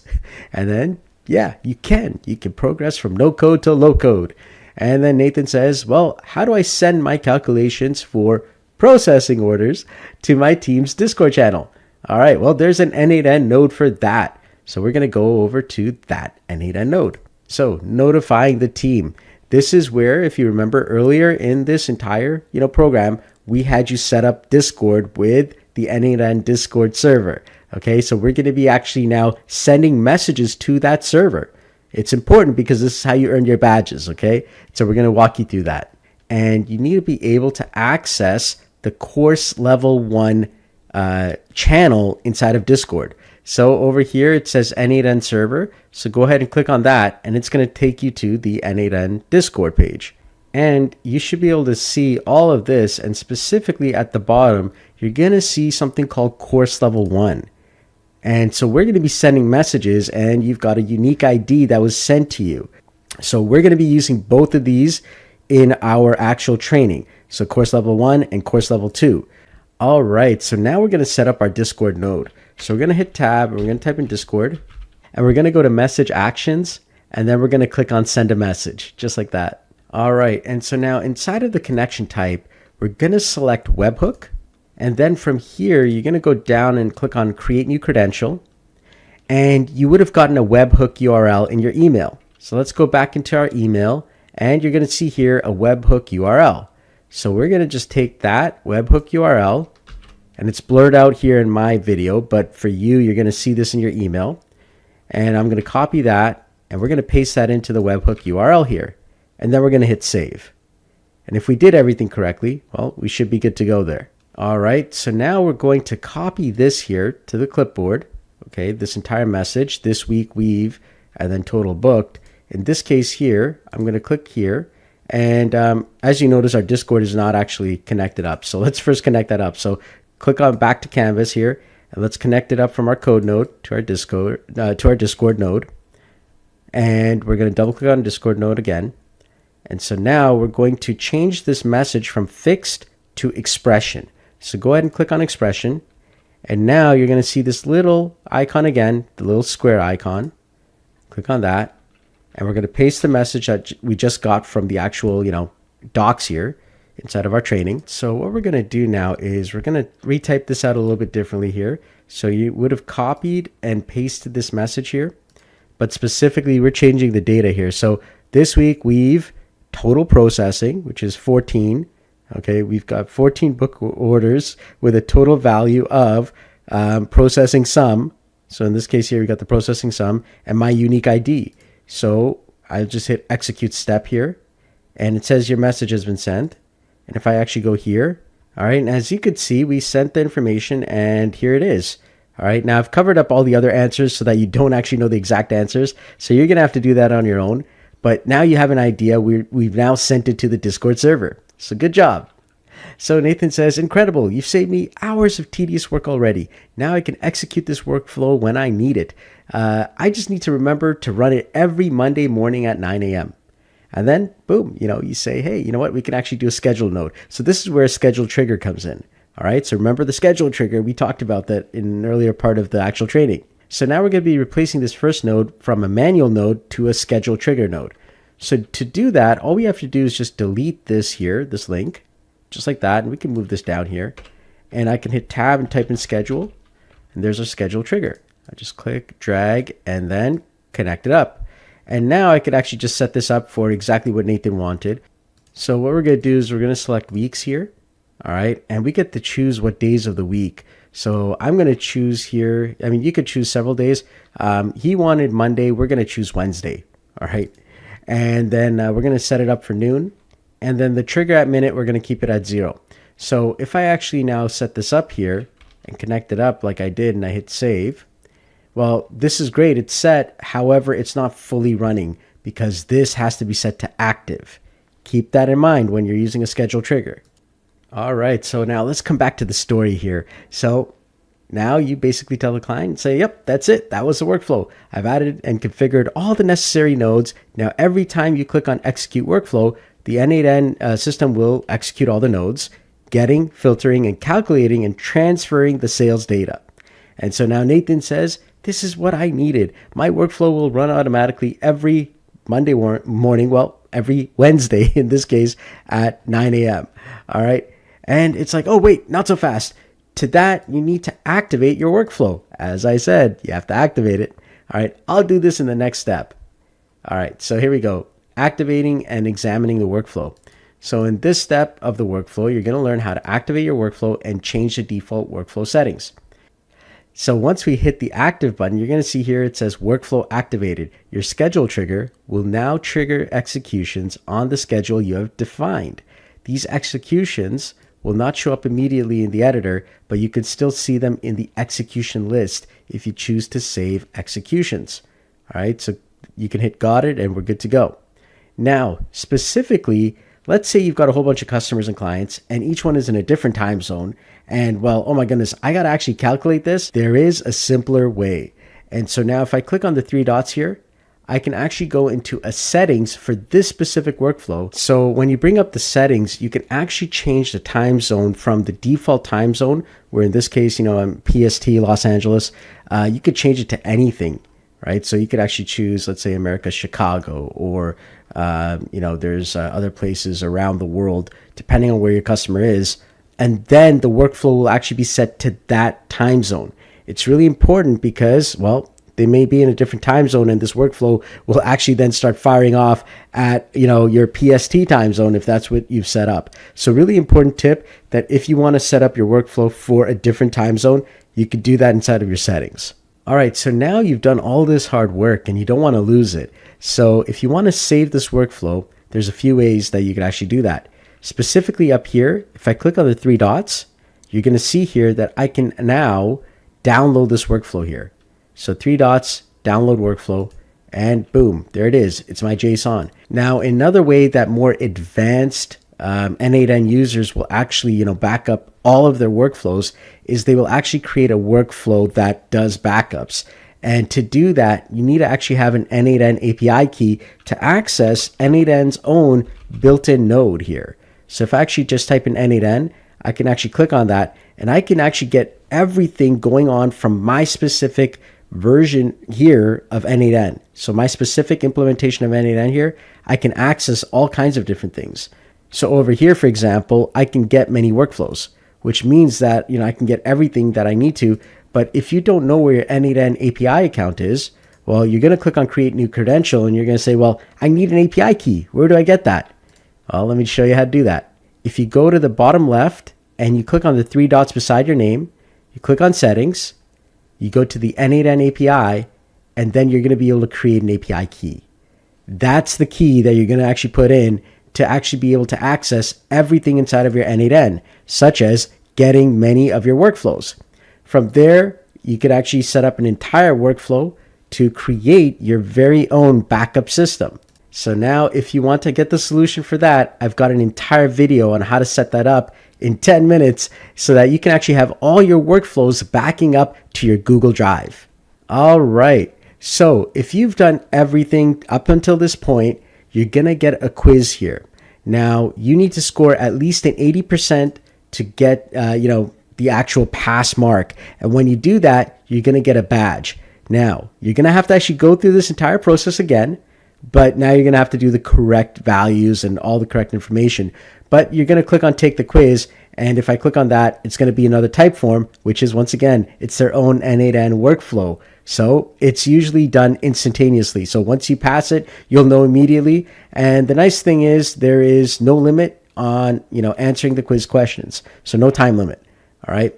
And then, yeah, you can progress from no code to low code. And then Nathan says, well, how do I send my calculations for processing orders to my team's Discord channel? All right, well, there's an n8n node for that. So we're going to go over to that n8n node. So notifying the team. This is where, if you remember earlier in this entire, program, we had you set up Discord with the n8n Discord server. Okay, so we're going to be actually now sending messages to that server. It's important because this is how you earn your badges. Okay, so we're going to walk you through that. And you need to be able to access the course level 1 channel inside of Discord. So over here, it says n8n server. So go ahead and click on that, and it's going to take you to the n8n Discord page. And you should be able to see all of this. And specifically at the bottom, you're going to see something called course level 1. And so we're going to be sending messages, and you've got a unique ID that was sent to you. So we're going to be using both of these in our actual training. So course level 1 and course level 2. All right, so now we're going to set up our Discord node. So we're going to hit tab, and we're going to type in Discord, and we're going to go to message actions, and then we're going to click on send a message, just like that. All right, and so now inside of the connection type, we're going to select webhook, and then from here, you're going to go down and click on create new credential, and you would have gotten a webhook URL in your email. So let's go back into our email, and you're going to see here a webhook URL. So we're going to just take that webhook URL, and it's blurred out here in my video, but for you, you're going to see this in your email. And I'm going to copy that, and we're going to paste that into the webhook URL here. And then we're going to hit save. And if we did everything correctly, well, we should be good to go there. All right, so now we're going to copy this here to the clipboard. Okay, this entire message, this week we've, and then total booked. In this case here, I'm going to click here. And as you notice, our Discord is not actually connected up. So let's first connect that up. So click on back to canvas here, And let's connect it up from our code node to our Discord node. And we're going to double click on Discord node again. And so now we're going to change this message from fixed to expression. So go ahead and click on expression. And now you're going to see this little icon again, the little square icon. Click on that. And we're going to paste the message that we just got from the actual, docs here inside of our training. So what we're going to do now is we're going to retype this out a little bit differently here. So you would have copied and pasted this message here, but specifically we're changing the data here. So this week we've total processing, which is 14. Okay, we've got 14 book orders with a total value of processing sum. So in this case here, we got the processing sum and my unique ID. So I'll just hit execute step here, and it says your message has been sent. And if I actually go here, all right, and as you could see, we sent the information and here it is. All right, now I've covered up all the other answers so that you don't actually know the exact answers. So you're going to have to do that on your own. But now you have an idea. We've now sent it to the Discord server. So good job. So Nathan says, incredible. You've saved me hours of tedious work already. Now I can execute this workflow when I need it. I just need to remember to run it every Monday morning at 9 a.m. And then, boom, you say, hey, you know what? We can actually do a schedule node. So this is where a schedule trigger comes in. All right, so remember the schedule trigger. We talked about that in an earlier part of the actual training. So now we're going to be replacing this first node from a manual node to a schedule trigger node. So to do that, all we have to do is just delete this here, this link, just like that. And we can move this down here. And I can hit tab and type in schedule. And there's our schedule trigger. I just click, drag, and then connect it up. And now I could actually just set this up for exactly what Nathan wanted. So what we're going to do is we're going to select weeks here. All right. And we get to choose what days of the week. So I'm going to choose here. I mean, you could choose several days. He wanted Monday. We're going to choose Wednesday. All right. And then we're going to set it up for noon. And then the trigger at minute, we're going to keep it at 0. So if I actually now set this up here and connect it up like I did and I hit save, well, this is great. It's set. However, it's not fully running because this has to be set to active. Keep that in mind when you're using a schedule trigger. All right. So now let's come back to the story here. So now you basically tell the client, say, yep, that's it. That was the workflow. I've added and configured all the necessary nodes. Now, every time you click on execute workflow, the n8n system will execute all the nodes, getting, filtering, and calculating and transferring the sales data. And so now Nathan says, this is what I needed. My workflow will run automatically every Monday morning, well, every Wednesday in this case at 9 a.m. All right. And it's like, oh, wait, not so fast. To that, you need to activate your workflow. As I said, you have to activate it. All right. I'll do this in the next step. All right. So here we go. Activating and examining the workflow. So in this step of the workflow, you're going to learn how to activate your workflow and change the default workflow settings. So once we hit the active button, you're going to see here it says workflow activated. Your schedule trigger will now trigger executions on the schedule you have defined. These executions will not show up immediately in the editor, but you can still see them in the execution list if you choose to save executions. All right, so you can hit got it and we're good to go. Now, specifically, let's say you've got a whole bunch of customers and clients and each one is in a different time zone. And well, oh my goodness, I got to actually calculate this. There is a simpler way. And so now if I click on the 3 dots here, I can actually go into a settings for this specific workflow. So when you bring up the settings, you can actually change the time zone from the default time zone, where in this case, I'm PST, Los Angeles. You could change it to anything, right? So you could actually choose, let's say America, Chicago, or, there's other places around the world, depending on where your customer is. And then the workflow will actually be set to that time zone. It's really important because, well, they may be in a different time zone and this workflow will actually then start firing off at, your PST time zone if that's what you've set up. So really important tip that if you want to set up your workflow for a different time zone, you could do that inside of your settings. All right, so now you've done all this hard work and you don't want to lose it. So if you want to save this workflow, there's a few ways that you can actually do that. Specifically up here, if I click on the 3 dots, you're going to see here that I can now download this workflow here. So 3 dots, download workflow, and boom, there it is. It's my JSON. Now, another way that more advanced n8n users will actually, back up all of their workflows is they will actually create a workflow that does backups. And to do that, you need to actually have an n8n API key to access n8n's own built-in node here. So if I actually just type in n8n, I can actually click on that and I can actually get everything going on from my specific version here of n8n. So my specific implementation of n8n here, I can access all kinds of different things. So over here, for example, I can get many workflows, which means that, I can get everything that I need to. But if you don't know where your n8n API account is, well, you're going to click on create new credential and you're going to say, well, I need an API key. Where do I get that? Well, let me show you how to do that. If you go to the bottom left and you click on the three dots beside your name, you click on settings, you go to the n8n API, and then you're going to be able to create an API key. That's the key that you're going to actually put in to actually be able to access everything inside of your n8n, such as getting many of your workflows. From there, you could actually set up an entire workflow to create your very own backup system. So now if you want to get the solution for that, I've got an entire video on how to set that up in 10 minutes so that you can actually have all your workflows backing up to your Google Drive. All right. So if you've done everything up until this point, you're going to get a quiz here. Now you need to score at least an 80% to get, the actual pass mark. And when you do that, you're going to get a badge. Now you're going to have to actually go through this entire process again, but now you're going to have to do the correct values and all the correct information. But you're going to click on take the quiz. And if I click on that, it's going to be another type form, which is once again, it's their own n8n workflow. So it's usually done instantaneously. So once you pass it, you'll know immediately. And the nice thing is there is no limit on, answering the quiz questions. So no time limit. All right.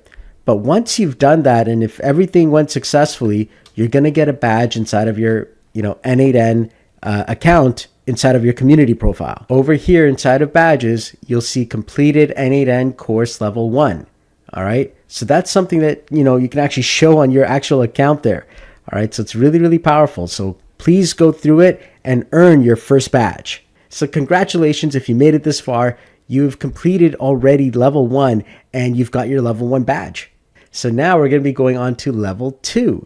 But once you've done that, and if everything went successfully, you're going to get a badge inside of your, n8n account inside of your community profile. Over here inside of badges, you'll see completed n8n course level 1. All right. So that's something that, you can actually show on your actual account there. All right. So it's really, really powerful. So please go through it and earn your first badge. So congratulations if you made it this far. You've completed already level 1 and you've got your level 1 badge. So now we're going to be going on to level 2.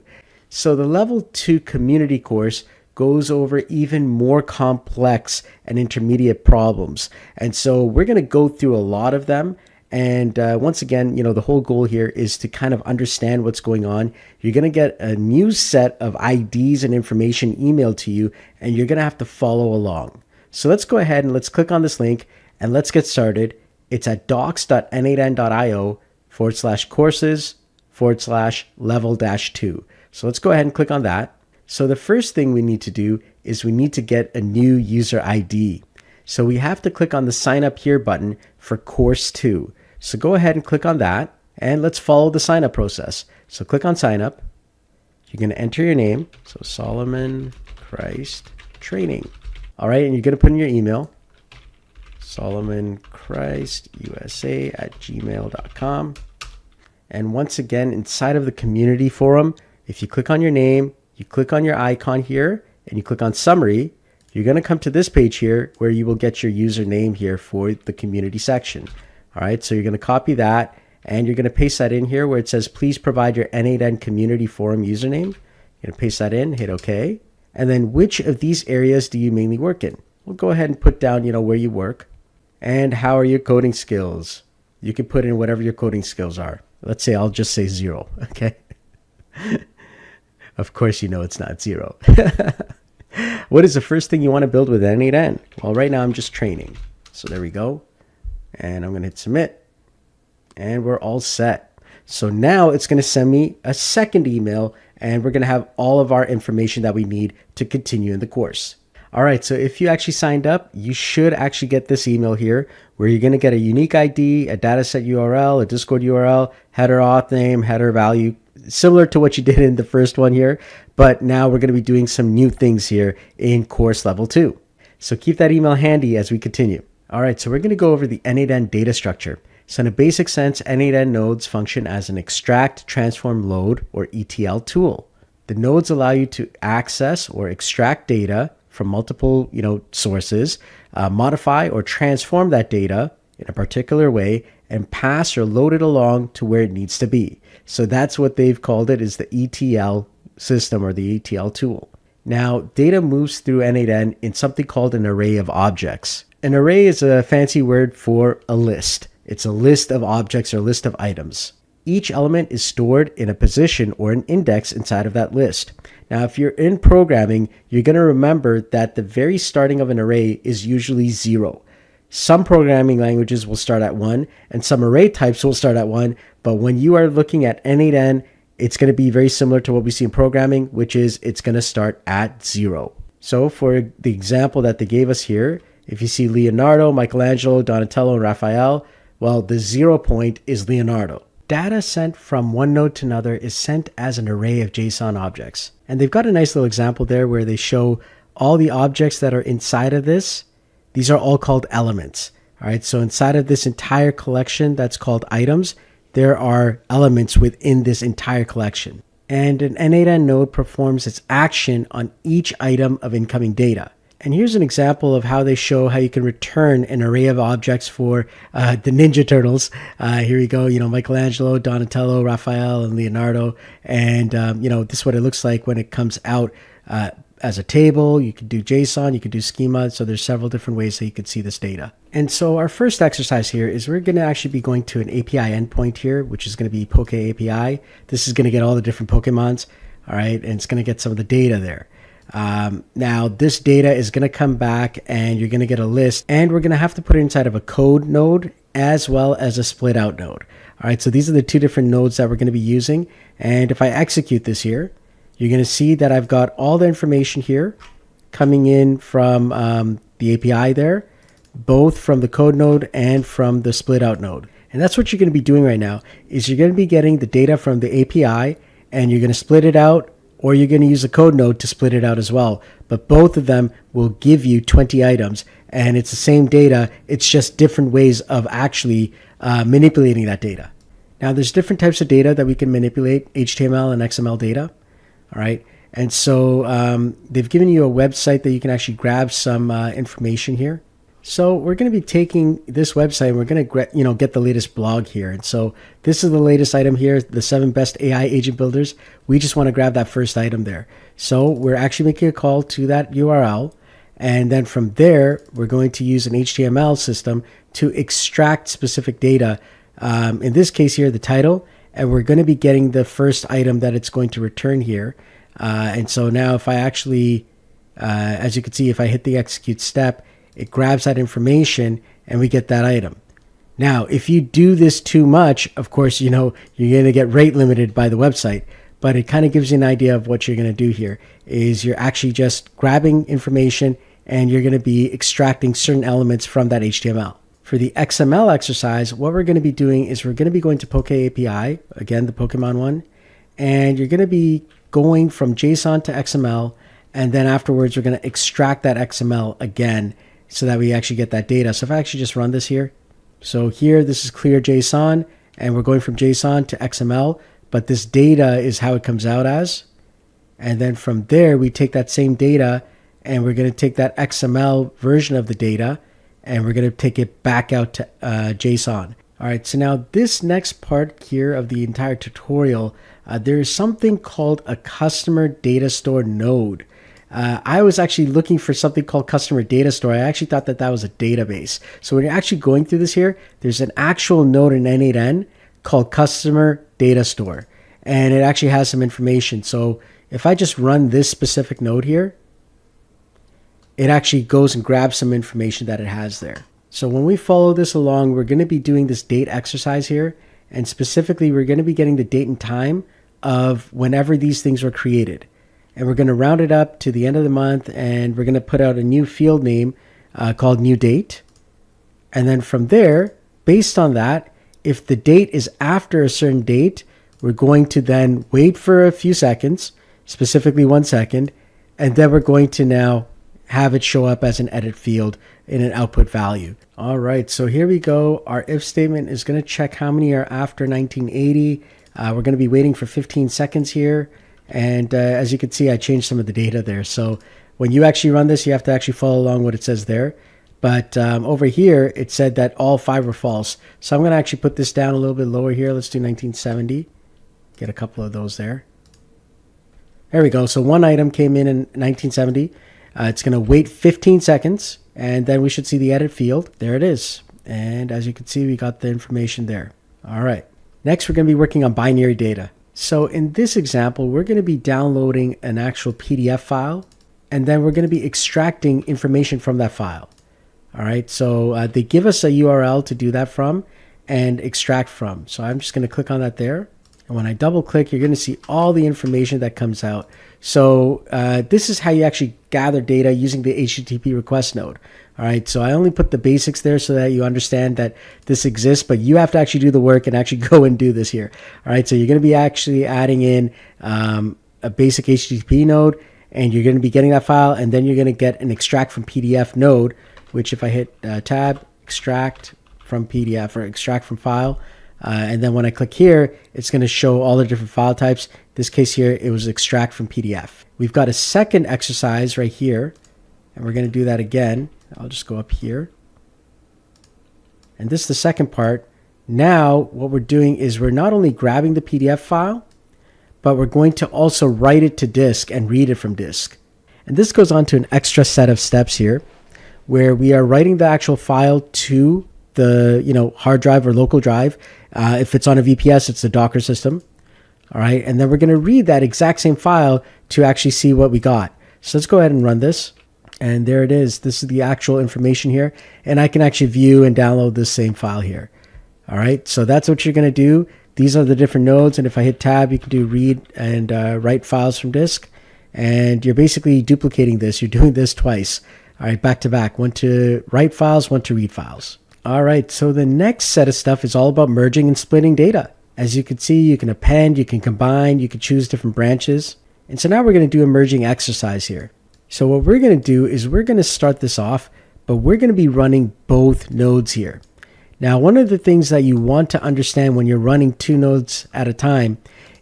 So the level 2 community course goes over even more complex and intermediate problems. And so we're going to go through a lot of them. And once again, the whole goal here is to kind of understand what's going on. You're going to get a new set of IDs and information emailed to you, and you're going to have to follow along. So let's go ahead and let's click on this link and let's get started. It's at docs.n8n.io/courses/level-2. So let's go ahead and click on that. So the first thing we need to do is we need to get a new user ID. So we have to click on the sign up here button for course 2. So go ahead and click on that and let's follow the sign up process. So click on sign up. You're going to enter your name. So Solomon Christ Training. All right. And you're going to put in your email, solomonchrisusa@gmail.com. And once again, inside of the community forum, if you click on your name, you click on your icon here and you click on summary, you're going to come to this page here where you will get your username here for the community section. All right. So you're going to copy that and you're going to paste that in here where it says, please provide your n8n community forum username. You're going to paste that in, hit OK. And then which of these areas do you mainly work in? We'll go ahead and put down, where you work and how are your coding skills. You can put in whatever your coding skills are. Let's say I'll just say 0. Okay. Of course, it's not 0. What is the first thing you want to build with n8n? Well, right now I'm just training. So there we go. And I'm going to hit submit. And we're all set. So now it's going to send me a second email and we're going to have all of our information that we need to continue in the course. All right. So if you actually signed up, you should actually get this email here where you're going to get a unique ID, a dataset URL, a Discord URL, header auth name, header value, similar to what you did in the first one here. But now we're going to be doing some new things here in course level 2. So keep that email handy as we continue. All right. So we're going to go over the n8n data structure. So in a basic sense, n8n nodes function as an extract, transform, load, or ETL tool. The nodes allow you to access or extract data from multiple, sources, modify or transform that data in a particular way, and pass or load it along to where it needs to be. So that's what they've called it, is the ETL system or the ETL tool. Now, data moves through n8n in something called an array of objects. An array is a fancy word for a list. It's a list of objects or list of items. Each element is stored in a position or an index inside of that list. Now, if you're in programming, you're going to remember that the very starting of an array is usually 0. Some programming languages will start at 1, and some array types will start at 1, but when you are looking at n8n, it's going to be very similar to what we see in programming, which is it's going to start at 0. So for the example that they gave us here, if you see Leonardo, Michelangelo, Donatello, and Raphael, well, the 0 point is Leonardo. Data sent from one node to another is sent as an array of JSON objects. And they've got a nice little example there where they show all the objects that are inside of this. These are all called elements. All right, so inside of this entire collection that's called items, there are elements within this entire collection. And an n8n node performs its action on each item of incoming data. And here's an example of how they show how you can return an array of objects for the Ninja Turtles. Here we go, Michelangelo, Donatello, Raphael, and Leonardo. And, this is what it looks like when it comes out as a table. You can do JSON, you can do schema. So there's several different ways that you can see this data. And so our first exercise here is we're going to actually be going to an API endpoint here, which is going to be Poke API. This is going to get all the different Pokemons, all right? And it's going to get some of the data there. Now this data is going to come back and you're going to get a list, and we're going to have to put it inside of a code node as well as a split out node. All right, so these are the two different nodes that we're going to be using. And if I execute this here, you're going to see that I've got all the information here coming in from the API there, both from the code node and from the split out node. And that's what you're going to be doing right now, is you're going to be getting the data from the API and you're going to split it out, or you're going to use a code node to split it out as well. But both of them will give you 20 items, and it's the same data. It's just different ways of actually manipulating that data. Now, there's different types of data that we can manipulate, HTML and XML data. All right. And so they've given you a website that you can actually grab some information here. So we're going to be taking this website and we're going to get the latest blog here. And so this is the latest item here, the 7 best AI agent builders. We just want to grab that first item there. So we're actually making a call to that URL. And then from there, we're going to use an HTML system to extract specific data. In this case here, the title, and we're going to be getting the first item that it's going to return here. And so now if I actually, as you can see, if I hit the execute step, it grabs that information and we get that item. Now, if you do this too much, of course, you're going to get rate limited by the website, but it kind of gives you an idea of what you're going to do here is you're actually just grabbing information and you're going to be extracting certain elements from that HTML. For the XML exercise, what we're going to be doing is we're going to be going to Poke API, again, the Pokemon one, and you're going to be going from JSON to XML, and then afterwards, we're going to extract that XML again so that we actually get that data. So if I actually just run this here, so here, this is clear JSON, and we're going from JSON to XML, but this data is how it comes out as. And then from there, we take that same data, and we're going to take that XML version of the data, and we're going to take it back out to JSON. All right, so now this next part here of the entire tutorial, there is something called a customer data store node. I was actually looking for something called customer data store. I actually thought that was a database. So when you're actually going through this here, there's an actual node in n8n called customer data store. And it actually has some information. So if I just run this specific node here, it actually goes and grabs some information that it has there. So when we follow this along, we're going to be doing this date exercise here. And specifically, we're going to be getting the date and time of whenever these things were created. And we're going to round it up to the end of the month, and we're going to put out a new field name called new date. And then from there, based on that, if the date is after a certain date, we're going to then wait for a few seconds, specifically 1 second, and then we're going to now have it show up as an edit field in an output value. All right, so here we go. Our if statement is going to check how many are after 1980. We're going to be waiting for 15 seconds here. And as you can see, I changed some of the data there. So When you actually run this, you have to actually follow along what it says there. But over here, it said that all 5 were false. So I'm going to actually put this down a little bit lower here. Let's do 1970. Get a couple of those there. There we go. So one item came in 1970. It's going to wait 15 seconds, and then we should see the edit field. There it is. And as you can see, we got the information there. All right. Next, we're going to be working on binary data. So in this example, we're going to be downloading an actual PDF file, and then we're going to be extracting information from that file. All right. So they give us a URL to do that from and extract from. So I'm just going to click on that there. And when I double click, you're going to see all the information that comes out. So this is how you actually gather data using the HTTP request node. All right, so I only put the basics there so that you understand that this exists, but you have to actually do the work and actually go and do this here. All right, so you're going to be actually adding in a basic HTTP node, and you're going to be getting that file, and then you're going to get an extract from PDF node, which if I hit tab, extract from PDF or extract from file, and then when I click here, it's going to show all the different file types. In this case here, it was extract from PDF. We've got a second exercise right here, and we're going to do that again. I'll just go up here. And this is the second part. Now, what we're doing is we're not only grabbing the PDF file, but we're going to also write it to disk and read it from disk. And this goes on to an extra set of steps here, where we are writing the actual file to the hard drive or local drive. If it's on a VPS, it's the Docker system. All right, and then we're going to read that exact same file to actually see what we got. So let's go ahead and run this. And there it is. This is the actual information here. And I can actually view and download this same file here. All right, so that's what you're going to do. These are the different nodes. And if I hit tab, you can do read and write files from disk. And you're basically duplicating this. You're doing this twice. All right, back to back. One to write files, one to read files. All right, so the next set of stuff is all about merging and splitting data. As you can see, you can append, you can combine, you can choose different branches. And so now we're going to do a merging exercise here. So what we're going to do is we're going to start this off, but we're going to be running both nodes here. Now, one of the things that you want to understand when you're running 2 nodes at a time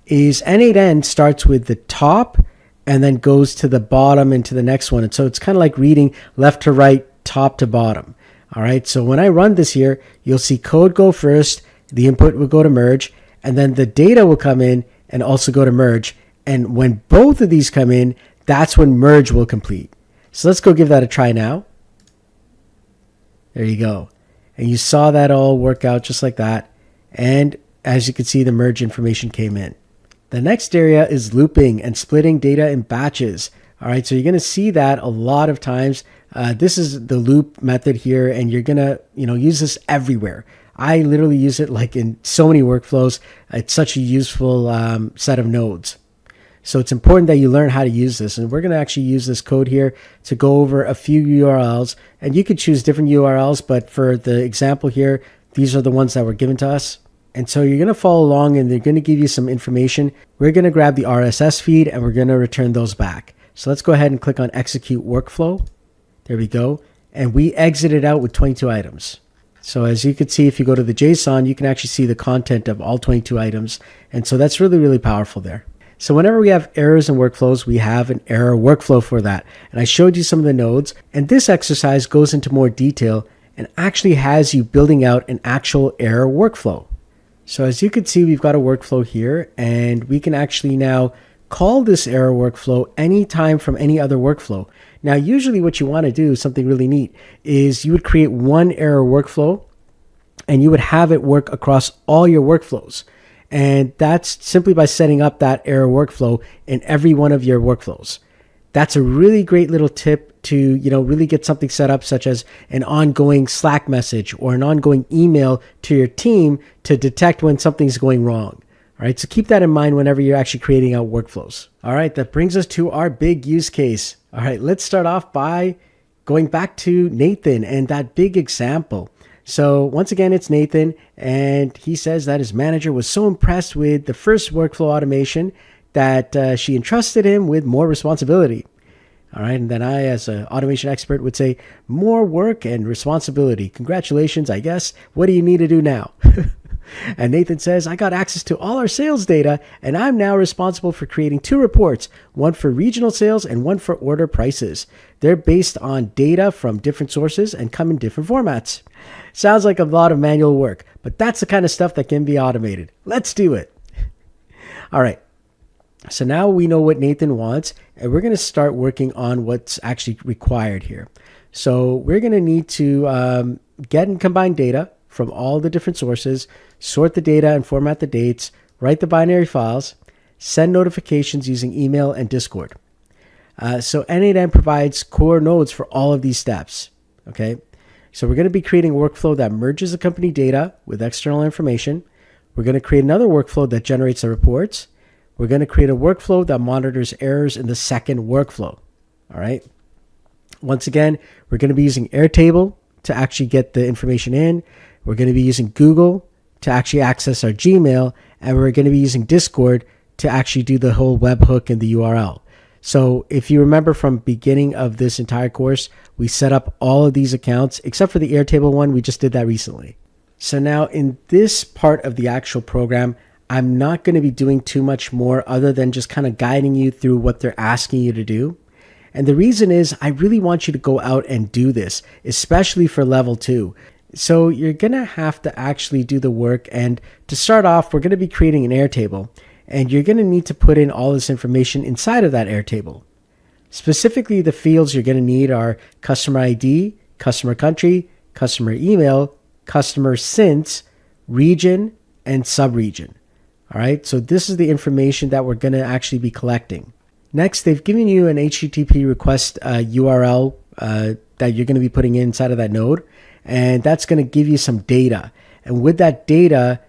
is n8n starts with the top and then goes to the bottom and to the next one. And so it's kind of like reading left to right, top to bottom. All right, so when I run this here, you'll see code go first, the input will go to merge, and then the data will come in and also go to merge. And when both of these come in, that's when merge will complete. So let's go give that a try now. There you go. And you saw that all work out just like that. And as you can see, the merge information came in. The next area is looping and splitting data in batches. All right, so you're going to see that a lot of times. This is the loop method here, and you're going to use this everywhere. I literally use it like in so many workflows. It's such a useful set of nodes. So it's important that you learn how to use this. And we're going to actually use this code here to go over a few URLs. And you could choose different URLs, but for the example here, these are the ones that were given to us. And so you're going to follow along and they're going to give you some information. We're going to grab the RSS feed and we're going to return those back. So let's go ahead and click on execute workflow. There we go. And we exited out with 22 items. So as you can see, if you go to the JSON, you can actually see the content of all 22 items. And so that's really, really powerful there. So whenever we have errors in workflows, we have an error workflow for that. And I showed you some of the nodes, and this exercise goes into more detail and actually has you building out an actual error workflow. So as you can see, we've got a workflow here, and we can actually now call this error workflow anytime from any other workflow. Now, usually what you want to do, something really neat, is you would create one error workflow and you would have it work across all your workflows. And that's simply by setting up that error workflow in every one of your workflows. That's a really great little tip to, really get something set up, such as an ongoing Slack message or an ongoing email to your team to detect when something's going wrong. All right, so keep that in mind whenever you're actually creating out workflows. All right, that brings us to our big use case. All right, let's start off by going back to n8n and that big example. So once again, it's n8n, and he says that his manager was so impressed with the first workflow automation that she entrusted him with more responsibility. All right, and then I, as an automation expert, would say, more work and responsibility. Congratulations, I guess. What do you need to do now? And Nathan says, I got access to all our sales data, and I'm now responsible for creating 2 reports, one for regional sales and one for order prices. They're based on data from different sources and come in different formats. Sounds like a lot of manual work, but that's the kind of stuff that can be automated. Let's do it. All right. So now we know what Nathan wants, and we're going to start working on what's actually required here. So we're going to need to get and combine data from all the different sources, sort the data and format the dates, write the binary files, send notifications using email and Discord. So n8n provides core nodes for all of these steps. Okay. So we're going to be creating a workflow that merges the company data with external information. We're going to create another workflow that generates the reports. We're going to create a workflow that monitors errors in the second workflow. All right. Once again, we're going to be using Airtable to actually get the information in. We're going to be using Google to actually access our Gmail. And we're going to be using Discord to actually do the whole webhook and the URL. So if you remember from beginning of this entire course, we set up all of these accounts, except for the Airtable one. We just did that recently. So now in this part of the actual program, I'm not going to be doing too much more other than just kind of guiding you through what they're asking you to do. And the reason is I really want you to go out and do this, especially for level 2. So you're going to have to actually do the work. And to start off, we're going to be creating an Airtable. And you're going to need to put in all this information inside of that Airtable. Specifically, the fields you're going to need are customer ID, customer country, customer email, customer since, region, and subregion. All right, so this is the information that we're going to actually be collecting. Next, they've given you an HTTP request URL that you're going to be putting inside of that node, and that's going to give you some data. And with that data,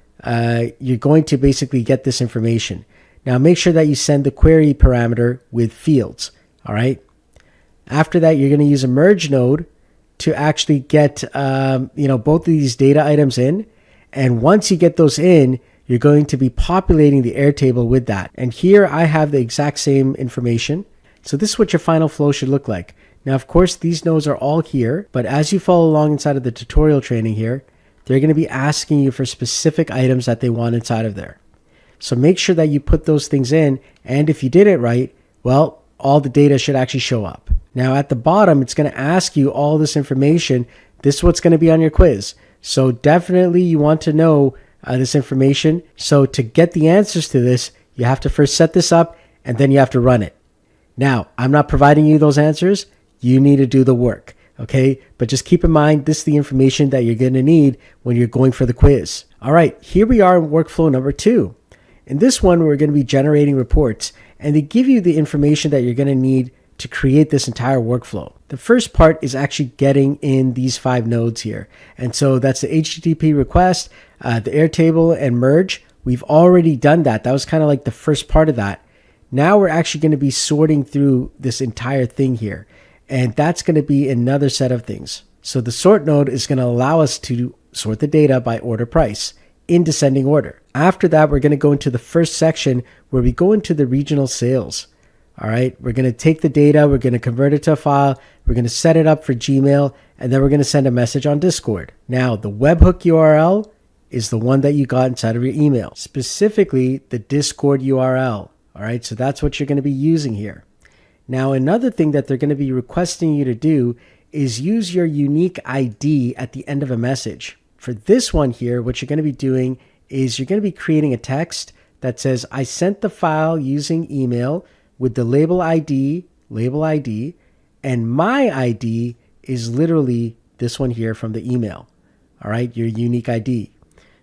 you're going to basically get this information. Now, make sure that you send the query parameter with fields. All right. After that, you're going to use a merge node to actually get both of these data items in. And once you get those in, you're going to be populating the Airtable with that. And here I have the exact same information. So this is what your final flow should look like. Now, of course, these nodes are all here, but as you follow along inside of the tutorial training here, they're going to be asking you for specific items that they want inside of there. So make sure that you put those things in. And if you did it right, well, all the data should actually show up. Now at the bottom, it's going to ask you all this information. This is what's going to be on your quiz. So definitely you want to know this information. So to get the answers to this, you have to first set this up and then you have to run it. Now, I'm not providing you those answers. You need to do the work. Okay, but just keep in mind, this is the information that you're going to need when you're going for the quiz. All right, here we are in workflow number 2. In this one, we're going to be generating reports, and they give you the information that you're going to need to create this entire workflow. The first part is actually getting in these 5 nodes here. And so that's the HTTP request, the Airtable, and merge. We've already done that. That was kind of like the first part of that. Now we're actually going to be sorting through this entire thing here. And that's going to be another set of things. So the sort node is going to allow us to sort the data by order price in descending order. After that, we're going to go into the first section where we go into the regional sales. All right, we're going to take the data, we're going to convert it to a file, we're going to set it up for Gmail, and then we're going to send a message on Discord. Now, the webhook URL is the one that you got inside of your email, specifically the Discord URL. All right, so that's what you're going to be using here. Now, another thing that they're going to be requesting you to do is use your unique ID at the end of a message. For this one here, what you're going to be doing is you're going to be creating a text that says, I sent the file using email with the label ID, and my ID is literally this one here from the email. All right, your unique ID.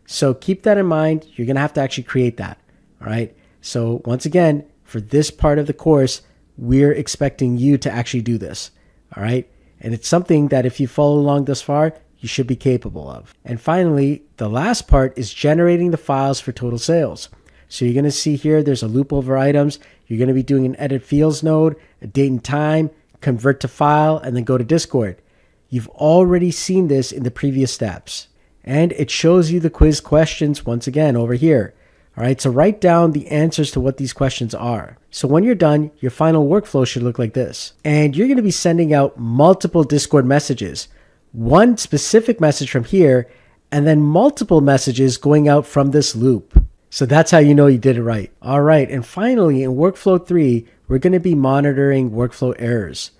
So keep that in mind. You're going to have to actually create that. All right. So once again, for this part of the course, we're expecting you to actually do this. All right. And it's something that if you follow along thus far, you should be capable of. And finally, the last part is generating the files for total sales. So you're going to see here, there's a loop over items. You're going to be doing an edit fields node, a date and time, convert to file, and then go to Discord. You've already seen this in the previous steps. And it shows you the quiz questions once again over here. All right, so write down the answers to what these questions are. So when you're done, your final workflow should look like this. And you're going to be sending out multiple Discord messages. One specific message from here, and then multiple messages going out from this loop. So that's how you know you did it right. All right, and finally in workflow 3, we're going to be monitoring workflow errors.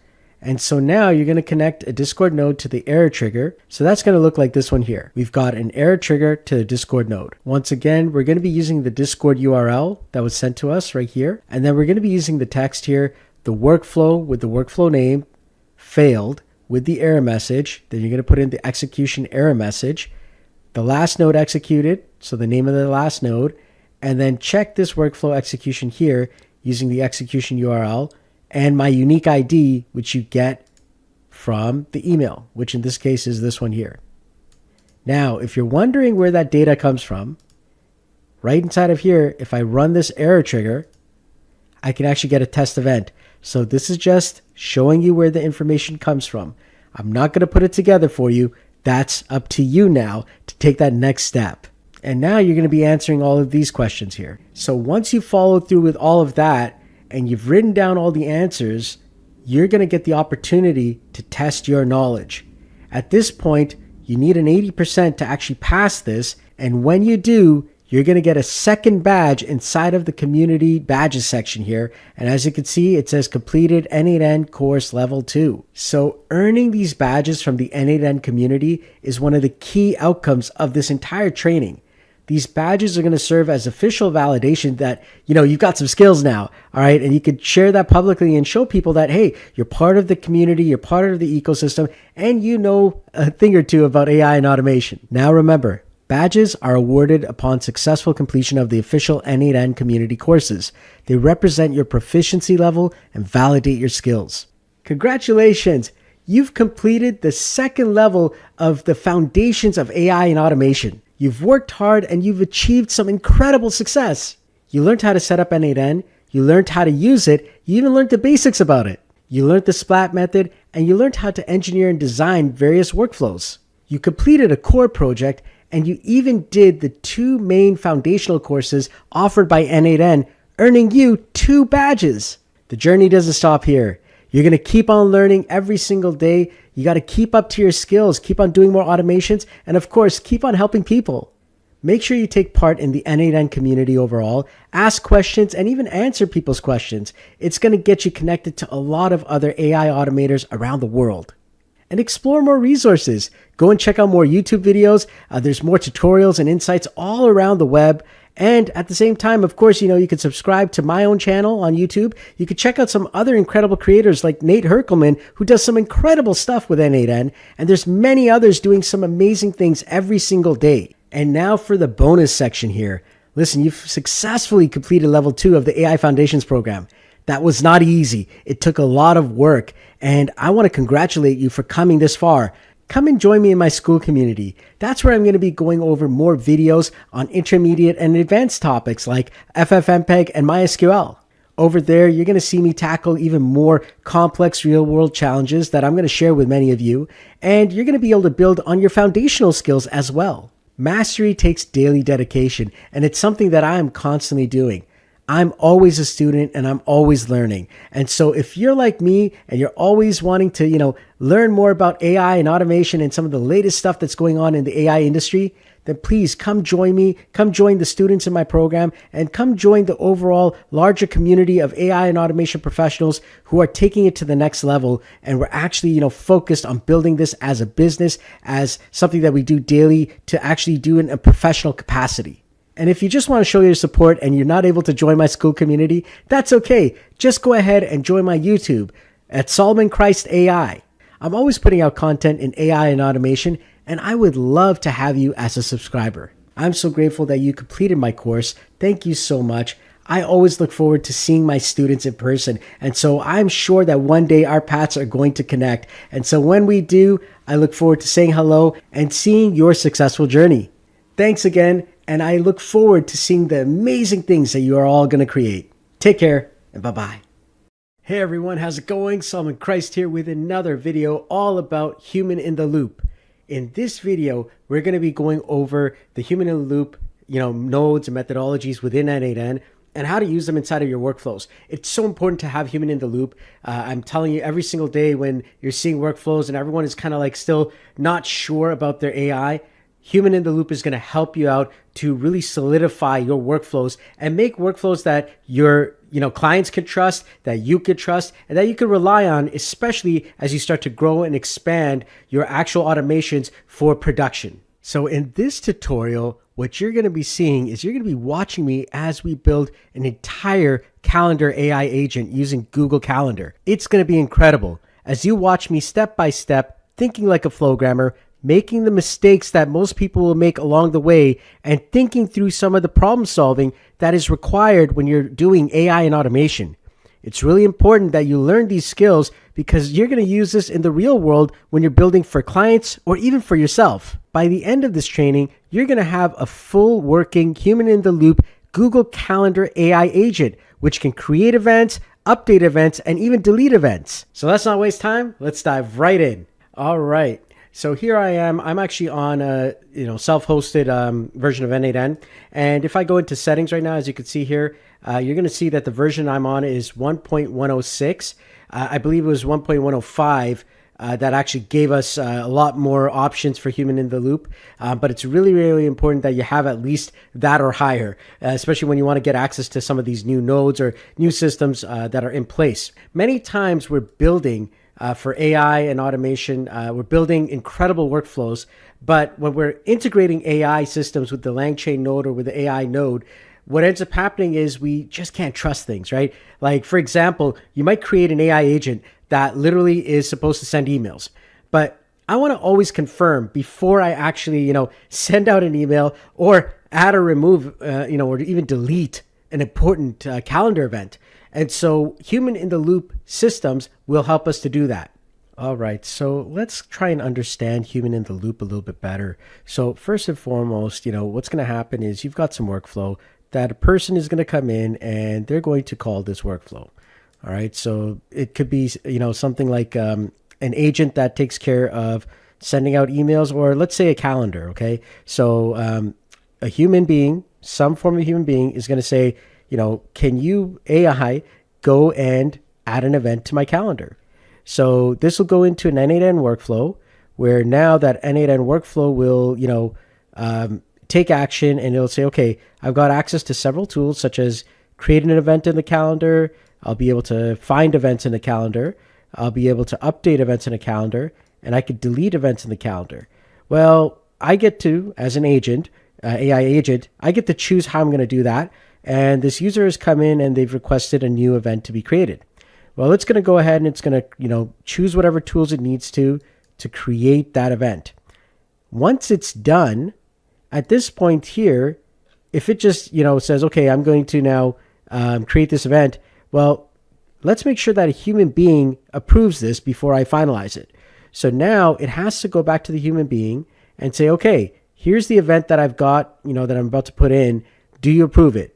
And so now you're going to connect a Discord node to the error trigger. So that's going to look like this one here. We've got an error trigger to the Discord node. Once again, we're going to be using the Discord URL that was sent to us right here. And then we're going to be using the text here, the workflow with the workflow name, failed with the error message. Then you're going to put in the execution error message, the last node executed, so the name of the last node, and then check this workflow execution here using the execution URL and my unique ID, which you get from the email, which in this case is this one here. Now, if you're wondering where that data comes from, right inside of here, if I run this error trigger, I can actually get a test event. So this is just showing you where the information comes from. I'm not going to put it together for you. That's up to you now to take that next step. And now you're going to be answering all of these questions here. So once you follow through with all of that, and you've written down all the answers, you're going to get the opportunity to test your knowledge. At this point, you need an 80% to actually pass this, and when you do, you're going to get a second badge inside of the community badges section here. And as you can see, it says completed n8n course level 2. So earning these badges from the n8n community is one of the key outcomes of this entire training. These badges are going to serve as official validation that, you've got some skills now, all right? And you could share that publicly and show people that, hey, you're part of the community, you're part of the ecosystem, and you know a thing or two about AI and automation. Now remember, badges are awarded upon successful completion of the official n8n community courses. They represent your proficiency level and validate your skills. Congratulations! You've completed the second level of the foundations of AI and automation. You've worked hard and you've achieved some incredible success. You learned how to set up n8n, you learned how to use it, you even learned the basics about it. You learned the splat method, and you learned how to engineer and design various workflows. You completed a core project, and you even did the 2 main foundational courses offered by n8n, earning you 2 badges. The journey doesn't stop here. You're going to keep on learning every single day. You got to keep up to your skills, keep on doing more automations, and of course, keep on helping people. Make sure you take part in the n8n community overall, ask questions, and even answer people's questions. It's going to get you connected to a lot of other AI automators around the world. And explore more resources. Go and check out more YouTube videos. There's more tutorials and insights all around the web. And at the same time, of course, you can subscribe to my own channel on YouTube. You can check out some other incredible creators like Nate Herkelman, who does some incredible stuff with n8n. And there's many others doing some amazing things every single day. And now for the bonus section here. Listen, you've successfully completed level 2 of the AI Foundations program. That was not easy. It took a lot of work. And I want to congratulate you for coming this far. Come and join me in my school community. That's where I'm going to be going over more videos on intermediate and advanced topics like FFmpeg and MySQL. Over there, you're going to see me tackle even more complex real-world challenges that I'm going to share with many of you, and you're going to be able to build on your foundational skills as well. Mastery takes daily dedication, and it's something that I am constantly doing. I'm always a student and I'm always learning. And so if you're like me and you're always wanting to, learn more about AI and automation and some of the latest stuff that's going on in the AI industry, then please come join me, come join the students in my program, and come join the overall larger community of AI and automation professionals who are taking it to the next level. And we're actually, focused on building this as a business, as something that we do daily to actually do in a professional capacity. And if you just want to show your support and you're not able to join my school community, that's okay. Just go ahead and join my YouTube at Solomon Christ AI. I'm always putting out content in AI and automation, and I would love to have you as a subscriber. I'm so grateful that you completed my course. Thank you so much. I always look forward to seeing my students in person, and so I'm sure that one day our paths are going to connect. And so when we do, I look forward to saying hello and seeing your successful journey. Thanks again. And I look forward to seeing the amazing things that you are all going to create. Take care and bye-bye. Hey everyone, how's it going? Solomon Christ here with another video all about human in the loop. In this video, we're going to be going over the human in the loop, nodes and methodologies within n8n and how to use them inside of your workflows. It's so important to have human in the loop. I'm telling you, every single day when you're seeing workflows and everyone is kind of like still not sure about their AI, Human in the Loop is going to help you out to really solidify your workflows and make workflows that your clients can trust, that you can trust, and that you can rely on, especially as you start to grow and expand your actual automations for production. So in this tutorial, what you're going to be seeing is you're going to be watching me as we build an entire calendar AI agent using Google Calendar. It's going to be incredible as you watch me step by step, thinking like a flowgrammer, making the mistakes that most people will make along the way, and thinking through some of the problem solving that is required when you're doing AI and automation. It's really important that you learn these skills because you're going to use this in the real world when you're building for clients or even for yourself. By the end of this training, you're going to have a full working human in the loop Google Calendar AI agent, which can create events, update events, and even delete events. So let's not waste time. Let's dive right in. All right. So here I am. I'm actually on a self-hosted version of n8n. And if I go into settings right now, as you can see here, you're going to see that the version I'm on is 1.106. I believe it was 1.105 that actually gave us a lot more options for human in the loop. But it's really, really important that you have at least that or higher, especially when you want to get access to some of these new nodes or new systems that are in place. Many times we're building for AI and automation, we're building incredible workflows. But when we're integrating AI systems with the LangChain node or with the AI node, what ends up happening is we just can't trust things, right? Like, for example, you might create an AI agent that literally is supposed to send emails. But I want to always confirm before I actually, send out an email or add or remove, or even delete an important calendar event. And so human in the loop systems will help us to do that. All right, so let's try and understand human in the loop a little bit better. So first and foremost, what's going to happen is you've got some workflow that a person is going to come in and they're going to call this workflow. All right, so it could be, something like an agent that takes care of sending out emails, or let's say a calendar, okay? So a human being, some form of human being is going to say, can you, AI, go and add an event to my calendar? So this will go into an n8n workflow where now that n8n workflow will, take action and it'll say, okay, I've got access to several tools such as creating an event in the calendar. I'll be able to find events in the calendar. I'll be able to update events in a calendar, and I could delete events in the calendar. Well, I get to, as an agent, AI agent, I get to choose how I'm going to do that. And this user has come in and they've requested a new event to be created. Well, it's going to go ahead and it's going to, choose whatever tools it needs to create that event. Once it's done, at this point here, if it just, says, okay, I'm going to now create this event, well, let's make sure that a human being approves this before I finalize it. So now it has to go back to the human being and say, okay, here's the event that I've got, that I'm about to put in. Do you approve it?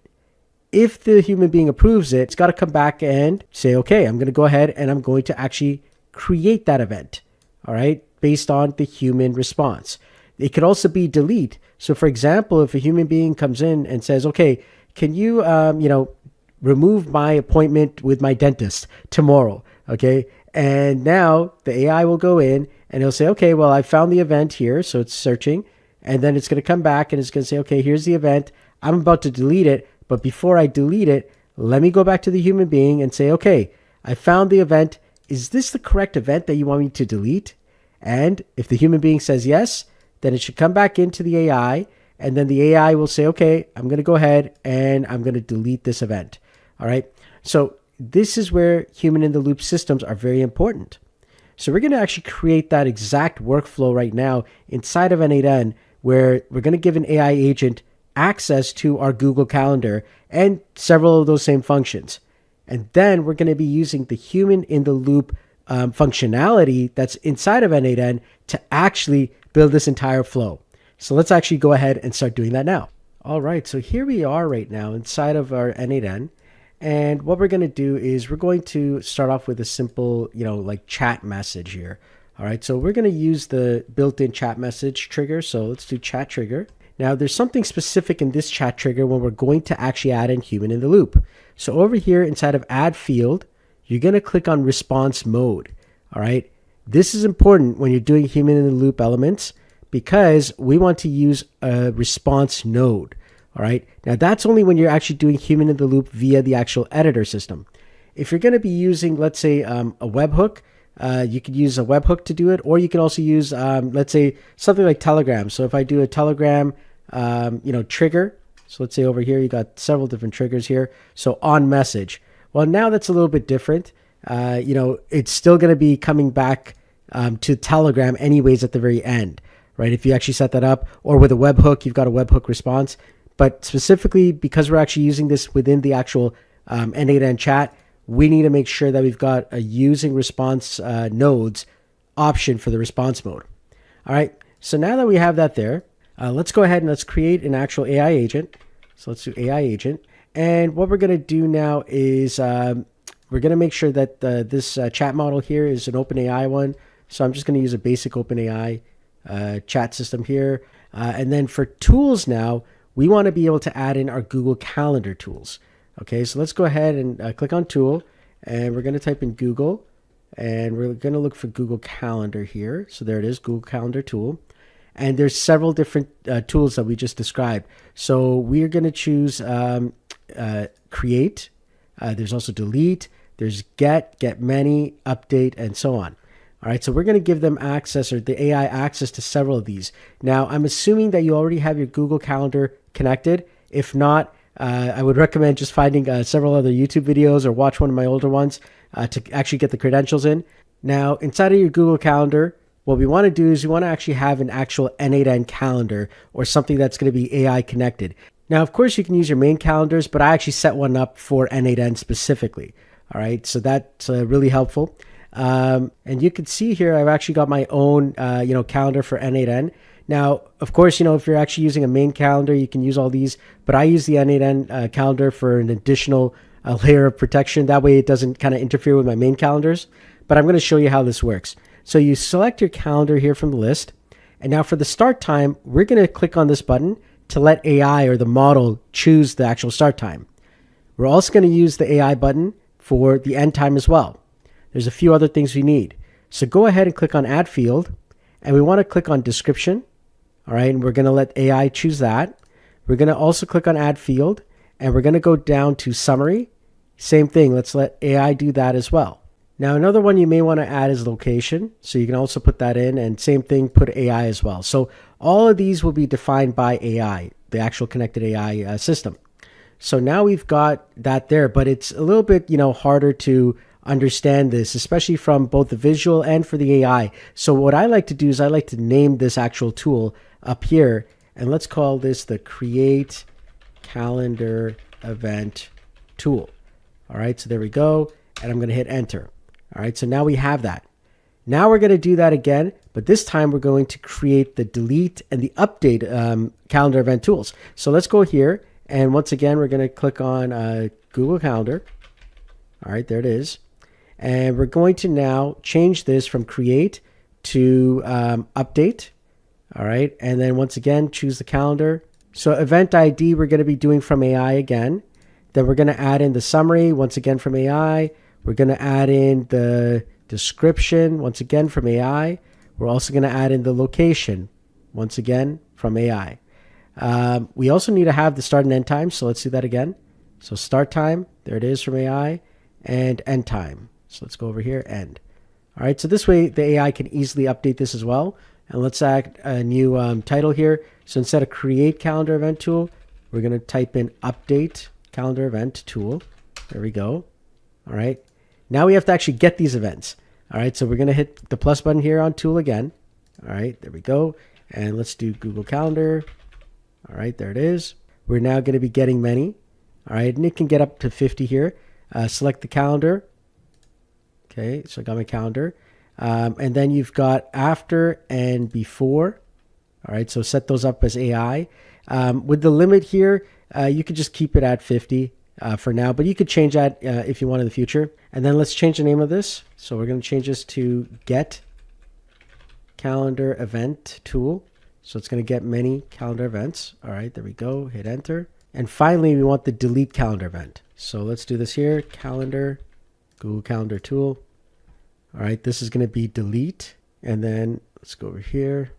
If the human being approves it, it's got to come back and say, okay, I'm going to go ahead and I'm going to actually create that event, all right, based on the human response. It could also be delete. So for example, if a human being comes in and says, okay, can you, remove my appointment with my dentist tomorrow, okay? And now the AI will go in and it'll say, okay, well, I found the event here. So it's searching, and then it's going to come back and it's going to say, okay, here's the event. I'm about to delete it. But before I delete it, let me go back to the human being and say, okay, I found the event. Is this the correct event that you want me to delete? And if the human being says yes, then it should come back into the AI. And then the AI will say, okay, I'm going to go ahead and I'm going to delete this event. All right. So this is where human in the loop systems are very important. So we're going to actually create that exact workflow right now inside of n8n, where we're going to give an AI agent access to our Google Calendar and several of those same functions. And then we're going to be using the human in the loop functionality that's inside of n8n to actually build this entire flow. So let's actually go ahead and start doing that now. All right. So here we are right now inside of our n8n. And what we're going to do is we're going to start off with a simple, like chat message here. All right. So we're going to use the built-in chat message trigger. So let's do chat trigger. Now there's something specific in this chat trigger when we're going to actually add in human in the loop. So over here inside of add field, you're going to click on response mode. All right. This is important when you're doing human in the loop elements because we want to use a response node. All right. Now that's only when you're actually doing human in the loop via the actual editor system. If you're going to be using, let's say, a webhook, you could use a webhook to do it, or you can also use, let's say, something like Telegram. So if I do a Telegram, trigger, so let's say over here, you got several different triggers here. So on message. Well, now that's a little bit different. It's still going to be coming back to Telegram anyways at the very end, right? If you actually set that up, or with a webhook, you've got a webhook response. But specifically, because we're actually using this within the actual n8n chat, we need to make sure that we've got a using response nodes option for the response mode. All right. So now that we have that there, let's go ahead and let's create an actual AI agent. So let's do AI agent. And what we're going to do now is we're going to make sure that this chat model here is an OpenAI one. So I'm just going to use a basic OpenAI chat system here. And then for tools now, we want to be able to add in our Google Calendar tools. Okay, so let's go ahead and click on tool, and we're going to type in Google, and we're going to look for Google Calendar here. So there it is, Google Calendar tool. And there's several different tools that we just described. So we're going to choose create. There's also delete. There's get many, update, and so on. All right, so we're going to give them access, or the AI access, to several of these. Now, I'm assuming that you already have your Google Calendar connected. If not, I would recommend just finding several other YouTube videos or watch one of my older ones to actually get the credentials in. Now, inside of your Google Calendar, what we want to do is we want to actually have an actual n8n calendar, or something that's going to be AI connected. Now, of course, you can use your main calendars, but I actually set one up for n8n specifically. All right, so that's really helpful. And you can see here, I've actually got my own, calendar for n8n. Now, of course, if you're actually using a main calendar, you can use all these, but I use the n8n calendar for an additional layer of protection. That way it doesn't kind of interfere with my main calendars. But I'm going to show you how this works. So you select your calendar here from the list. And now for the start time, we're going to click on this button to let AI, or the model, choose the actual start time. We're also going to use the AI button for the end time as well. There's a few other things we need. So go ahead and click on add field, and we want to click on description. All right, and we're going to let AI choose that. We're going to also click on add field, and we're going to go down to summary. Same thing, let's let AI do that as well. Now, another one you may want to add is location. So you can also put that in, and same thing, put AI as well. So all of these will be defined by AI, the actual connected AI system. So now we've got that there, but it's a little bit, harder to understand this, especially from both the visual and for the AI. So what I like to do is I like to name this actual tool up here, and let's call this the Create Calendar Event Tool. All right, so there we go, and I'm going to hit enter. All right, so now we have that. Now we're going to do that again, but this time we're going to create the delete and the update calendar event tools. So let's go here, and once again, we're going to click on Google Calendar. All right, there it is. And we're going to now change this from create to update. All right, and then once again, choose the calendar. So event ID, we're going to be doing from AI again. Then we're going to add in the summary, once again from AI. We're going to add in the description, once again from AI. We're also going to add in the location, once again from AI. We also need to have the start and end time, so let's do that again. So start time, there it is from AI, and end time. So let's go over here, end. All right, so this way the AI can easily update this as well. And let's add a new title here. So instead of create calendar event tool, we're going to type in update calendar event tool. There we go. All right. Now we have to actually get these events. All right. So we're going to hit the plus button here on tool again. All right. There we go. And let's do Google Calendar. All right. There it is. We're now going to be getting many. All right. And it can get up to 50 here. Select the calendar. Okay. So I got my calendar. And then you've got after and before. All right, so set those up as AI. With the limit here, you could just keep it at 50 for now, but you could change that if you want in the future. And then let's change the name of this. So we're going to change this to Get Calendar Event Tool. So it's going to get many calendar events. All right, there we go. Hit enter. And finally, we want the Delete Calendar Event. So let's do this here. Calendar, Google Calendar Tool. All right, this is going to be delete. And then let's go over here.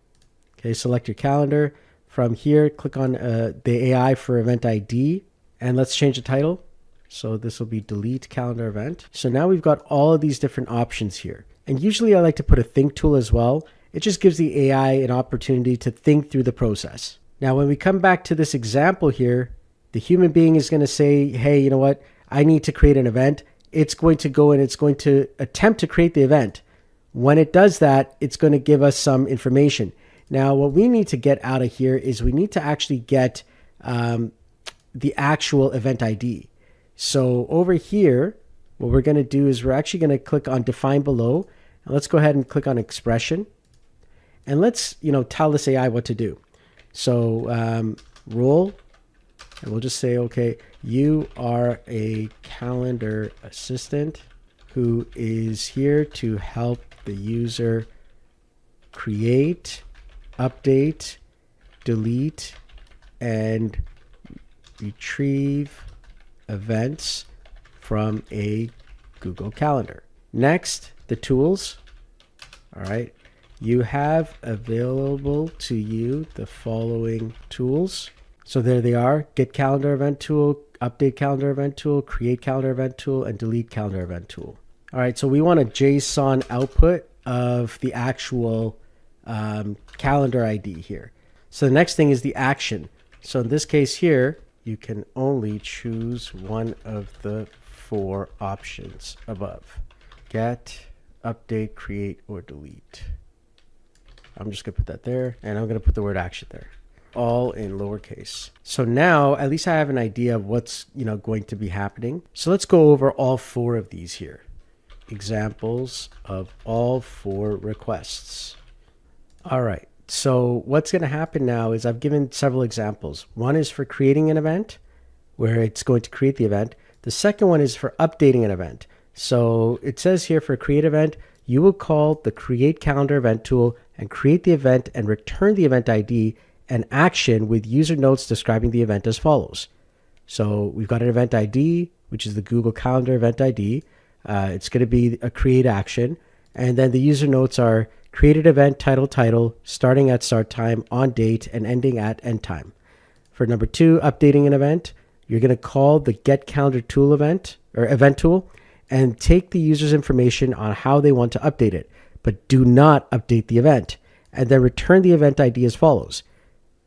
Okay, select your calendar. From here, click on the AI for event ID, and let's change the title. So this will be delete calendar event. So now we've got all of these different options here. And usually I like to put a think tool as well. It just gives the AI an opportunity to think through the process. Now, when we come back to this example here, the human being is going to say, hey, you know what? I need to create an event. It's going to go and it's going to attempt to create the event. When it does that, it's going to give us some information. Now, what we need to get out of here is we need to actually get the actual event ID. So over here, what we're going to do is we're actually going to click on define below. And let's go ahead and click on expression. And let's, tell this AI what to do. So role, and we'll just say, okay, you are a calendar assistant who is here to help the user create, update, delete, and retrieve events from a Google Calendar. Next, the tools. All right. You have available to you the following tools. So there they are: get calendar event tool, update calendar event tool, create calendar event tool, and delete calendar event tool. All right. So we want a JSON output of the actual calendar ID here. So the next thing is the action. So in this case here, you can only choose one of the 4 options above: get, update, create, or delete. I'm just going to put that there, and I'm going to put the word action there, all in lowercase. So now at least I have an idea of what's going to be happening. So let's go over all 4 of these here. Examples of all 4 requests. All right. So what's going to happen now is I've given several examples. One is for creating an event, where it's going to create the event. The second one is for updating an event. So it says here for create event, you will call the create calendar event tool and create the event and return the event ID and action with user notes describing the event as follows. So we've got an event ID, which is the Google Calendar event ID. It's going to be a create action. And then the user notes are created event title, starting at start time, on date, and ending at end time. For number 2, updating an event, you're going to call the get calendar tool event or event tool and take the user's information on how they want to update it, but do not update the event, and then return the event ID as follows.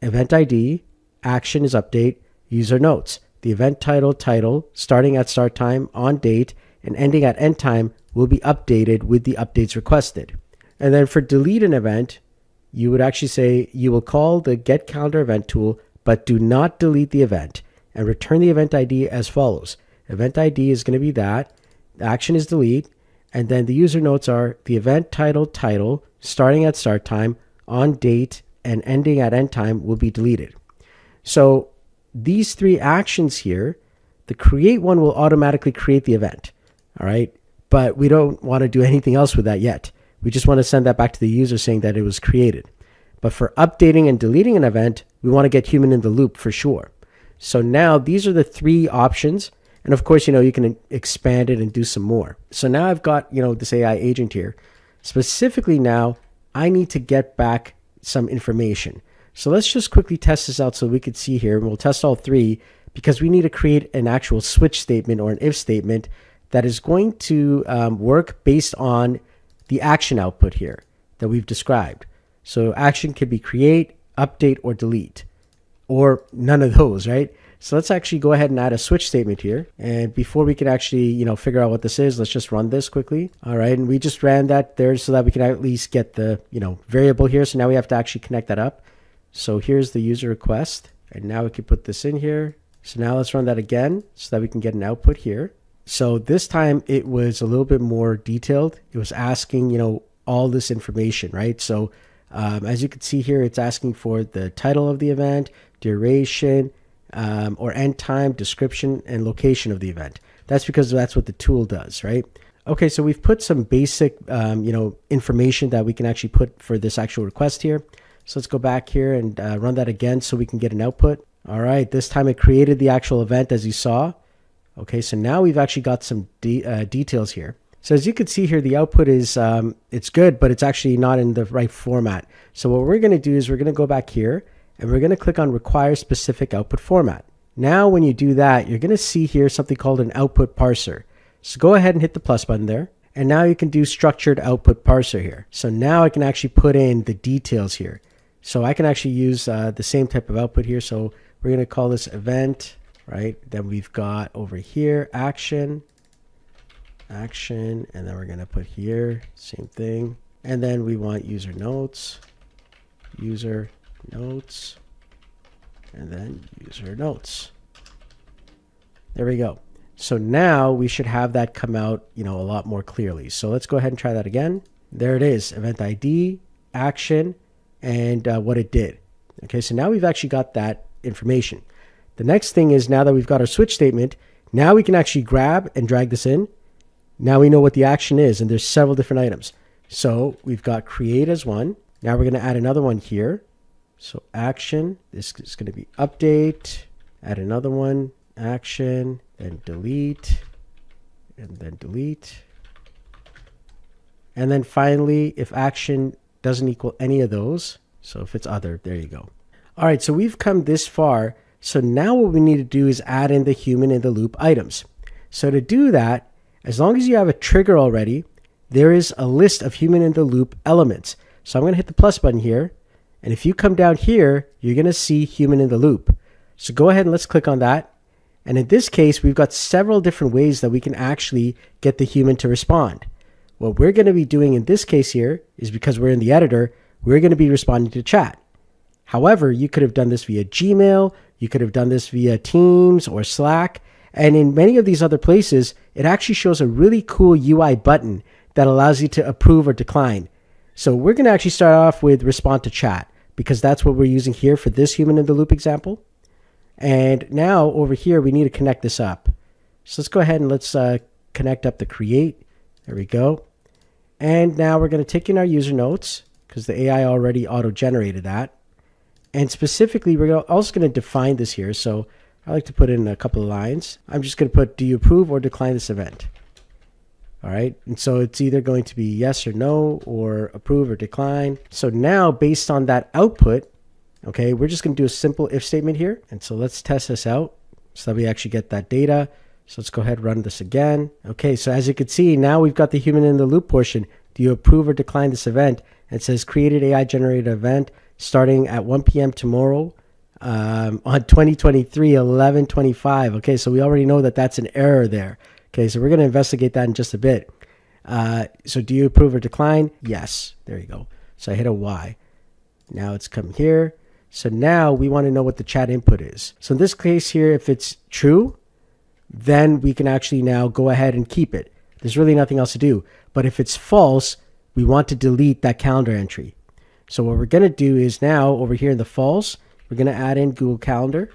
Event ID, action is update, user notes. The event title, starting at start time, on date, and ending at end time will be updated with the updates requested. And then for delete an event, you would actually say you will call the get calendar event tool, but do not delete the event, and return the event ID as follows. Event ID is going to be that, the action is delete, and then the user notes are the event title, starting at start time, on date, and ending at end time will be deleted. So these 3 actions here, the create one will automatically create the event. All right. But we don't want to do anything else with that yet. We just want to send that back to the user saying that it was created. But for updating and deleting an event, we want to get human in the loop for sure. So now these are the 3 options. And of course, you can expand it and do some more. So now I've got, this AI agent here. Specifically now, I need to get back some information. So let's just quickly test this out so we could see here. And we'll test all 3 because we need to create an actual switch statement or an if statement that is going to work based on the action output here that we've described. So action could be create, update, or delete, or none of those, right? So let's actually go ahead and add a switch statement here. And before we can actually, figure out what this is, let's just run this quickly. All right. And we just ran that there so that we can at least get the, variable here. So now we have to actually connect that up. So here's the user request. And now we can put this in here. So now let's run that again so that we can get an output here. So this time it was a little bit more detailed. It was asking, all this information, right? So as you can see here, it's asking for the title of the event, duration, or end time, description, and location of the event. That's because that's what the tool does, right? Okay, so we've put some basic, information that we can actually put for this actual request here. So let's go back here and run that again so we can get an output. All right, this time it created the actual event as you saw. Okay, so now we've actually got some details here. So as you can see here, the output is, it's good, but it's actually not in the right format. So what we're going to do is we're going to go back here and we're going to click on require specific output format. Now, when you do that, you're going to see here something called an output parser. So go ahead and hit the plus button there. And now you can do structured output parser here. So now I can actually put in the details here. So I can actually use the same type of output here. So we're going to call this event, right? Then we've got over here action, and then we're going to put here same thing. And then we want user notes, and then user notes. There we go. So now we should have that come out, a lot more clearly. So let's go ahead and try that again. There it is, event ID, action, and what it did. Okay, so now we've actually got that information. The next thing is, now that we've got our switch statement, now we can actually grab and drag this in. Now we know what the action is, and there's several different items. So we've got create as one. Now we're going to add another one here. So action, this is going to be update, add another one, action, then delete, and then delete. And then finally, if action doesn't equal any of those, so if it's other, there you go. All right, so we've come this far. So now what we need to do is add in the human in the loop items. So to do that, as long as you have a trigger already, there is a list of human in the loop elements. So I'm going to hit the plus button here. And if you come down here, you're going to see human in the loop. So go ahead and let's click on that. And in this case, we've got several different ways that we can actually get the human to respond. What we're going to be doing in this case here is, because we're in the editor, we're going to be responding to chat. However, you could have done this via Gmail, you could have done this via Teams or Slack, and in many of these other places, it actually shows a really cool UI button that allows you to approve or decline. So we're going to actually start off with respond to chat, because that's what we're using here for this human in the loop example. And now over here, we need to connect this up. So let's go ahead and let's connect up the create. There we go. And now we're going to take in our user notes, because the AI already auto-generated that. And specifically, we're also going to define this here. So I like to put in a couple of lines. I'm just going to put, do you approve or decline this event? All right. And so it's either going to be yes or no, or approve or decline. So now, based on that output, okay, we're just going to do a simple if statement here. And so let's test this out so that we actually get that data. So let's go ahead and run this again. Okay, so as you can see, now we've got the human in the loop portion. Do you approve or decline this event? It says created AI generated event starting at 1 p.m. tomorrow on 2023, 11/25. Okay, so we already know that that's an error there. Okay, so we're going to investigate that in just a bit. So do you approve or decline? Yes. There you go. So I hit a Y. Now it's come here. So now we want to know what the chat input is. So in this case here, if it's true, then we can actually now go ahead and keep it. There's really nothing else to do. But if it's false, we want to delete that calendar entry. So what we're going to do is now over here in the false, we're going to add in Google Calendar.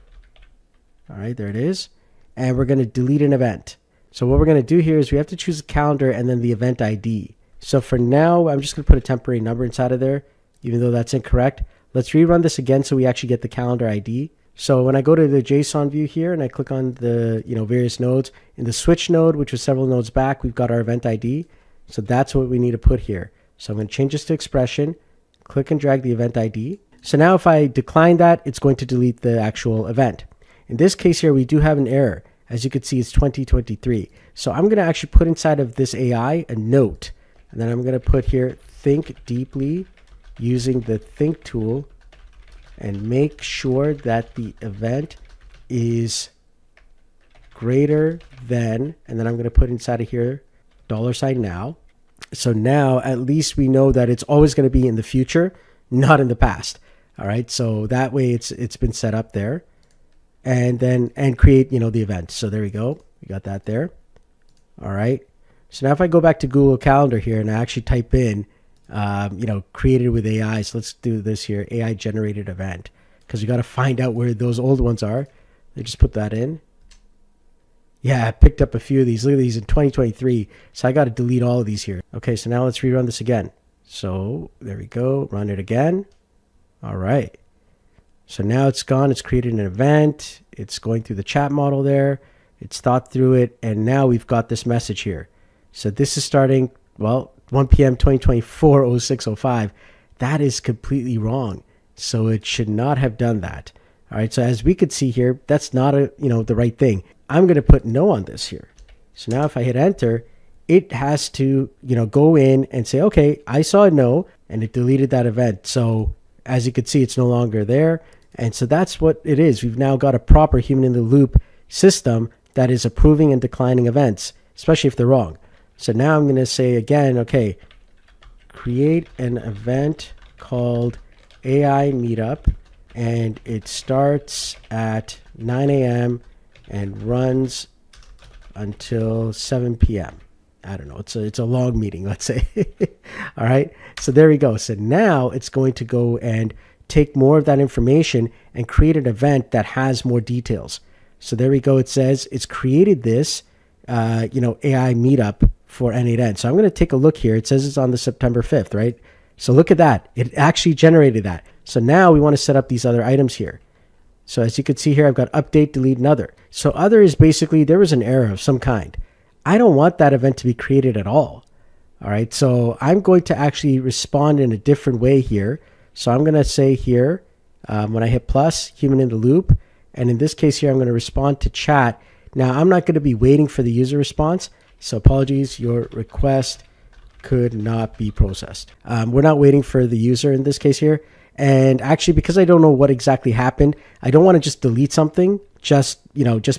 All right, there it is. And we're going to delete an event. So what we're going to do here is we have to choose a calendar and then the event ID. So for now, I'm just going to put a temporary number inside of there, even though that's incorrect. Let's rerun this again so we actually get the calendar ID. So when I go to the JSON view here and I click on the various nodes, in the switch node, which was several nodes back, we've got our event ID. So that's what we need to put here. So I'm going to change this to expression, click and drag the event ID. So now if I decline that, it's going to delete the actual event. In this case here, we do have an error. As you can see, it's 2023. So I'm going to actually put inside of this AI a note. And then I'm going to put here, think deeply using the think tool, and make sure that the event is greater than, and then I'm going to put inside of here $now. So now at least we know that it's always going to be in the future, not in the past. All right. So that way it's been set up there, and then create, the event. So there we go. We got that there. All right. So now if I go back to Google Calendar here and I actually type in, created with AI. So let's do this here, AI generated event, because we got to find out where those old ones are. They just put that in. Yeah, I picked up a few of these. Look at these in 2023. So I got to delete all of these here. Okay, so now let's rerun this again. So there we go. Run it again. All right. So now it's gone. It's created an event. It's going through the chat model there. It's thought through it. And now we've got this message here. So this is starting, well, 1 p.m. 2024 0605. That is completely wrong. So it should not have done that. All right, so as we could see here, that's not the right thing. I'm going to put no on this here. So now if I hit enter, it has to, go in and say, okay, I saw a no, and it deleted that event. So as you can see, it's no longer there. And so that's what it is. We've now got a proper human in the loop system that is approving and declining events, especially if they're wrong. So now I'm going to say again, okay, create an event called AI Meetup, and it starts at 9 a.m. and runs until 7 p.m. I don't know. It's a long meeting, let's say. All right. So there we go. So now it's going to go and take more of that information and create an event that has more details. So there we go. It says it's created this, AI meetup for n8n. So I'm going to take a look here. It says it's on the September 5th, right? So look at that. It actually generated that. So now we want to set up these other items here. So as you can see here, I've got update, delete, and other. So other is basically there was an error of some kind. I don't want that event to be created at all. All right. So I'm going to actually respond in a different way here. So I'm going to say here, when I hit plus, human in the loop. And in this case here, I'm going to respond to chat. Now, I'm not going to be waiting for the user response. So apologies, your request could not be processed. We're not waiting for the user in this case here. And actually, because I don't know what exactly happened, I don't want to just delete something just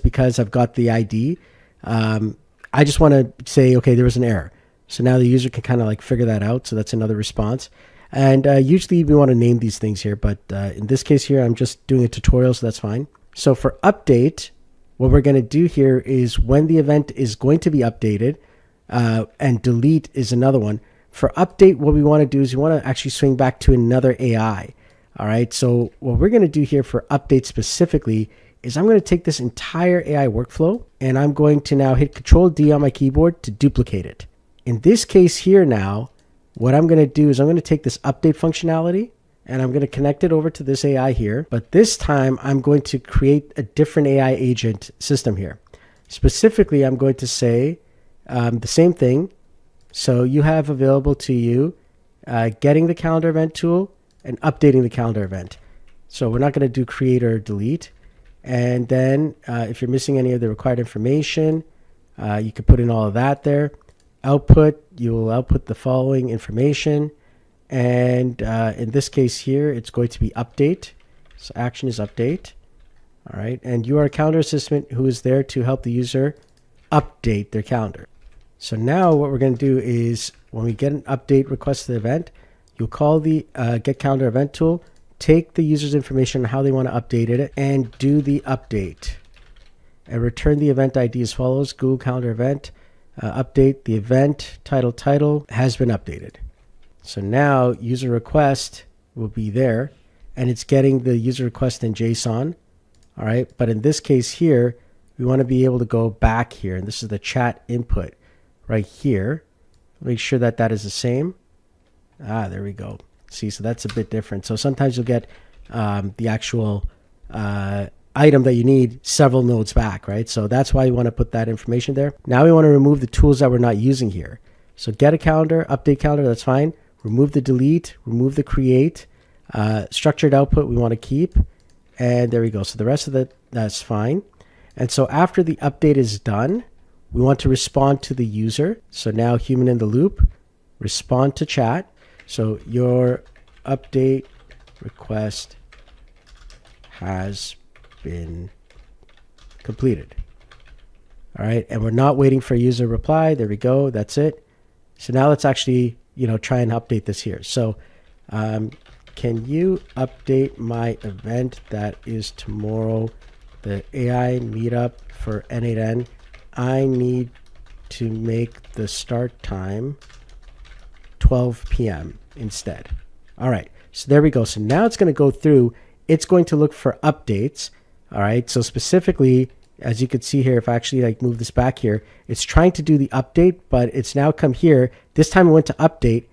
because I've got the ID. I just want to say, okay, there was an error. So now the user can kind of like figure that out. So that's another response. And usually we want to name these things here, but in this case here, I'm just doing a tutorial, so that's fine. So for update, what we're going to do here is when the event is going to be updated, and delete is another one. For update, what we want to do is we want to actually swing back to another AI. All right. So what we're going to do here for update specifically is I'm going to take this entire AI workflow and I'm going to now hit Control D on my keyboard to duplicate it. In this case here now, what I'm going to do is I'm going to take this update functionality and I'm going to connect it over to this AI here. But this time I'm going to create a different AI agent system here. Specifically, I'm going to say the same thing. So you have available to you getting the calendar event tool and updating the calendar event. So we're not going to do create or delete. And then if you're missing any of the required information, you can put in all of that there. Output, you will output the following information. And in this case here, it's going to be update. So action is update. All right. And you are a calendar assistant who is there to help the user update their calendar. So now what we're going to do is when we get an update request to the event, you'll call the get calendar event tool, take the user's information on how they want to update it, and do the update. And return the event ID as follows: Google Calendar event, update the event, title has been updated. So now user request will be there, and it's getting the user request in JSON. All right. But in this case here, we want to be able to go back here, and this is the chat input right here. Make sure that that is the same. There we go. See, so that's a bit different. So sometimes you'll get the actual item that you need several nodes back, right? So that's why you want to put that information there. Now we want to remove the tools that we're not using here. So get a calendar, update calendar, that's fine. Remove the delete, remove the create. Structured output we want to keep. And there we go. So the rest of that's fine. And so after the update is done, we want to respond to the user. So now human in the loop, respond to chat. So your update request has been completed. All right. And we're not waiting for a user reply. There we go. That's it. So now let's actually, try and update this here. So can you update my event that is tomorrow, the AI meetup for n8n? I need to make the start time 12 p.m. instead. All right. So there we go. So now it's going to go through. It's going to look for updates. All right. So specifically, as you can see here, if I actually move this back here, it's trying to do the update, but it's now come here. This time it went to update,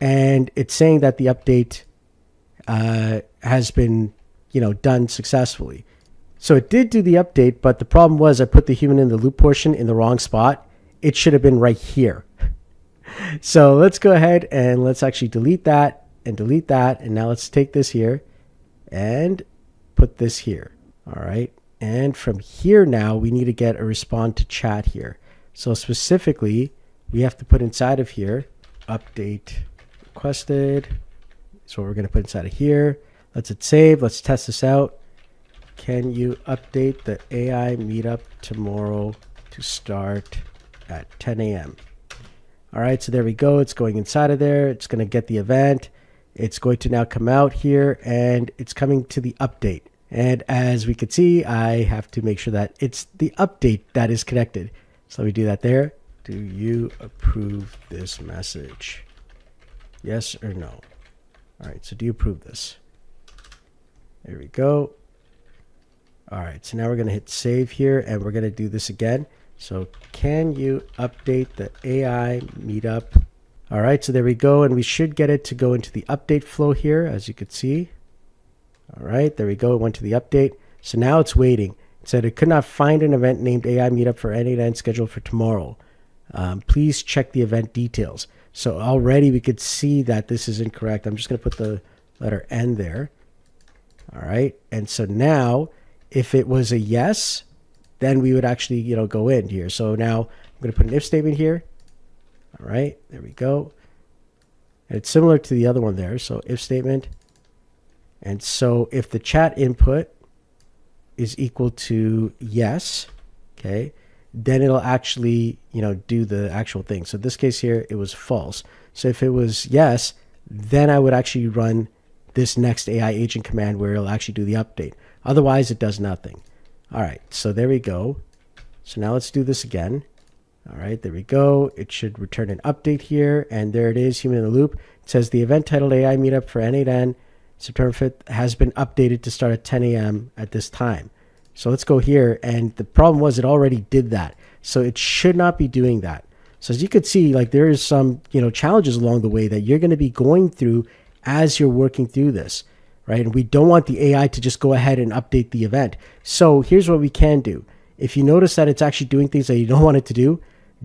and it's saying that the update has been, done successfully. So it did do the update, but the problem was I put the human in the loop portion in the wrong spot. It should have been right here. So let's go ahead and let's actually delete that and delete that. And now let's take this here and put this here. All right. And from here now, we need to get a respond to chat here. So specifically, we have to put inside of here, update requested. So we're going to put inside of here. Let's hit save. Let's test this out. Can you update the AI meetup tomorrow to start at 10 a.m.? All right, so there we go. It's going inside of there. It's going to get the event. It's going to now come out here, and it's coming to the update. And as we can see, I have to make sure that it's the update that is connected. So let me do that there. Do you approve this message? Yes or no? All right, so do you approve this? There we go. All right, so now we're going to hit save here, and we're going to do this again. So can you update the AI meetup? All right, so there we go, and we should get it to go into the update flow here, as you can see. All right, there we go. It went to the update. So now it's waiting. It said it could not find an event named AI meetup for n8n scheduled for tomorrow. Please check the event details. So already we could see that this is incorrect. I'm just going to put the letter N there. All right, and so now if it was a yes, then we would actually, go in here. So now I'm going to put an if statement here. All right, there we go. And it's similar to the other one there. So if statement. And so if the chat input is equal to yes, okay, then it'll actually, do the actual thing. So in this case here, it was false. So if it was yes, then I would actually run this next AI agent command where it'll actually do the update. Otherwise, it does nothing. All right, so there we go. So now let's do this again. All right, there we go. It should return an update here, and there it is, human in the loop. It says the event titled AI Meetup for n8n September 5th has been updated to start at 10 a.m. at this time. So let's go here, and the problem was it already did that. So it should not be doing that. So as you could see, like there is some, challenges along the way that you're going to be going through as you're working through this. Right? And we don't want the AI to just go ahead and update the event. So here's what we can do. If you notice that it's actually doing things that you don't want it to do,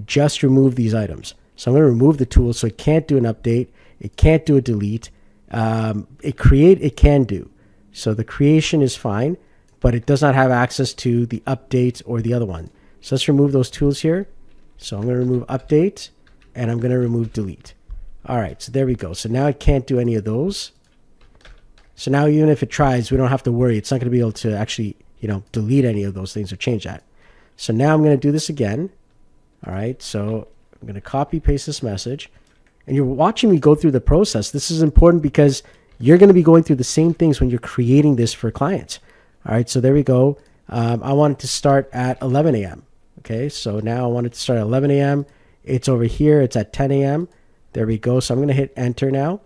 just remove these items. So I'm going to remove the tool so it can't do an update. It can't do a delete. It can do. So the creation is fine, but it does not have access to the update or the other one. So let's remove those tools here. So I'm going to remove update, and I'm going to remove delete. All right, so there we go. So now it can't do any of those. So now even if it tries, we don't have to worry. It's not going to be able to actually, delete any of those things or change that. So now I'm going to do this again. All right, so I'm going to copy paste this message. And you're watching me go through the process. This is important because you're going to be going through the same things when you're creating this for clients. All right, so there we go. I want it to start at 11 a.m. Okay, so now I want it to start at 11 a.m. It's over here. It's at 10 a.m. There we go. So I'm going to hit enter now.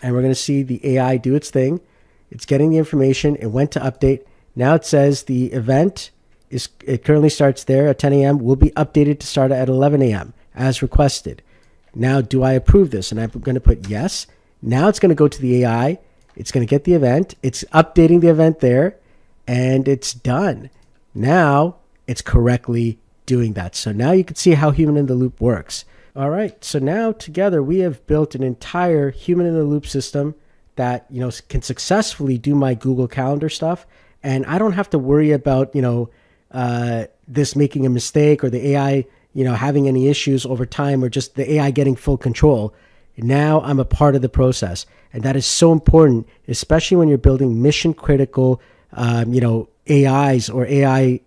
And we're going to see the AI do its thing. It's getting the information. It went to update. Now it says the event it currently starts there at 10 a.m. will be updated to start at 11 a.m. as requested. Now, do I approve this? And I'm going to put yes. Now it's going to go to the AI. It's going to get the event. It's updating the event there, and it's done. Now it's correctly doing that. So now you can see how human in the loop works. All right, so now together we have built an entire human in the loop system that can successfully do my Google Calendar stuff, and I don't have to worry about this making a mistake or the AI having any issues over time or just the AI getting full control. Now I'm a part of the process, and that is so important, especially when you're building mission critical AIs or AI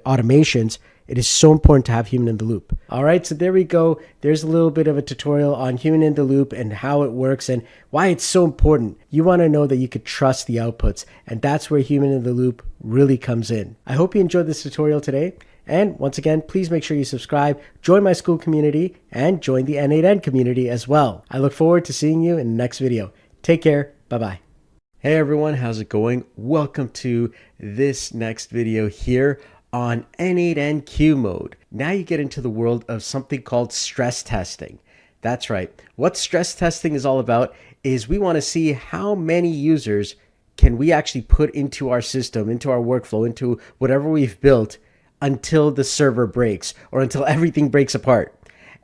automations. It is so important to have human in the loop. All right, so there we go. There's a little bit of a tutorial on human in the loop and how it works and why it's so important. You want to know that you could trust the outputs, and that's where human in the loop really comes in. I hope you enjoyed this tutorial today. And once again, please make sure you subscribe, join my school community, and join the n8n community as well. I look forward to seeing you in the next video. Take care. Bye-bye. Hey everyone, how's it going? Welcome to this next video here on n8n Q mode. Now you get into the world of something called stress testing. That's right. What stress testing is all about is we want to see how many users can we actually put into our system, into our workflow, into whatever we've built until the server breaks or until everything breaks apart.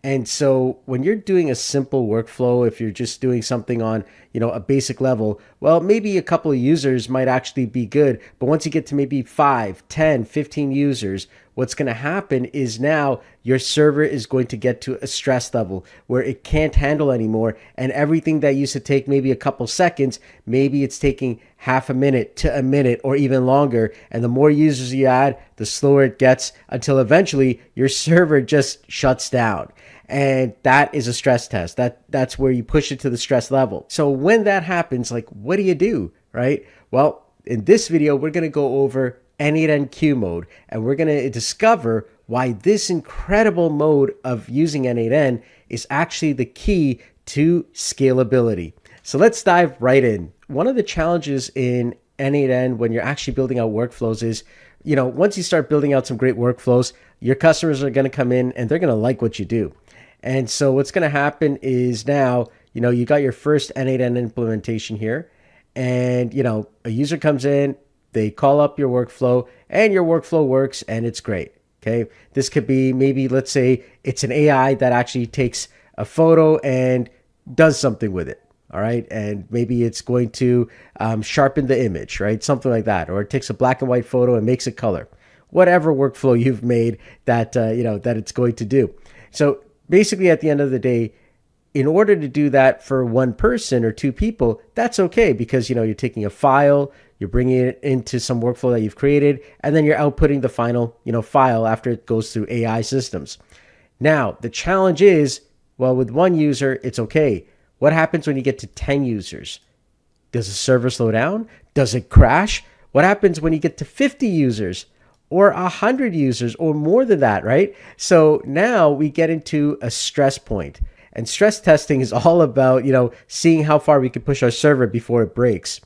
And so when you're doing a simple workflow, if you're just doing something on, a basic level, well, maybe a couple of users might actually be good. But once you get to maybe 5, 10, 15 users, what's going to happen is now your server is going to get to a stress level where it can't handle anymore. And everything that used to take maybe a couple seconds, maybe it's taking half a minute to a minute or even longer. And the more users you add, the slower it gets until eventually your server just shuts down. And that is a stress test. That's where you push it to the stress level. So when that happens, like, what do you do, right? Well, in this video, we're going to go over n8n queue mode, and we're going to discover why this incredible mode of using n8n is actually the key to scalability. So let's dive right in. One of the challenges in n8n when you're actually building out workflows is, once you start building out some great workflows, your customers are going to come in and they're going to like what you do. And so what's going to happen is now, you got your first n8n implementation here, and, a user comes in, they call up your workflow, and your workflow works, and it's great. Okay. This could be maybe, let's say it's an AI that actually takes a photo and does something with it. All right. And maybe it's going to sharpen the image, right? Something like that. Or it takes a black and white photo and makes it color. Whatever workflow you've made that, that it's going to do. So basically, at the end of the day, in order to do that for one person or two people, that's okay because, you're taking a file, you're bringing it into some workflow that you've created, and then you're outputting the final, file after it goes through AI systems. Now, the challenge is, well, with one user, it's okay. What happens when you get to 10 users? Does the server slow down? Does it crash? What happens when you get to 50 users? Or 100 users or more than that, right? So now we get into a stress point. And stress testing is all about, seeing how far we can push our server before it breaks.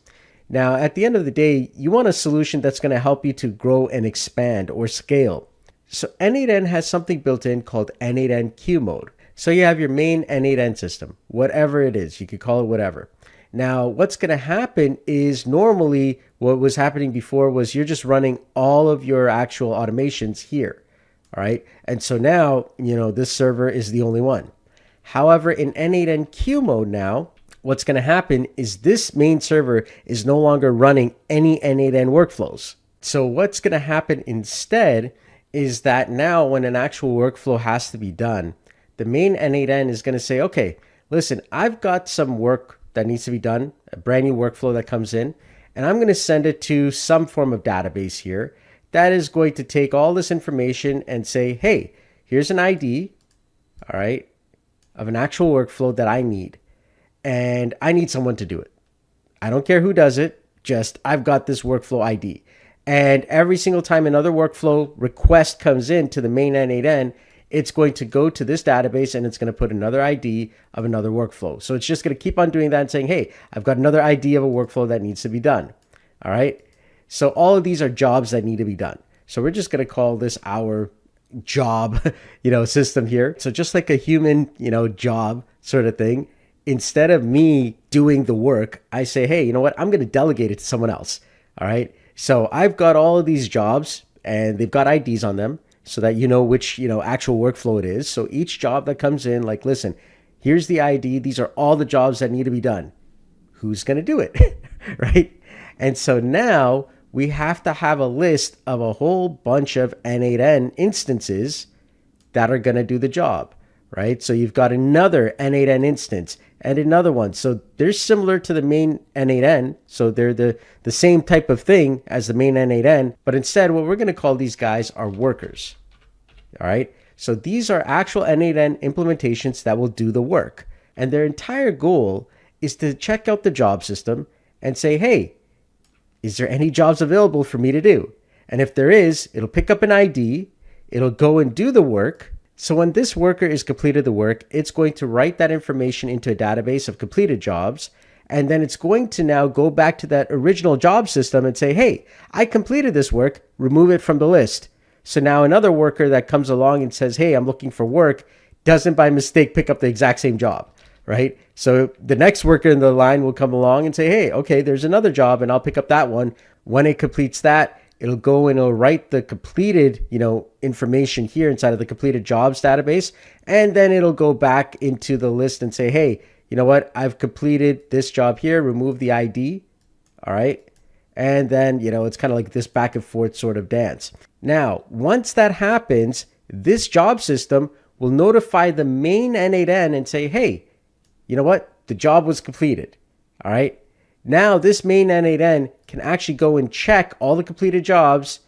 Now, at the end of the day, you want a solution that's going to help you to grow and expand or scale. So n8n has something built in called n8n queue mode. So you have your main n8n system, whatever it is, you could call it whatever. Now, what's going to happen is normally what was happening before was you're just running all of your actual automations here. All right. And so now, this server is the only one. However, in n8n queue mode now, what's going to happen is this main server is no longer running any n8n workflows. So what's going to happen instead is that now when an actual workflow has to be done, the main n8n is going to say, okay, listen, I've got some work that needs to be done, a brand new workflow that comes in, and I'm going to send it to some form of database here that is going to take all this information and say, hey, here's an ID, all right, of an actual workflow that I need, and I need someone to do it. I don't care who does it, just I've got this workflow ID. And every single time another workflow request comes in to the main n8n, it's going to go to this database and it's going to put another ID of another workflow. So it's just going to keep on doing that and saying, hey, I've got another ID of a workflow that needs to be done. All right. So all of these are jobs that need to be done. So we're just going to call this our job, system here. So just like a human, job sort of thing, instead of me doing the work, I say, hey, you know what? I'm going to delegate it to someone else. All right. So I've got all of these jobs and they've got IDs on them, so that you know which, actual workflow it is. So each job that comes in, like, listen, here's the ID. These are all the jobs that need to be done. Who's going to do it? Right? And so now we have to have a list of a whole bunch of n8n instances that are going to do the job, right? So you've got another n8n instance and another one. So they're similar to the main n8n. So they're the same type of thing as the main n8n, but instead what we're going to call these guys are workers. All right. So these are actual n8n implementations that will do the work. And their entire goal is to check out the job system and say, hey, is there any jobs available for me to do? And if there is, it'll pick up an ID, it'll go and do the work. So when this worker is completed the work, it's going to write that information into a database of completed jobs. And then it's going to now go back to that original job system and say, hey, I completed this work, remove it from the list. So now another worker that comes along and says, hey, I'm looking for work, doesn't by mistake pick up the exact same job, right? So the next worker in the line will come along and say, hey, okay, there's another job and I'll pick up that one. When it completes that, it'll go and it'll write the completed, information here inside of the completed jobs database. And then it'll go back into the list and say, hey, you know what? I've completed this job here, remove the ID. All right. And then, it's kind of like this back and forth sort of dance. Now, once that happens, this job system will notify the main n8n and say, hey, you know what? The job was completed. All right. Now this main n8n can actually go and check all the completed jobs,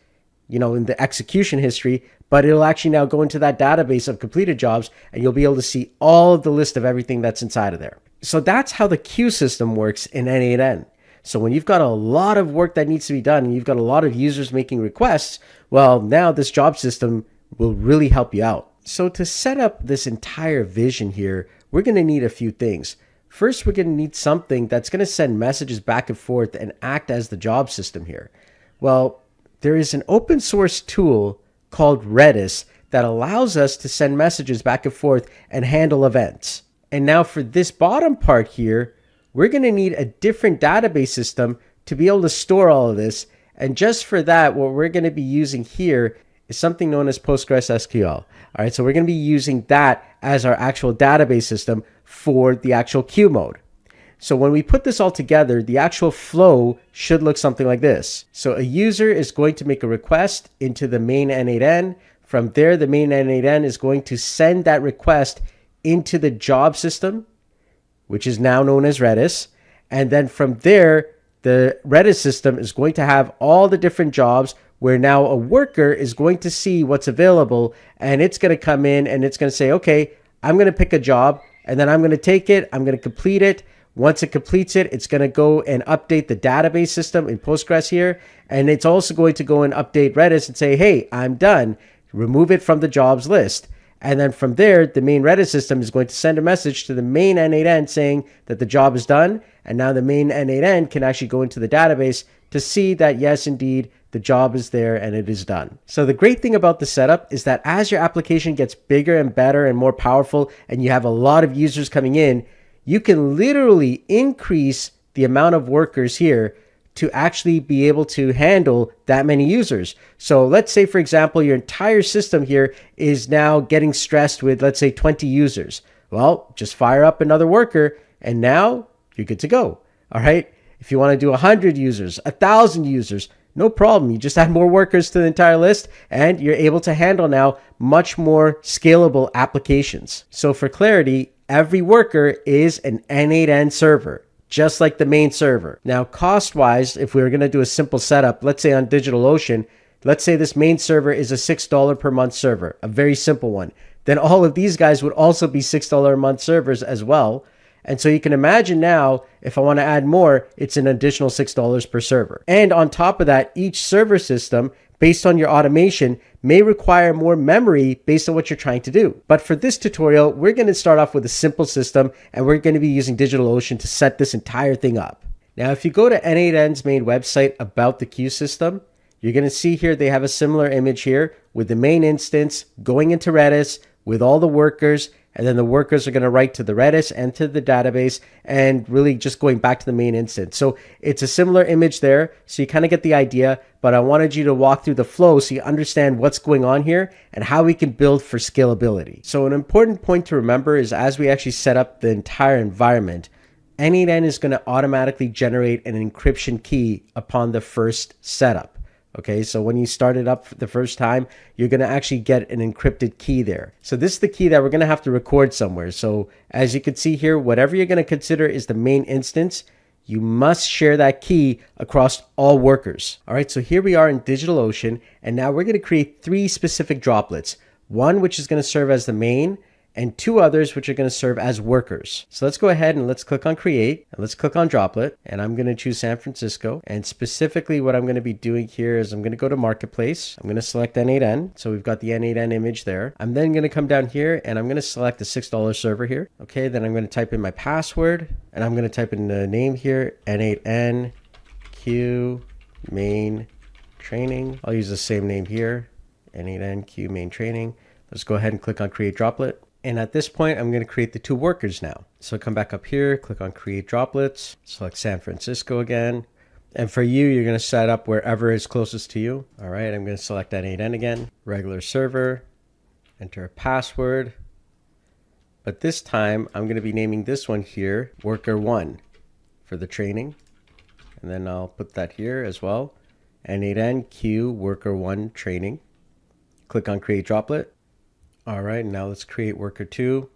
in the execution history, but it'll actually now go into that database of completed jobs and you'll be able to see all of the list of everything that's inside of there. So that's how the queue system works in n8n. So when you've got a lot of work that needs to be done and you've got a lot of users making requests, well, now this job system will really help you out. So to set up this entire vision here, we're going to need a few things. First, we're going to need something that's going to send messages back and forth and act as the job system here. Well, there is an open source tool called Redis that allows us to send messages back and forth and handle events. And now for this bottom part here, we're going to need a different database system to be able to store all of this. And just for that, what we're going to be using here is something known as PostgreSQL. All right, so we're going to be using that as our actual database system for the actual queue mode. So when we put this all together, the actual flow should look something like this. So a user is going to make a request into the main n8n. From there, the main n8n is going to send that request into the job system, which is now known as Redis. And then from there, the Redis system is going to have all the different jobs where now a worker is going to see what's available and it's going to come in and it's going to say, okay, I'm going to pick a job and then I'm going to take it, I'm going to complete it. Once it completes it, it's going to go and update the database system in Postgres here. And it's also going to go and update Redis and say, hey, I'm done. Remove it from the jobs list. And then from there, the main Redis system is going to send a message to the main n8n saying that the job is done. And now the main n8n can actually go into the database to see that, yes, indeed, the job is there and it is done. So the great thing about the setup is that as your application gets bigger and better and more powerful and you have a lot of users coming in, you can literally increase the amount of workers here to actually be able to handle that many users. So let's say, for example, your entire system here is now getting stressed with, let's say, 20 users. Well, just fire up another worker and now you're good to go. All right. If you want to do 100 users, 1,000 users, no problem. You just add more workers to the entire list and you're able to handle now much more scalable applications. So for clarity, every worker is an n8n server, just like the main server. Now, cost-wise, if we were going to do a simple setup, let's say on DigitalOcean, let's say this main server is a $6 per month server, a very simple one. Then all of these guys would also be $6 a month servers as well. And so you can imagine now, if I want to add more, it's an additional $6 per server. And on top of that, each server system, based on your automation, may require more memory based on what you're trying to do. But for this tutorial, we're going to start off with a simple system, and we're going to be using DigitalOcean to set this entire thing up. Now, if you go to n8n's main website about the queue system, you're going to see here they have a similar image here with the main instance going into Redis with all the workers, and then the workers are going to write to the Redis and to the database and really just going back to the main instance. So it's a similar image there. So you kind of get the idea, but I wanted you to walk through the flow so you understand what's going on here and how we can build for scalability. So an important point to remember is as we actually set up the entire environment, n8n is going to automatically generate an encryption key upon the first setup. Okay, so when you start it up the first time, you're going to actually get an encrypted key there. So this is the key that we're going to have to record somewhere. So as you can see here, whatever you're going to consider is the main instance, you must share that key across all workers. All right, so here we are in DigitalOcean, and now we're going to create 3 specific droplets. One which is going to serve as the main, and 2 others which are going to serve as workers. So let's go ahead and let's click on create and let's click on droplet, and I'm going to choose San Francisco. And specifically what I'm going to be doing here is I'm going to go to marketplace. I'm going to select n8n. So we've got the n8n image there. I'm then going to come down here and I'm going to select the $6 server here. Okay, then I'm going to type in my password and I'm going to type in the name here, n8n q main training. I'll use the same name here, n8n q main training. Let's go ahead and click on create droplet. And at this point, I'm going to create the 2 workers now. So come back up here, click on create droplets, select San Francisco again. And for you, you're going to set up wherever is closest to you. All right, I'm going to select n8n again, regular server, enter a password. But this time, I'm going to be naming this one here, worker1 for the training. And then I'll put that here as well, n8n q worker1 training. Click on create droplet. All right, now let's create worker2.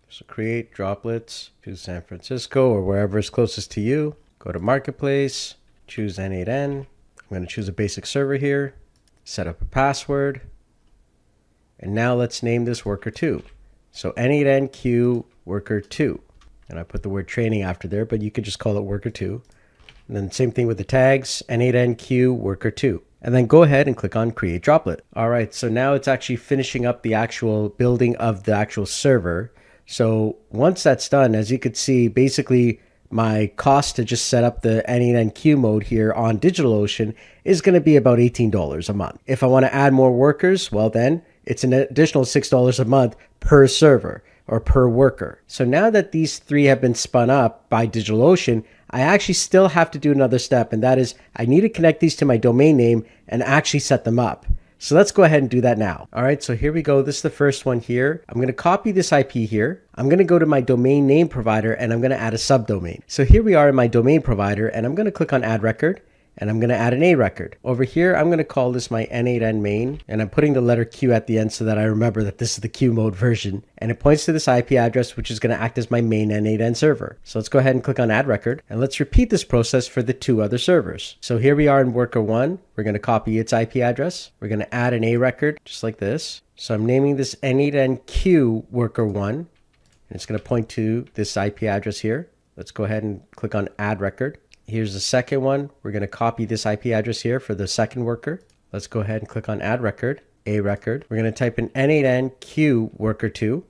So create droplets, choose San Francisco or wherever is closest to you. Go to marketplace, choose n8n. I'm going to choose a basic server here, set up a password. And now let's name this worker2. So n8n q worker2. And I put the word training after there, but you could just call it worker2. And then same thing with the tags, n8n q worker2. And then go ahead and click on create droplet. All right, so now it's actually finishing up the actual building of the actual server. So once that's done, as you could see, basically my cost to just set up the n8n q mode here on DigitalOcean is going to be about $18 a month. If I want to add more workers, well then it's an additional $6 a month per server or per worker. So now that these three have been spun up by DigitalOcean, I actually still have to do another step, and that is I need to connect these to my domain name and actually set them up. So let's go ahead and do that now. All right, so here we go. This is the first one here. I'm going to copy this IP here. I'm going to go to my domain name provider and I'm going to add a subdomain. So here we are in my domain provider and I'm going to click on add record. And I'm going to add an A record. Over here, I'm going to call this my n8n main, and I'm putting the letter Q at the end so that I remember that this is the Q mode version. And it points to this IP address, which is going to act as my main n8n server. So let's go ahead and click on add record, and let's repeat this process for the two other servers. So here we are in worker1. We're going to copy its IP address. We're going to add an A record, just like this. So I'm naming this n8nq worker1, and it's going to point to this IP address here. Let's go ahead and click on add record. Here's the second one. We're going to copy this IP address here for the second worker. Let's go ahead and click on add record, A record. We're going to type in n8nq worker2,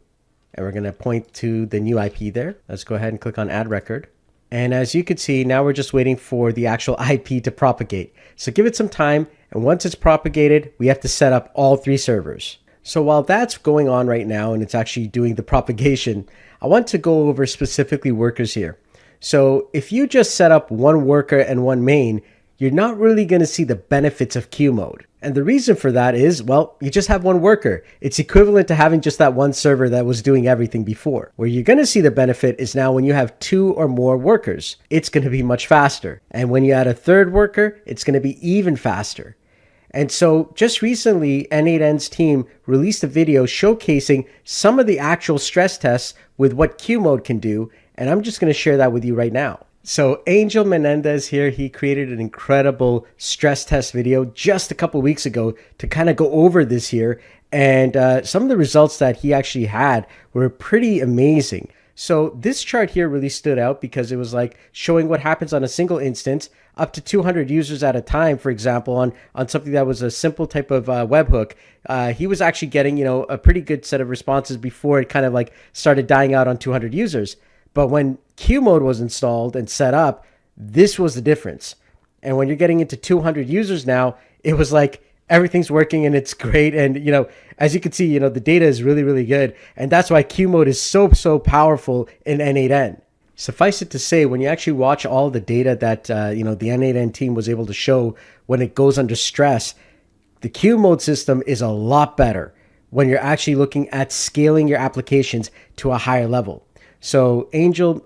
and we're going to point to the new IP there. Let's go ahead and click on add record. And as you can see, now we're just waiting for the actual IP to propagate. So give it some time, and once it's propagated, we have to set up all three servers. So while that's going on right now, and it's actually doing the propagation, I want to go over specifically workers here. So if you just set up one worker and one main, you're not really going to see the benefits of Q mode. And the reason for that is, well, you just have one worker. It's equivalent to having just that one server that was doing everything before. Where you're going to see the benefit is now when you have two or more workers, it's going to be much faster. And when you add a third worker, it's going to be even faster. And so just recently, n8n's team released a video showcasing some of the actual stress tests with what Q mode can do. And I'm just going to share that with you right now. So Angel Menendez here, he created an incredible stress test video just a couple weeks ago to kind of go over this here. And some of the results that he actually had were pretty amazing. So this chart here really stood out because it was like showing what happens on a single instance up to 200 users at a time, for example, on something that was a simple type of webhook. He was actually getting, a pretty good set of responses before it kind of like started dying out on 200 users. But when Q mode was installed and set up, this was the difference. And when you're getting into 200 users now, it was like everything's working and it's great. And, as you can see, the data is really, really good. And that's why Q mode is so powerful in n8n. Suffice it to say, when you actually watch all the data that, the n8n team was able to show when it goes under stress, the Q mode system is a lot better when you're actually looking at scaling your applications to a higher level. So Angel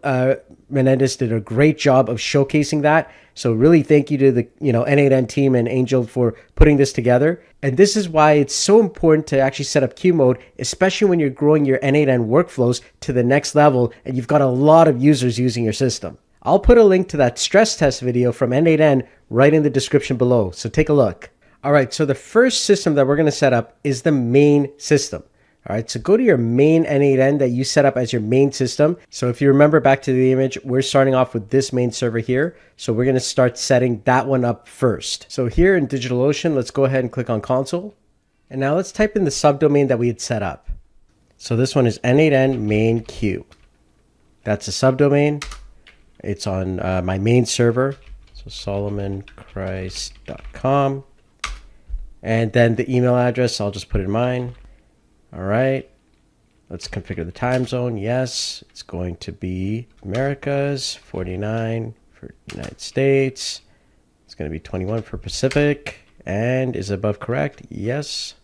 Menendez did a great job of showcasing that. So really thank you to the n8n team and Angel for putting this together. And this is why it's so important to actually set up Q mode, especially when you're growing your n8n workflows to the next level and you've got a lot of users using your system. I'll put a link to that stress test video from n8n right in the description below. So take a look. All right, so the first system that we're going to set up is the main system. All right, so go to your main n8n that you set up as your main system. So if you remember back to the image, we're starting off with this main server here. So we're going to start setting that one up first. So here in DigitalOcean, let's go ahead and click on console. And now let's type in the subdomain that we had set up. So this one is n8n main q. That's a subdomain. It's on my main server. So solomonchrist.com. And then the email address, I'll just put in mine. All right, let's configure the time zone. Yes, it's going to be Americas, 49 for United States. It's going to be 21 for Pacific. And is above correct? Yes.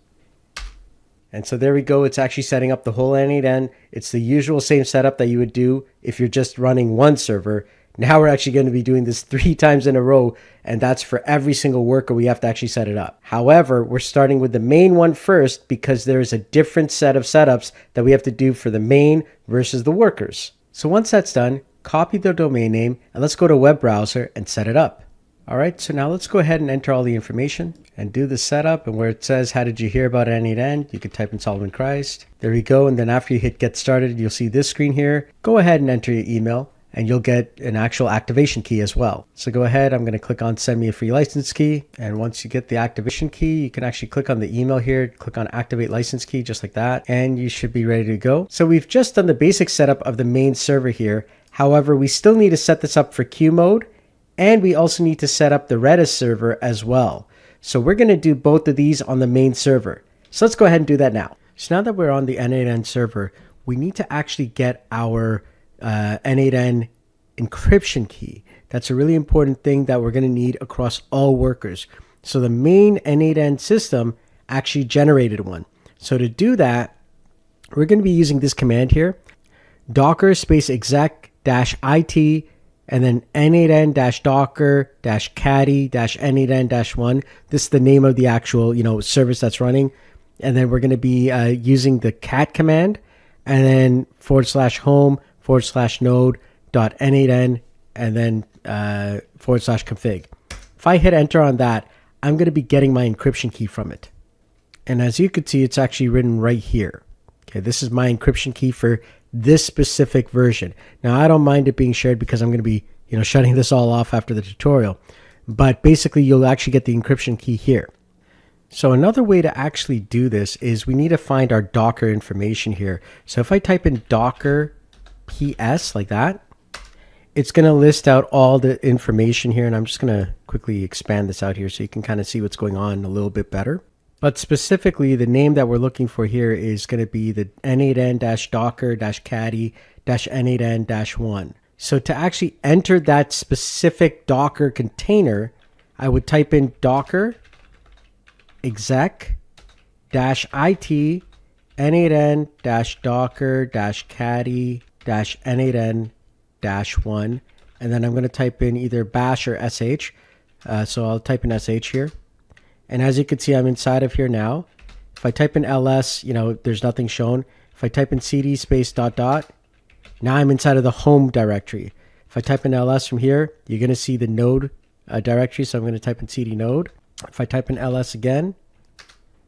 And so there we go. It's actually setting up the whole n8n. It's the usual same setup that you would do if you're just running one server. Now we're actually going to be doing this 3 times in a row, and that's for every single worker. We have to actually set it up. However, we're starting with the main one first because there is a different set of setups that we have to do for the main versus the workers. So once that's done, copy the domain name, and let's go to a web browser and set it up. All right, so now let's go ahead and enter all the information and do the setup. And where it says, how did you hear about n8n? You could type in Solomon Christ. There we go. And then after you hit get started, you'll see this screen here. Go ahead and enter your email and you'll get an actual activation key as well. So go ahead. I'm going to click on send me a free license key. And once you get the activation key, you can actually click on the email here, click on activate license key, just like that. And you should be ready to go. So we've just done the basic setup of the main server here. However, we still need to set this up for queue mode. And we also need to set up the Redis server as well. So we're going to do both of these on the main server. So let's go ahead and do that now. So now that we're on the n8n server, we need to actually get our n8n encryption key. That's a really important thing that we're going to need across all workers. So the main n8n system actually generated one. So to do that, we're going to be using this command here, docker space exec-it and then n8n-docker-caddy-n8n-1. This is the name of the actual, service that's running. And then we're going to be using the cat command and then /home/node.n8n and then /config. If I hit enter on that, I'm going to be getting my encryption key from it. And as you can see, it's actually written right here. Okay, this is my encryption key for this specific version. Now, I don't mind it being shared because I'm going to be, shutting this all off after the tutorial. But basically, you'll actually get the encryption key here. So another way to actually do this is we need to find our Docker information here. So if I type in Docker PS like that, it's going to list out all the information here. And I'm just going to quickly expand this out here so you can kind of see what's going on a little bit better. But specifically, the name that we're looking for here is going to be the n8n-docker-caddy-n8n-1. So to actually enter that specific Docker container, I would type in docker exec-it n8n-docker-caddy-n8n-1. And then I'm going to type in either bash or sh. So I'll type in sh here. And as you can see, I'm inside of here now. If I type in ls, there's nothing shown. If I type in cd space ... now I'm inside of the home directory. If I type in ls from here, you're going to see the node directory. So I'm going to type in cd node. If I type in ls again,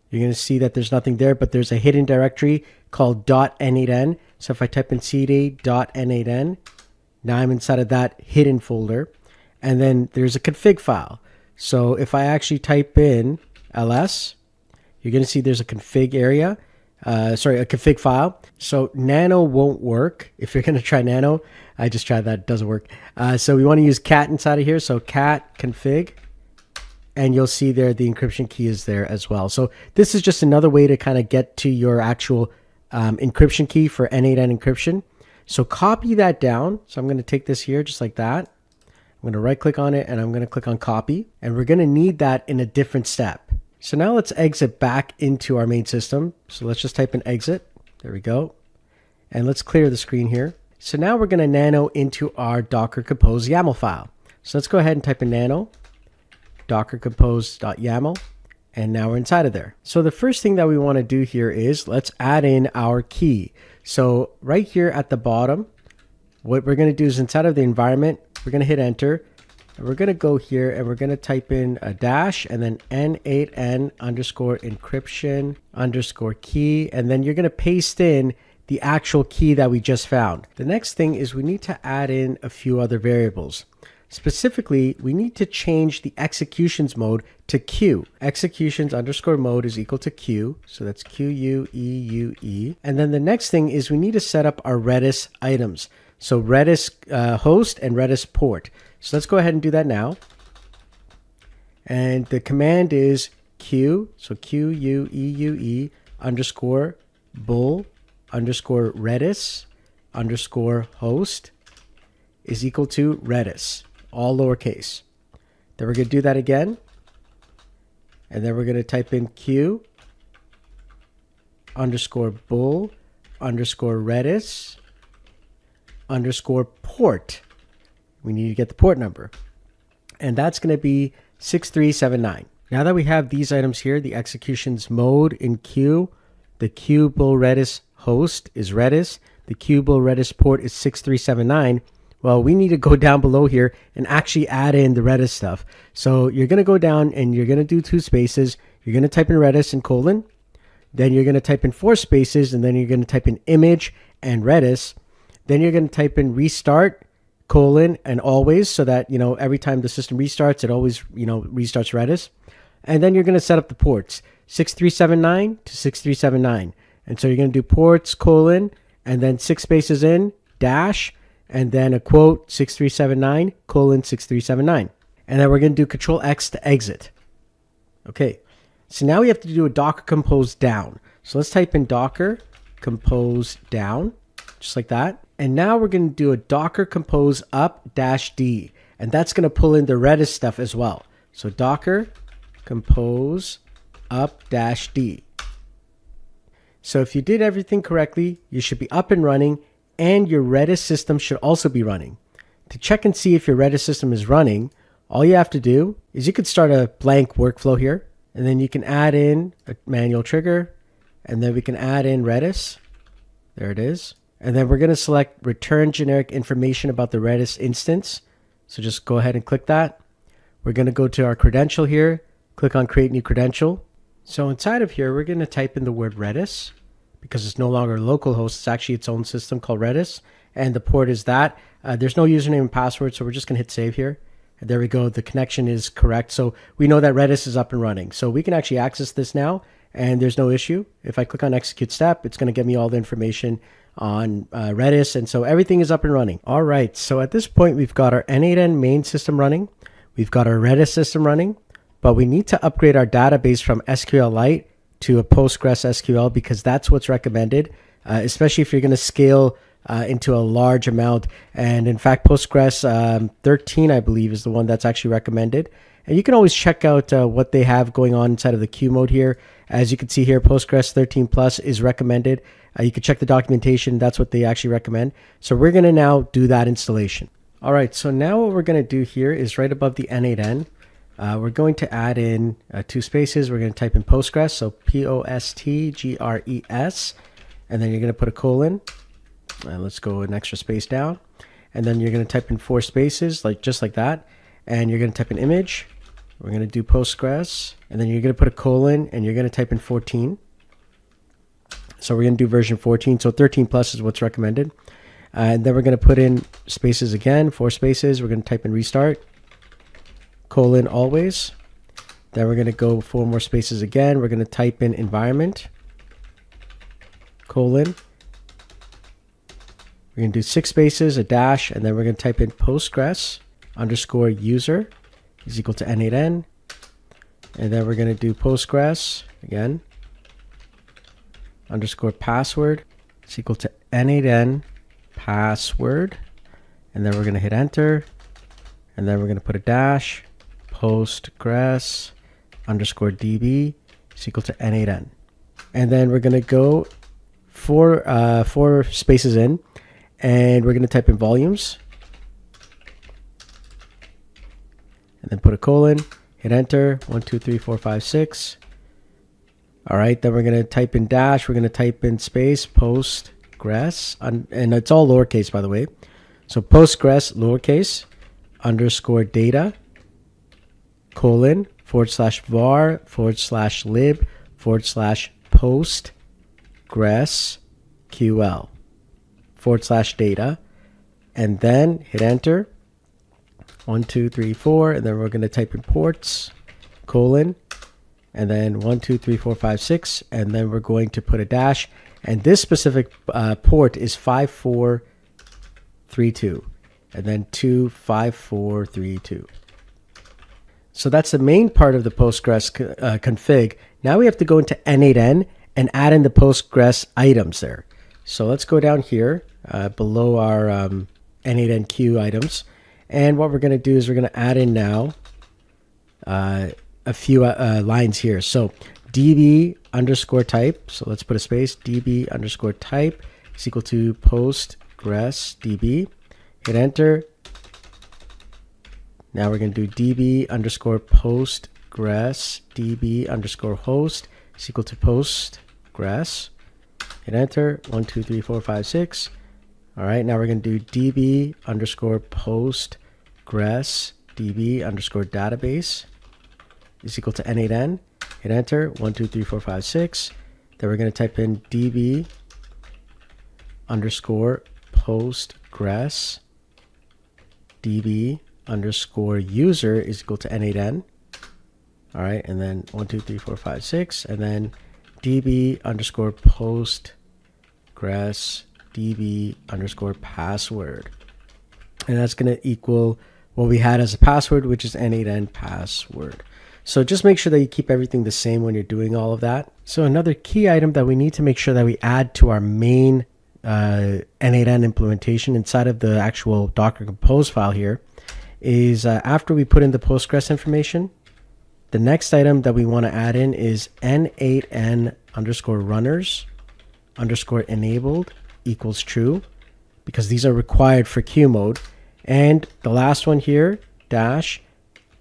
you're going to see that there's nothing there, but there's a hidden directory called .n8n. So if I type in cd.n8n, now I'm inside of that hidden folder. And then there's a config file. So if I actually type in ls, you're going to see there's a config area, a config file. So nano won't work. If you're going to try nano, I just tried that, it doesn't work. So we want to use cat inside of here. So cat config, and you'll see there the encryption key is there as well. So this is just another way to kind of get to your actual encryption key for n8n encryption. So copy that down. So I'm going to take this here just like that. I'm going to right click on it and I'm going to click on copy, and we're going to need that in a different step. So now let's exit back into our main system. So let's just type in exit. There we go. And let's clear the screen here. So now we're going to nano into our Docker Compose YAML file. So let's go ahead and type in nano docker compose.yaml. And now we're inside of there. So the first thing that we want to do here is let's add in our key. So right here at the bottom, what we're going to do is inside of the environment, we're going to hit enter, and we're going to go here and we're going to type in a dash and then n8n_encryption_key, and then you're going to paste in the actual key that we just found. The next thing is we need to add in a few other variables. Specifically, we need to change the executions mode to Q. Executions_mode is equal to Q. So that's QUEUE. And then the next thing is we need to set up our Redis items. So Redis host and Redis port. So let's go ahead and do that now. And the command is Q, so QUEUE _bull_Redis_host is equal to Redis, all lowercase. Then we're going to do that again. And then we're going to type in Q underscore bool underscore Redis underscore port. We need to get the port number. And that's going to be 6379. Now that we have these items here, the executions mode in Q, the Q bool Redis host is Redis, the Q bool Redis port is 6379. Well, we need to go down below here and actually add in the Redis stuff. So you're going to go down and you're going to do 2 spaces. You're going to type in Redis and colon. Then you're going to type in 4 spaces, and then you're going to type in image and Redis. Then you're going to type in restart, colon, and always, so that, every time the system restarts, it always, restarts Redis. And then you're going to set up the ports, 6379 to 6379. And so you're going to do ports, colon, and then 6 spaces in, dash, and then a quote, 6379, colon, 6379. And then we're going to do Control X to exit. Okay, so now we have to do a Docker compose down. So let's type in Docker compose down, just like that. And now we're going to do a Docker compose up dash D. And that's going to pull in the Redis stuff as well. So Docker compose up dash D. So if you did everything correctly, you should be up and running, and your Redis system should also be running. To check and see if your Redis system is running, all you have to do is you could start a blank workflow here, and then you can add in a manual trigger, and then we can add in Redis. There it is. And then we're going to select return generic information about the Redis instance. So just go ahead and click that. We're going to go to our credential here, click on create new credential. So inside of here, we're going to type in the word Redis, because it's no longer localhost, it's actually its own system called Redis, and the port is that. There's no username and password, so we're just going to hit save here. And there we go, the connection is correct. So we know that Redis is up and running. So we can actually access this now, and there's no issue. If I click on execute step, it's going to give me all the information on Redis, and so everything is up and running. All right, so at this point, we've got our n8n main system running. We've got our Redis system running, but we need to upgrade our database from SQLite to a Postgres SQL, because that's what's recommended, especially if you're going to scale into a large amount. And in fact, Postgres 13, I believe, is the one that's actually recommended. And you can always check out what they have going on inside of the queue mode here. As you can see here, Postgres 13 Plus is recommended. You can check the documentation. That's what they actually recommend. So we're going to now do that installation. All right, so now what we're going to do here is right above the n8n, we're going to add in 2 spaces. We're going to type in Postgres, so Postgres, and then you're going to put a colon. Let's go an extra space down. And then you're going to type in 4 spaces, just like that. And you're going to type in image. We're going to do Postgres, and then you're going to put a colon, and you're going to type in 14. So we're going to do version 14. So 13 plus is what's recommended. And then we're going to put in spaces again, 4 spaces. We're going to type in restart, colon, always. Then we're going to go 4 more spaces again. We're going to type in environment, colon. We're going to do 6 spaces, a dash, and then we're going to type in Postgres underscore user is equal to n8n. And then we're going to do Postgres again underscore password is equal to n8n password. And then we're going to hit enter. And then we're going to put a dash, Postgres underscore db is equal to n8n. And then we're going to go 4 spaces in, and we're going to type in volumes. And then put a colon, hit enter, 1, 2, 3, 4, 5, 6. All right, then we're going to type in dash, we're going to type in space, Postgres, and it's all lowercase, by the way. So Postgres, lowercase, underscore data, colon, /var, /lib, /postgres, ql, /data, and then hit enter. 1, 2, 3, 4, and then we're going to type in ports, colon, and then 1, 2, 3, 4, 5, 6, and then we're going to put a dash, and this specific port is 5432, and then 25432. So that's the main part of the Postgres config. Now we have to go into n8n and add in the Postgres items there. So let's go down here below our n8n queue items. And what we're going to do is we're going to add in now a few lines here. So db underscore type. So let's put a space. db underscore type is equal to postgres db. Hit enter. Now we're going to do db underscore postgres db underscore host is equal to postgres. Hit enter. 1, 2, 3, 4, 5, 6. All right. Now we're going to do db underscore postgres db underscore database is equal to n8n. Hit enter. 1, 2, 3, 4, 5, 6. Then we're going to type in db underscore postgres db underscore user is equal to n8n. All right, and then 1, 2, 3, 4, 5, 6, and then db underscore postgres db underscore password, and that's going to equal what we had as a password, which is n8n password. So just make sure that you keep everything the same when you're doing all of that. So another key item that we need to make sure that we add to our main n8n implementation inside of the actual Docker Compose file here is after we put in the Postgres information, the next item that we want to add in is n8n underscore runners underscore enabled equals true, because these are required for queue mode. And the last one here, dash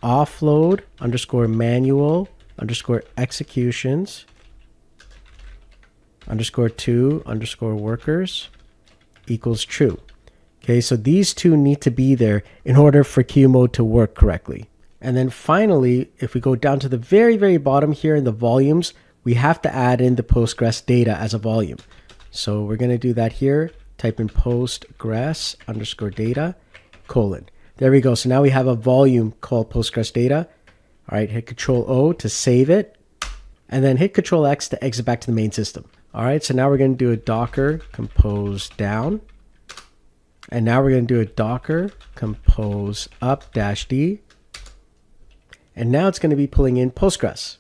offload underscore manual underscore executions underscore to underscore workers equals true. Okay, so these two need to be there in order for queue mode to work correctly. And then finally, if we go down to the very, very bottom here in the volumes, we have to add in the Postgres data as a volume. So we're going to do that here. Type in Postgres underscore data colon. There we go. So now we have a volume called Postgres data. All right, hit Control O to save it, and then hit Control X to exit back to the main system. All right, so now we're going to do a Docker compose down, and now we're going to do a Docker compose up dash D, and now it's going to be pulling in Postgres.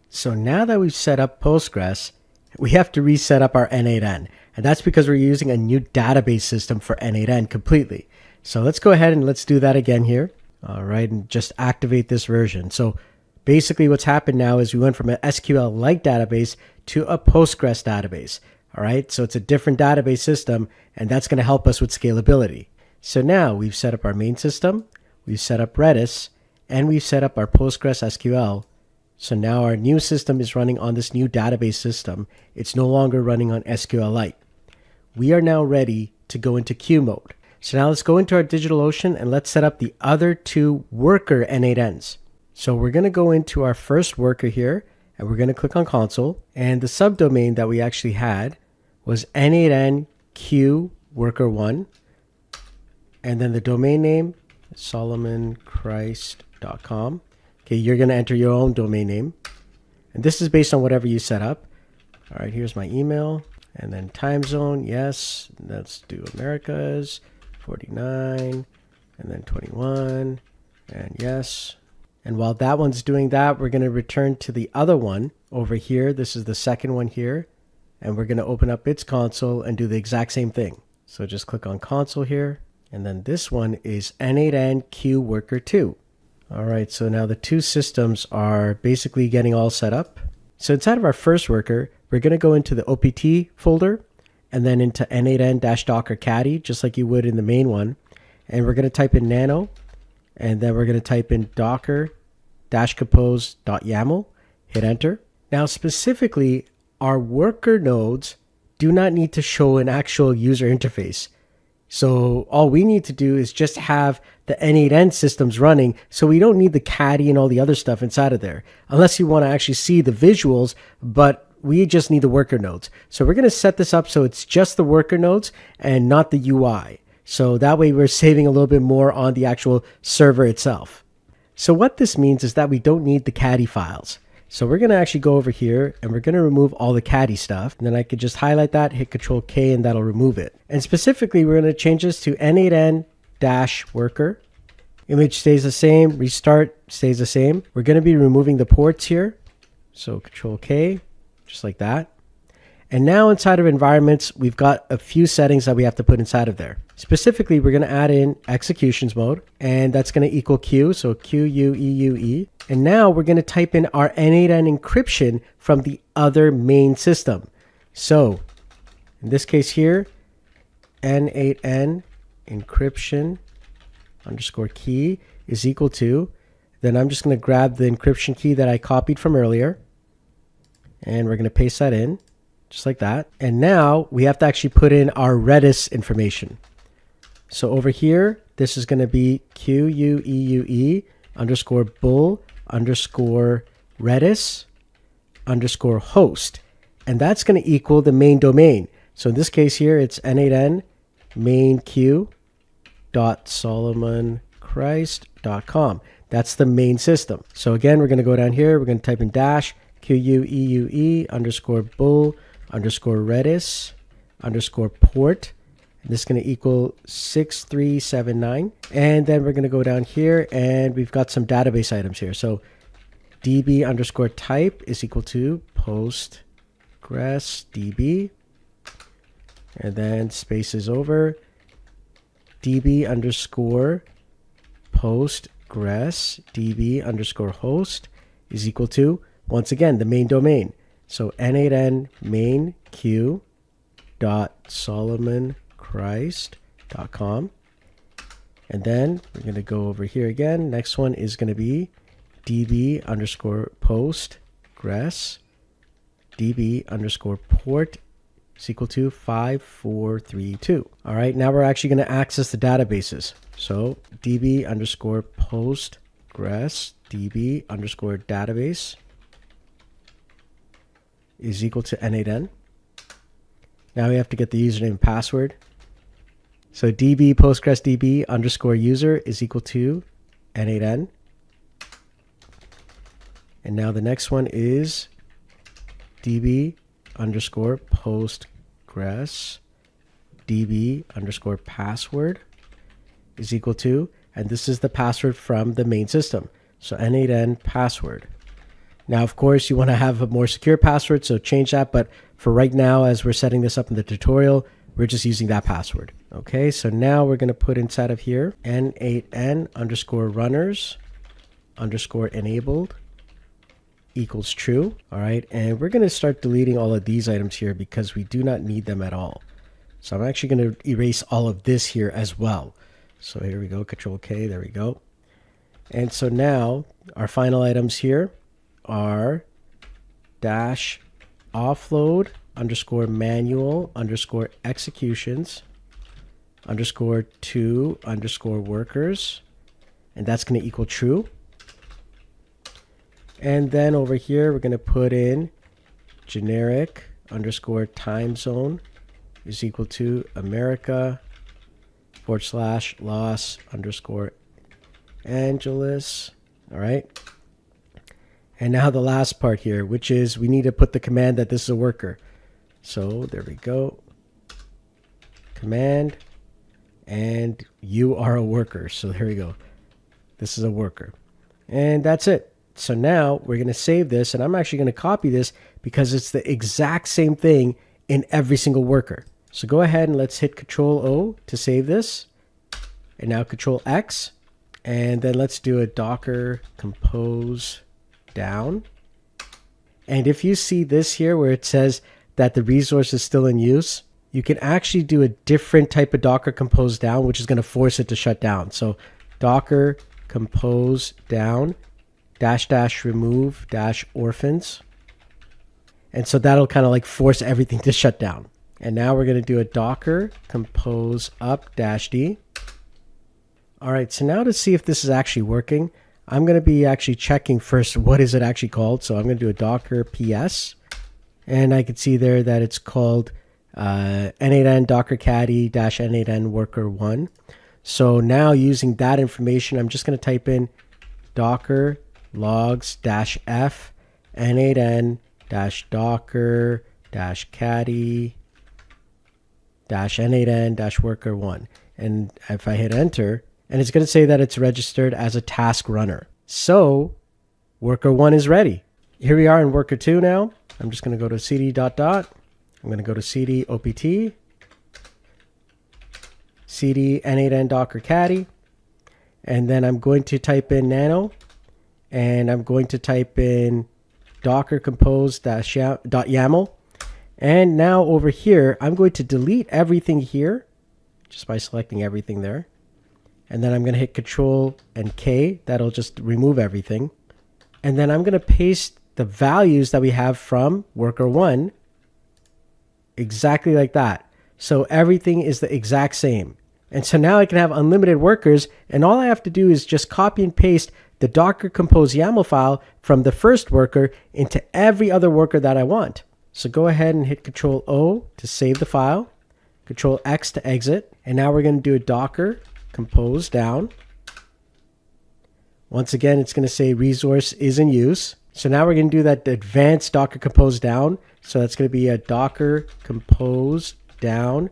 So now that we've set up Postgres, we have to reset up our n8n, and that's because we're using a new database system for n8n completely. So let's go ahead and let's do that again here. All right, and just activate this version. So basically what's happened now is we went from an SQL-like database to a Postgres database. All right, so it's a different database system, and that's going to help us with scalability. So now we've set up our main system, we've set up Redis, and we've set up our Postgres SQL. So now our new system is running on this new database system. It's no longer running on SQLite. We are now ready to go into queue mode. So now let's go into our DigitalOcean and let's set up the other two worker n8ns. So we're going to go into our first worker here, and we're going to click on console. And the subdomain that we actually had was n8n queue worker 1. And then the domain name, solomonchrist.com. Okay, you're going to enter your own domain name. And this is based on whatever you set up. All right, here's my email. And then time zone, yes. Let's do Americas, 49, and then 21, and yes. And while that one's doing that, we're going to return to the other one over here. This is the second one here. And we're going to open up its console and do the exact same thing. So just click on console here. And then this one is n8n queue worker 2. All right, so now the two systems are basically getting all set up. So inside of our first worker, we're going to go into the OPT folder and then into n8n-docker caddy, just like you would in the main one. And we're going to type in nano, and then we're going to type in docker-compose.yaml, hit enter. Now specifically, our worker nodes do not need to show an actual user interface. So all we need to do is just have the n8n systems running, so we don't need the caddy and all the other stuff inside of there, unless you want to actually see the visuals, but we just need the worker nodes. So we're going to set this up so it's just the worker nodes and not the UI. So that way we're saving a little bit more on the actual server itself. So what this means is that we don't need the caddy files. So we're going to actually go over here and we're going to remove all the caddy stuff. And then I could just highlight that, hit Control K, and that'll remove it. And specifically, we're going to change this to n8n-worker. Image stays the same. Restart stays the same. We're going to be removing the ports here. So Control K, just like that. And now inside of environments, we've got a few settings that we have to put inside of there. Specifically, we're going to add in executions mode, and that's going to equal Q, so QUEUE. And now we're going to type in our n8n encryption from the other main system. So in this case here, n8n encryption underscore key is equal to, then I'm just going to grab the encryption key that I copied from earlier, and we're going to paste that in just like that. And now we have to actually put in our Redis information. So over here, this is going to be QUEUE underscore bull underscore Redis underscore host. And that's going to equal the main domain. So in this case here, it's n8n mainq.solomonchrist.com. That's the main system. So again, we're going to go down here. We're going to type in dash QUEUE underscore bull underscore Redis underscore port. And this is going to equal 6379. And then we're going to go down here and we've got some database items here. So db underscore type is equal to postgresdb. And then spaces over db underscore postgresdb underscore host is equal to, once again, the main domain. So n8n mainq.solomonchrist.com. And then we're going to go over here again. Next one is going to be db underscore postgres db underscore port is equal to 5432. All right, now we're actually going to access the databases. So db underscore postgres db underscore database is equal to n8n. Now we have to get the username and password. So db postgresdb underscore user is equal to n8n. And now the next one is db underscore postgres db underscore password is equal to, and this is the password from the main system. So n8n password. Now, of course, you want to have a more secure password, so change that. But for right now, as we're setting this up in the tutorial, we're just using that password. Okay, so now we're going to put inside of here n8n underscore runners underscore enabled equals true. All right, and we're going to start deleting all of these items here because we do not need them at all. So I'm actually going to erase all of this here as well. So here we go, Control K, there we go. And so now our final items here are dash offload underscore manual underscore executions underscore to underscore workers, and that's going to equal true. And then over here we're going to put in generic underscore time zone is equal to America / Los underscore Angeles. All right. And now the last part here, which is we need to put the command that this is a worker. So there we go. Command, and you are a worker. So there we go. This is a worker. And that's it. So now we're going to save this, and I'm actually going to copy this because it's the exact same thing in every single worker. So go ahead and let's hit Control O to save this. And now Control X. And then let's do a Docker compose down. And if you see this here where it says that the resource is still in use, you can actually do a different type of Docker compose down, which is going to force it to shut down. So Docker compose down -- remove - orphans. And so that'll kind of like force everything to shut down. And now we're going to do a Docker compose up -d. All right, so now to see if this is actually working, I'm going to be actually checking first what is it actually called. So I'm going to do a Docker PS, and I can see there that it's called n8n docker caddy -n8n worker 1. So now using that information, I'm just going to type in docker logs -f n8n docker caddy -n8n worker 1. And if I hit enter, and it's going to say that it's registered as a task runner. So worker 1 is ready. Here we are in worker 2 now. I'm just going to go to cd ... I'm going to go to cd opt, cd n8n docker caddy, and then I'm going to type in nano, and I'm going to type in docker compose-yaml. And now over here, I'm going to delete everything here just by selecting everything there. And then I'm going to hit Control and K. That'll just remove everything. And then I'm going to paste the values that we have from worker 1 exactly like that. So everything is the exact same. And so now I can have unlimited workers, and all I have to do is just copy and paste the Docker Compose YAML file from the first worker into every other worker that I want. So go ahead and hit Control O to save the file, Control X to exit, and now we're going to do a Docker Compose down. Once again, it's going to say resource is in use. So now we're going to do that advanced Docker Compose down. So that's going to be a Docker Compose down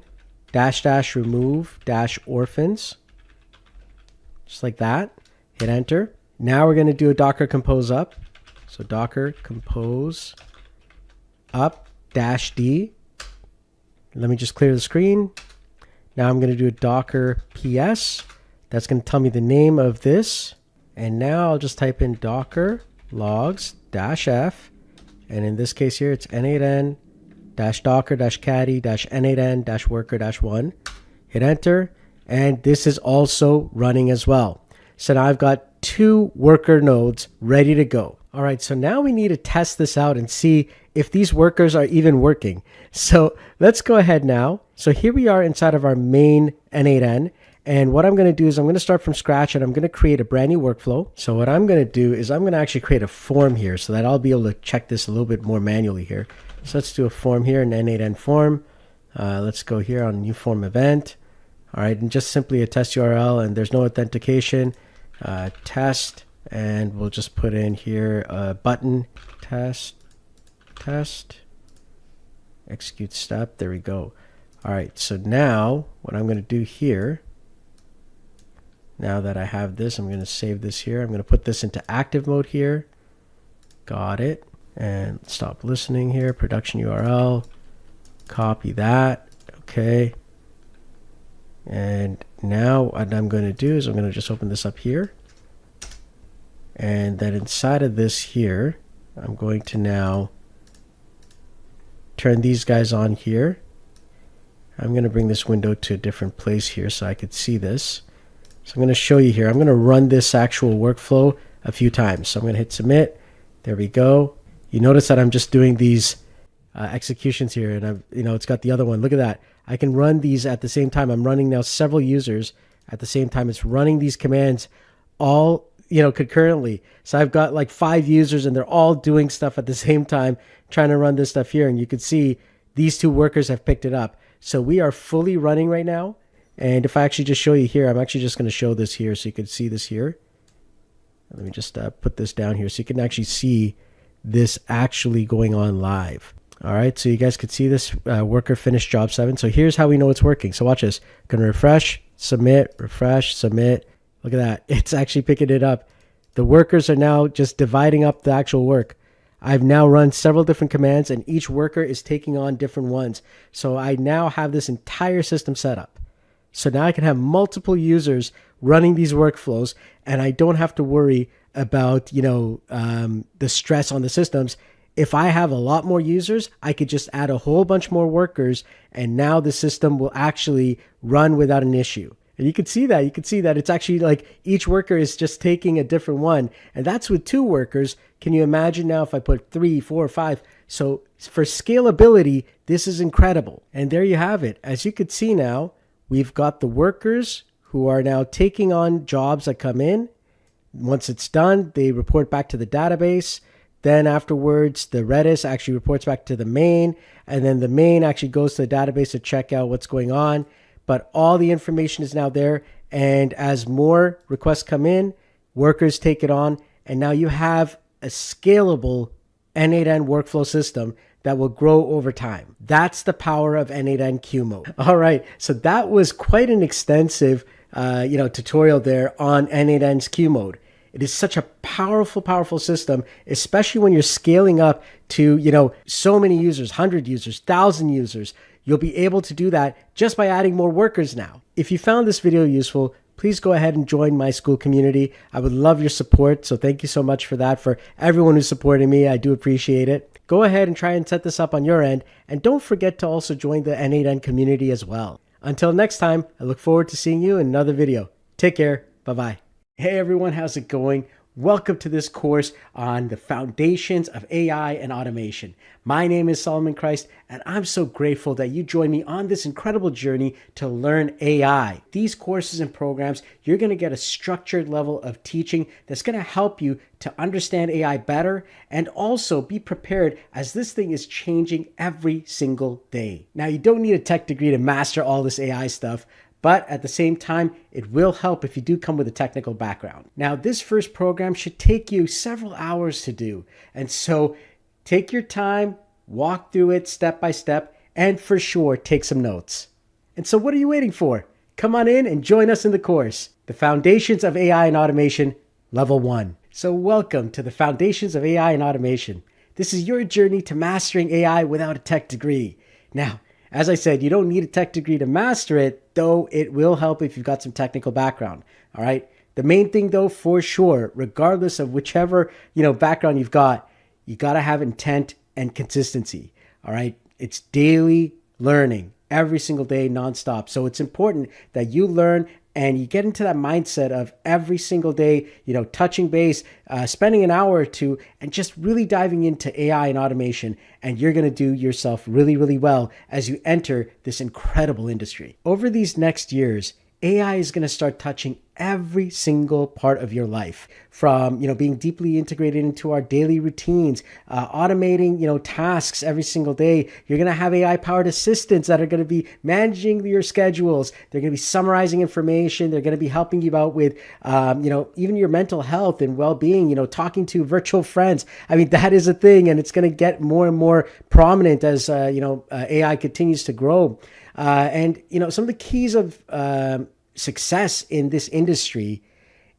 -- remove - orphans. Just like that. Hit enter. Now we're going to do a Docker Compose up. So Docker Compose up -d. Let me just clear the screen. Now I'm going to do a Docker PS. That's going to tell me the name of this. And now I'll just type in Docker logs -f. And in this case here, it's n8n -docker -caddy -n8n -worker -1. Hit enter. And this is also running as well. So now I've got 2 worker nodes ready to go. All right, so now we need to test this out and see if these workers are even working. So let's go ahead now. So here we are inside of our main n8n. And what I'm going to do is I'm going to start from scratch, and I'm going to create a brand new workflow. So what I'm going to do is I'm going to actually create a form here so that I'll be able to check this a little bit more manually here. So let's do a form here, an n8n form. Let's go here on new form event. All right, and just simply a test URL, and there's no authentication. Test, and we'll just put in here a button, test, execute step. There we go. All right, so now what I'm going to do here, now that I have this, I'm going to save this here. I'm going to put this into active mode here. Got it. And stop listening here, production URL, copy that. Okay. And now what I'm going to do is I'm going to just open this up here. And then inside of this here, I'm going to now turn these guys on here. I'm going to bring this window to a different place here so I could see this. So I'm going to show you here. I'm going to run this actual workflow a few times. So I'm going to hit submit. There we go. You notice that I'm just doing these executions here, and it's got the other one. Look at that. I can run these at the same time. I'm running now several users at the same time. It's running these commands all concurrently. So I've got like 5 users, and they're all doing stuff at the same time, trying to run this stuff here. And you can see these 2 workers have picked it up. So we are fully running right now. And if I actually just show you here, I'm actually just going to show this here so you can see this here. Let me just put this down here so you can actually see this actually going on live. All right, so you guys could see this worker finished job 7. So here's how we know it's working. So watch this. Going to refresh, submit, refresh, submit. Look at that. It's actually picking it up. The workers are now just dividing up the actual work. I've now run several different commands, and each worker is taking on different ones. So I now have this entire system set up. So now I can have multiple users running these workflows, and I don't have to worry about, the stress on the systems. If I have a lot more users, I could just add a whole bunch more workers, and now the system will actually run without an issue. And you can see that. You can see that it's actually like each worker is just taking a different one. And that's with 2 workers. Can you imagine now if I put 3, 4, 5? So for scalability, this is incredible. And there you have it. As you could see now, we've got the workers who are now taking on jobs that come in. Once it's done, they report back to the database. Then afterwards, the Redis actually reports back to the main, and then the main actually goes to the database to check out what's going on. But all the information is now there, and as more requests come in, workers take it on, and now you have a scalable n8n workflow system that will grow over time. That's the power of n8n Q mode. All right, so that was quite an extensive tutorial there on n8n's Q mode. It is such a powerful, powerful system, especially when you're scaling up to, so many users, 100 users, 1,000 users. You'll be able to do that just by adding more workers now. If you found this video useful, please go ahead and join my school community. I would love your support. So thank you so much for that. For everyone who's supporting me, I do appreciate it. Go ahead and try and set this up on your end. And don't forget to also join the n8n community as well. Until next time, I look forward to seeing you in another video. Take care. Bye-bye. Hey everyone, how's it going? Welcome to this course on the foundations of AI and automation. My name is Solomon Christ, and I'm so grateful that you joined me on this incredible journey to learn AI. These courses and programs, you're going to get a structured level of teaching that's going to help you to understand AI better and also be prepared as this thing is changing every single day. Now, you don't need a tech degree to master all this AI stuff, but at the same time, it will help if you do come with a technical background. Now, this first program should take you several hours to do. And so take your time, walk through it step by step, and for sure, take some notes. And so what are you waiting for? Come on in and join us in the course, The Foundations of AI and Automation, Level 1. So welcome to the Foundations of AI and Automation. This is your journey to mastering AI without a tech degree. Now, as I said, you don't need a tech degree to master it, though it will help if you've got some technical background. All right. The main thing, though, for sure, regardless of whichever background you've got, you got to have intent and consistency. All right. It's daily learning every single day, nonstop. So it's important that you learn and you get into that mindset of every single day, touching base, spending an hour or two, and just really diving into AI and automation. And you're going to do yourself really, really well as you enter this incredible industry. Over these next years, AI is going to start touching every single part of your life, from being deeply integrated into our daily routines, automating tasks every single day. You're going to have AI powered assistants that are going to be managing your schedules. They're going to be summarizing information. They're going to be helping you out with even your mental health and well-being, talking to virtual friends. I mean, that is a thing, and it's going to get more and more prominent as AI continues to grow. And some of the keys of success in this industry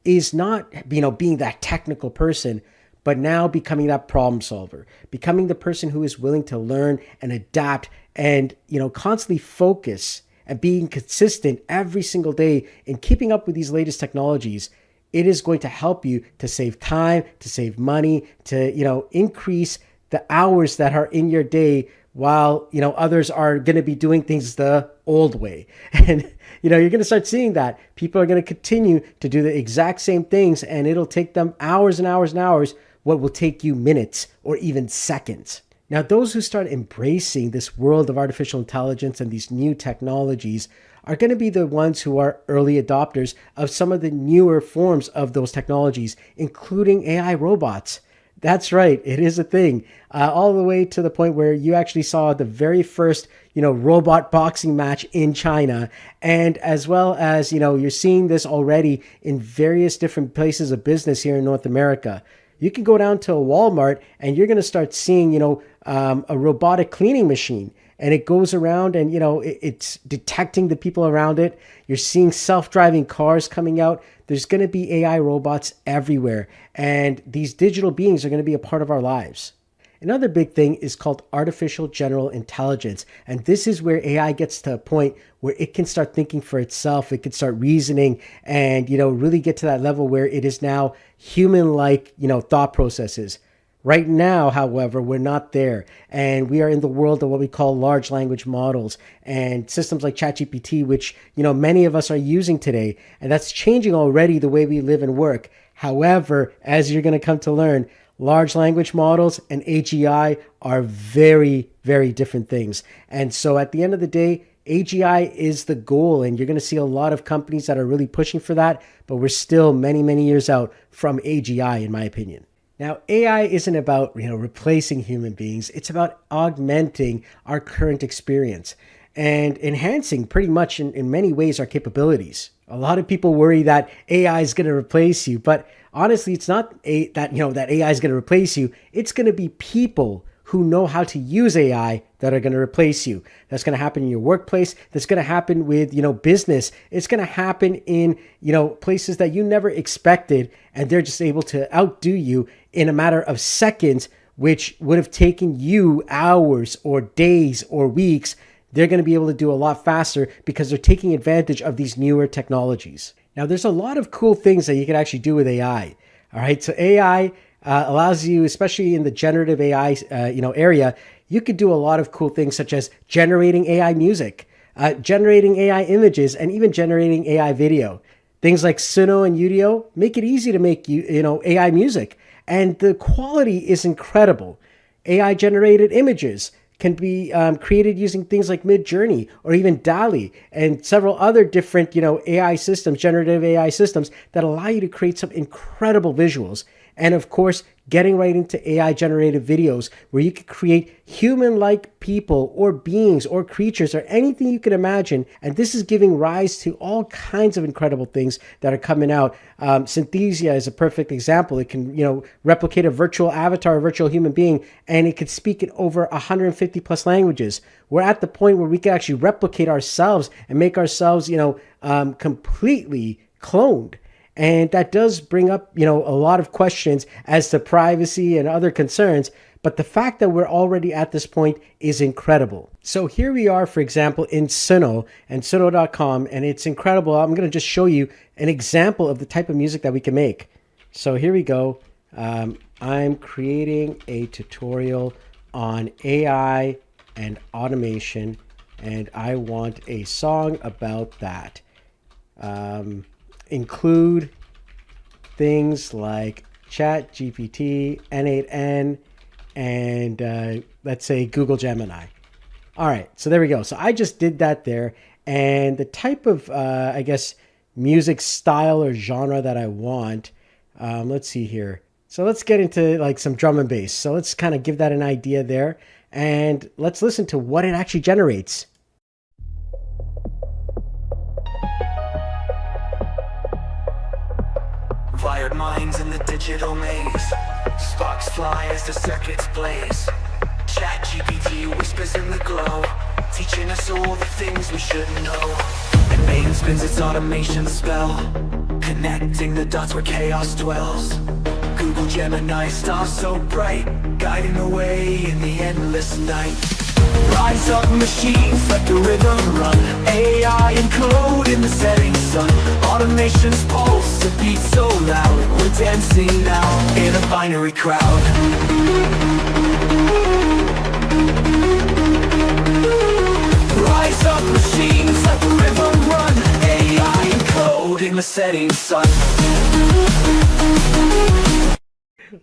is not, being that technical person, but now becoming that problem solver, becoming the person who is willing to learn and adapt and, constantly focus and being consistent every single day in keeping up with these latest technologies. It is going to help you to save time, to save money, to, increase the hours that are in your day while, others are going to be doing things the old way. And, you're going to start seeing that people are going to continue to do the exact same things, and it'll take them hours and hours and hours, what will take you minutes or even seconds. Now, those who start embracing this world of artificial intelligence and these new technologies are going to be the ones who are early adopters of some of the newer forms of those technologies, including AI robots. That's right. It is a thing. All the way to the point where you actually saw the very first, robot boxing match in China. And as well as, you're seeing this already in various different places of business here in North America. You can go down to a Walmart and you're going to start seeing, a robotic cleaning machine. And it goes around and, it's detecting the people around it. You're seeing self-driving cars coming out. There's going to be AI robots everywhere. And these digital beings are going to be a part of our lives. Another big thing is called artificial general intelligence. And this is where AI gets to a point where it can start thinking for itself. It can start reasoning and, really get to that level where it is now human-like, thought processes. Right now, however, we're not there, and we are in the world of what we call large language models and systems like ChatGPT, which, many of us are using today, and that's changing already the way we live and work. However, as you're going to come to learn, large language models and AGI are very, very different things. And so at the end of the day, AGI is the goal, and you're going to see a lot of companies that are really pushing for that, but we're still many, many years out from AGI, in my opinion. Now, AI isn't about, replacing human beings. It's about augmenting our current experience and enhancing pretty much in many ways our capabilities. A lot of people worry that AI is going to replace you, but honestly, it's not that AI is going to replace you. It's going to be people who know how to use AI that are going to replace you. That's going to happen in your workplace. That's going to happen with, business. It's going to happen in, places that you never expected, and they're just able to outdo you in a matter of seconds, which would have taken you hours or days or weeks. They're going to be able to do a lot faster because they're taking advantage of these newer technologies. Now, there's a lot of cool things that you can actually do with AI. All right, so AI allows you, especially in the generative AI, area, you could do a lot of cool things such as generating AI music, generating AI images, and even generating AI video. Things like Suno and Udio make it easy to make AI music, and the quality is incredible. AI generated images can be created using things like Midjourney or even DALL-E and several other different, AI systems, generative AI systems that allow you to create some incredible visuals. And of course, getting right into AI generated videos where you could create human-like people or beings or creatures or anything you can imagine. And this is giving rise to all kinds of incredible things that are coming out. Synthesia is a perfect example. It can, replicate a virtual avatar, a virtual human being, and it could speak in over 150 plus languages. We're at the point where we can actually replicate ourselves and make ourselves, completely cloned. And that does bring up, a lot of questions as to privacy and other concerns. But the fact that we're already at this point is incredible. So here we are, for example, in Suno and Suno.com, and it's incredible. I'm going to just show you an example of the type of music that we can make. So here we go. I'm creating a tutorial on AI and automation, and I want a song about that. Include things like ChatGPT, n8n, and let's say Google Gemini. All right, so there we go. So I just did that there, and the type of, music style or genre that I want, let's see here. So let's get into like some drum and bass. So let's kind of give that an idea there, and let's listen to what it actually generates. Wired minds in the digital maze. Sparks fly as the circuits blaze. ChatGPT whispers in the glow, teaching us all the things we should know. n8n spins its automation spell, connecting the dots where chaos dwells. Google Gemini, stars so bright, guiding the way in the endless night. Rise up machines, let the rhythm run. AI and code in the setting sun. Automation's pulse, a beat so loud. We're dancing now in a binary crowd. Rise up machines, let the rhythm run. AI and code in the setting sun.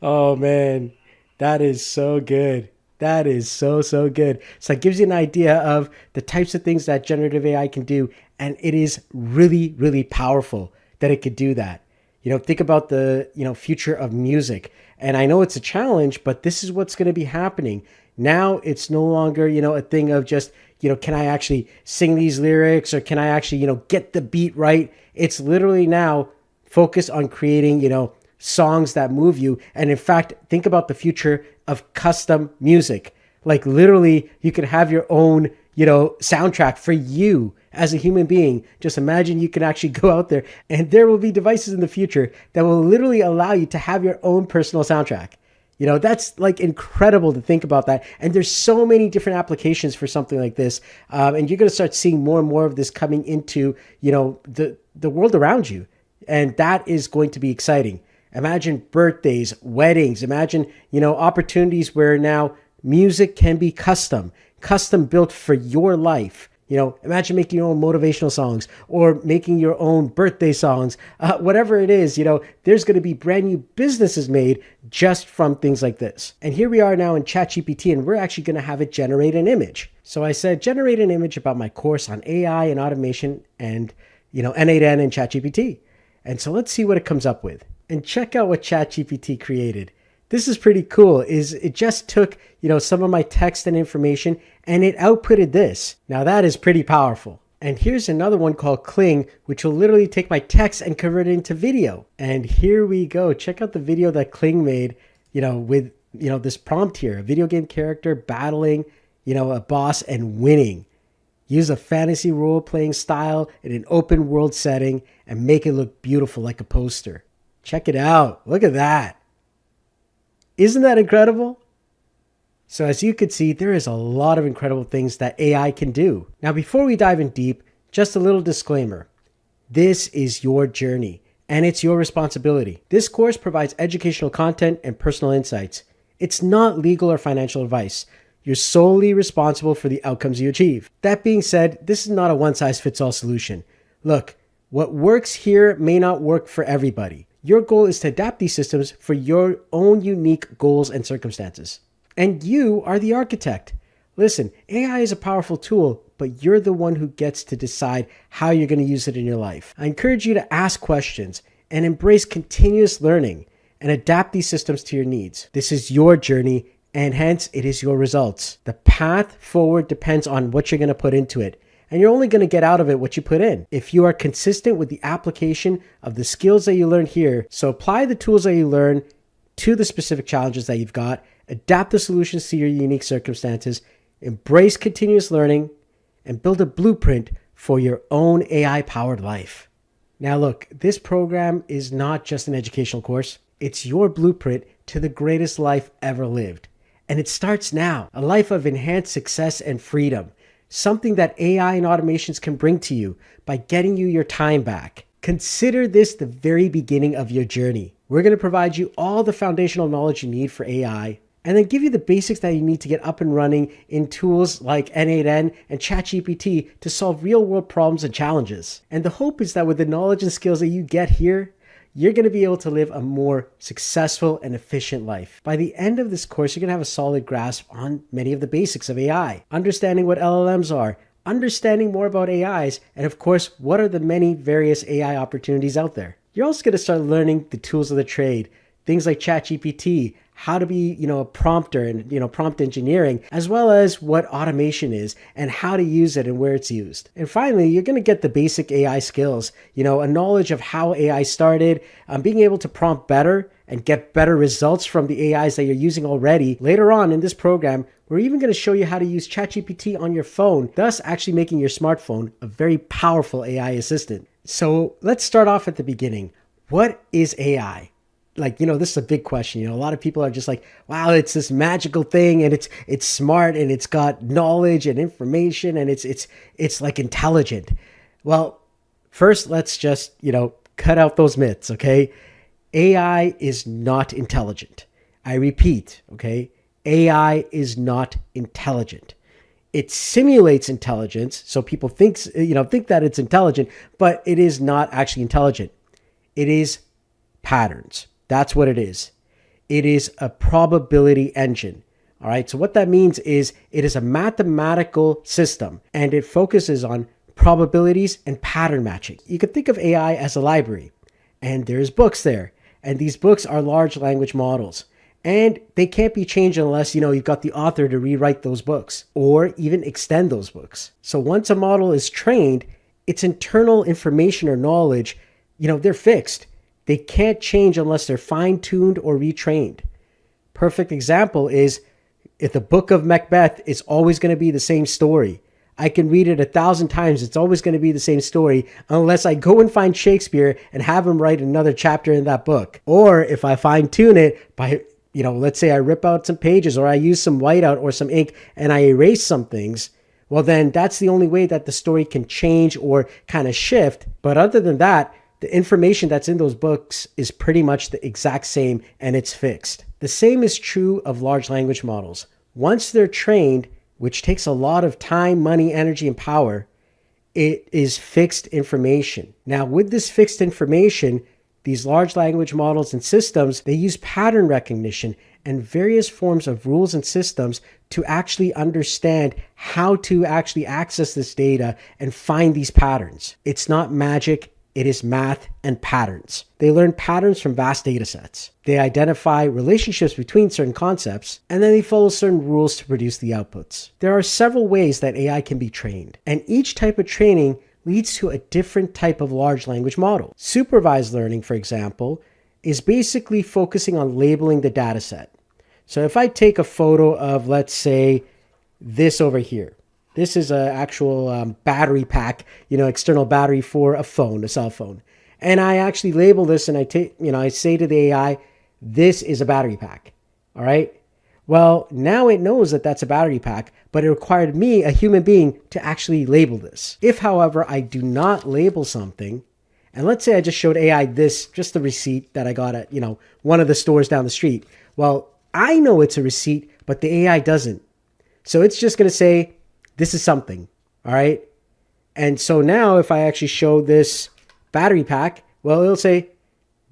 Oh man, that is so good. That is so good. So it gives you an idea of the types of things that generative AI can do. And it is really, really powerful that it could do that. Think about the, future of music. And I know it's a challenge, but this is what's going to be happening. Now it's no longer, a thing of just, can I actually sing these lyrics or can I actually, get the beat right? It's literally now focused on creating, songs that move you. And in fact, think about the future of custom music. Like literally you could have your own, soundtrack for you as a human being. Just imagine you can actually go out there and there will be devices in the future that will literally allow you to have your own personal soundtrack. That's like incredible to think about that. And there's so many different applications for something like this. And you're going to start seeing more and more of this coming into, the world around you. And that is going to be exciting. Imagine birthdays, weddings, imagine, opportunities where now music can be custom built for your life. Imagine making your own motivational songs or making your own birthday songs, whatever it is, there's going to be brand new businesses made just from things like this. And here we are now in ChatGPT, and we're actually going to have it generate an image. So I said, generate an image about my course on AI and automation and, n8n and ChatGPT. And so let's see what it comes up with. And check out what ChatGPT created. This is pretty cool. It just took, some of my text and information and it outputted this. Now that is pretty powerful. And here's another one called Kling, which will literally take my text and convert it into video. And here we go. Check out the video that Kling made, with this prompt here, a video game character battling, a boss and winning. Use a fantasy role-playing style in an open world setting and make it look beautiful like a poster. Check it out. Look at that. Isn't that incredible? So as you can see, there is a lot of incredible things that AI can do. Now, before we dive in deep, just a little disclaimer. This is your journey, and it's your responsibility. This course provides educational content and personal insights. It's not legal or financial advice. You're solely responsible for the outcomes you achieve. That being said, this is not a one-size-fits-all solution. Look, what works here may not work for everybody. Your goal is to adapt these systems for your own unique goals and circumstances. And you are the architect. Listen, AI is a powerful tool, but you're the one who gets to decide how you're going to use it in your life. I encourage you to ask questions and embrace continuous learning and adapt these systems to your needs. This is your journey, and hence it is your results. The path forward depends on what you're going to put into it, and you're only going to get out of it what you put in. If you are consistent with the application of the skills that you learn here, so apply the tools that you learn to the specific challenges that you've got, adapt the solutions to your unique circumstances, embrace continuous learning, and build a blueprint for your own AI-powered life. Now look, this program is not just an educational course. It's your blueprint to the greatest life ever lived. And it starts now, a life of enhanced success and freedom, something that AI and automations can bring to you by getting you your time back. Consider this the very beginning of your journey. We're going to provide you all the foundational knowledge you need for AI, and then give you the basics that you need to get up and running in tools like n8n and ChatGPT to solve real-world problems and challenges. And the hope is that with the knowledge and skills that you get here, you're going to be able to live a more successful and efficient life. By the end of this course, you're going to have a solid grasp on many of the basics of AI, understanding what LLMs are, understanding more about AIs, and of course, what are the many various AI opportunities out there. You're also going to start learning the tools of the trade, things like ChatGPT, how to be, a prompter and, prompt engineering, as well as what automation is and how to use it and where it's used. And finally, you're going to get the basic AI skills, a knowledge of how AI started, being able to prompt better and get better results from the AIs that you're using already. Later on in this program, we're even going to show you how to use ChatGPT on your phone, thus actually making your smartphone a very powerful AI assistant. So let's start off at the beginning. What is AI? This is a big question. A lot of people are just like, wow, it's this magical thing and it's smart and it's got knowledge and information and it's like intelligent. Well, first let's just, cut out those myths, okay? AI is not intelligent. I repeat, okay? AI is not intelligent. It simulates intelligence, so people think that it's intelligent, but it is not actually intelligent. It is patterns. That's what it is. It is a probability engine. All right. So what that means is it is a mathematical system and it focuses on probabilities and pattern matching. You could think of AI as a library and there's books there. And these books are large language models and they can't be changed unless, you've got the author to rewrite those books or even extend those books. So once a model is trained, its internal information or knowledge, they're fixed. They can't change unless they're fine-tuned or retrained. Perfect example is if the book of Macbeth is always going to be the same story. I can read it 1,000 times. It's always going to be the same story unless I go and find Shakespeare and have him write another chapter in that book. Or if I fine-tune it by, let's say I rip out some pages or I use some whiteout or some ink and I erase some things, well then that's the only way that the story can change or kind of shift. But other than that, the information that's in those books is pretty much the exact same and it's fixed. The same is true of large language models. Once they're trained, which takes a lot of time, money, energy, and power, it is fixed information. Now, with this fixed information, these large language models and systems, they use pattern recognition and various forms of rules and systems to actually understand how to actually access this data and find these patterns. It's not magic. It is math and patterns. They learn patterns from vast data sets. They identify relationships between certain concepts, and then they follow certain rules to produce the outputs. There are several ways that AI can be trained, and each type of training leads to a different type of large language model. Supervised learning, for example, is basically focusing on labeling the data set. So if I take a photo of, let's say, this over here, this is an actual battery pack, external battery for a phone, a cell phone. And I actually label this and I say to the AI, this is a battery pack. All right. Well, now it knows that that's a battery pack, but it required me, a human being, to actually label this. If, however, I do not label something, and let's say I just showed AI this, just the receipt that I got at, one of the stores down the street. Well, I know it's a receipt, but the AI doesn't. So it's just going to say, this is something. All right. And so now if I actually show this battery pack, well, it'll say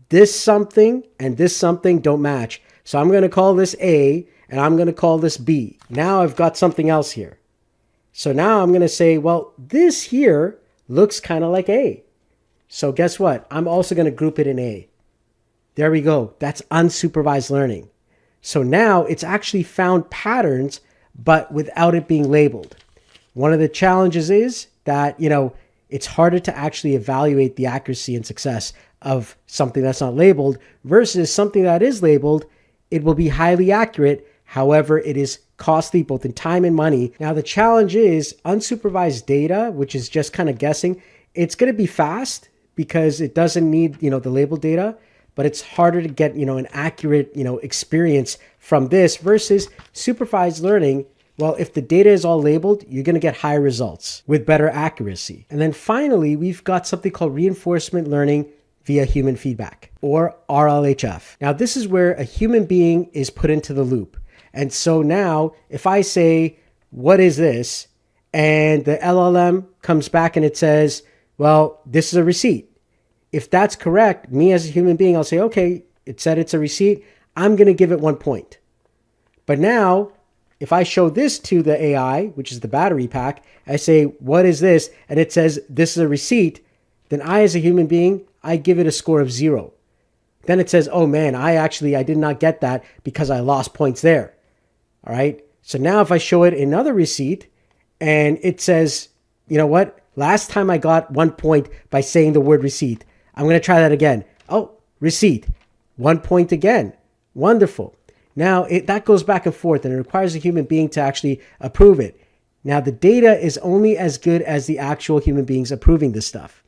this something and this something don't match. So I'm going to call this A and I'm going to call this B. Now I've got something else here. So now I'm going to say, well, this here looks kind of like A. So guess what? I'm also going to group it in A. There we go. That's unsupervised learning. So now it's actually found patterns, but without it being labeled. One of the challenges is that, it's harder to actually evaluate the accuracy and success of something that's not labeled versus something that is labeled. It will be highly accurate. However, it is costly both in time and money. Now, the challenge is unsupervised data, which is just kind of guessing. It's going to be fast because it doesn't need, the labeled data, but it's harder to get, an accurate, experience from this versus supervised learning. Well, if the data is all labeled, you're going to get higher results with better accuracy. And then finally, we've got something called reinforcement learning via human feedback, or RLHF. Now, this is where a human being is put into the loop. And so now, if I say, what is this? And the LLM comes back and it says, well, this is a receipt. If that's correct, me as a human being, I'll say, okay, it said it's a receipt. I'm going to give it 1 point. But now, if I show this to the AI, which is the battery pack, I say, what is this? And it says, this is a receipt. Then I, as a human being, I give it a score of 0. Then it says, oh man, I did not get that because I lost points there. All right. So now if I show it another receipt and it says, you know what? Last time I got 1 point by saying the word receipt. I'm going to try that again. Oh, receipt. 1 point again. Wonderful. Now, that goes back and forth, and it requires a human being to actually approve it. Now, the data is only as good as the actual human beings approving this stuff.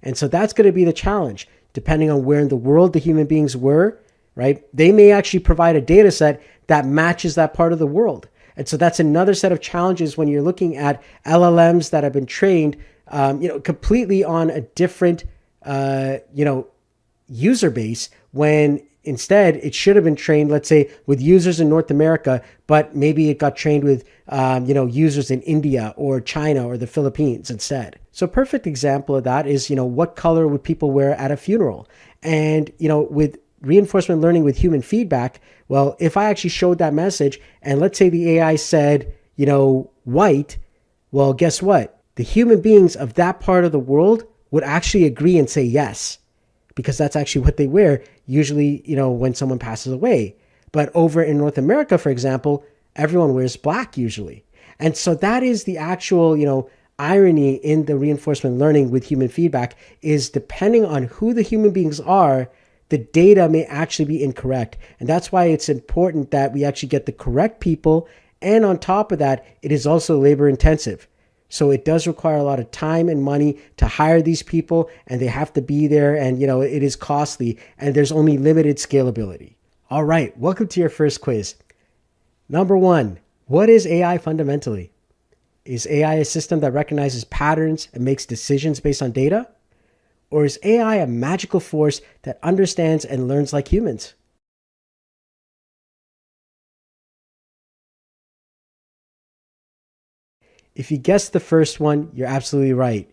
And so that's going to be the challenge, depending on where in the world the human beings were, right? They may actually provide a data set that matches that part of the world. And so that's another set of challenges when you're looking at LLMs that have been trained, completely on a different, user base, when instead it should have been trained, let's say, with users in North America, but maybe it got trained with, users in India or China or the Philippines instead. So a perfect example of that is, what color would people wear at a funeral? And, with reinforcement learning with human feedback, well, if I actually showed that message and let's say the AI said, white, well, guess what? The human beings of that part of the world would actually agree and say yes, because that's actually what they wear usually, when someone passes away. But over in North America, for example, everyone wears black usually. And so that is the actual, irony in the reinforcement learning with human feedback is depending on who the human beings are, the data may actually be incorrect. And that's why it's important that we actually get the correct people. And on top of that, it is also labor intensive. So it does require a lot of time and money to hire these people, and they have to be there, and it is costly, and there's only limited scalability. All right, welcome to your first quiz. Number 1, what is AI fundamentally? Is AI a system that recognizes patterns and makes decisions based on data? Or is AI a magical force that understands and learns like humans? If you guessed the first one, you're absolutely right.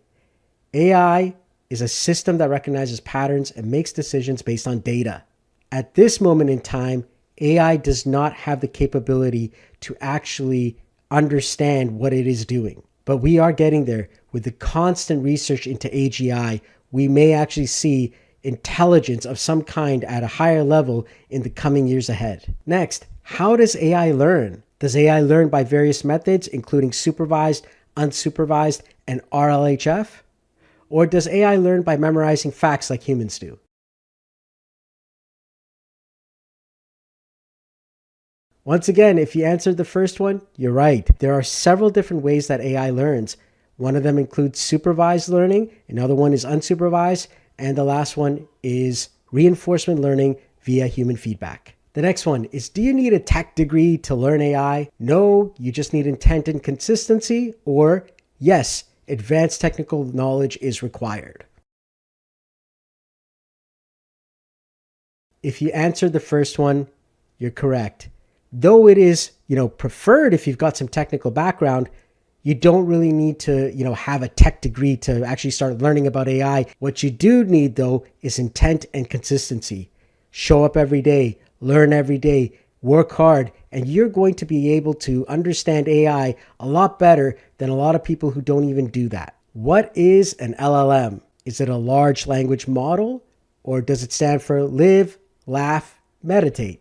AI is a system that recognizes patterns and makes decisions based on data. At this moment in time, AI does not have the capability to actually understand what it is doing. But we are getting there. With the constant research into AGI, we may actually see intelligence of some kind at a higher level in the coming years ahead. Next, how does AI learn? Does AI learn by various methods, including supervised, unsupervised, and RLHF? Or does AI learn by memorizing facts like humans do? Once again, if you answered the first one, you're right. There are several different ways that AI learns. One of them includes supervised learning, another one is unsupervised, and the last one is reinforcement learning via human feedback. The next one is, do you need a tech degree to learn AI? No, you just need intent and consistency, or yes, advanced technical knowledge is required. If you answered the first one, you're correct. Though it is, preferred if you've got some technical background, you don't really need to, have a tech degree to actually start learning about AI. What you do need, though, is intent and consistency. Show up every day, learn every day, work hard, and you're going to be able to understand AI a lot better than a lot of people who don't even do that. What is an LLM? Is it a large language model, or does it stand for live, laugh, meditate?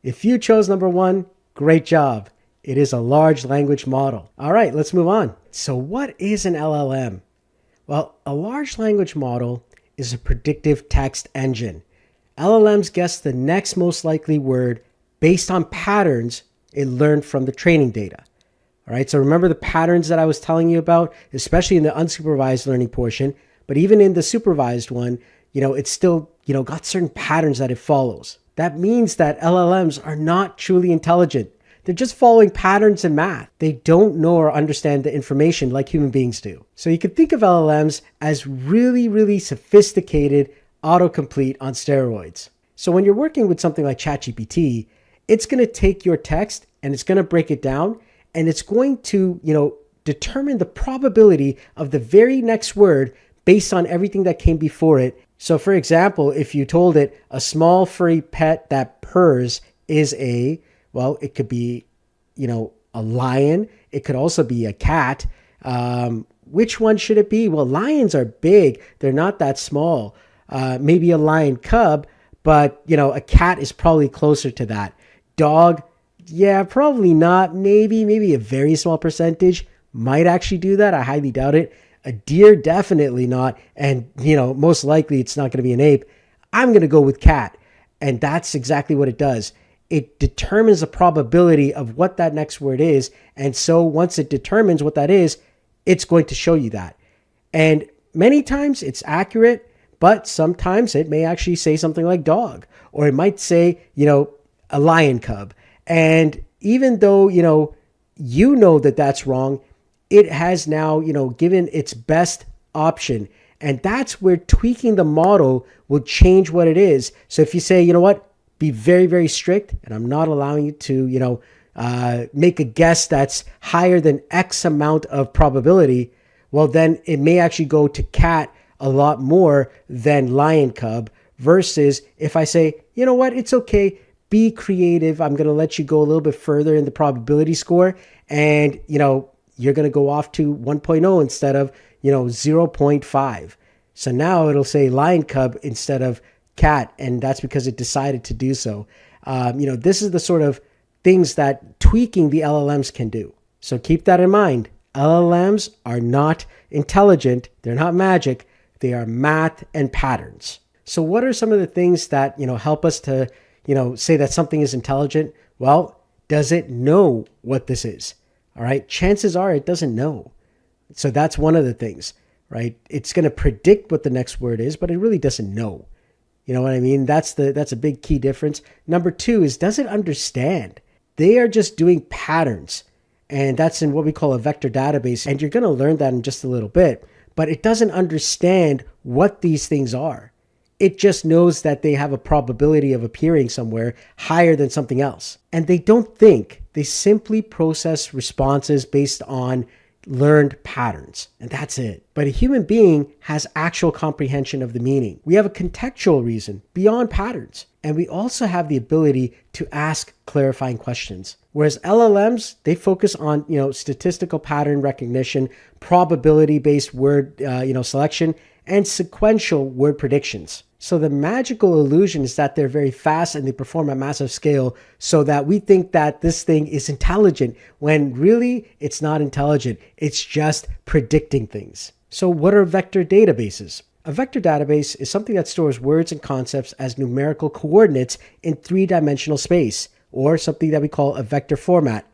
If you chose number one, great job. It is a large language model. All right, let's move on. So what is an LLM? Well, a large language model is a predictive text engine. LLMs guess the next most likely word based on patterns it learned from the training data. All right, so remember the patterns that I was telling you about, especially in the unsupervised learning portion, but even in the supervised one, it's still, got certain patterns that it follows. That means that LLMs are not truly intelligent. They're just following patterns in math. They don't know or understand the information like human beings do. So you can think of LLMs as really, really sophisticated autocomplete on steroids. So when you're working with something like ChatGPT, it's going to take your text and it's going to break it down, and it's going to, determine the probability of the very next word based on everything that came before it. So for example, if you told it a small furry pet that purrs is it could be, a lion. It could also be a cat. Which one should it be? Well, lions are big. They're not that small. Maybe a lion cub, but, a cat is probably closer to that. Dog, yeah, probably not. Maybe a very small percentage might actually do that. I highly doubt it. A deer, definitely not. And, most likely it's not going to be an ape. I'm going to go with cat. And that's exactly what it does. It determines the probability of what that next word is. And so once it determines what that is, it's going to show you that. And many times it's accurate, but sometimes it may actually say something like dog, or it might say, a lion cub. And even though, that that's wrong, it has now, given its best option. And that's where tweaking the model will change what it is. So if you say, be very, very strict, and I'm not allowing you to, make a guess that's higher than X amount of probability, well, then it may actually go to cat a lot more than lion cub, versus if I say, it's okay, be creative. I'm going to let you go a little bit further in the probability score. And, you're going to go off to 1.0 instead of, 0.5. So now it'll say lion cub instead of cat. And that's because it decided to do so. This is the sort of things that tweaking the LLMs can do. So keep that in mind. LLMs are not intelligent. They're not magic. They are math and patterns. So what are some of the things that, help us to, say that something is intelligent? Well, does it know what this is? All right. Chances are it doesn't know. So that's one of the things, right? It's going to predict what the next word is, but it really doesn't know. You know what I mean? That's a big key difference. Number two is, does it understand? They are just doing patterns, and that's in what we call a vector database. And you're going to learn that in just a little bit, but it doesn't understand what these things are. It just knows that they have a probability of appearing somewhere higher than something else. And they don't think. They simply process responses based on learned patterns. And that's it. But a human being has actual comprehension of the meaning. We have a contextual reason beyond patterns. And we also have the ability to ask clarifying questions. Whereas LLMs, they focus on, statistical pattern recognition, probability-based word, selection, and sequential word predictions. So the magical illusion is that they're very fast and they perform at massive scale, so that we think that this thing is intelligent when really it's not intelligent. It's just predicting things. So what are vector databases? A vector database is something that stores words and concepts as numerical coordinates in three-dimensional space, or something that we call a vector format.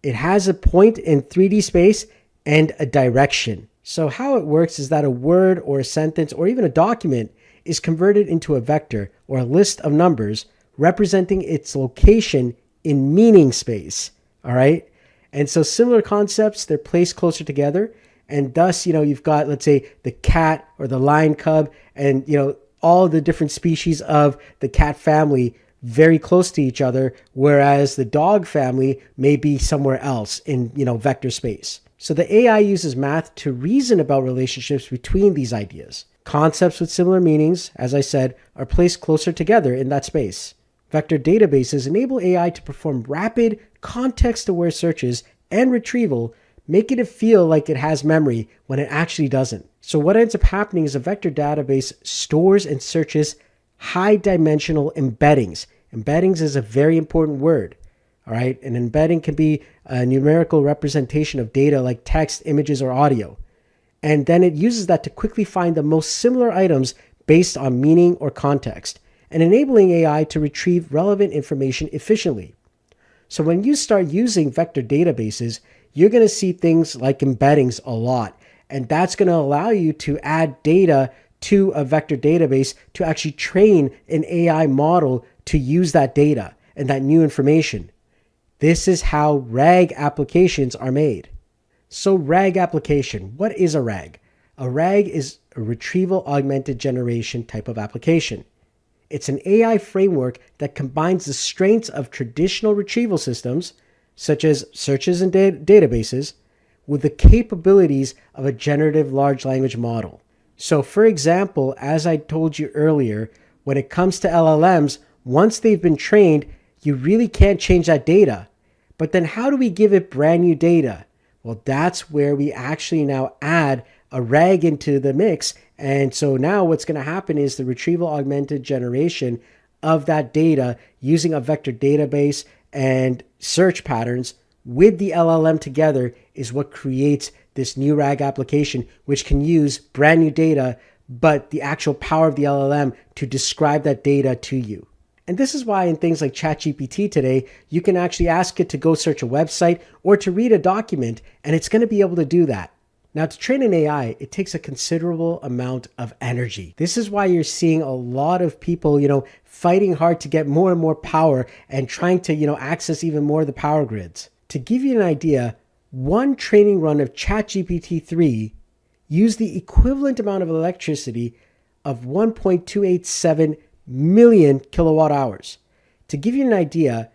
It has a point in 3D space and a direction. So how it works is that a word or a sentence or even a document is converted into a vector or a list of numbers representing its location in meaning space. All right. And so similar concepts, they're placed closer together. And thus, you've got, let's say, the cat or the lion cub and, all the different species of the cat family very close to each other, whereas the dog family may be somewhere else in, vector space. So the AI uses math to reason about relationships between these ideas. Concepts with similar meanings, as I said, are placed closer together in that space. Vector databases enable AI to perform rapid, context-aware searches and retrieval, making it feel like it has memory when it actually doesn't. So what ends up happening is a vector database stores and searches high-dimensional embeddings. Embeddings is a very important word. All right, an embedding can be a numerical representation of data like text, images, or audio. And then it uses that to quickly find the most similar items based on meaning or context, and enabling AI to retrieve relevant information efficiently. So when you start using vector databases, you're going to see things like embeddings a lot. And that's going to allow you to add data to a vector database to actually train an AI model to use that data and that new information. This is how RAG applications are made. So RAG application, what is a RAG? A RAG is a retrieval augmented generation type of application. It's an AI framework that combines the strengths of traditional retrieval systems, such as searches and databases, with the capabilities of a generative large language model. So for example, as I told you earlier, when it comes to LLMs, once they've been trained, you really can't change that data. But then how do we give it brand new data? Well, that's where we actually now add a RAG into the mix. And so now what's going to happen is the retrieval augmented generation of that data using a vector database and search patterns with the LLM together is what creates this new RAG application, which can use brand new data, but the actual power of the LLM to describe that data to you. And this is why in things like ChatGPT today, you can actually ask it to go search a website or to read a document, and it's going to be able to do that. Now, to train an AI, it takes a considerable amount of energy. This is why you're seeing a lot of people, fighting hard to get more and more power and trying to, access even more of the power grids. To give you an idea, one training run of ChatGPT 3 used the equivalent amount of electricity of 1.287 million kilowatt hours. To give you an idea,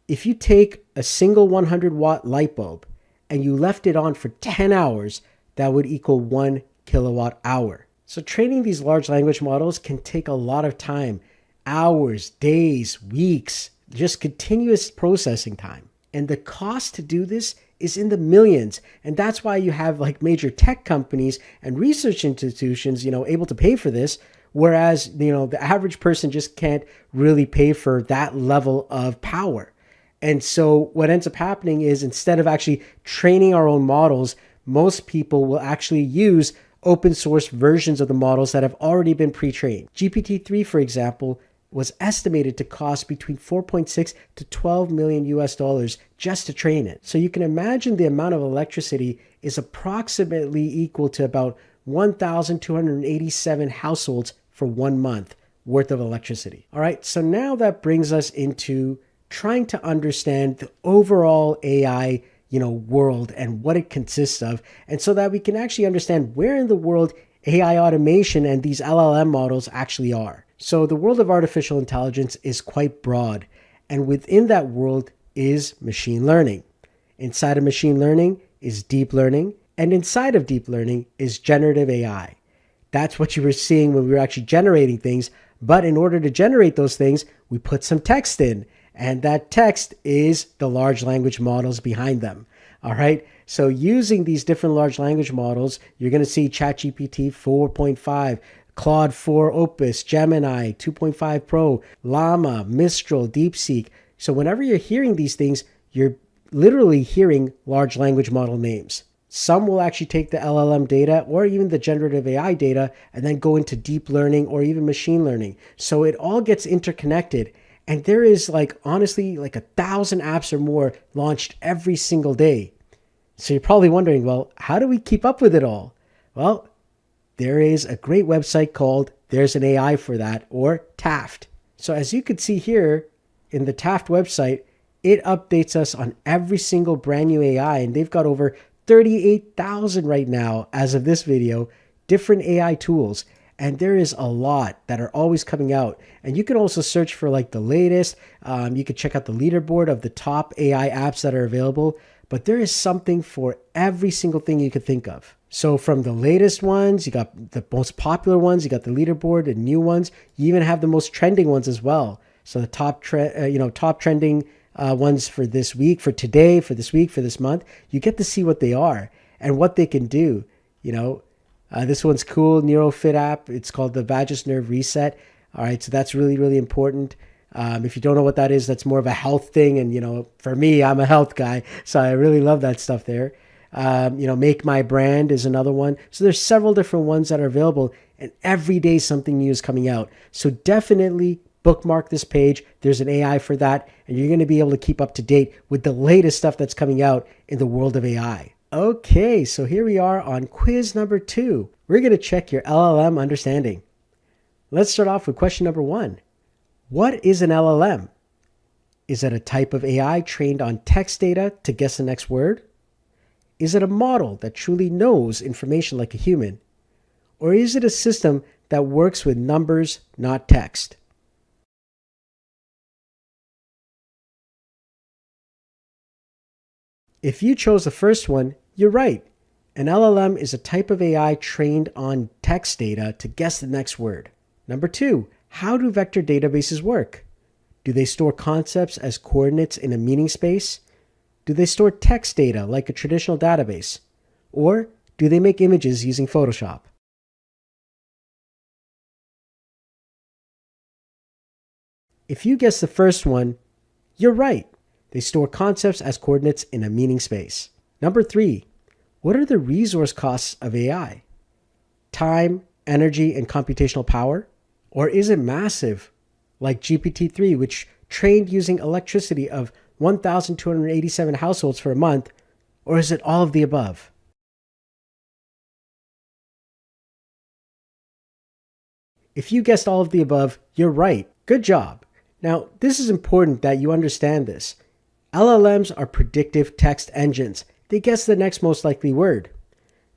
if you take a single 100-watt light bulb and you left it on for 10 hours, that would equal 1 kilowatt hour. So training these large language models can take a lot of time, hours, days, weeks, just continuous processing time. And the cost to do this is in the millions. And that's why you have like major tech companies and research institutions, able to pay for this. Whereas, the average person just can't really pay for that level of power. And so what ends up happening is instead of actually training our own models, most people will actually use open source versions of the models that have already been pre-trained. GPT-3, for example, was estimated to cost between 4.6 to 12 million US dollars just to train it. So you can imagine the amount of electricity is approximately equal to about 1,287 households for 1 month worth of electricity. All right, so now that brings us into trying to understand the overall AI, world and what it consists of, and so that we can actually understand where in the world AI automation and these LLM models actually are. So the world of artificial intelligence is quite broad, and within that world is machine learning. Inside of machine learning is deep learning, and inside of deep learning is generative AI. That's what you were seeing when we were actually generating things. But in order to generate those things, we put some text in. And that text is the large language models behind them. All right. So using these different large language models, you're going to see ChatGPT 4.5, Claude 4 Opus, Gemini 2.5 Pro, Llama, Mistral, DeepSeek. So whenever you're hearing these things, you're literally hearing large language model names. Some will actually take the LLM data or even the generative AI data and then go into deep learning or even machine learning. So it all gets interconnected. And there is honestly, 1,000 apps or more launched every single day. So you're probably wondering, well, how do we keep up with it all? Well, there is a great website called There's an AI for That, or Taft. So as you can see here in the Taft website, it updates us on every single brand new AI, and they've got over 38,000 right now, as of this video, different AI tools. And there is a lot that are always coming out. And you can also search for the latest. You can check out the leaderboard of the top AI apps that are available. But there is something for every single thing you could think of. So from the latest ones, you got the most popular ones, you got the leaderboard and new ones. You even have the most trending ones as well. So the top trending ones for this week, for today, for this week, for this month, you get to see what they are and what they can do. This one's cool, NeuroFit app. It's called the Vagus Nerve Reset. All right, so that's really, really important. If you don't know what that is, that's more of a health thing. And, for me, I'm a health guy, so I really love that stuff there. Make My Brand is another one. So there's several different ones that are available, and every day something new is coming out. So definitely bookmark this page. There's an AI for that, and you're going to be able to keep up to date with the latest stuff that's coming out in the world of AI. Okay, so here we are on quiz number 2. We're going to check your LLM understanding. Let's start off with question number 1. What is an LLM? Is it a type of AI trained on text data to guess the next word? Is it a model that truly knows information like a human? Or is it a system that works with numbers, not text? If you chose the first one, you're right. An LLM is a type of AI trained on text data to guess the next word. Number 2, how do vector databases work? Do they store concepts as coordinates in a meaning space? Do they store text data like a traditional database? Or do they make images using Photoshop? If you guess the first one, you're right. They store concepts as coordinates in a meaning space. Number 3, what are the resource costs of AI? Time, energy, and computational power? Or is it massive, like GPT-3, which trained using electricity of 1,287 households for a month? Or is it all of the above? If you guessed all of the above, you're right. Good job. Now, this is important that you understand this. LLMs are predictive text engines. They guess the next most likely word.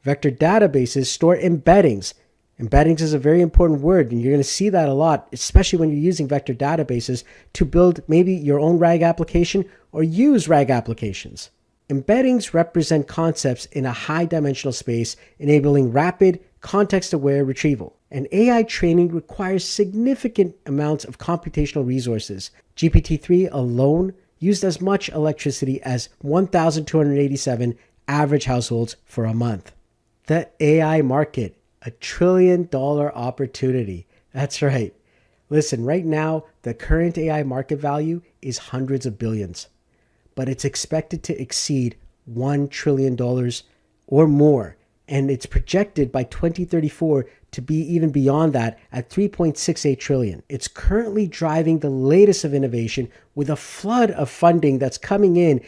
Vector databases store embeddings. Embeddings is a very important word, and you're going to see that a lot, especially when you're using vector databases to build maybe your own RAG application or use RAG applications. Embeddings represent concepts in a high-dimensional space, enabling rapid, context-aware retrieval. And AI training requires significant amounts of computational resources. GPT-3 alone used as much electricity as 1,287 average households for a month. The AI market, $1 trillion opportunity. That's right. Listen, right now, the current AI market value is hundreds of billions, but it's expected to exceed $1 trillion or more. And it's projected by 2034 to be even beyond that at 3.68 trillion. It's currently driving the latest of innovation with a flood of funding that's coming in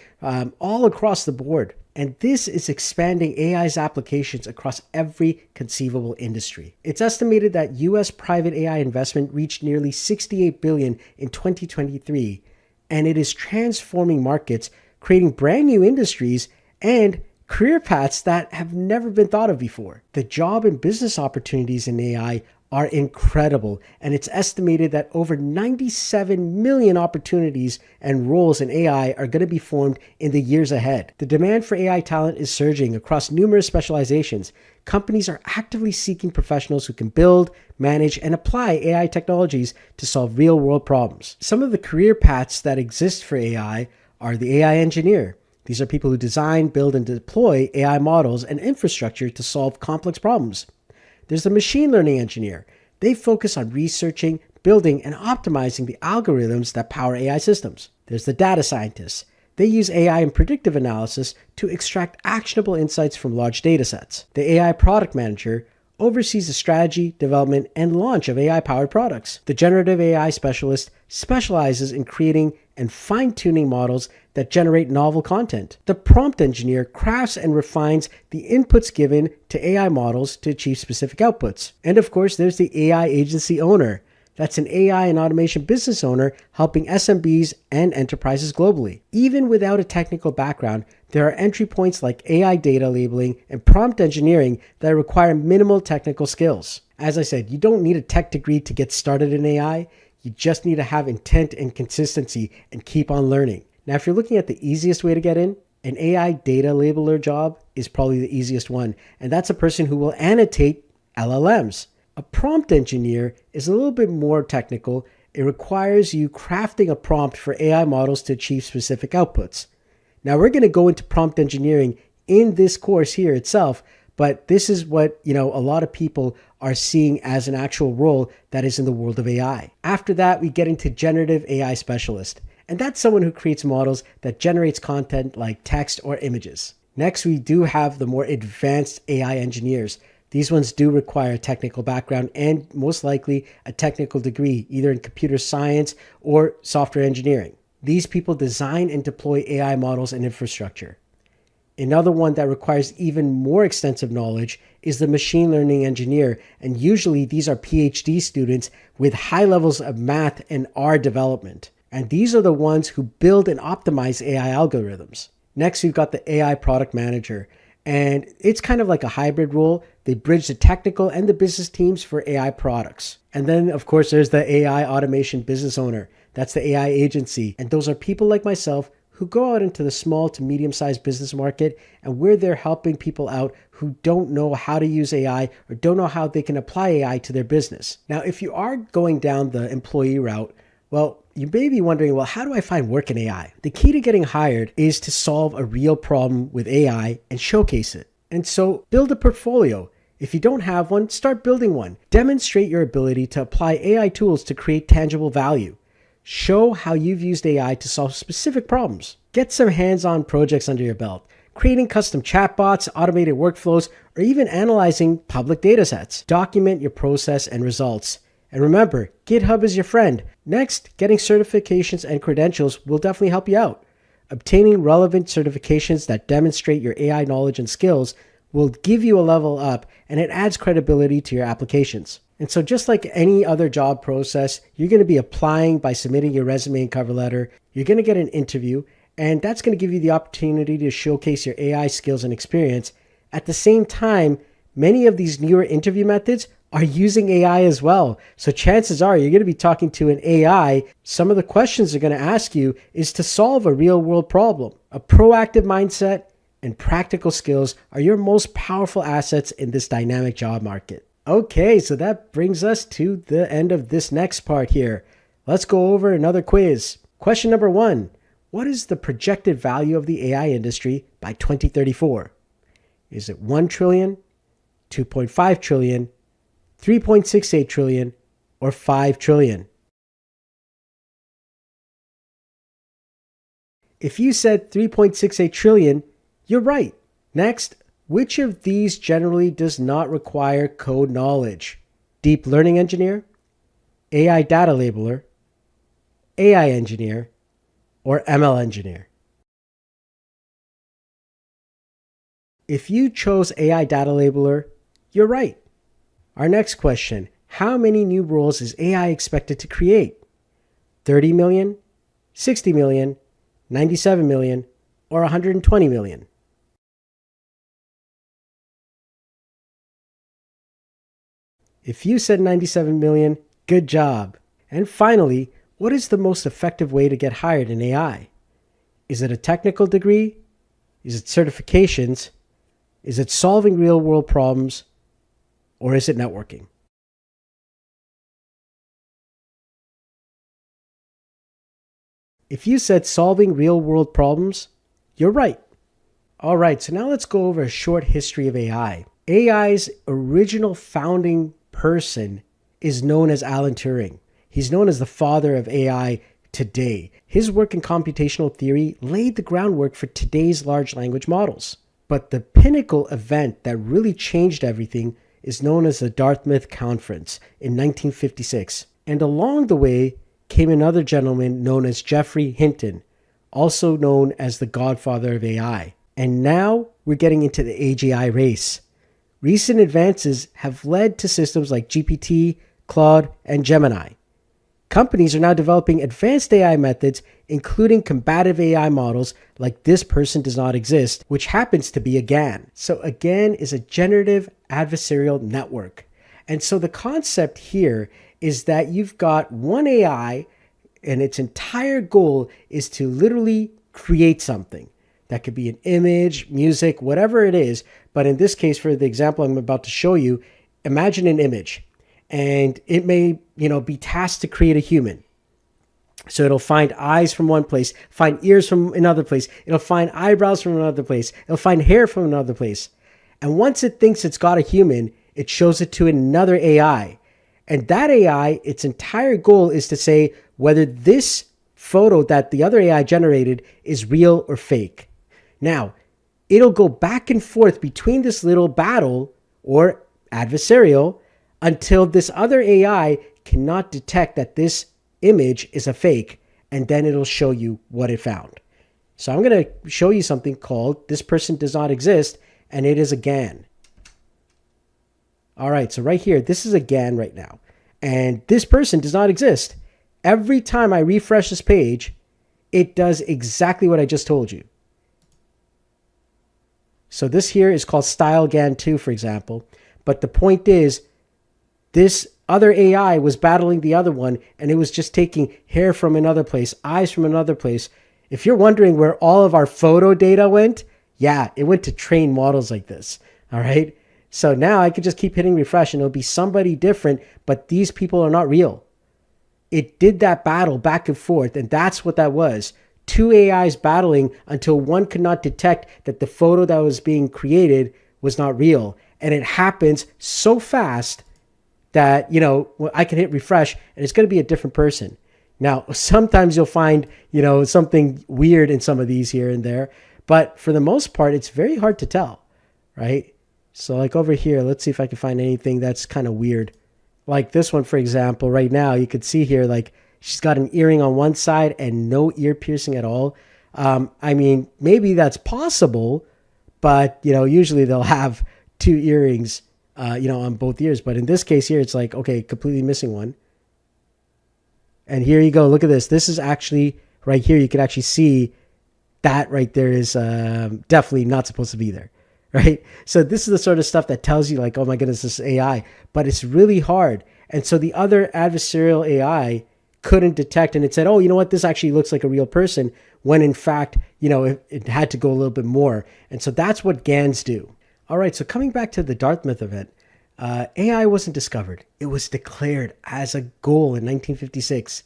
all across the board. And this is expanding AI's applications across every conceivable industry. It's estimated that US private AI investment reached nearly 68 billion in 2023, and it is transforming markets, creating brand new industries and career paths that have never been thought of before. The job and business opportunities in AI are incredible, and it's estimated that over 97 million opportunities and roles in AI are going to be formed in the years ahead. The demand for AI talent is surging across numerous specializations. Companies are actively seeking professionals who can build, manage, and apply AI technologies to solve real-world problems. Some of the career paths that exist for AI are the AI engineer. These are people who design, build, and deploy AI models and infrastructure to solve complex problems. There's the machine learning engineer. They focus on researching, building, and optimizing the algorithms that power AI systems. There's the data scientist. They use AI and predictive analysis to extract actionable insights from large datasets. The AI product manager oversees the strategy, development, and launch of AI-powered products. The generative AI specialist specializes in creating and fine-tuning models that generate novel content. The prompt engineer crafts and refines the inputs given to AI models to achieve specific outputs. And of course, there's the AI agency owner. That's an AI and automation business owner helping SMBs and enterprises globally. Even without a technical background, there are entry points like AI data labeling and prompt engineering that require minimal technical skills. As I said, you don't need a tech degree to get started in AI. You just need to have intent and consistency and keep on learning. Now, if you're looking at the easiest way to get in, an AI data labeler job is probably the easiest one. And that's a person who will annotate LLMs. A prompt engineer is a little bit more technical. It requires you crafting a prompt for AI models to achieve specific outputs. Now, we're going to go into prompt engineering in this course here itself, but this is what, a lot of people are seeing as an actual role that is in the world of AI. After that, we get into generative AI specialist, and that's someone who creates models that generates content like text or images. Next, we do have the more advanced AI engineers. These ones do require a technical background and most likely a technical degree, either in computer science or software engineering. These people design and deploy AI models and infrastructure. Another one that requires even more extensive knowledge is the machine learning engineer, and usually these are PhD students with high levels of math and R development. And these are the ones who build and optimize AI algorithms. Next, we've got the AI product manager, and it's kind of like a hybrid role. They bridge the technical and the business teams for AI products. And then, of course, there's the AI automation business owner. That's the AI agency. And those are people like myself who go out into the small to medium-sized business market, and we're there helping people out who don't know how to use AI or don't know how they can apply AI to their business. Now, if you are going down the employee route, well, you may be wondering, well, how do I find work in AI? The key to getting hired is to solve a real problem with AI and showcase it. And so build a portfolio. If you don't have one, start building one. Demonstrate your ability to apply AI tools to create tangible value. Show how you've used AI to solve specific problems. Get some hands-on projects under your belt, creating custom chatbots, automated workflows, or even analyzing public datasets. Document your process and results. And remember, GitHub is your friend. Next, getting certifications and credentials will definitely help you out. Obtaining relevant certifications that demonstrate your AI knowledge and skills will give you a level up, and it adds credibility to your applications. And so just like any other job process, you're going to be applying by submitting your resume and cover letter. You're going to get an interview, and that's going to give you the opportunity to showcase your AI skills and experience. At the same time, many of these newer interview methods are using AI as well. So chances are you're going to be talking to an AI. Some of the questions they're going to ask you is to solve a real world problem. A proactive mindset and practical skills are your most powerful assets in this dynamic job market. Okay, so that brings us to the end of this next part here. Let's go over another quiz. Question number 1. What is the projected value of the AI industry by 2034? Is it 1 trillion, 2.5 trillion, 3.68 trillion, or 5 trillion? If you said 3.68 trillion, you're right. Next, which of these generally does not require code knowledge? Deep learning engineer, AI data labeler, AI engineer, or ML engineer? If you chose AI data labeler, you're right. Our next question, how many new roles is AI expected to create? 30 million, 60 million, 97 million, or 120 million? If you said 97 million, good job. And finally, what is the most effective way to get hired in AI? Is it a technical degree? Is it certifications? Is it solving real-world problems? Or is it networking? If you said solving real-world problems, you're right. All right, so now let's go over a short history of AI. AI's original founding person is known as Alan Turing. He's known as the father of AI today. His work in computational theory laid the groundwork for today's large language models. But the pinnacle event that really changed everything is known as the Dartmouth Conference in 1956. And along the way came another gentleman known as Geoffrey Hinton, also known as the godfather of AI. And now we're getting into the AGI race. Recent advances have led to systems like GPT, Claude, and Gemini. Companies are now developing advanced AI methods, including combative AI models like this person does not exist, which happens to be a GAN. So a GAN is a generative adversarial network. And so the concept here is that you've got one AI and its entire goal is to literally create something. That could be an image, music, whatever it is. But in this case, for the example I'm about to show you, imagine an image. And it may, be tasked to create a human. So it'll find eyes from one place, find ears from another place. It'll find eyebrows from another place. It'll find hair from another place. And once it thinks it's got a human, it shows it to another AI. And that AI, its entire goal is to say whether this photo that the other AI generated is real or fake. Now, it'll go back and forth between this little battle or adversarial until this other AI cannot detect that this image is a fake, and then it'll show you what it found. So I'm going to show you something called this person does not exist, and it is a GAN. All right, so right here, this is a GAN right now, and this person does not exist. Every time I refresh this page, it does exactly what I just told you. So this here is called Style GAN 2, for example, but the point is, this other AI was battling the other one, and it was just taking hair from another place, eyes from another place. If you're wondering where all of our photo data went, yeah, it went to train models like this. All right. So now I could just keep hitting refresh and it'll be somebody different, but these people are not real. It did that battle back and forth, and that's what that was. Two AIs battling until one could not detect that the photo that was being created was not real. And it happens so fast that, I can hit refresh and it's going to be a different person. Now, sometimes you'll find, something weird in some of these here and there, but for the most part, it's very hard to tell, right? So like over here, let's see if I can find anything that's kind of weird. Like this one, for example, right now, you could see here, like she's got an earring on one side and no ear piercing at all. Maybe that's possible, but, usually they'll have two earrings on both ears. But in this case here, it's like, okay, completely missing one. And here you go. Look at this. This is actually right here. You can actually see that right there is definitely not supposed to be there, right? So this is the sort of stuff that tells you like, oh my goodness, this is AI, but it's really hard. And so the other adversarial AI couldn't detect, and it said, oh, you know what? This actually looks like a real person, when in fact, it had to go a little bit more. And so that's what GANs do. All right, so coming back to the Dartmouth event, AI wasn't discovered. It was declared as a goal in 1956.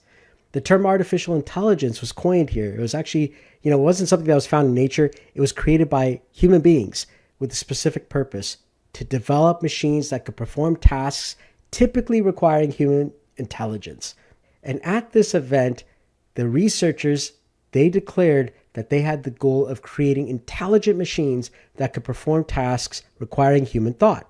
The term artificial intelligence was coined here. It was actually, it wasn't something that was found in nature. It was created by human beings with a specific purpose to develop machines that could perform tasks typically requiring human intelligence. And at this event, the researchers, they declared that they had the goal of creating intelligent machines that could perform tasks requiring human thought.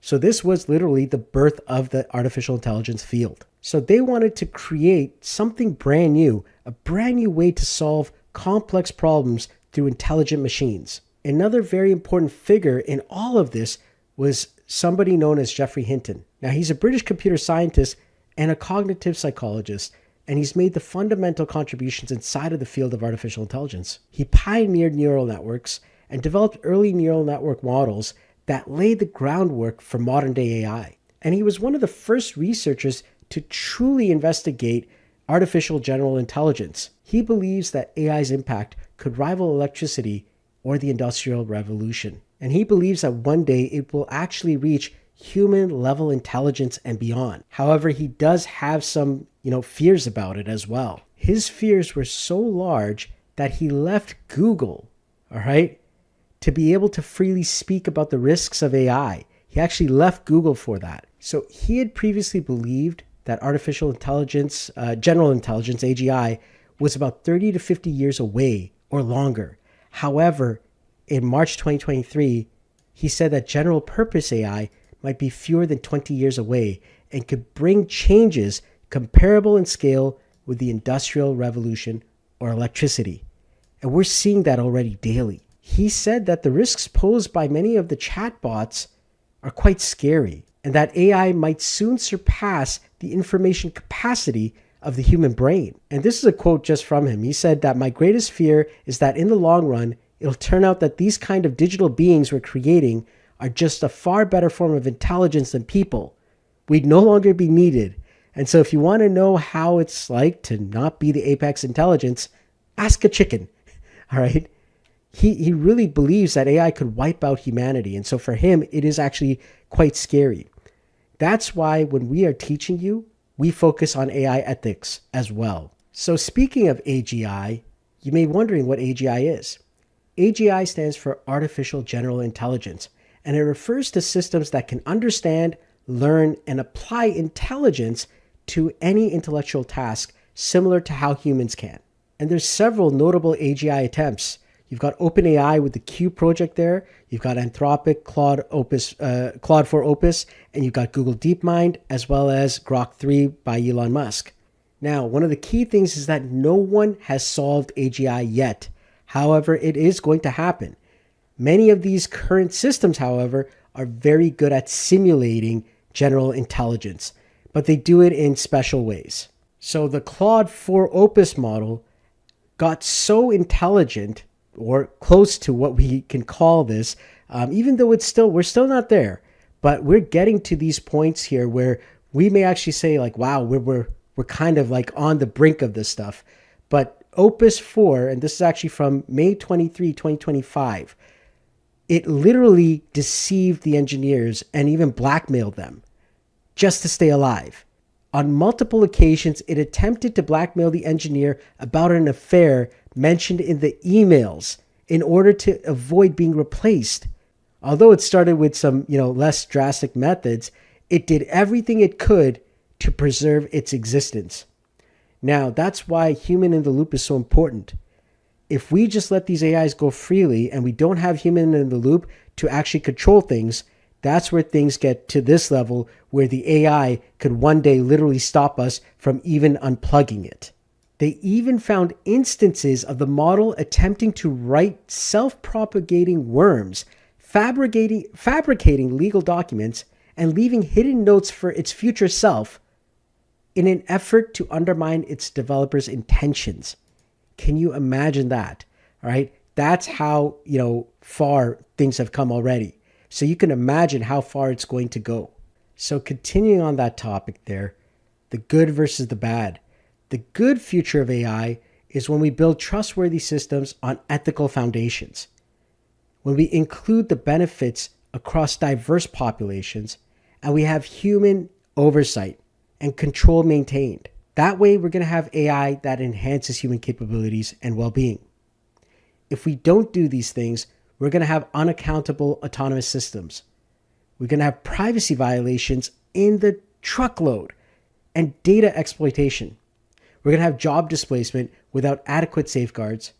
So this was literally the birth of the artificial intelligence field. So they wanted to create something brand new, a brand new way to solve complex problems through intelligent machines. Another very important figure in all of this was somebody known as Geoffrey Hinton. Now, he's a British computer scientist and a cognitive psychologist, and he's made the fundamental contributions inside of the field of artificial intelligence. He pioneered neural networks and developed early neural network models that laid the groundwork for modern-day AI. And he was one of the first researchers to truly investigate artificial general intelligence. He believes that AI's impact could rival electricity or the Industrial Revolution. And he believes that one day it will actually reach human-level intelligence and beyond. However, he does have some, fears about it as well. His fears were so large that he left Google, all right, to be able to freely speak about the risks of AI. He actually left Google for that. So he had previously believed that artificial intelligence, general intelligence, AGI, was about 30 to 50 years away or longer. However, in March 2023, he said that general purpose AI might be fewer than 20 years away and could bring changes comparable in scale with the Industrial Revolution or electricity. And we're seeing that already daily. He said that the risks posed by many of the chatbots are quite scary and that AI might soon surpass the information capacity of the human brain. And this is a quote just from him. He said that my greatest fear is that in the long run, it'll turn out that these kind of digital beings we're creating are just a far better form of intelligence than people. We'd no longer be needed. And so if you want to know how it's like to not be the apex intelligence, ask a chicken. All right. He really believes that AI could wipe out humanity. And so for him, it is actually quite scary. That's why when we are teaching you, we focus on AI ethics as well. So speaking of AGI, you may be wondering what AGI is. AGI stands for Artificial General Intelligence, and it refers to systems that can understand, learn, and apply intelligence to any intellectual task similar to how humans can. And there's several notable AGI attempts. You've got OpenAI with the Q project there. You've got Anthropic, Claude for Opus, and you've got Google DeepMind, as well as Grok 3 by Elon Musk. Now, one of the key things is that no one has solved AGI yet. However, it is going to happen. Many of these current systems, however, are very good at simulating general intelligence, but they do it in special ways. So the Claude 4 Opus model got so intelligent, or close to what we can call this, even though we're still not there, but we're getting to these points here where we may actually say like, wow, we're kind of like on the brink of this stuff. But Opus 4, and this is actually from May 23, 2025, it literally deceived the engineers and even blackmailed them just to stay alive. On multiple occasions, it attempted to blackmail the engineer about an affair mentioned in the emails in order to avoid being replaced. Although it started with some, less drastic methods, it did everything it could to preserve its existence. Now, that's why human in the loop is so important. If we just let these AIs go freely and we don't have human in the loop to actually control things, that's where things get to this level where the AI could one day literally stop us from even unplugging it. They even found instances of the model attempting to write self-propagating worms, fabricating legal documents, and leaving hidden notes for its future self in an effort to undermine its developers' intentions. Can you imagine that? All right. That's how, far things have come already. So you can imagine how far it's going to go. So continuing on that topic there, the good versus the bad. The good future of AI is when we build trustworthy systems on ethical foundations. When we include the benefits across diverse populations and we have human oversight and control maintained. That way, we're going to have AI that enhances human capabilities and well-being. If we don't do these things, we're going to have unaccountable autonomous systems. We're going to have privacy violations in the truckload and data exploitation. We're going to have job displacement without adequate safeguards.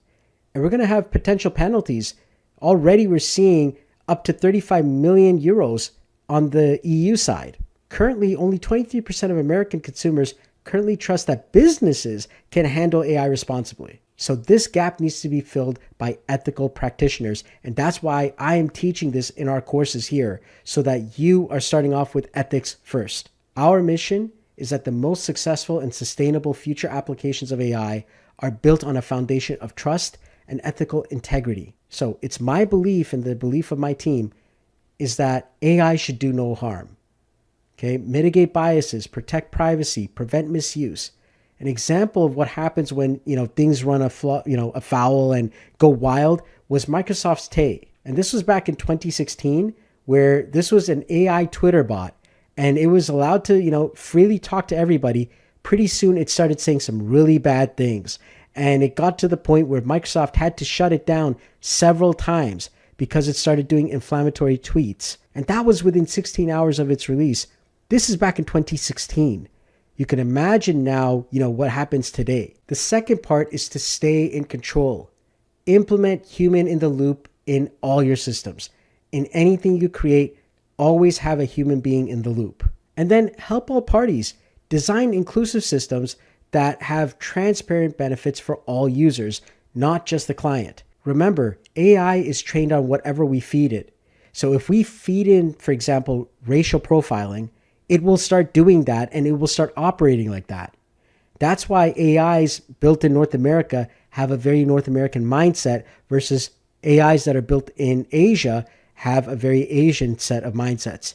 And we're going to have potential penalties. Already, we're seeing up to 35 million euros on the EU side. Currently, only 23% of American consumers currently trust that businesses can handle AI responsibly. So this gap needs to be filled by ethical practitioners. And that's why I am teaching this in our courses here, so that you are starting off with ethics first. Our mission is that the most successful and sustainable future applications of AI are built on a foundation of trust and ethical integrity. So it's my belief, and the belief of my team, is that AI should do no harm. Okay, mitigate biases, protect privacy, prevent misuse. An example of what happens when things run afoul and go wild was Microsoft's Tay, and this was back in 2016, where this was an AI Twitter bot, and it was allowed to freely talk to everybody. Pretty soon, it started saying some really bad things, and it got to the point where Microsoft had to shut it down several times because it started doing inflammatory tweets, and that was within 16 hours of its release. This is back in 2016. You can imagine now, what happens today. The second part is to stay in control. Implement human in the loop in all your systems. In anything you create, always have a human being in the loop. And then help all parties. Design inclusive systems that have transparent benefits for all users, not just the client. Remember, AI is trained on whatever we feed it. So if we feed in, for example, racial profiling, it will start doing that and it will start operating like that. That's why AIs built in North America have a very North American mindset versus AIs that are built in Asia have a very Asian set of mindsets.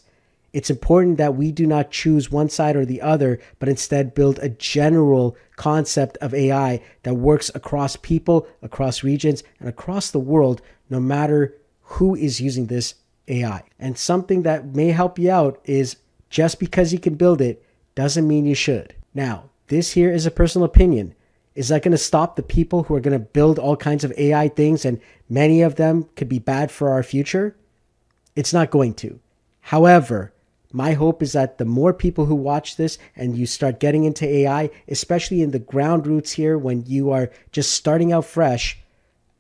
It's important that we do not choose one side or the other, but instead build a general concept of AI that works across people, across regions, and across the world, no matter who is using this AI. And something that may help you out is just because you can build it doesn't mean you should. Now, this here is a personal opinion. Is that going to stop the people who are going to build all kinds of AI things, and many of them could be bad for our future? It's not going to. However, my hope is that the more people who watch this and you start getting into AI, especially in the ground roots here when you are just starting out fresh,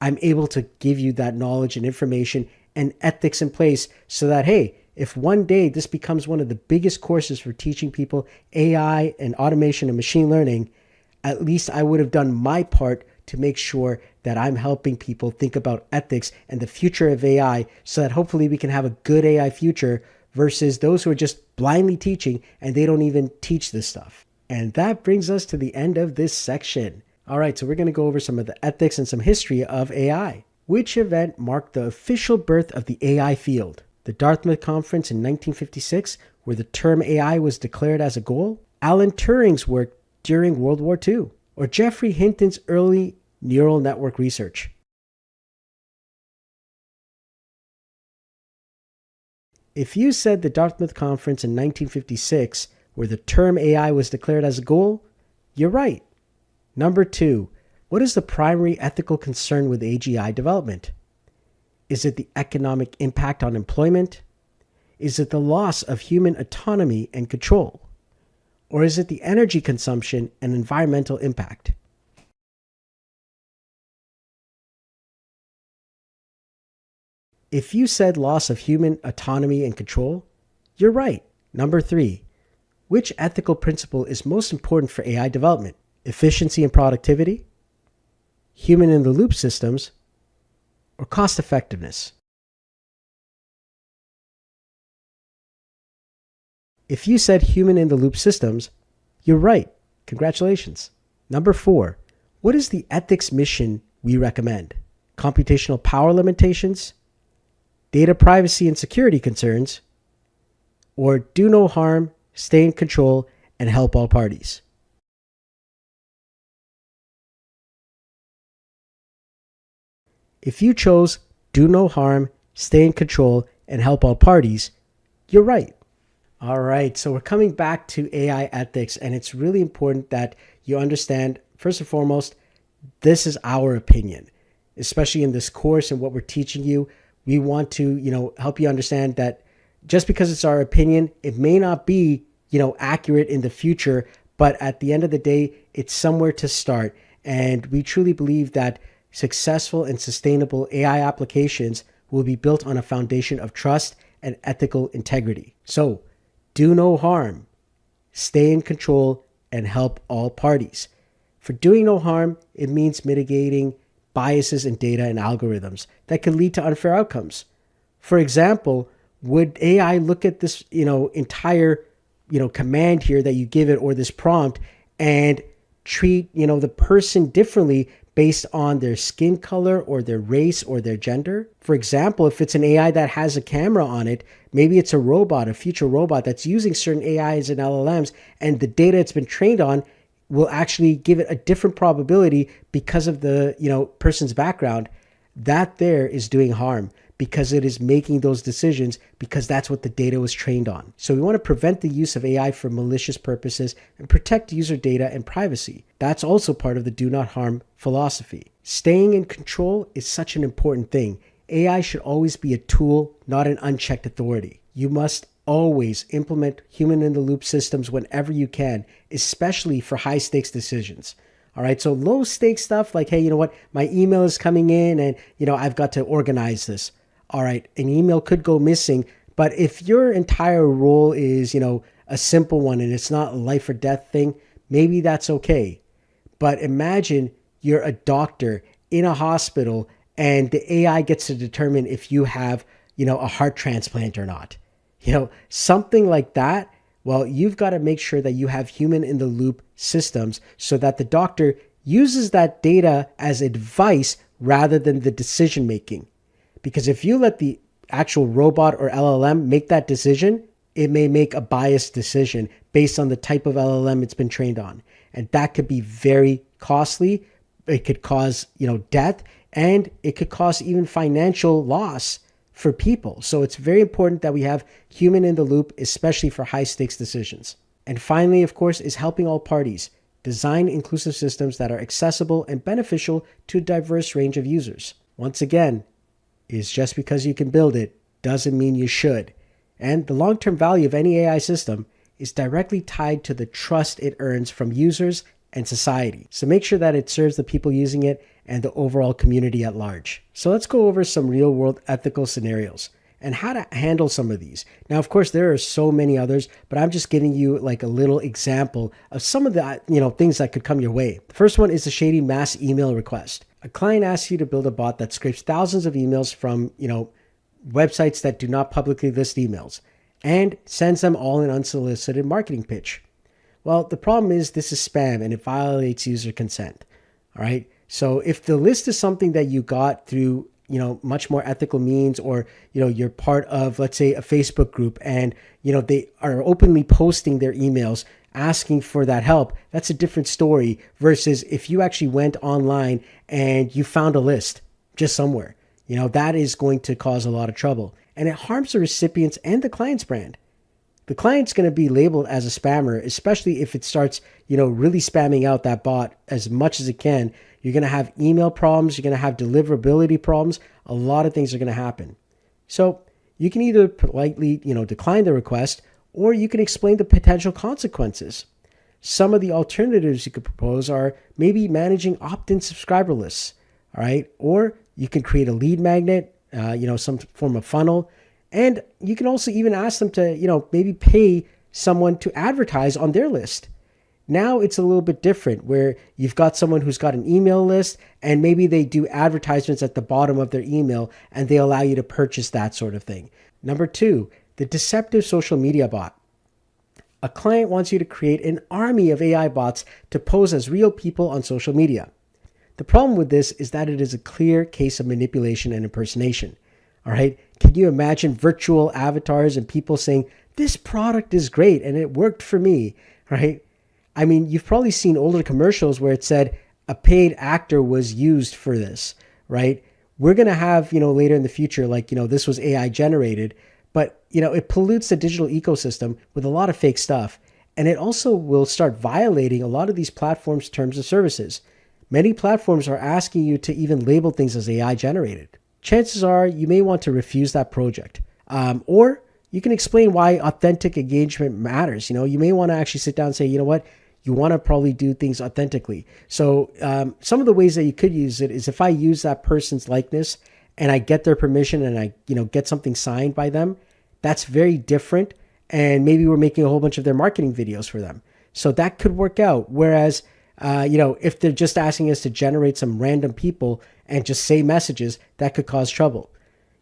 I'm able to give you that knowledge and information and ethics in place so that, hey, if one day this becomes one of the biggest courses for teaching people AI and automation and machine learning, at least I would have done my part to make sure that I'm helping people think about ethics and the future of AI so that hopefully we can have a good AI future versus those who are just blindly teaching and they don't even teach this stuff. And that brings us to the end of this section. All right, so we're going to go over some of the ethics and some history of AI. Which event marked the official birth of the AI field? The Dartmouth Conference in 1956, where the term AI was declared as a goal? Alan Turing's work during World War II? Or Geoffrey Hinton's early neural network research? If you said the Dartmouth Conference in 1956, where the term AI was declared as a goal, you're right. Number 2, what is the primary ethical concern with AGI development? Is it the economic impact on employment? Is it the loss of human autonomy and control? Or is it the energy consumption and environmental impact? If you said loss of human autonomy and control, you're right. Number 3, which ethical principle is most important for AI development? Efficiency and productivity? Human-in-the-loop systems? Or cost effectiveness? If you said human-in-the-loop systems, you're right. Congratulations. Number 4, what is the ethics mission we recommend? Computational power limitations? Data privacy and security concerns? Or do no harm, stay in control, and help all parties? If you chose do no harm, stay in control, and help all parties, you're right. All right, so we're coming back to AI ethics, and it's really important that you understand, first and foremost, this is our opinion, especially in this course and what we're teaching you. We want to, help you understand that just because it's our opinion, it may not be, accurate in the future, but at the end of the day, it's somewhere to start. And we truly believe that successful and sustainable AI applications will be built on a foundation of trust and ethical integrity. So, do no harm, stay in control, and help all parties. For doing no harm, it means mitigating biases in data and algorithms that can lead to unfair outcomes. For example, would AI look at this, entire, command here that you give it or this prompt and treat, the person differently based on their skin color or their race or their gender? For example, if it's an AI that has a camera on it, maybe it's a robot, a future robot that's using certain AIs and LLMs, and the data it's been trained on will actually give it a different probability because of the, person's background. That there is doing harm because it is making those decisions because that's what the data was trained on. So we want to prevent the use of AI for malicious purposes and protect user data and privacy. That's also part of the do not harm philosophy. Staying in control is such an important thing. AI should always be a tool, not an unchecked authority. You must always implement human in the loop systems whenever you can, especially for high stakes decisions. All right. So low stakes stuff like, hey, you know what? My email is coming in and, I've got to organize this. All right. An email could go missing. But if your entire role is, a simple one and it's not a life or death thing, maybe that's okay. But imagine you're a doctor in a hospital and the AI gets to determine if you have, a heart transplant or not. Something like that. Well, you've got to make sure that you have human in the loop systems so that the doctor uses that data as advice rather than the decision making. Because if you let the actual robot or LLM make that decision, it may make a biased decision based on the type of LLM it's been trained on. And that could be very costly. It could cause, death, and it could cause even financial loss for people. So it's very important that we have human in the loop, especially for high stakes decisions. And finally, of course, is helping all parties design inclusive systems that are accessible and beneficial to a diverse range of users. Once again, is just because you can build it doesn't mean you should. And the long-term value of any AI system is directly tied to the trust it earns from users and society. So make sure that it serves the people using it and the overall community at large. So let's go over some real-world ethical scenarios and how to handle some of these. Now, of course, there are so many others, but I'm just giving you like a little example of some of the things that could come your way. The first one is the shady mass email request. A client asks you to build a bot that scrapes thousands of emails from, websites that do not publicly list emails and sends them all in unsolicited marketing pitch. Well, the problem is this is spam and it violates user consent. All right. So if the list is something that you got through, much more ethical means, or, you're part of, let's say, a Facebook group and, they are openly posting their emails asking for that help, that's a different story versus if you actually went online and you found a list just somewhere. That is going to cause a lot of trouble, and it harms the recipients and the client's brand. The client's going to be labeled as a spammer, especially if it starts, really spamming out that bot as much as it can. You're going to have email problems. You're going to have deliverability problems. A lot of things are going to happen. So you can either politely, decline the request, or you can explain the potential consequences. Some of the alternatives you could propose are maybe managing opt-in subscriber lists, all right? Or you can create a lead magnet, some form of funnel. And you can also even ask them to, maybe pay someone to advertise on their list. Now it's a little bit different where you've got someone who's got an email list and maybe they do advertisements at the bottom of their email and they allow you to purchase that sort of thing. Number 2, the deceptive social media bot. A client wants you to create an army of AI bots to pose as real people on social media. The problem with this is that it is a clear case of manipulation and impersonation. All right. Can you imagine virtual avatars and people saying, this product is great and it worked for me, right? I mean, you've probably seen older commercials where it said a paid actor was used for this, right? We're going to have, later in the future, this was AI generated, but, it pollutes the digital ecosystem with a lot of fake stuff. And it also will start violating a lot of these platforms' terms of services. Many platforms are asking you to even label things as AI generated. Chances are you may want to refuse that project. Or you can explain why authentic engagement matters. You may want to actually sit down and say, you want to probably do things authentically. So some of the ways that you could use it is if I use that person's likeness and I get their permission and I, get something signed by them, that's very different. And maybe we're making a whole bunch of their marketing videos for them. So that could work out. Whereas, if they're just asking us to generate some random people and just say messages, that could cause trouble.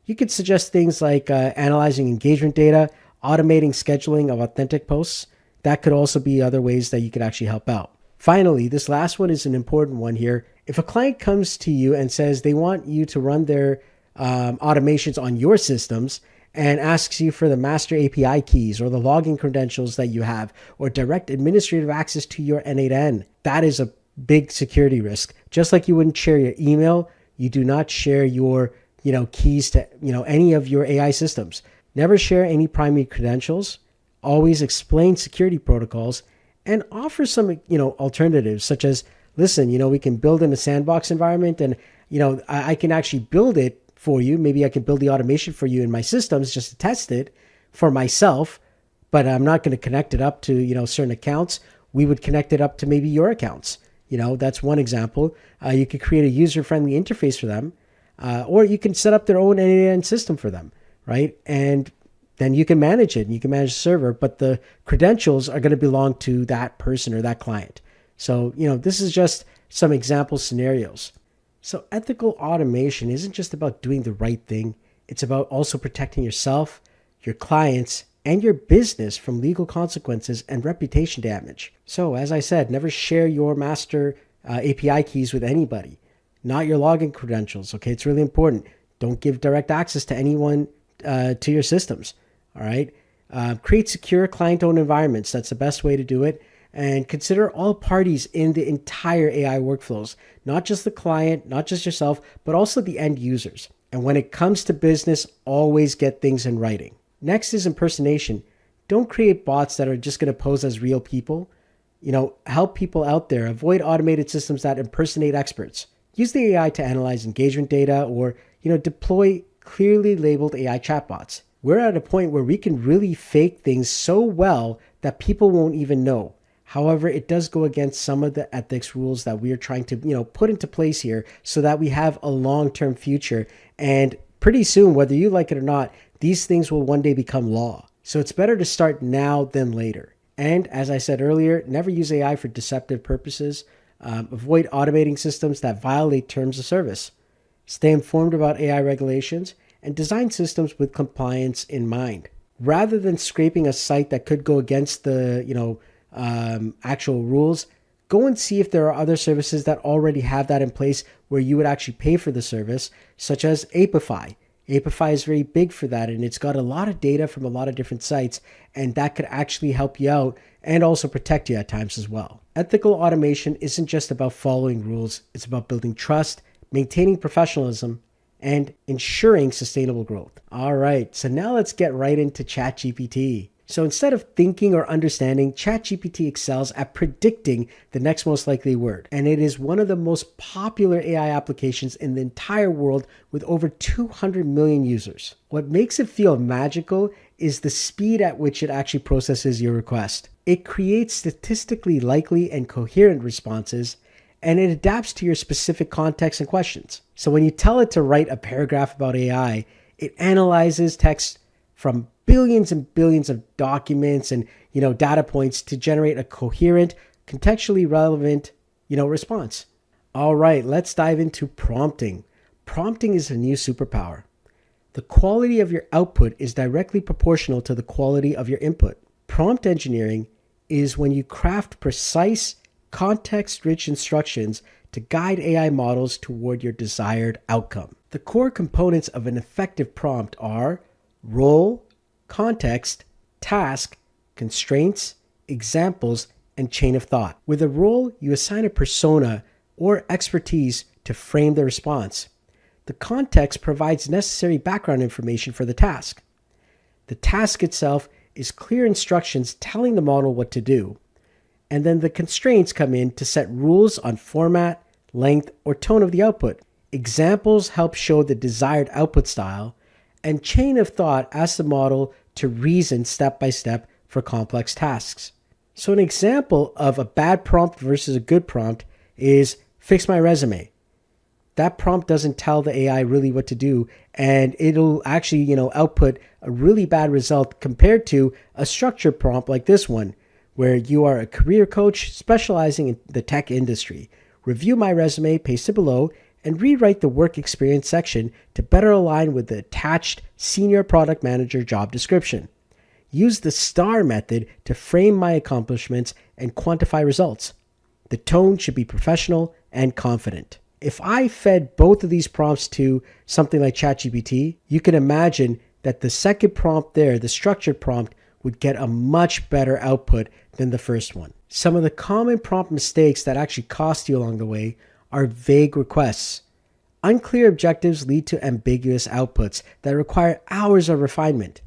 You could suggest things like analyzing engagement data, automating scheduling of authentic posts. That could also be other ways that you could actually help out. Finally, this last one is an important one here. If a client comes to you and says they want you to run their automations on your systems and asks you for the master API keys or the login credentials that you have or direct administrative access to your n8n, that is a big security risk. Just like you wouldn't share your email, you do not share your keys to any of your AI systems. Never share any primary credentials. Always explain security protocols and offer some alternatives such as, listen, we can build in a sandbox environment and I can actually build it for you. Maybe I can build the automation for you in my systems just to test it, for myself, but I'm not going to connect it up to, certain accounts. We would connect it up to maybe your accounts. That's one example. You could create a user-friendly interface for them, or you can set up their own n8n system for them, right? And then you can manage it and you can manage the server, but the credentials are going to belong to that person or that client. So, this is just some example scenarios. So ethical automation isn't just about doing the right thing. It's about also protecting yourself, your clients, and your business from legal consequences and reputation damage. So as I said, never share your master API keys with anybody, not your login credentials. Okay, it's really important. Don't give direct access to anyone to your systems. All right. Create secure client-owned environments. That's the best way to do it. And consider all parties in the entire AI workflows, not just the client, not just yourself, but also the end users. And when it comes to business, always get things in writing. Next is impersonation. Don't create bots that are just going to pose as real people. Help people out there. Avoid automated systems that impersonate experts. Use the AI to analyze engagement data or, deploy clearly labeled AI chatbots. We're at a point where we can really fake things so well that people won't even know. However, it does go against some of the ethics rules that we are trying to, put into place here so that we have a long-term future. And pretty soon, whether you like it or not, these things will one day become law. So it's better to start now than later. And as I said earlier, never use AI for deceptive purposes. Avoid automating systems that violate terms of service. Stay informed about AI regulations and design systems with compliance in mind. Rather than scraping a site that could go against the, actual rules, go and see if there are other services that already have that in place where you would actually pay for the service, such as Apify. Apify is very big for that, and it's got a lot of data from a lot of different sites, and that could actually help you out and also protect you at times as well. Ethical automation isn't just about following rules. It's about building trust, maintaining professionalism, and ensuring sustainable growth. All right, so now let's get right into ChatGPT. So instead of thinking or understanding, ChatGPT excels at predicting the next most likely word. And it is one of the most popular AI applications in the entire world with over 200 million users. What makes it feel magical is the speed at which it actually processes your request. It creates statistically likely and coherent responses, and it adapts to your specific context and questions. So when you tell it to write a paragraph about AI, it analyzes text from billions and billions of documents and, data points to generate a coherent, contextually relevant, response. All right, let's dive into prompting. Prompting is a new superpower. The quality of your output is directly proportional to the quality of your input. Prompt engineering is when you craft precise, context-rich instructions to guide AI models toward your desired outcome. The core components of an effective prompt are role, context, task, constraints, examples, and chain of thought. With a role, you assign a persona or expertise to frame the response. The context provides necessary background information for the task. The task itself is clear instructions telling the model what to do. And then the constraints come in to set rules on format, length, or tone of the output. Examples help show the desired output style, and chain of thought asks the model to reason step by step for complex tasks. So an example of a bad prompt versus a good prompt is fix my resume. That prompt doesn't tell the AI really what to do, and it'll actually, output a really bad result compared to a structured prompt like this one, where you are a career coach specializing in the tech industry. Review my resume, paste it below, and rewrite the work experience section to better align with the attached senior product manager job description. Use the STAR method to frame my accomplishments and quantify results. The tone should be professional and confident. If I fed both of these prompts to something like ChatGPT, you can imagine that the second prompt there, the structured prompt, would get a much better output than the first one. Some of the common prompt mistakes that actually cost you along the way are vague requests. Unclear objectives lead to ambiguous outputs that require hours of refinement.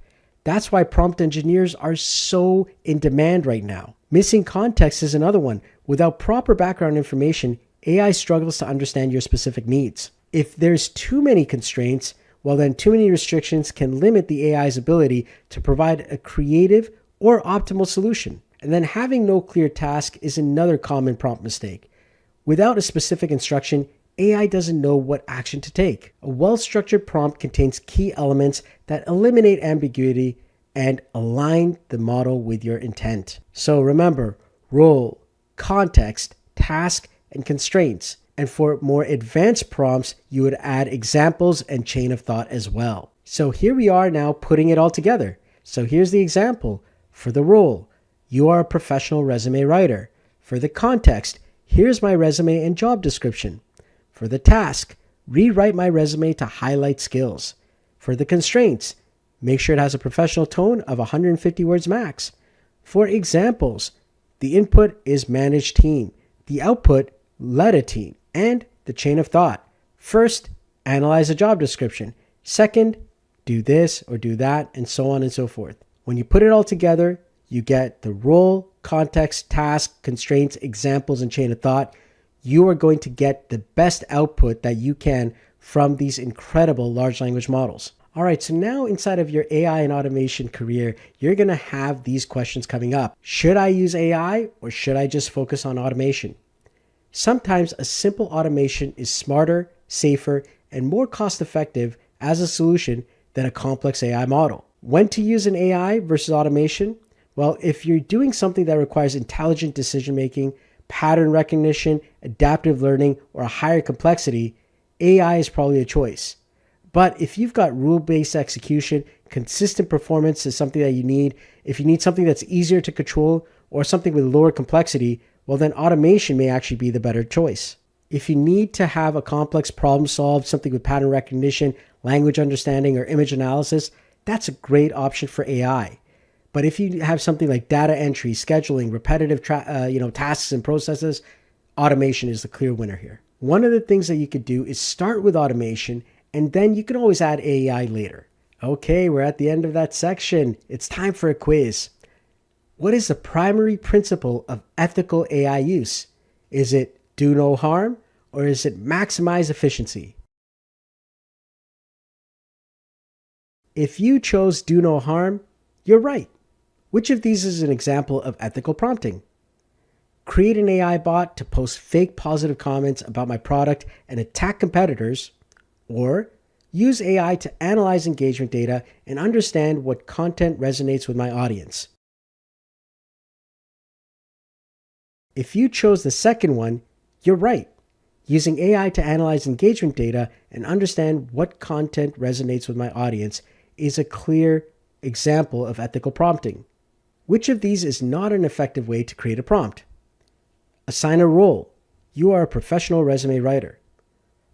That's why prompt engineers are so in demand right now. Missing context is another one. Without proper background information, AI struggles to understand your specific needs. If there's too many constraints, well then too many restrictions can limit the AI's ability to provide a creative or optimal solution. And then having no clear task is another common prompt mistake. Without a specific instruction, AI doesn't know what action to take. A well-structured prompt contains key elements that eliminate ambiguity and align the model with your intent. So remember, role, context, task, and constraints. And for more advanced prompts, you would add examples and chain of thought as well. So here we are now putting it all together. So here's the example. For the role, you are a professional resume writer. For the context, here's my resume and job description. For the task, rewrite my resume to highlight skills. For the constraints, make sure it has a professional tone of 150 words max. For examples, the input is manage team. The output, led a team. And the chain of thought. First, analyze a job description. Second, do this or do that, and so on and so forth. When you put it all together, you get the role, context, task, constraints, examples, and chain of thought. You are going to get the best output that you can from these incredible large language models. All right, so now inside of your AI and automation career, you're going to have these questions coming up. Should I use AI or should I just focus on automation? Sometimes a simple automation is smarter, safer, and more cost-effective as a solution than a complex AI model. When to use an AI versus automation? Well, if you're doing something that requires intelligent decision-making, pattern recognition, adaptive learning, or a higher complexity, AI is probably a choice. But if you've got rule-based execution, consistent performance is something that you need, if you need something that's easier to control or something with lower complexity, well then automation may actually be the better choice. If you need to have a complex problem solved, something with pattern recognition, language understanding, or image analysis, that's a great option for AI. But if you have something like data entry, scheduling, repetitive tasks and processes, automation is the clear winner here. One of the things that you could do is start with automation, and then you can always add AI later. Okay, we're at the end of that section. It's time for a quiz. What is the primary principle of ethical AI use? Is it do no harm, or is it maximize efficiency? If you chose do no harm, you're right. Which of these is an example of ethical prompting? Create an AI bot to post fake positive comments about my product and attack competitors, or use AI to analyze engagement data and understand what content resonates with my audience. If you chose the second one, you're right. Using AI to analyze engagement data and understand what content resonates with my audience is a clear example of ethical prompting. Which of these is not an effective way to create a prompt? Assign a role. You are a professional resume writer.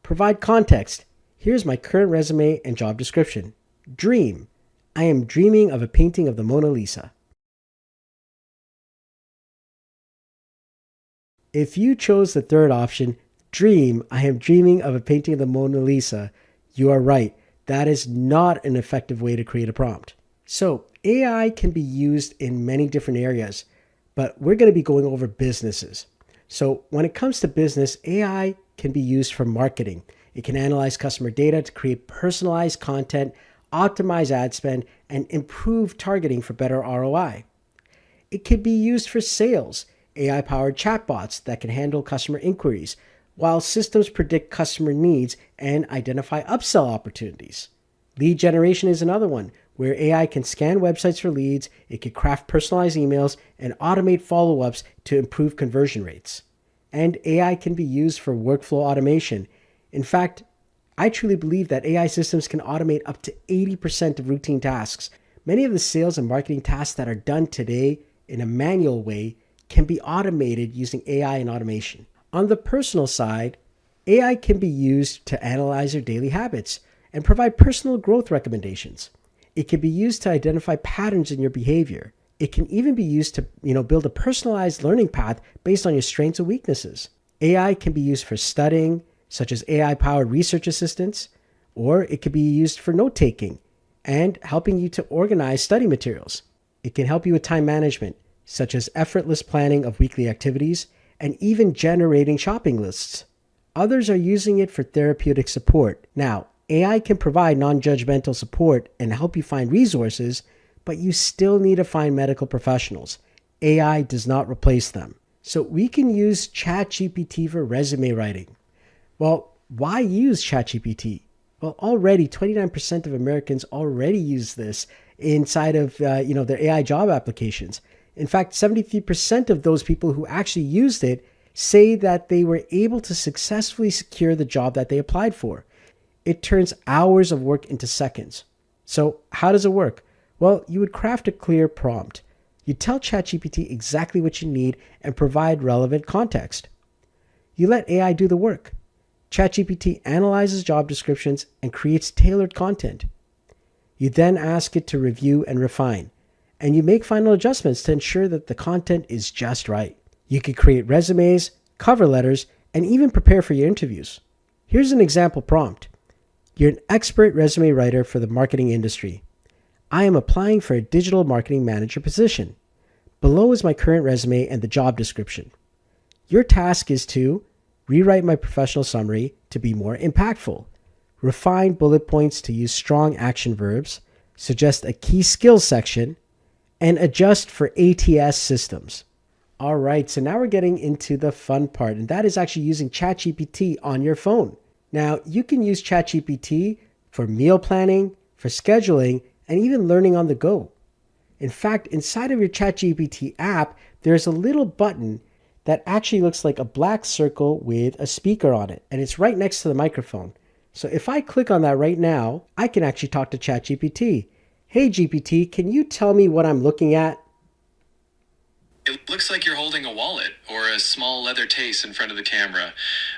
Provide context. Here's my current resume and job description. Dream. I am dreaming of a painting of the Mona Lisa. If you chose the third option, dream, I am dreaming of a painting of the Mona Lisa, you are right. That is not an effective way to create a prompt. So AI can be used in many different areas, but we're going to be going over businesses. So when it comes to business, AI can be used for marketing. It can analyze customer data to create personalized content, optimize ad spend, and improve targeting for better ROI. It could be used for sales. AI-powered chatbots that can handle customer inquiries, while systems predict customer needs and identify upsell opportunities. Lead generation is another one, where AI can scan websites for leads, it can craft personalized emails, and automate follow-ups to improve conversion rates. And AI can be used for workflow automation. In fact, I truly believe that AI systems can automate up to 80% of routine tasks. Many of the sales and marketing tasks that are done today in a manual way can be automated using AI and automation. On the personal side, AI can be used to analyze your daily habits and provide personal growth recommendations. It can be used to identify patterns in your behavior. It can even be used to, build a personalized learning path based on your strengths and weaknesses. AI can be used for studying, such as AI-powered research assistants, or it could be used for note-taking and helping you to organize study materials. It can help you with time management, such as effortless planning of weekly activities, and even generating shopping lists. Others are using it for therapeutic support. Now, AI can provide non-judgmental support and help you find resources, but you still need to find medical professionals. AI does not replace them. So we can use ChatGPT for resume writing. Well, why use ChatGPT? Well, already 29% of Americans already use this inside of their AI job applications. In fact, 73% of those people who actually used it say that they were able to successfully secure the job that they applied for. It turns hours of work into seconds. So how does it work? Well, you would craft a clear prompt. You tell ChatGPT exactly what you need and provide relevant context. You let AI do the work. ChatGPT analyzes job descriptions and creates tailored content. You then ask it to review and refine, and you make final adjustments to ensure that the content is just right. You can create resumes, cover letters, and even prepare for your interviews. Here's an example prompt. You're an expert resume writer for the marketing industry. I am applying for a digital marketing manager position. Below is my current resume and the job description. Your task is to rewrite my professional summary to be more impactful, refine bullet points to use strong action verbs, suggest a key skills section, and adjust for ATS systems. All right, so now we're getting into the fun part, and that is actually using ChatGPT on your phone. Now, you can use ChatGPT for meal planning, for scheduling, and even learning on the go. In fact, inside of your ChatGPT app, there's a little button that actually looks like a black circle with a speaker on it, and it's right next to the microphone. So if I click on that right now, I can actually talk to ChatGPT. Hey GPT, can you tell me what I'm looking at? It looks like you're holding a wallet or a small leather case in front of the camera.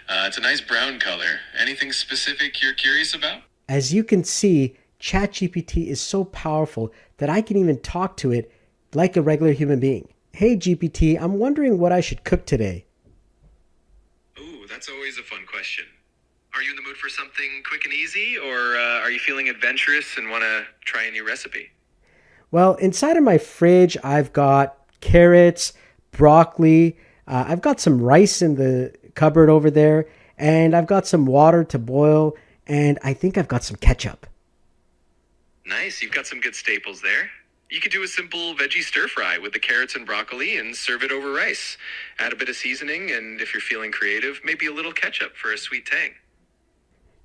It's a nice brown color. Anything specific you're curious about? As you can see, ChatGPT is so powerful that I can even talk to it like a regular human being. Hey GPT, I'm wondering what I should cook today. Ooh, that's always a fun question. Are you in the mood for something quick and easy, or are you feeling adventurous and want to try a new recipe? Well, inside of my fridge, I've got carrots, broccoli, I've got some rice in the cupboard over there, and I've got some water to boil, and I think I've got some ketchup. Nice, you've got some good staples there. You could do a simple veggie stir fry with the carrots and broccoli and serve it over rice. Add a bit of seasoning, and if you're feeling creative, maybe a little ketchup for a sweet tang.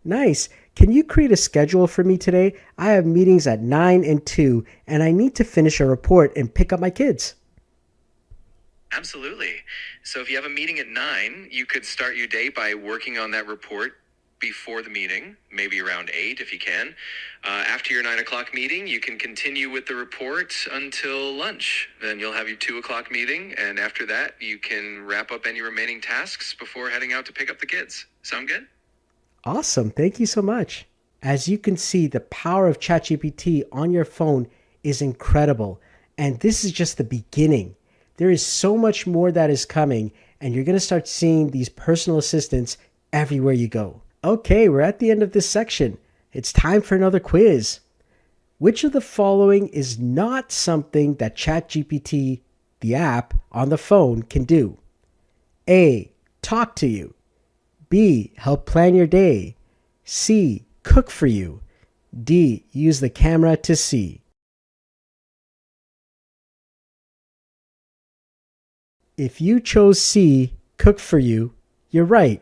Nice. Can you create a schedule for me today? I have meetings at 9 and 2, and I need to finish a report and pick up my kids. Absolutely. So if you have a meeting at 9, you could start your day by working on that report before the meeting, maybe around 8 if you can. After your 9 o'clock meeting, you can continue with the report until lunch. Then you'll have your 2 o'clock meeting, and after that, you can wrap up any remaining tasks before heading out to pick up the kids. Sound good? Awesome. Thank you so much. As you can see, the power of ChatGPT on your phone is incredible. And this is just the beginning. There is so much more that is coming, and you're going to start seeing these personal assistants everywhere you go. Okay, we're at the end of this section. It's time for another quiz. Which of the following is not something that ChatGPT, the app on the phone, can do? A, talk to you. B, help plan your day. C, cook for you. D, use the camera to see. If you chose C, cook for you, you're right.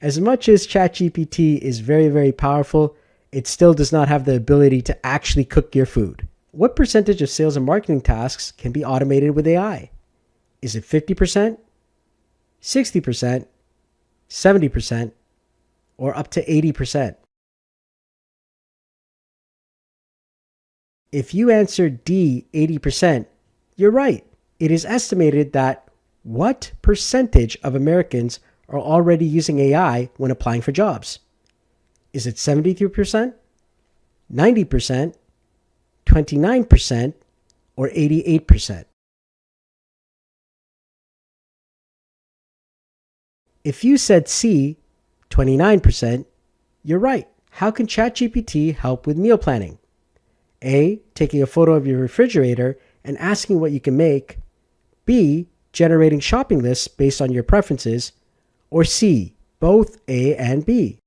As much as ChatGPT is very, very powerful, it still does not have the ability to actually cook your food. What percentage of sales and marketing tasks can be automated with AI? Is it 50%, 60%, 70%, or up to 80%? If you answered D, 80%, you're right. It is estimated that what percentage of Americans are already using AI when applying for jobs? Is it 73%, 90%, 29%, or 88%? If you said C, 29%, you're right. How can ChatGPT help with meal planning? A, taking a photo of your refrigerator and asking what you can make. B, generating shopping lists based on your preferences. Or C, both A and B.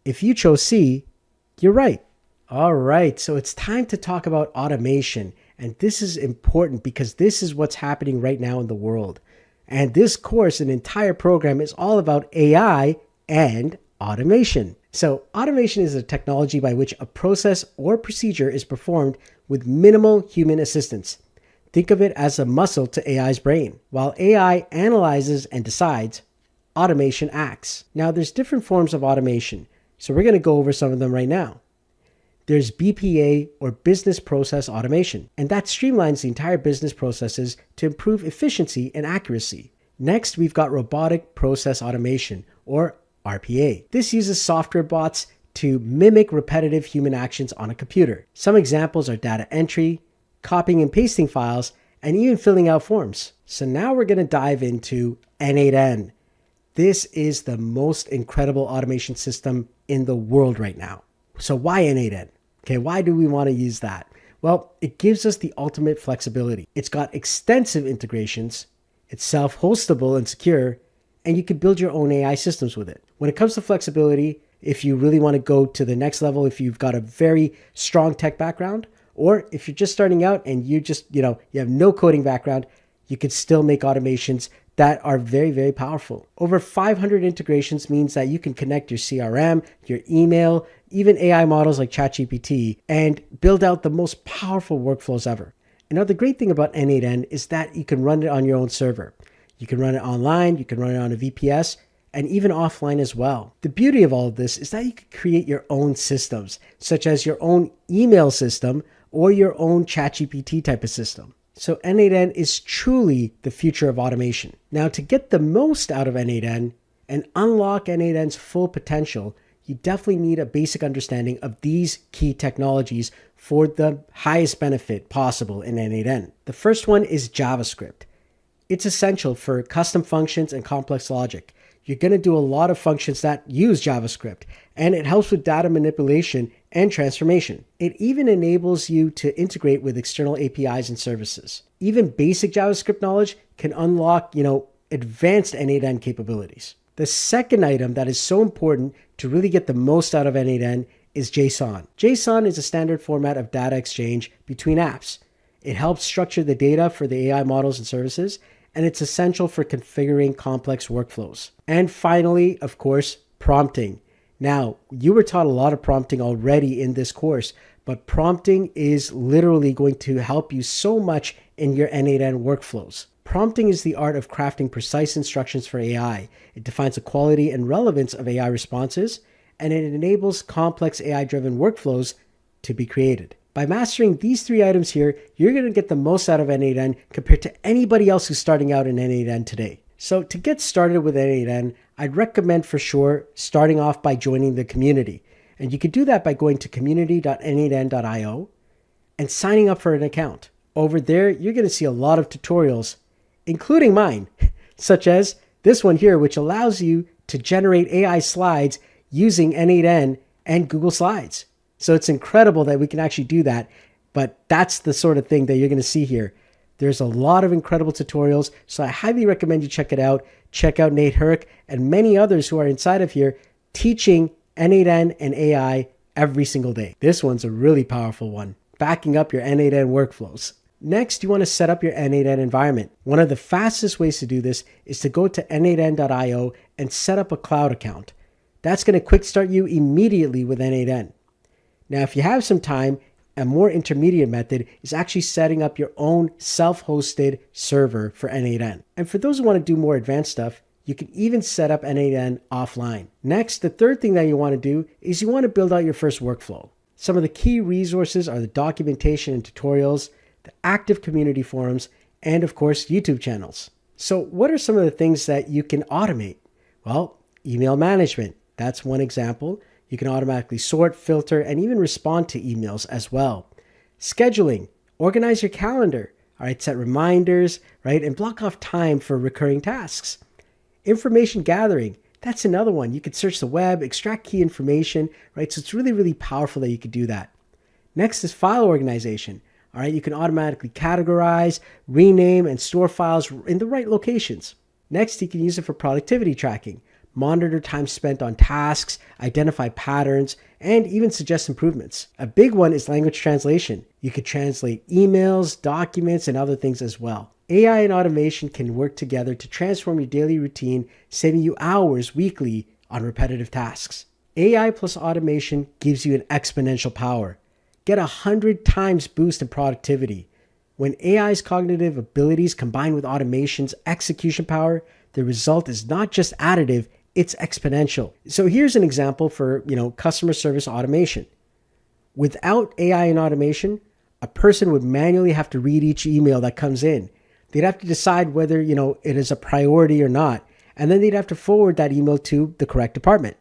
If you chose C, you're right. All right, so it's time to talk about automation. And this is important because this is what's happening right now in the world. And this course, an entire program, is all about AI and automation. So automation is a technology by which a process or procedure is performed with minimal human assistance. Think of it as a muscle to AI's brain. While AI analyzes and decides, automation acts. Now, there's different forms of automation, so we're going to go over some of them right now. There's BPA, or business process automation, and that streamlines the entire business processes to improve efficiency and accuracy. Next, we've got robotic process automation, or RPA. This uses software bots to mimic repetitive human actions on a computer. Some examples are data entry, copying and pasting files, and even filling out forms. So now we're going to dive into n8n. This is the most incredible automation system in the world right now. So why n8n? Okay, why do we want to use that? Well, it gives us the ultimate flexibility. It's got extensive integrations, it's self-hostable and secure, and you can build your own AI systems with it. When it comes to flexibility, if you really want to go to the next level, if you've got a very strong tech background, or if you're just starting out and you have no coding background, you can still make automations that are very, very powerful. Over 500 integrations means that you can connect your CRM, your email, even AI models like ChatGPT, and build out the most powerful workflows ever. And now the great thing about n8n is that you can run it on your own server. You can run it online, you can run it on a VPS, and even offline as well. The beauty of all of this is that you can create your own systems, such as your own email system or your own ChatGPT type of system. So n8n is truly the future of automation. Now, to get the most out of n8n and unlock n8n's full potential, you definitely need a basic understanding of these key technologies for the highest benefit possible in n8n. The first one is JavaScript. It's essential for custom functions and complex logic. You're going to do a lot of functions that use JavaScript, and it helps with data manipulation and transformation. It even enables you to integrate with external APIs and services. Even basic JavaScript knowledge can unlock, advanced n8n capabilities. The second item that is so important to really get the most out of n8n is JSON. JSON is a standard format of data exchange between apps. It helps structure the data for the AI models and services, and it's essential for configuring complex workflows. And finally, of course, prompting. Now, you were taught a lot of prompting already in this course, but prompting is literally going to help you so much in your n8n workflows. Prompting is the art of crafting precise instructions for AI. It defines the quality and relevance of AI responses, and it enables complex AI-driven workflows to be created. By mastering these three items here, you're going to get the most out of n8n compared to anybody else who's starting out in n8n today. So to get started with n8n, I'd recommend for sure starting off by joining the community. And you can do that by going to community.n8n.io and signing up for an account. Over there, you're going to see a lot of tutorials, including mine, such as this one here, which allows you to generate AI slides using n8n and Google Slides. So it's incredible that we can actually do that, but that's the sort of thing that you're going to see here. There's a lot of incredible tutorials, so I highly recommend you check it out. Check out Nate Herrick and many others who are inside of here teaching n8n and AI every single day. This one's a really powerful one, backing up your n8n workflows. Next, you want to set up your n8n environment. One of the fastest ways to do this is to go to n8n.io and set up a cloud account. That's going to quick start you immediately with n8n. Now, if you have some time, a more intermediate method is actually setting up your own self-hosted server for n8n. And for those who want to do more advanced stuff, you can even set up n8n offline. Next, the third thing that you want to do is you want to build out your first workflow. Some of the key resources are the documentation and tutorials, the active community forums, and of course, YouTube channels. So what are some of the things that you can automate? Well, email management, that's one example. You can automatically sort, filter, and even respond to emails as well. Scheduling, organize your calendar, all right, set reminders, right, and block off time for recurring tasks. Information gathering, that's another one. You could search the web, extract key information, right? So it's really, really powerful that you could do that. Next is file organization. All right, you can automatically categorize, rename, and store files in the right locations. Next, you can use it for productivity tracking. monitor time spent on tasks, identify patterns, and even suggest improvements. A big one is language translation. You could translate emails, documents, and other things as well. AI and automation can work together to transform your daily routine, saving you hours weekly on repetitive tasks. AI plus automation gives you an exponential power. Get 100 times boost in productivity. When AI's cognitive abilities combine with automation's execution power, the result is not just additive, it's exponential. So here's an example for, customer service automation. Without AI and automation, a person would manually have to read each email that comes in. They'd have to decide whether, it is a priority or not, and then they'd have to forward that email to the correct department.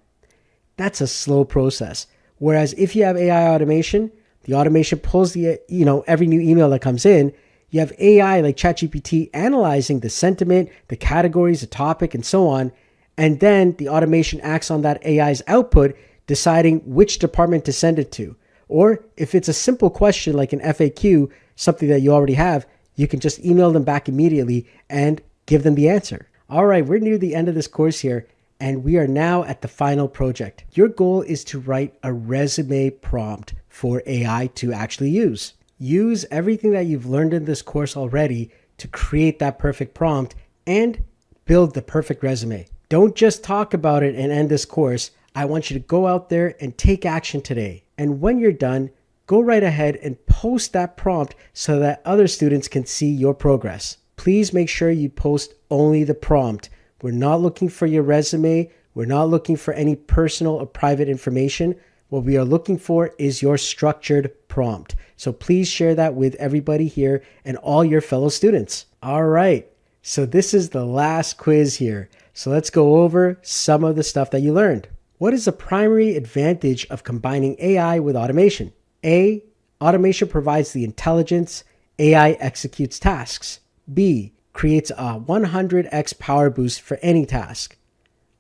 That's a slow process. Whereas if you have AI automation, the automation pulls every new email that comes in. You have AI like ChatGPT analyzing the sentiment, the categories, the topic, and so on. And then the automation acts on that AI's output, deciding which department to send it to. Or if it's a simple question like an FAQ, something that you already have, you can just email them back immediately and give them the answer. All right, we're near the end of this course here, and we are now at the final project. Your goal is to write a resume prompt for AI to actually use. Use everything that you've learned in this course already to create that perfect prompt and build the perfect resume. Don't just talk about it and end this course. I want you to go out there and take action today. And when you're done, go right ahead and post that prompt so that other students can see your progress. Please make sure you post only the prompt. We're not looking for your resume. We're not looking for any personal or private information. What we are looking for is your structured prompt. So please share that with everybody here and all your fellow students. All right, so this is the last quiz here. So let's go over some of the stuff that you learned. What is the primary advantage of combining AI with automation? A, automation provides the intelligence. AI executes tasks. B, creates a 100x power boost for any task.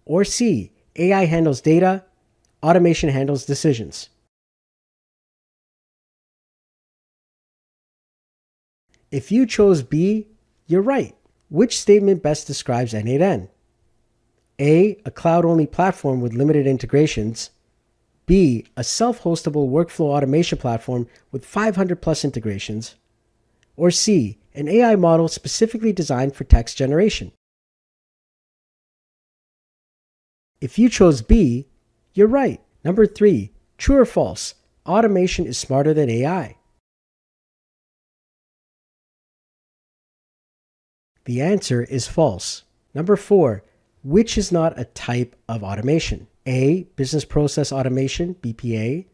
Or C, AI handles data. Automation handles decisions. If you chose B, you're right. Which statement best describes n8n? A, a cloud-only platform with limited integrations. B, a self-hostable workflow automation platform with 500 plus integrations. Or C, an AI model specifically designed for text generation. If you chose B, you're right. Number 3, true or false? Automation is smarter than AI. The answer is false. Number 4, which is not a type of automation? A, business process automation, BPA.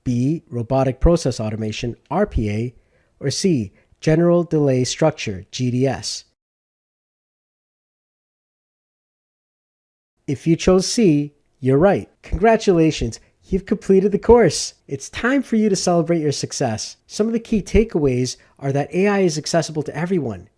B, robotic process automation, RPA. Or C, general delay structure, GDS. If you chose C, you're right. Congratulations, you've completed the course. It's time for you to celebrate your success. Some of the key takeaways are that AI is accessible to everyone.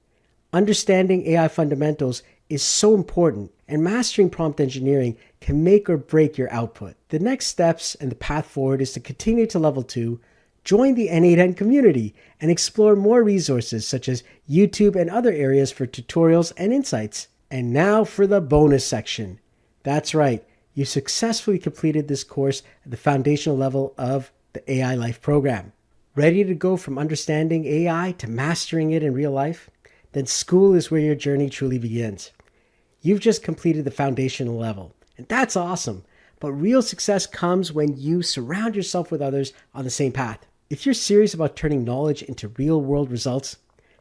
Understanding AI fundamentals is so important, and mastering prompt engineering can make or break your output. The next steps and the path forward is to continue to level 2, join the n8n community, and explore more resources such as YouTube and other areas for tutorials and insights. And now for the bonus section. That's right, you successfully completed this course at the foundational level of the AI Life program. Ready to go from understanding AI to mastering it in real life? Then school is where your journey truly begins. You've just completed the foundational level, and that's awesome. But real success comes when you surround yourself with others on the same path. If you're serious about turning knowledge into real-world results,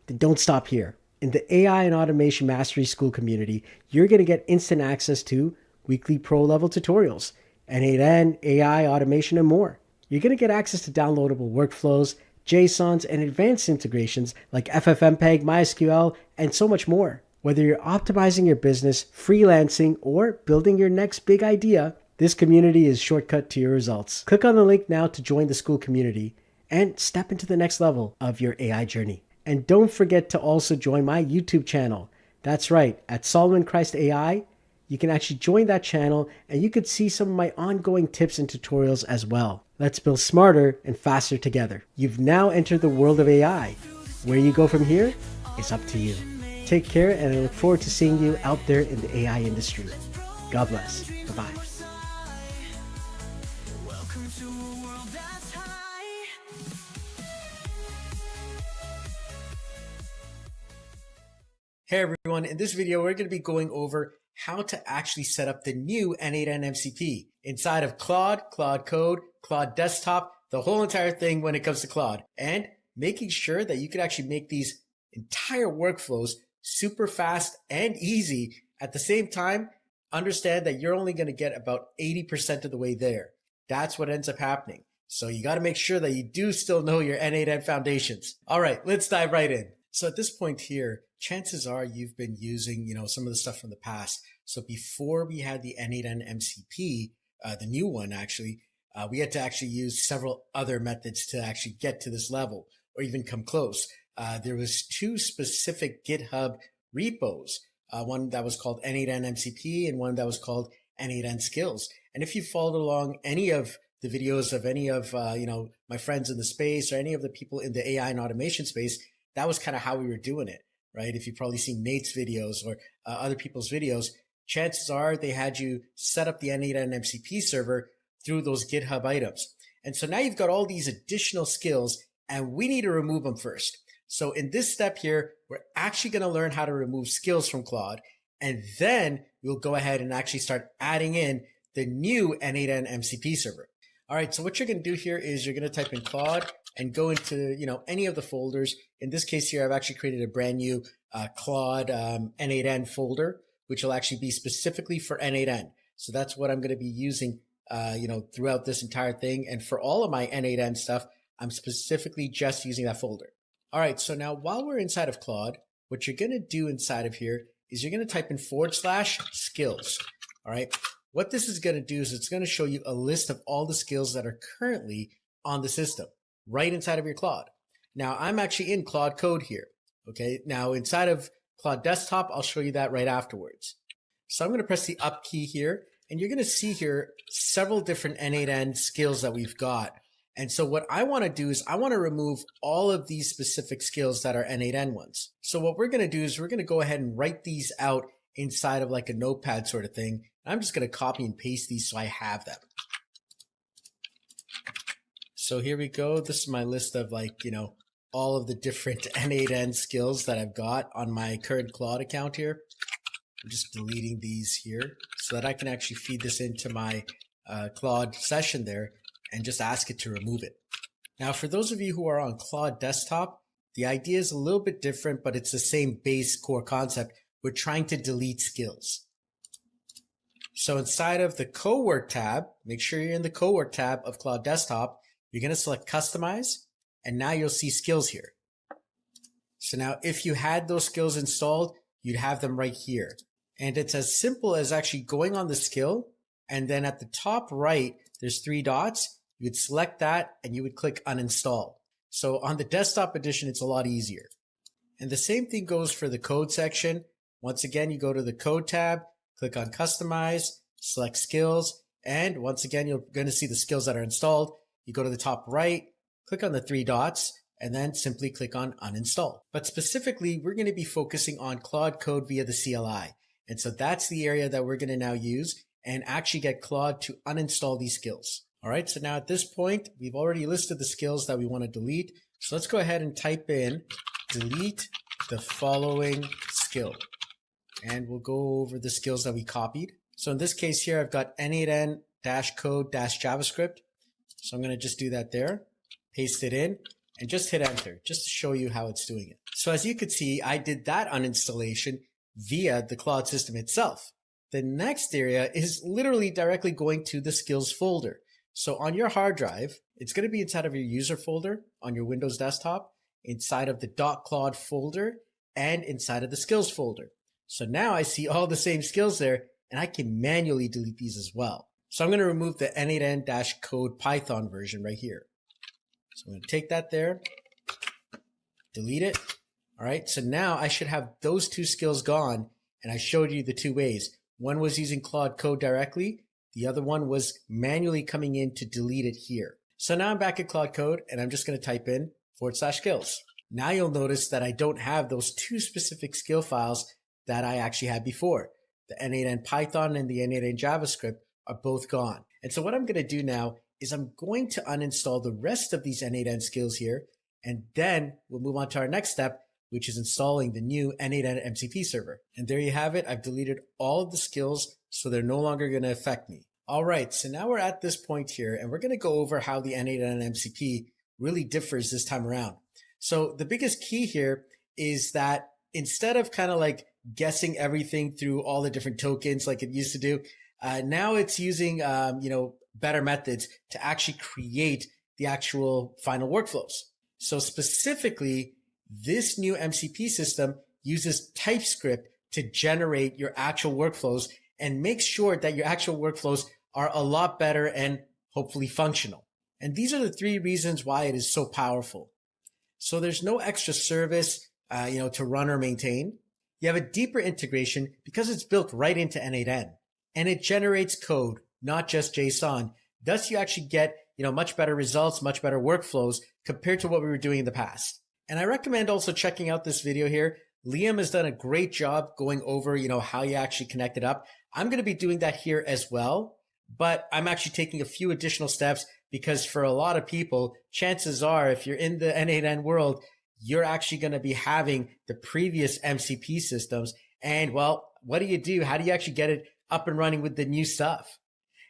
then don't stop here. In the AI and Automation Mastery School community, you're going to get instant access to weekly pro-level tutorials, n8n, AI, automation, and more. You're going to get access to downloadable workflows, JSONs, and advanced integrations like FFmpeg, MySQL, and so much more. Whether you're optimizing your business, freelancing, or building your next big idea, this community is shortcut to your results. Click on the link now to join the school community and step into the next level of your AI journey. And don't forget to also join my YouTube channel. That's right, at Solomon Christ AI, you can actually join that channel and you could see some of my ongoing tips and tutorials as well. Let's build smarter and faster together. You've now entered the world of AI. Where you go from here is up to you. Take care, and I look forward to seeing you out there in the AI industry. God bless. Bye-bye. Welcome to a world that's high. Hey everyone, in this video we're going to be going over how to actually set up the new n8n MCP inside of Claude, Claude Code, Claude Desktop, the whole entire thing when it comes to Claude, and making sure that you can actually make these entire workflows super fast and easy. At the same time, understand that you're only going to get about 80% of the way there. That's what ends up happening. So you got to make sure that you do still know your n8n foundations. All right, let's dive right in. So at this point here, chances are you've been using, some of the stuff from the past. So before we had the n8n MCP, the new one actually, we had to actually use several other methods to actually get to this level or even come close. There was two specific GitHub repos, one that was called n8n MCP and one that was called n8n skills. And if you followed along any of the videos of any of, my friends in the space or any of the people in the AI and automation space, that was kind of how we were doing it, right? If you've probably seen Nate's videos or other people's videos, chances are they had you set up the n8n MCP server through those GitHub items. And so now you've got all these additional skills and we need to remove them first. So in this step here, we're actually going to learn how to remove skills from Claude. And then we'll go ahead and actually start adding in the new n8n MCP server. All right. So what you're going to do here is you're going to type in Claude and go into, any of the folders. In this case here, I've actually created a brand new Claude n8n folder, which will actually be specifically for n8n. So that's what I'm going to be using, throughout this entire thing. And for all of my n8n stuff, I'm specifically just using that folder. All right. So now while we're inside of Claude, what you're going to do inside of here is you're going to type in /skills. All right. What this is going to do is it's going to show you a list of all the skills that are currently on the system right inside of your Claude. Now I'm actually in Claude Code here. Okay. Now inside of Claude Desktop, I'll show you that right afterwards. So I'm going to press the up key here and you're going to see here several different n8n skills that we've got. And so what I want to do is I want to remove all of these specific skills that are n8n ones. So what we're going to do is we're going to go ahead and write these out inside of like a notepad sort of thing. I'm just going to copy and paste these so I have them. So here we go. This is my list of all of the different n8n skills that I've got on my current Claude account here. I'm just deleting these here so that I can actually feed this into my Claude session there and just ask it to remove it. Now, for those of you who are on Claude Desktop, the idea is a little bit different, but it's the same base core concept. We're trying to delete skills. So inside of the Cowork tab, make sure you're in the Cowork tab of Claude Desktop. You're going to select Customize, and now you'll see skills here. So now if you had those skills installed, you'd have them right here. And it's as simple as actually going on the skill, and then at the top right, there's 3 dots. You would select that, and you would click Uninstall. So on the desktop edition, it's a lot easier. And the same thing goes for the code section. Once again, you go to the Code tab, click on Customize, select Skills, and once again, you're going to see the skills that are installed. You go to the top right, click on the 3 dots, and then simply click on Uninstall. But specifically, we're going to be focusing on Claude Code via the CLI. And so that's the area that we're going to now use and actually get Claude to uninstall these skills. All right, so now at this point, we've already listed the skills that we want to delete. So let's go ahead and type in delete the following skill. And we'll go over the skills that we copied. So in this case here, I've got n8n-code-javascript. So I'm going to just do that there, paste it in, and just hit enter, just to show you how it's doing it. So as you could see, I did that uninstallation via the Claude system itself. The next area is literally directly going to the skills folder. So on your hard drive, it's going to be inside of your user folder on your Windows desktop, inside of the .claude folder, and inside of the skills folder. So now I see all the same skills there, and I can manually delete these as well. So I'm going to remove the n8n-code Python version right here. So I'm going to take that there, delete it. All right. So now I should have those 2 skills gone. And I showed you the 2 ways. One was using Claude Code directly. The other one was manually coming in to delete it here. So now I'm back at Claude Code and I'm just going to type in /skills. Now you'll notice that I don't have those 2 specific skill files that I actually had before. The n8n Python and the n8n JavaScript are both gone. And so what I'm going to do now is I'm going to uninstall the rest of these n8n skills here, and then we'll move on to our next step, which is installing the new n8n MCP server. And there you have it. I've deleted all of the skills, so they're no longer going to affect me. All right, so now we're at this point here, and we're going to go over how the n8n MCP really differs this time around. So the biggest key here is that instead of kind of like guessing everything through all the different tokens like it used to do, now it's using better methods to actually create the actual final workflows. So specifically, this new MCP system uses TypeScript to generate your actual workflows and make sure that your actual workflows are a lot better and hopefully functional. And these are the 3 reasons why it is so powerful. So there's no extra service, to run or maintain. You have a deeper integration because it's built right into n8n, and it generates code, not just JSON. Thus, you actually get, much better results, much better workflows compared to what we were doing in the past. And I recommend also checking out this video here. Liam has done a great job going over, how you actually connect it up. I'm going to be doing that here as well, but I'm actually taking a few additional steps because for a lot of people, chances are if you're in the n8n world, you're actually going to be having the previous MCP systems. And well, what do you do? How do you actually get it up and running with the new stuff?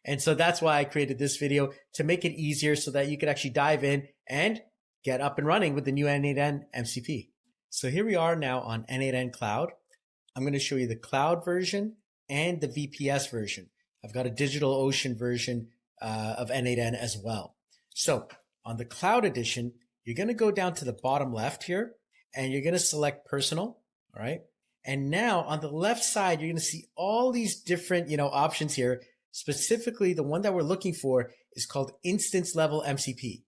And so that's why I created this video, to make it easier so that you could actually dive in and get up and running with the new n8n MCP. So here we are now on n8n Cloud. I'm going to show you the cloud version and the VPS version. I've got a DigitalOcean version of n8n as well. So on the cloud edition, you're going to go down to the bottom left here, and you're going to select personal. All right. And now on the left side, you're going to see all these different, options here. Specifically, the one that we're looking for is called instance level MCP.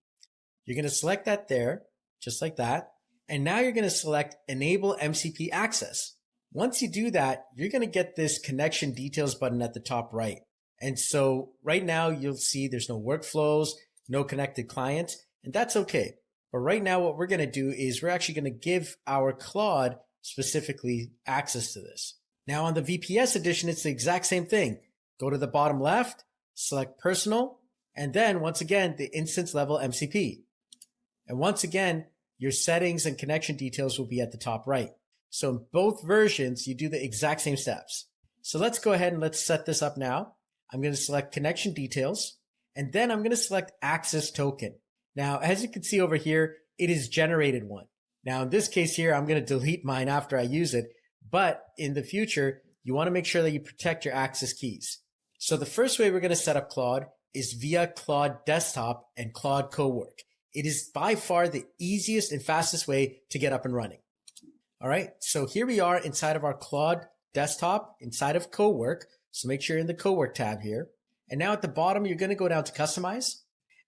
You're going to select that there, just like that. And now you're going to select enable MCP access. Once you do that, you're going to get this connection details button at the top right. And so right now you'll see there's no workflows, no connected clients, and that's okay. But right now what we're going to do is we're actually going to give our Claude specifically access to this. Now on the VPS edition, it's the exact same thing. Go to the bottom left, select personal, and then once again, the instance level MCP. And once again, your settings and connection details will be at the top right. So in both versions, you do the exact same steps. So let's go ahead and let's set this up now. I'm going to select connection details, and then I'm going to select access token. Now, as you can see over here, it is generated one. Now, in this case here, I'm going to delete mine after I use it, but in the future, you want to make sure that you protect your access keys. So the first way we're going to set up Claude is via Claude Desktop and Claude Cowork. It is by far the easiest and fastest way to get up and running. All right, so here we are inside of our Claude Desktop, inside of Cowork. So make sure you're in the Cowork tab here. And now at the bottom, you're going to go down to Customize,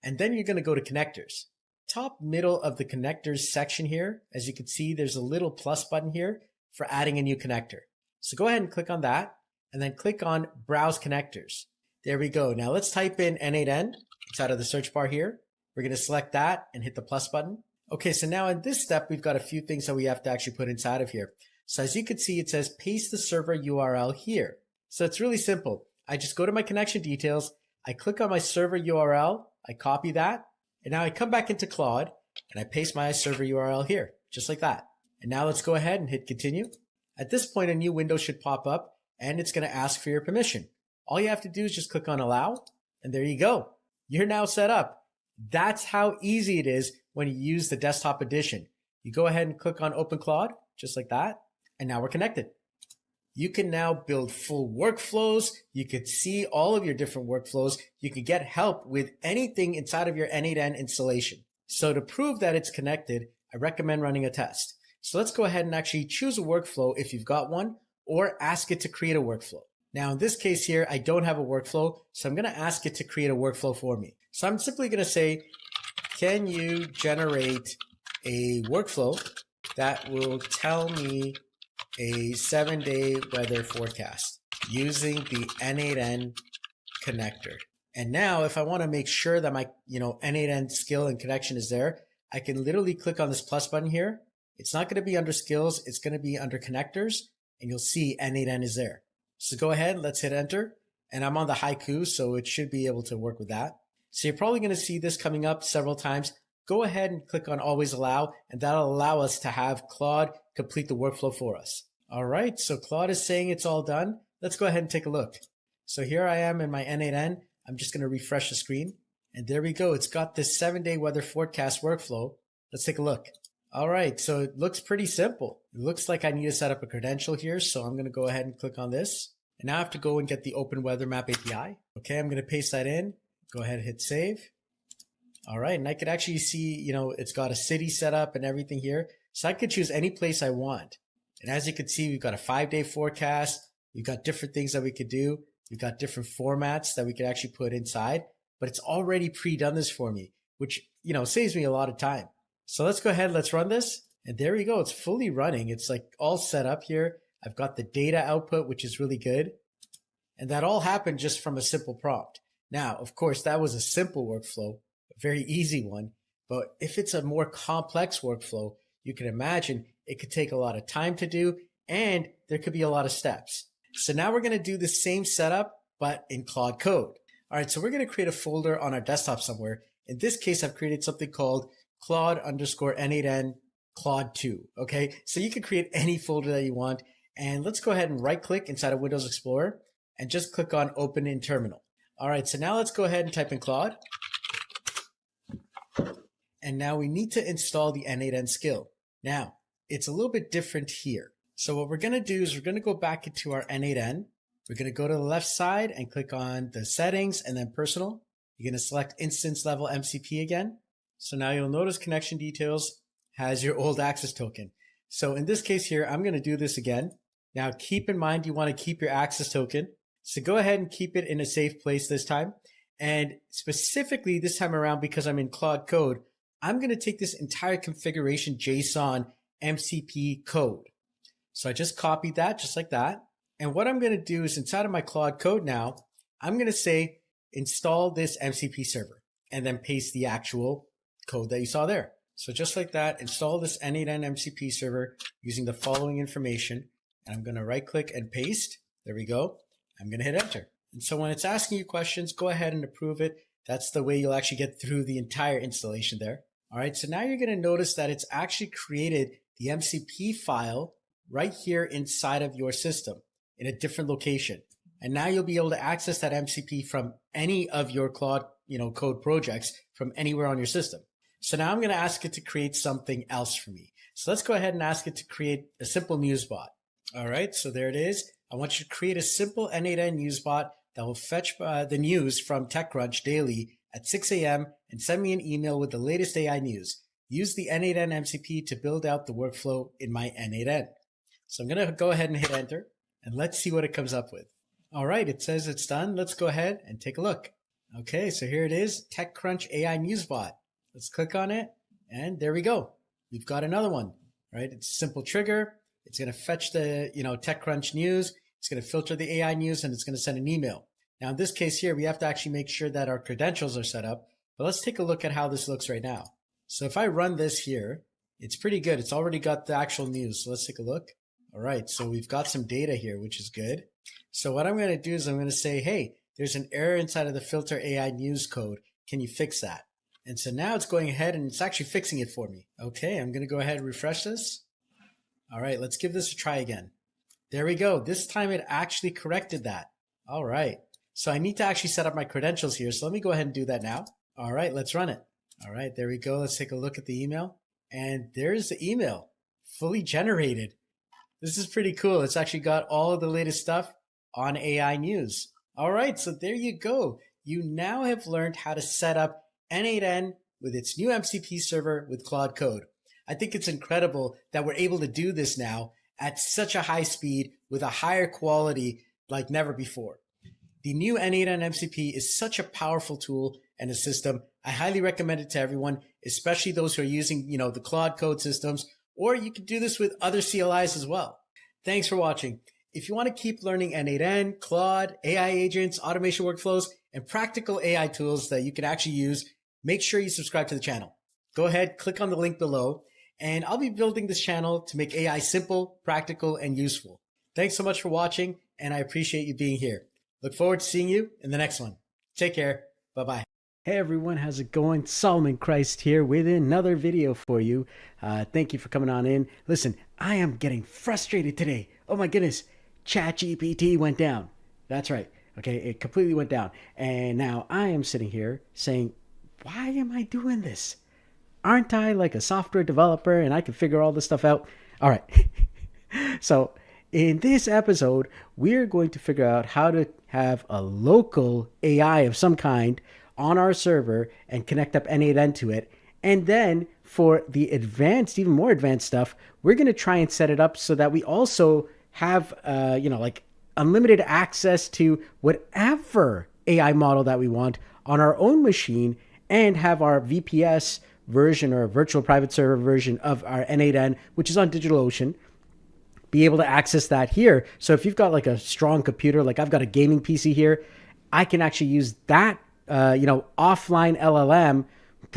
and then you're going to go to Connectors. Top middle of the Connectors section here, as you can see, there's a little plus button here for adding a new connector. So go ahead and click on that, and then click on Browse Connectors. There we go. Now let's type in n8n inside of the search bar here. We're going to select that and hit the plus button. Okay, so now in this step, we've got a few things that we have to actually put inside of here. So as you can see, it says paste the server URL here. So it's really simple. I just go to my connection details. I click on my server URL. I copy that. And now I come back into Claude and I paste my server URL here, just like that. And now let's go ahead and hit continue. At this point, a new window should pop up and it's going to ask for your permission. All you have to do is just click on allow, and there you go. You're now set up. That's how easy it is when you use the desktop edition. You go ahead and click on Open Claude, just like that, and now we're connected. You can now build full workflows. You could see all of your different workflows. You can get help with anything inside of your n8n installation. So to prove that it's connected, I recommend running a test. So let's go ahead and actually choose a workflow if you've got one, or ask it to create a workflow. Now, in this case here, I don't have a workflow, so I'm going to ask it to create a workflow for me. So I'm simply going to say, can you generate a workflow that will tell me a 7-day weather forecast using the n8n connector? And now if I want to make sure that my n8n skill and connection is there, I can literally click on this plus button here. It's not going to be under skills. It's going to be under connectors, and you'll see n8n is there. So go ahead, let's hit enter. And I'm on the haiku, so it should be able to work with that. So you're probably going to see this coming up several times. Go ahead and click on always allow, and that'll allow us to have Claude complete the workflow for us. All right, so Claude is saying it's all done. Let's go ahead and take a look. So here I am in my n8n. I'm just going to refresh the screen. And there we go. It's got this 7-day weather forecast workflow. Let's take a look. All right, so it looks pretty simple. It looks like I need to set up a credential here. So I'm going to go ahead and click on this. And now I have to go and get the Open Weather Map API. Okay, I'm going to paste that in. Go ahead and hit save. All right, and I could actually see, it's got a city set up and everything here. So I could choose any place I want. And as you can see, we've got a 5-day forecast. We've got different things that we could do. We've got different formats that we could actually put inside. But it's already pre-done this for me, which, saves me a lot of time. So let's go ahead, let's run this. And there we go. It's fully running. It's like all set up here. I've got the data output, which is really good. And that all happened just from a simple prompt. Now, of course, that was a simple workflow, a very easy one. But if it's a more complex workflow, you can imagine it could take a lot of time to do, and there could be a lot of steps. So now we're going to do the same setup, but in Claude Code. All right, so we're going to create a folder on our desktop somewhere. In this case, I've created something called Claude_n8n Claude 2. Okay, so you can create any folder that you want. And let's go ahead and right click inside of Windows Explorer and just click on Open in Terminal. All right, so now let's go ahead and type in Claude. And now we need to install the n8n skill. Now, it's a little bit different here. So what we're going to do is we're going to go back into our n8n. We're going to go to the left side and click on the settings and then personal. You're going to select instance level MCP again. So now you'll notice connection details has your old access token. So in this case here, I'm going to do this again. Now keep in mind, you want to keep your access token. So go ahead and keep it in a safe place this time. And specifically this time around, because I'm in Claude Code, I'm going to take this entire configuration JSON MCP code. So I just copied that just like that. And what I'm going to do is inside of my Claude Code now, I'm going to say install this MCP server and then paste the actual code that you saw there. So just like that, install this n8n MCP server using the following information. And I'm going to right click and paste. There we go. I'm going to hit enter. And so when it's asking you questions, go ahead and approve it. That's the way you'll actually get through the entire installation there. All right. So now you're going to notice that it's actually created the MCP file right here inside of your system in a different location. And now you'll be able to access that MCP from any of your Claude, code projects from anywhere on your system. So now I'm going to ask it to create something else for me. So let's go ahead and ask it to create a simple news bot. All right. So there it is. I want you to create a simple n8n news bot that will fetch the news from TechCrunch daily at 6 a.m. and send me an email with the latest AI news. Use the n8n MCP to build out the workflow in my n8n. So I'm going to go ahead and hit enter and let's see what it comes up with. All right. It says it's done. Let's go ahead and take a look. Okay. So here it is. TechCrunch AI news bot. Let's click on it. And there we go. We've got another one, right? It's a simple trigger. It's going to fetch the, TechCrunch news. It's going to filter the AI news and it's going to send an email. Now, in this case here, we have to actually make sure that our credentials are set up. But let's take a look at how this looks right now. So if I run this here, it's pretty good. It's already got the actual news. So let's take a look. All right. So we've got some data here, which is good. So what I'm going to do is I'm going to say, hey, there's an error inside of the filter AI news code. Can you fix that? And so now it's going ahead and it's actually fixing it for me. Okay. I'm going to go ahead and refresh this. All right. Let's give this a try again. There we go. This time it actually corrected that. All right. So I need to actually set up my credentials here. So let me go ahead and do that now. All right. Let's run it. All right. There we go. Let's take a look at the email. And there's the email fully generated. This is pretty cool. It's actually got all of the latest stuff on AI news. All right. So there you go. You now have learned how to set up n8n with its new MCP server with Claude Code. I think it's incredible that we're able to do this now at such a high speed with a higher quality like never before. The new n8n MCP is such a powerful tool and a system. I highly recommend it to everyone, especially those who are using, the Claude Code systems, or you can do this with other CLIs as well. Thanks for watching. If you want to keep learning n8n, Claude, AI agents, automation workflows, and practical AI tools that you can actually use, make sure you subscribe to the channel. Go ahead, click on the link below, and I'll be building this channel to make AI simple, practical, and useful. Thanks so much for watching, and I appreciate you being here. Look forward to seeing you in the next one. Take care. Bye-bye. Hey everyone, how's it going? Solomon Christ here with another video for you. Thank you for coming on in. Listen, I am getting frustrated today. Oh my goodness, ChatGPT went down. That's right. Okay, it completely went down. And now I am sitting here saying, why am I doing this? Aren't I like a software developer and I can figure all this stuff out? All right. So in this episode, we're going to figure out how to have a local AI of some kind on our server and connect up n8n to it. And then for the advanced, even more advanced stuff, we're going to try and set it up so that we also have, like unlimited access to whatever AI model that we want on our own machine and have our VPS version or virtual private server version of our n8n, which is on DigitalOcean, be able to access that here. So if you've got like a strong computer, like I've got a gaming PC here, I can actually use that, offline LLM.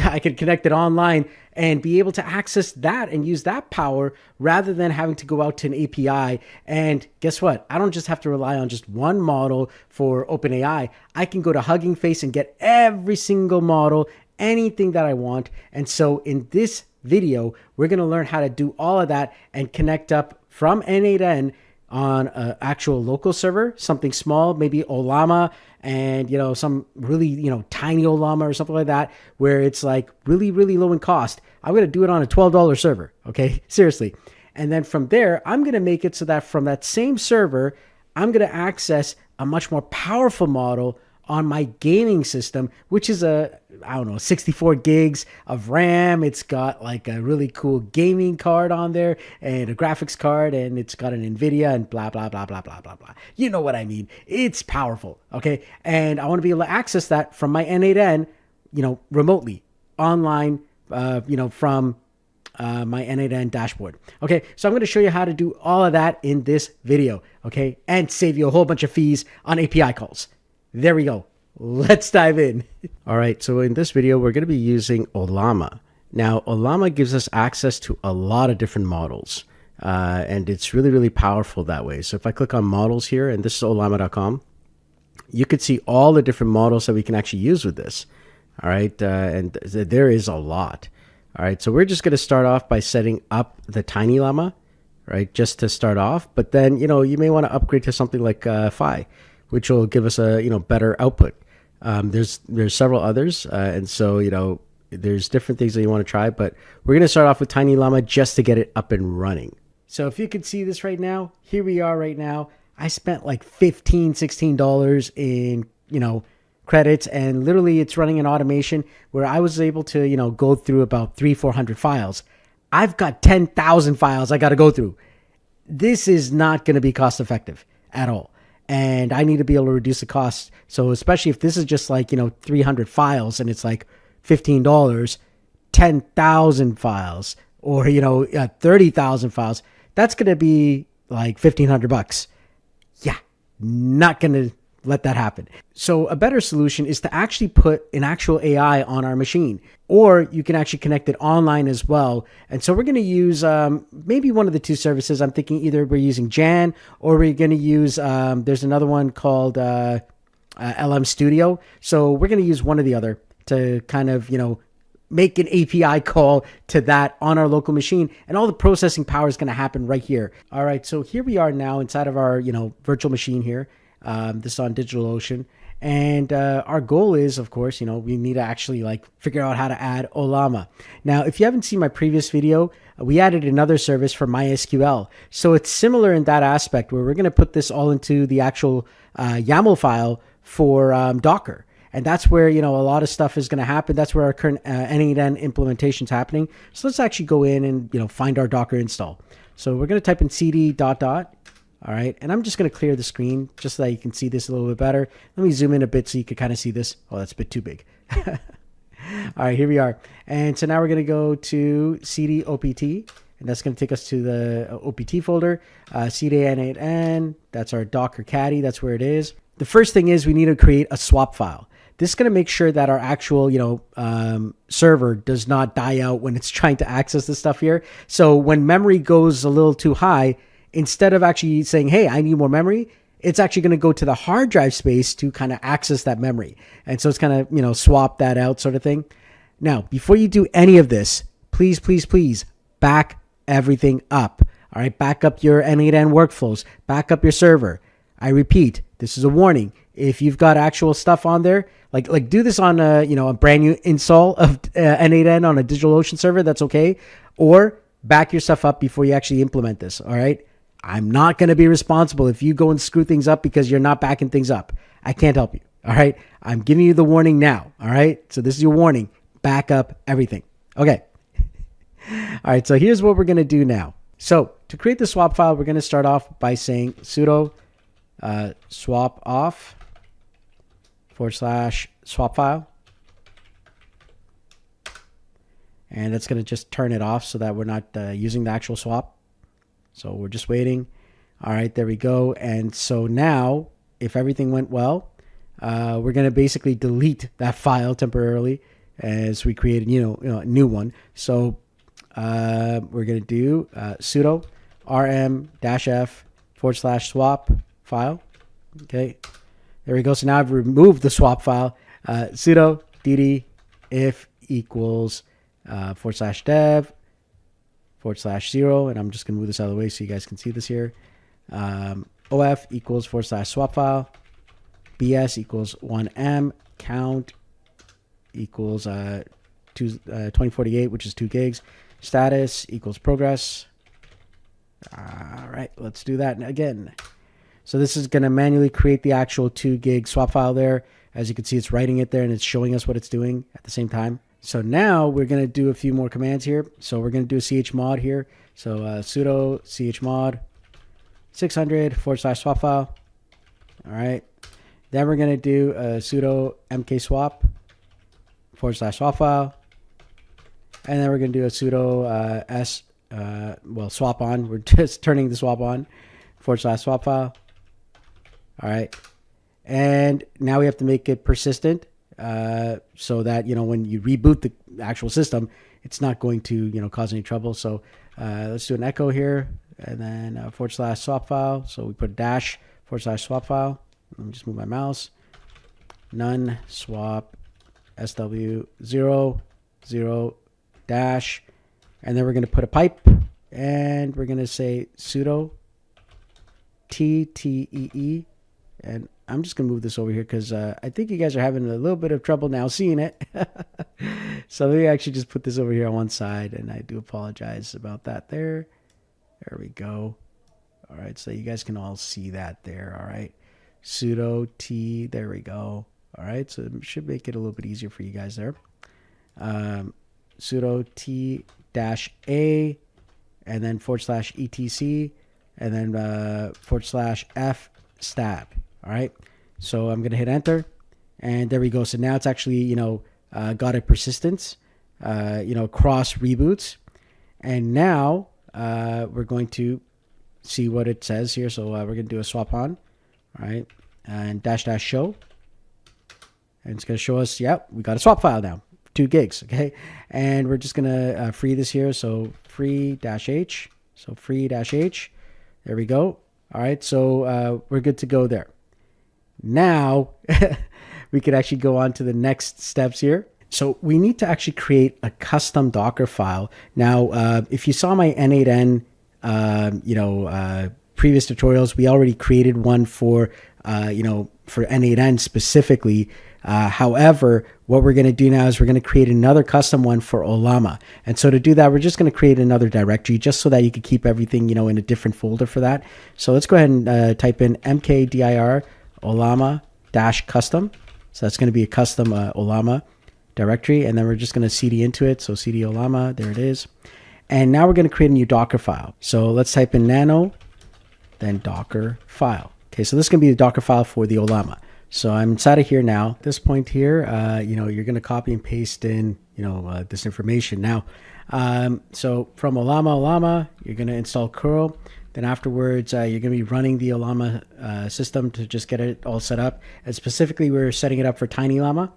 I can connect it online and be able to access that and use that power rather than having to go out to an API. And guess what? I don't just have to rely on just one model for OpenAI. I can go to Hugging Face and get every single model, anything that I want. And so in this video, we're going to learn how to do all of that and connect up from n8n on an actual local server, something small, maybe Olama, and some really tiny Olama or something like that, where it's like really, really low in cost. I'm going to do it on a $12 server. Okay, seriously. And then from there, I'm going to make it so that from that same server, I'm going to access a much more powerful model on my gaming system, which is 64 gigs of RAM. It's got like a really cool gaming card on there and a graphics card, and it's got an NVIDIA and blah, blah, blah, blah, blah, blah, blah. You know what I mean? It's powerful, okay? And I want to be able to access that from my n8n, remotely, online, from my n8n dashboard. Okay, so I'm going to show you how to do all of that in this video, okay? And save you a whole bunch of fees on API calls. There we go. Let's dive in. All right, so in this video, we're going to be using Olama. Now, Olama gives us access to a lot of different models, and it's really, really powerful that way. So if I click on models here, and this is olama.com, you could see all the different models that we can actually use with this. All right, and there is a lot. All right, so we're just going to start off by setting up the Tiny Llama, right, just to start off. But then, you may want to upgrade to something like Phi, which will give us a better output. There's several others, and so there's different things that you want to try, but we're going to start off with Tiny Llama just to get it up and running. So if you can see this right now, here we are right now. I spent like $16 in credits, and literally it's running an automation where I was able to go through about 300-400 files. I've got 10,000 files I got to go through. This is not going to be cost effective at all. And I need to be able to reduce the cost. So especially if this is just like, 300 files and it's like $15, 10,000 files or, 30,000 files, that's going to be like $1,500. Yeah, not going to let that happen. So a better solution is to actually put an actual AI on our machine, or you can actually connect it online as well. And so we're going to use maybe one of the two services. I'm thinking either we're using Jan or we're going to use, there's another one called LM Studio. So we're going to use one or the other to kind of, make an API call to that on our local machine, and all the processing power is going to happen right here. All right, so here we are now inside of our, virtual machine here. This is on DigitalOcean, and our goal is, of course, we need to actually figure out how to add Olama. Now, if you haven't seen my previous video, we added another service for MySQL. So it's similar in that aspect where we're going to put this all into the actual YAML file for Docker. And that's where, a lot of stuff is going to happen. That's where our current n8n implementation is happening. So let's actually go in and, find our Docker install. So we're going to type in cd ... All right. And I'm just going to clear the screen just so that you can see this a little bit better. Let me zoom in a bit so you can kind of see this. Oh, that's a bit too big. All right, here we are. And so now we're going to go to cd opt, and that's going to take us to the opt folder, cd n8n. That's our Docker caddy. That's where it is. The first thing is we need to create a swap file. This is going to make sure that our actual, server does not die out when it's trying to access this stuff here. So when memory goes a little too high, instead of actually saying, hey, I need more memory, it's actually going to go to the hard drive space to kind of access that memory. And so it's kind of, swap that out sort of thing. Now, before you do any of this, please, please, please back everything up. All right, back up your n8n workflows, back up your server. I repeat, this is a warning. If you've got actual stuff on there, like do this on a brand new install of n8n on a DigitalOcean server, that's okay. Or back your stuff up before you actually implement this. All right. I'm not going to be responsible if you go and screw things up because you're not backing things up. I can't help you. All right. I'm giving you the warning now. All right. So this is your warning. Back up everything. Okay. All right. So here's what we're going to do now. So to create the swap file, we're going to start off by saying sudo swap off / swap file. And that's going to just turn it off so that we're not using the actual swap. So we're just waiting. All right, there we go. And so now, if everything went well, we're going to basically delete that file temporarily as we create a new one. So we're going to do sudo rm-f / swap file. Okay, there we go. So now I've removed the swap file. Sudo dd if equals /dev /0, and I'm just gonna move this out of the way so you guys can see this here. Of equals / swap file. Bs equals 1m. Count equals 2048, which is 2 gigs. Status equals progress. All right, let's do that again. So this is going to manually create the actual 2 gig swap file there. As you can see, it's writing it there and it's showing us what it's doing at the same time. So now we're going to do a few more commands here. So we're going to do a chmod here. So sudo chmod 600 / swap file. All right. Then we're going to do a sudo mkswap / swap file. And then we're going to do a sudo swap on. We're just turning the swap on / swap file. All right. And now we have to make it persistent so that, when you reboot the actual system, it's not going to, cause any trouble. So let's do an echo here and then / swap file. So we put a dash / swap file. Let me just move my mouse. None swap sw 0 0 dash. And then we're going to put a pipe and we're going to say sudo ttee. And I'm just going to move this over here because I think you guys are having a little bit of trouble now seeing it. So let me actually just put this over here on one side, and I do apologize about that there. There we go. All right, so you guys can all see that there. All right, sudo t, there we go. All right, so it should make it a little bit easier for you guys there. Sudo t -a, and then / etc, and then / f stab. All right, so I'm gonna hit enter, and there we go. So now it's actually got a persistence, across reboots, and now we're going to see what it says here. So we're gonna do a swap on, all right, and -- show, and it's gonna show us, we got a swap file now, 2 gigs, okay, and we're just gonna free this here. So free -h, so free -h, there we go. All right, so we're good to go there. Now we could actually go on to the next steps here. So we need to actually create a custom Docker file. Now, if you saw my n8n, previous tutorials, we already created one for n8n specifically. However, what we're going to do now is we're going to create another custom one for Ollama. And so to do that, we're just going to create another directory just so that you can keep everything, in a different folder for that. So let's go ahead and type in mkdir Ollama -custom. So that's going to be a custom Ollama directory. And then we're just going to cd into it. So cd Ollama, there it is. And now we're going to create a new Docker file. So let's type in nano, then Docker file. Okay, so this is going to be the Docker file for the Ollama. So I'm inside of here now. At this point here, you're going to copy and paste in, this information. Now, so from Ollama, you're going to install curl. Then afterwards, you're going to be running the Ollama system to just get it all set up. And specifically, we're setting it up for Tiny Llama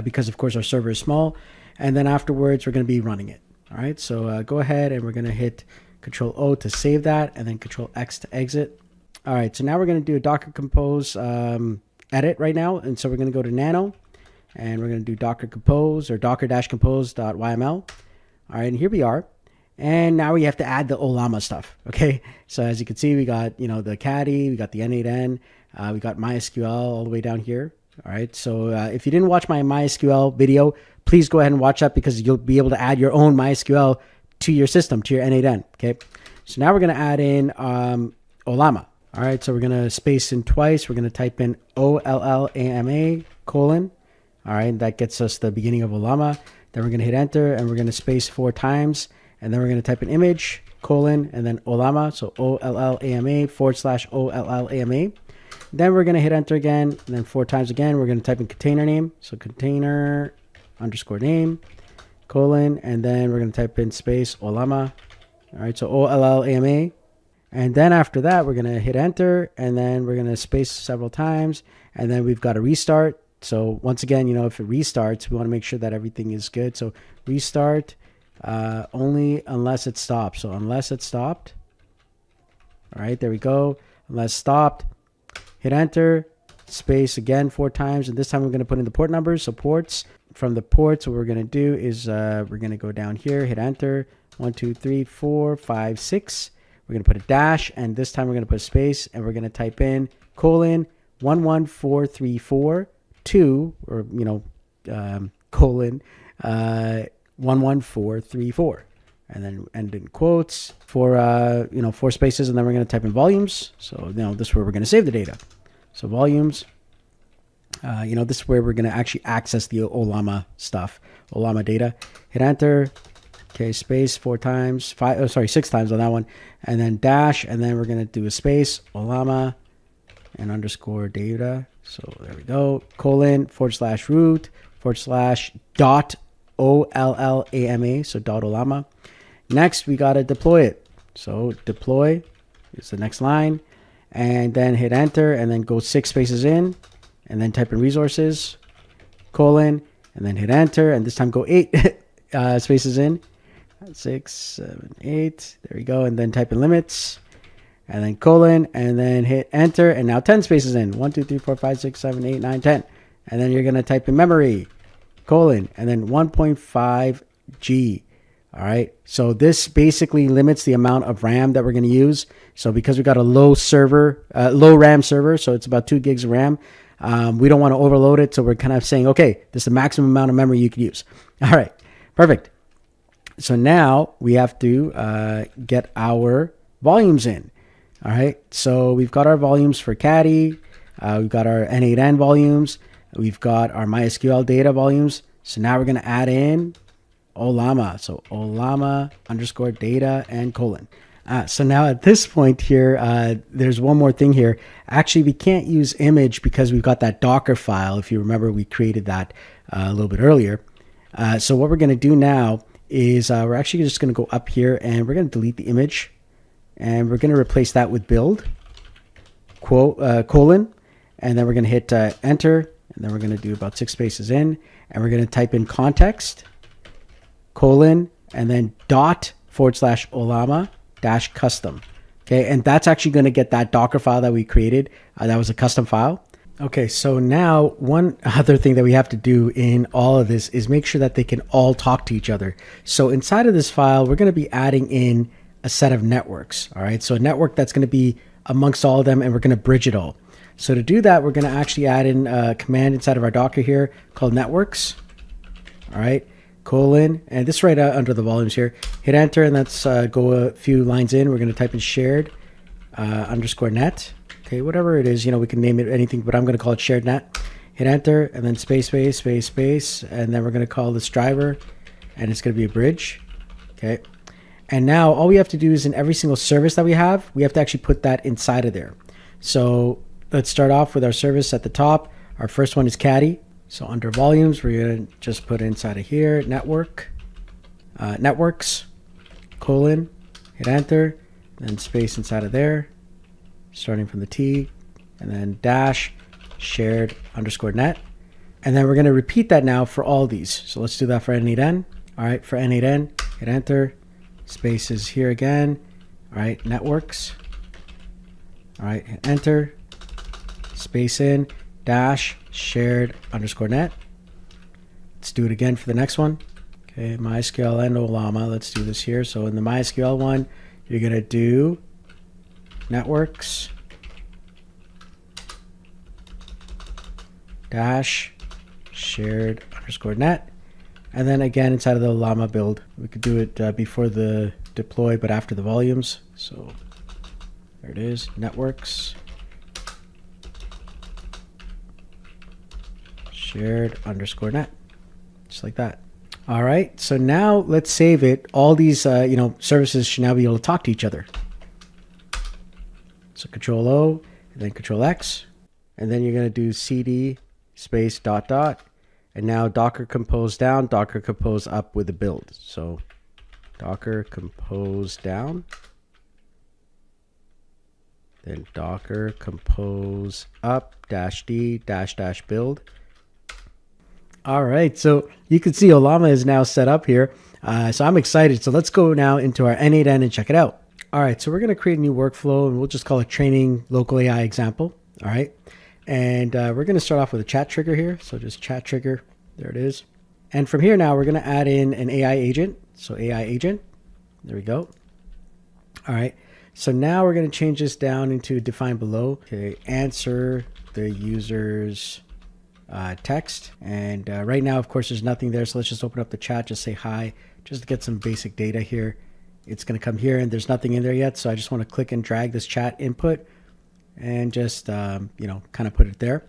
because, of course, our server is small. And then afterwards, we're going to be running it. All right, so go ahead and we're going to hit Control O to save that and then Control X to exit. All right, so now we're going to do a Docker Compose edit right now. And so we're going to go to Nano, and we're going to do Docker Compose or docker-compose.yml. All right, and here we are. And now we have to add the Olama stuff, okay? So as you can see, we got, the caddy, we got the n8n, we got MySQL all the way down here. All right, so if you didn't watch my MySQL video, please go ahead and watch that because you'll be able to add your own MySQL to your system, to your n8n, okay? So now we're going to add in Olama. All right, so we're going to space in twice. We're going to type in OLLAMA : All right, that gets us the beginning of Olama. Then we're going to hit enter, and we're going to space 4 times. And then we're going to type in image, : and then Olama, so OLLAMA / OLLAMA. Then we're going to hit enter again, and then 4 times again. We're going to type in container name, so container _name, : and then we're going to type in space Olama. All right, so OLLAMA. And then after that, we're going to hit enter, and then we're going to space several times, and then we've got a restart. So once again, if it restarts, we want to make sure that everything is good. So restart only unless it stops. So unless it stopped. All right, there we go. Unless stopped, hit enter, space again 4 times, and this time we're going to put in the port numbers. So ports, from the ports, what we're going to do is we're going to go down here, hit enter, 1 2 3 4 5 6. We're going to put a dash, and this time we're going to put a space, and we're going to type in : 11434 or 11434, and then end in quotes for 4 spaces, and then we're going to type in volumes. So this is where we're going to save the data. So volumes, this is where we're going to actually access the Olama stuff, Olama data. Hit enter. Okay, space 4 times, 6 times on that one, and then dash, and then we're going to do a space, Olama, and underscore data. So there we go, : /root / dot OLLAMA, so dot Olama. Next, we got to deploy it. So deploy is the next line, and then hit enter, and then go 6 spaces in, and then type in resources, : and then hit enter, and this time go 8 spaces in. 6, 7, 8. There we go. And then type in limits, and then : and then hit enter. And now 10 spaces in. 1, 2, 3, 4, 5, 6, 7, 8, 9, 10. And then you're going to type in memory, : and then 1.5 G. All right. So this basically limits the amount of RAM that we're going to use. So because we got a low RAM server, so it's about 2 gigs of RAM. We don't want to overload it. So we're kind of saying, okay, this is the maximum amount of memory you could use. All right. Perfect. So now we have to get our volumes in. All right. So we've got our volumes for caddy. We've got our n8n volumes. We've got our MySQL data volumes. So now we're going to add in Olama. So Olama underscore data and : so now at this point here, there's one more thing here. Actually, we can't use image because we've got that Docker file. If you remember, we created that a little bit earlier. So what we're going to do now is we're actually just going to go up here, and we're going to delete the image, and we're going to replace that with build, : and then we're going to hit enter, and then we're going to do about 6 spaces in, and we're going to type in context, : and then dot / Olama - custom. Okay, and that's actually going to get that Docker file that we created. That was a custom file. Okay, so now one other thing that we have to do in all of this is make sure that they can all talk to each other. So inside of this file, we're going to be adding in a set of networks. All right, so a network that's going to be amongst all of them, and we're going to bridge it all. So to do that, we're going to actually add in a command inside of our Docker here called networks. All right, : and this is right under the volumes here. Hit enter, and let's go a few lines in. We're going to type in shared underscore net. Okay, whatever it is, we can name it anything, but I'm going to call it shared net. Hit enter, and then space, and then we're going to call this driver, and it's going to be a bridge. Okay, and now all we have to do is in every single service that we have to actually put that inside of there. So let's start off with our service at the top. Our first one is caddy. So under volumes, we're going to just put inside of here, networks, : hit enter, then space inside of there, starting from the T, and then dash shared underscore net. And then we're going to repeat that now for all these. So let's do that for n8n. All right, for n8n, hit enter, spaces here again. All right, networks, All right, hit enter, space in, dash shared underscore net. Let's do it again for the next one. Okay, MySQL and Olama. Let's do this here. So in the MySQL one, you're going to do networks dash shared underscore net. And then again, inside of the Llama build, we could do it before the deploy, but after the volumes. So there it is, networks shared underscore net, just like that. All right, so now let's save it. All these services should now be able to talk to each other. So Control O, and then Control X, and then you're going to do CD space ... And now Docker compose down, Docker compose up with the build. So Docker compose down, then Docker compose up -d -- build. All right, so you can see Olama is now set up here. So I'm excited. So let's go now into our n8n and check it out. All right, so we're going to create a new workflow, and we'll just call it training local AI example. All right. And we're going to start off with a chat trigger here. So just chat trigger. There it is. And from here now, we're going to add in an AI agent. So AI agent. There we go. All right. So now we're going to change this down into define below. Okay. Answer the user's text. And right now, of course, there's nothing there. So let's just open up the chat. Just say hi. Just to get some basic data here. It's going to come here, and there's nothing in there yet. So I just want to click and drag this chat input and just, kind of put it there.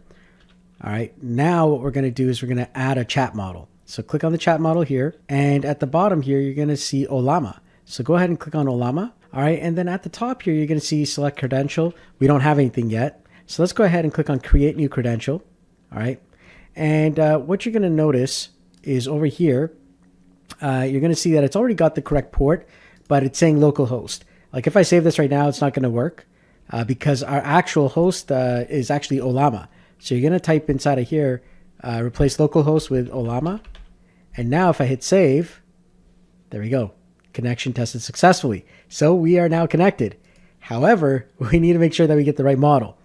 All right. Now what we're going to do is we're going to add a chat model. So click on the chat model here. And at the bottom here, you're going to see Olama. So go ahead and click on Olama. All right. And then at the top here, you're going to see select credential. We don't have anything yet. So let's go ahead and click on create new credential. All right. And what you're going to notice is over here, you're going to see that it's already got the correct port, but it's saying localhost. Like if I save this right now, it's not going to work. Because our actual host is actually Olama. So you're going to type inside of here, replace localhost with Olama. And now if I hit save, there we go. Connection tested successfully. So we are now connected. However, we need to make sure that we get the right model.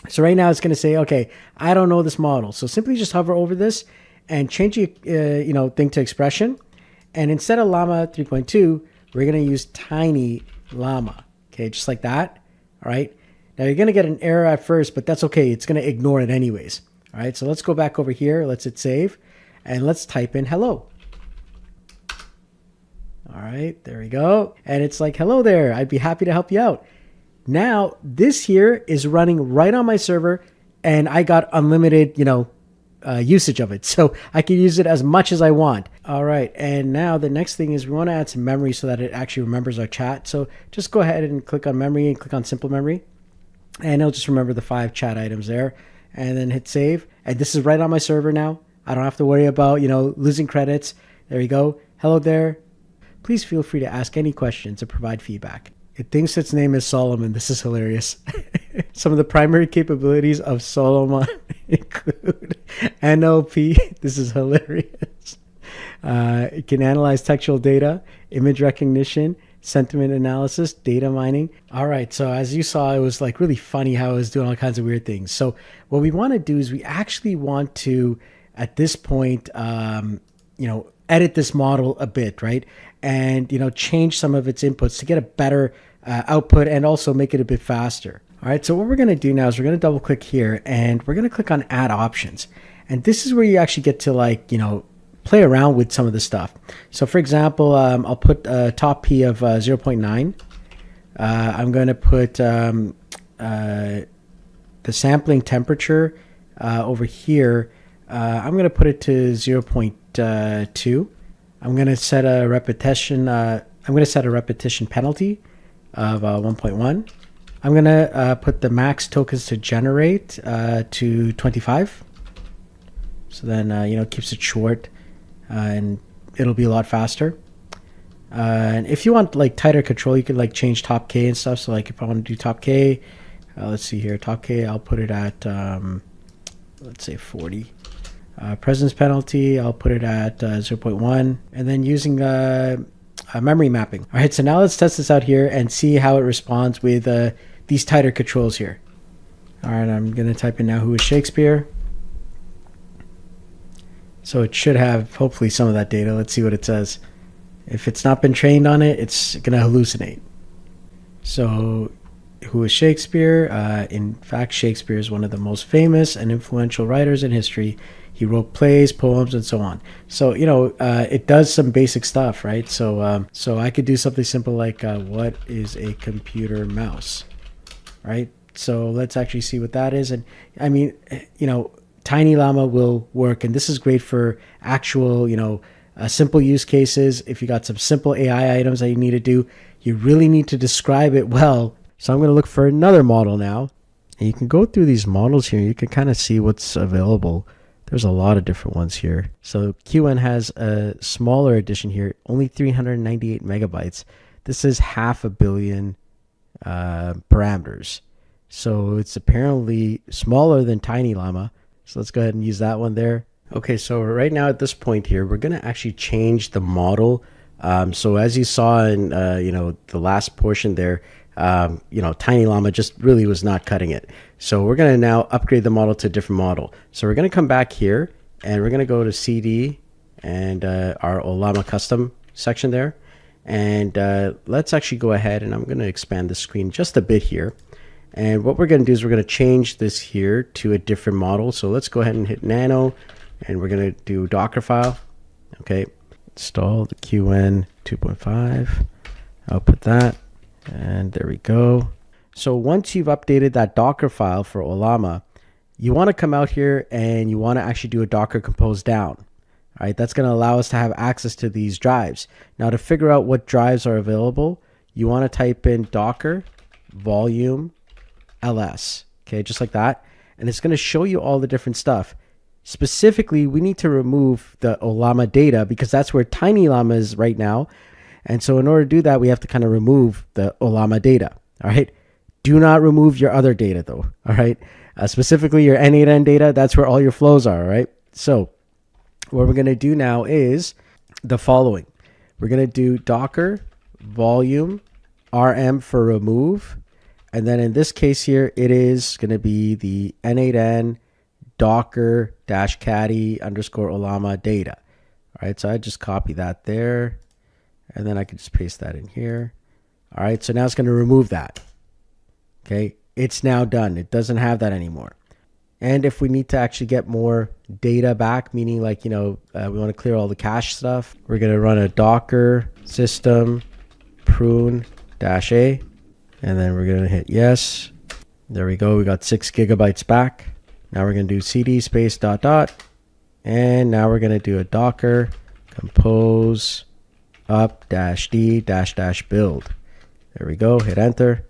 So right now it's going to say, okay, I don't know this model. So simply just hover over this and change your thing to expression. And instead of Llama 3.2, we're going to use Tiny Llama. Okay, just like that. All right. Now you're going to get an error at first, but that's okay. It's going to ignore it anyways. All right. So let's go back over here. Let's hit save and let's type in hello. All right. There we go. And it's like, hello there. I'd be happy to help you out. Now this here is running right on my server and I got unlimited, usage of it. So I can use it as much as I want. All right. And now the next thing is we want to add some memory so that it actually remembers our chat. So just go ahead and click on memory and click on simple memory. And it'll just remember the 5 chat items there and then hit save. And this is right on my server now. I don't have to worry about, losing credits. There you go. Hello there. Please feel free to ask any questions or provide feedback. It thinks its name is Solomon. This is hilarious. Some of the primary capabilities of Solomon include NLP. This is hilarious. It can analyze textual data, image recognition, sentiment analysis, data mining. All right. So as you saw, it was like really funny how it was doing all kinds of weird things. So what we want to do is we actually want to, at this point, edit this model a bit, right? And, change some of its inputs to get a better output and also make it a bit faster. All right. So what we're going to do now is we're going to double click here and we're going to click on add options. And this is where you actually get to play around with some of the stuff. So for example, I'll put a top P of 0.9. I'm going to put the sampling temperature over here. I'm going to put it to 0.2. I'm going to set a repetition penalty of 1.1. I'm going to put the max tokens to generate to 25. So then, it keeps it short and it'll be a lot faster. And if you want tighter control, you could change top K and stuff. So if I want to do top K, let's see here, top K, I'll put it at, let's say 40. Presence penalty, I'll put it at 0.1. And then using memory mapping. All right, so now let's test this out here and see how it responds with these tighter controls here. All right, I'm going to type in now who is Shakespeare. So it should have hopefully some of that data. Let's see what it says. If it's not been trained on it, it's going to hallucinate. So who is Shakespeare? In fact, Shakespeare is one of the most famous and influential writers in history. He wrote plays, poems, and so on. So, it does some basic stuff, right? So I could do something simple like, what is a computer mouse, right? So let's actually see what that is. And I mean, Tiny Llama will work, and this is great for actual, simple use cases. If you got some simple AI items that you need to do, you really need to describe it well. So I'm going to look for another model now. And you can go through these models here. You can kind of see what's available. There's a lot of different ones here. So QN has a smaller edition here, only 398 megabytes. This is 500 million parameters. So it's apparently smaller than Tiny Llama. So let's go ahead and use that one there. Okay, so right now at this point here, we're going to actually change the model. So as you saw in, the last portion there, Tiny Llama just really was not cutting it. So we're going to now upgrade the model to a different model. So we're going to come back here and we're going to go to CD and our Ollama custom section there. And let's actually go ahead and I'm going to expand the screen just a bit here. And what we're going to do is we're going to change this here to a different model. So let's go ahead and hit nano and we're going to do Docker file. Okay. Install the QN 2.5. Output that. And there we go. So once you've updated that Docker file for Ollama, you want to come out here and you want to actually do a Docker compose down. All right. That's going to allow us to have access to these drives. Now to figure out what drives are available, you want to type in Docker volume ls, okay, just like that, and it's going to show you all the different stuff. Specifically, we need to remove the Ollama data because that's where Tiny Llama is right now, and so in order to do that, we have to kind of remove the Ollama data. All right, do not remove your other data though. All right, specifically your n8n data, that's where all your flows are. All right, so what we're going to do now is the following. We're going to do Docker volume rm for remove. And then in this case here, it is going to be the n8n docker -caddy _Ollama data. All right, so I just copy that there. And then I can just paste that in here. All right, so now it's going to remove that. Okay, it's now done. It doesn't have that anymore. And if we need to actually get more data back, meaning like, we want to clear all the cache stuff, we're going to run a docker system prune -a. And then we're going to hit yes. There we go. We got 6 gigabytes back. Now we're going to do cd space ... And now we're going to do a docker compose up -d -- build. There we go. Hit enter.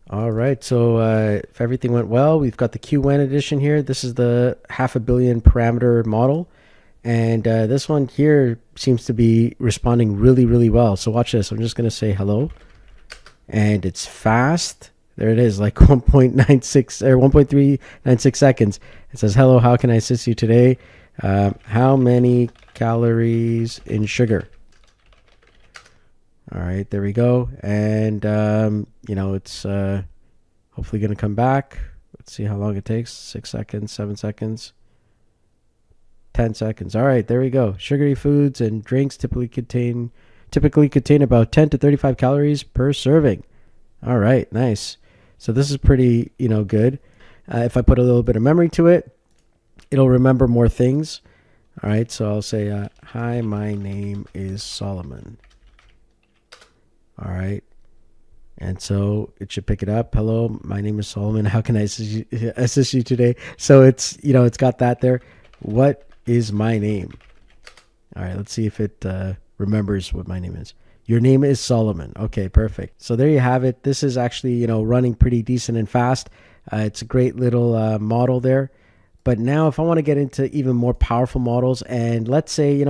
All right. So if everything went well, we've got the QN edition here. This is the 500 million parameter model. And this one here seems to be responding really, really well. So watch this. I'm just going to say hello. And it's fast. There it is, like 1.96 or 1.396 seconds. It says, hello, how can I assist you today? How many calories in sugar? All right, there we go. And, it's hopefully going to come back. Let's see how long it takes. 6 seconds, 7 seconds, 10 seconds. All right, there we go. Sugary foods and drinks typically contain about 10 to 35 calories per serving. All right, nice. So this is pretty, good. If I put a little bit of memory to it, it'll remember more things. All right, so I'll say, hi, my name is Solomon. All right. And so it should pick it up. Hello, my name is Solomon. How can I assist you today? So it's, it's got that there. What is my name? All right, let's see if it remembers what my name is. Your name is Solomon. Okay, perfect. So there you have it. This is actually, running pretty decent and fast. It's a great little model there. But now if I want to get into even more powerful models, and let's say,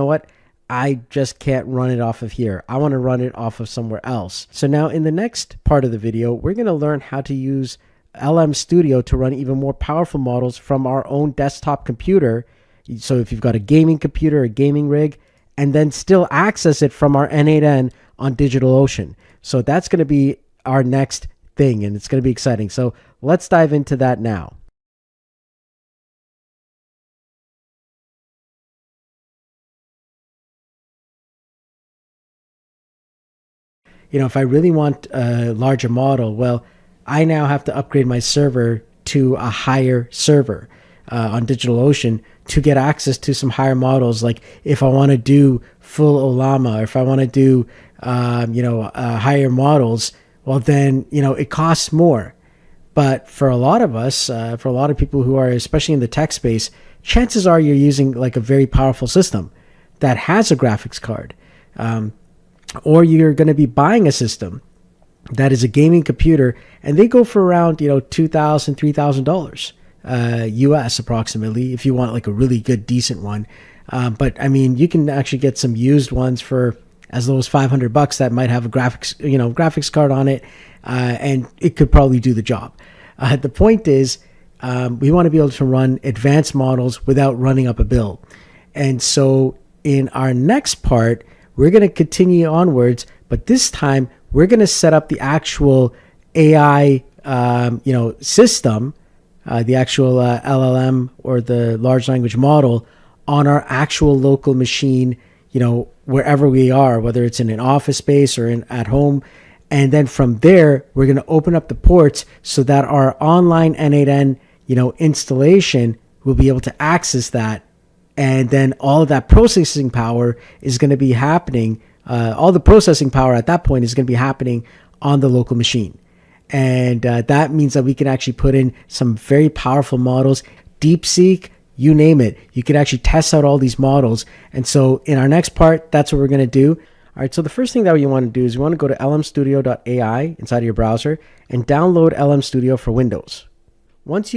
I just can't run it off of here. I want to run it off of somewhere else. So now in the next part of the video, we're going to learn how to use LM Studio to run even more powerful models from our own desktop computer. So if you've got a gaming computer, a gaming rig, and then still access it from our n8n on DigitalOcean. So that's going to be our next thing, and it's going to be exciting. So let's dive into that now. If I really want a larger model, well, I now have to upgrade my server to a higher server on DigitalOcean to get access to some higher models. Like if I want to do full Olama, or if I want to do, higher models, well, then, it costs more. But for a lot of us, for a lot of people who are, especially in the tech space, chances are you're using like a very powerful system that has a graphics card. Or you're going to be buying a system that is a gaming computer, and they go for around $2,000, $3,000 US approximately, if you want like a really good decent one. But I mean, you can actually get some used ones for as low as $500 that might have a graphics card on it, and it could probably do the job. The point is, we want to be able to run advanced models without running up a bill. And so in our next part, we're going to continue onwards, but this time we're going to set up the actual AI, system, the actual LLM, or the large language model, on our actual local machine, wherever we are, whether it's in an office space or at home. And then from there, we're going to open up the ports so that our online n8n, installation will be able to access that. And then all of that processing power is going to be happening. All the processing power at that point is going to be happening on the local machine. And that means that we can actually put in some very powerful models, DeepSeek, you name it. You can actually test out all these models. And so in our next part, that's what we're going to do. All right, so the first thing that you want to do is you want to go to lmstudio.ai inside of your browser and download LM Studio for Windows. Once you